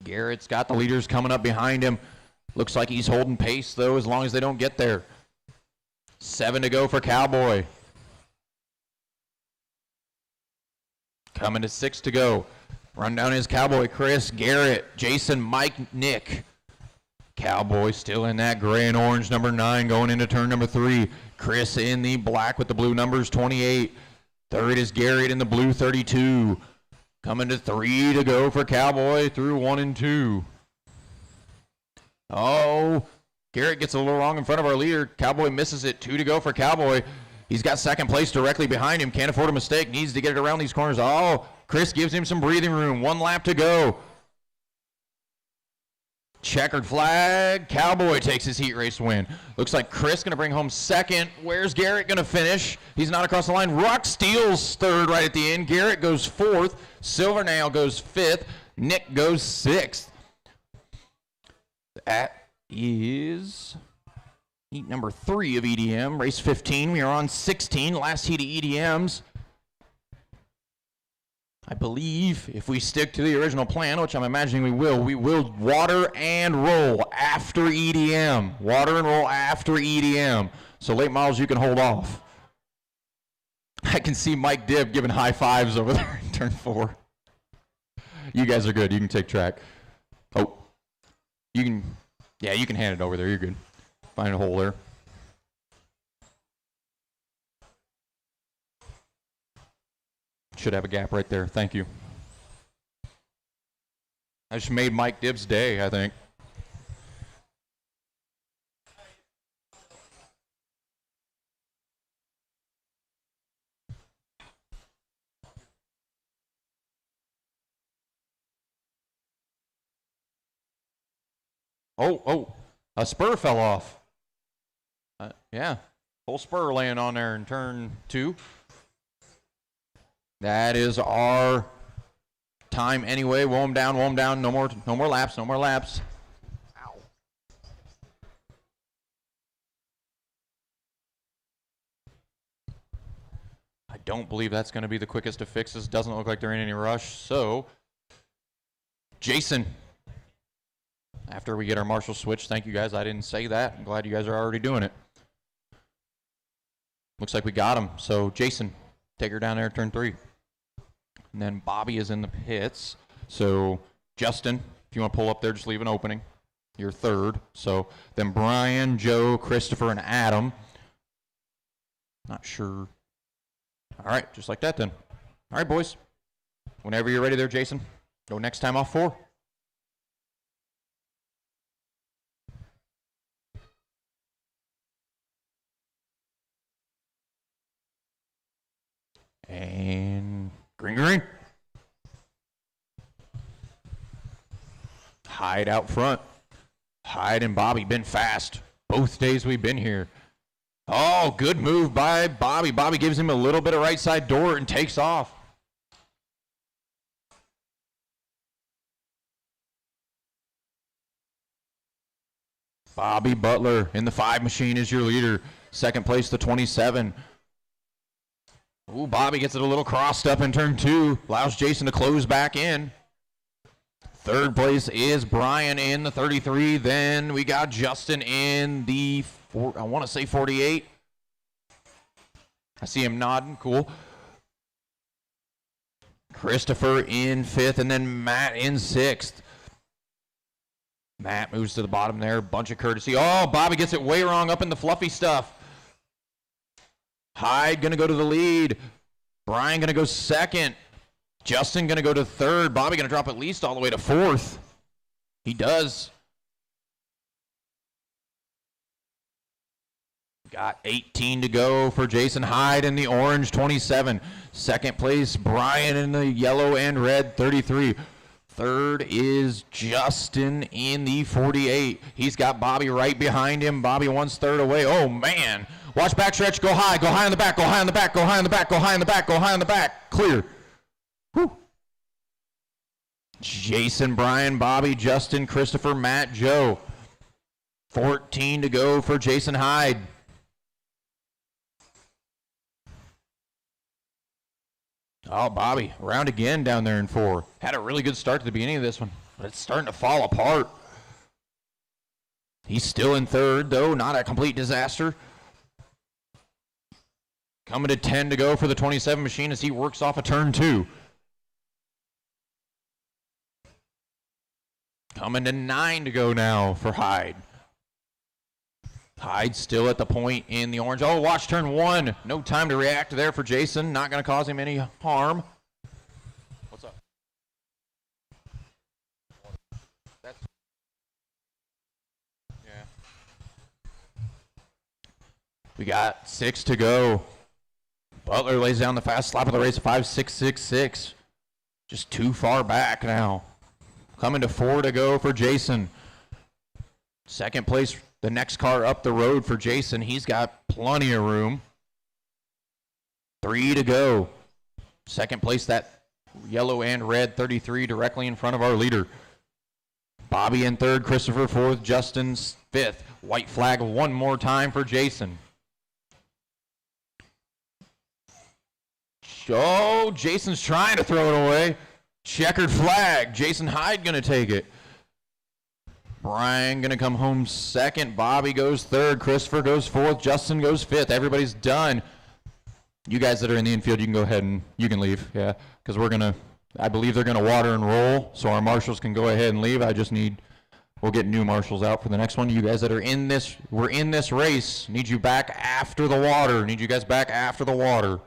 Garrett's got the leaders coming up behind him. Looks like he's holding pace, though, as long as they don't get there. 7 to go for Cowboy. Coming to 6 to go. Run down is Cowboy, Chris, Garrett, Jason, Mike, Nick. Cowboy still in that gray and orange, number 9, going into turn number 3. Chris in the black with the blue numbers, 28. Third is Garrett in the blue, 32. Coming to 3 to go for Cowboy through 1 and 2. Oh, Garrett gets a little wrong in front of our leader. Cowboy misses it. 2 to go for Cowboy. He's got second place directly behind him. Can't afford a mistake. Needs to get it around these corners. Oh, Chris gives him some breathing room. 1 lap to go. Checkered flag. Cowboy takes his heat race win. Looks like Chris going to bring home second. Where's Garrett going to finish? He's not across the line. Rock steals third right at the end. Garrett goes fourth. Silvernail goes fifth. Nick goes sixth. That is heat number 3 of EDM. Race 15. We are on 16. Last heat of EDMs. I believe if we stick to the original plan, which I'm imagining we will water and roll after EDM. Water and roll after EDM. So late models, you can hold off. I can see Mike Dibb giving high fives over there in turn 4. You guys are good. You can take track. Oh, you can hand it over there. You're good. Find a hole there. Should have a gap right there. Thank you. I just made Mike Dibb's day, I think. Oh, a spur fell off. Yeah, whole spur laying on there in turn 2. That is our time anyway. Woe him down. No more laps. Ow. I don't believe that's going to be the quickest of fixes. Doesn't look like they're in any rush. So, Jason, after we get our marshal switch, thank you guys. I didn't say that. I'm glad you guys are already doing it. Looks like we got him. So, Jason, take her down there, turn 3. And then Bobby is in the pits. So, Justin, if you want to pull up there, just leave an opening. You're third. So, then Brian, Joe, Christopher, and Adam. Not sure. All right, just like that then. All right, boys. Whenever you're ready there, Jason, go next time off 4. And green. Hyde out front. Hyde and Bobby been fast both days we've been here. Oh, good move by Bobby. Bobby gives him a little bit of right side door and takes off. Bobby Butler in the 5 machine is your leader. Second place, the 27. Ooh, Bobby gets it a little crossed up in turn 2. Allows Jason to close back in. Third place is Brian in the 33. Then we got Justin in the, I want to say 48. I see him nodding. Cool. Christopher in 5th, and then Matt in 6th. Matt moves to the bottom there. Bunch of courtesy. Oh, Bobby gets it way wrong up in the fluffy stuff. Hyde going to go to the lead. Brian going to go second. Justin going to go to third. Bobby going to drop at least all the way to 4th. He does. Got 18 to go for Jason Hyde in the orange, 27. Second place, Brian in the yellow and red, 33. Third is Justin in the 48. He's got Bobby right behind him. Bobby wants third away. Oh, man. Watch backstretch. Go high. Go high on the back. Go high on the back. Go high on the back. Go high on the back. Go high on the back. Clear. Whew. Jason, Brian, Bobby, Justin, Christopher, Matt, Joe. 14 to go for Jason Hyde. Oh, Bobby, around again down there in 4. Had a really good start to the beginning of this one, but it's starting to fall apart. He's still in third, though, not a complete disaster. Coming to 10 to go for the 27 machine as he works off a turn 2. Coming to 9 to go now for Hyde. Hyde still at the point in the orange. Oh, watch turn 1. No time to react there for Jason. Not going to cause him any harm. What's up? That's yeah. We got 6 to go. Butler lays down the fast slap of the race, 5.666. Just too far back now. Coming to 4 to go for Jason. Second place, the next car up the road for Jason. He's got plenty of room. 3 to go. Second place, that yellow and red 33 directly in front of our leader. Bobby in third, Christopher fourth, Justin's fifth. White flag one more time for Jason. Oh, Jason's trying to throw it away. Checkered flag. Jason Hyde going to take it. Brian going to come home second. Bobby goes third. Christopher goes fourth. Justin goes fifth. Everybody's done. You guys that are in the infield, you can go ahead and you can leave. Yeah, because I believe they're going to water and roll, so our marshals can go ahead and leave. We'll get new marshals out for the next one. You guys that are we're in this race, need you back after the water. Need you guys back after the water.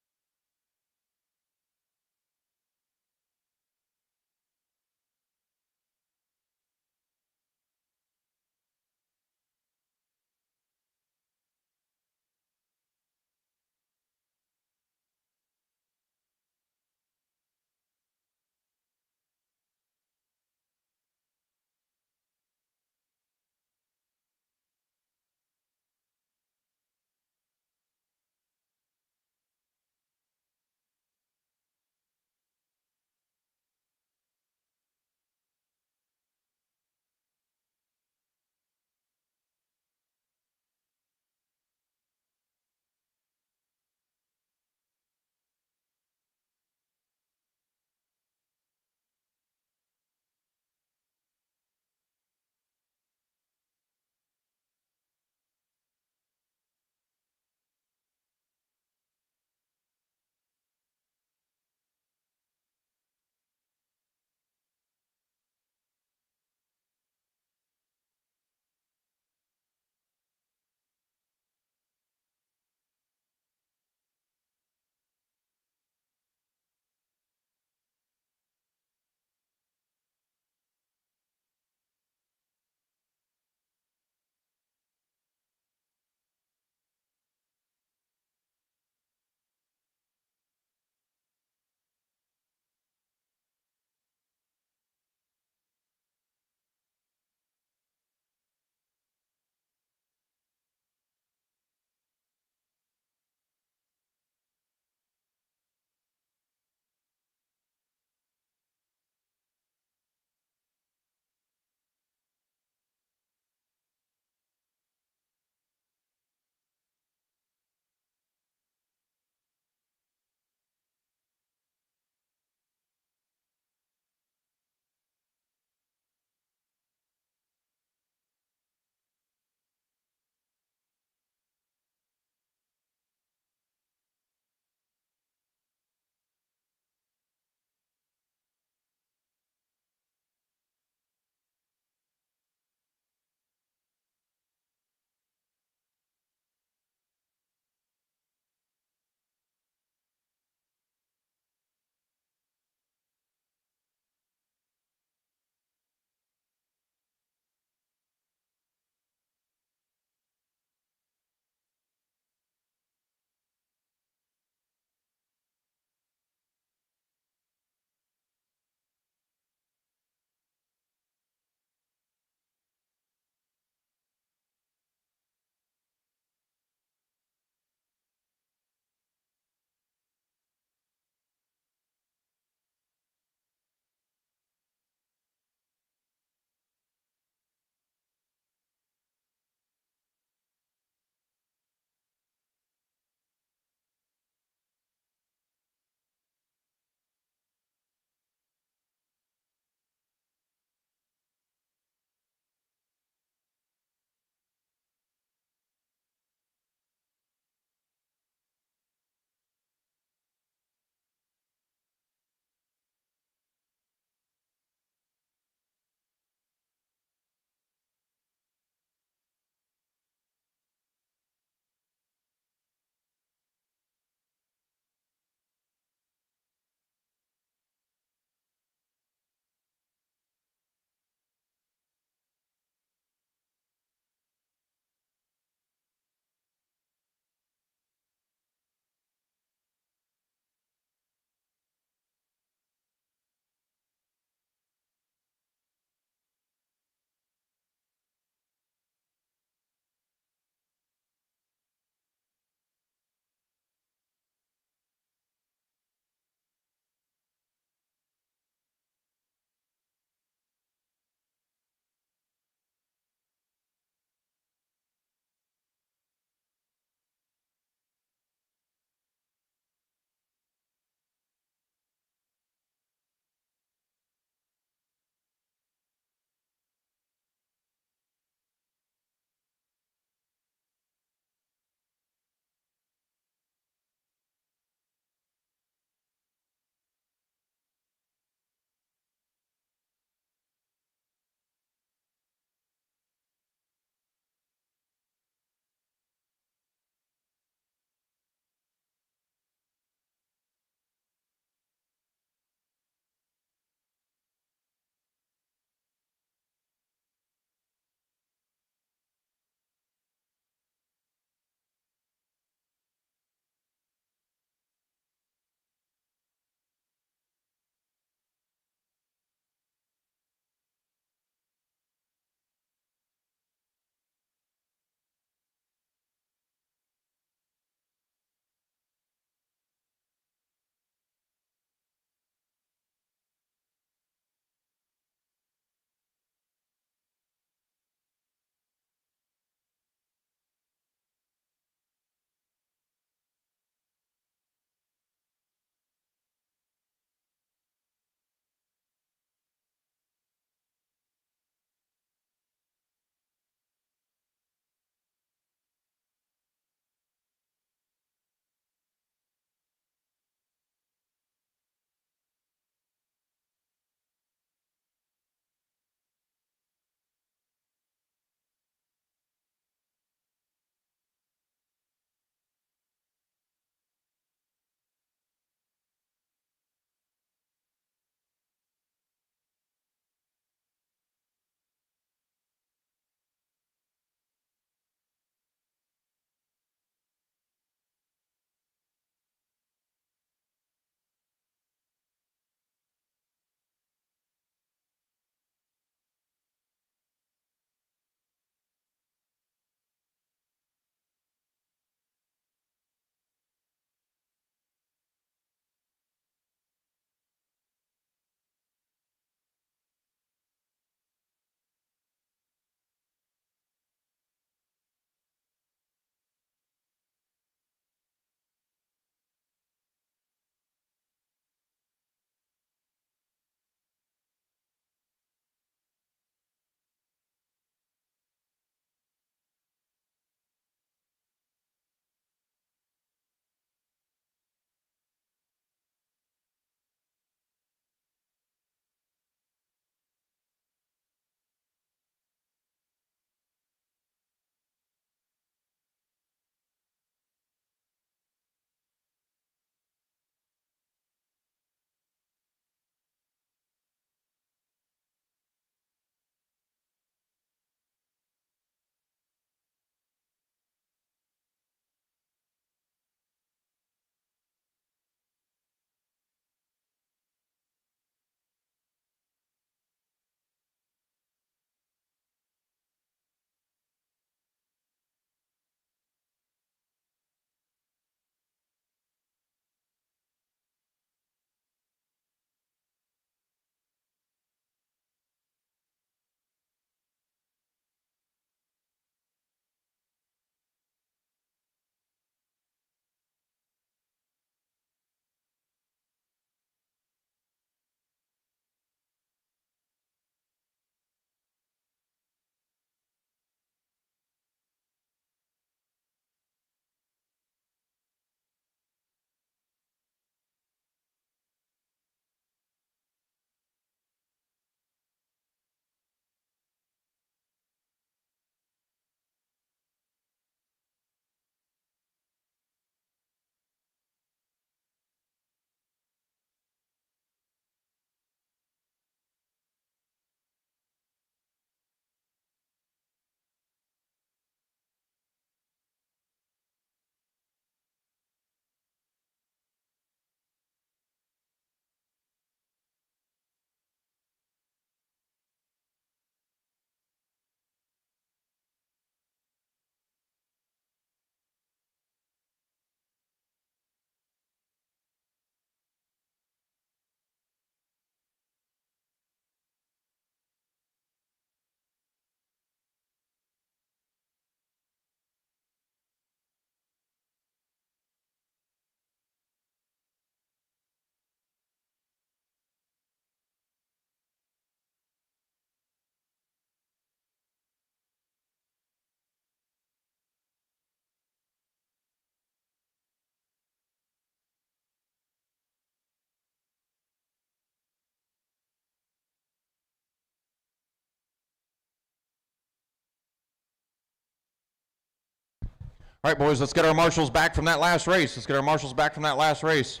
All right, boys, let's get our marshals back from that last race. Let's get our marshals back from that last race.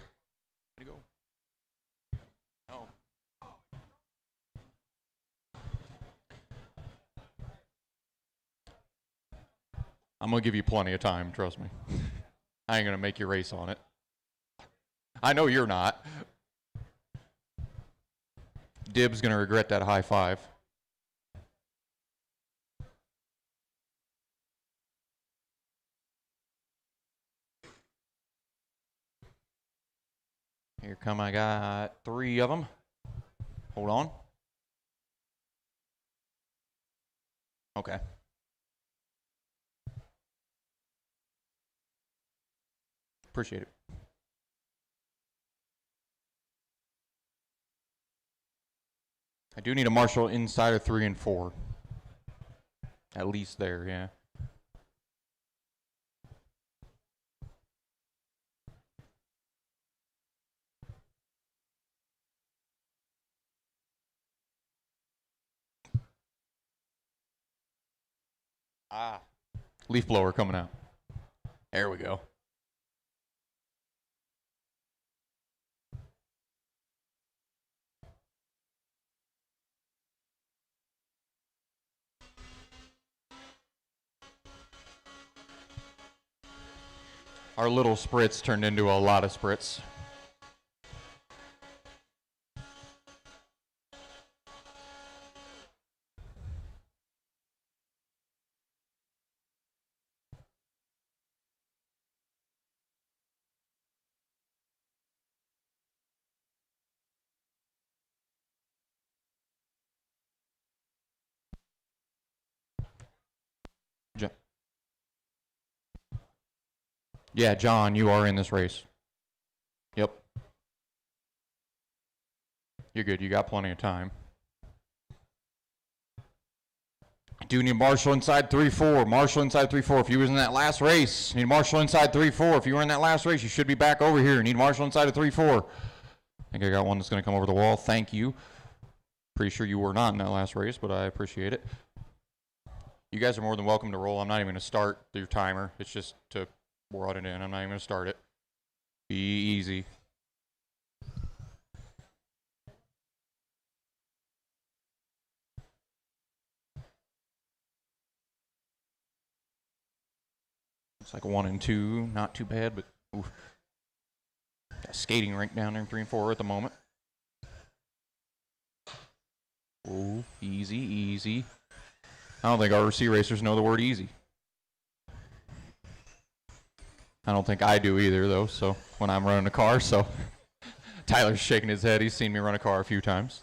I'm going to give you plenty of time, trust me. I ain't going to make you race on it. I know you're not. Dib's going to regret that high five. Here come, I got 3 of them. Hold on. Okay. Appreciate it. I do need a marshal inside of 3 and 4. At least there, yeah. Leaf blower coming out. There we go. Our little spritz turned into a lot of spritz. Yeah, John, you are in this race. Yep. You're good. You got plenty of time. Do need Marshall inside 3-4. Marshall inside 3-4. If you was in that last race, need Marshall inside 3-4. If you were in that last race, you should be back over here. Need Marshall inside of 3-4. I think I got one that's going to come over the wall. Thank you. Pretty sure you were not in that last race, but I appreciate it. You guys are more than welcome to roll. I'm not even going to start your timer. It's just to brought it in. I'm not even going to start it. Be easy. It's like 1 and 2. Not too bad, but oof. Got a skating rink down there in 3 and 4 at the moment. Oh, easy, easy. I don't think RC racers know the word easy. I don't think I do either, though, so when I'm running a car, so Tyler's shaking his head. He's seen me run a car a few times.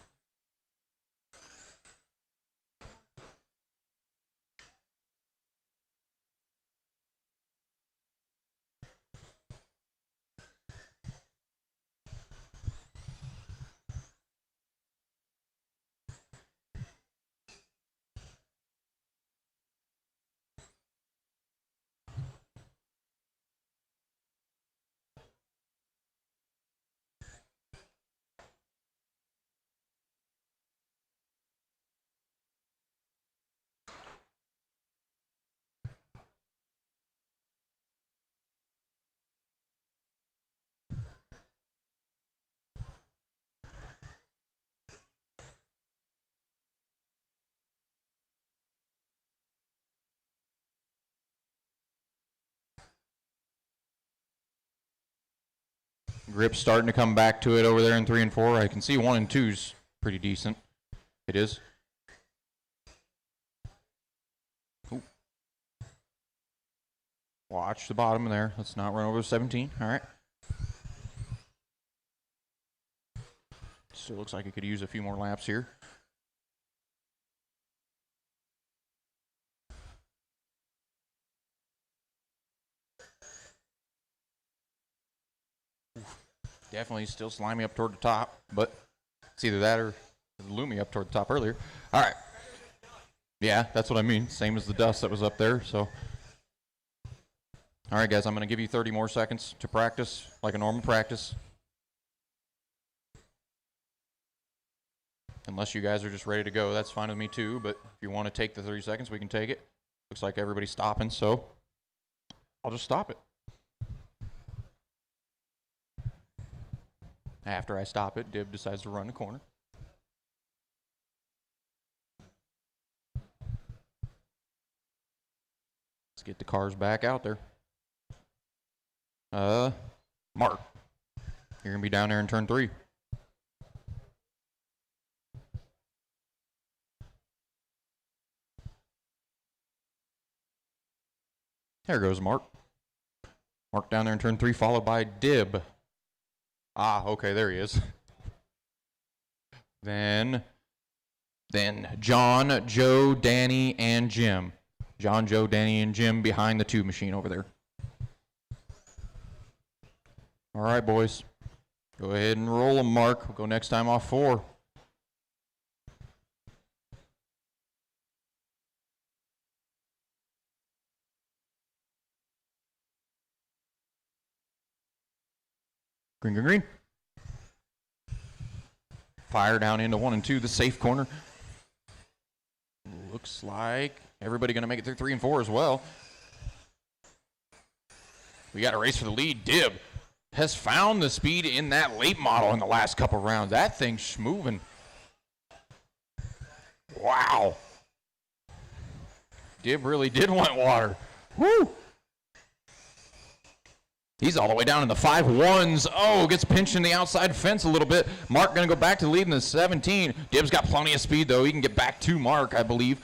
Grip's starting to come back to it over there in 3 and 4. I can see 1 and 2's pretty decent. It is. Ooh. Watch the bottom there. Let's not run over 17. All right. Still looks like it could use a few more laps here. Definitely still slimy up toward the top, but it's either that or Lumi up toward the top earlier. All right. Yeah, that's what I mean. Same as the dust that was up there, so. All right, guys, I'm going to give you 30 more seconds to practice like a normal practice. Unless you guys are just ready to go, that's fine with me too, but if you want to take the 30 seconds, we can take it. Looks like everybody's stopping, so I'll just stop it. After I stop it, Dib decides to run the corner. Let's get the cars back out there. Mark, you're going to be down there in turn 3. There goes Mark. Mark down there in turn 3, followed by Dib. Ah, okay, there he is. Then John, Joe, Danny, and Jim. John, Joe, Danny, and Jim behind the 2 machine over there. All right, boys. Go ahead and roll them, Mark. We'll go next time off 4. Green, green, green. Fire down into 1 and 2, the safe corner. Looks like everybody going to make it through 3 and 4 as well. We got a race for the lead. Dib has found the speed in that late model in the last couple rounds. That thing's moving. Wow. Dib really did want water. Woo! He's all the way down in the 5-1s. Oh, gets pinched in the outside fence a little bit. Mark going to go back to lead in the 17. Dib's got plenty of speed, though. He can get back to Mark, I believe.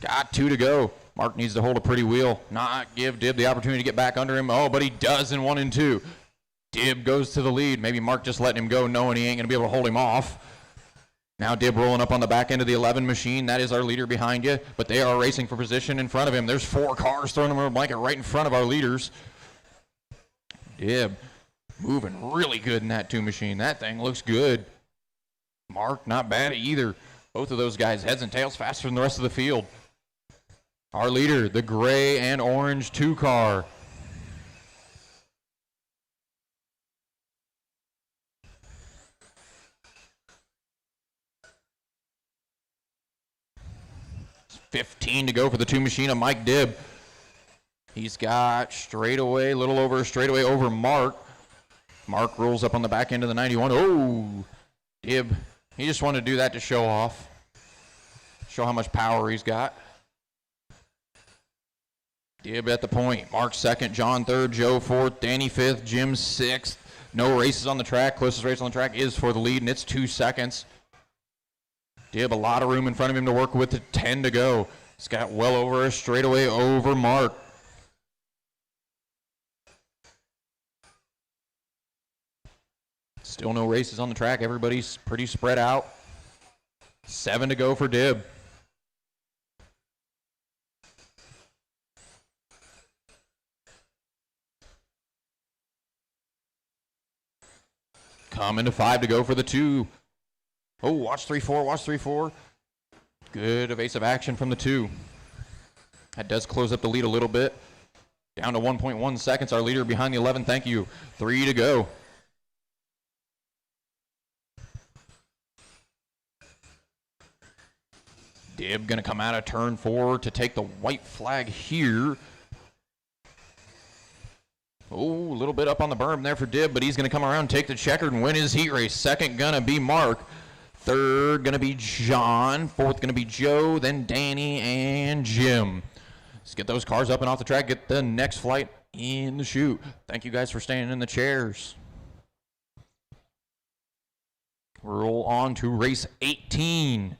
Got 2 to go. Mark needs to hold a pretty wheel, not give Dib the opportunity to get back under him. Oh, but he does in 1 and 2. Dib goes to the lead. Maybe Mark just letting him go, knowing he ain't going to be able to hold him off. Now Dib rolling up on the back end of the 11 machine. That is our leader behind you, but they are racing for position in front of him. There's 4 cars throwing him a blanket right in front of our leaders. Dib moving really good in that 2 machine. That thing looks good. Mark, not bad either. Both of those guys, heads and tails, faster than the rest of the field. Our leader, the gray and orange 2 car. It's 15 to go for the 2 machine of Mike Dib. He's got straightaway, a little over a straightaway over Mark. Mark rolls up on the back end of the 91. Oh, Dib. He just wanted to do that to show off. Show how much power he's got. Dib at the point. Mark 2nd, John 3rd, Joe 4th, Danny 5th, Jim 6th. No races on the track. Closest race on the track is for the lead, and it's 2 seconds. Dib, a lot of room in front of him to work with. 10 to go. He's got well over a straightaway over Mark. Still no races on the track. Everybody's pretty spread out. 7 to go for Dib. Coming to 5 to go for the 2. Oh, watch 3-4, watch 3-4. Good evasive action from the 2. That does close up the lead a little bit. Down to 1.1 seconds. Our leader behind the 11. Thank you. 3 to go. Dib going to come out of turn 4 to take the white flag here. Oh, a little bit up on the berm there for Dib, but he's going to come around, take the checkered, and win his heat race. 2nd going to be Mark. 3rd going to be John. 4th going to be Joe, then Danny, and Jim. Let's get those cars up and off the track, get the next flight in the chute. Thank you guys for staying in the chairs. Roll on to race 18.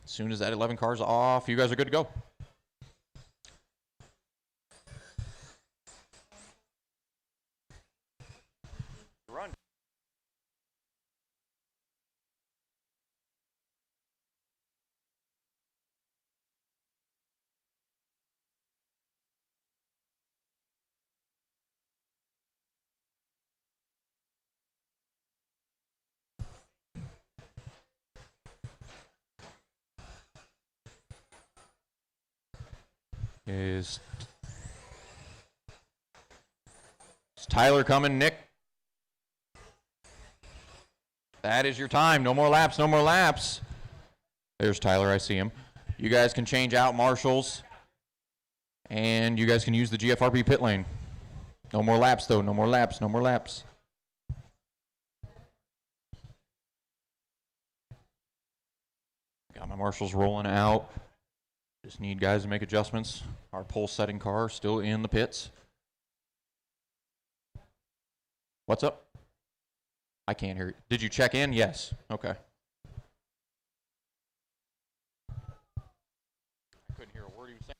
As soon as that 11 car's off, you guys are good to go. Run. Is Tyler coming, Nick? That is your time. No more laps, no more laps. There's Tyler. I see him. You guys can change out marshals, and you guys can use the GFRP pit lane. No more laps, though. No more laps. No more laps. Got my marshals rolling out. Just need guys to make adjustments. Our pole setting car still in the pits. What's up? I can't hear you. Did you check in? Yes. Okay. I couldn't hear a word he was saying.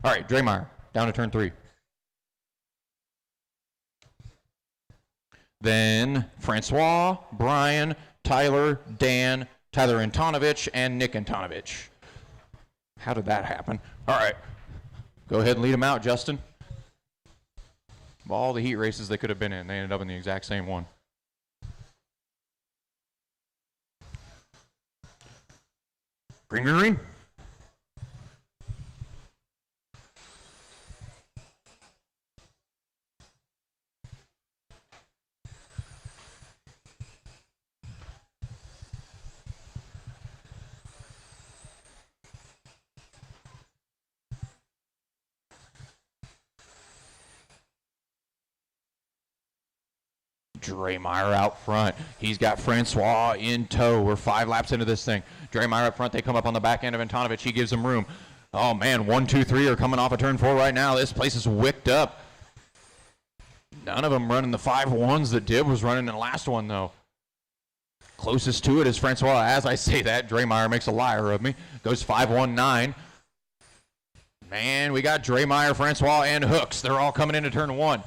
All right, Draymire, down to turn 3. Then Francois, Brian, Tyler, Dan, Tyler Antonovich, and Nick Antonovich. How did that happen? All right, go ahead and lead them out, Justin. Of all the heat races they could have been in, they ended up in the exact same one. Green, green, green. Draymire out front. He's got Francois in tow. We're 5 laps into this thing. Draymire up front. They come up on the back end of Antonovich. He gives them room. Oh, man. 1, 2, 3 are coming off of turn 4 right now. This place is wicked up. None of them running the 5-1s that Dib was running in the last one, though. Closest to it is Francois. As I say that, Draymire makes a liar of me. Goes 5-1-9. Man, we got Draymire, Francois, and Hooks. They're all coming into turn 1.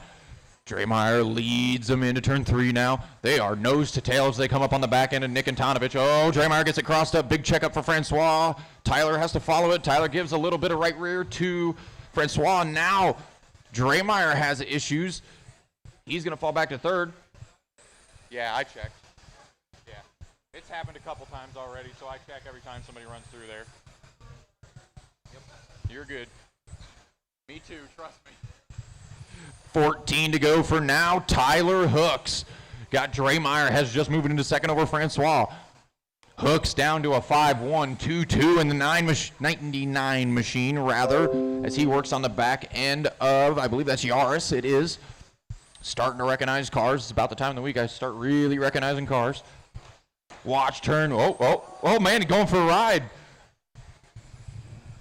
Draymire leads them into turn 3 now. They are nose to tail as they come up on the back end of Nick Antonovich. Oh, Draymire gets it crossed up. Big checkup for Francois. Tyler has to follow it. Tyler gives a little bit of right rear to Francois. Now Draymire has issues. He's going to fall back to 3rd. Yeah, I checked. Yeah. It's happened a couple times already, so I check every time somebody runs through there. Yep. You're good. Me too, trust me. 14 to go for now. Tyler Hooks. Got Draymire, has just moved into 2nd over Francois. Hooks down to a 5-1-2-2 in the 99 machine, as he works on the back end of, I believe that's Yaris. It is. Starting to recognize cars. It's about the time of the week I start really recognizing cars. Watch turn. Oh, man, going for a ride.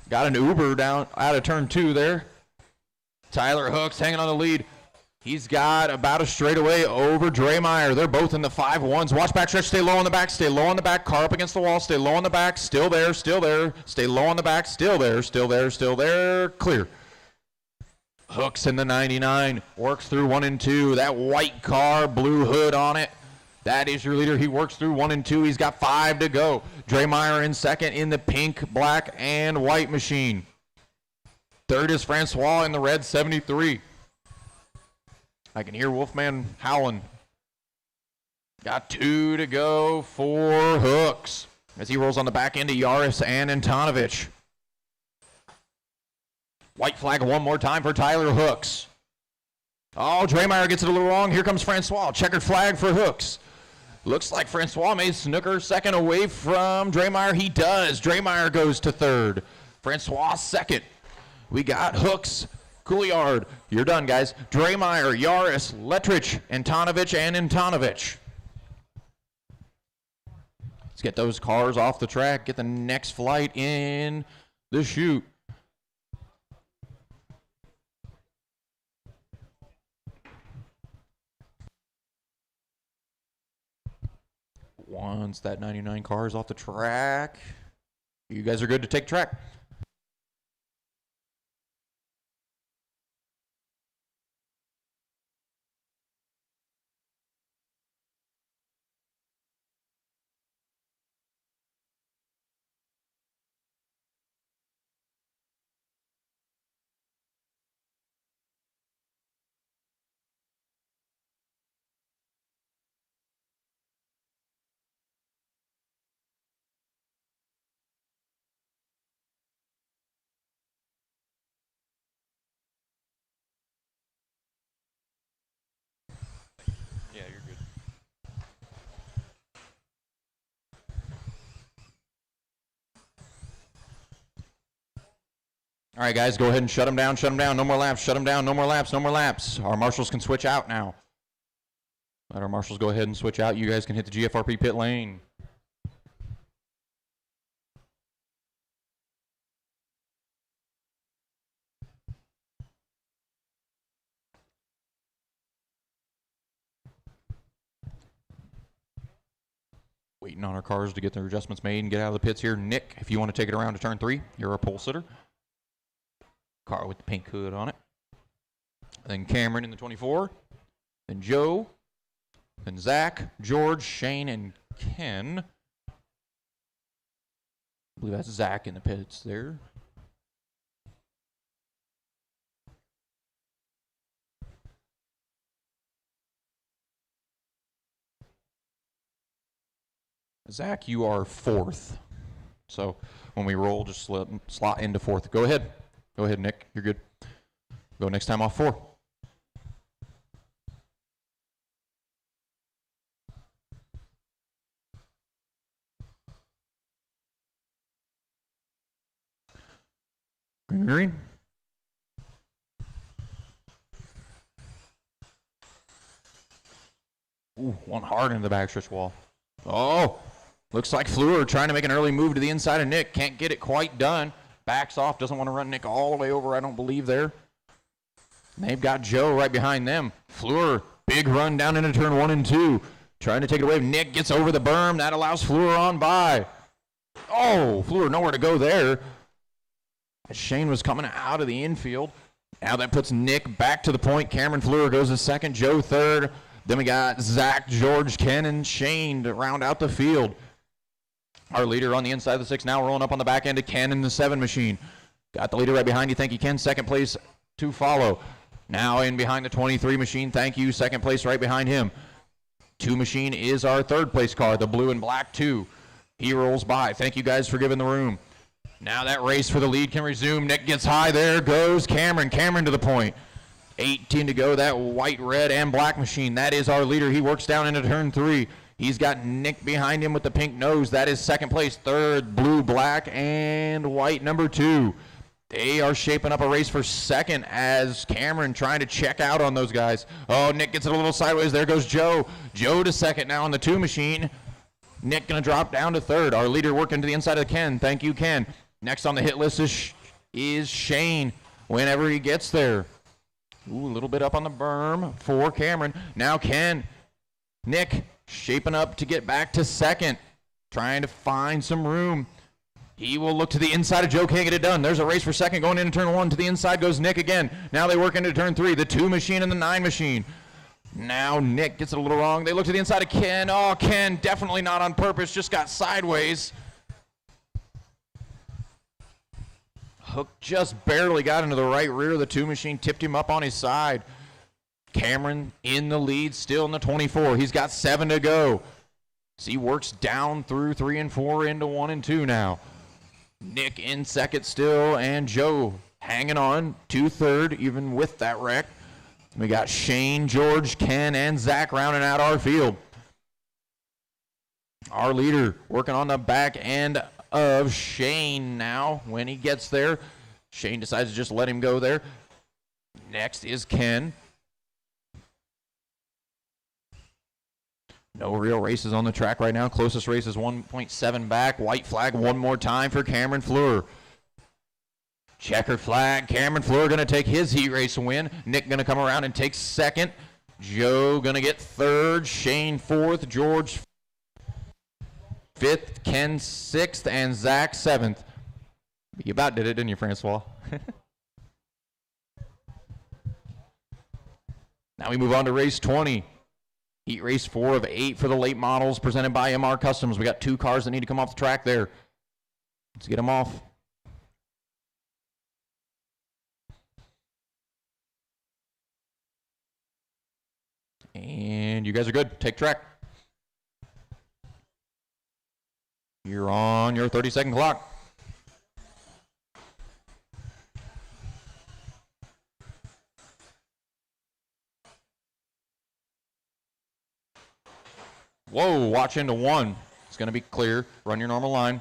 Got an Uber down out of turn 2 there. Tyler Hooks hanging on the lead. He's got about a straightaway over Draymire. They're both in the 5-1s. Watch backstretch. Stay low on the back. Stay low on the back. Car up against the wall. Stay low on the back. Still there. Still there. Stay low on the back. Still there. Still there. Still there. Clear. Hooks in the 99. Works through 1 and 2. That white car, blue hood on it. That is your leader. He works through 1 and 2. He's got 5 to go. Draymire in 2nd in the pink, black, and white machine. 3rd is Francois in the red 73. I can hear Wolfman howling. Got 2 to go for Hooks as he rolls on the back end of Yaris and Antonovich. White flag 1 more time for Tyler Hooks. Oh, Draymire gets it a little wrong. Here comes Francois. Checkered flag for Hooks. Looks like Francois made Snooker 2nd away from Draymire. He does. Draymire goes to 3rd. Francois 2nd. We got Hooks, Couillard. You're done, guys. Draymire, Yaris, Letrich, Antonovich, and Antonovich. Let's get those cars off the track. Get the next flight in the chute. Once that 99 car is off the track, you guys are good to take track. All right, guys, go ahead and shut them down, shut them down. No more laps, shut them down, no more laps, no more laps. Our marshals can switch out now. Let our marshals go ahead and switch out. You guys can hit the GFRP pit lane. Waiting on our cars to get their adjustments made and get out of the pits here. Nick, if you want to take it around to turn 3, you're a pole sitter. Car with the pink hood on it. Then Cameron in the 24. Then Joe. Then Zach, George, Shane, and Ken. I believe that's Zach in the pits there. Zach, you are 4th. So when we roll, just slot into 4th. Go ahead. Go ahead, Nick. You're good. Go next time off 4. Green, green. Ooh, one hard into the backstretch wall. Oh, looks like Fleur trying to make an early move to the inside of Nick. Can't get it quite done. Backs off. Doesn't want to run Nick all the way over, I don't believe, there. And they've got Joe right behind them. Fleur, big run down into turn 1 and 2. Trying to take it away. Nick gets over the berm. That allows Fleur on by. Oh, Fleur nowhere to go there. Shane was coming out of the infield. Now that puts Nick back to the point. Cameron Fleur goes to 2nd. Joe 3rd. Then we got Zach, George, Ken, and Shane to round out the field. Our leader on the inside of the 6 now rolling up on the back end of Ken in the 7 machine. Got the leader right behind you. Thank you, Ken. 2nd place to follow. Now in behind the 23 machine. Thank you. 2nd place right behind him. 2 machine is our 3rd place car, the blue and black 2. He rolls by. Thank you guys for giving the room. Now that race for the lead can resume. Nick gets high. There goes Cameron. Cameron to the point. 18 to go. That white, red, and black machine. That is our leader. He works down into turn 3. He's got Nick behind him with the pink nose. That is 2nd place. 3rd, blue, black, and white, number 2. They are shaping up a race for 2nd as Cameron trying to check out on those guys. Oh, Nick gets it a little sideways. There goes Joe. Joe to 2nd now on the 2 machine. Nick going to drop down to 3rd. Our leader working to the inside of Ken. Thank you, Ken. Next on the hit list is Shane whenever he gets there. Ooh, a little bit up on the berm for Cameron. Now Ken. Nick shaping up to get back to 2nd. Trying to find some room. He will look to the inside of Joe. Can't get it done. There's a race for 2nd going into turn 1. To the inside goes Nick again. Now they work into turn 3. The 2 machine and the 9 machine. Now Nick gets it a little wrong. They look to the inside of Ken. Oh, Ken definitely not on purpose. Just got sideways. Hook just barely got into the right rear of the 2 machine, tipped him up on his side. Cameron in the lead, still in the 24. He's got 7 to go. So he works down through 3 and 4 into 1 and 2 now. Nick in 2nd still, and Joe hanging on to 3rd, even with that wreck. We got Shane, George, Ken, and Zach rounding out our field. Our leader working on the back end of Shane now. When he gets there, Shane decides to just let him go there. Next is Ken. No real races on the track right now. Closest race is 1.7 back. White flag one more time for Cameron Fleur. Checker flag. Cameron Fleur going to take his heat race win. Nick going to come around and take 2nd. Joe going to get 3rd. Shane 4th. George 5th, Ken 6th, and Zach 7th. You about did it, didn't you, Francois? Now we move on to race 20. Heat race 4 of 8 for the late models presented by MR Customs. We got 2 cars that need to come off the track there. Let's get them off. And you guys are good. Take track. You're on your 30-second clock. Whoa, watch into 1. It's going to be clear. Run your normal line.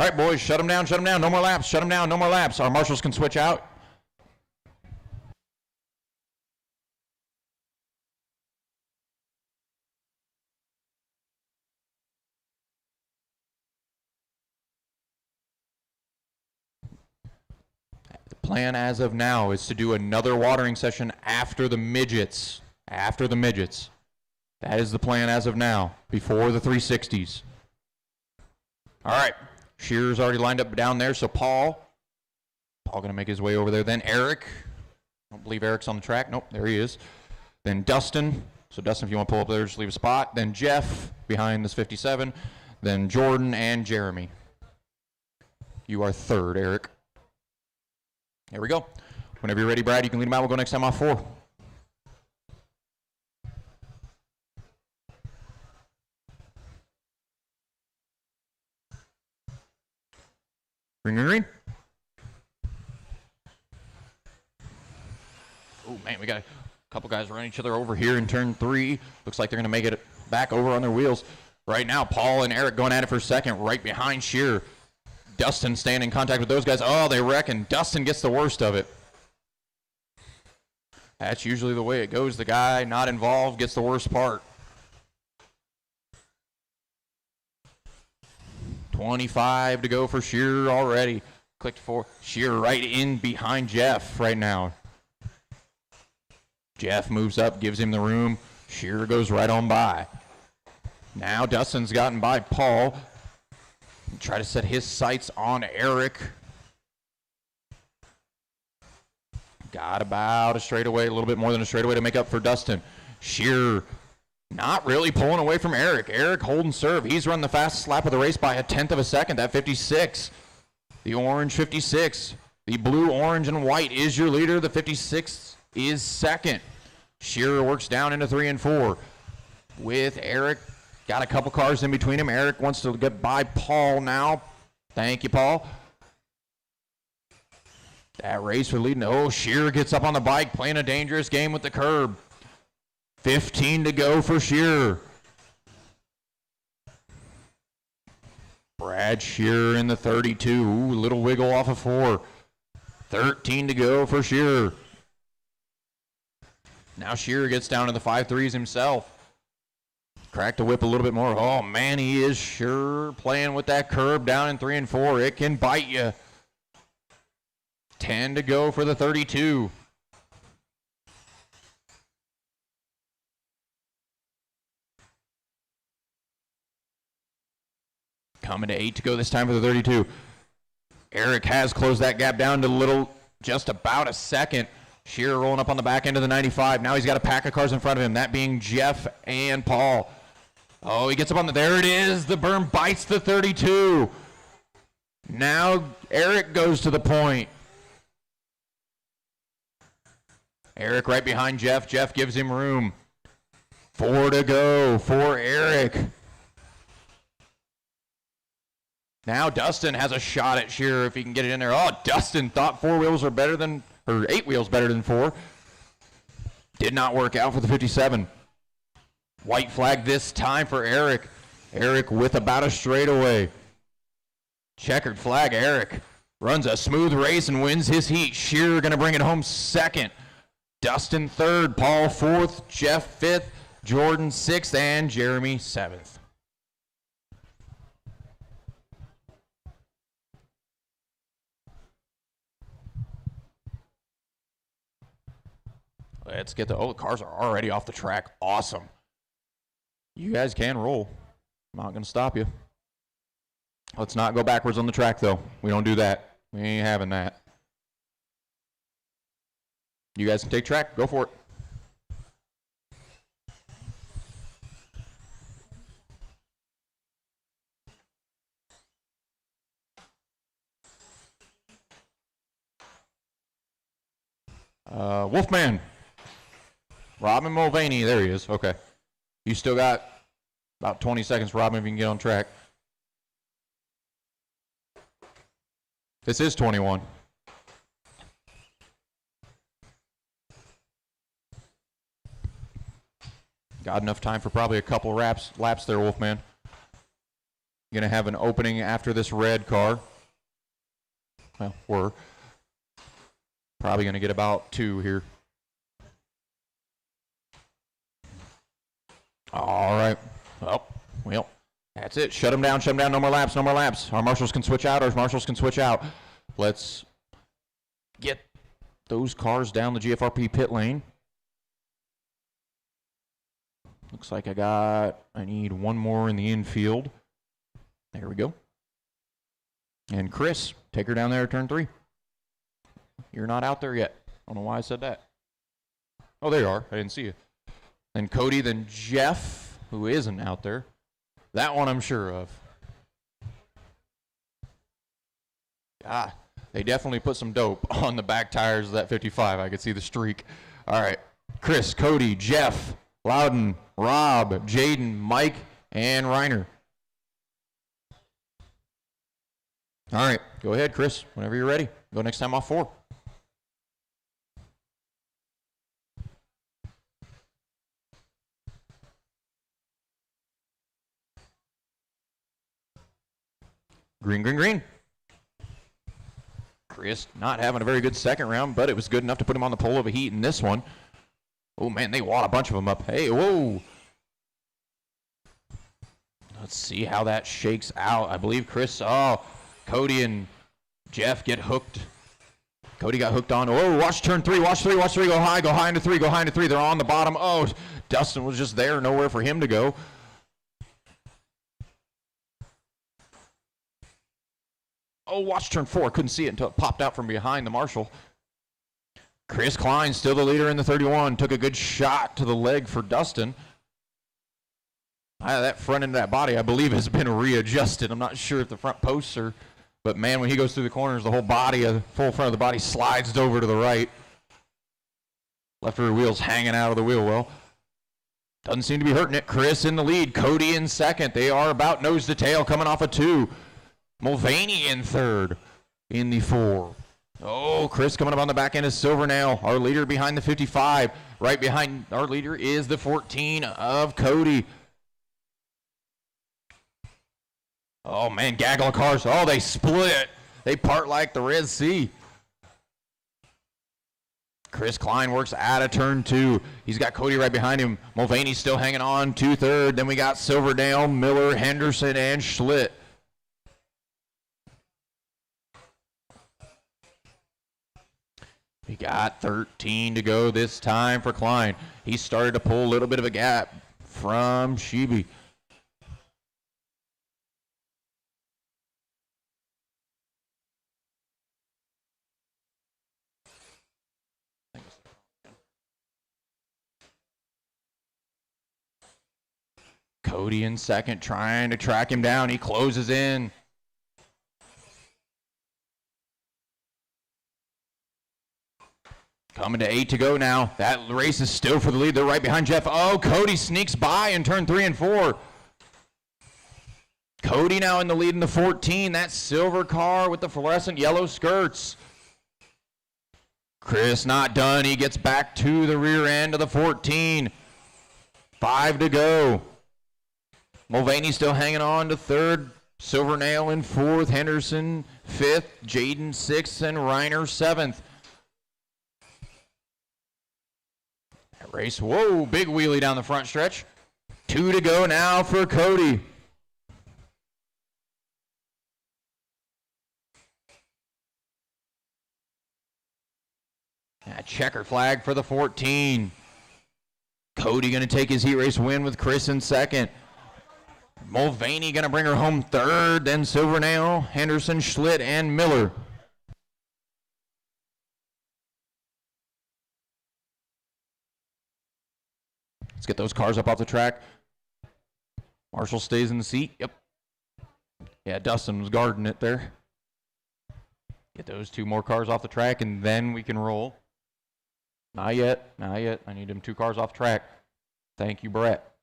All right, boys, shut them down, shut them down. No more laps, shut them down, no more laps. Our marshals can switch out. The plan as of now is to do another watering session after the midgets. After the midgets. That is the plan as of now, before the 360s. All right, Shearer's already lined up down there, so Paul going to make his way over there. Then Eric. I don't believe Eric's on the track. Nope, there he is. Then Dustin. So Dustin, if you want to pull up there, just leave a spot. Then Jeff behind this 57. Then Jordan and Jeremy. You are third, Eric. Here we go. Whenever you're ready, Brad, you can lead them out. We'll go next time off 4. Green, green, green. Oh, man, we got a couple guys running each other over here in turn 3. Looks like they're going to make it back over on their wheels. Right now, Paul and Eric going at it for second, right behind Shearer. Dustin staying in contact with those guys. Oh, they wreck, and Dustin gets the worst of it. That's usually the way it goes. The guy not involved gets the worst part. 25 to go for Shearer already. Clicked for Shearer right in behind Jeff right now. Jeff moves up, gives him the room. Shearer goes right on by. Now Dustin's gotten by Paul. Try to set his sights on Eric. Got about a straightaway, a little bit more than a straightaway to make up for Dustin. Shearer not really pulling away from Eric. Eric holding serve. He's run the fastest lap of the race by 1/10 of a second. That 56. The orange 56. The blue, orange, and white is your leader. The 56 is second. Shearer works down into 3 and 4. With Eric, got a couple cars in between him. Eric wants to get by Paul now. Thank you, Paul. That race for leading. Oh, Shearer gets up on the bike, playing a dangerous game with the curb. 15 to go for Shearer. Brad Shearer in the 32. Ooh, little wiggle off of 4. 13 to go for Shearer. Now Shearer gets down to the 5.3s himself. Cracked the whip a little bit more. Oh, man, he is sure playing with that curb down in 3 and 4. It can bite you. 10 to go for the 32. Coming to 8 to go this time for the 32. Eric has closed that gap down to just about a second. Shearer rolling up on the back end of the 95. Now he's got a pack of cars in front of him, that being Jeff and Paul. Oh, he gets up on there it is. The berm bites the 32. Now Eric goes to the point. Eric right behind Jeff. Jeff gives him room. 4 to go for Eric. Now Dustin has a shot at Shearer if he can get it in there. Oh, Dustin thought 4 wheels are better than, or 8 wheels better than 4. Did not work out for the 57. White flag this time for Eric. Eric with about a straightaway. Checkered flag, Eric runs a smooth race and wins his heat. Shearer going to bring it home second. Dustin third, Paul fourth, Jeff fifth, Jordan sixth, and Jeremy seventh. Let's get the cars are already off the track. Awesome. You guys can roll. I'm not going to stop you. Let's not go backwards on the track, though. We don't do that. We ain't having that. You guys can take track. Go for it. Wolfman. Robin Mulvaney. There he is. Okay. You still got about 20 seconds, Robin, if you can get on track. This is 21. Got enough time for probably a couple laps there, Wolfman. Going to have an opening after this red car. Well, we're probably going to get about 2 here. All right. Well, that's it. Shut them down. No more laps. Our marshals can switch out. Let's get those cars down the GFRP pit lane. Looks like I need one more in the infield. There we go. And Chris, take her down there at turn 3. You're not out there yet. I don't know why I said that. Oh, there you are. I didn't see you. Then Cody, then Jeff, who isn't out there. That one I'm sure of. They definitely put some dope on the back tires of that 55. I could see the streak. All right. Chris, Cody, Jeff, Loudon, Rob, Jaden, Mike, and Reiner. All right. Go ahead, Chris. Whenever you're ready. Go next time off 4. Green. Chris not having a very good second round, but it was good enough to put him on the pole of a heat in this one. Oh, man, they wad a bunch of them up. Hey, whoa. Let's see how that shakes out. I believe Cody and Jeff get hooked. Cody got hooked on. Oh, watch turn 3. Watch 3. Go high into 3. They're on the bottom. Oh, Dustin was just there. Nowhere for him to go. Oh, watch turn 4. Couldn't see it until it popped out from behind the marshal. Chris Klein, still the leader in the 31. Took a good shot to the leg for Dustin. That front end of that body, I believe, has been readjusted. I'm not sure if the front posts are, but man, when he goes through the corners, the whole body, full front of the body slides over to the right. Left rear wheel's hanging out of the wheel well. Doesn't seem to be hurting it. Chris in the lead. Cody in second. They are about nose to tail, coming off a 2. Mulvaney in third in the 4. Oh, Chris coming up on the back end is Silvernail, our leader behind the 55. Right behind our leader is the 14 of Cody. Oh, man, gaggle of cars. Oh, they split. They part like the Red Sea. Chris Klein works out of turn 2. He's got Cody right behind him. Mulvaney still hanging on to third. Then we got Silverdale, Miller, Henderson, and Schlitt. We got 13 to go this time for Klein. He started to pull a little bit of a gap from Sheeby. Cody in second, trying to track him down. He closes in. Coming to 8 to go now. That race is still for the lead. They're right behind Jeff. Oh, Cody sneaks by in turn 3 and 4. Cody now in the lead in the 14. That silver car with the fluorescent yellow skirts. Chris not done. He gets back to the rear end of the 14. 5 to go. Mulvaney still hanging on to third. Silvernail in 4th. Henderson 5th. Jaden 6th. And Reiner 7th. Race, whoa, big wheelie down the front stretch. 2 to go now for Cody. A checker flag for the 14. Cody going to take his heat race win with Chris in second. Mulvaney going to bring her home third. Then Silvernail, Henderson, Schlitt, and Miller. Let's get those cars up off the track. Marshall stays in the seat. Yep. Yeah, Dustin was guarding it there. Get those 2 more cars off the track, and then we can roll. Not yet. I need them 2 cars off track. Thank you, Brett.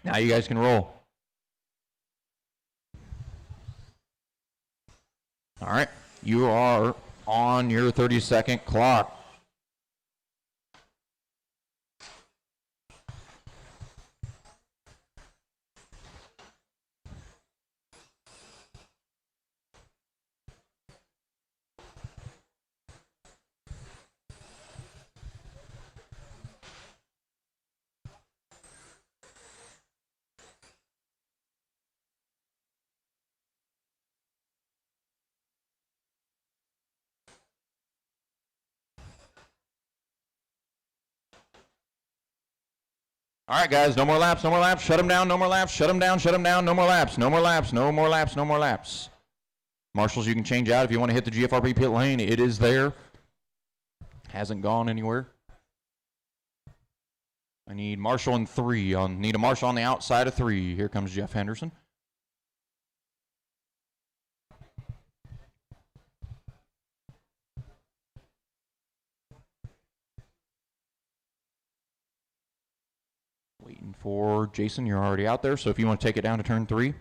Now you guys can roll. All right. You are on your 30-second clock. All right, guys, no more laps, no more laps. Shut them down, no more laps. Shut them down, shut them down. No more laps, no more laps, no more laps, no more laps. Marshals, you can change out if you want to hit the GFRP pit lane. It is there. Hasn't gone anywhere. I need Marshall in 3. Need a Marshall on the outside of 3. Here comes Jeff Henderson. Waiting for Jason. You're already out there, so if you want to take it down to turn 3.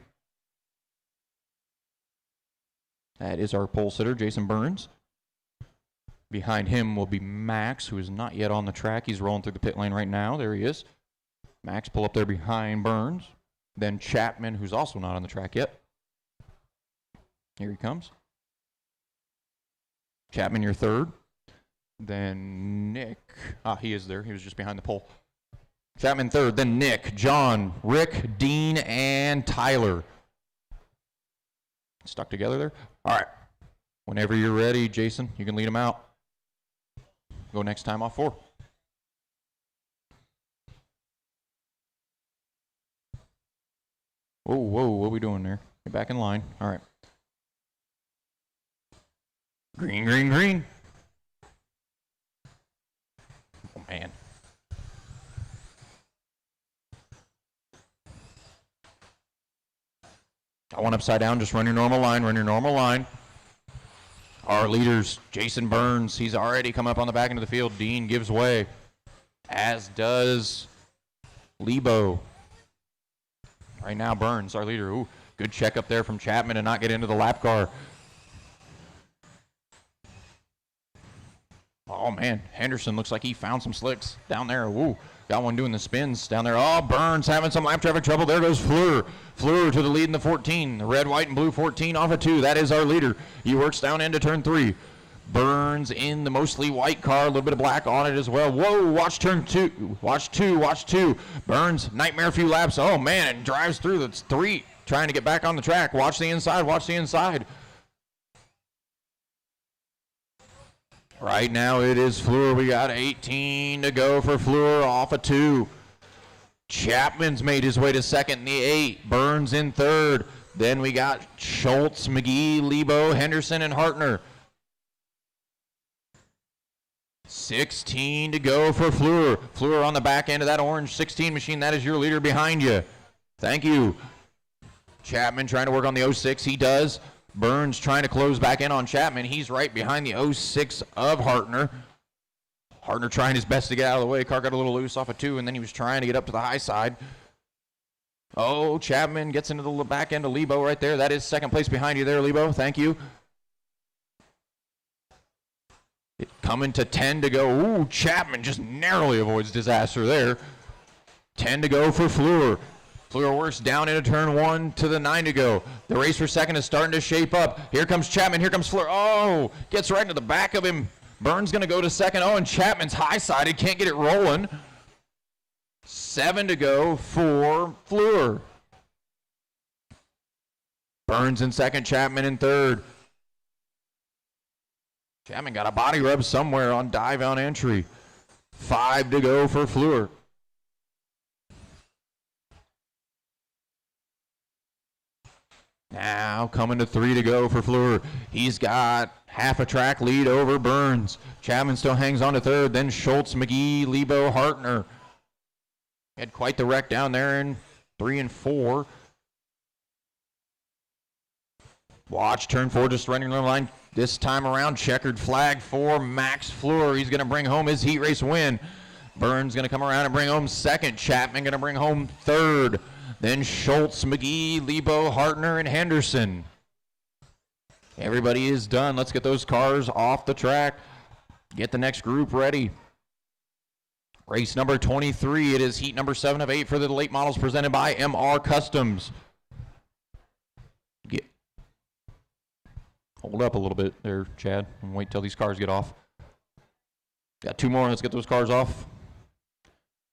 That is our pole sitter, Jason Burns. Behind him will be Max, who is not yet on the track. He's rolling through the pit lane right now. There he is. Max, pull up there behind Burns. Then Chapman, who's also not on the track yet. Here he comes. Chapman, you're 3rd. Then Nick. He is there. He was just behind the pole. Chapman 3rd, then Nick, John, Rick, Dean, and Tyler. Stuck together there? All right. Whenever you're ready, Jason, you can lead them out. Go next time off 4. Whoa, what are we doing there? Get back in line. All right. Green, green, green. Oh, man. I want upside down. Just run your normal line. Run your normal line. Our leaders, Jason Burns, he's already come up on the back end of the field. Dean gives way, as does Lebo. Right now, Burns, our leader. Ooh, good check up there from Chapman to not get into the lap car. Oh, man, Henderson looks like he found some slicks down there. Ooh, got one doing the spins down there. Oh, Burns having some lap traffic trouble. There goes Fleur. Fleur to the lead in the 14. The red, white, and blue 14 off of 2. That is our leader. He works down into turn 3. Burns in the mostly white car. A little bit of black on it as well. Whoa, watch turn 2. Watch 2, watch 2. Burns, nightmare few laps. Oh, man, it drives through. That's 3. Trying to get back on the track. Watch the inside, watch the inside. Right now it is Fleur. We got 18 to go for Fleur off of 2. Chapman's made his way to 2nd in the 8. Burns in 3rd. Then we got Schultz, McGee, Lebo, Henderson, and Hartner. 16 to go for Fleur. Fleur on the back end of that orange 16 machine. That is your leader behind you. Thank you. Chapman trying to work on the 06. He does. Burns trying to close back in on Chapman. He's right behind the 06 of Hartner. Hartner trying his best to get out of the way. Car got a little loose off of 2, and then he was trying to get up to the high side. Oh, Chapman gets into the back end of Lebo right there. That is 2nd place behind you there, Lebo. Thank you. Coming to 10 to go. Ooh, Chapman just narrowly avoids disaster there. 10 to go for Fleur. Fleur works down into turn 1 to the 9 to go. The race for 2nd is starting to shape up. Here comes Chapman. Here comes Fleur. Oh, gets right into the back of him. Burns going to go to 2nd. Oh, and Chapman's high-sided. Can't get it rolling. 7 to go for Fleur. Burns in 2nd. Chapman in 3rd. Chapman got a body rub somewhere on dive on entry. 5 to go for Fleur. Now coming to 3 to go for Fleur. He's got half a track lead over Burns. Chapman still hangs on to 3rd. Then Schultz, McGee, Lebo, Hartner. Had quite the wreck down there in 3 and 4. Watch turn 4 just running the line. This time around, checkered flag for Max Fleur. He's going to bring home his heat race win. Burns going to come around and bring home 2nd. Chapman going to bring home 3rd. Then Schultz, McGee, Lebo, Hartner, and Henderson. Everybody is done. Let's get those cars off the track. Get the next group ready. Race number 23. It is heat number 7 of 8 for the late models presented by MR Customs. Hold up a little bit there, Chad, and wait till these cars get off. Got 2 more. Let's get those cars off.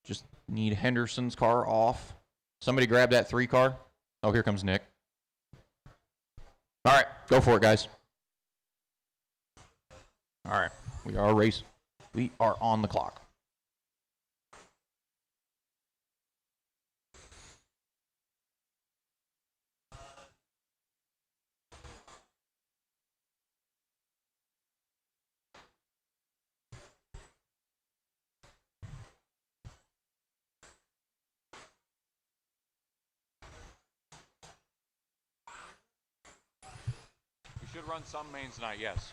Just need Henderson's car off. Somebody grab that 3 car. Oh, here comes Nick. All right, go for it, guys. All right, we are on the clock. run some mains tonight, yes.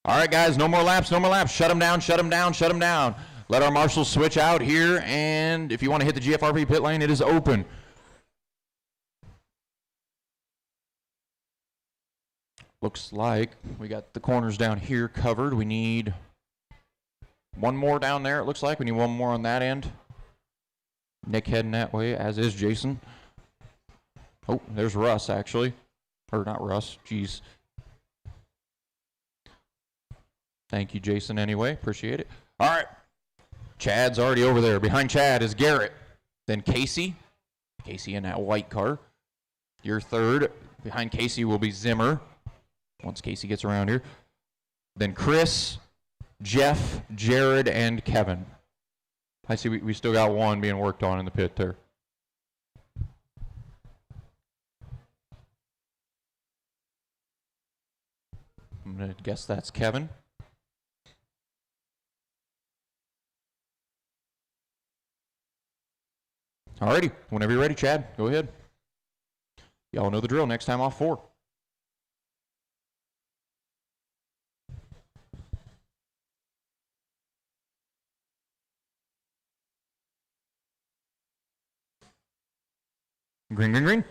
All right, guys, no more laps, no more laps. Shut them down, shut them down, shut them down. Let our marshals switch out here, and if you want to hit the GFRP pit lane, it is open. Looks like we got the corners down here covered. We need one more down there, it looks like. We need one more on that end. Nick heading that way, as is Jason. Oh, there's Russ, actually. Or not Russ, jeez. Thank you, Jason, anyway. Appreciate it. All right. Chad's already over there. Behind Chad is Garrett. Then Casey. Casey in that white car. You're third. Behind Casey will be Zimmer. Once Casey gets around here. Then Chris, Jeff, Jared, and Kevin. I see we still got one being worked on in the pit there. I'm going to guess that's Kevin. Alrighty, whenever you're ready, Chad, go ahead. Y'all know the drill. Next time off 4. Green, green, green.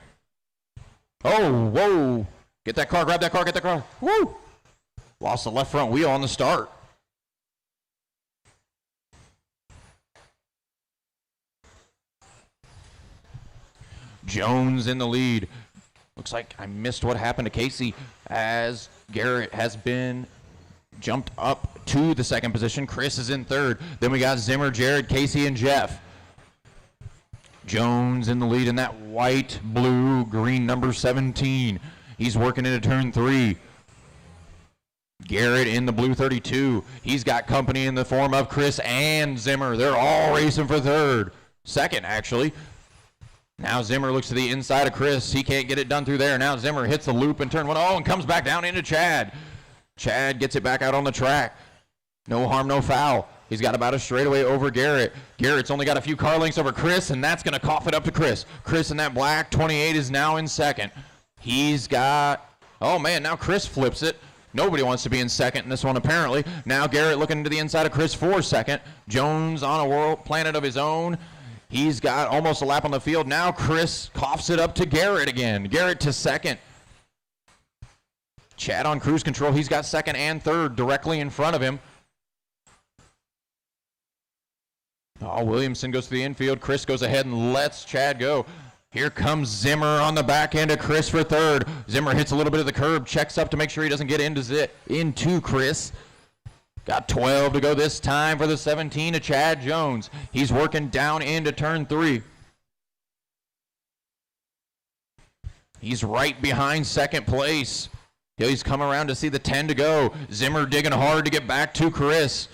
Oh, whoa. Get that car, grab that car, get that car. Woo! Lost the left front wheel on the start. Jones in the lead. Looks like I missed what happened to Casey as Garrett has been jumped up to the second position. Chris is in third. Then we got Zimmer, Jared, Casey, and Jeff. Jones in the lead in that white, blue, green number 17. He's working into turn 3. Garrett in the blue 32. He's got company in the form of Chris and Zimmer. They're all racing for third. Second, actually. Now Zimmer looks to the inside of Chris. He can't get it done through there. Now Zimmer hits the loop in turn 1. Oh, and comes back down into Chad. Chad gets it back out on the track. No harm, no foul. He's got about a straightaway over Garrett. Garrett's only got a few car lengths over Chris, and that's going to cough it up to Chris. Chris in that black 28 is now in second. He's got, oh man, now Chris flips it. Nobody wants to be in second in this one, apparently. Now Garrett looking to the inside of Chris for second. Jones on a world planet of his own. He's got almost a lap on the field. Now Chris coughs it up to Garrett again. Garrett to second. Chad on cruise control. He's got second and third directly in front of him. Oh, Williamson goes to the infield. Chris goes ahead and lets Chad go. Here comes Zimmer on the back end of Chris for third. Zimmer hits a little bit of the curb, checks up to make sure he doesn't get into Chris. Got 12 to go this time for the 17 to Chad Jones. He's working down into turn 3. He's right behind second place. He's come around to see the 10 to go. Zimmer digging hard to get back to Chris.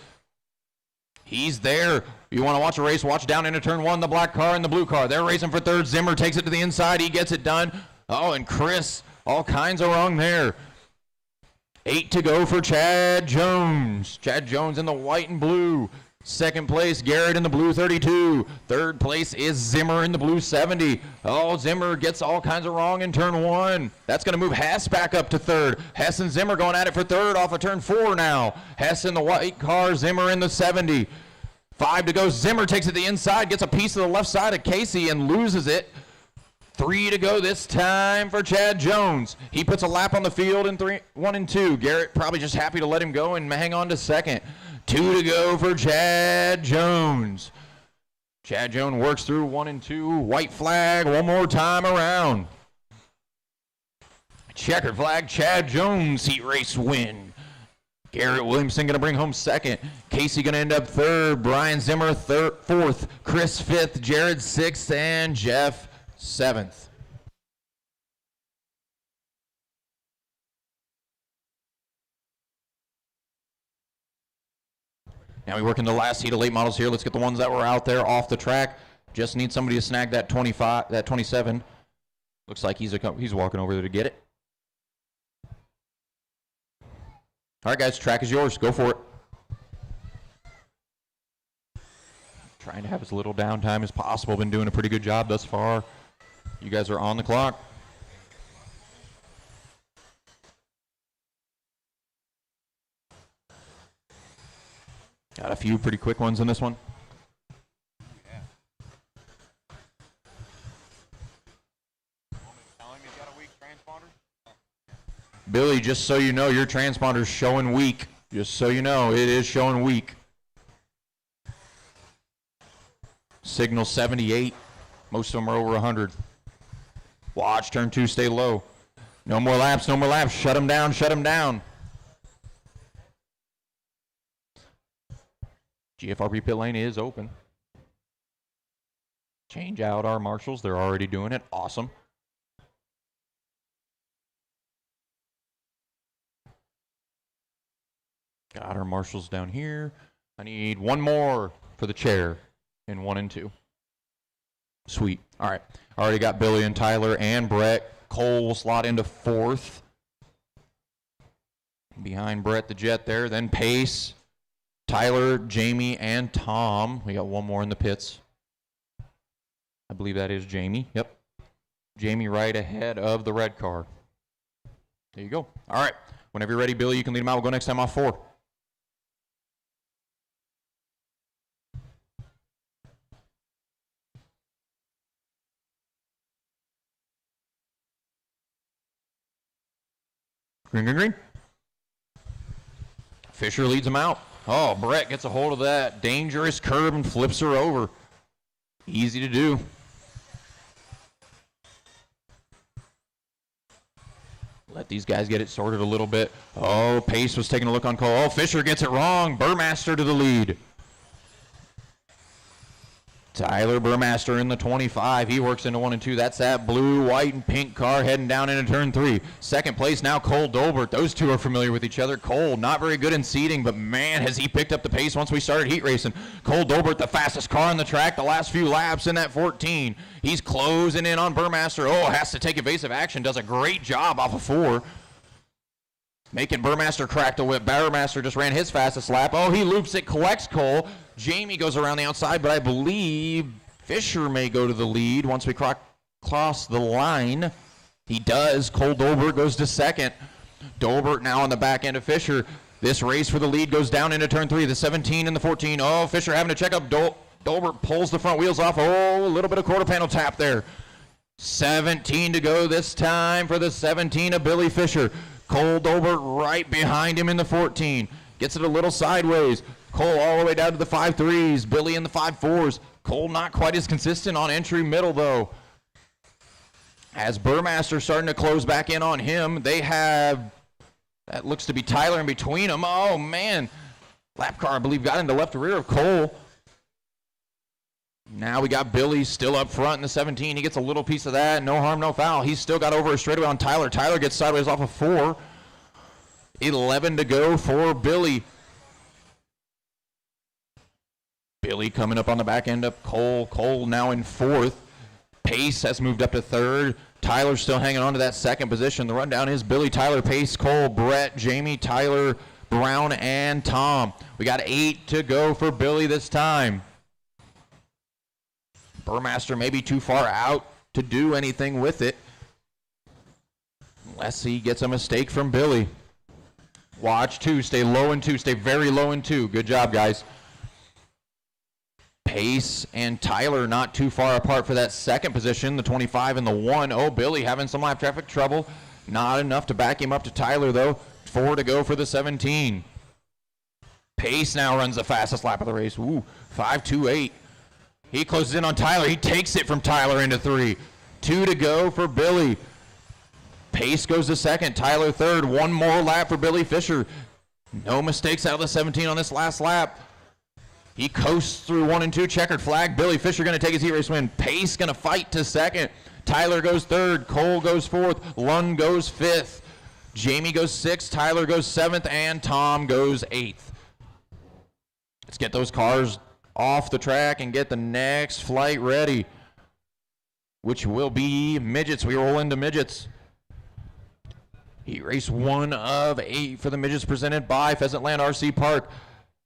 He's there. You want to watch a race, watch down into turn 1, the black car and the blue car. They're racing for third. Zimmer takes it to the inside. He gets it done. Oh, and Chris, all kinds of wrong there. 8 to go for Chad Jones. Chad Jones in the white and blue. Second place, Garrett in the blue 32. Third place is Zimmer in the blue 70. Oh, Zimmer gets all kinds of wrong in turn 1. That's going to move Hess back up to third. Hess and Zimmer going at it for third off of turn 4 now. Hess in the white car, Zimmer in the 70. 5 to go. Zimmer takes it to the inside, gets a piece of the left side of Casey and loses it. 3 to go this time for Chad Jones. He puts a lap on the field in 1 and 2. Garrett probably just happy to let him go and hang on to second. 2 to go for Chad Jones. Chad Jones works through 1 and 2. White flag one more time around. Checkered flag, Chad Jones heat race win. Garrett Williamson going to bring home second. Casey going to end up third. Brian Zimmer fourth. Chris fifth. Jared sixth. And Jeff seventh. Now we work in the last heat of late models here. Let's get the ones that were out there off the track. Just need somebody to snag that 25, that 27. Looks like he's walking over there to get it. All right, guys, track is yours. Go for it. Trying to have as little downtime as possible. Been doing a pretty good job thus far. You guys are on the clock. few pretty quick ones in this one. Billy, just so you know, your transponder's showing weak. Just so you know, it is showing weak. Signal 78. Most of them are over 100. Watch, turn 2, stay low. No more laps, no more laps. Shut them down, shut them down. GFRP pit lane is open. Change out our marshals. They're already doing it. Awesome. Got our marshals down here. I need one more for the chair in 1 and 2. Sweet. All right. Already got Billy and Tyler and Brett. Cole will slot into 4th. Behind Brett the Jet there. Then Pace, Tyler, Jamie, and Tom. We got one more in the pits. I believe that is Jamie. Yep. Jamie right ahead of the red car. There you go. All right. Whenever you're ready, Billy, you can lead them out. We'll go next time off 4. Green, green, green. Fisher leads him out. Oh, Brett gets a hold of that dangerous curb and flips her over. Easy to do. Let these guys get it sorted a little bit. Oh, Pace was taking a look on Cole. Oh, Fisher gets it wrong. Burmaster to the lead. Tyler Burmaster in the 25. He works into 1 and 2. That's that blue, white, and pink car heading down into turn 3. Second place now, Cole Dolbert. Those two are familiar with each other. Cole, not very good in seating, but man, has he picked up the pace once we started heat racing. Cole Dolbert, the fastest car on the track the last few laps in that 14. He's closing in on Burmaster. Oh, has to take evasive action. Does a great job off of 4. Making Burmaster crack the whip. Burmaster just ran his fastest lap. Oh, he loops it, collects Cole. Jamie goes around the outside, but I believe Fisher may go to the lead once we cross the line. He does. Cole Dolbert goes to 2nd. Dolbert now on the back end of Fisher. This race for the lead goes down into turn 3. The 17 and the 14. Oh, Fisher having to check up. Dolbert pulls the front wheels off. Oh, a little bit of quarter panel tap there. 17 to go this time for the 17 of Billy Fisher. Cole Dolbert right behind him in the 14. Gets it a little sideways. Cole all the way down to the 5.3s. Billy in the 5.4s. Cole not quite as consistent on entry middle, though. As Burmaster starting to close back in on him, they have, that looks to be Tyler in between them. Oh, man. Lap car, I believe, got into left rear of Cole. Now we got Billy still up front in the 17. He gets a little piece of that. No harm, no foul. He's still got over a straightaway on Tyler. Tyler gets sideways off of 4. 11 to go for Billy. Billy coming up on the back end of Cole. Cole now in 4th. Pace has moved up to 3rd. Tyler's still hanging on to that 2nd position. The rundown is Billy, Tyler, Pace, Cole, Brett, Jamie, Tyler, Brown, and Tom. We got 8 to go for Billy this time. Burmaster may be too far out to do anything with it, unless he gets a mistake from Billy. Watch 2, stay low in 2, stay very low in 2. Good job, guys. Pace and Tyler not too far apart for that 2nd position, the 25 and the 1. Oh, Billy having some lap traffic trouble. Not enough to back him up to Tyler, though. 4 to go for the 17. Pace now runs the fastest lap of the race. Ooh, 5.28. He closes in on Tyler. He takes it from Tyler into 3. 2 to go for Billy. Pace goes to 2nd. Tyler 3rd. One more lap for Billy Fisher. No mistakes out of the 17 on this last lap. He coasts through 1 and 2. Checkered flag. Billy Fisher going to take his heat race win. Pace going to fight to 2nd. Tyler goes 3rd. Cole goes 4th. Lund goes 5th. Jamie goes 6th. Tyler goes 7th. And Tom goes 8th. Let's get those cars off the track and get the next flight ready, which will be Midgets. We roll into Midgets. Heat race 1 of 8 for the Midgets, presented by Pheasantland RC Park.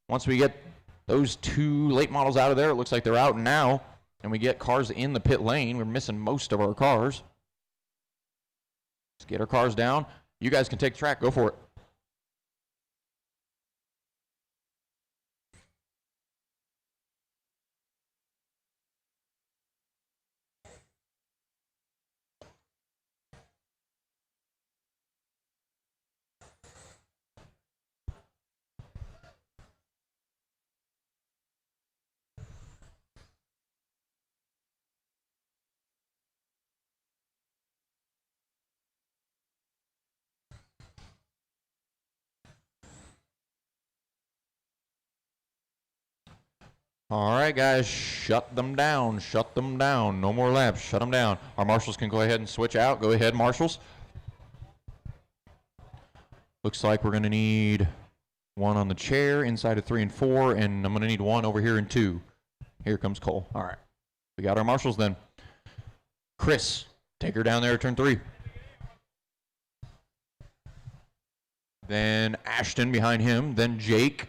Once we get those 2 late models out of there, it looks like they're out now, and we get cars in the pit lane. We're missing most of our cars. Let's get our cars down. You guys can take the track. Go for it. All right, guys, shut them down. Shut them down. No more laps. Shut them down. Our marshals can go ahead and switch out. Go ahead, marshals. Looks like we're going to need one on the chair inside of 3 and 4, and I'm going to need one over here in 2. Here comes Cole. All right. We got our marshals then. Chris, take her down there at turn 3. Then Ashton behind him. Then Jake.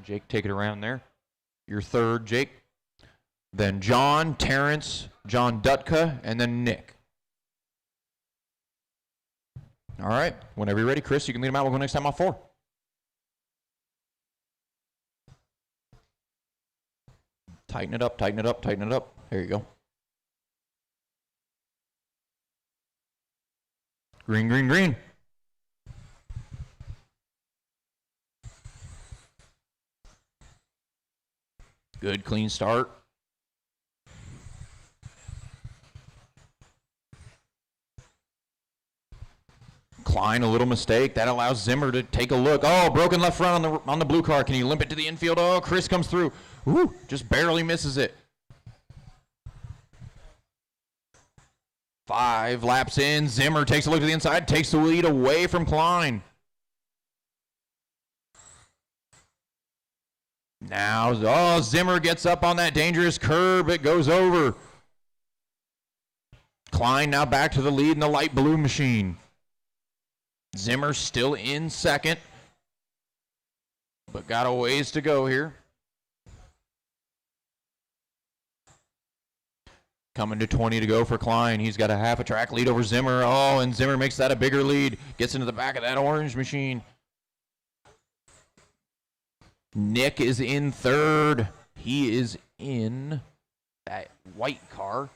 Jake, take it around there. Your third, Jake. Then John, Terrence, John Dutka, and then Nick. All right. Whenever you're ready, Chris, you can lead them out. We'll go next time off 4. Tighten it up, tighten it up, tighten it up. There you go. Green, green, green. Good, clean start. Klein, a little mistake. That allows Zimmer to take a look. Oh, broken left front on the blue car. Can he limp it to the infield? Oh, Chris comes through. Ooh, just barely misses it. 5 laps in. Zimmer takes a look to the inside, takes the lead away from Klein. Now, oh, Zimmer gets up on that dangerous curb. It goes over. Klein now back to the lead in the light blue machine. Zimmer still in second, but got a ways to go here. Coming to 20 to go for Klein. He's got a half a track lead over Zimmer. Oh, and Zimmer makes that a bigger lead. Gets into the back of that orange machine. Nick is in third. He is in that white car.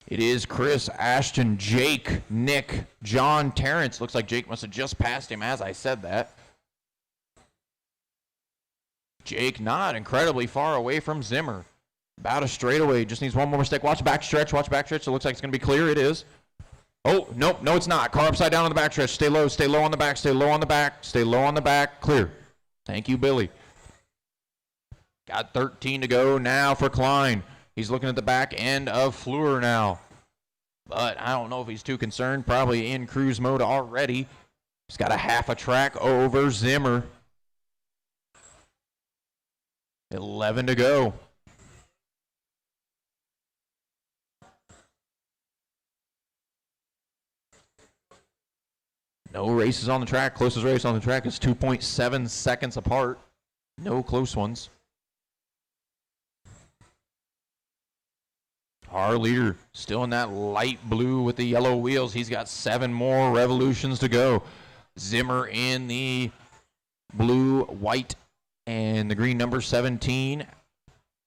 It is Chris, Ashton, Jake, Nick, John, Terrence. Looks like Jake must have just passed him as I said that. Jake not incredibly far away from Zimmer. About a straightaway. Just needs one more mistake. Watch backstretch. Watch backstretch. It looks like it's going to be clear. It is. Oh, nope. No, it's not. Car upside down on the backstretch. Stay low. Stay low on the back. Stay low on the back. Stay low on the back. Clear. Thank you, Billy. Got 13 to go now for Klein. He's looking at the back end of Fleur now. But I don't know if he's too concerned. Probably in cruise mode already. He's got a half a track over Zimmer. 11 to go. No races on the track. Closest race on the track is 2.7 seconds apart. No close ones. Our leader still in that light blue with the yellow wheels. He's got 7 more revolutions to go. Zimmer in the blue, white, and the green number 17.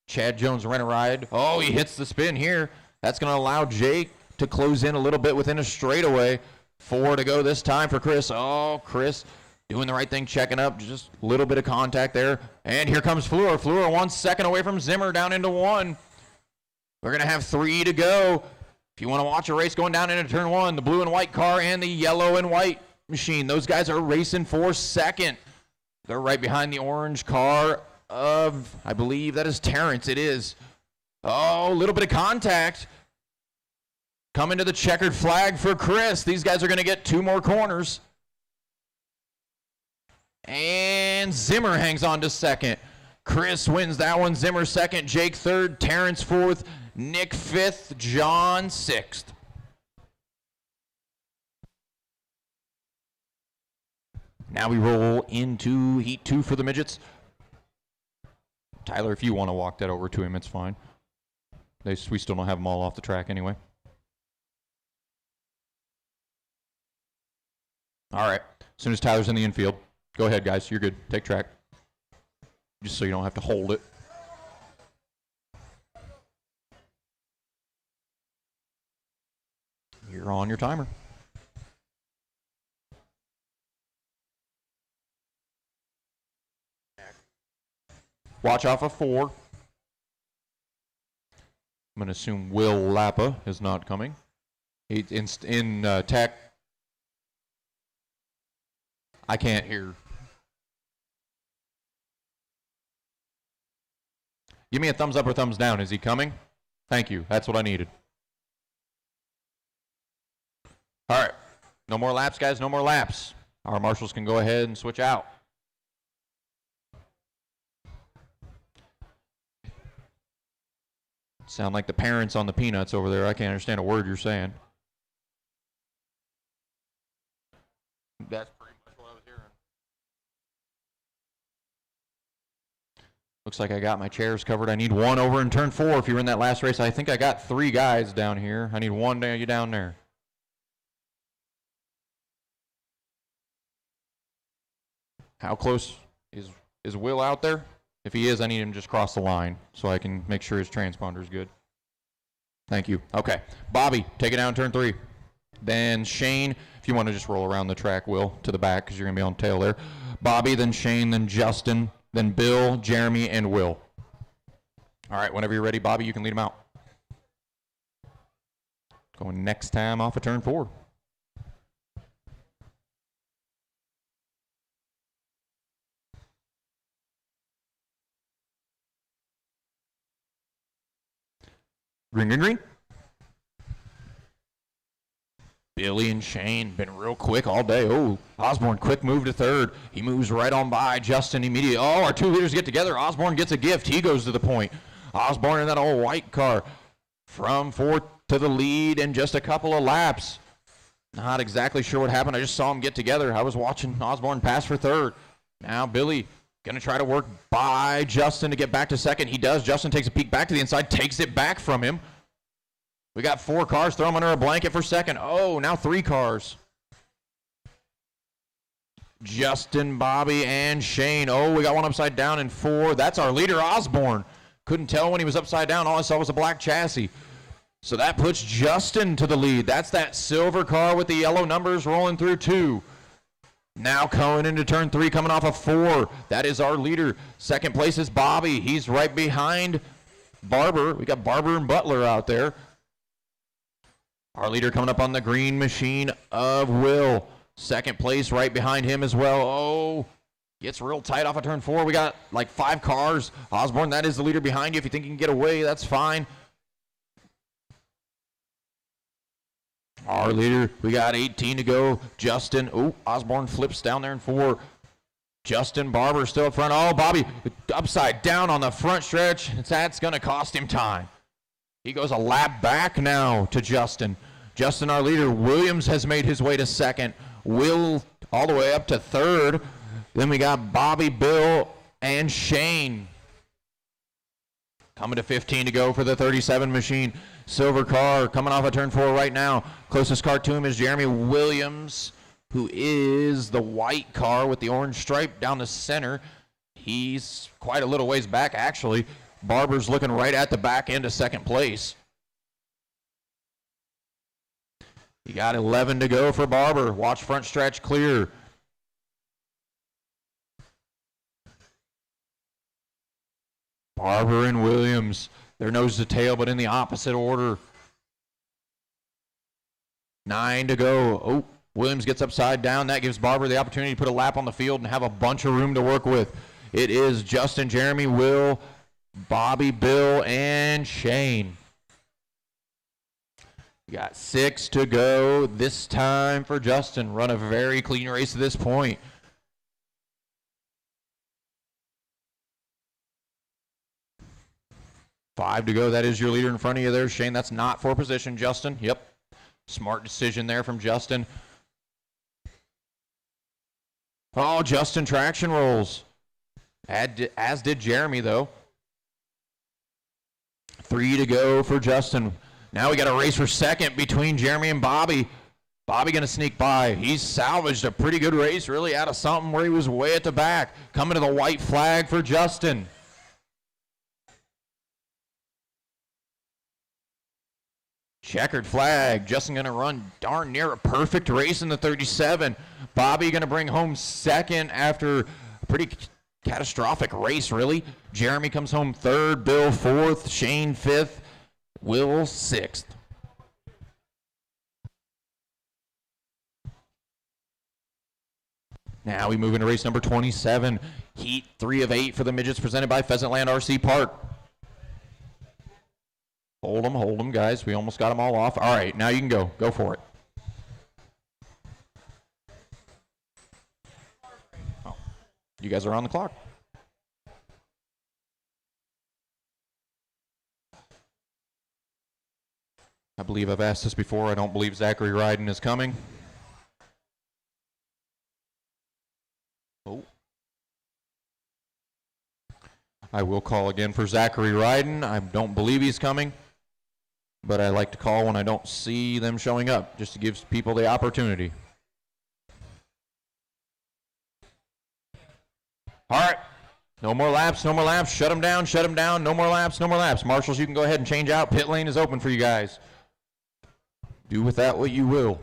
Chad Jones rent a ride. Oh, he hits the spin here. That's going to allow Jake to close in a little bit within a straightaway. 4 to go this time for Chris. Oh, Chris doing the right thing, checking up. Just a little bit of contact there. And here comes Fleur. Fleur 1 second away from Zimmer, down into 1. We're going to have 3 to go. If you want to watch a race going down into turn 1, the blue and white car and the yellow and white machine. Those guys are racing for second. They're right behind the orange car of, I believe that is Terrence. It is. Oh, a little bit of contact. Coming to the checkered flag for Chris. These guys are going to get 2 more corners. And Zimmer hangs on to second. Chris wins that one. Zimmer second. Jake third. Terrence fourth. Nick fifth. John sixth. Now we roll into Heat 2 for the Midgets. Tyler, if you want to walk that over to him, it's fine. We still don't have them all off the track anyway. All right. As soon as Tyler's in the infield, go ahead, guys. You're good. Take track. Just so you don't have to hold it. You're on your timer. Watch off of 4. I'm going to assume Will Lappa is not coming. He's in tech. I can't hear. Give me a thumbs up or thumbs down. Is he coming? Thank you. That's what I needed. All right. No more laps, guys. No more laps. Our marshals can go ahead and switch out. Sound like the parents on the peanuts over there. I can't understand a word you're saying. That's pretty much what I was hearing. Looks like I got my chairs covered. I need one over in turn 4. If you were in that last race, I think I got 3 guys down here. I need one down there. How close is Will out there? If he is, I need him to just cross the line so I can make sure his transponder is good. Thank you. Okay. Bobby, take it down turn 3. Then Shane, if you want to just roll around the track, Will, to the back because you're going to be on tail there. Bobby, then Shane, then Justin, then Bill, Jeremy, and Will. All right, whenever you're ready, Bobby, you can lead them out. Going next time off of turn 4. Green, green, green. Billy and Shane been real quick all day. Oh, Osborne, quick move to third. He moves right on by Justin immediately. Oh, our 2 leaders get together. Osborne gets a gift. He goes to the point. Osborne in that old white car from 4th to the lead in just a couple of laps. Not exactly sure what happened. I just saw them get together. I was watching Osborne pass for 3rd. Now Billy going to try to work by Justin to get back to 2nd. He does. Justin takes a peek back to the inside, takes it back from him. We got 4 cars. Throw them under a blanket for 2nd. Oh, now 3 cars. Justin, Bobby, and Shane. Oh, we got one upside down in 4. That's our leader, Osborne. Couldn't tell when he was upside down. All I saw was a black chassis. So that puts Justin to the lead. That's that silver car with the yellow numbers rolling through 2. Now going into turn 3, coming off of 4. That is our leader. 2nd place is Bobby. He's right behind Barber. We got Barber and Butler out there. Our leader coming up on the green machine of Will. 2nd place right behind him as well. Oh, gets real tight off of turn 4. We got like 5 cars. Osborne, that is the leader behind you. If you think you can get away, that's fine. Our leader, we got 18 to go. Justin, oh, Osborne flips down there in 4. Justin Barber still up front. Oh, Bobby upside down on the front stretch. That's going to cost him time. He goes a lap back now to Justin. Justin, our leader. Williams has made his way to 2nd. Will all the way up to 3rd. Then we got Bobby, Bill, and Shane. Coming to 15 to go for the 37 machine. Silver car coming off of turn 4 right now. Closest car to him is Jeremy Williams, who is the white car with the orange stripe down the center. He's quite a little ways back, actually. Barber's looking right at the back end of 2nd place. You got 11 to go for Barber. Watch front stretch clear. Barber and Williams. They're nose to tail, but in the opposite order. 9 to go. Oh, Williams gets upside down. That gives Barber the opportunity to put a lap on the field and have a bunch of room to work with. It is Justin, Jeremy, Will, Bobby, Bill, and Shane. We got 6 to go this time for Justin. Run a very clean race at this point. Five to go. That is your leader in front of you there, Shane. That's not for position, Justin. Yep. Smart decision there from Justin. Oh, Justin traction rolls. As did Jeremy, though. 3 to go for Justin. Now we got a race for 2nd between Jeremy and Bobby. Bobby going to sneak by. He's salvaged a pretty good race, really, out of something where he was way at the back. Coming to the white flag for Justin. Checkered flag. Justin going to run darn near a perfect race in the 37. Bobby going to bring home 2nd after a pretty catastrophic race, really. Jeremy comes home 3rd, Bill 4th, Shane 5th, Will 6th. Now we move into race number 27. Heat 3 of 8 for the Midgets presented by Pheasantland RC Park. Hold them, guys. We almost got them all off. All right, now you can go. Go for it. Oh, you guys are on the clock. I believe I've asked this before. I don't believe Zachary Ryden is coming. Oh. I will call again for Zachary Ryden. I don't believe he's coming, but I like to call when I don't see them showing up, just to give people the opportunity. All right. No more laps, no more laps. Shut them down, shut them down. No more laps, no more laps. Marshals, you can go ahead and change out. Pit lane is open for you guys. Do with that what you will.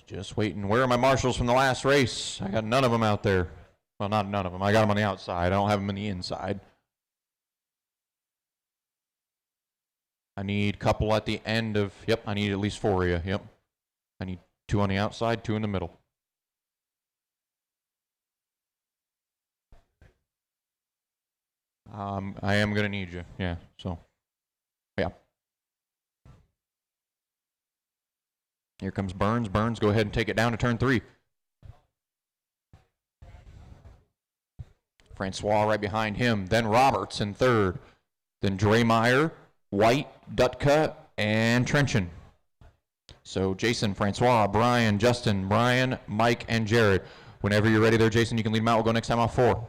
Just waiting. Where are my marshals from the last race? I got none of them out there. Well, not none of them. I got them on the outside. I don't have them in the inside. I need a couple at the end of, yep, I need at least 4 of you, yep. I need 2 on the outside, 2 in the middle. I am going to need you, yeah, so, yeah. Here comes Burns. Burns, go ahead and take it down to turn 3. Francois right behind him. Then Roberts in 3rd. Then Dremeyer, White, Dutka, and Trenchen. So Jason, Francois, Brian, Justin, Brian, Mike, and Jared. Whenever you're ready there, Jason, you can lead them out. We'll go next time off 4.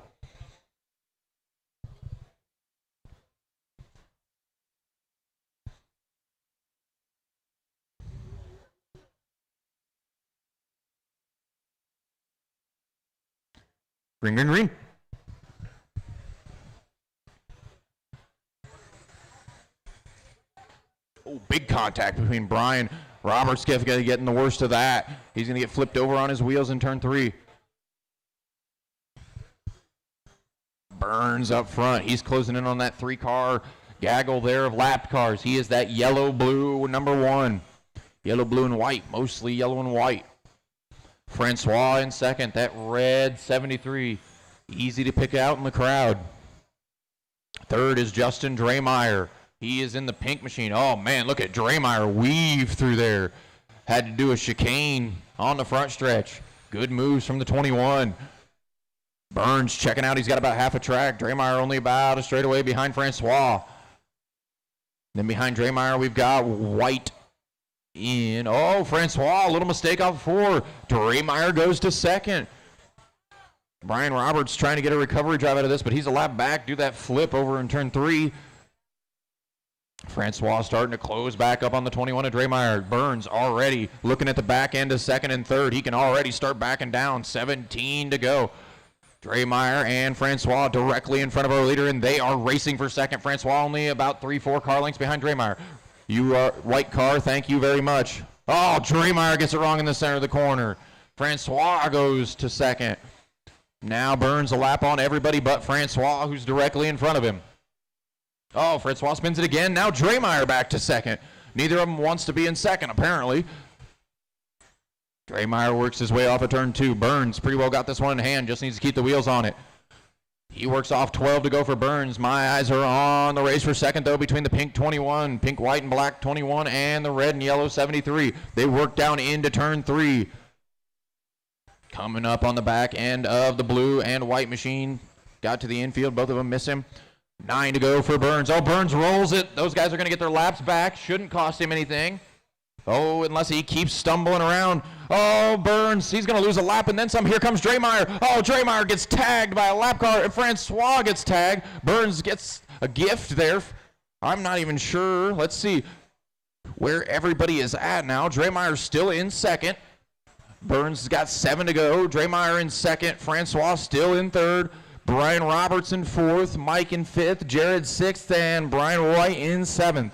Green, green, green. Oh, big contact between Brian. Roberts going to get in the worst of that. He's going to get flipped over on his wheels in turn 3. Burns up front. He's closing in on that 3-car gaggle there of lapped cars. He is that yellow-blue number 1. Yellow, blue, and white. Mostly yellow and white. Francois in 2nd, that red 73. Easy to pick out in the crowd. 3rd is Justin Dremeyer. He is in the pink machine. Oh, man, look at Dremeyer weave through there. Had to do a chicane on the front stretch. Good moves from the 21. Burns checking out. He's got about half a track. Dremeyer only about a straightaway behind Francois. Then behind Dremeyer, we've got White in. Oh, Francois, a little mistake off 4. Dremeyer goes to 2nd. Brian Roberts trying to get a recovery drive out of this, but he's a lap back. Do that flip over in turn 3. Francois starting to close back up on the 21 of Dremeyer. Burns already looking at the back end of 2nd and 3rd. He can already start backing down. 17 to go. Dremeyer and Francois directly in front of our leader, and they are racing for 2nd. Francois only about 3-4 car lengths behind Dremeyer. You are white car, thank you very much. Oh, Dremeyer gets it wrong in the center of the corner. Francois goes to 2nd. Now Burns a lap on everybody but Francois, who's directly in front of him. Oh, Francois spins it again. Now Dremeyer back to 2nd. Neither of them wants to be in 2nd, apparently. Dremeyer works his way off of turn 2. Burns pretty well got this one in hand, just needs to keep the wheels on it. He works off 12 to go for Burns. My eyes are on the race for 2nd, though, between the pink 21, pink, white, and black 21, and the red and yellow 73. They work down into turn 3. Coming up on the back end of the blue and white machine. Got to the infield. Both of them miss him. 9 to go for Burns. Oh, Burns rolls it. Those guys are going to get their laps back. Shouldn't cost him anything. Oh, unless he keeps stumbling around. Oh, Burns, he's going to lose a lap and then some. Here comes Dremeyer. Oh, Dremeyer gets tagged by a lap car. And Francois gets tagged. Burns gets a gift there. I'm not even sure. Let's see where everybody is at now. Dremeyer's still in 2nd. Burns has got 7 to go. Dremeyer in 2nd. Francois still in 3rd. Brian Roberts in 4th. Mike in 5th. Jared 6th. And Brian White in 7th.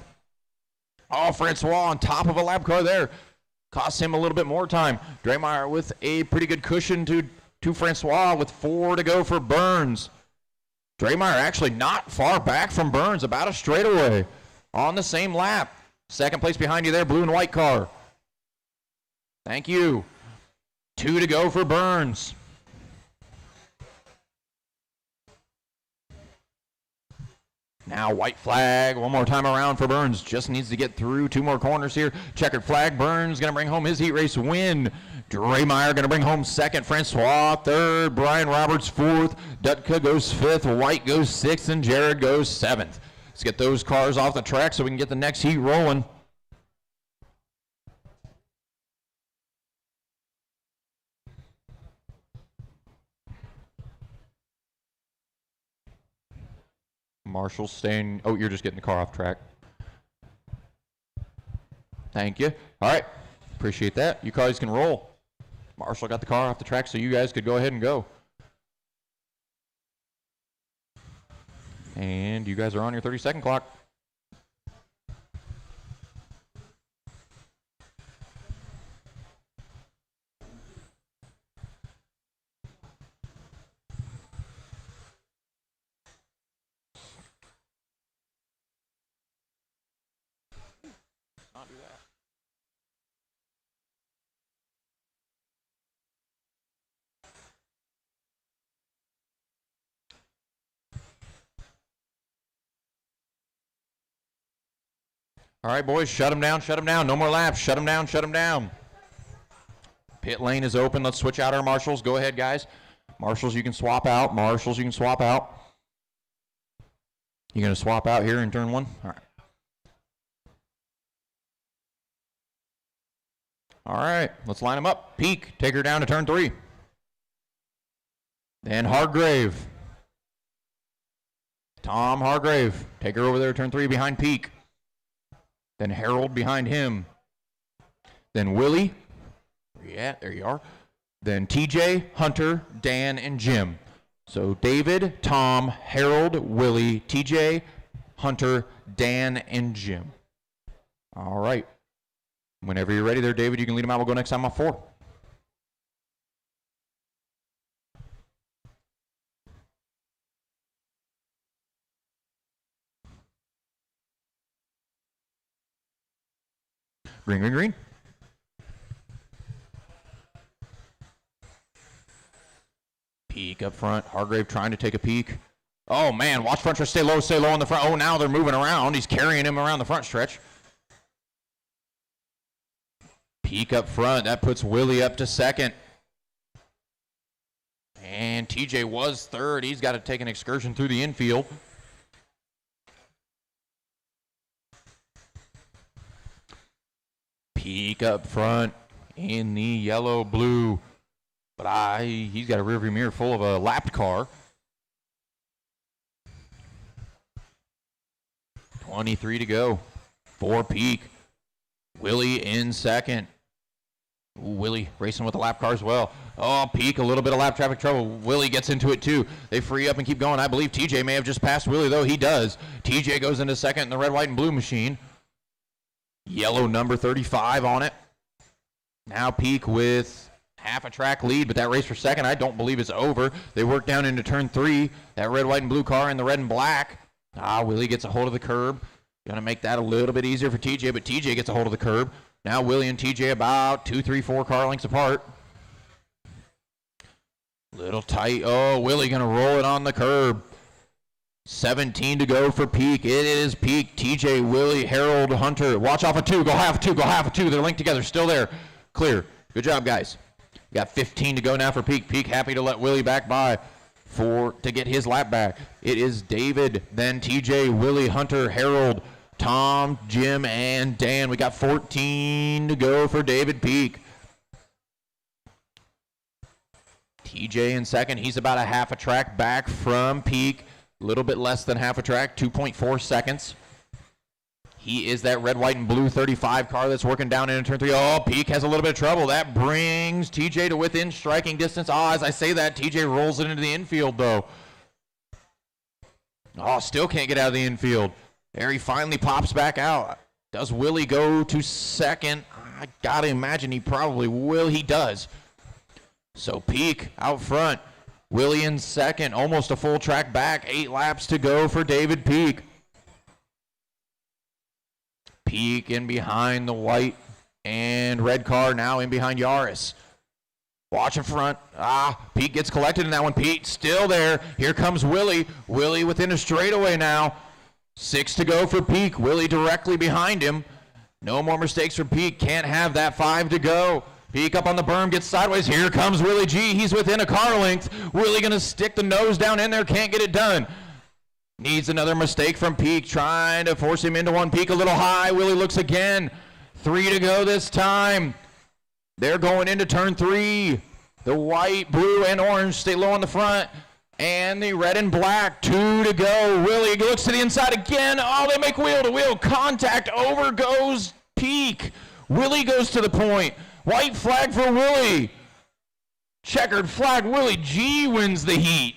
Oh, Francois on top of a lap car there. Costs him a little bit more time. Dremeyer with a pretty good cushion to Francois with 4 to go for Burns. Draymire actually not far back from Burns, about a straightaway on the same lap. Second place behind you there, blue and white car. Thank you. 2 to go for Burns. Now white flag, one more time around for Burns. Just needs to get through 2 more corners here. Checkered flag, Burns going to bring home his heat race win. Draymire going to bring home second, Francois third, Brian Roberts fourth, Dutka goes fifth, White goes sixth, and Jared goes seventh. Let's get those cars off the track so we can get the next heat rolling. Marshall's staying. Oh, you're just getting the car off track. Thank you. All right. Appreciate that. You guys can roll. Marshall got the car off the track so you guys could go ahead and go. And you guys are on your 30-second clock. Not do that. All right, boys, shut them down, shut them down. No more laps. Shut them down, shut them down. Pit lane is open. Let's switch out our marshals. Go ahead, guys. Marshals, you can swap out. Marshals, you can swap out. You going to swap out here in turn 1? All right. All right, let's line them up. Peak, take her down to turn 3. Then Hargrave. Tom Hargrave, take her over there to turn 3 behind Peak. Then Harold behind him. Then Willie. Yeah, there you are. Then TJ, Hunter, Dan, and Jim. So David, Tom, Harold, Willie, TJ, Hunter, Dan, and Jim. All right. Whenever you're ready there, David, you can lead them out. We'll go next time on 4. Green, green, green. Peak up front. Hargrave trying to take a peek. Oh, man. Watch front stretch. Stay low on the front. Oh, now they're moving around. He's carrying him around the front stretch. Peak up front. That puts Willie up to second. And TJ was third. He's got to take an excursion through the infield. Peak up front in the yellow-blue. But he's got a rearview mirror full of a lapped car. 23 to go for Peak. Willie in second. Ooh, Willie racing with the lap car as well. Oh, Peak, a little bit of lap traffic trouble. Willie gets into it too. They free up and keep going. I believe TJ may have just passed Willie, though. He does. TJ goes into second in the red, white, and blue machine. Yellow number 35 on it. Now Peak with half a track lead, but that race for second I don't believe is over. They work down into turn 3. That red, white, and blue car in the red and black. Willie gets a hold of the curb. Gonna make that a little bit easier for TJ, but TJ gets a hold of the curb. Now Willie and TJ about 2, 3, 4 car lengths apart. Little tight. Oh, Willie gonna roll it on the curb. 17 to go for Peak. It is Peak, TJ, Willie, Harold, Hunter. Watch off of 2. Go half of 2. They're linked together. Still there. Clear. Good job, guys. We got 15 to go now for Peak. Peak happy to let Willie back by to get his lap back. It is David, then TJ, Willie, Hunter, Harold, Tom, Jim, and Dan. We got 14 to go for David Peak. TJ in second. He's about a half a track back from Peak. A little bit less than half a track, 2.4 seconds. He is that red, white, and blue 35 car that's working down into turn 3. Oh, Peak has a little bit of trouble. That brings TJ to within striking distance. As I say that, TJ rolls it into the infield, though. Still can't get out of the infield. There he finally pops back out. Does Willie go to second? I got to imagine he probably will. He does. So Peak out front. Willie in second, almost a full track back. 8 laps to go for David Peak. Peak in behind the white and red car, now in behind Yaris. Watch in front. Pete gets collected in that one. Pete still there. Here comes Willie. Willie within a straightaway now. 6 to go for Peak. Willie directly behind him. No more mistakes for Peak. Can't have that. 5 to go. Peak up on the berm, gets sideways. Here comes Willie G. He's within a car length. Willie going to stick the nose down in there. Can't get it done. Needs another mistake from Peak. Trying to force him into one. Peak a little high. Willie looks again. 3 to go this time. They're going into turn 3. The white, blue, and orange stay low on the front. And the red and black, 2 to go. Willie looks to the inside again. Oh, they make wheel-to-wheel contact. Over goes Peak. Willie goes to the point. White flag for Willie. Checkered flag. Willie G wins the heat.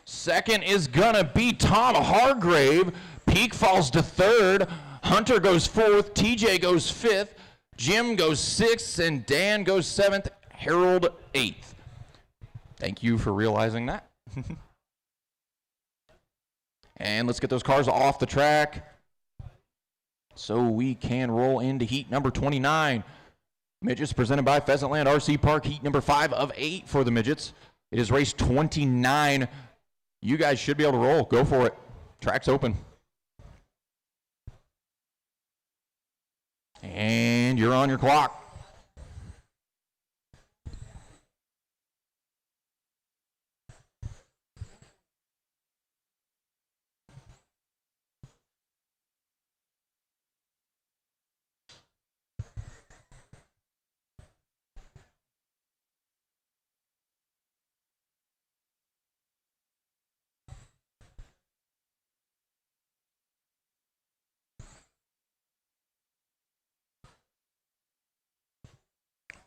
Second is gonna be Tom Hargrave. Peak falls to third. Hunter goes 4th. TJ goes 5th. Jim goes 6th. And Dan goes 7th. Harold 8th. Thank you for realizing that. And let's get those cars off the track so we can roll into heat number 29. Midgets presented by Pheasantland RC Park, heat number 5 of 8 for the Midgets. It is race 29. You guys should be able to roll. Go for it. Track's open. And you're on your clock.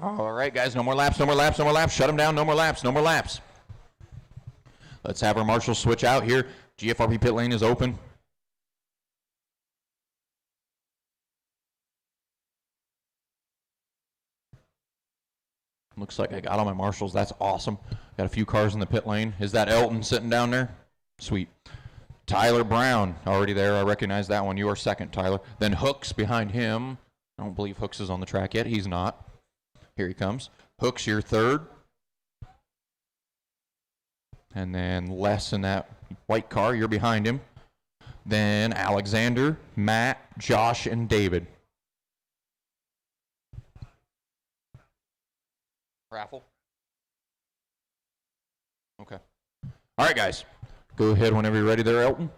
All right, guys, no more laps, no more laps, no more laps. Shut them down, no more laps, no more laps. Let's have our marshals switch out here. GFRP pit lane is open. Looks like I got all my marshals. That's awesome. Got a few cars in the pit lane. Is that Elton sitting down there? Sweet. Tyler Brown, already there. I recognize that one. You are second, Tyler. Then Hooks behind him. I don't believe Hooks is on the track yet. He's not. Here he comes. Hooks, you're third. And then Les in that white car. You're behind him. Then Alexander, Matt, Josh, and David. Raffle. Okay. All right, guys. Go ahead whenever you're ready there, Elton.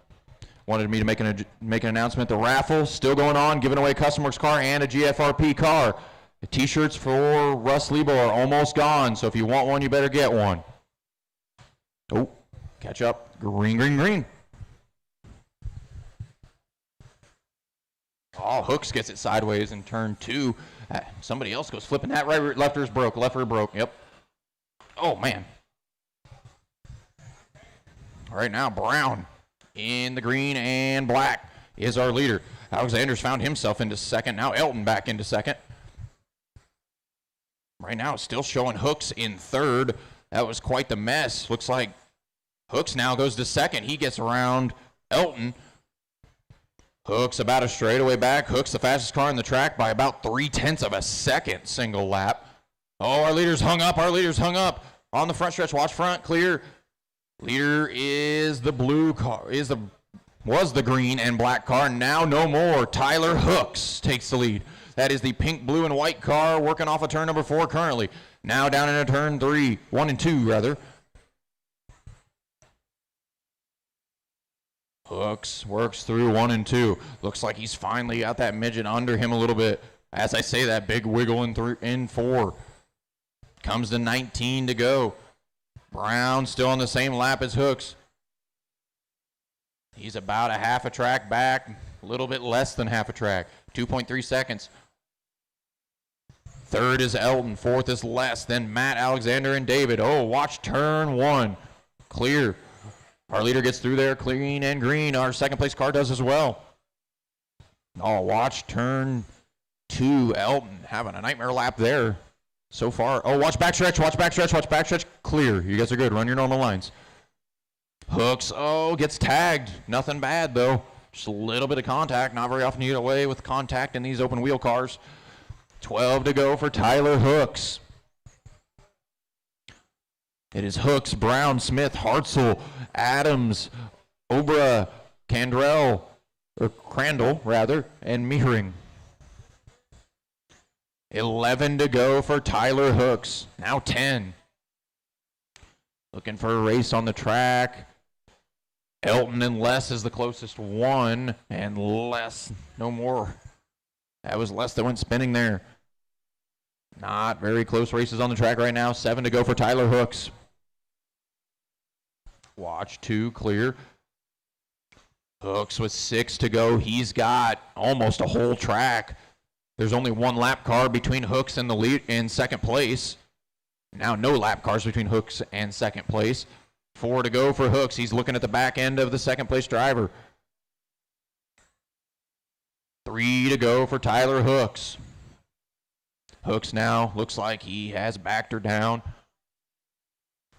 Wanted me to make an announcement. The raffle still going on, giving away a Custom Works car and a GFRP car. The T-shirts for Russ Lebo are almost gone, so if you want one, you better get one. Oh, catch up. Green, green, green. Oh, Hooks gets it sideways in turn 2. Somebody else goes flipping that. Right, left rear's broke. Left rear broke. Yep. Oh, man. All right, now Brown in the green and black is our leader. Alexander's found himself into second. Now Elton back into second. Right now, it's still showing Hooks in third. That was quite the mess. Looks like Hooks now goes to second. He gets around Elton. Hooks about a straightaway back. Hooks the fastest car on the track by about 0.3 of a second single lap. Oh, our leader's hung up. Our leader's hung up. On the front stretch, watch front, clear. Leader is the blue car, was the green and black car. Now no more. Tyler Hooks takes the lead. That is the pink, blue, and white car working off of turn number 4 currently. Now down into turn 1 and 2, rather. Hooks works through 1 and 2. Looks like he's finally got that midget under him a little bit. As I say, that big wiggle in 4. Comes to 19 to go. Brown still on the same lap as Hooks. He's about a half a track back, a little bit less than half a track. 2.3 seconds. Third is Elton. Fourth is Les. Then Matt, Alexander, and David. Oh, watch turn 1. Clear. Our leader gets through there, clean and green. Our second place car does as well. Oh, watch turn 2. Elton having a nightmare lap there. so far. Oh, watch backstretch, watch backstretch, watch backstretch. Clear. You guys are good. Run your normal lines. Hooks. Oh, gets tagged. Nothing bad, though. Just a little bit of contact. Not very often you get away with contact in these open wheel cars. 12 to go for Tyler Hooks. It is Hooks, Brown, Smith, Hartzell, Adams, Obra, Crandall, and Meehring. 11 to go for Tyler Hooks. Now 10. Looking for a race on the track. Elton and Les is the closest one, and Les, no more. That was Les that went spinning there. Not very close races on the track right now. 7 to go for Tyler Hooks. Watch 2 clear. Hooks with 6 to go. He's got almost a whole track. There's only one lap car between Hooks and the lead in second place. Now no lap cars between Hooks and second place. 4 to go for Hooks. He's looking at the back end of the second place driver. 3 to go for Tyler Hooks. Hooks now looks like he has backed her down.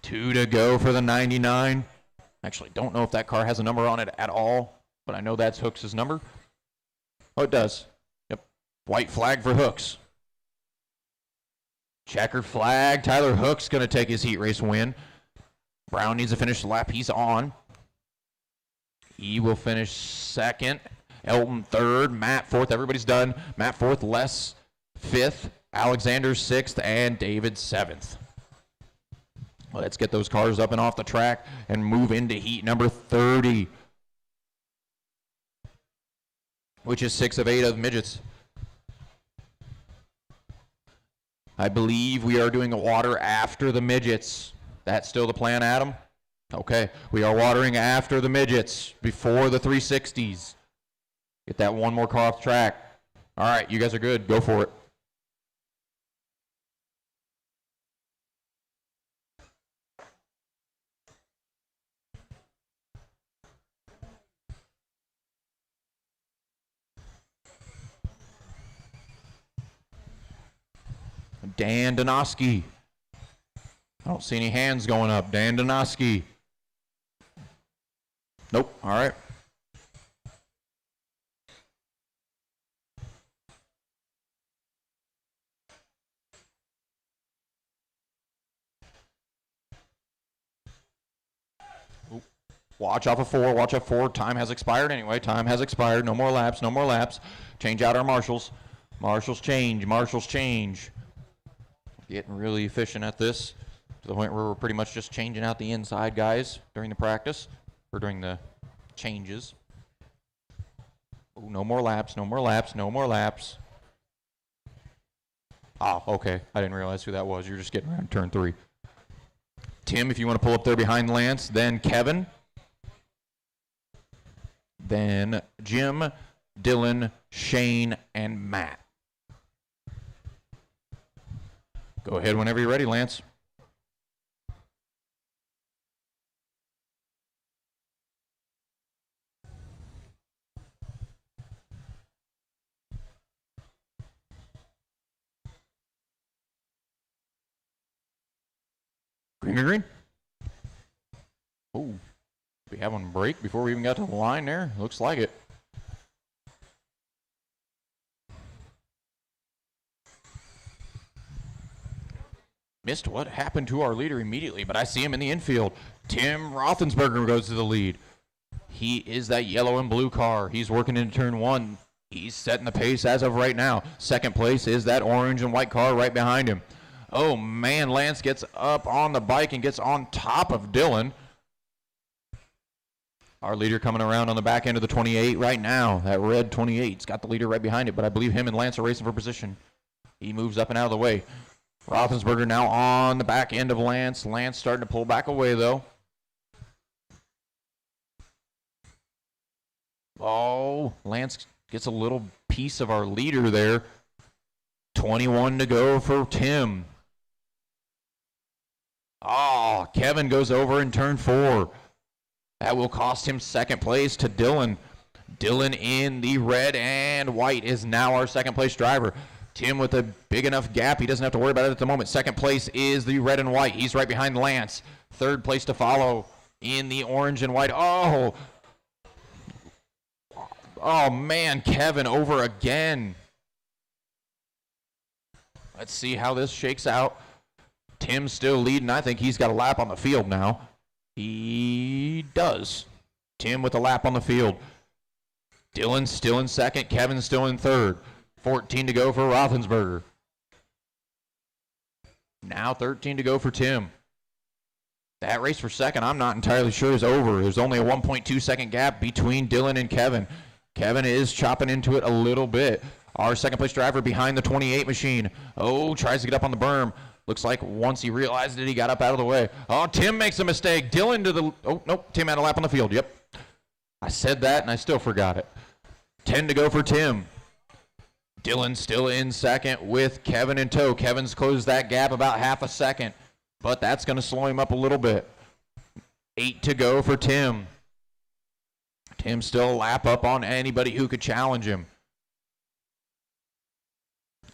2 to go for the 99. Actually, don't know if that car has a number on it at all, but I know that's Hooks' number. Oh, it does. Yep. White flag for Hooks. Checkered flag. Tyler Hooks going to take his heat race win. Brown needs to finish the lap he's on. He will finish second. Elton third. Matt fourth. Everybody's done. Matt fourth. Les fifth. Alexander sixth. And David seventh. Let's get those cars up and off the track and move into heat number 30, which is 6 of 8 of midgets. I believe we are doing a water after the midgets. That's still the plan, Adam? Okay, we are watering after the midgets, before the 360s. Get that one more car off the track. All right, you guys are good. Go for it. Dan Donoski. I don't see any hands going up. Dan Donoski. Nope. All right. Watch off of 4. Watch off 4. Time has expired anyway. Time has expired. No more laps. No more laps. Change out our marshals. Marshals change. Marshals change. Getting really efficient at this, to the point where we're pretty much just changing out the inside guys during the practice, or during the changes. Ooh, no more laps, no more laps, no more laps. Oh, okay. I didn't realize who that was. You're just getting around turn 3. Tim, if you want to pull up there behind Lance, then Kevin, then Jim, Dylan, Shane, and Matt. Go ahead whenever you're ready, Lance. Green, green, green. Oh, we have one break before we even got to the line there. Looks like it. Missed what happened to our leader immediately, but I see him in the infield. Tim Roethlisberger goes to the lead. He is that yellow and blue car. He's working into turn 1. He's setting the pace as of right now. Second place is that orange and white car right behind him. Oh, man, Lance gets up on the bike and gets on top of Dylan. Our leader coming around on the back end of the 28 right now. That red 28's got the leader right behind it, but I believe him and Lance are racing for position. He moves up and out of the way. Roethlisberger now on the back end of Lance. Lance starting to pull back away, though. Oh, Lance gets a little piece of our leader there. 21 to go for Tim. Oh, Kevin goes over in turn 4. That will cost him second place to Dylan. Dylan in the red and white is now our second place driver. Tim with a big enough gap. He doesn't have to worry about it at the moment. Second place is the red and white. He's right behind Lance. Third place to follow in the orange and white. Oh, man, Kevin over again. Let's see how this shakes out. Tim's still leading. I think he's got a lap on the field now. He does. Tim with a lap on the field. Dylan's still in second. Kevin's still in third. 14 to go for Roethlisberger. Now 13 to go for Tim. That race for second, I'm not entirely sure, is over. There's only a 1.2 second gap between Dylan and Kevin. Kevin is chopping into it a little bit. Our second place driver behind the 28 machine. Oh, tries to get up on the berm. Looks like once he realized it, he got up out of the way. Oh, Tim makes a mistake. Dylan to the, oh, nope, Tim had a lap on the field. Yep. I said that and I still forgot it. 10 to go for Tim. Dylan still in second with Kevin in tow. Kevin's closed that gap about half a second, but that's going to slow him up a little bit. 8 to go for Tim. Tim still a lap up on anybody who could challenge him.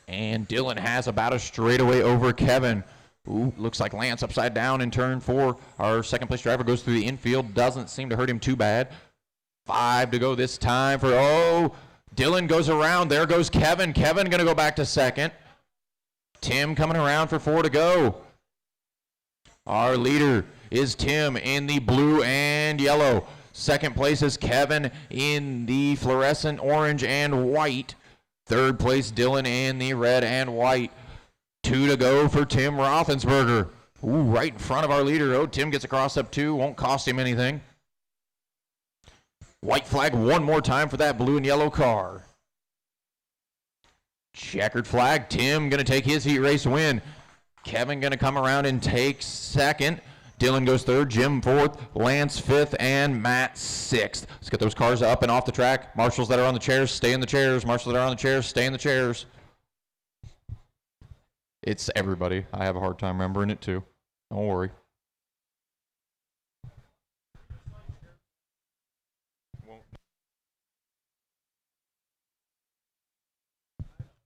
And Dylan has about a straightaway over Kevin. Ooh, looks like Lance upside down in turn 4. Our second place driver goes through the infield. Doesn't seem to hurt him too bad. 5 to go this time for, oh, Dylan goes around. There goes Kevin. Kevin going to go back to second. Tim coming around for 4 to go. Our leader is Tim in the blue and yellow. Second place is Kevin in the fluorescent orange and white. Third place, Dylan in the red and white. 2 to go for Tim Roethlisberger. Ooh, right in front of our leader. Oh, Tim gets across up 2. Won't cost him anything. White flag one more time for that blue and yellow car. Checkered flag. Tim going to take his heat race win. Kevin going to come around and take second. Dylan goes third. Jim fourth. Lance fifth. And Matt sixth. Let's get those cars up and off the track. Marshals that are on the chairs, stay in the chairs. Marshals that are on the chairs, stay in the chairs. It's everybody. I have a hard time remembering it too. Don't worry.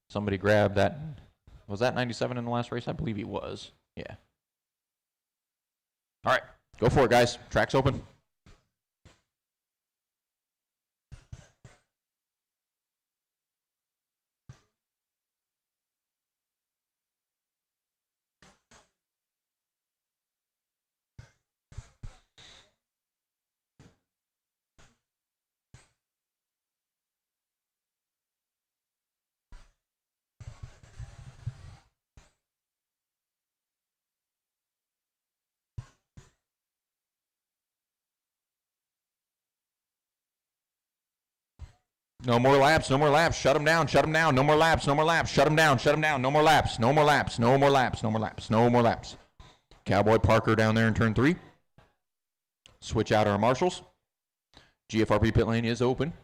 Somebody grabbed that. Was that 97 in the last race? I believe he was. Yeah. All right. Go for it, guys. Track's open. No more laps, no more laps. Shut them down, shut them down. No more laps, no more laps. Shut them down, shut them down. No more laps, no more laps, no more laps, no more laps, no more laps. Cowboy Parker down there in turn 3. Switch out our marshals. GFRP pit lane is open.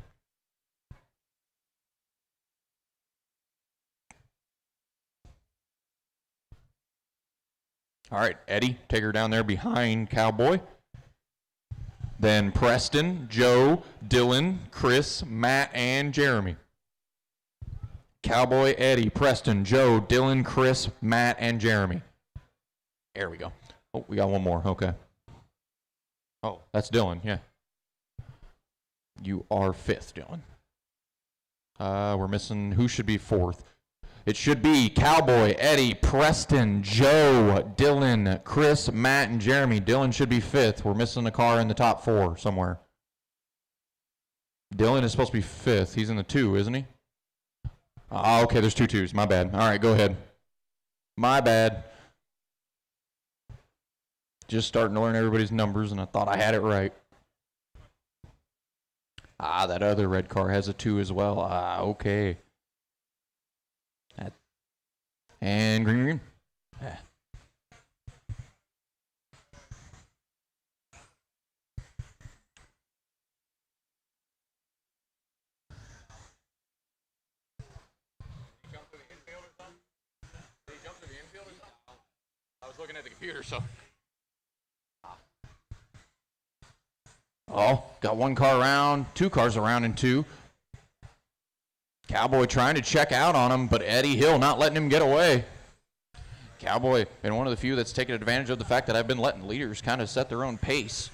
All right, Eddie, take her down there behind Cowboy. Then Preston, Joe, Dylan, Chris, Matt, and Jeremy. Cowboy, Eddie, Preston, Joe, Dylan, Chris, Matt, and Jeremy. There we go. Oh, we got one more. Okay. Oh, that's Dylan, yeah. You are 5th, Dylan. We're missing, who should be 4th? It should be Cowboy, Eddie, Preston, Joe, Dylan, Chris, Matt, and Jeremy. Dylan should be 5th. We're missing a car in the top 4 somewhere. Dylan is supposed to be 5th. He's in the 2, isn't he? Okay, there's 2 2s. My bad. All right, go ahead. My bad. Just starting to learn everybody's numbers, and I thought I had it right. That other red car has a 2 as well. Okay. And green. Yeah. I was looking at the computer, so. Oh, got one car around, 2 cars around in 2. Cowboy trying to check out on him, but Eddie Hill not letting him get away. Cowboy been one of the few that's taken advantage of the fact that I've been letting leaders kind of set their own pace.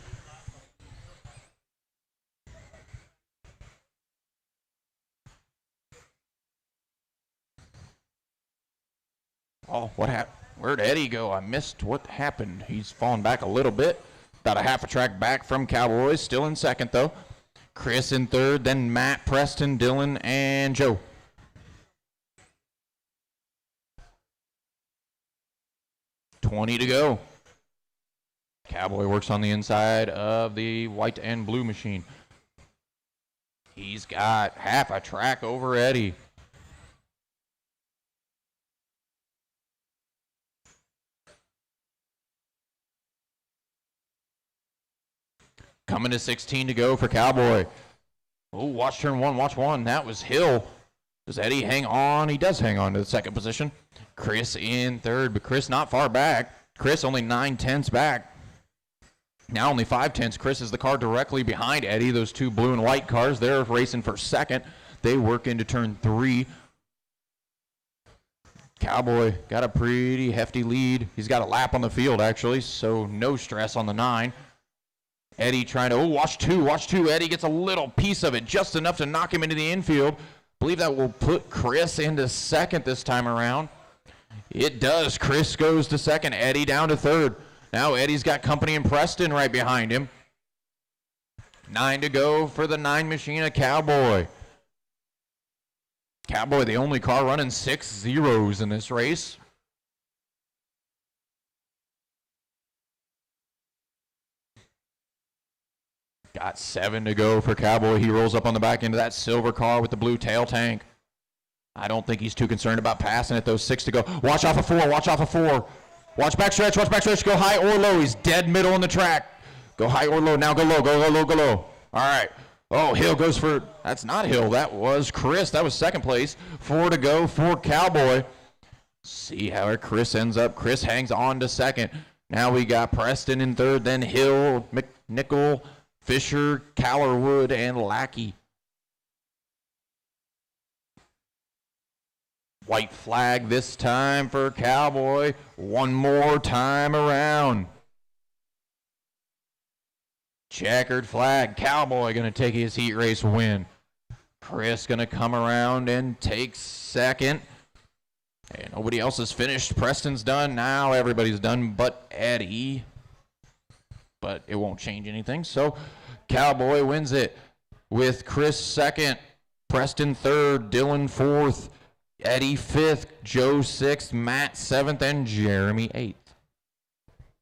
Oh, what happened? Where'd Eddie go? I missed what happened. He's fallen back a little bit. About a half a track back from Cowboys. Still in second, though. Chris in third, then Matt, Preston, Dylan, and Joe. $20 to go. Cowboy works on the inside of the white and blue machine. He's got half a track over Eddie. Coming to 16 to go for Cowboy. Oh, watch turn one, watch one. That was Hill. Does Eddie hang on? He does hang on to the second position. Chris in third, but Chris not far back. Chris only 9/10 back. Now only 5/10. Chris is the car directly behind Eddie. Those two blue and white cars, they're racing for second. They work into turn 3. Cowboy got a pretty hefty lead. He's got a lap on the field, actually, so no stress on the 9. Eddie trying to, watch two. Eddie gets a little piece of it, just enough to knock him into the infield. Believe that will put Chris into second this time around. It does. Chris goes to second. Eddie down to third. Now Eddie's got company in Preston right behind him. 9 to go for the 9 machine of Cowboy. Cowboy, the only car running 6 zeros in this race. Got 7 to go for Cowboy. He rolls up on the back end of that silver car with the blue tail tank. I don't think he's too concerned about passing it, though. 6 to go. Watch off of 4. Watch backstretch. Go high or low. He's dead middle on the track. Go high or low. Now go low. Go low. All right. Oh, Hill goes for, that's not Hill. That was Chris. That was second place. 4 to go for Cowboy. See how Chris ends up. Chris hangs on to second. Now we got Preston in third, then Hill, McNichol, Fisher, Callerwood, and Lackey. White flag this time for Cowboy. One more time around. Checkered flag. Cowboy going to take his heat race win. Chris going to come around and take second. And nobody else is finished. Preston's done. Now everybody's done but Eddie. But it won't change anything. So Cowboy wins it with Chris second, Preston third, Dylan fourth, Eddie fifth, Joe sixth, Matt seventh, and Jeremy eighth.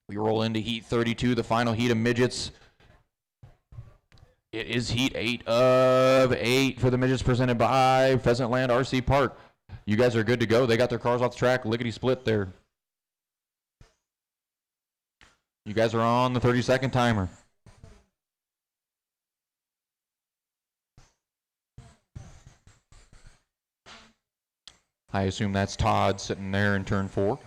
We roll into heat 32, the final heat of midgets. It is heat 8 of 8 for the midgets presented by Pheasant Land RC Park. You guys are good to go. They got their cars off the track, lickety split there. You guys are on the 30-second timer. I assume that's Todd sitting there in turn 4.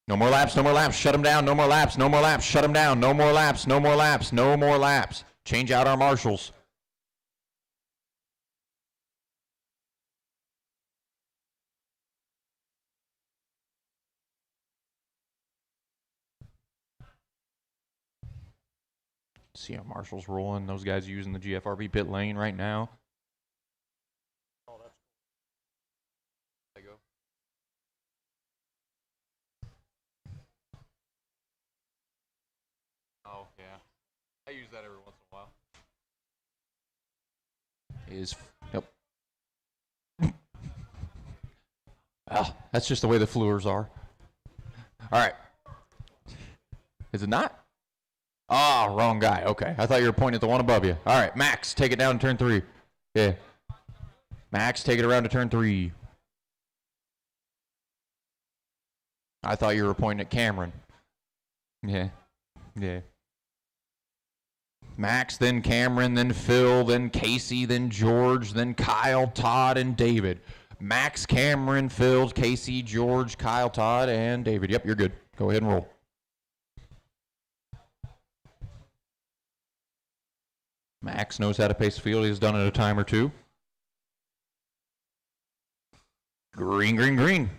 No more laps, shut them down, no more laps, shut them down, no more laps. Change out our marshals. See how marshals rolling, those guys using the GFRB pit lane right now. Oh, yeah. I use that every once in a while. Is, yep. That's just the way the Fluors are. All right. Is it not? Ah, wrong guy. Okay. I thought you were pointing at the one above you. All right, Max, take it down to turn 3. Yeah. Max, take it around to turn 3. I thought you were pointing at Cameron. Yeah. Yeah. Max, then Cameron, then Phil, then Casey, then George, then Kyle, Todd, and David. Max, Cameron, Phil, Casey, George, Kyle, Todd, and David. Yep, you're good. Go ahead and roll. Max knows how to pace the field. He's done it a time or two. Green, green, green.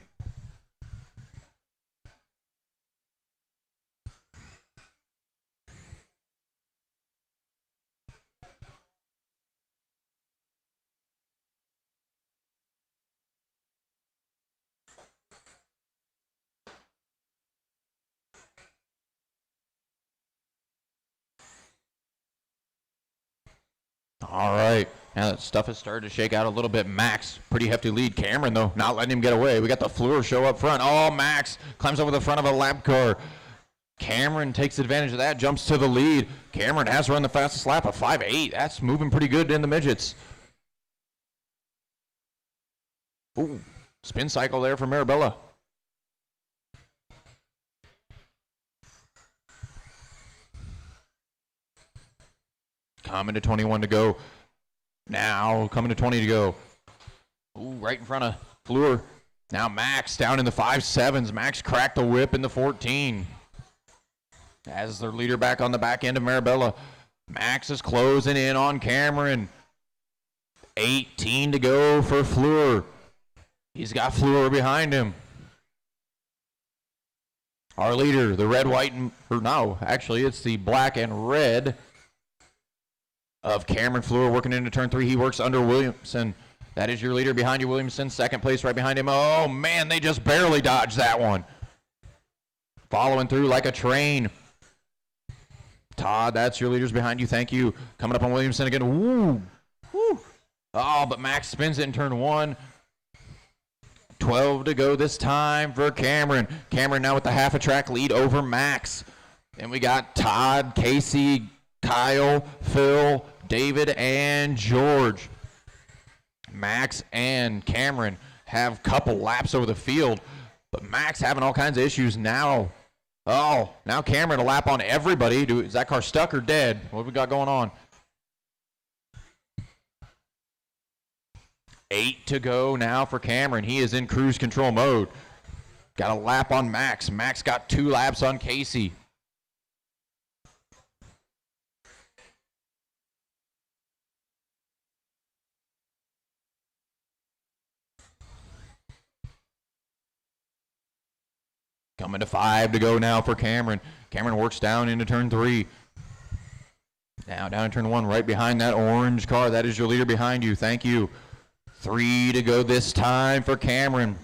All right. Now that stuff has started to shake out a little bit. Max, pretty hefty lead. Cameron, though, not letting him get away. We got the Fleur show up front. Oh, Max climbs over the front of a lap car. Cameron takes advantage of that, jumps to the lead. Cameron has run the fastest lap of 5.8. That's moving pretty good in the midgets. Ooh, spin cycle there for Marabella. Coming to 21 to go. Now coming to 20 to go. Ooh, right in front of Fleur. Now Max down in the 5.7s. Max cracked the whip in the 14. As their leader back on the back end of Marabella. Max is closing in on Cameron. 18 to go for Fleur. He's got Fleur behind him. Our leader, the red, white, and, or no, actually it's the black and red of Cameron Fleur working into turn 3. He works under Williamson. That is your leader behind you, Williamson. Second place right behind him. Oh, man, they just barely dodged that one. Following through like a train. Todd, that's your leaders behind you. Thank you. Coming up on Williamson again. Woo. Woo. Oh, but Max spins it in turn 1. 12 to go this time for Cameron. Cameron now with the half a track lead over Max. And we got Todd, Casey, Kyle, Phil, David, and George. Max and Cameron have a couple laps over the field, but Max having all kinds of issues now. Oh, now Cameron a lap on everybody. Is that car stuck or dead? What have we got going on? 8 to go now for Cameron. He is in cruise control mode. Got a lap on Max. Max got 2 laps on Casey. Coming to 5 to go now for Cameron. Cameron works down into turn 3. Now down in turn 1, right behind that orange car. That is your leader behind you. Thank you. 3 to go this time for Cameron.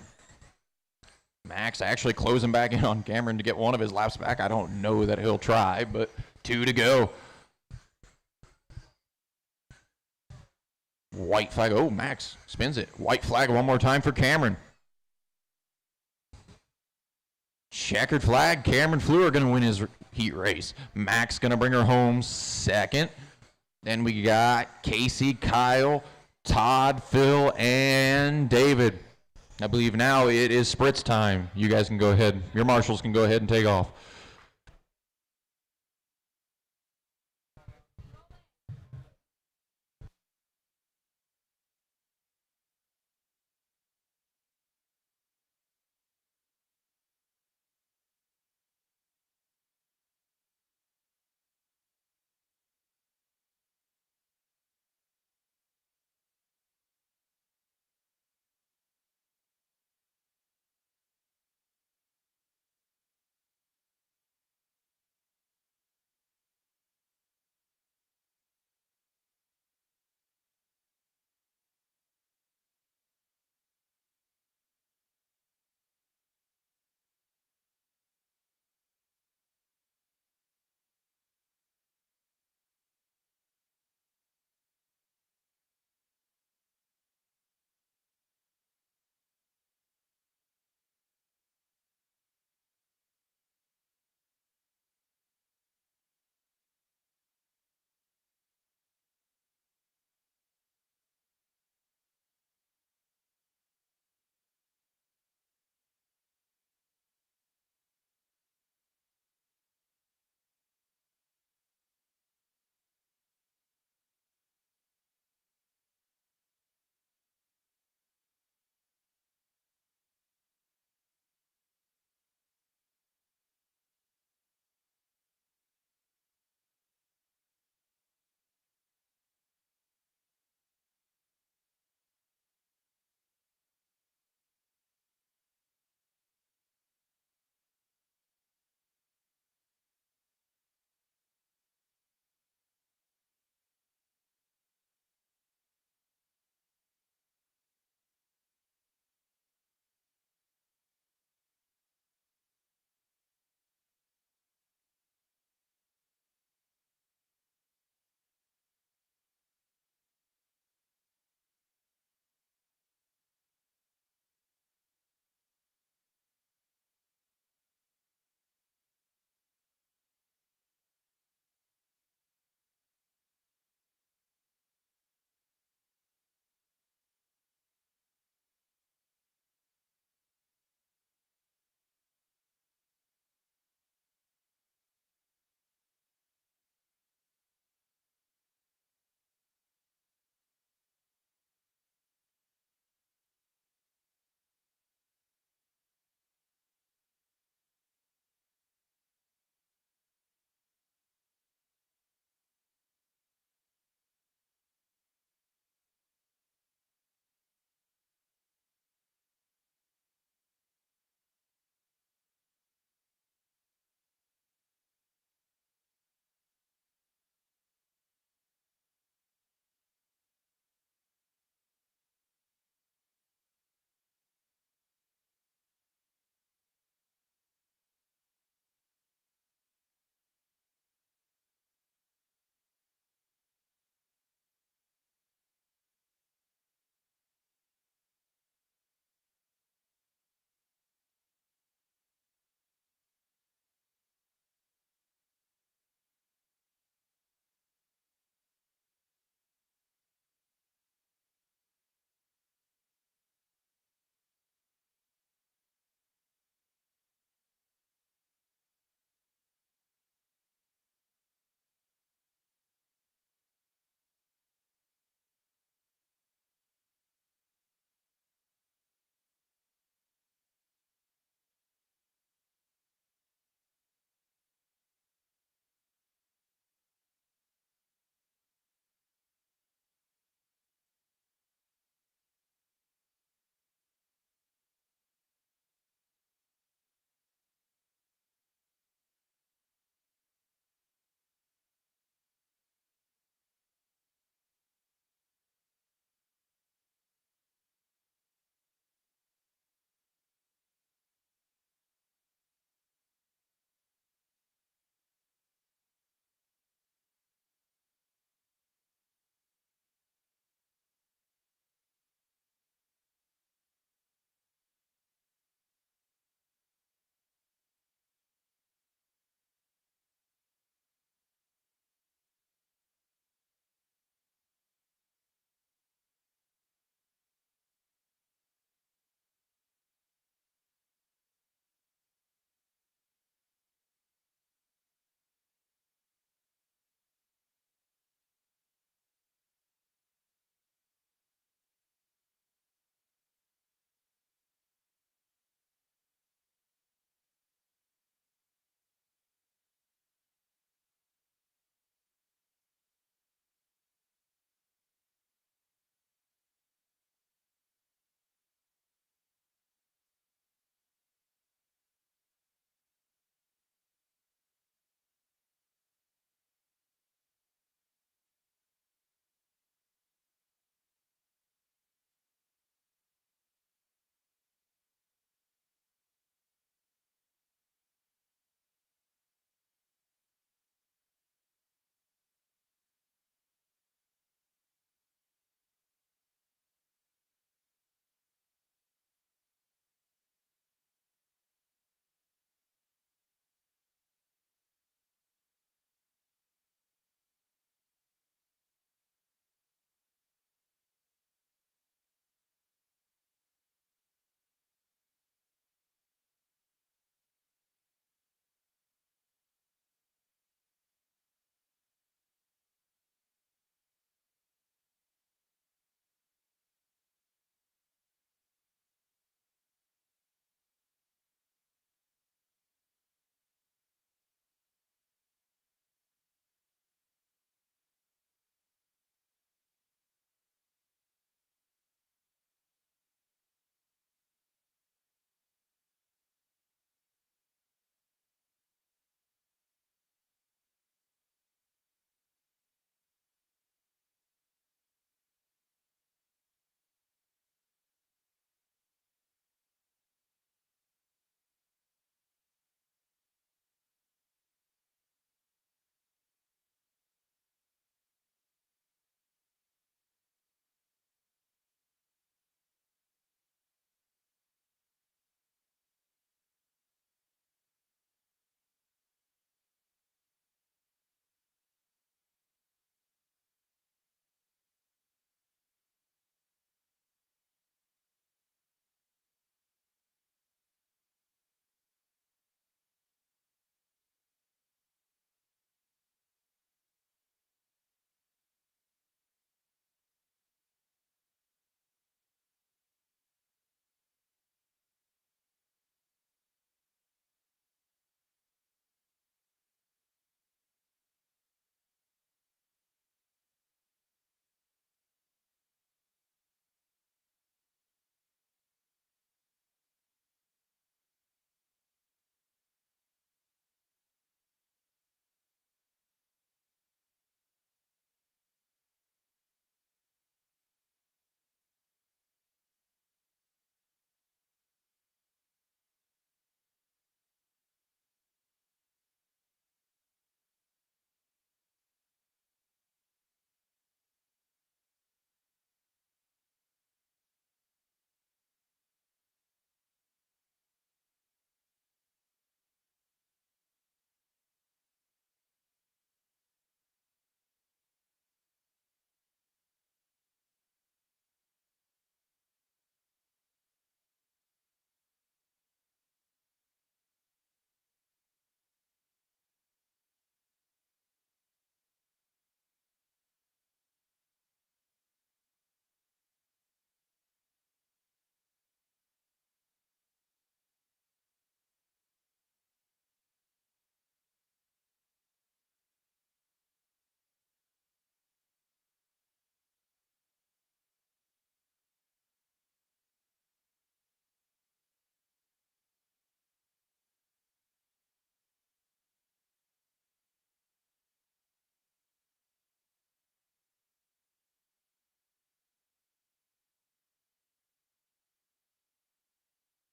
Max actually closing back in on Cameron to get one of his laps back. I don't know that he'll try, but 2 to go. White flag. Oh, Max spins it. White flag one more time for Cameron. Checkered flag. Cameron Fleur going to win his heat race. Max going to bring her home second. Then we got Casey, Kyle, Todd, Phil, and David. I believe now it is spritz time. You guys can go ahead. Your marshals can go ahead and take off.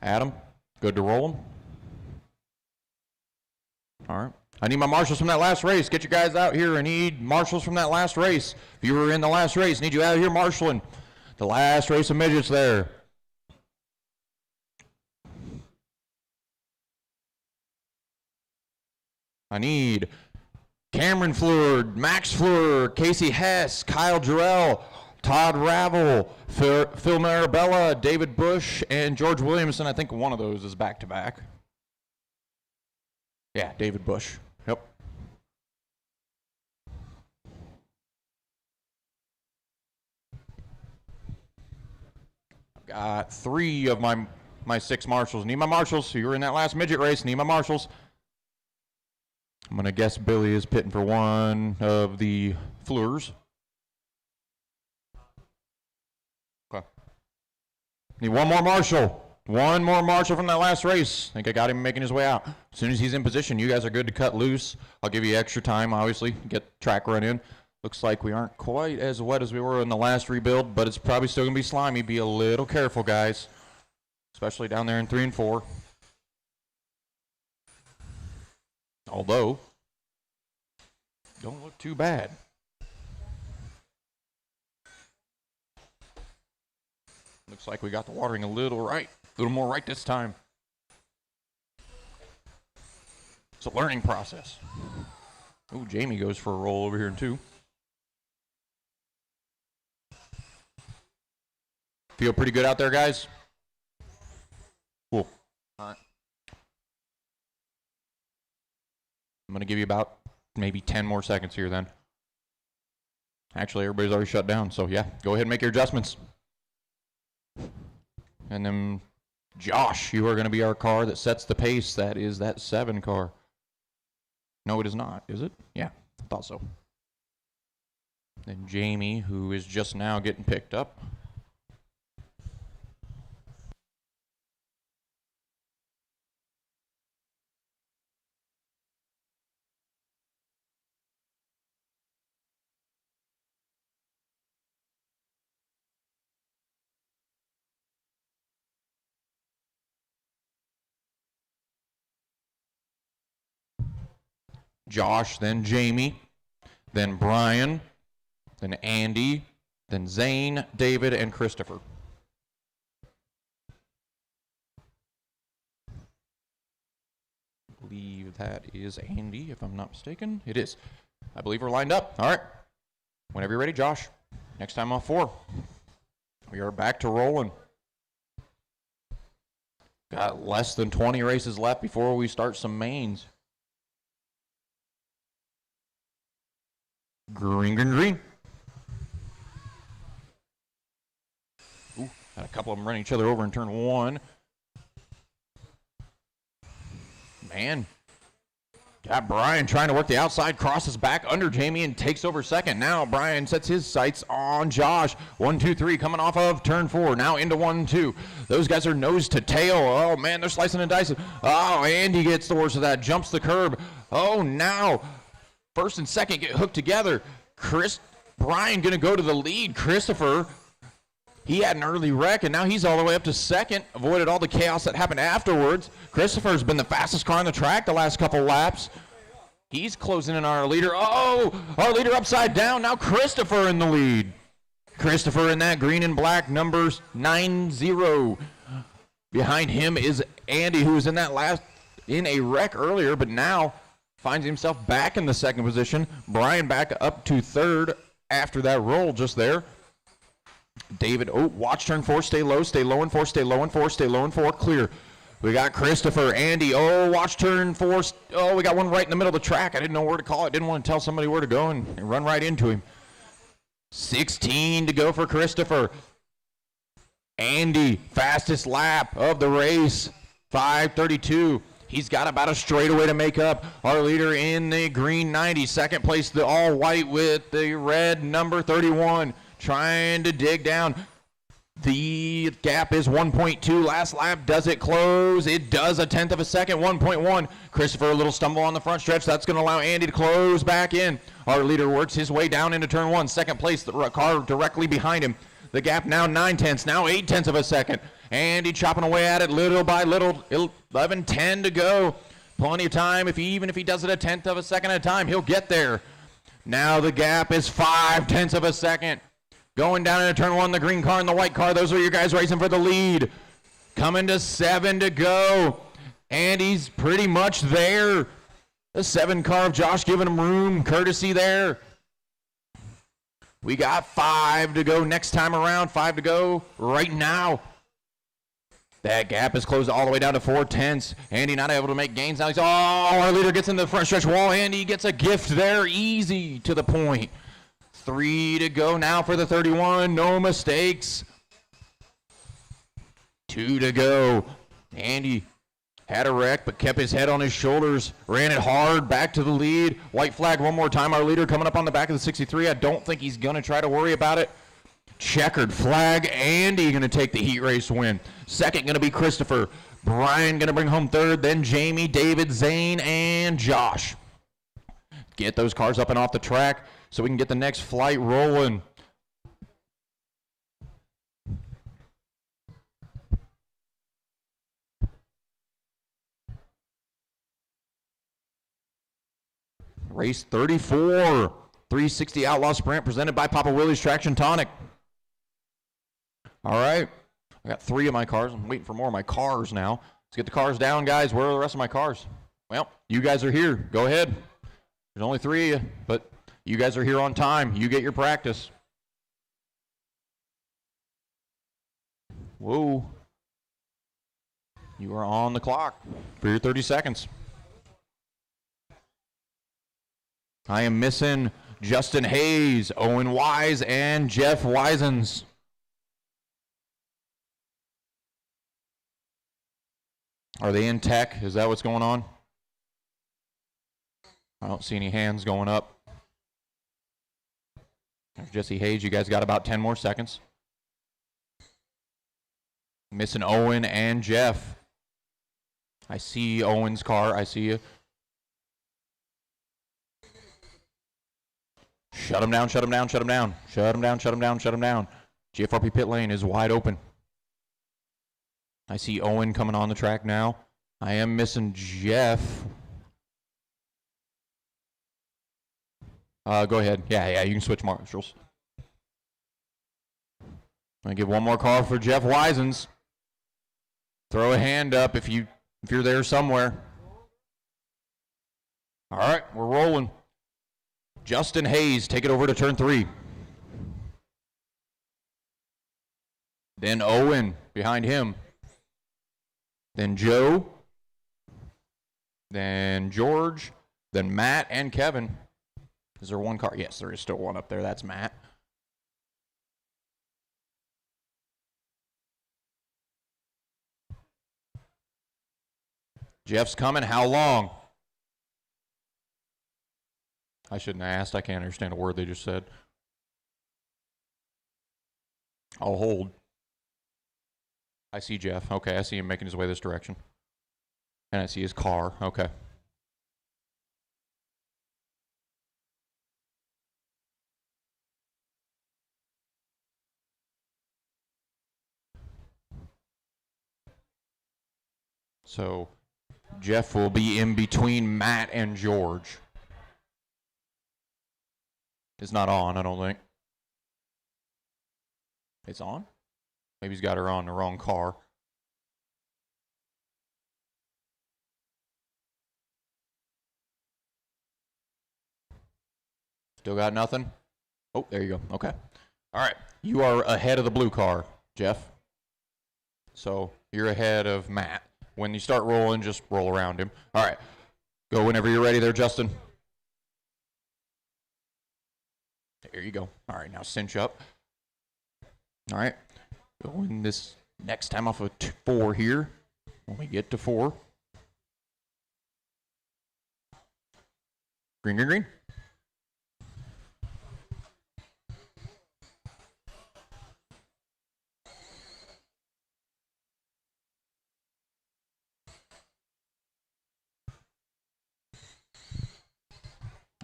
Adam, good to roll 'em? All right. I need my marshals from that last race. Get you guys out here. I need marshals from that last race. If you were in the last race, I need you out here marshaling the last race of midgets there. I need Cameron Fleur, Max Fleur, Casey Hess, Kyle Jarrell, Todd Ravel, Phil Marabella, David Bush, and George Williamson. I think one of those is back-to-back. Yeah, David Bush. Yep. I've got 3 of my 6 marshals. Need my marshals. So you were in that last midget race. Need my marshals. I'm going to guess Billy is pitting for one of the Fleurs. Okay. Need one more marshal. One more marshal from that last race. I think I got him making his way out. As soon as he's in position, you guys are good to cut loose. I'll give you extra time, obviously, get track run in. Looks like we aren't quite as wet as we were in the last rebuild, but it's probably still going to be slimy. Be a little careful, guys, especially down there in 3 and 4. Although, don't look too bad. Looks like we got the watering a little more right this time. It's a learning process. Ooh, Jamie goes for a roll over here in 2. Feel pretty good out there, guys? Cool. All right. I'm going to give you about maybe 10 more seconds here then. Actually, everybody's already shut down, so yeah, go ahead and make your adjustments. And then, Josh, you are going to be our car that sets the pace. That is that 7 car. No, it is not, is it? Yeah, I thought so. Then Jamie, who is just now getting picked up. Josh, then Jamie, then Brian, then Andy, then Zane, David, and Christopher. I believe that is Andy, if I'm not mistaken. It is. I believe we're lined up. All right. Whenever you're ready, Josh. Next time off 4. We are back to rolling. Got less than 20 races left before we start some mains. Green, green, green. Ooh, had a couple of them run each other over in turn 1. Man. Got Brian trying to work the outside, crosses back under Jamie and takes over second. Now Brian sets his sights on Josh. 1, 2, 3 coming off of turn 4. Now into 1, 2. Those guys are nose to tail. Oh, man, they're slicing and dicing. Oh, Andy gets the worst of that. Jumps the curb. Oh, now first and second get hooked together. Brian going to go to the lead. Christopher, he had an early wreck, and now he's all the way up to second. Avoided all the chaos that happened afterwards. Christopher's been the fastest car on the track the last couple laps. He's closing in on our leader. Oh, our leader upside down. Now Christopher in the lead. Christopher in that green and black, numbers 9-0. Behind him is Andy, who was in a wreck earlier, but now finds himself back in the second position. Brian back up to third after that roll just there. David, watch turn 4, stay low in 4, stay low in 4, stay low in 4, clear. We got Christopher, Andy, watch turn 4, we got one right in the middle of the track. I didn't know where to call it, didn't want to tell somebody where to go and run right into him. 16 to go for Christopher. Andy, fastest lap of the race, 5:32. He's got about a straightaway to make up. Our leader in the green 90. Second place, the all white with the red number 31. Trying to dig down. The gap is 1.2. Last lap, does it close? It does, a tenth of a second, 1.1. Christopher, a little stumble on the front stretch. That's going to allow Andy to close back in. Our leader works his way down into turn 1. Second place, the car directly behind him. The gap now 9 tenths, now 8 tenths of a second. Andy chopping away at it little by little. 11:10 to go. Plenty of time. Even if he does it a tenth of a second at a time, he'll get there. Now the gap is 5/10 of a second. Going down into turn one, the green car and the white car. Those are your guys racing for the lead. Coming to 7 to go. And he's pretty much there. The 7 car of Josh giving him room. Courtesy there. We got 5 to go next time around. 5 to go right now. That gap is closed all the way down to 4/10. Andy not able to make gains. Now our leader gets in the front stretch wall. Andy gets a gift there. Easy to the point. 3 to go now for the 31. No mistakes. 2 to go. Andy had a wreck, but kept his head on his shoulders. Ran it hard, back to the lead. White flag one more time. Our leader coming up on the back of the 63. I don't think he's going to try to worry about it. Checkered flag. Andy going to take the heat race win. Second going to be Christopher. Brian going to bring home third. Then Jamie, David, Zane, and Josh. Get those cars up and off the track so we can get the next flight rolling. Race 34, 360 Outlaw Sprint presented by Papa Willie's Traction Tonic. All right, I got 3 of my cars. I'm waiting for more of my cars now. Let's get the cars down, guys. Where are the rest of my cars? Well, you guys are here. Go ahead. There's only 3 of you, but you guys are here on time. You get your practice. Whoa. You are on the clock for your 30 seconds. I am missing Justin Hayes, Owen Wise, and Jeff Wisens. Are they in tech? Is that what's going on? I don't see any hands going up. There's Jesse Hayes. You guys got about 10 more seconds. Missing Owen and Jeff. I see Owen's car. I see you. Shut him down, shut him down, shut him down. Shut him down, shut him down, shut him down. GFRP pit lane is wide open. I see Owen coming on the track now. I am missing Jeff. Go ahead. Yeah, you can switch marshals. I'm going to give one more call for Jeff Wisens. Throw a hand up if you're there somewhere. All right, we're rolling. Justin Hayes, take it over to turn 3. Then Owen behind him. Then Joe. Then George. Then Matt and Kevin. Is there one car? Yes, there is still one up there. That's Matt. Jeff's coming. How long? I shouldn't have asked. I can't understand a word they just said. I'll hold. I see Jeff. Okay, I see him making his way this direction. And I see his car. Okay. So Jeff will be in between Matt and George. It's not on, I don't think. It's on? Maybe he's got her on the wrong car. Still got nothing? Oh, there you go. Okay. All right. You are ahead of the blue car, Jeff. So you're ahead of Matt. When you start rolling, just roll around him. All right. Go whenever you're ready there, Justin. There you go. All right, now cinch up. All right. Going this next time off of 4 here. When we get to 4. Green, green, green.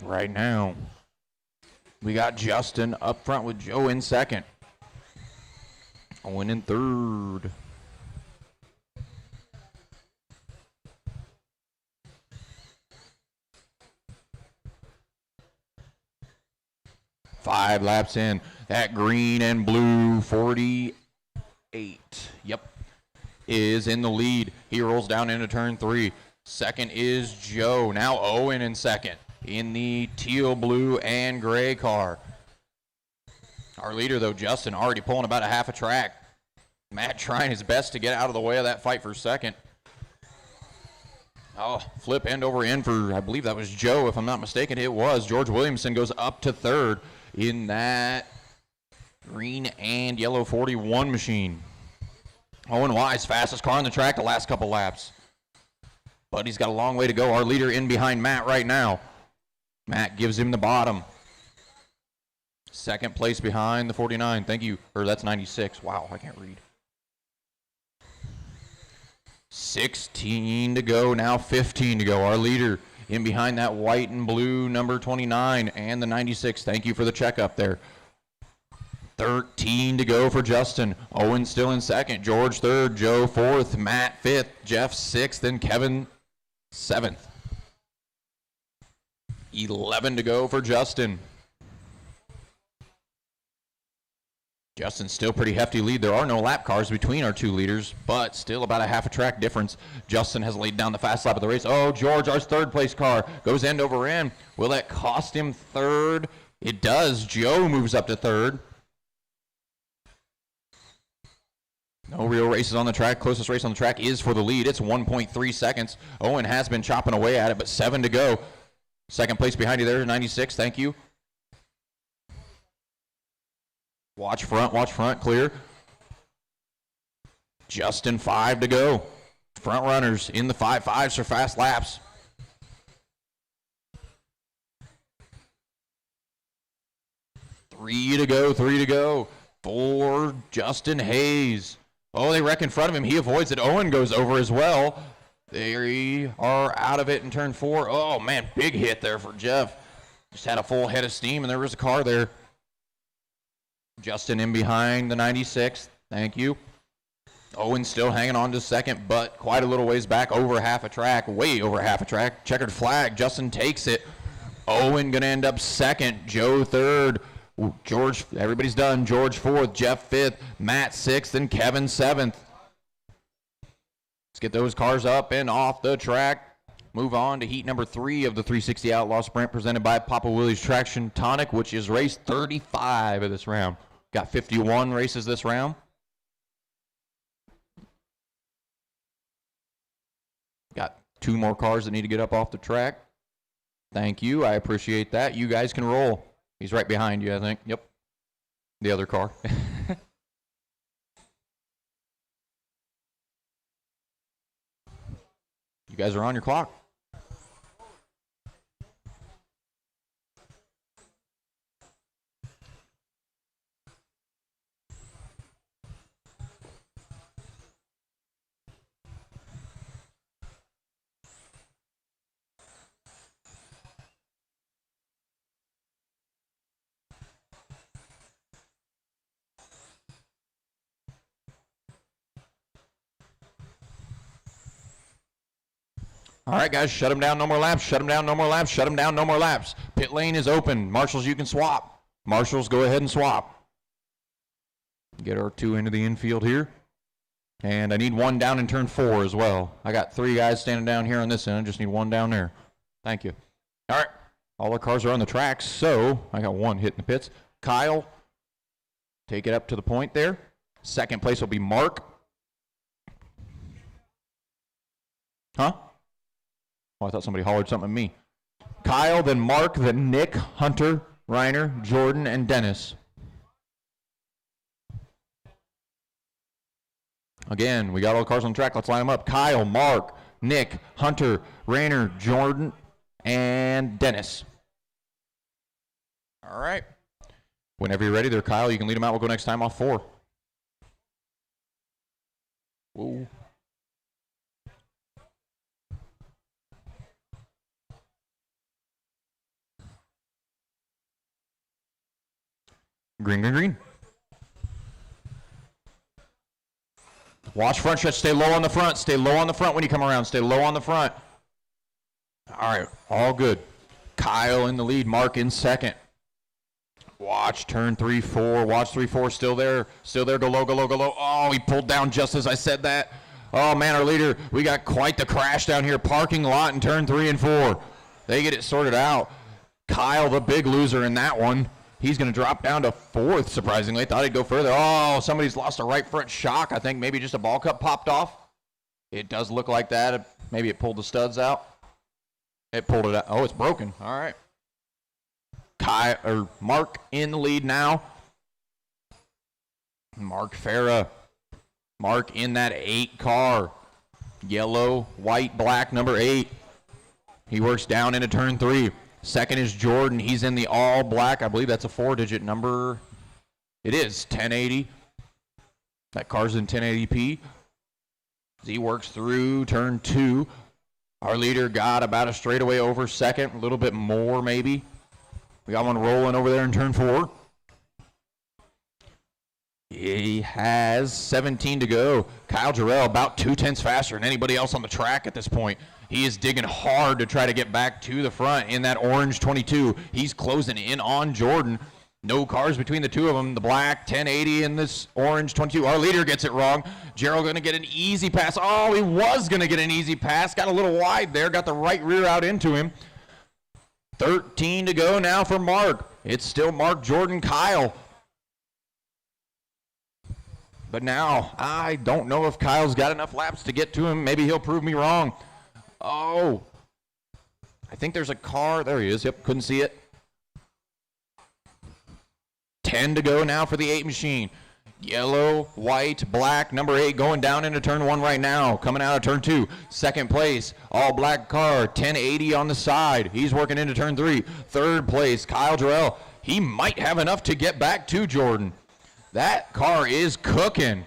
Right now, we got Justin up front with Joe in second. Owen in third. 5 laps in. That green and blue 48, yep, is in the lead. He rolls down into turn 3. Second is Joe. Now Owen in second in the teal, blue, and gray car. Our leader, though, Justin, already pulling about a half a track. Matt trying his best to get out of the way of that fight for second. Oh, flip end over end for, I believe that was Joe, if I'm not mistaken. It was. George Williamson goes up to third in that green and yellow 41 machine. Owen Wise, fastest car on the track the last couple laps. But he's got a long way to go. Our leader in behind Matt right now. Matt gives him the bottom. Second place behind the 49. Thank you. Or that's 96. Wow, I can't read. 16 to go, now 15 to go. Our leader in behind that white and blue number 29 and the 96. Thank you for the checkup there. 13 to go for Justin. Owen still in second. George third. Joe fourth. Matt fifth. Jeff sixth. And Kevin seventh. 11 to go for Justin. Justin's still pretty hefty lead. There are no lap cars between our two leaders, but still about a half a track difference. Justin has laid down the fast lap of the race. Oh, George, our third place car, goes end over end. Will that cost him third? It does. Joe moves up to third. No real races on the track. Closest race on the track is for the lead. It's 1.3 seconds. Owen has been chopping away at it, but 7 to go. Second place behind you there, 96. Thank you. Watch front, clear. Justin, 5 to go. Front runners in the 5.5s for fast laps. Three to go for Justin Hayes. Oh, they wreck in front of him. He avoids it. Owen goes over as well. They are out of it in turn 4. Oh, man, big hit there for Jeff. Just had a full head of steam, and there was a car there. Justin in behind the 96. Thank you. Owen still hanging on to second, but quite a little ways back, over half a track, way over half a track. Checkered flag. Justin takes it. Owen going to end up second. Joe third. George, everybody's done. George fourth. Jeff fifth. Matt sixth. And Kevin seventh. Let's get those cars up and off the track. Move on to heat number 3 of the 360 Outlaw Sprint presented by Papa Willie's Traction Tonic, which is race 35 of this round. Got 51 races this round. Got 2 more cars that need to get up off the track. Thank you. I appreciate that. You guys can roll. He's right behind you, I think. Yep. The other car. You guys are on your clock. All right, guys, shut them down, no more laps, shut them down, no more laps, shut them down, no more laps. Pit lane is open. Marshals, you can swap. Marshals, go ahead and swap. Get our 2 into the infield here. And I need 1 down in turn 4 as well. I got 3 guys standing down here on this end. I just need 1 down there. Thank you. All right, all our cars are on the track, so I got 1 hitting the pits. Kyle, take it up to the point there. Second place will be Mark. Huh? Oh, I thought somebody hollered something at me. Kyle, then Mark, then Nick, Hunter, Reiner, Jordan, and Dennis. Again, we got all the cars on the track. Let's line them up. Kyle, Mark, Nick, Hunter, Reiner, Jordan, and Dennis. All right. Whenever you're ready there, Kyle, you can lead them out. We'll go next time off 4. Whoa. Green, green, green. Watch front stretch. Stay low on the front. Stay low on the front when you come around. Stay low on the front. All right, all good. Kyle in the lead. Mark in second. Watch turn 3-4. Watch 3-4 still there. Still there. Go low, go low, go low. Oh, he pulled down just as I said that. Oh, man, our leader, we got quite the crash down here. Parking lot in turn 3 and 4. They get it sorted out. Kyle, the big loser in that one. He's going to drop down to 4th, surprisingly. Thought he'd go further. Oh, somebody's lost a right front shock. I think maybe just a ball cup popped off. It does look like that. Maybe it pulled the studs out. It pulled it out. Oh, it's broken. All right. Mark in the lead now. Mark Farah. Mark in that 8 car. Yellow, white, black, number 8. He works down into turn 3. Second is Jordan. He's in the all black. I believe that's a 4-digit number. It is 1080. That car's in 1080p. As he works through turn 2. Our leader got about a straightaway over second. A little bit more maybe. We got one rolling over there in turn 4. He has 17 to go. Kyle Jarrell about 2/10 faster than anybody else on the track at this point. He is digging hard to try to get back to the front in that orange 22. He's closing in on Jordan. No cars between the two of them. The black 1080 and this orange 22. Our leader gets it wrong. Gerald going to get an easy pass. Oh, he was going to get an easy pass. Got a little wide there. Got the right rear out into him. 13 to go now for Mark. It's still Mark, Jordan, Kyle. But now, I don't know if Kyle's got enough laps to get to him. Maybe he'll prove me wrong. Oh. I think there's a car. There he is. Yep, couldn't see it. 10 to go now for the 8 machine. Yellow, white, black, number 8 going down into turn 1 right now. Coming out of turn 2. Second place, all black car, 1080 on the side. He's working into turn 3. Third place, Kyle Jarrell. He might have enough to get back to Jordan. That car is cooking.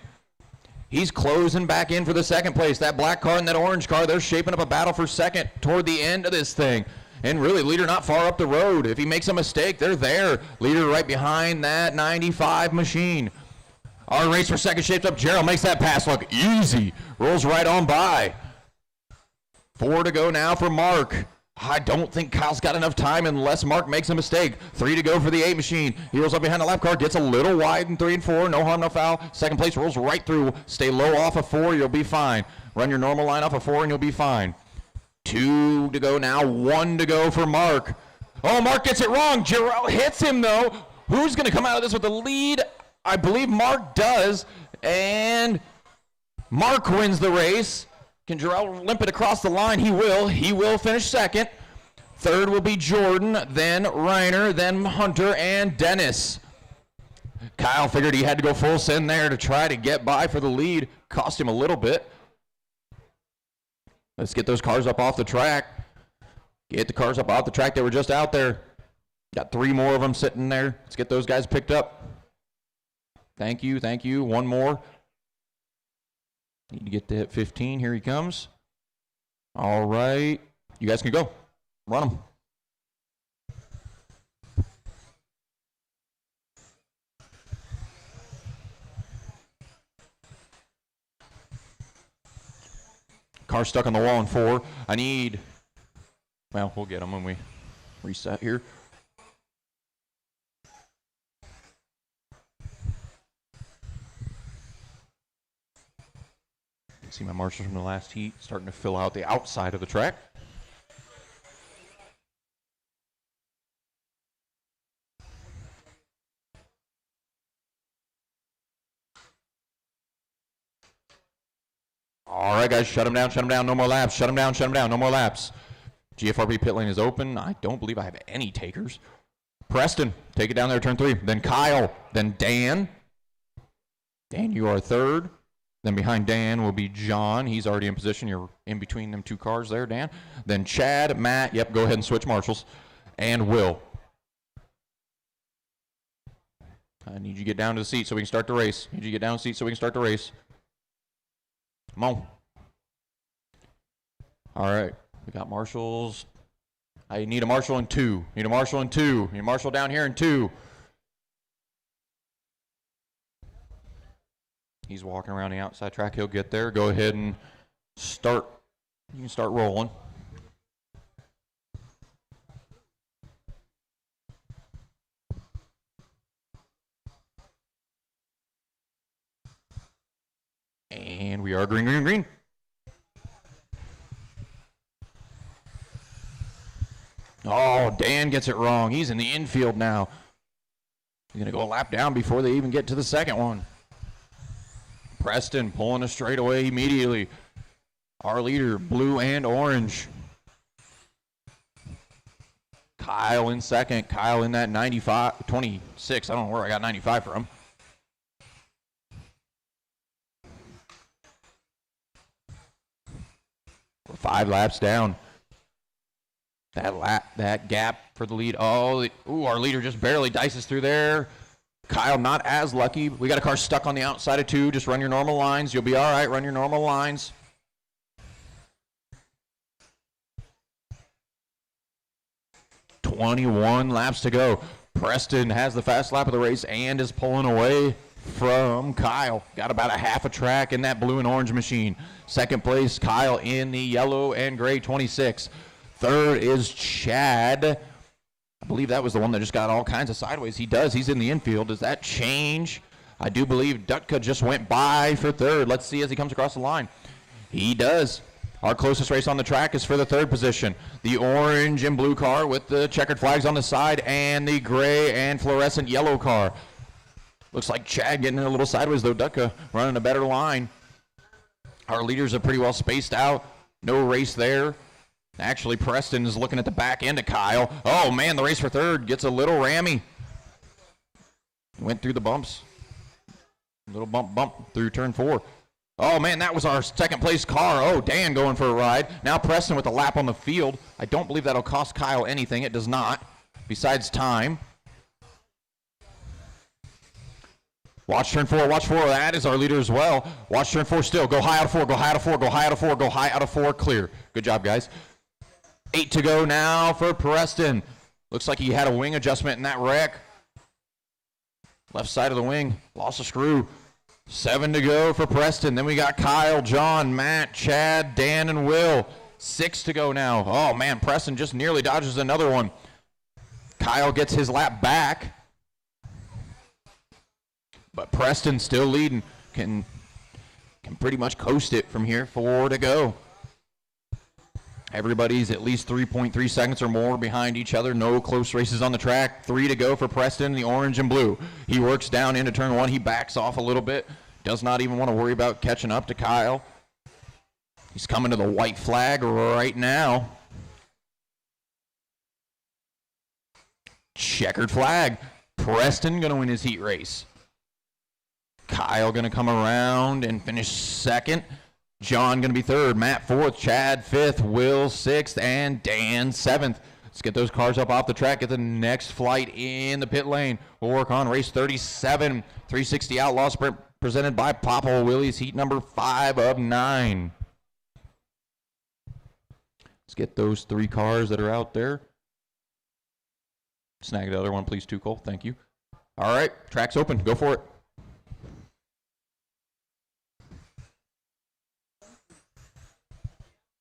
He's closing back in for the second place. That black car and that orange car, they're shaping up a battle for second toward the end of this thing. And really, leader not far up the road. If he makes a mistake, they're there. Leader right behind that 95 machine. Our race for second shapes up. Gerald makes that pass look easy. Rolls right on by. 4 to go now for Mark. I don't think Kyle's got enough time unless Mark makes a mistake. 3 to go for the 8 machine. He rolls up behind the lap car, gets a little wide in 3 and 4. No harm, no foul. Second place rolls right through. Stay low off of 4, you'll be fine. Run your normal line off of 4 and you'll be fine. 2 to go now. 1 to go for Mark. Oh, Mark gets it wrong. Jarrell hits him, though. Who's going to come out of this with the lead? I believe Mark does. And Mark wins the race. Can Jarrell limp it across the line? He will. He will finish second. Third will be Jordan, then Reiner, then Hunter, and Dennis. Kyle figured he had to go full send there to try to get by for the lead. Cost him a little bit. Let's get those cars up off the track. Get the cars up off the track. They were just out there. Got 3 more of them sitting there. Let's get those guys picked up. Thank you, thank you. 1 more. Need to get to hit 15. Here he comes. All right. You guys can go. Run them. Car stuck on the wall in 4. I need, well, we'll get them when we reset here. See my marshals from the last heat starting to fill out the outside of the track. All right, guys, shut them down, no more laps. Shut them down, no more laps. GFRP pit lane is open. I don't believe I have any takers. Preston, take it down there, turn 3. Then Kyle, then Dan. Dan, you are third. Then behind Dan will be John. He's already in position. You're in between them 2 cars there, Dan. Then Chad, Matt. Yep, go ahead and switch marshals. And Will. I need you to get down to the seat so we can start the race. Come on. All right. We got marshals. I need a marshal in 2. Need a marshal down here in 2. He's walking around the outside track. He'll get there. Go ahead and start. You can start rolling. And we are green, green, green. Oh, Dan gets it wrong. He's in the infield now. He's going to go a lap down before they even get to the second one. Preston pulling a straightaway immediately. Our leader, blue and orange. Kyle in second. Kyle in that 95, 26. I don't know where I got 95 from. We're 5 laps down. That gap for the lead. Oh, our leader just barely dices through there. Kyle not as lucky. We got a car stuck on the outside of 2. Just run your normal lines. You'll be all right. Run your normal lines. .21 laps to go. Preston has the fast lap of the race and is pulling away from Kyle. Got about a half a track in that blue and orange machine. Second place, Kyle in the yellow and gray 26. Third is Chad. I believe that was the one that just got all kinds of sideways. He does. He's in the infield. Does that change? I do believe Dutka just went by for third. Let's see as he comes across the line. He does. Our closest race on the track is for the third position. The orange and blue car with the checkered flags on the side and the gray and fluorescent yellow car. Looks like Chad getting a little sideways, though. Dutka running a better line. Our leaders are pretty well spaced out. No race there. Actually, Preston is looking at the back end of Kyle. Oh, man, the race for third gets a little rammy. Went through the bumps. Little bump through turn 4. Oh, man, that was our second place car. Oh, Dan going for a ride. Now Preston with a lap on the field. I don't believe that'll cost Kyle anything. It does not, besides time. Watch turn 4, watch 4. That is our leader as well. Watch turn 4 still. Go high out of 4, go high out of 4, go high out of 4, go high out of 4. Clear. Good job, guys. 8 to go now for Preston. Looks like he had a wing adjustment in that wreck. Left side of the wing. Lost a screw. 7 to go for Preston. Then we got Kyle, John, Matt, Chad, Dan, and Will. 6 to go now. Oh, man, Preston just nearly dodges another one. Kyle gets his lap back. But Preston still leading. Can pretty much coast it from here. 4 to go. Everybody's at least 3.3 seconds or more behind each other. No close races on the track. 3 to go for Preston, the orange and blue. He works down into turn 1. He backs off a little bit. Does not even want to worry about catching up to Kyle. He's coming to the white flag right now. Checkered flag. Preston going to win his heat race. Kyle going to come around and finish second. John going to be third, Matt fourth, Chad fifth, Will sixth, and Dan seventh. Let's get those cars up off the track, get the next flight in the pit lane. We'll work on race 37, 360 Outlaw Sprint presented by Papa Willie's, heat number 5 of 9. Let's get those 3 cars that are out there. Snag the other one, please, too, Cole. Thank you. All right, track's open. Go for it.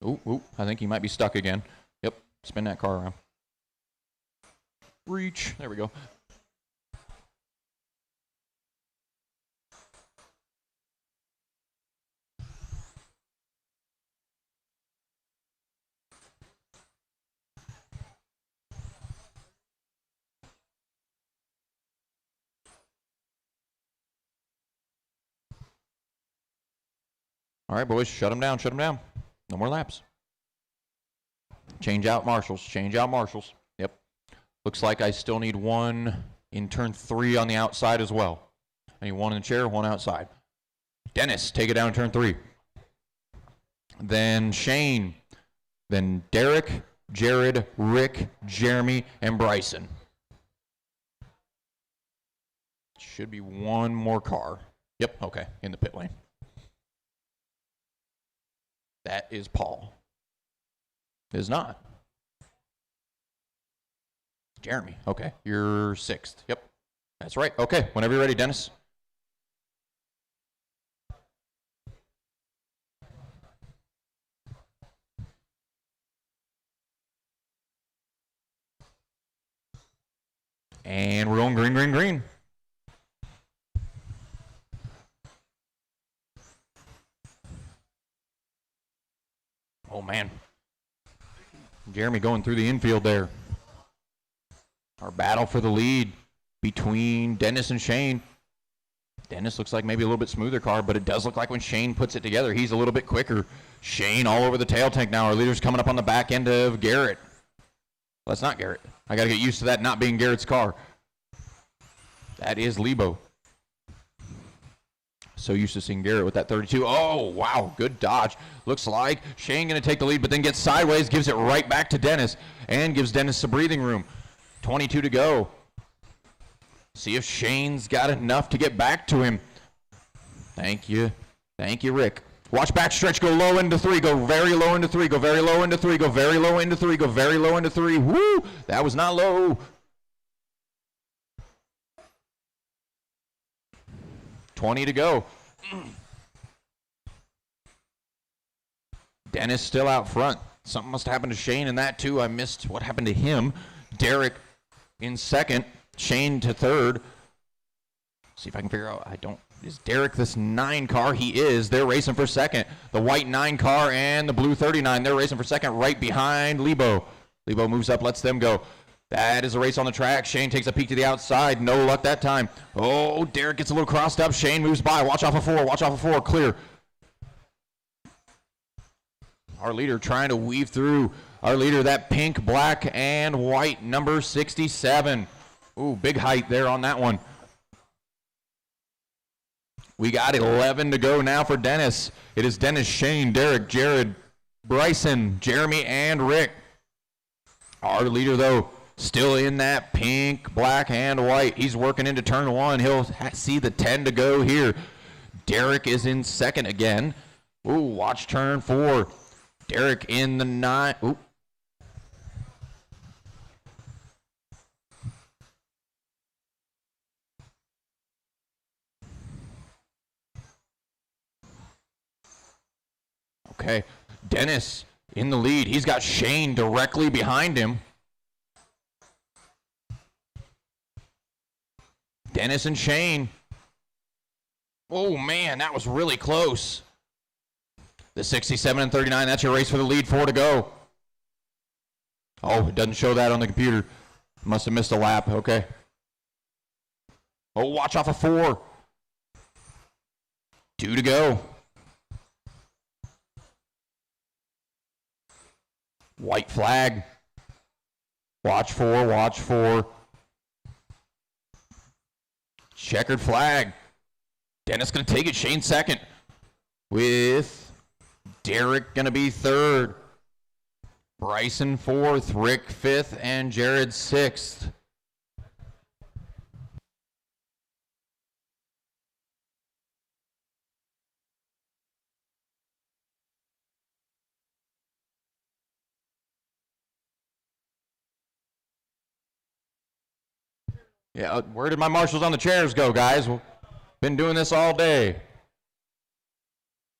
Ooh, I think he might be stuck again. Yep, spin that car around. Reach. There we go. All right, boys, shut him down, shut him down. No more laps. Change out marshals, change out marshals. Yep. Looks like I still need one in turn 3 on the outside as well. I need one in the chair, one outside. Dennis, take it down in turn 3. Then Shane. Then Derek, Jared, Rick, Jeremy, and Bryson. Should be one more car. Yep, okay, in the pit lane. That is Paul. It is not. Jeremy. Okay, you're 6th. Yep, that's right. Okay, whenever you're ready, Dennis. And we're going green, green, green. Oh, man. Jeremy going through the infield there. Our battle for the lead between Dennis and Shane. Dennis looks like maybe a little bit smoother car, but it does look like when Shane puts it together, he's a little bit quicker. Shane all over the tail tank now. Our leader's coming up on the back end of Garrett. Well, that's not Garrett. I got to get used to that not being Garrett's car. That is Lebo. So used to seeing Garrett with that 32. Oh, wow, good dodge. Looks like Shane going to take the lead, but then gets sideways, gives it right back to Dennis, and gives Dennis some breathing room. 22 to go. See if Shane's got enough to get back to him. Thank you. Thank you, Rick. Watch backstretch, go low into 3, go very low into 3, go very low into 3, go very low into 3, go very low into 3. Woo! That was not low. 20 to go. Dennis still out front. Something must have happened to Shane in that too. I missed what happened to him. Derek in second. Shane to third. See if I can figure out. Is Derek this 9 car? He is. They're racing for second. The white 9 car and the blue 39. They're racing for second right behind Lebo. Lebo moves up, lets them go. That is a race on the track. Shane takes a peek to the outside. No luck that time. Oh, Derek gets a little crossed up. Shane moves by. Watch off of 4. Watch off of 4. Clear. Our leader trying to weave through. Our leader, that pink, black, and white, number 67. Ooh, big height there on that one. We got 11 to go now for Dennis. It is Dennis, Shane, Derek, Jared, Bryson, Jeremy, and Rick. Our leader, though, still in that pink, black, and white. He's working into turn 1. He'll see the 10 to go here. Derek is in second again. Ooh, watch turn 4. Derek in the 9. Ooh. Okay, Dennis in the lead. He's got Shane directly behind him. Dennis and Shane. Oh, man, that was really close. The 67 and 39, that's your race for the lead. 4 to go. Oh, it doesn't show that on the computer. Must have missed a lap. Okay. Oh, watch off of 4. 2 to go. White flag. Watch 4, watch 4. Checkered flag. Dennis going to take it. Shane second. With Derek going to be third. Bryson fourth. Rick fifth. And Jared sixth. Yeah, where did my marshals on the chairs go, guys? Been doing this all day.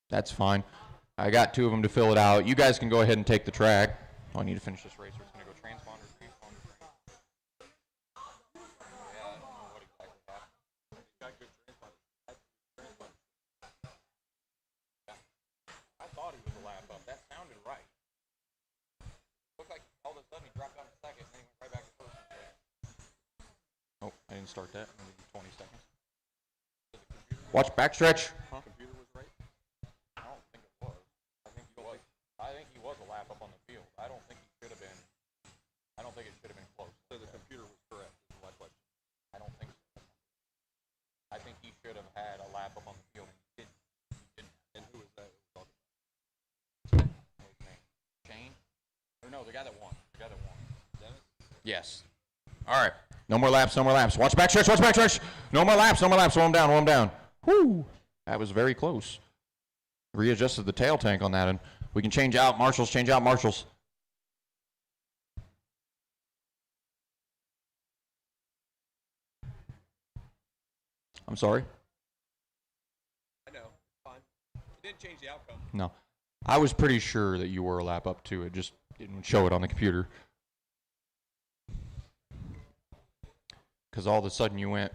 That's fine. I got 2 of them to fill it out. You guys can go ahead and take the track. Oh, I need to finish this race. It's going to go transponder, transponder. Yeah, I don't know what exactly happened. He's got good transponder. I thought he was a lap up. That sounded right. Looked like all of a sudden he dropped down to second and then he went right back to first. Oh, I didn't start that. Maybe 20 seconds. Watch backstretch. Huh? Computer was right? I don't think it was. I think he was a lap up on the field. I don't think he should have been. I don't think it should have been close. So the computer was correct is my question. I don't think so. I think he should have had a lap up on the field and he didn't. And who was that? Shane? Or no, the guy that won. Dennis? Yes. All right. No more laps, no more laps. Watch backstretch, watch backstretch. No more laps, no more laps. Slow him down, slow him down. Whoo. That was very close. Readjusted the tail tank on that, and we can change out marshals, change out marshals. I'm sorry. I know. Fine. It didn't change the outcome. No. I was pretty sure that you were a lap up, too. It just didn't show it on the computer. Because all of a sudden you went.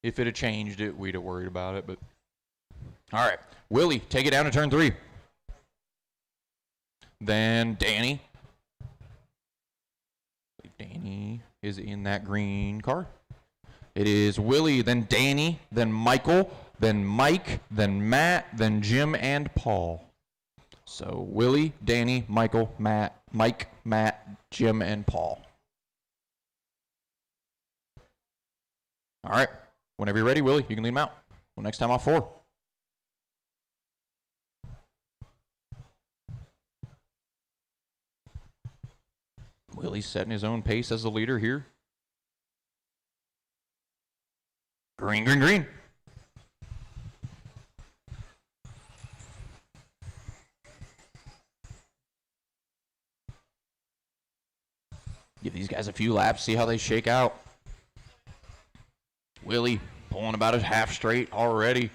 If it had changed it, we'd have worried about it. But all right, Willie, take it down to turn 3. Then Danny. Danny is in that green car. It is Willie, then Danny, then Michael, then Mike, then Matt, then Jim, and Paul. So Willie, Danny, Michael, Matt, Mike, Matt, Jim, and Paul. All right. Whenever you're ready, Willie, you can lead them out. Well, next time off 4. Willie's setting his own pace as the leader here. Green, green, green. Give these guys a few laps, see how they shake out. Willie pulling about a half straight already.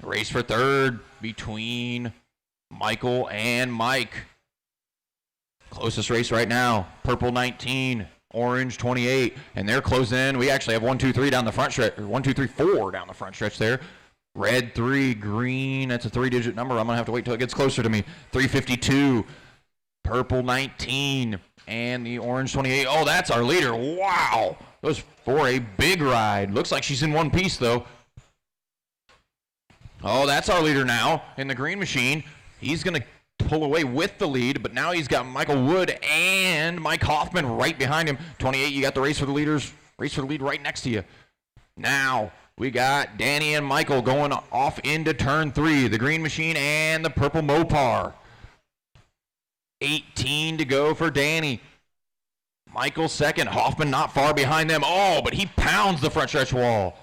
Race for third between Michael and Mike. Closest race right now, purple 19, orange 28, and they're closing in. We actually have 1, 2, 3 down the front stretch, or 1, 2, 3, 4 down the front stretch there. Red 3, green, that's a 3-digit number. I'm going to have to wait till it gets closer to me. 352, purple 19, and the orange 28. Oh, that's our leader. Wow. Goes for a big ride. Looks like she's in one piece, though. Oh, that's our leader now in the green machine. He's going to pull away with the lead, but now he's got Michael Wood and Mike Hoffman right behind him. 28, you got the race for the lead right next to you. Now we got Danny and Michael going off into turn 3, the green machine and the purple Mopar. 18 to go for Danny. Michael second, Hoffman not far behind them. Oh, but he pounds the front stretch wall.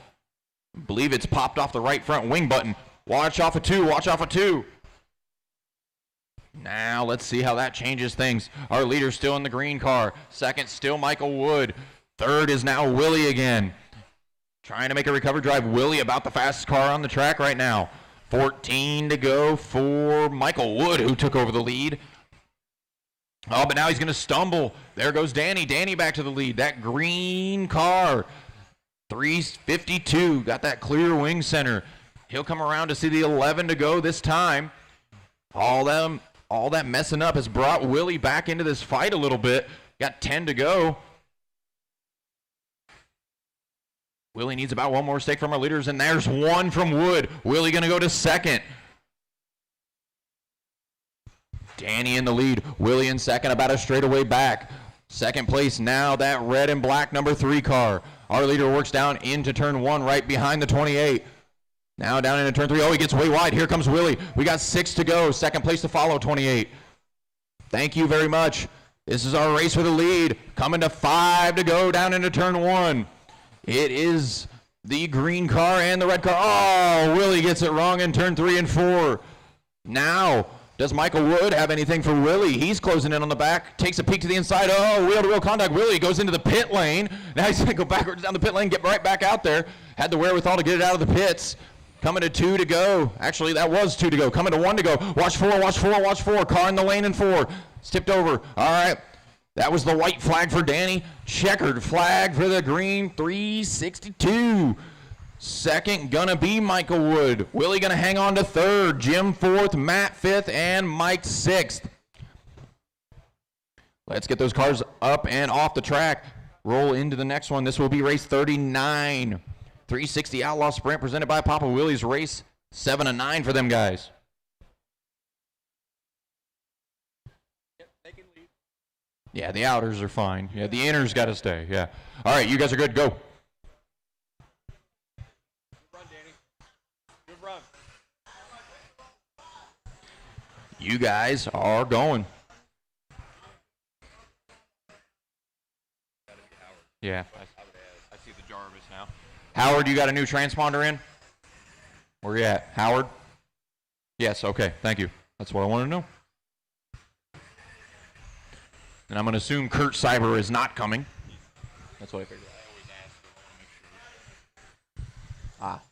I believe it's popped off the right front wing button. Watch off of 2, watch off of 2. Now let's see how that changes things. Our leader's still in the green car. Second, still Michael Wood. Third is now Willie again. Trying to make a recovery drive. Willie about the fastest car on the track right now. 14 to go for Michael Wood, who took over the lead. Oh, but now he's going to stumble. There goes Danny. Danny back to the lead. That green car. 352. Got that clear wing center. He'll come around to see the 11 to go this time. All that messing up has brought Willie back into this fight a little bit. Got 10 to go. Willie needs about one more stake from our leaders, and there's one from Wood. Willie going to go to second. Danny in the lead. Willie in second, about a straightaway back. Second place now, that red and black number 3 car. Our leader works down into turn 1 right behind the 28. Now down into turn 3. Oh, he gets way wide. Here comes Willie. We got 6 to go. Second place to follow, 28. Thank you very much. This is our race for the lead. Coming to 5 to go down into turn 1. It is the green car and the red car. Oh, Willie gets it wrong in turn 3 and 4. Now, does Michael Wood have anything for Willie? He's closing in on the back. Takes a peek to the inside. Oh, wheel-to-wheel contact. Willie goes into the pit lane. Now he's going to go backwards down the pit lane, get right back out there. Had the wherewithal to get it out of the pits. Coming to 2 to go. Actually, that was 2 to go. Coming to 1 to go. Watch 4, watch 4, watch 4. Car in the lane in 4. Tipped over. All right. That was the white flag for Danny. Checkered flag for the green. 362. Second gonna be Michael Wood. Willie gonna hang on to third. Jim fourth. Matt fifth. And Mike sixth. Let's get those cars up and off the track. Roll into the next one. This will be race 39. 360 Outlaw Sprint presented by Papa Willie's. Race 7 and 9 for them guys. They can leave. Yeah, the outers are fine. Yeah, the inners got to stay. Yeah. All right, you guys are good. Go. Good run, Danny. Good run. You guys are going. Yeah. I see the Jarvis now. Howard, you got a new transponder in? Where you at? Howard? Yes, okay. Thank you. That's what I want to know. And I'm going to assume Kurt Cyber is not coming. That's what I figured. I always ask. I want to make sure.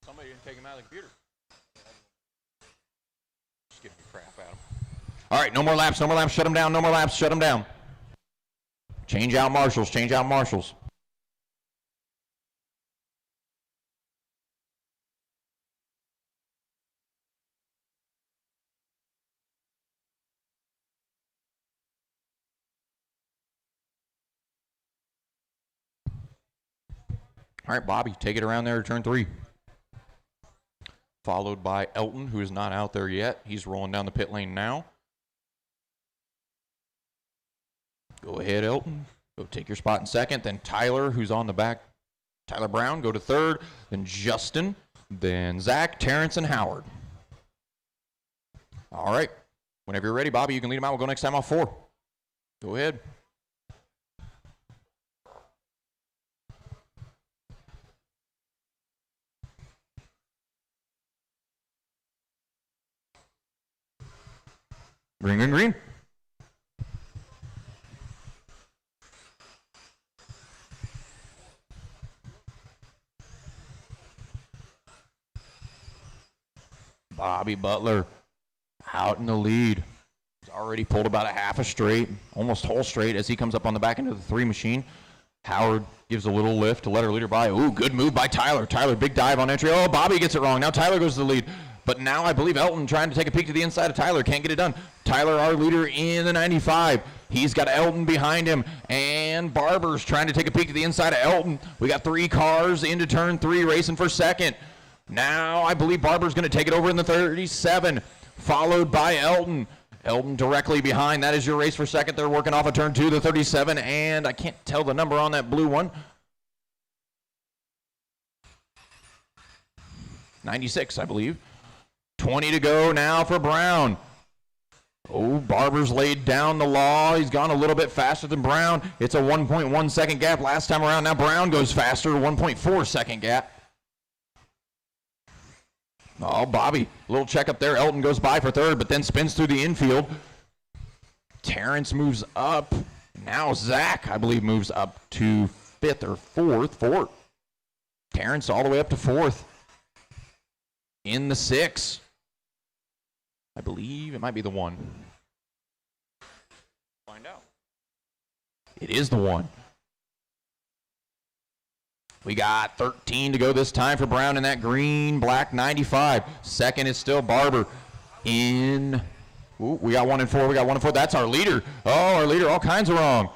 Somebody didn't take him out of the computer. Just give me crap at him. All right, no more laps, no more laps. Shut him down, no more laps. Shut him down. Change out marshals, change out marshals. All right, Bobby, take it around there to turn 3. Followed by Elton, who is not out there yet. He's rolling down the pit lane now. Go ahead, Elton. Go take your spot in second. Then Tyler, who's on the back. Tyler Brown, go to third. Then Justin. Then Zach, Terrence, and Howard. All right. Whenever you're ready, Bobby, you can lead them out. We'll go next time off 4. Go ahead. Green, green, green. Bobby Butler out in the lead. He's already pulled about a half a straight, almost whole straight as he comes up on the back end of the 3 machine. Howard gives a little lift to let her leader by. Ooh, good move by Tyler. Tyler, big dive on entry. Oh, Bobby gets it wrong. Now Tyler goes to the lead. But now I believe Elton trying to take a peek to the inside of Tyler. Can't get it done. Tyler, our leader in the 95. He's got Elton behind him. And Barber's trying to take a peek to the inside of Elton. We got 3 cars into turn 3 racing for second. Now I believe Barber's going to take it over in the 37, followed by Elton. Elton directly behind. That is your race for second. They're working off of turn 2, the 37, and I can't tell the number on that blue one. 96, I believe. 20 to go now for Brown. Oh, Barber's laid down the law. He's gone a little bit faster than Brown. It's a 1.1 second gap last time around. Now Brown goes faster, 1.4 second gap. Oh, Bobby, a little check up there. Elton goes by for third, but then spins through the infield. Terrence moves up. Now Zach, I believe, moves up to 5th or 4th. Terrence all the way up to 4th. In the 6. I believe it might be the 1. Find out. It is the 1. We got 13 to go this time for Brown in that green-black 95. Second is still Barber in. Ooh, we got 1 and 4. We got 1 and 4. That's our leader. Oh, our leader, all kinds of wrong.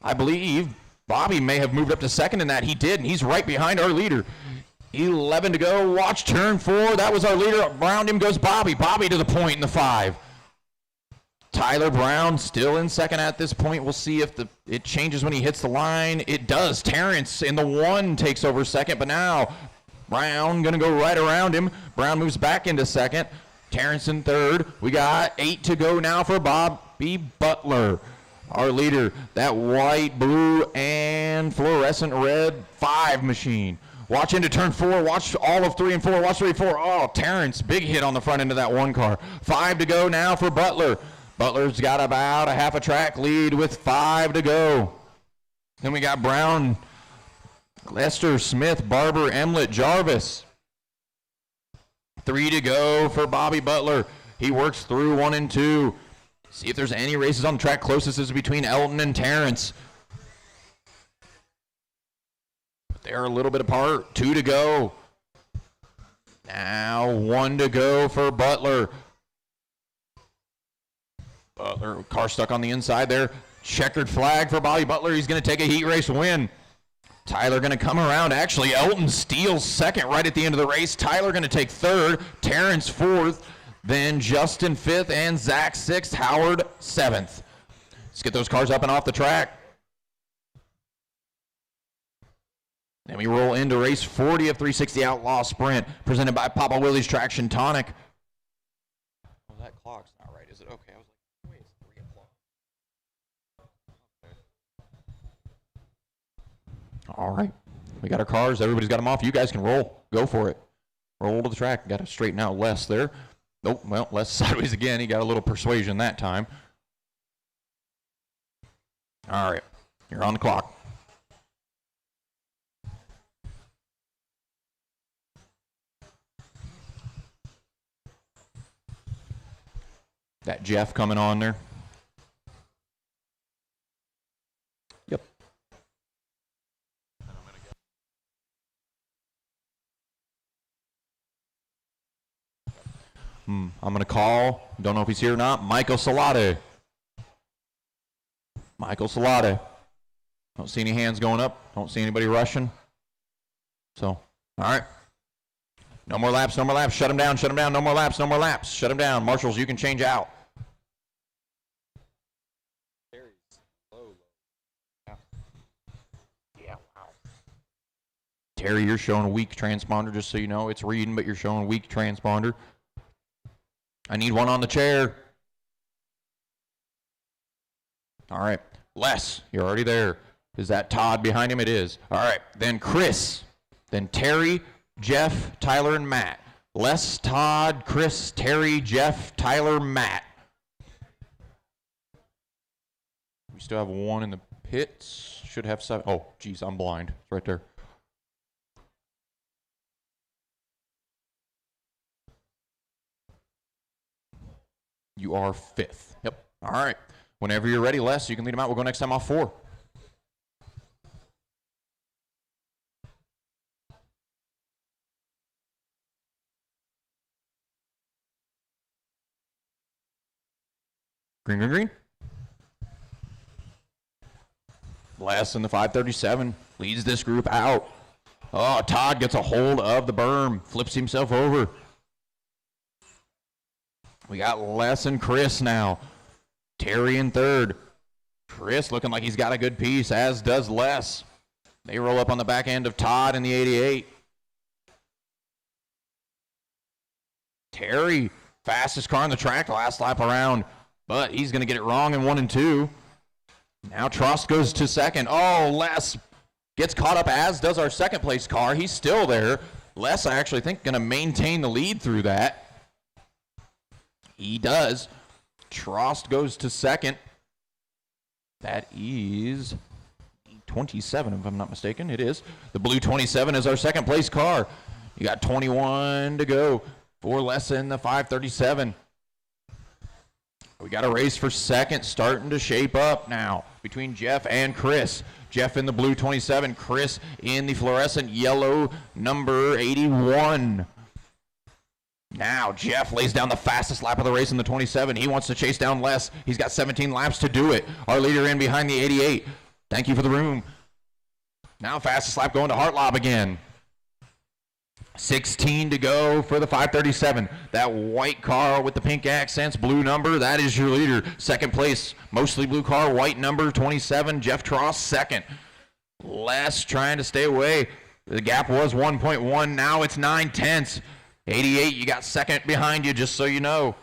I believe Bobby may have moved up to second in that. He did, and he's right behind our leader. 11 to go. Watch turn 4. That was our leader. Around him goes Bobby. Bobby to the point in the 5. Tyler Brown still in second at this point. We'll see if it changes when he hits the line. It does. Terrence in the 1 takes over second, but now Brown going to go right around him. Brown moves back into second. Terrence in third. We got 8 to go now for Bobby Butler, our leader. That white, blue, and fluorescent red 5 machine. Watch into turn 4. Watch all of 3 and 4. Watch 3 and 4. Oh, Terrence, big hit on the front end of that 1 car. 5 to go now for Butler. Butler's got about a half a track lead with 5 to go. Then we got Brown, Lester, Smith, Barber, Emlet, Jarvis. 3 to go for Bobby Butler. He works through 1 and 2. See if there's any races on the track. Closest is between Elton and Terrence. But they're a little bit apart. 2 to go. Now 1 to go for Butler. Butler, car stuck on the inside there. Checkered flag for Bobby Butler. He's going to take a heat race win. Tyler going to come around. Actually, Elton steals second right at the end of the race. Tyler going to take third. Terrence 4th. Then Justin 5th and Zach 6th. Howard 7th. Let's get those cars up and off the track. Then we roll into race 40 of 360 Outlaw Sprint, presented by Papa Willie's Traction Tonic. Oh, that clock's not right, is it? Okay, I was like, wait, it's 3 o'clock. Okay. All right. We got our cars. Everybody's got them off. You guys can roll. Go for it. Roll to the track. Got to straighten out Les there. Nope. Well, Les sideways again. He got a little persuasion that time. All right. You're on the clock. That Jeff coming on there. I'm going to call, don't know if he's here or not, Michael Salate. Michael Salate. Don't see any hands going up. Don't see anybody rushing. So, all right. No more laps, no more laps. Shut him down, shut him down. No more laps, no more laps. Shut him down. Marshals, you can change out. Yeah, wow. Terry, you're showing a weak transponder, just so you know. It's reading, but you're showing a weak transponder. I need one on the chair. All right. Les, you're already there. Is that Todd behind him? It is. All right. Then Chris. Then Terry, Jeff, Tyler, and Matt. Les, Todd, Chris, Terry, Jeff, Tyler, Matt. We still have one in the pits. Should have 7. Oh, geez, I'm blind. It's right there. You are 5th. Yep. All right. Whenever you're ready, Les, you can lead them out. We'll go next time off 4. Green, green, green. Les in the 537 leads this group out. Oh, Todd gets a hold of the berm, flips himself over. We got Les and Chris now. Terry in 3rd. Chris looking like he's got a good piece, as does Les. They roll up on the back end of Todd in the 88. Terry, fastest car on the track last lap around, but he's going to get it wrong in 1 and 2. Now Trost goes to 2nd. Oh, Les gets caught up, as does our 2nd place car. He's still there. Les, I actually think, going to maintain the lead through that. He does. Trost goes to 2nd. That is 27, if I'm not mistaken. It is. The blue 27 is our 2nd place car. You got 21 to go for Les in the 537. We got a race for 2nd starting to shape up now between Jeff and Chris. Jeff in the blue 27, Chris in the fluorescent yellow number 81. Now Jeff lays down the fastest lap of the race in the 27. He wants to chase down Les. He's got 17 laps to do it. Our leader in behind the 88. Thank you for the room. Now fastest lap going to Hartlob again. 16 to go for the 537. That white car with the pink accents, blue number, that is your leader. 2nd place, mostly blue car, white number 27, Jeff Tross 2nd. Les trying to stay away. The gap was 1.1. Now it's 9/10. 88, you got 2nd behind you, just so you know.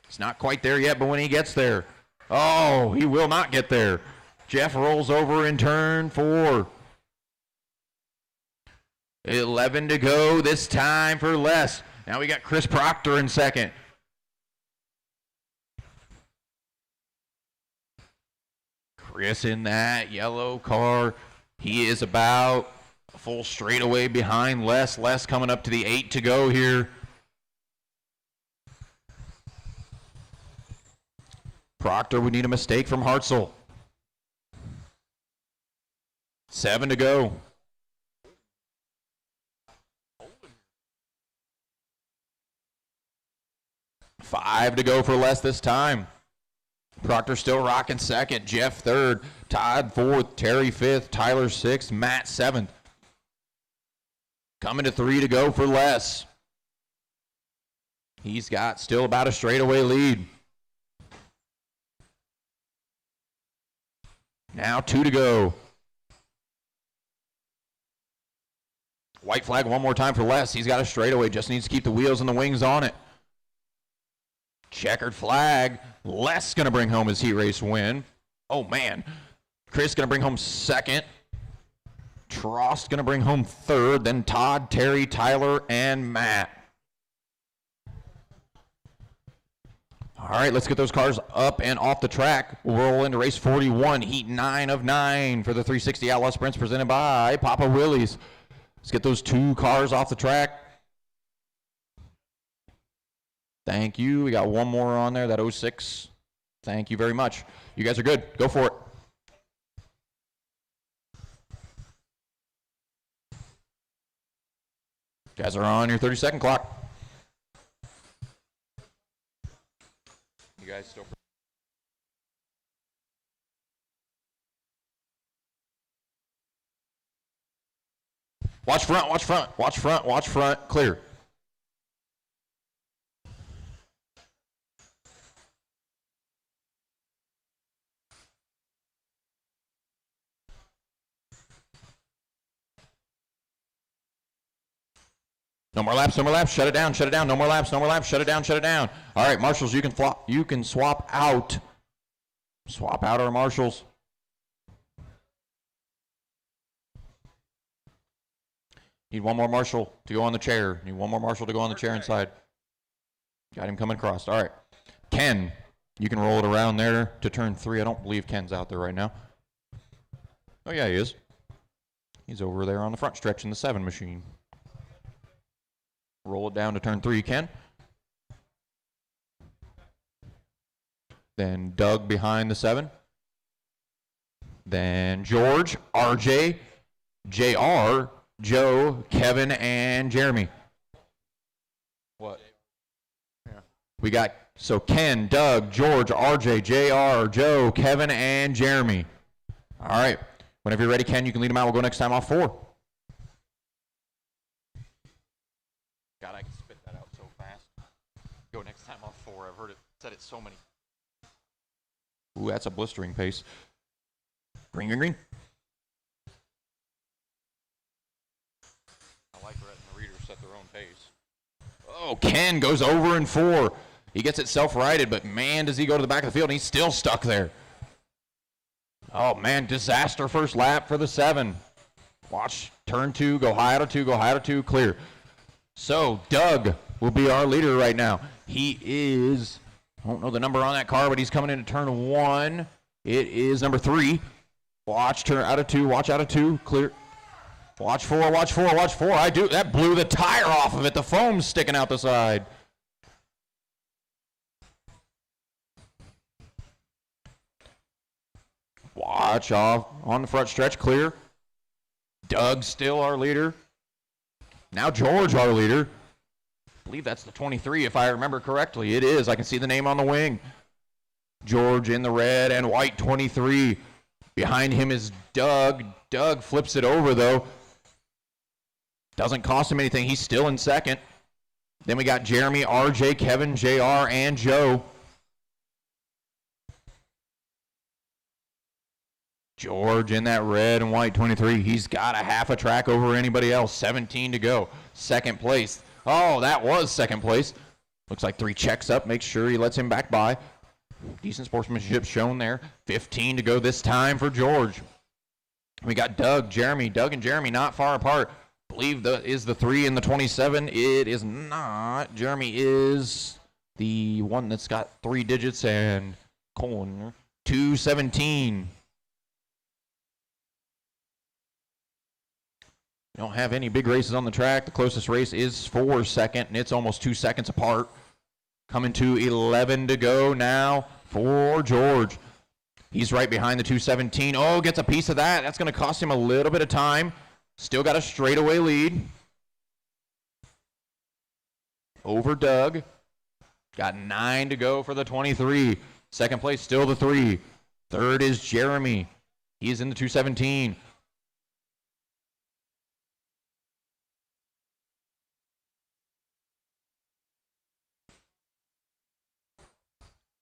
It's not quite there yet, but when he gets there, oh, he will not get there. Jeff rolls over in turn 4. 11 to go this time for Les. Now we got Chris Proctor in 2nd. Chris in that yellow car. He is about a full straightaway behind Les. Les coming up to the 8 to go here. Proctor would need a mistake from Hartzell. 7 to go. 5 to go for Les this time. Proctor still rocking 2nd. Jeff 3rd. Todd 4th. Terry 5th. Tyler 6th. Matt 7th. Coming to 3 to go for Les. He's got still about a straightaway lead. Now 2 to go. White flag one more time for Les. He's got a straightaway. Just needs to keep the wheels and the wings on it. Checkered flag. Les going to bring home his heat race win. Oh, man. Chris going to bring home 2nd. Trost going to bring home 3rd. Then Todd, Terry, Tyler, and Matt. All right, let's get those cars up and off the track. We'll roll into race 41, heat 9 of 9 for the 360 Outlaw Sprints presented by Papa Willie's. Let's get those 2 cars off the track. Thank you. We got one more on there, that 06. Thank you very much. You guys are good. Go for it. You guys are on your 30-second clock. You guys still. Watch front, watch front, watch front, watch front. Clear. No more laps, no more laps. Shut it down, shut it down. No more laps, no more laps. Shut it down, shut it down. All right, marshals, you can swap out. Swap out our marshals. Need one more marshal to go on the chair. Need one more marshal to go on the chair inside. Got him coming across. All right. Ken, you can roll it around there to turn 3. I don't believe Ken's out there right now. Oh, yeah, he is. He's over there on the front stretch in the 7 machine. Roll it down to turn 3, Ken. Then Doug behind the 7. Then George, RJ, JR, Joe, Kevin, and Jeremy. What? Yeah. We got, so Ken, Doug, George, RJ, JR, Joe, Kevin, and Jeremy. All right. Whenever you're ready, Ken, you can lead them out. We'll go next time off 4. God, I can spit that out so fast. Go next time off 4. I've heard it, said it so many. Ooh, that's a blistering pace. Green, green, green. I like letting the readers set their own pace. Oh, Ken goes over in 4. He gets it self-righted, but man, does he go to the back of the field, and he's still stuck there. Oh, man, disaster first lap for the 7. Watch, turn 2, go high out of 2, go high out of 2, clear. So, Doug will be our leader right now. He is, I don't know the number on that car, but he's coming into turn 1. It is number 3. Watch, turn out of 2, watch out of 2, clear. Watch 4, watch 4, watch 4. That blew the tire off of it. The foam's sticking out the side. Watch off on the front stretch, clear. Doug still our leader. Now George our leader. I believe that's the 23 if I remember correctly. It is. I can see the name on the wing. George in the red and white 23. Behind him is Doug. Doug flips it over though. Doesn't cost him anything. He's still in second. Then we got Jeremy, RJ, Kevin, JR, and Joe. George in that red and white 23. He's got a half a track over anybody else. 17 to go. Second place. Oh, that was second place. Looks like 3 checks up. Makes sure he lets him back by. Decent sportsmanship shown there. 15 to go this time for George. We got Doug, Jeremy. Doug and Jeremy not far apart. I believe is the 3 and the 27. It is not. Jeremy is the one that's got 3 digits and colon 217. Don't have any big races on the track. The closest race is for second, and it's almost 2 seconds apart. Coming to 11 to go now for George. He's right behind the 217. Oh, gets a piece of that. That's going to cost him a little bit of time. Still got a straightaway lead. Over Doug. Got 9 to go for the 23. Second place, still the 3. Third is Jeremy. He's in the 217.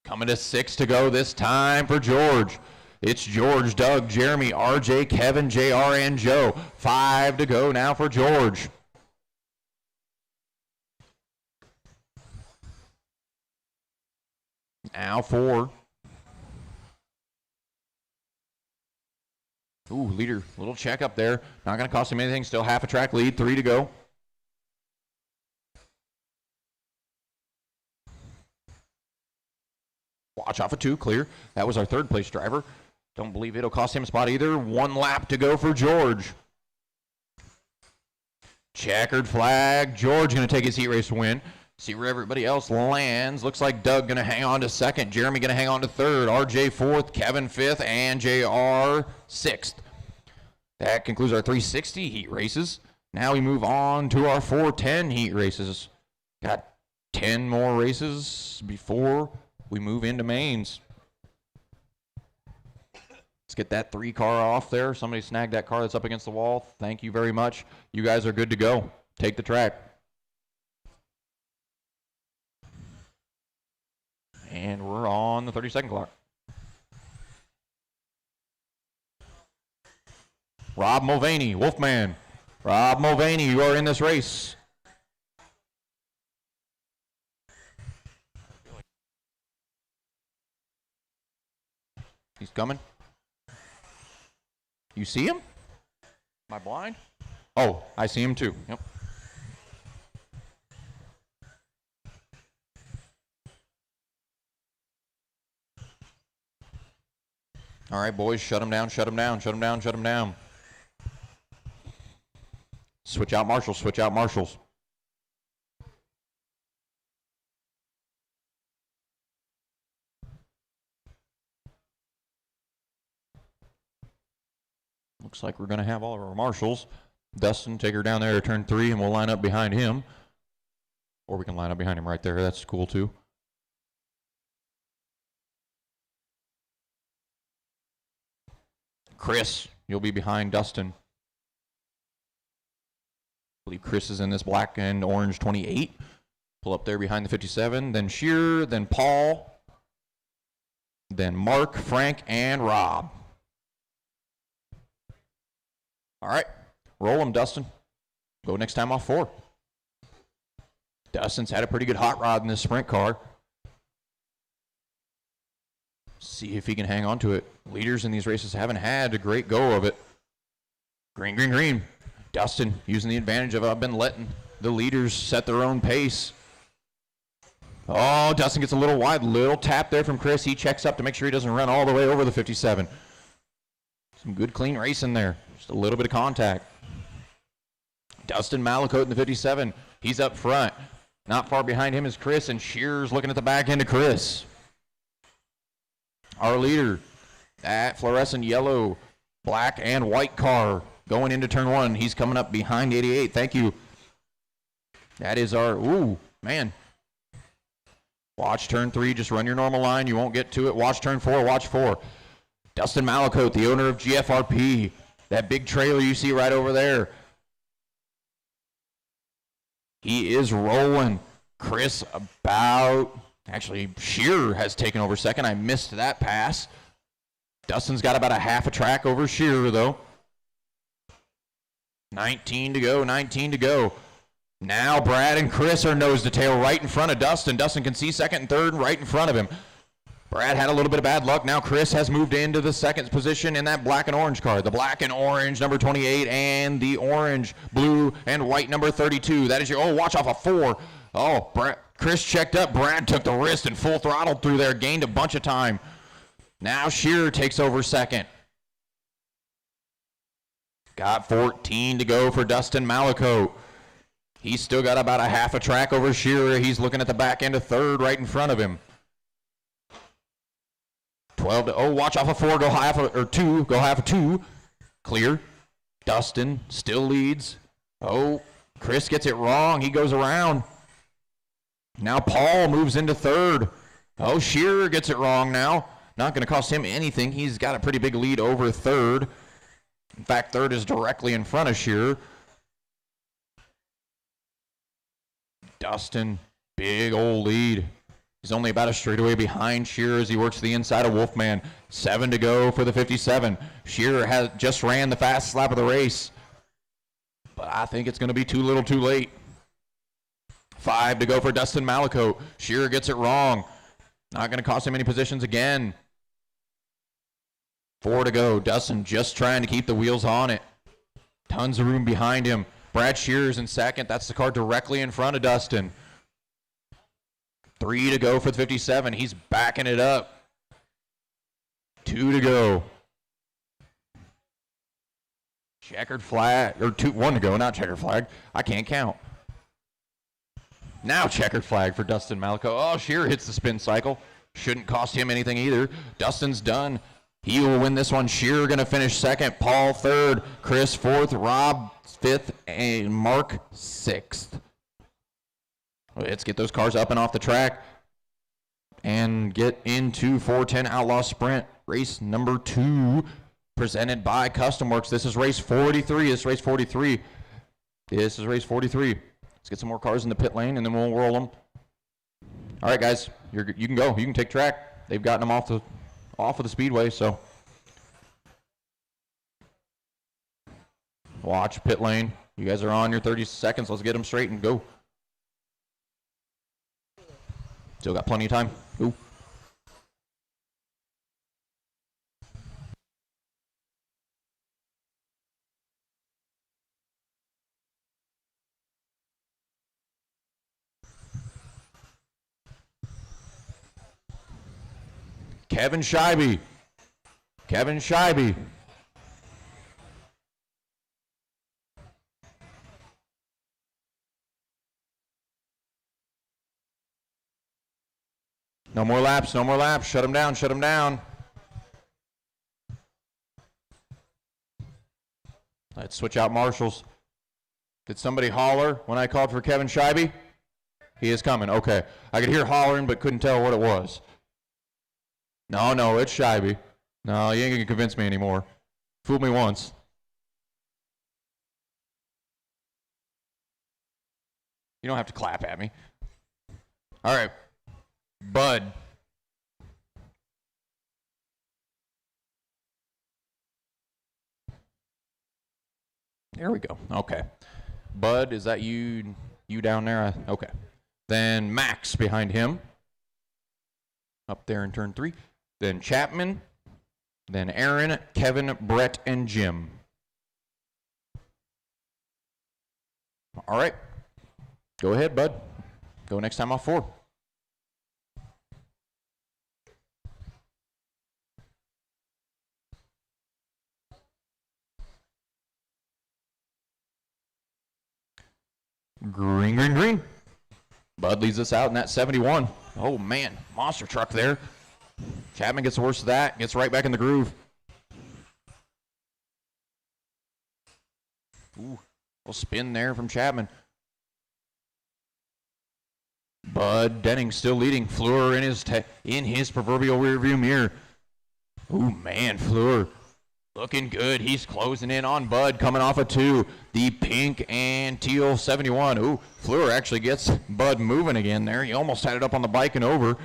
Coming to 6 to go this time for George. It's George, Doug, Jeremy, RJ, Kevin, JR, and Joe. 5 to go now for George. Now 4. Ooh, leader, little check up there. Not going to cost him anything. Still half a track lead. 3 to go. Watch off of 2, clear. That was our third place driver. Don't believe it'll cost him a spot either. 1 lap to go for George. Checkered flag. George going to take his heat race win. See where everybody else lands. Looks like Doug going to hang on to second. Jeremy going to hang on to third. RJ fourth. Kevin fifth. And JR sixth. That concludes our 360 heat races. Now we move on to our 410 heat races. Got 10 more races before we move into mains. Let's get that 3 car off there. Somebody snag that car that's up against the wall. Thank you very much. You guys are good to go. Take the track. And we're on the 30-second clock. Rob Mulvaney, Wolfman. Rob Mulvaney, you are in this race. He's coming. You see him? Am I blind? Oh, I see him too. Yep. All right, boys, shut him down, shut him down, shut him down, shut him down. Switch out marshals, switch out marshals. Looks like we're going to have all of our marshals. Dustin, take her down there to turn 3, and we'll line up behind him. Or we can line up behind him right there. That's cool, too. Chris, you'll be behind Dustin. I believe Chris is in this black and orange 28. Pull up there behind the 57. Then Shearer, then Paul, then Mark, Frank, and Rob. All right, roll him, Dustin. Go next time off 4. Dustin's had a pretty good hot rod in this sprint car. See if he can hang on to it. Leaders in these races haven't had a great go of it. Green, green, green. Dustin using the advantage of I've been letting the leaders set their own pace. Oh, Dustin gets a little wide. Little tap there from Chris. He checks up to make sure he doesn't run all the way over the 57. Some good, clean racing there. Just a little bit of contact. Dustin Malacote in the 57. He's up front. Not far behind him is Chris, and Shearer's looking at the back end of Chris. Our leader, that fluorescent yellow, black, and white car going into turn 1. He's coming up behind 88. Thank you. That is our, ooh, man. Watch turn 3. Just run your normal line. You won't get to it. Watch turn 4. Watch 4. Dustin Malacote, the owner of GFRP. That big trailer you see right over there. He is rolling. Chris about, actually, Shearer has taken over second. I missed that pass. Dustin's got about a half a track over Shearer, though. 19 to go, 19 to go. Now Brad and Chris are nose to tail right in front of Dustin. Dustin can see second and third right in front of him. Brad had a little bit of bad luck. Now Chris has moved into the second position in that black and orange car. The black and orange number 28 and the orange, blue, and white number 32. That is your, oh, watch off of 4. Oh, Chris checked up. Brad took the wrist and full throttled through there, gained a bunch of time. Now Shearer takes over second. Got 14 to go for Dustin Malacote. He's still got about a half a track over Shearer. He's looking at the back end of third right in front of him. 12 to, oh, watch off of 4, go half of, or 2, go half of 2. Clear. Dustin still leads. Oh, Chris gets it wrong. He goes around. Now Paul moves into third. Oh, Shearer gets it wrong now. Not going to cost him anything. He's got a pretty big lead over third. In fact, third is directly in front of Shearer. Dustin, big old lead. He's only about a straightaway behind Shearer as he works to the inside of Wolfman. 7 to go for the 57. Shearer has just ran the fastest lap of the race. But I think it's going to be too little too late. 5 to go for Dustin Malacote. Shearer gets it wrong. Not going to cost him any positions again. 4 to go. Dustin just trying to keep the wheels on it. Tons of room behind him. Brad Shearer's in second. That's the car directly in front of Dustin. 3 to go for the 57. He's backing it up. 2 to go. Checkered flag, or 1 to go, not checkered flag. I can't count. Now checkered flag for Dustin Malacote. Oh, Shearer hits the spin cycle. Shouldn't cost him anything either. Dustin's done. He will win this one. Shearer going to finish second. Paul third. Chris fourth. Rob fifth. And Mark sixth. Let's get those cars up and off the track. and get into 410 Outlaw Sprint, race number 2, presented by Custom Works. This is race 43. This is race 43. This is race 43. Let's get some more cars in the pit lane, and then we'll roll them. All right, guys, you can go. You can take track. They've gotten them off of the speedway, so. Watch pit lane. You guys are on your 30 seconds. Let's get them straight and go. Still got plenty of time. Ooh. Kevin Scheibe. Kevin Scheibe. No more laps, no more laps. Shut him down, shut him down. Let's switch out marshals. Did somebody holler when I called for Kevin Scheibe? He is coming, okay. I could hear hollering but couldn't tell what it was. No, it's Scheibe. No, you ain't gonna convince me anymore. Fooled me once. You don't have to clap at me. All right. Bud. There we go. Okay. Bud, is that you down there? Okay. Then Max behind him. Up there in turn 3. Then Chapman. Then Aaron, Kevin, Brett, and Jim. All right. Go ahead, Bud. Go next time off 4. Green, green, green. Bud leads us out in that 71. Oh, man. Monster truck there. Chapman gets the worst of that. Gets right back in the groove. Ooh, little spin there from Chapman. Bud Denning still leading. Fleur in his proverbial rearview mirror. Ooh, man, Fleur looking good. He's closing in on Bud, coming off of 2. The pink and teal 71. Ooh, Fleur actually gets Bud moving again there. He almost had it up on the bike and over.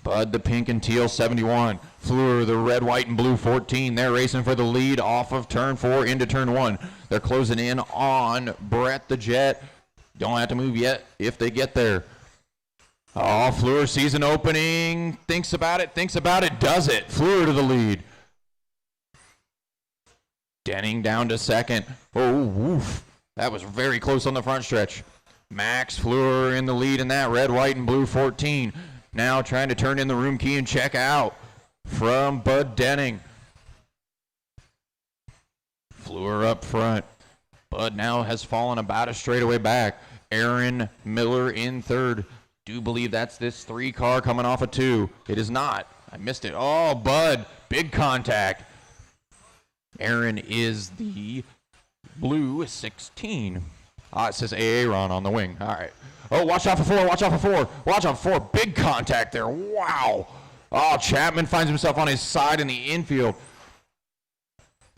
Bud, the pink and teal 71. Fleur, the red, white, and blue 14. They're racing for the lead off of turn 4 into turn 1. They're closing in on Brett the Jet. Don't have to move yet if they get there. Oh, Fleur sees an opening. Thinks about it, does it. Fleur to the lead. Denning down to second. Oh, woof. That was very close on the front stretch. Max Fleur in the lead in that red, white, and blue 14. Now trying to turn in the room key and check out from Bud Denning. Fleur up front. Bud now has fallen about a straightaway back. Aaron Miller in third. Do believe that's this 3 car coming off of 2. It is not. I missed it. Oh, Bud. Big contact. Aaron is the blue 16. It says Aaron on the wing. All right. Oh, watch out for 4. Watch out for 4. Watch out for 4. Big contact there. Wow. Oh, Chapman finds himself on his side in the infield.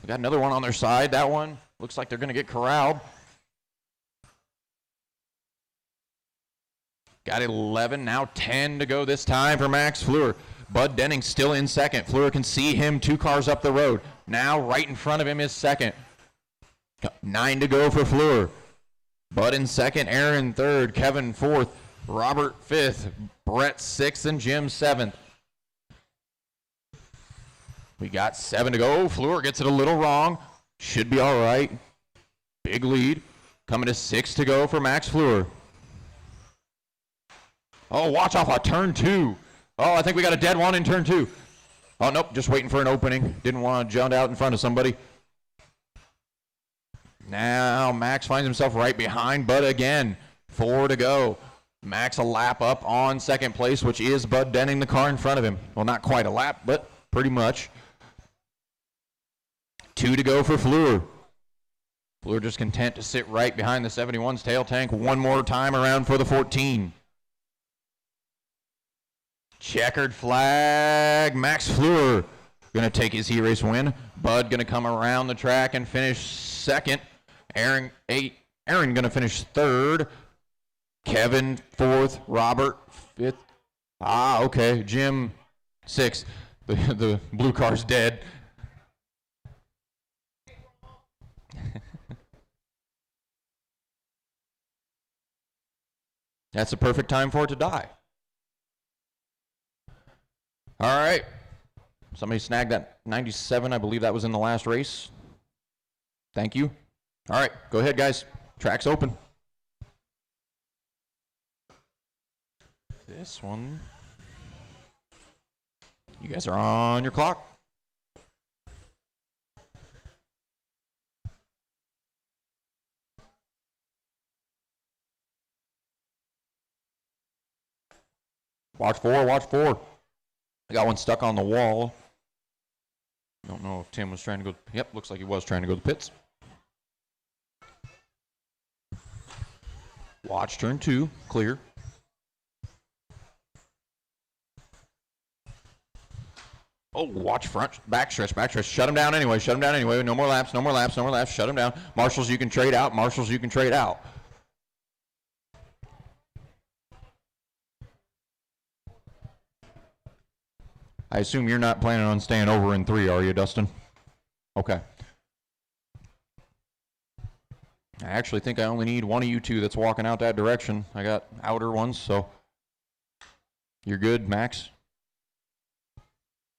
We got another one on their side. That one looks like they're going to get corralled. Got 11, now 10 to go this time for Max Fleur. Bud Denning still in second. Fleur can see him 2 cars up the road. Now right in front of him is second. 9 to go for Fleur. Bud in second, Aaron third, Kevin fourth, Robert fifth, Brett sixth, and Jim seventh. We got 7 to go. Fleur gets it a little wrong. Should be all right. Big lead. Coming to 6 to go for Max Fleur. Oh, watch off on turn 2. Oh, I think we got a dead one in turn 2. Oh, nope, just waiting for an opening. Didn't want to jump out in front of somebody. Now Max finds himself right behind Bud again. 4 to go. Max a lap up on second place, which is Bud Denning, the car in front of him. Well, not quite a lap, but pretty much. 2 to go for Fleur. Fleur just content to sit right behind the 71's tail tank one more time around for the 14. Checkered flag. Max Fleur going to take his heat race win. Bud going to come around the track and finish second. Aaron going to finish third. Kevin fourth. Robert fifth. Okay. Jim sixth. The blue car's dead. That's the perfect time for it to die. All right. Somebody snagged that 97. I believe that was in the last race. Thank you. All right. Go ahead, guys. Track's open. This one. You guys are on your clock. Watch four, watch four. I got one stuck on the wall. Don't know if Tim was trying to go. Yep, looks like he was trying to go to the pits. Watch turn 2, clear. Oh, watch front, backstretch. Shut him down anyway, No more laps. Shut him down. Marshals, you can trade out. I assume you're not planning on staying over in 3, are you, Dustin? Okay. I actually think I only need one of you two that's walking out that direction. I got outer ones, so you're good, Max.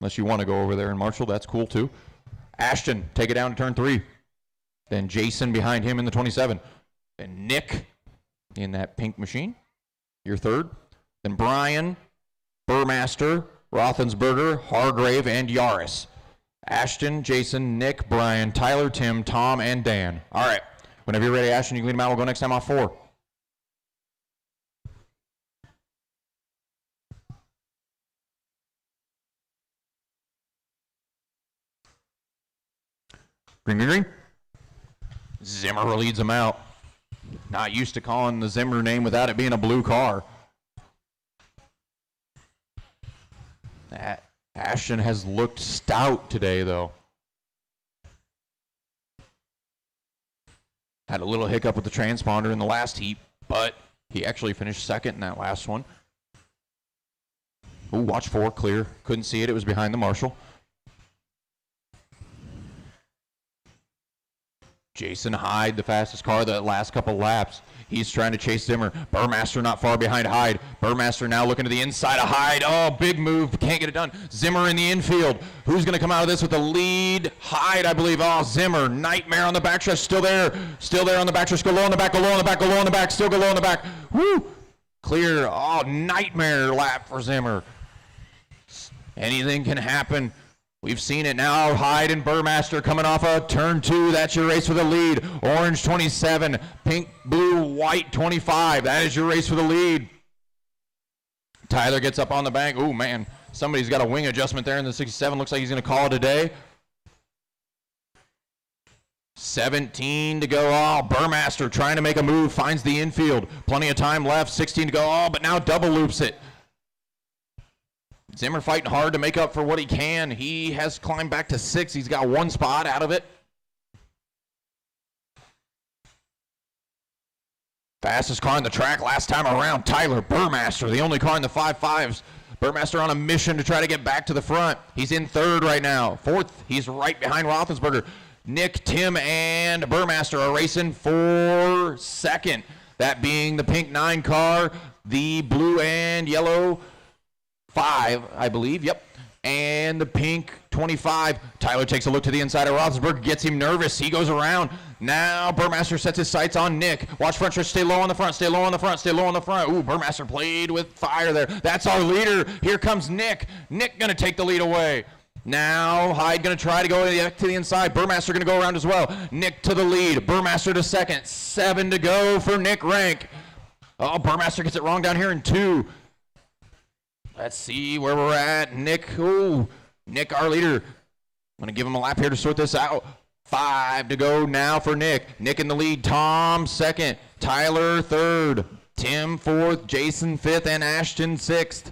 Unless you want to go over there and Marshall, that's cool too. Ashton, take it down to turn 3. Then Jason behind him in the 27. Then Nick in that pink machine. You're third. Then Brian, Burmaster, Roethlisberger, Hargrave, and Yaris. Ashton, Jason, Nick, Brian, Tyler, Tim, Tom, and Dan. All right. Whenever you're ready, Ashton, you can lead them out. We'll go next time off 4. Green. Zimmer leads them out. Not used to calling the Zimmer name without it being a blue car. Ashton has looked stout today, though. Had a little hiccup with the transponder in the last heat, but he actually finished second in that last one. Ooh, watch 4, clear. Couldn't see it. It was behind the Marshal. Jason Hyde, the fastest car the last couple laps. He's trying to chase Zimmer. Burmaster not far behind Hyde. Burmaster now looking to the inside of Hyde. Oh, big move. Can't get it done. Zimmer in the infield. Who's going to come out of this with the lead? Hyde, I believe. Oh, Zimmer. Nightmare on the backstretch. Still there. Still there on the backstretch. Go low on the back. Go low on the back. Go low on the back. Still go low on the back. Woo! Clear. Oh, nightmare lap for Zimmer. Anything can happen. We've seen it now. Hyde and Burmaster coming off of turn 2. That's your race for the lead. Orange 27, pink, blue, white 25. That is your race for the lead. Tyler gets up on the bank. Oh, man. Somebody's got a wing adjustment there in the 67. Looks like he's going to call it a day. 17 to go. Oh, Burmaster trying to make a move. Finds the infield. Plenty of time left. 16 to go. Oh, but now double loops it. Zimmer fighting hard to make up for what he can. He has climbed back to 6. He's got 1 spot out of it. Fastest car on the track last time around, Tyler Burmaster, the only car in the 5.5s. Burmaster on a mission to try to get back to the front. He's in 3rd right now. 4th, he's right behind Roethlisberger. Nick, Tim, and Burmaster are racing for 2nd. That being the pink 9 car, the blue and yellow 5, I believe. Yep. And the pink 25. Tyler takes a look to the inside of Roethlisberger, gets him nervous. He goes around. Now Burmaster sets his sights on Nick. Watch front stretch. Stay low on the front. Stay low on the front. Stay low on the front. Ooh, Burmaster played with fire there. That's our leader. Here comes Nick. Nick going to take the lead away. Now Hyde going to try to go to the inside. Burmaster going to go around as well. Nick to the lead. Burmaster to 2nd. 7 to go for Nick Rank. Oh, Burmaster gets it wrong down here in 2. Let's see where we're at. Nick, Nick, our leader. I'm going to give him a lap here to sort this out. 5 to go now for Nick. Nick in the lead. Tom 2nd. Tyler 3rd. Tim 4th. Jason 5th. And Ashton 6th.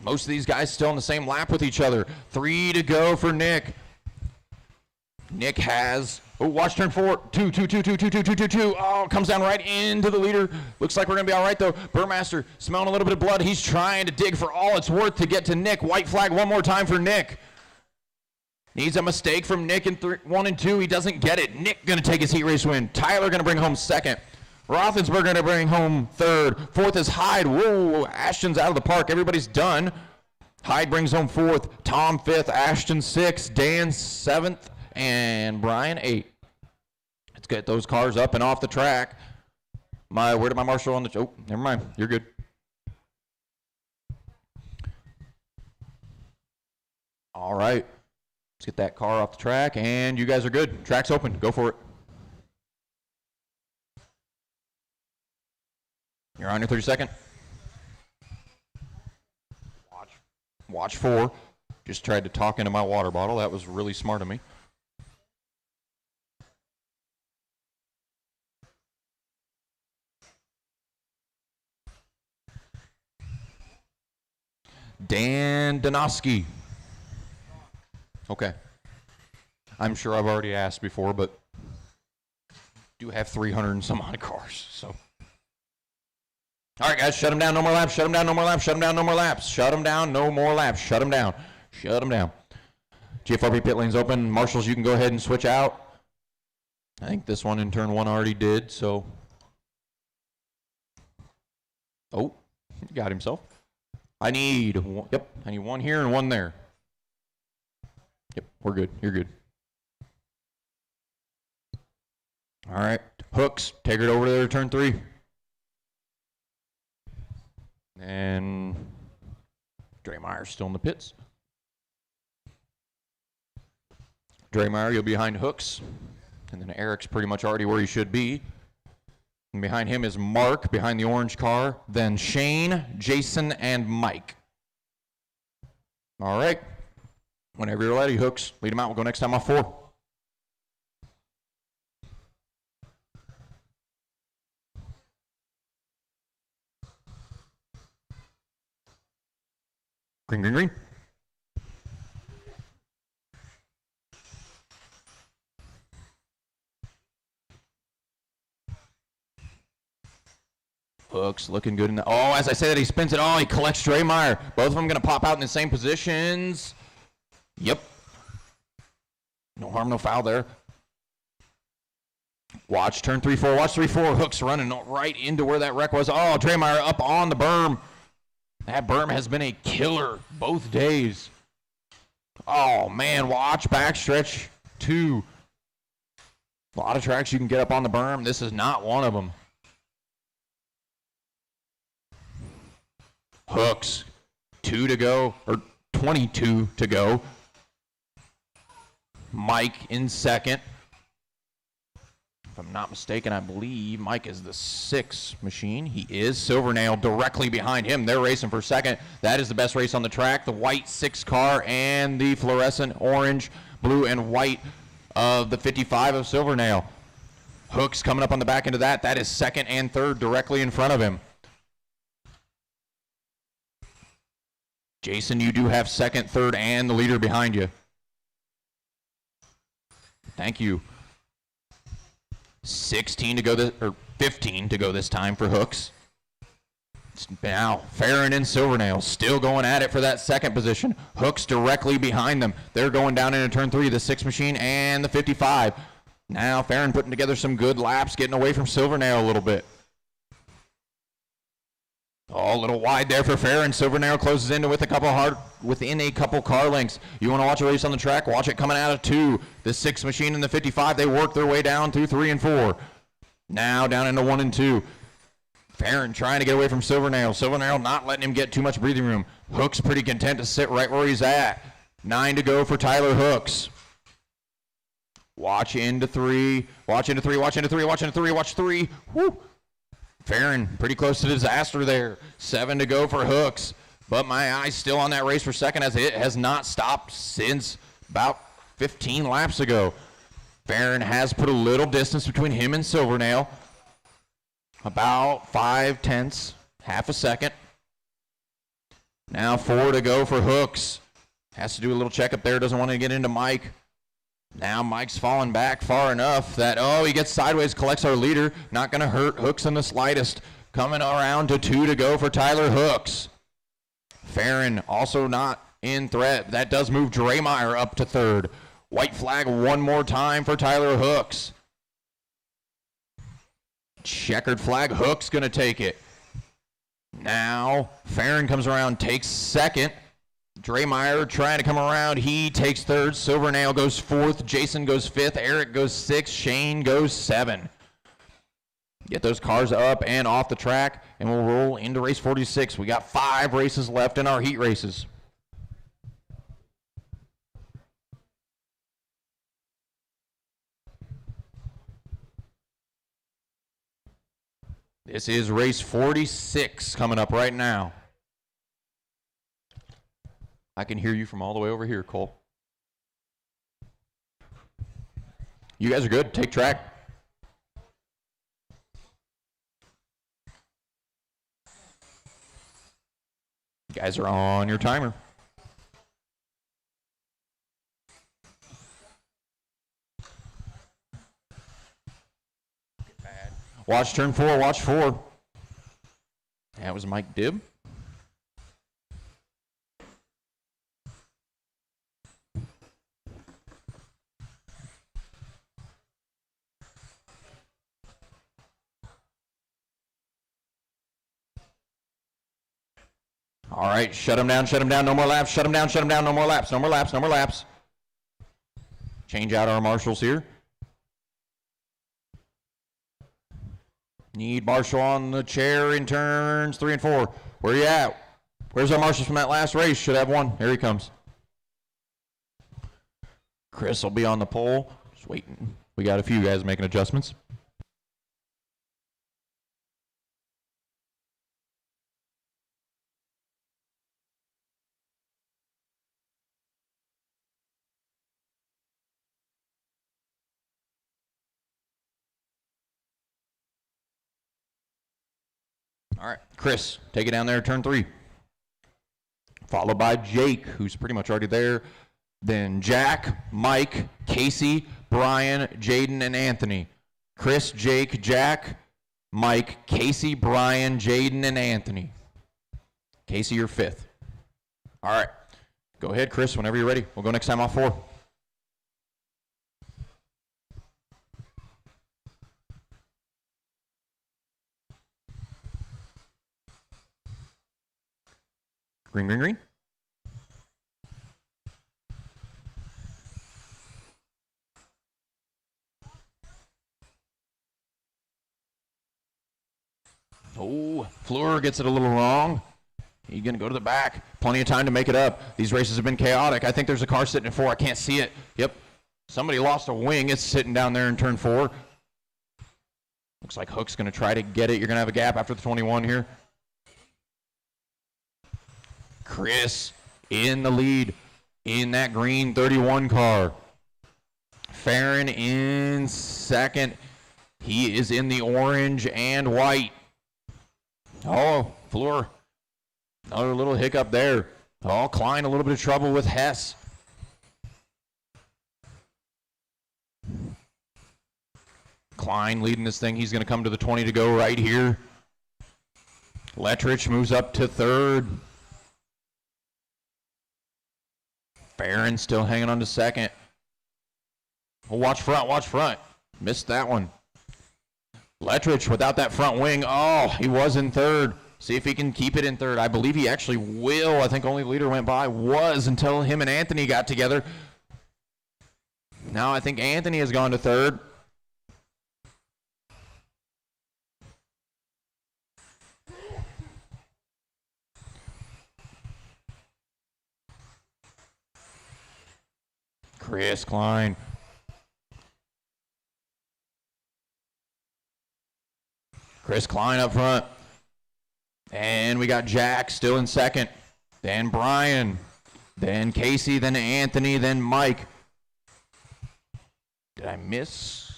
Most of these guys still in the same lap with each other. 3 to go for Nick. Nick has, watch turn 4. 2. Oh, comes down right into the leader. Looks like we're going to be all right, though. Burmaster smelling a little bit of blood. He's trying to dig for all it's worth to get to Nick. White flag one more time for Nick. Needs a mistake from Nick in 1 and 2. He doesn't get it. Nick going to take his heat race win. Tyler going to bring home 2nd. Roethlisberger going to bring home 3rd. 4th is Hyde. Whoa, Ashton's out of the park. Everybody's done. Hyde brings home 4th. Tom 5th. Ashton 6th. Dan 7th. And Brian 8th. Let's get those cars up and off the track. Where did my marshal on the... Oh, never mind. You're good. All right. Let's get that car off the track, and you guys are good. Track's open. Go for it. You're on your 32nd. Watch 4. Just tried to talk into my water bottle. That was really smart of me. Dan Donoski. Okay. I'm sure I've already asked before, but do have 300 and some odd cars, so. All right, guys, shut them down. No more laps. Shut them down. No more laps. Shut them down. No more laps. Shut them down. No more laps. Shut them down. Shut them down. GFRP pit lane's open. Marshals, you can go ahead and switch out. I think this one in turn 1 already did, so. Oh, he got himself. I need one here and one there. Yep, we're good. You're good. All right, Hooks, take it over there to turn 3. And Dremeyer's still in the pits. Dremeyer, you'll be behind Hooks. And then Eric's pretty much already where he should be. And behind him is Mark, behind the orange car. Then Shane, Jason, and Mike. All right. Whenever you're ready, Hooks, lead them out. We'll go next time off 4. Green, green, green. Hooks looking good in the... Oh, as I say that, he spins it. Oh, he collects Dremeyer. Both of them going to pop out in the same positions. Yep. No harm, no foul there. Watch turn 3-4. Watch 3-4. Hooks running right into where that wreck was. Oh, Dremeyer up on the berm. That berm has been a killer both days. Oh, man. Watch backstretch 2. A lot of tracks you can get up on the berm. This is not one of them. Hooks, 2 to go, or 22 to go. Mike in 2nd. If I'm not mistaken, I believe Mike is the 6 machine. He is. Silvernail directly behind him. They're racing for 2nd. That is the best race on the track. The white 6 car and the fluorescent orange, blue, and white of the 55 of Silvernail. Hooks coming up on the back end of that. That is 2nd and 3rd directly in front of him. Jason, you do have 2nd, 3rd, and the leader behind you. Thank you. 16 to go, or 15 to go this time for Hooks. Now, Farron and Silvernail still going at it for that 2nd position. Hooks directly behind them. They're going down into turn 3, the 6 machine and the 55. Now, Farron putting together some good laps, getting away from Silvernail a little bit. Oh, a little wide there for Farron. Silvernail closes into within a couple car lengths. You want to watch a race on the track? Watch it coming out of 2. The 6 machine and the 55, they work their way down through 3 and 4. Now down into 1 and 2. Farron trying to get away from Silvernail. Silvernail not letting him get too much breathing room. Hooks pretty content to sit right where he's at. 9 to go for Tyler Hooks. Watch into 3. Watch into 3. Watch into 3. Watch into 3. Watch 3. Woo! Farron pretty close to disaster there. 7 to go for Hooks. But my eye's still on that race for 2nd as it has not stopped since about 15 laps ago. Farron has put a little distance between him and Silvernail. About 5/10, half a second. Now 4 to go for Hooks. Has to do a little checkup there. Doesn't want to get into Mike. Now Mike's falling back far enough that, he gets sideways, collects our leader. Not going to hurt Hooks in the slightest. Coming around to 2 to go for Tyler Hooks. Farron also not in threat. That does move Draymire up to 3rd. White flag one more time for Tyler Hooks. Checkered flag. Hooks going to take it. Now Farron comes around, takes 2nd. Draymire trying to come around. He takes 3rd. Silvernail goes 4th. Jason goes 5th. Eric goes 6th. Shane goes 7. Get those cars up and off the track, and we'll roll into race 46. We got 5 races left in our heat races. This is race 46 coming up right now. I can hear you from all the way over here, Cole. You guys are good. Take track. You guys are on your timer. Watch turn 4, watch 4. That was Mike Dibb. All right, shut him down, no more laps, shut him down, no more laps, no more laps, no more laps. Change out our marshals here. Need Marshall on the chair in turns 3 and 4. Where are you at? Where's our marshals from that last race? Should have one. Here he comes. Chris will be on the pole. Just waiting. We got a few guys making adjustments. All right, Chris, take it down there, turn 3. Followed by Jake, who's pretty much already there. Then Jack, Mike, Casey, Brian, Jaden, and Anthony. Chris, Jake, Jack, Mike, Casey, Brian, Jaden, and Anthony. Casey, you're 5th. All right, go ahead, Chris, whenever you're ready. We'll go next time off 4. Green, green, green. Oh, Fleur gets it a little wrong. He's going to go to the back. Plenty of time to make it up. These races have been chaotic. I think there's a car sitting at 4. I can't see it. Yep. Somebody lost a wing. It's sitting down there in turn 4. Looks like Hook's going to try to get it. You're going to have a gap after the 21 here. Chris in the lead in that green 31 car. Farron in 2nd. He is in the orange and white. Oh, Fleur. Another little hiccup there. Oh, Klein, a little bit of trouble with Hess. Klein leading this thing. He's going to come to the 20 to go right here. Lettrich moves up to 3rd. Farron still hanging on to 2nd. Oh, watch front, watch front. Missed that one. Lettrich without that front wing. Oh, he was in 3rd. See if he can keep it in 3rd. I believe he actually will. I think only leader went by was until him and Anthony got together. Now I think Anthony has gone to 3rd. Chris Klein. Chris Klein up front. And we got Jack still in 2nd. Then Brian. Then Casey. Then Anthony. Then Mike. Did I miss?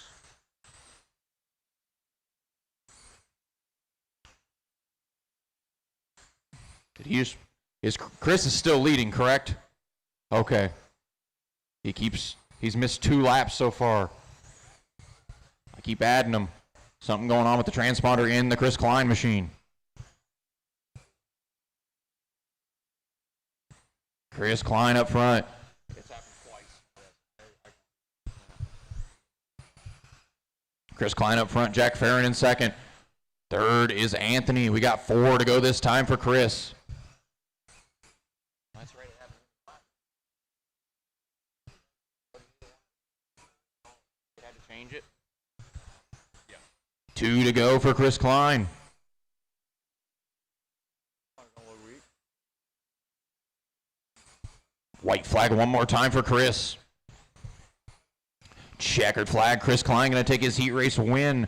Did he just... Chris is still leading, correct? Okay. He's missed 2 laps so far. I keep adding them. Something going on with the transponder in the Chris Klein machine. Chris Klein up front. It's happened twice. Chris Klein up front, Jack Farron in second. Third is Anthony. We got 4 to go this time for Chris. That's right. You had to change it? Yeah. 2 to go for Chris Klein. White flag one more time for Chris. Checkered flag. Chris Klein going to take his heat race win.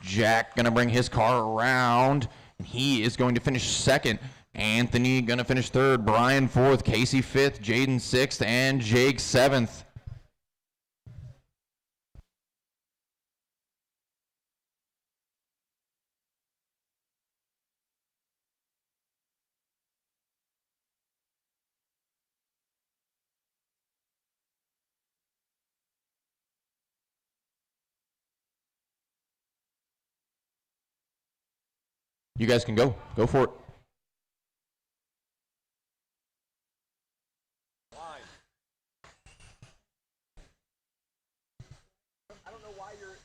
Jack going to bring his car around. He is going to finish second. Anthony going to finish third. Brian fourth. Casey fifth. Jaden sixth. And Jake seventh. You guys can go. Go for it. I don't know why you're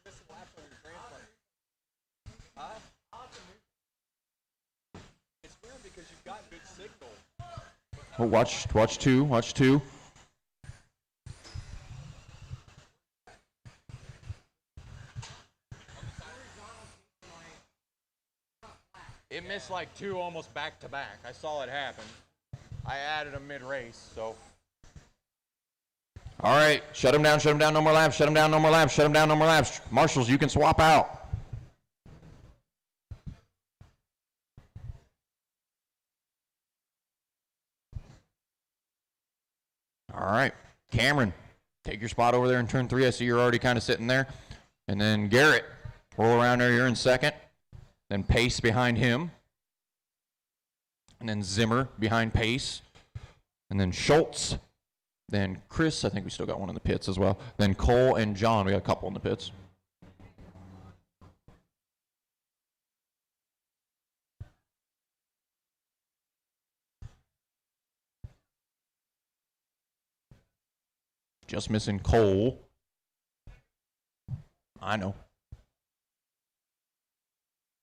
missing laps on your transplant. Huh? It's weird because you've got good signal. Oh, watch 2. Watch 2. It missed like 2 almost back to back. I saw it happen. I added a mid-race, so. All right. Shut him down. Shut him down. No more laps. Shut him down. No more laps. Shut him down. No more laps. Marshals, you can swap out. All right. Cameron, take your spot over there in turn 3. I see you're already kind of sitting there. And then Garrett, roll around there. You're in second. Then Pace behind him. And then Zimmer behind Pace. And then Schultz. Then Chris. I think we still got one in the pits as well. Then Cole and John. We got a couple in the pits. Just missing Cole. I know.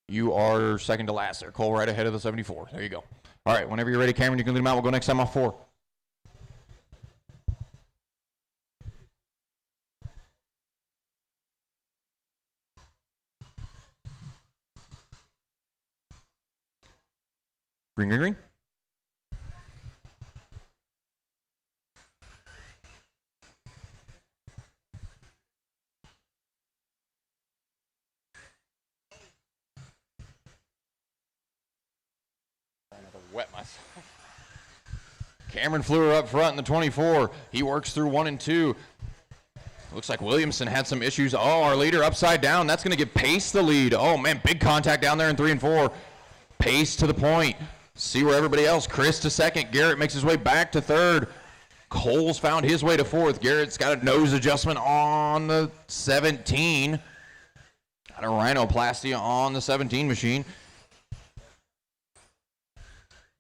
You are second to last there. Cole right ahead of the 74. There you go. All right, whenever you're ready, Cameron, you can lead them out. We'll go next time off 4. Green, green, green. Wet myself. Cameron flew her up front in the 24. He works through 1 and 2. Looks like Williamson had some issues. Oh, our leader upside down. That's going to give Pace the lead. Oh, man, big contact down there in 3 and 4. Pace to the point. See where everybody else. Chris to second. Garrett makes his way back to third. Cole's found his way to fourth. Garrett's got a nose adjustment on the 17. Got a rhinoplasty on the 17 machine.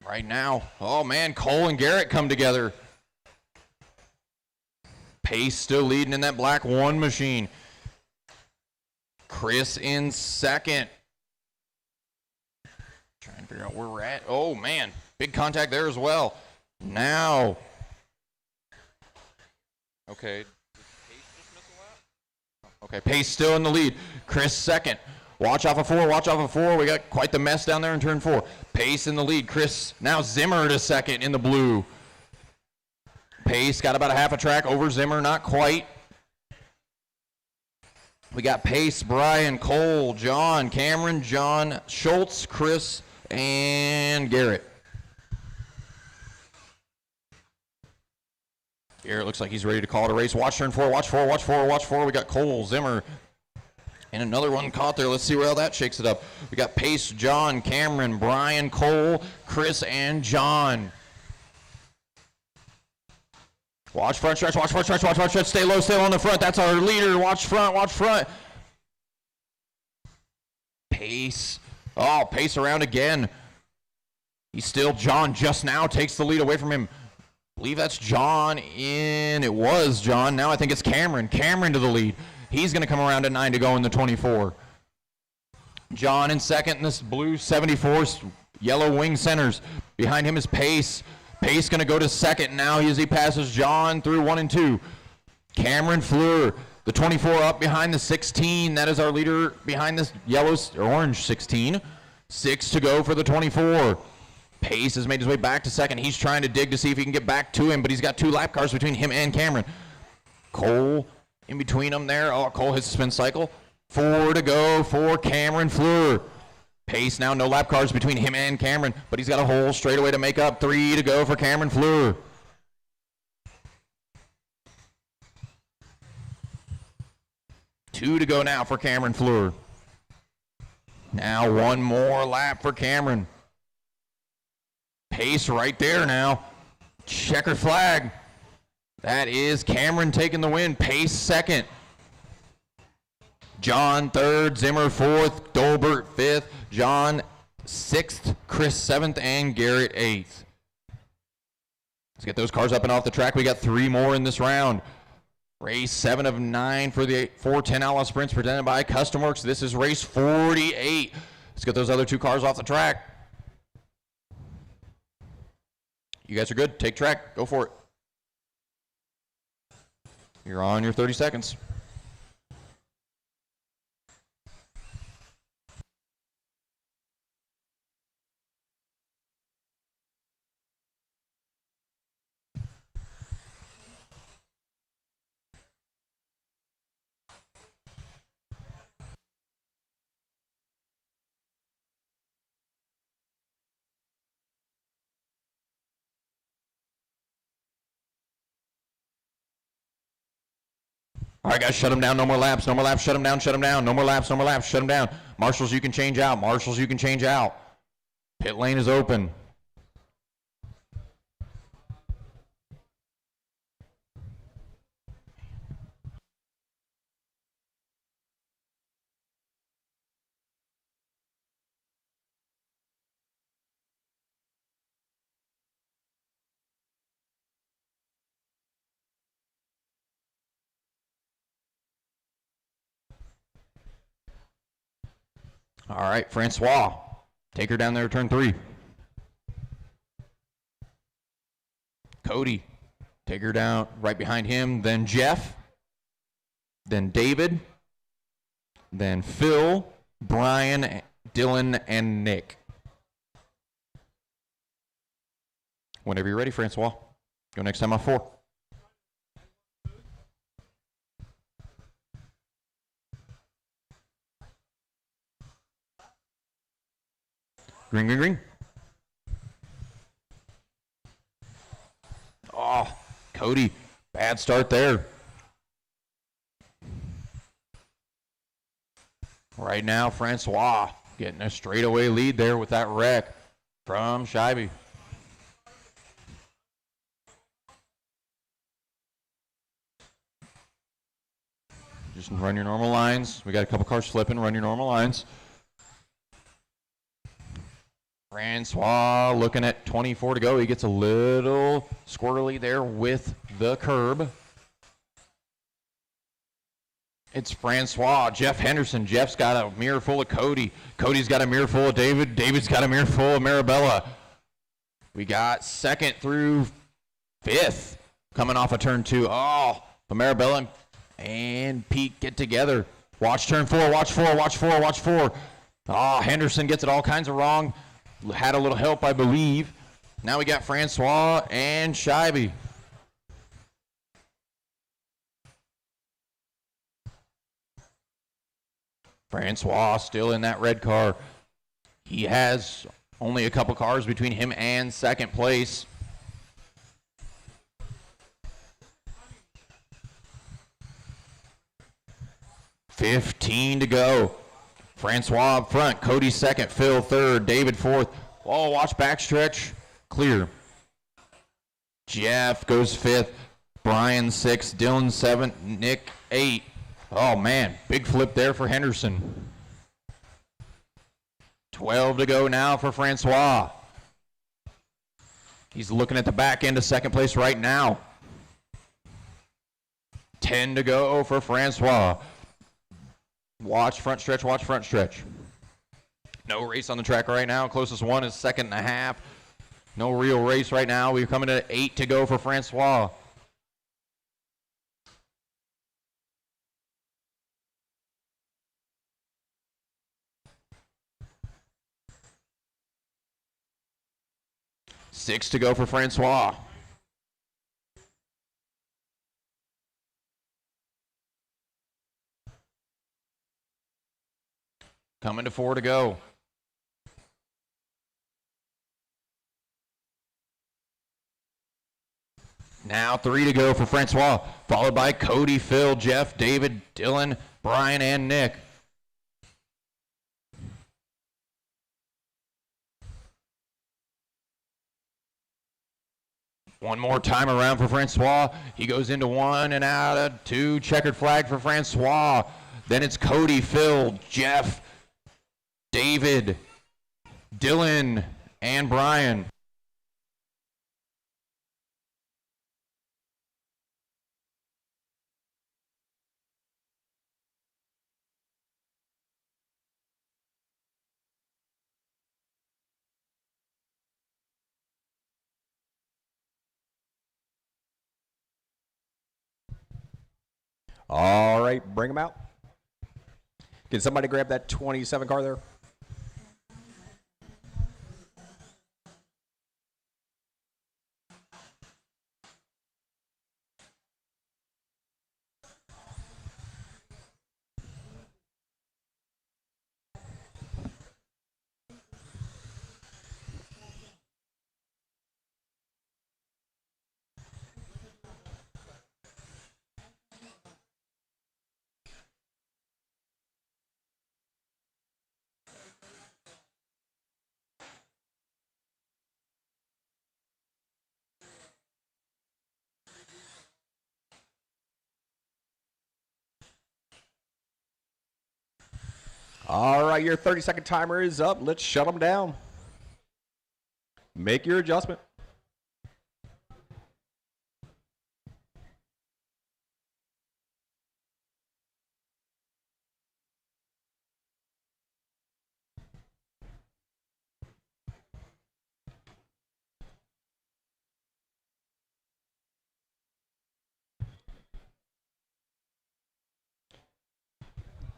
Right now, oh man, Cole and Garrett come together. Pace still leading in that black 1 machine. Chris in second. Trying to figure out where we're at. Oh man, big contact there as well. Now. Okay. Okay, Pace still in the lead. Chris second. Watch off of 4, watch off of 4. We got quite the mess down there in turn 4. Pace in the lead. Chris, now Zimmer to second in the blue. Pace got about a half a track over Zimmer, not quite. We got Pace, Brian, Cole, John, Cameron, John, Schultz, Chris, and Garrett. Garrett looks like he's ready to call it a race. Watch turn 4, watch 4, watch 4, watch 4. We got Cole, Zimmer, And another one caught there. Let's see where all that shakes it up. We got Pace, John, Cameron, Brian, Cole, Chris, and John. Watch front stretch, watch front stretch, watch front stretch. Stay low in the front. That's our leader. Watch front, watch front. Pace. Oh, Pace around again. He's still John just now takes the lead away from him. I believe that's John in. It was John. Now I think it's Cameron. Cameron to the lead. He's going to come around at 9 to go in the 24. John in second in this blue 74 yellow wing centers. Behind him is Pace. Pace going to go to second now as he passes John through 1 and 2. Cameron Fleur, the 24 up behind the 16. That is our leader behind this yellow or orange 16. 6 to go for the 24. Pace has made his way back to second. He's trying to dig to see if he can get back to him, but he's got 2 lap cars between him and Cameron. Cole in between them there. Oh, Cole hits the spin cycle. 4 to go for Cameron Fleur. Pace now, no lap cars between him and Cameron, but he's got a whole straightaway to make up. 3 to go for Cameron Fleur. Two to go now for Cameron Fleur. Now 1 more lap for Cameron. Pace right there now. Checker flag. That is Cameron taking the win. Pace second. John third, Zimmer fourth, Dolbert fifth, John sixth, Chris seventh, and Garrett eighth. Let's get those cars up and off the track. We got 3 more in this round. Race 7 of 9 for the 410 Outlaw Sprints presented by Custom Works. This is race 48. Let's get those other 2 cars off the track. You guys are good. Take track. Go for it. You're on your 30 seconds. All right, guys, shut them down. No more laps. No more laps. Shut them down. Shut them down. No more laps. No more laps. Shut them down. Marshals, you can change out. Marshals, you can change out. Pit lane is open. All right, Francois, take her down there, turn 3. Cody, take her down right behind him. Then Jeff, then David, then Phil, Brian, Dylan, and Nick. Whenever you're ready, Francois, go next time off 4. Green, green, green. Oh, Cody, bad start there. Right now, Francois getting a straightaway lead there with that wreck from Scheibe. Just run your normal lines. We got a couple cars slipping. Run your normal lines. Francois looking at 24 to go. He gets a little squirrely there with the curb. It's Francois, Jeff Henderson. Jeff's got a mirror full of Cody. Cody's got a mirror full of David. David's got a mirror full of Marabella. We got 2nd through 5th coming off of turn 2. Oh, but Marabella and Pete get together. Watch turn 4, watch 4, watch 4, watch 4. Oh, Henderson gets it all kinds of wrong. Had a little help, I believe. Now we got Francois and Scheibe. Francois still in that red car. He has only a couple cars between him and 2nd place. 15 to go. Francois up front, Cody second, Phil third, David fourth. Oh, watch backstretch. Clear. Jeff goes fifth, Brian sixth, Dylan seventh, Nick eight. Oh, man, big flip there for Henderson. 12 to go now for Francois. He's looking at the back end of second place right now. 10 to go for Francois. Watch front stretch, watch front stretch. No race on the track right now. Closest one is second and a half. No real race right now. We're coming to 8 to go for Francois. Six to go for Francois. Coming to 4 to go. Now 3 to go for Francois, followed by Cody, Phil, Jeff, David, Dylan, Brian, and Nick. One more time around for Francois. He goes into 1 and out of 2. Checkered flag for Francois. Then it's Cody, Phil, Jeff, David, Dylan, and Brian. All right, bring them out. Can somebody grab that 27 car there? All right, your 30-second timer is up. Let's shut them down. Make your adjustment.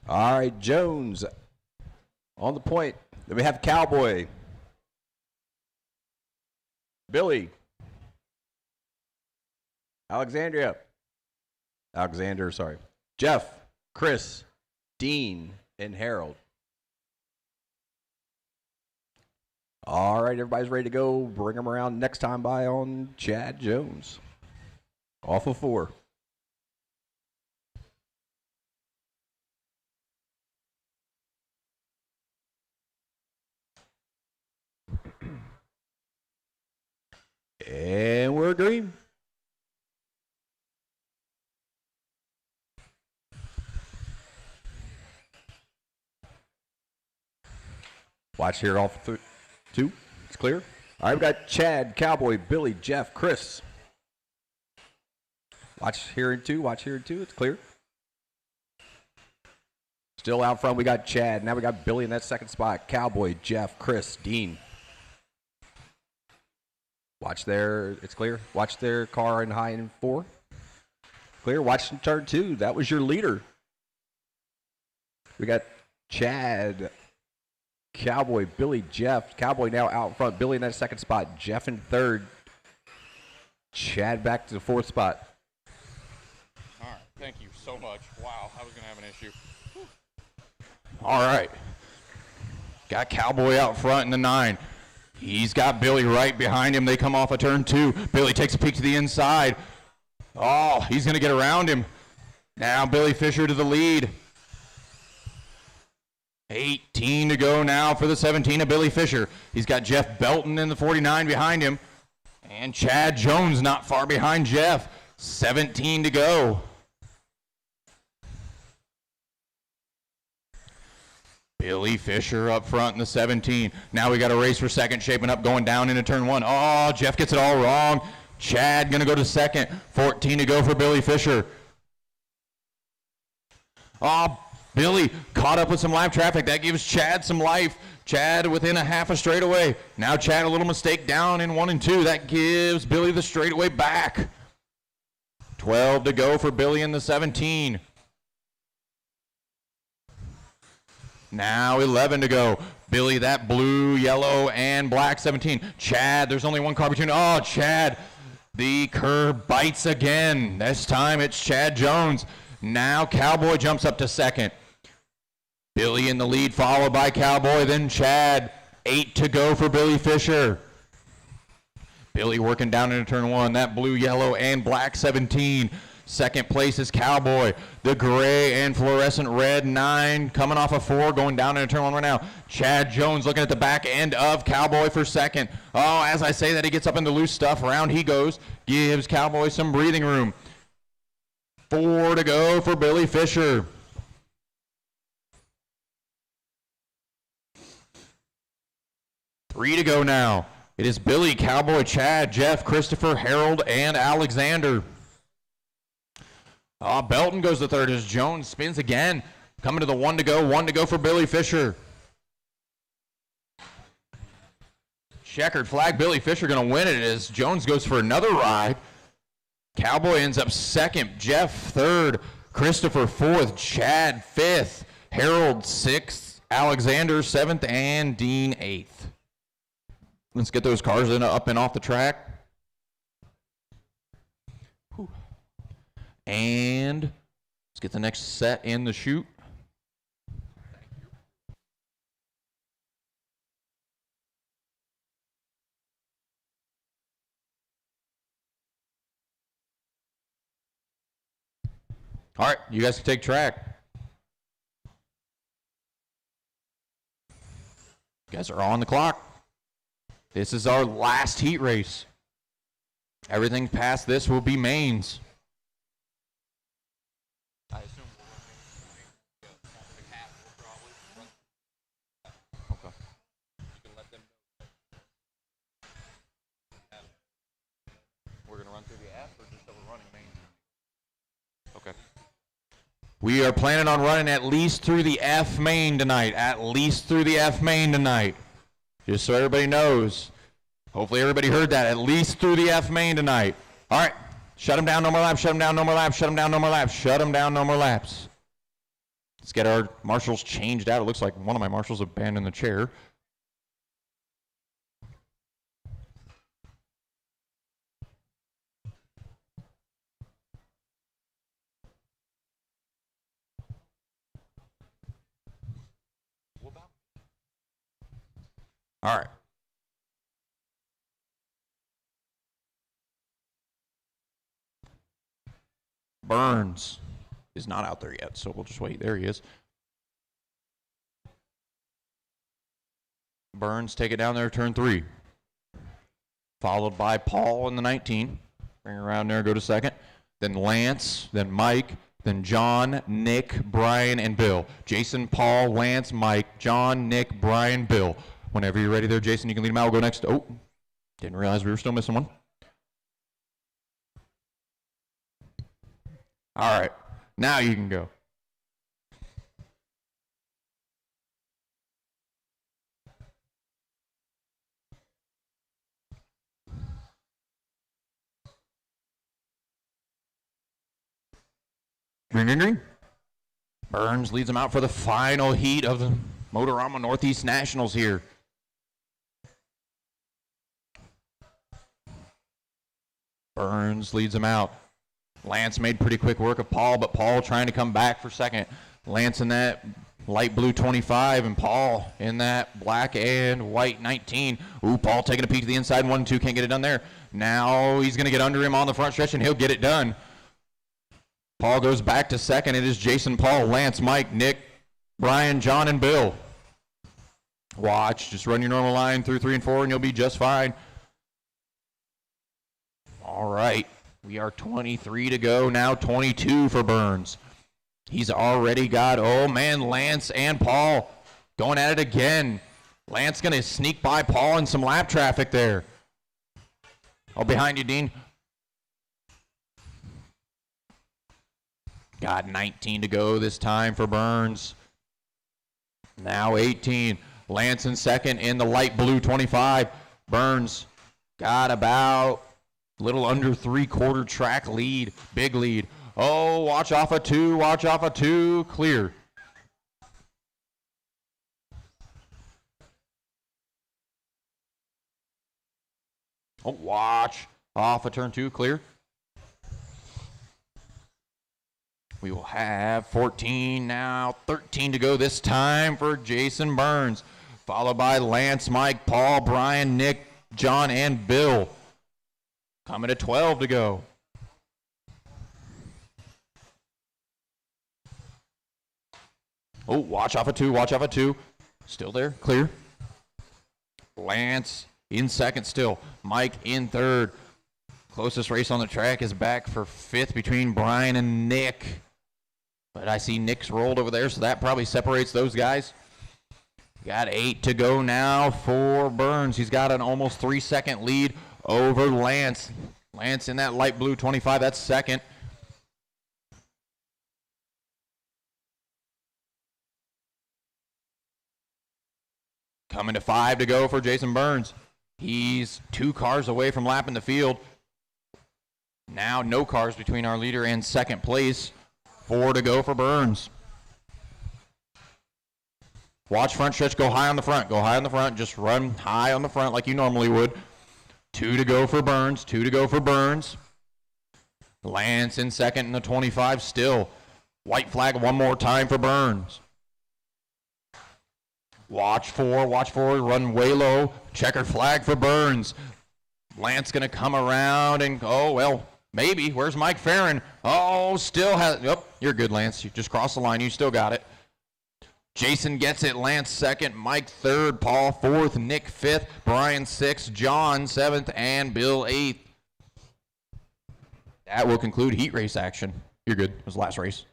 All right, Jones on the point. Then we have Cowboy, Billy, Alexander, Jeff, Chris, Dean, and Harold. All right, everybody's ready to go. Bring them around next time by on Chad Jones. Off of 4. And we're green. Watch here off 2. It's clear. All right, we got Chad, Cowboy, Billy, Jeff, Chris. Watch here in 2. Watch here in 2. It's clear. Still out front, we got Chad. Now we got Billy in that second spot. Cowboy, Jeff, Chris, Dean. Watch there, it's clear. Watch their car in high in 4. Clear, watch in turn 2. That was your leader. We got Chad, Cowboy, Billy, Jeff. Cowboy now out front. Billy in that second spot. Jeff in 3rd. Chad back to the 4th spot. All right, thank you so much. Wow, I was going to have an issue. All right. Got Cowboy out front in the 9. He's got Billy right behind him. They come off of turn 2. Billy takes a peek to the inside. Oh, he's going to get around him. Now Billy Fisher to the lead. 18 to go now for the 17 of Billy Fisher. He's got Jeff Belton in the 49 behind him. And Chad Jones not far behind Jeff. 17 to go. Billy Fisher up front in the 17. Now we got a race for second shaping up, going down into turn 1. Oh, Jeff gets it all wrong. Chad going to go to second. 14 to go for Billy Fisher. Oh, Billy caught up with some live traffic. That gives Chad some life. Chad within a half a straightaway. Now Chad a little mistake down in 1 and 2. That gives Billy the straightaway back. 12 to go for Billy in the 17. Now 11 to go. Billy, that blue, yellow, and black 17. Chad, there's only one car between. Oh, Chad, the curb bites again. This time it's Chad Jones. Now Cowboy jumps up to second. Billy in the lead, followed by Cowboy, then Chad. 8 to go for Billy Fisher. Billy working down into turn 1. That blue, yellow, and black 17. Second place is Cowboy. The gray and fluorescent red 9 coming off of 4, going down into turn 1 right now. Chad Jones looking at the back end of Cowboy for second. Oh, as I say that, he gets up into loose stuff. Around he goes. Gives Cowboy some breathing room. 4 to go for Billy Fisher. Three to go now. It is Billy, Cowboy, Chad, Jeff, Christopher, Harold, and Alexander. Belton goes to third as Jones spins again. Coming to the 1 to go for Billy Fisher. Checkered flag, Billy Fisher going to win it as Jones goes for another ride. Cowboy ends up second, Jeff third, Christopher fourth, Chad fifth, Harold sixth, Alexander seventh, and Dean eighth. Let's get those cars up and off the track. And let's get the next set in the chute. All right, you guys can take track. You guys are on the clock. This is our last heat race. Everything past this will be mains. I assume we'll run the cat will probably run. Okay. You can let them know. We're going to run through the app or just that we're running mains? Okay. We are planning on running at least through the F main tonight. At least through the F main tonight. Just so everybody knows. Hopefully everybody heard that. At least through the F main tonight. All right. Shut them down, no more laps. Shut them down, no more laps. Shut them down, no more laps. Shut them down, no more laps. Let's get our marshals changed out. It looks like one of my marshals abandoned the chair. All right. Burns is not out there yet, so we'll just wait. There he is. Burns take it down there, turn 3. Followed by Paul in the 19. Bring it around there, go to second. Then Lance, then Mike, then John, Nick, Brian, and Bill. Jason, Paul, Lance, Mike, John, Nick, Brian, Bill. Whenever you're ready there, Jason, you can lead him out. We'll go next. Oh, didn't realize we were still missing one. All right, now you can go. Green, green, green. Burns leads them out for the final heat of the Motorama Northeast Nationals here. Burns leads them out. Lance made pretty quick work of Paul, but Paul trying to come back for second. Lance in that light blue 25 and Paul in that black and white 19. Ooh, Paul taking a peek to the inside, 1-2, can't get it done there. Now he's going to get under him on the front stretch and he'll get it done. Paul goes back to second. It is Jason, Paul, Lance, Mike, Nick, Brian, John, and Bill. Watch, just run your normal line through 3 and 4 and you'll be just fine. All right, we are 23 to go, now 22 for Burns. He's already got, oh man, Lance and Paul going at it again. Lance gonna sneak by Paul in some lap traffic there. Oh, behind you, Dean. Got 19 to go this time for Burns. Now 18. Lance in second in the light blue 25. Burns got about a little under 3/4 track lead. Big lead. Oh, watch off of 2. Watch off of 2. Clear. Oh, watch off of turn 2. Clear. We will have 14 now, 13 to go this time for Jason Burns, followed by Lance, Mike, Paul, Brian, Nick, John, and Bill. Coming to 12 to go. Oh, watch off of 2, watch off of 2. Still there, clear. Lance in second still. Mike in third. Closest race on the track is back for 5th between Brian and Nick. But I see Nick's rolled over there, so that probably separates those guys. Got 8 to go now for Burns. He's got an almost 3-second lead over Lance. Lance in that light blue 25, that's second. Coming to 5 to go for Jason Burns. He's 2 cars away from lapping the field. Now no cars between our leader and second place. 4 to go for Burns. Watch front stretch, go high on the front. Go high on the front, just run high on the front like you normally would. 2 to go for Burns, 2 to go for Burns. Lance in second in the 25 still. White flag one more time for Burns. Watch 4, run way low. Checkered flag for Burns. Lance gonna come around and, oh, well, maybe. Where's Mike Farron? Oh, still has, oh, you're good, Lance. You just crossed the line. You still got it. Jason gets it. Lance second. Mike third. Paul fourth. Nick fifth. Brian sixth. John seventh. And Bill eighth. That will conclude heat race action. You're good. It was the last race.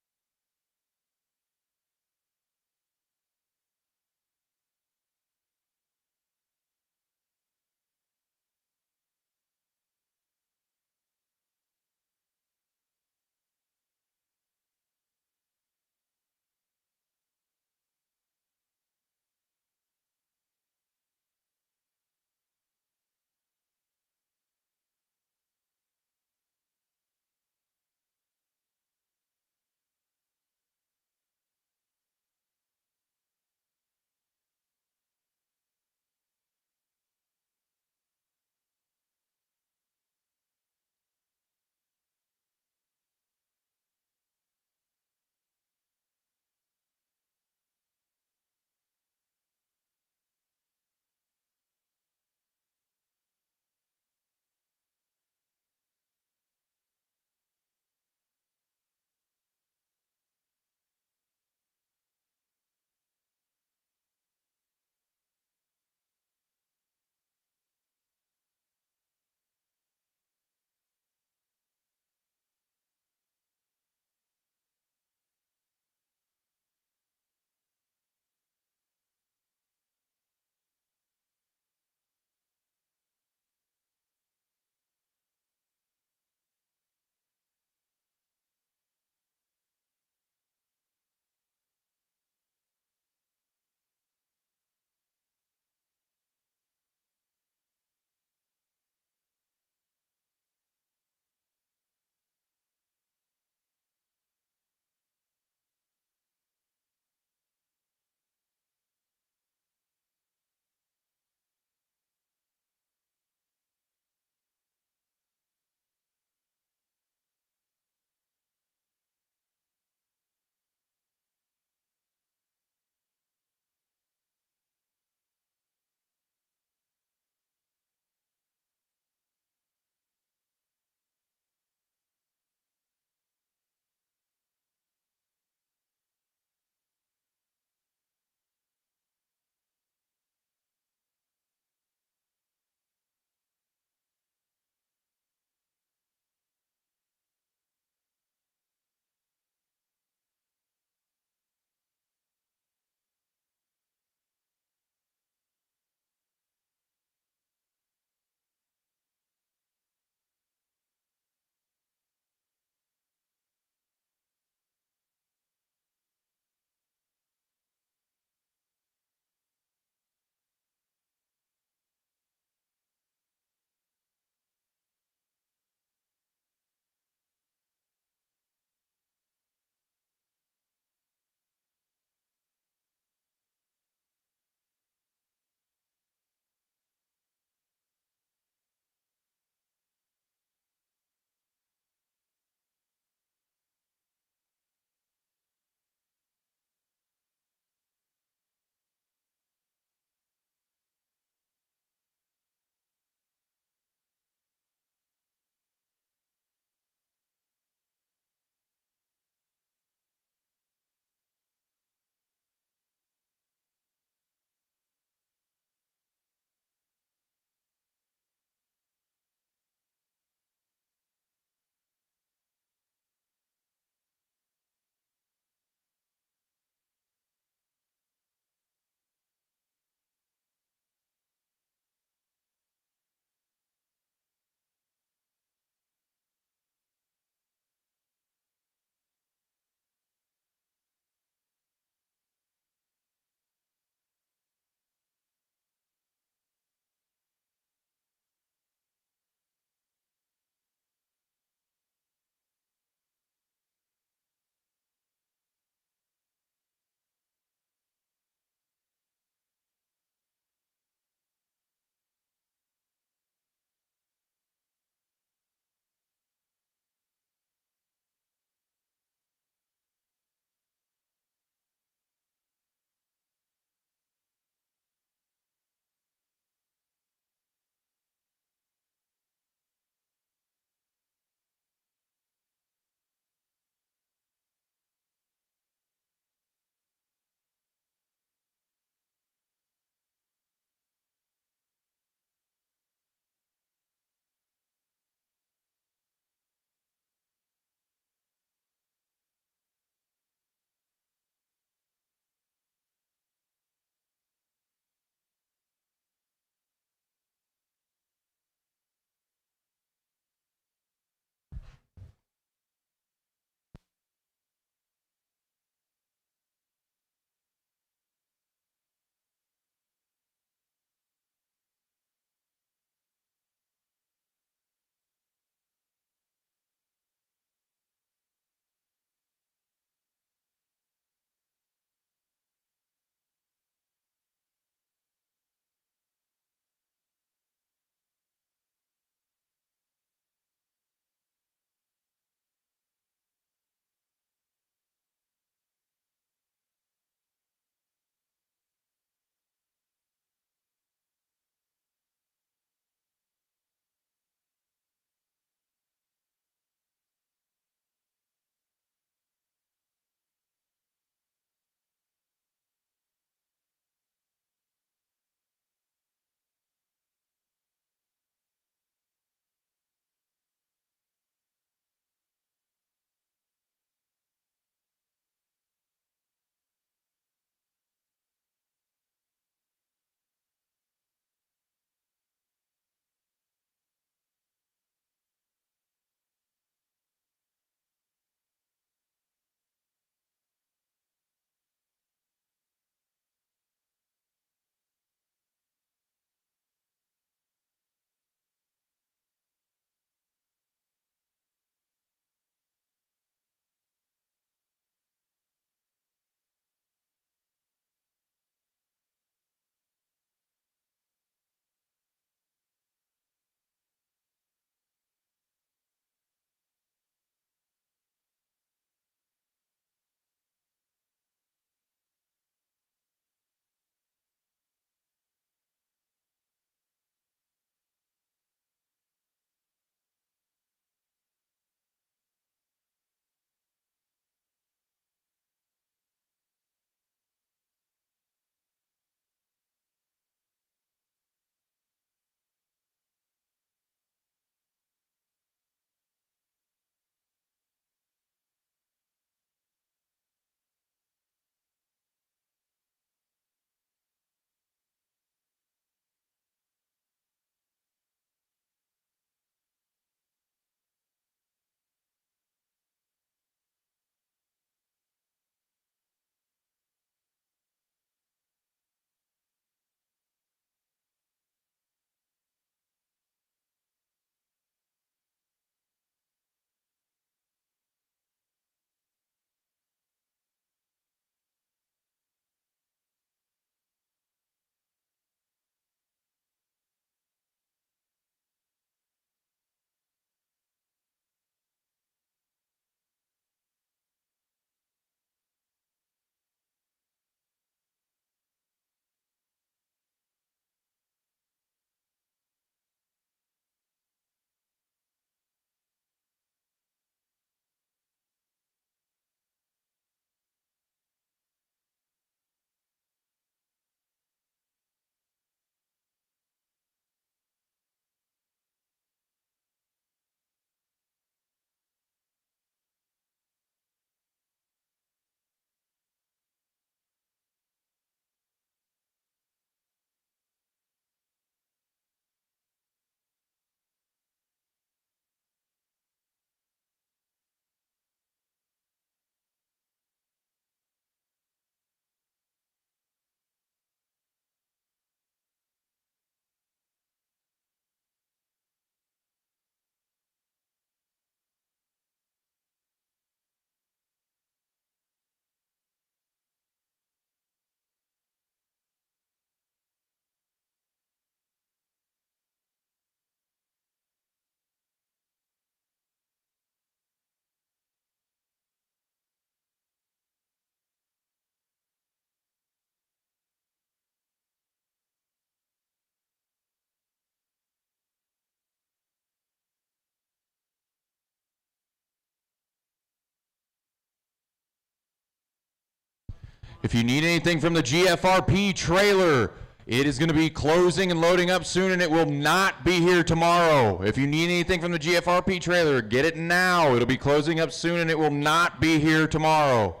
If you need anything from the GFRP trailer, it is going to be closing and loading up soon, and it will not be here tomorrow. If you need anything from the GFRP trailer, get it now. It'll be closing up soon, and it will not be here tomorrow.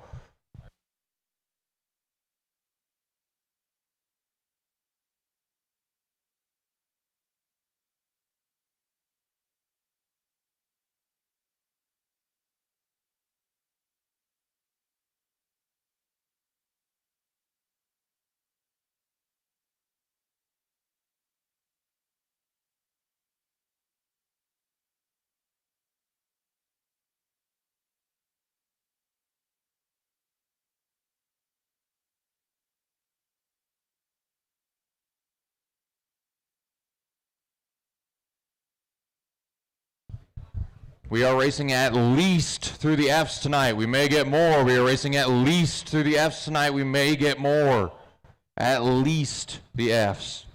We are racing at least through the Fs tonight. We may get more. We are racing at least through the Fs tonight. We may get more. At least the Fs.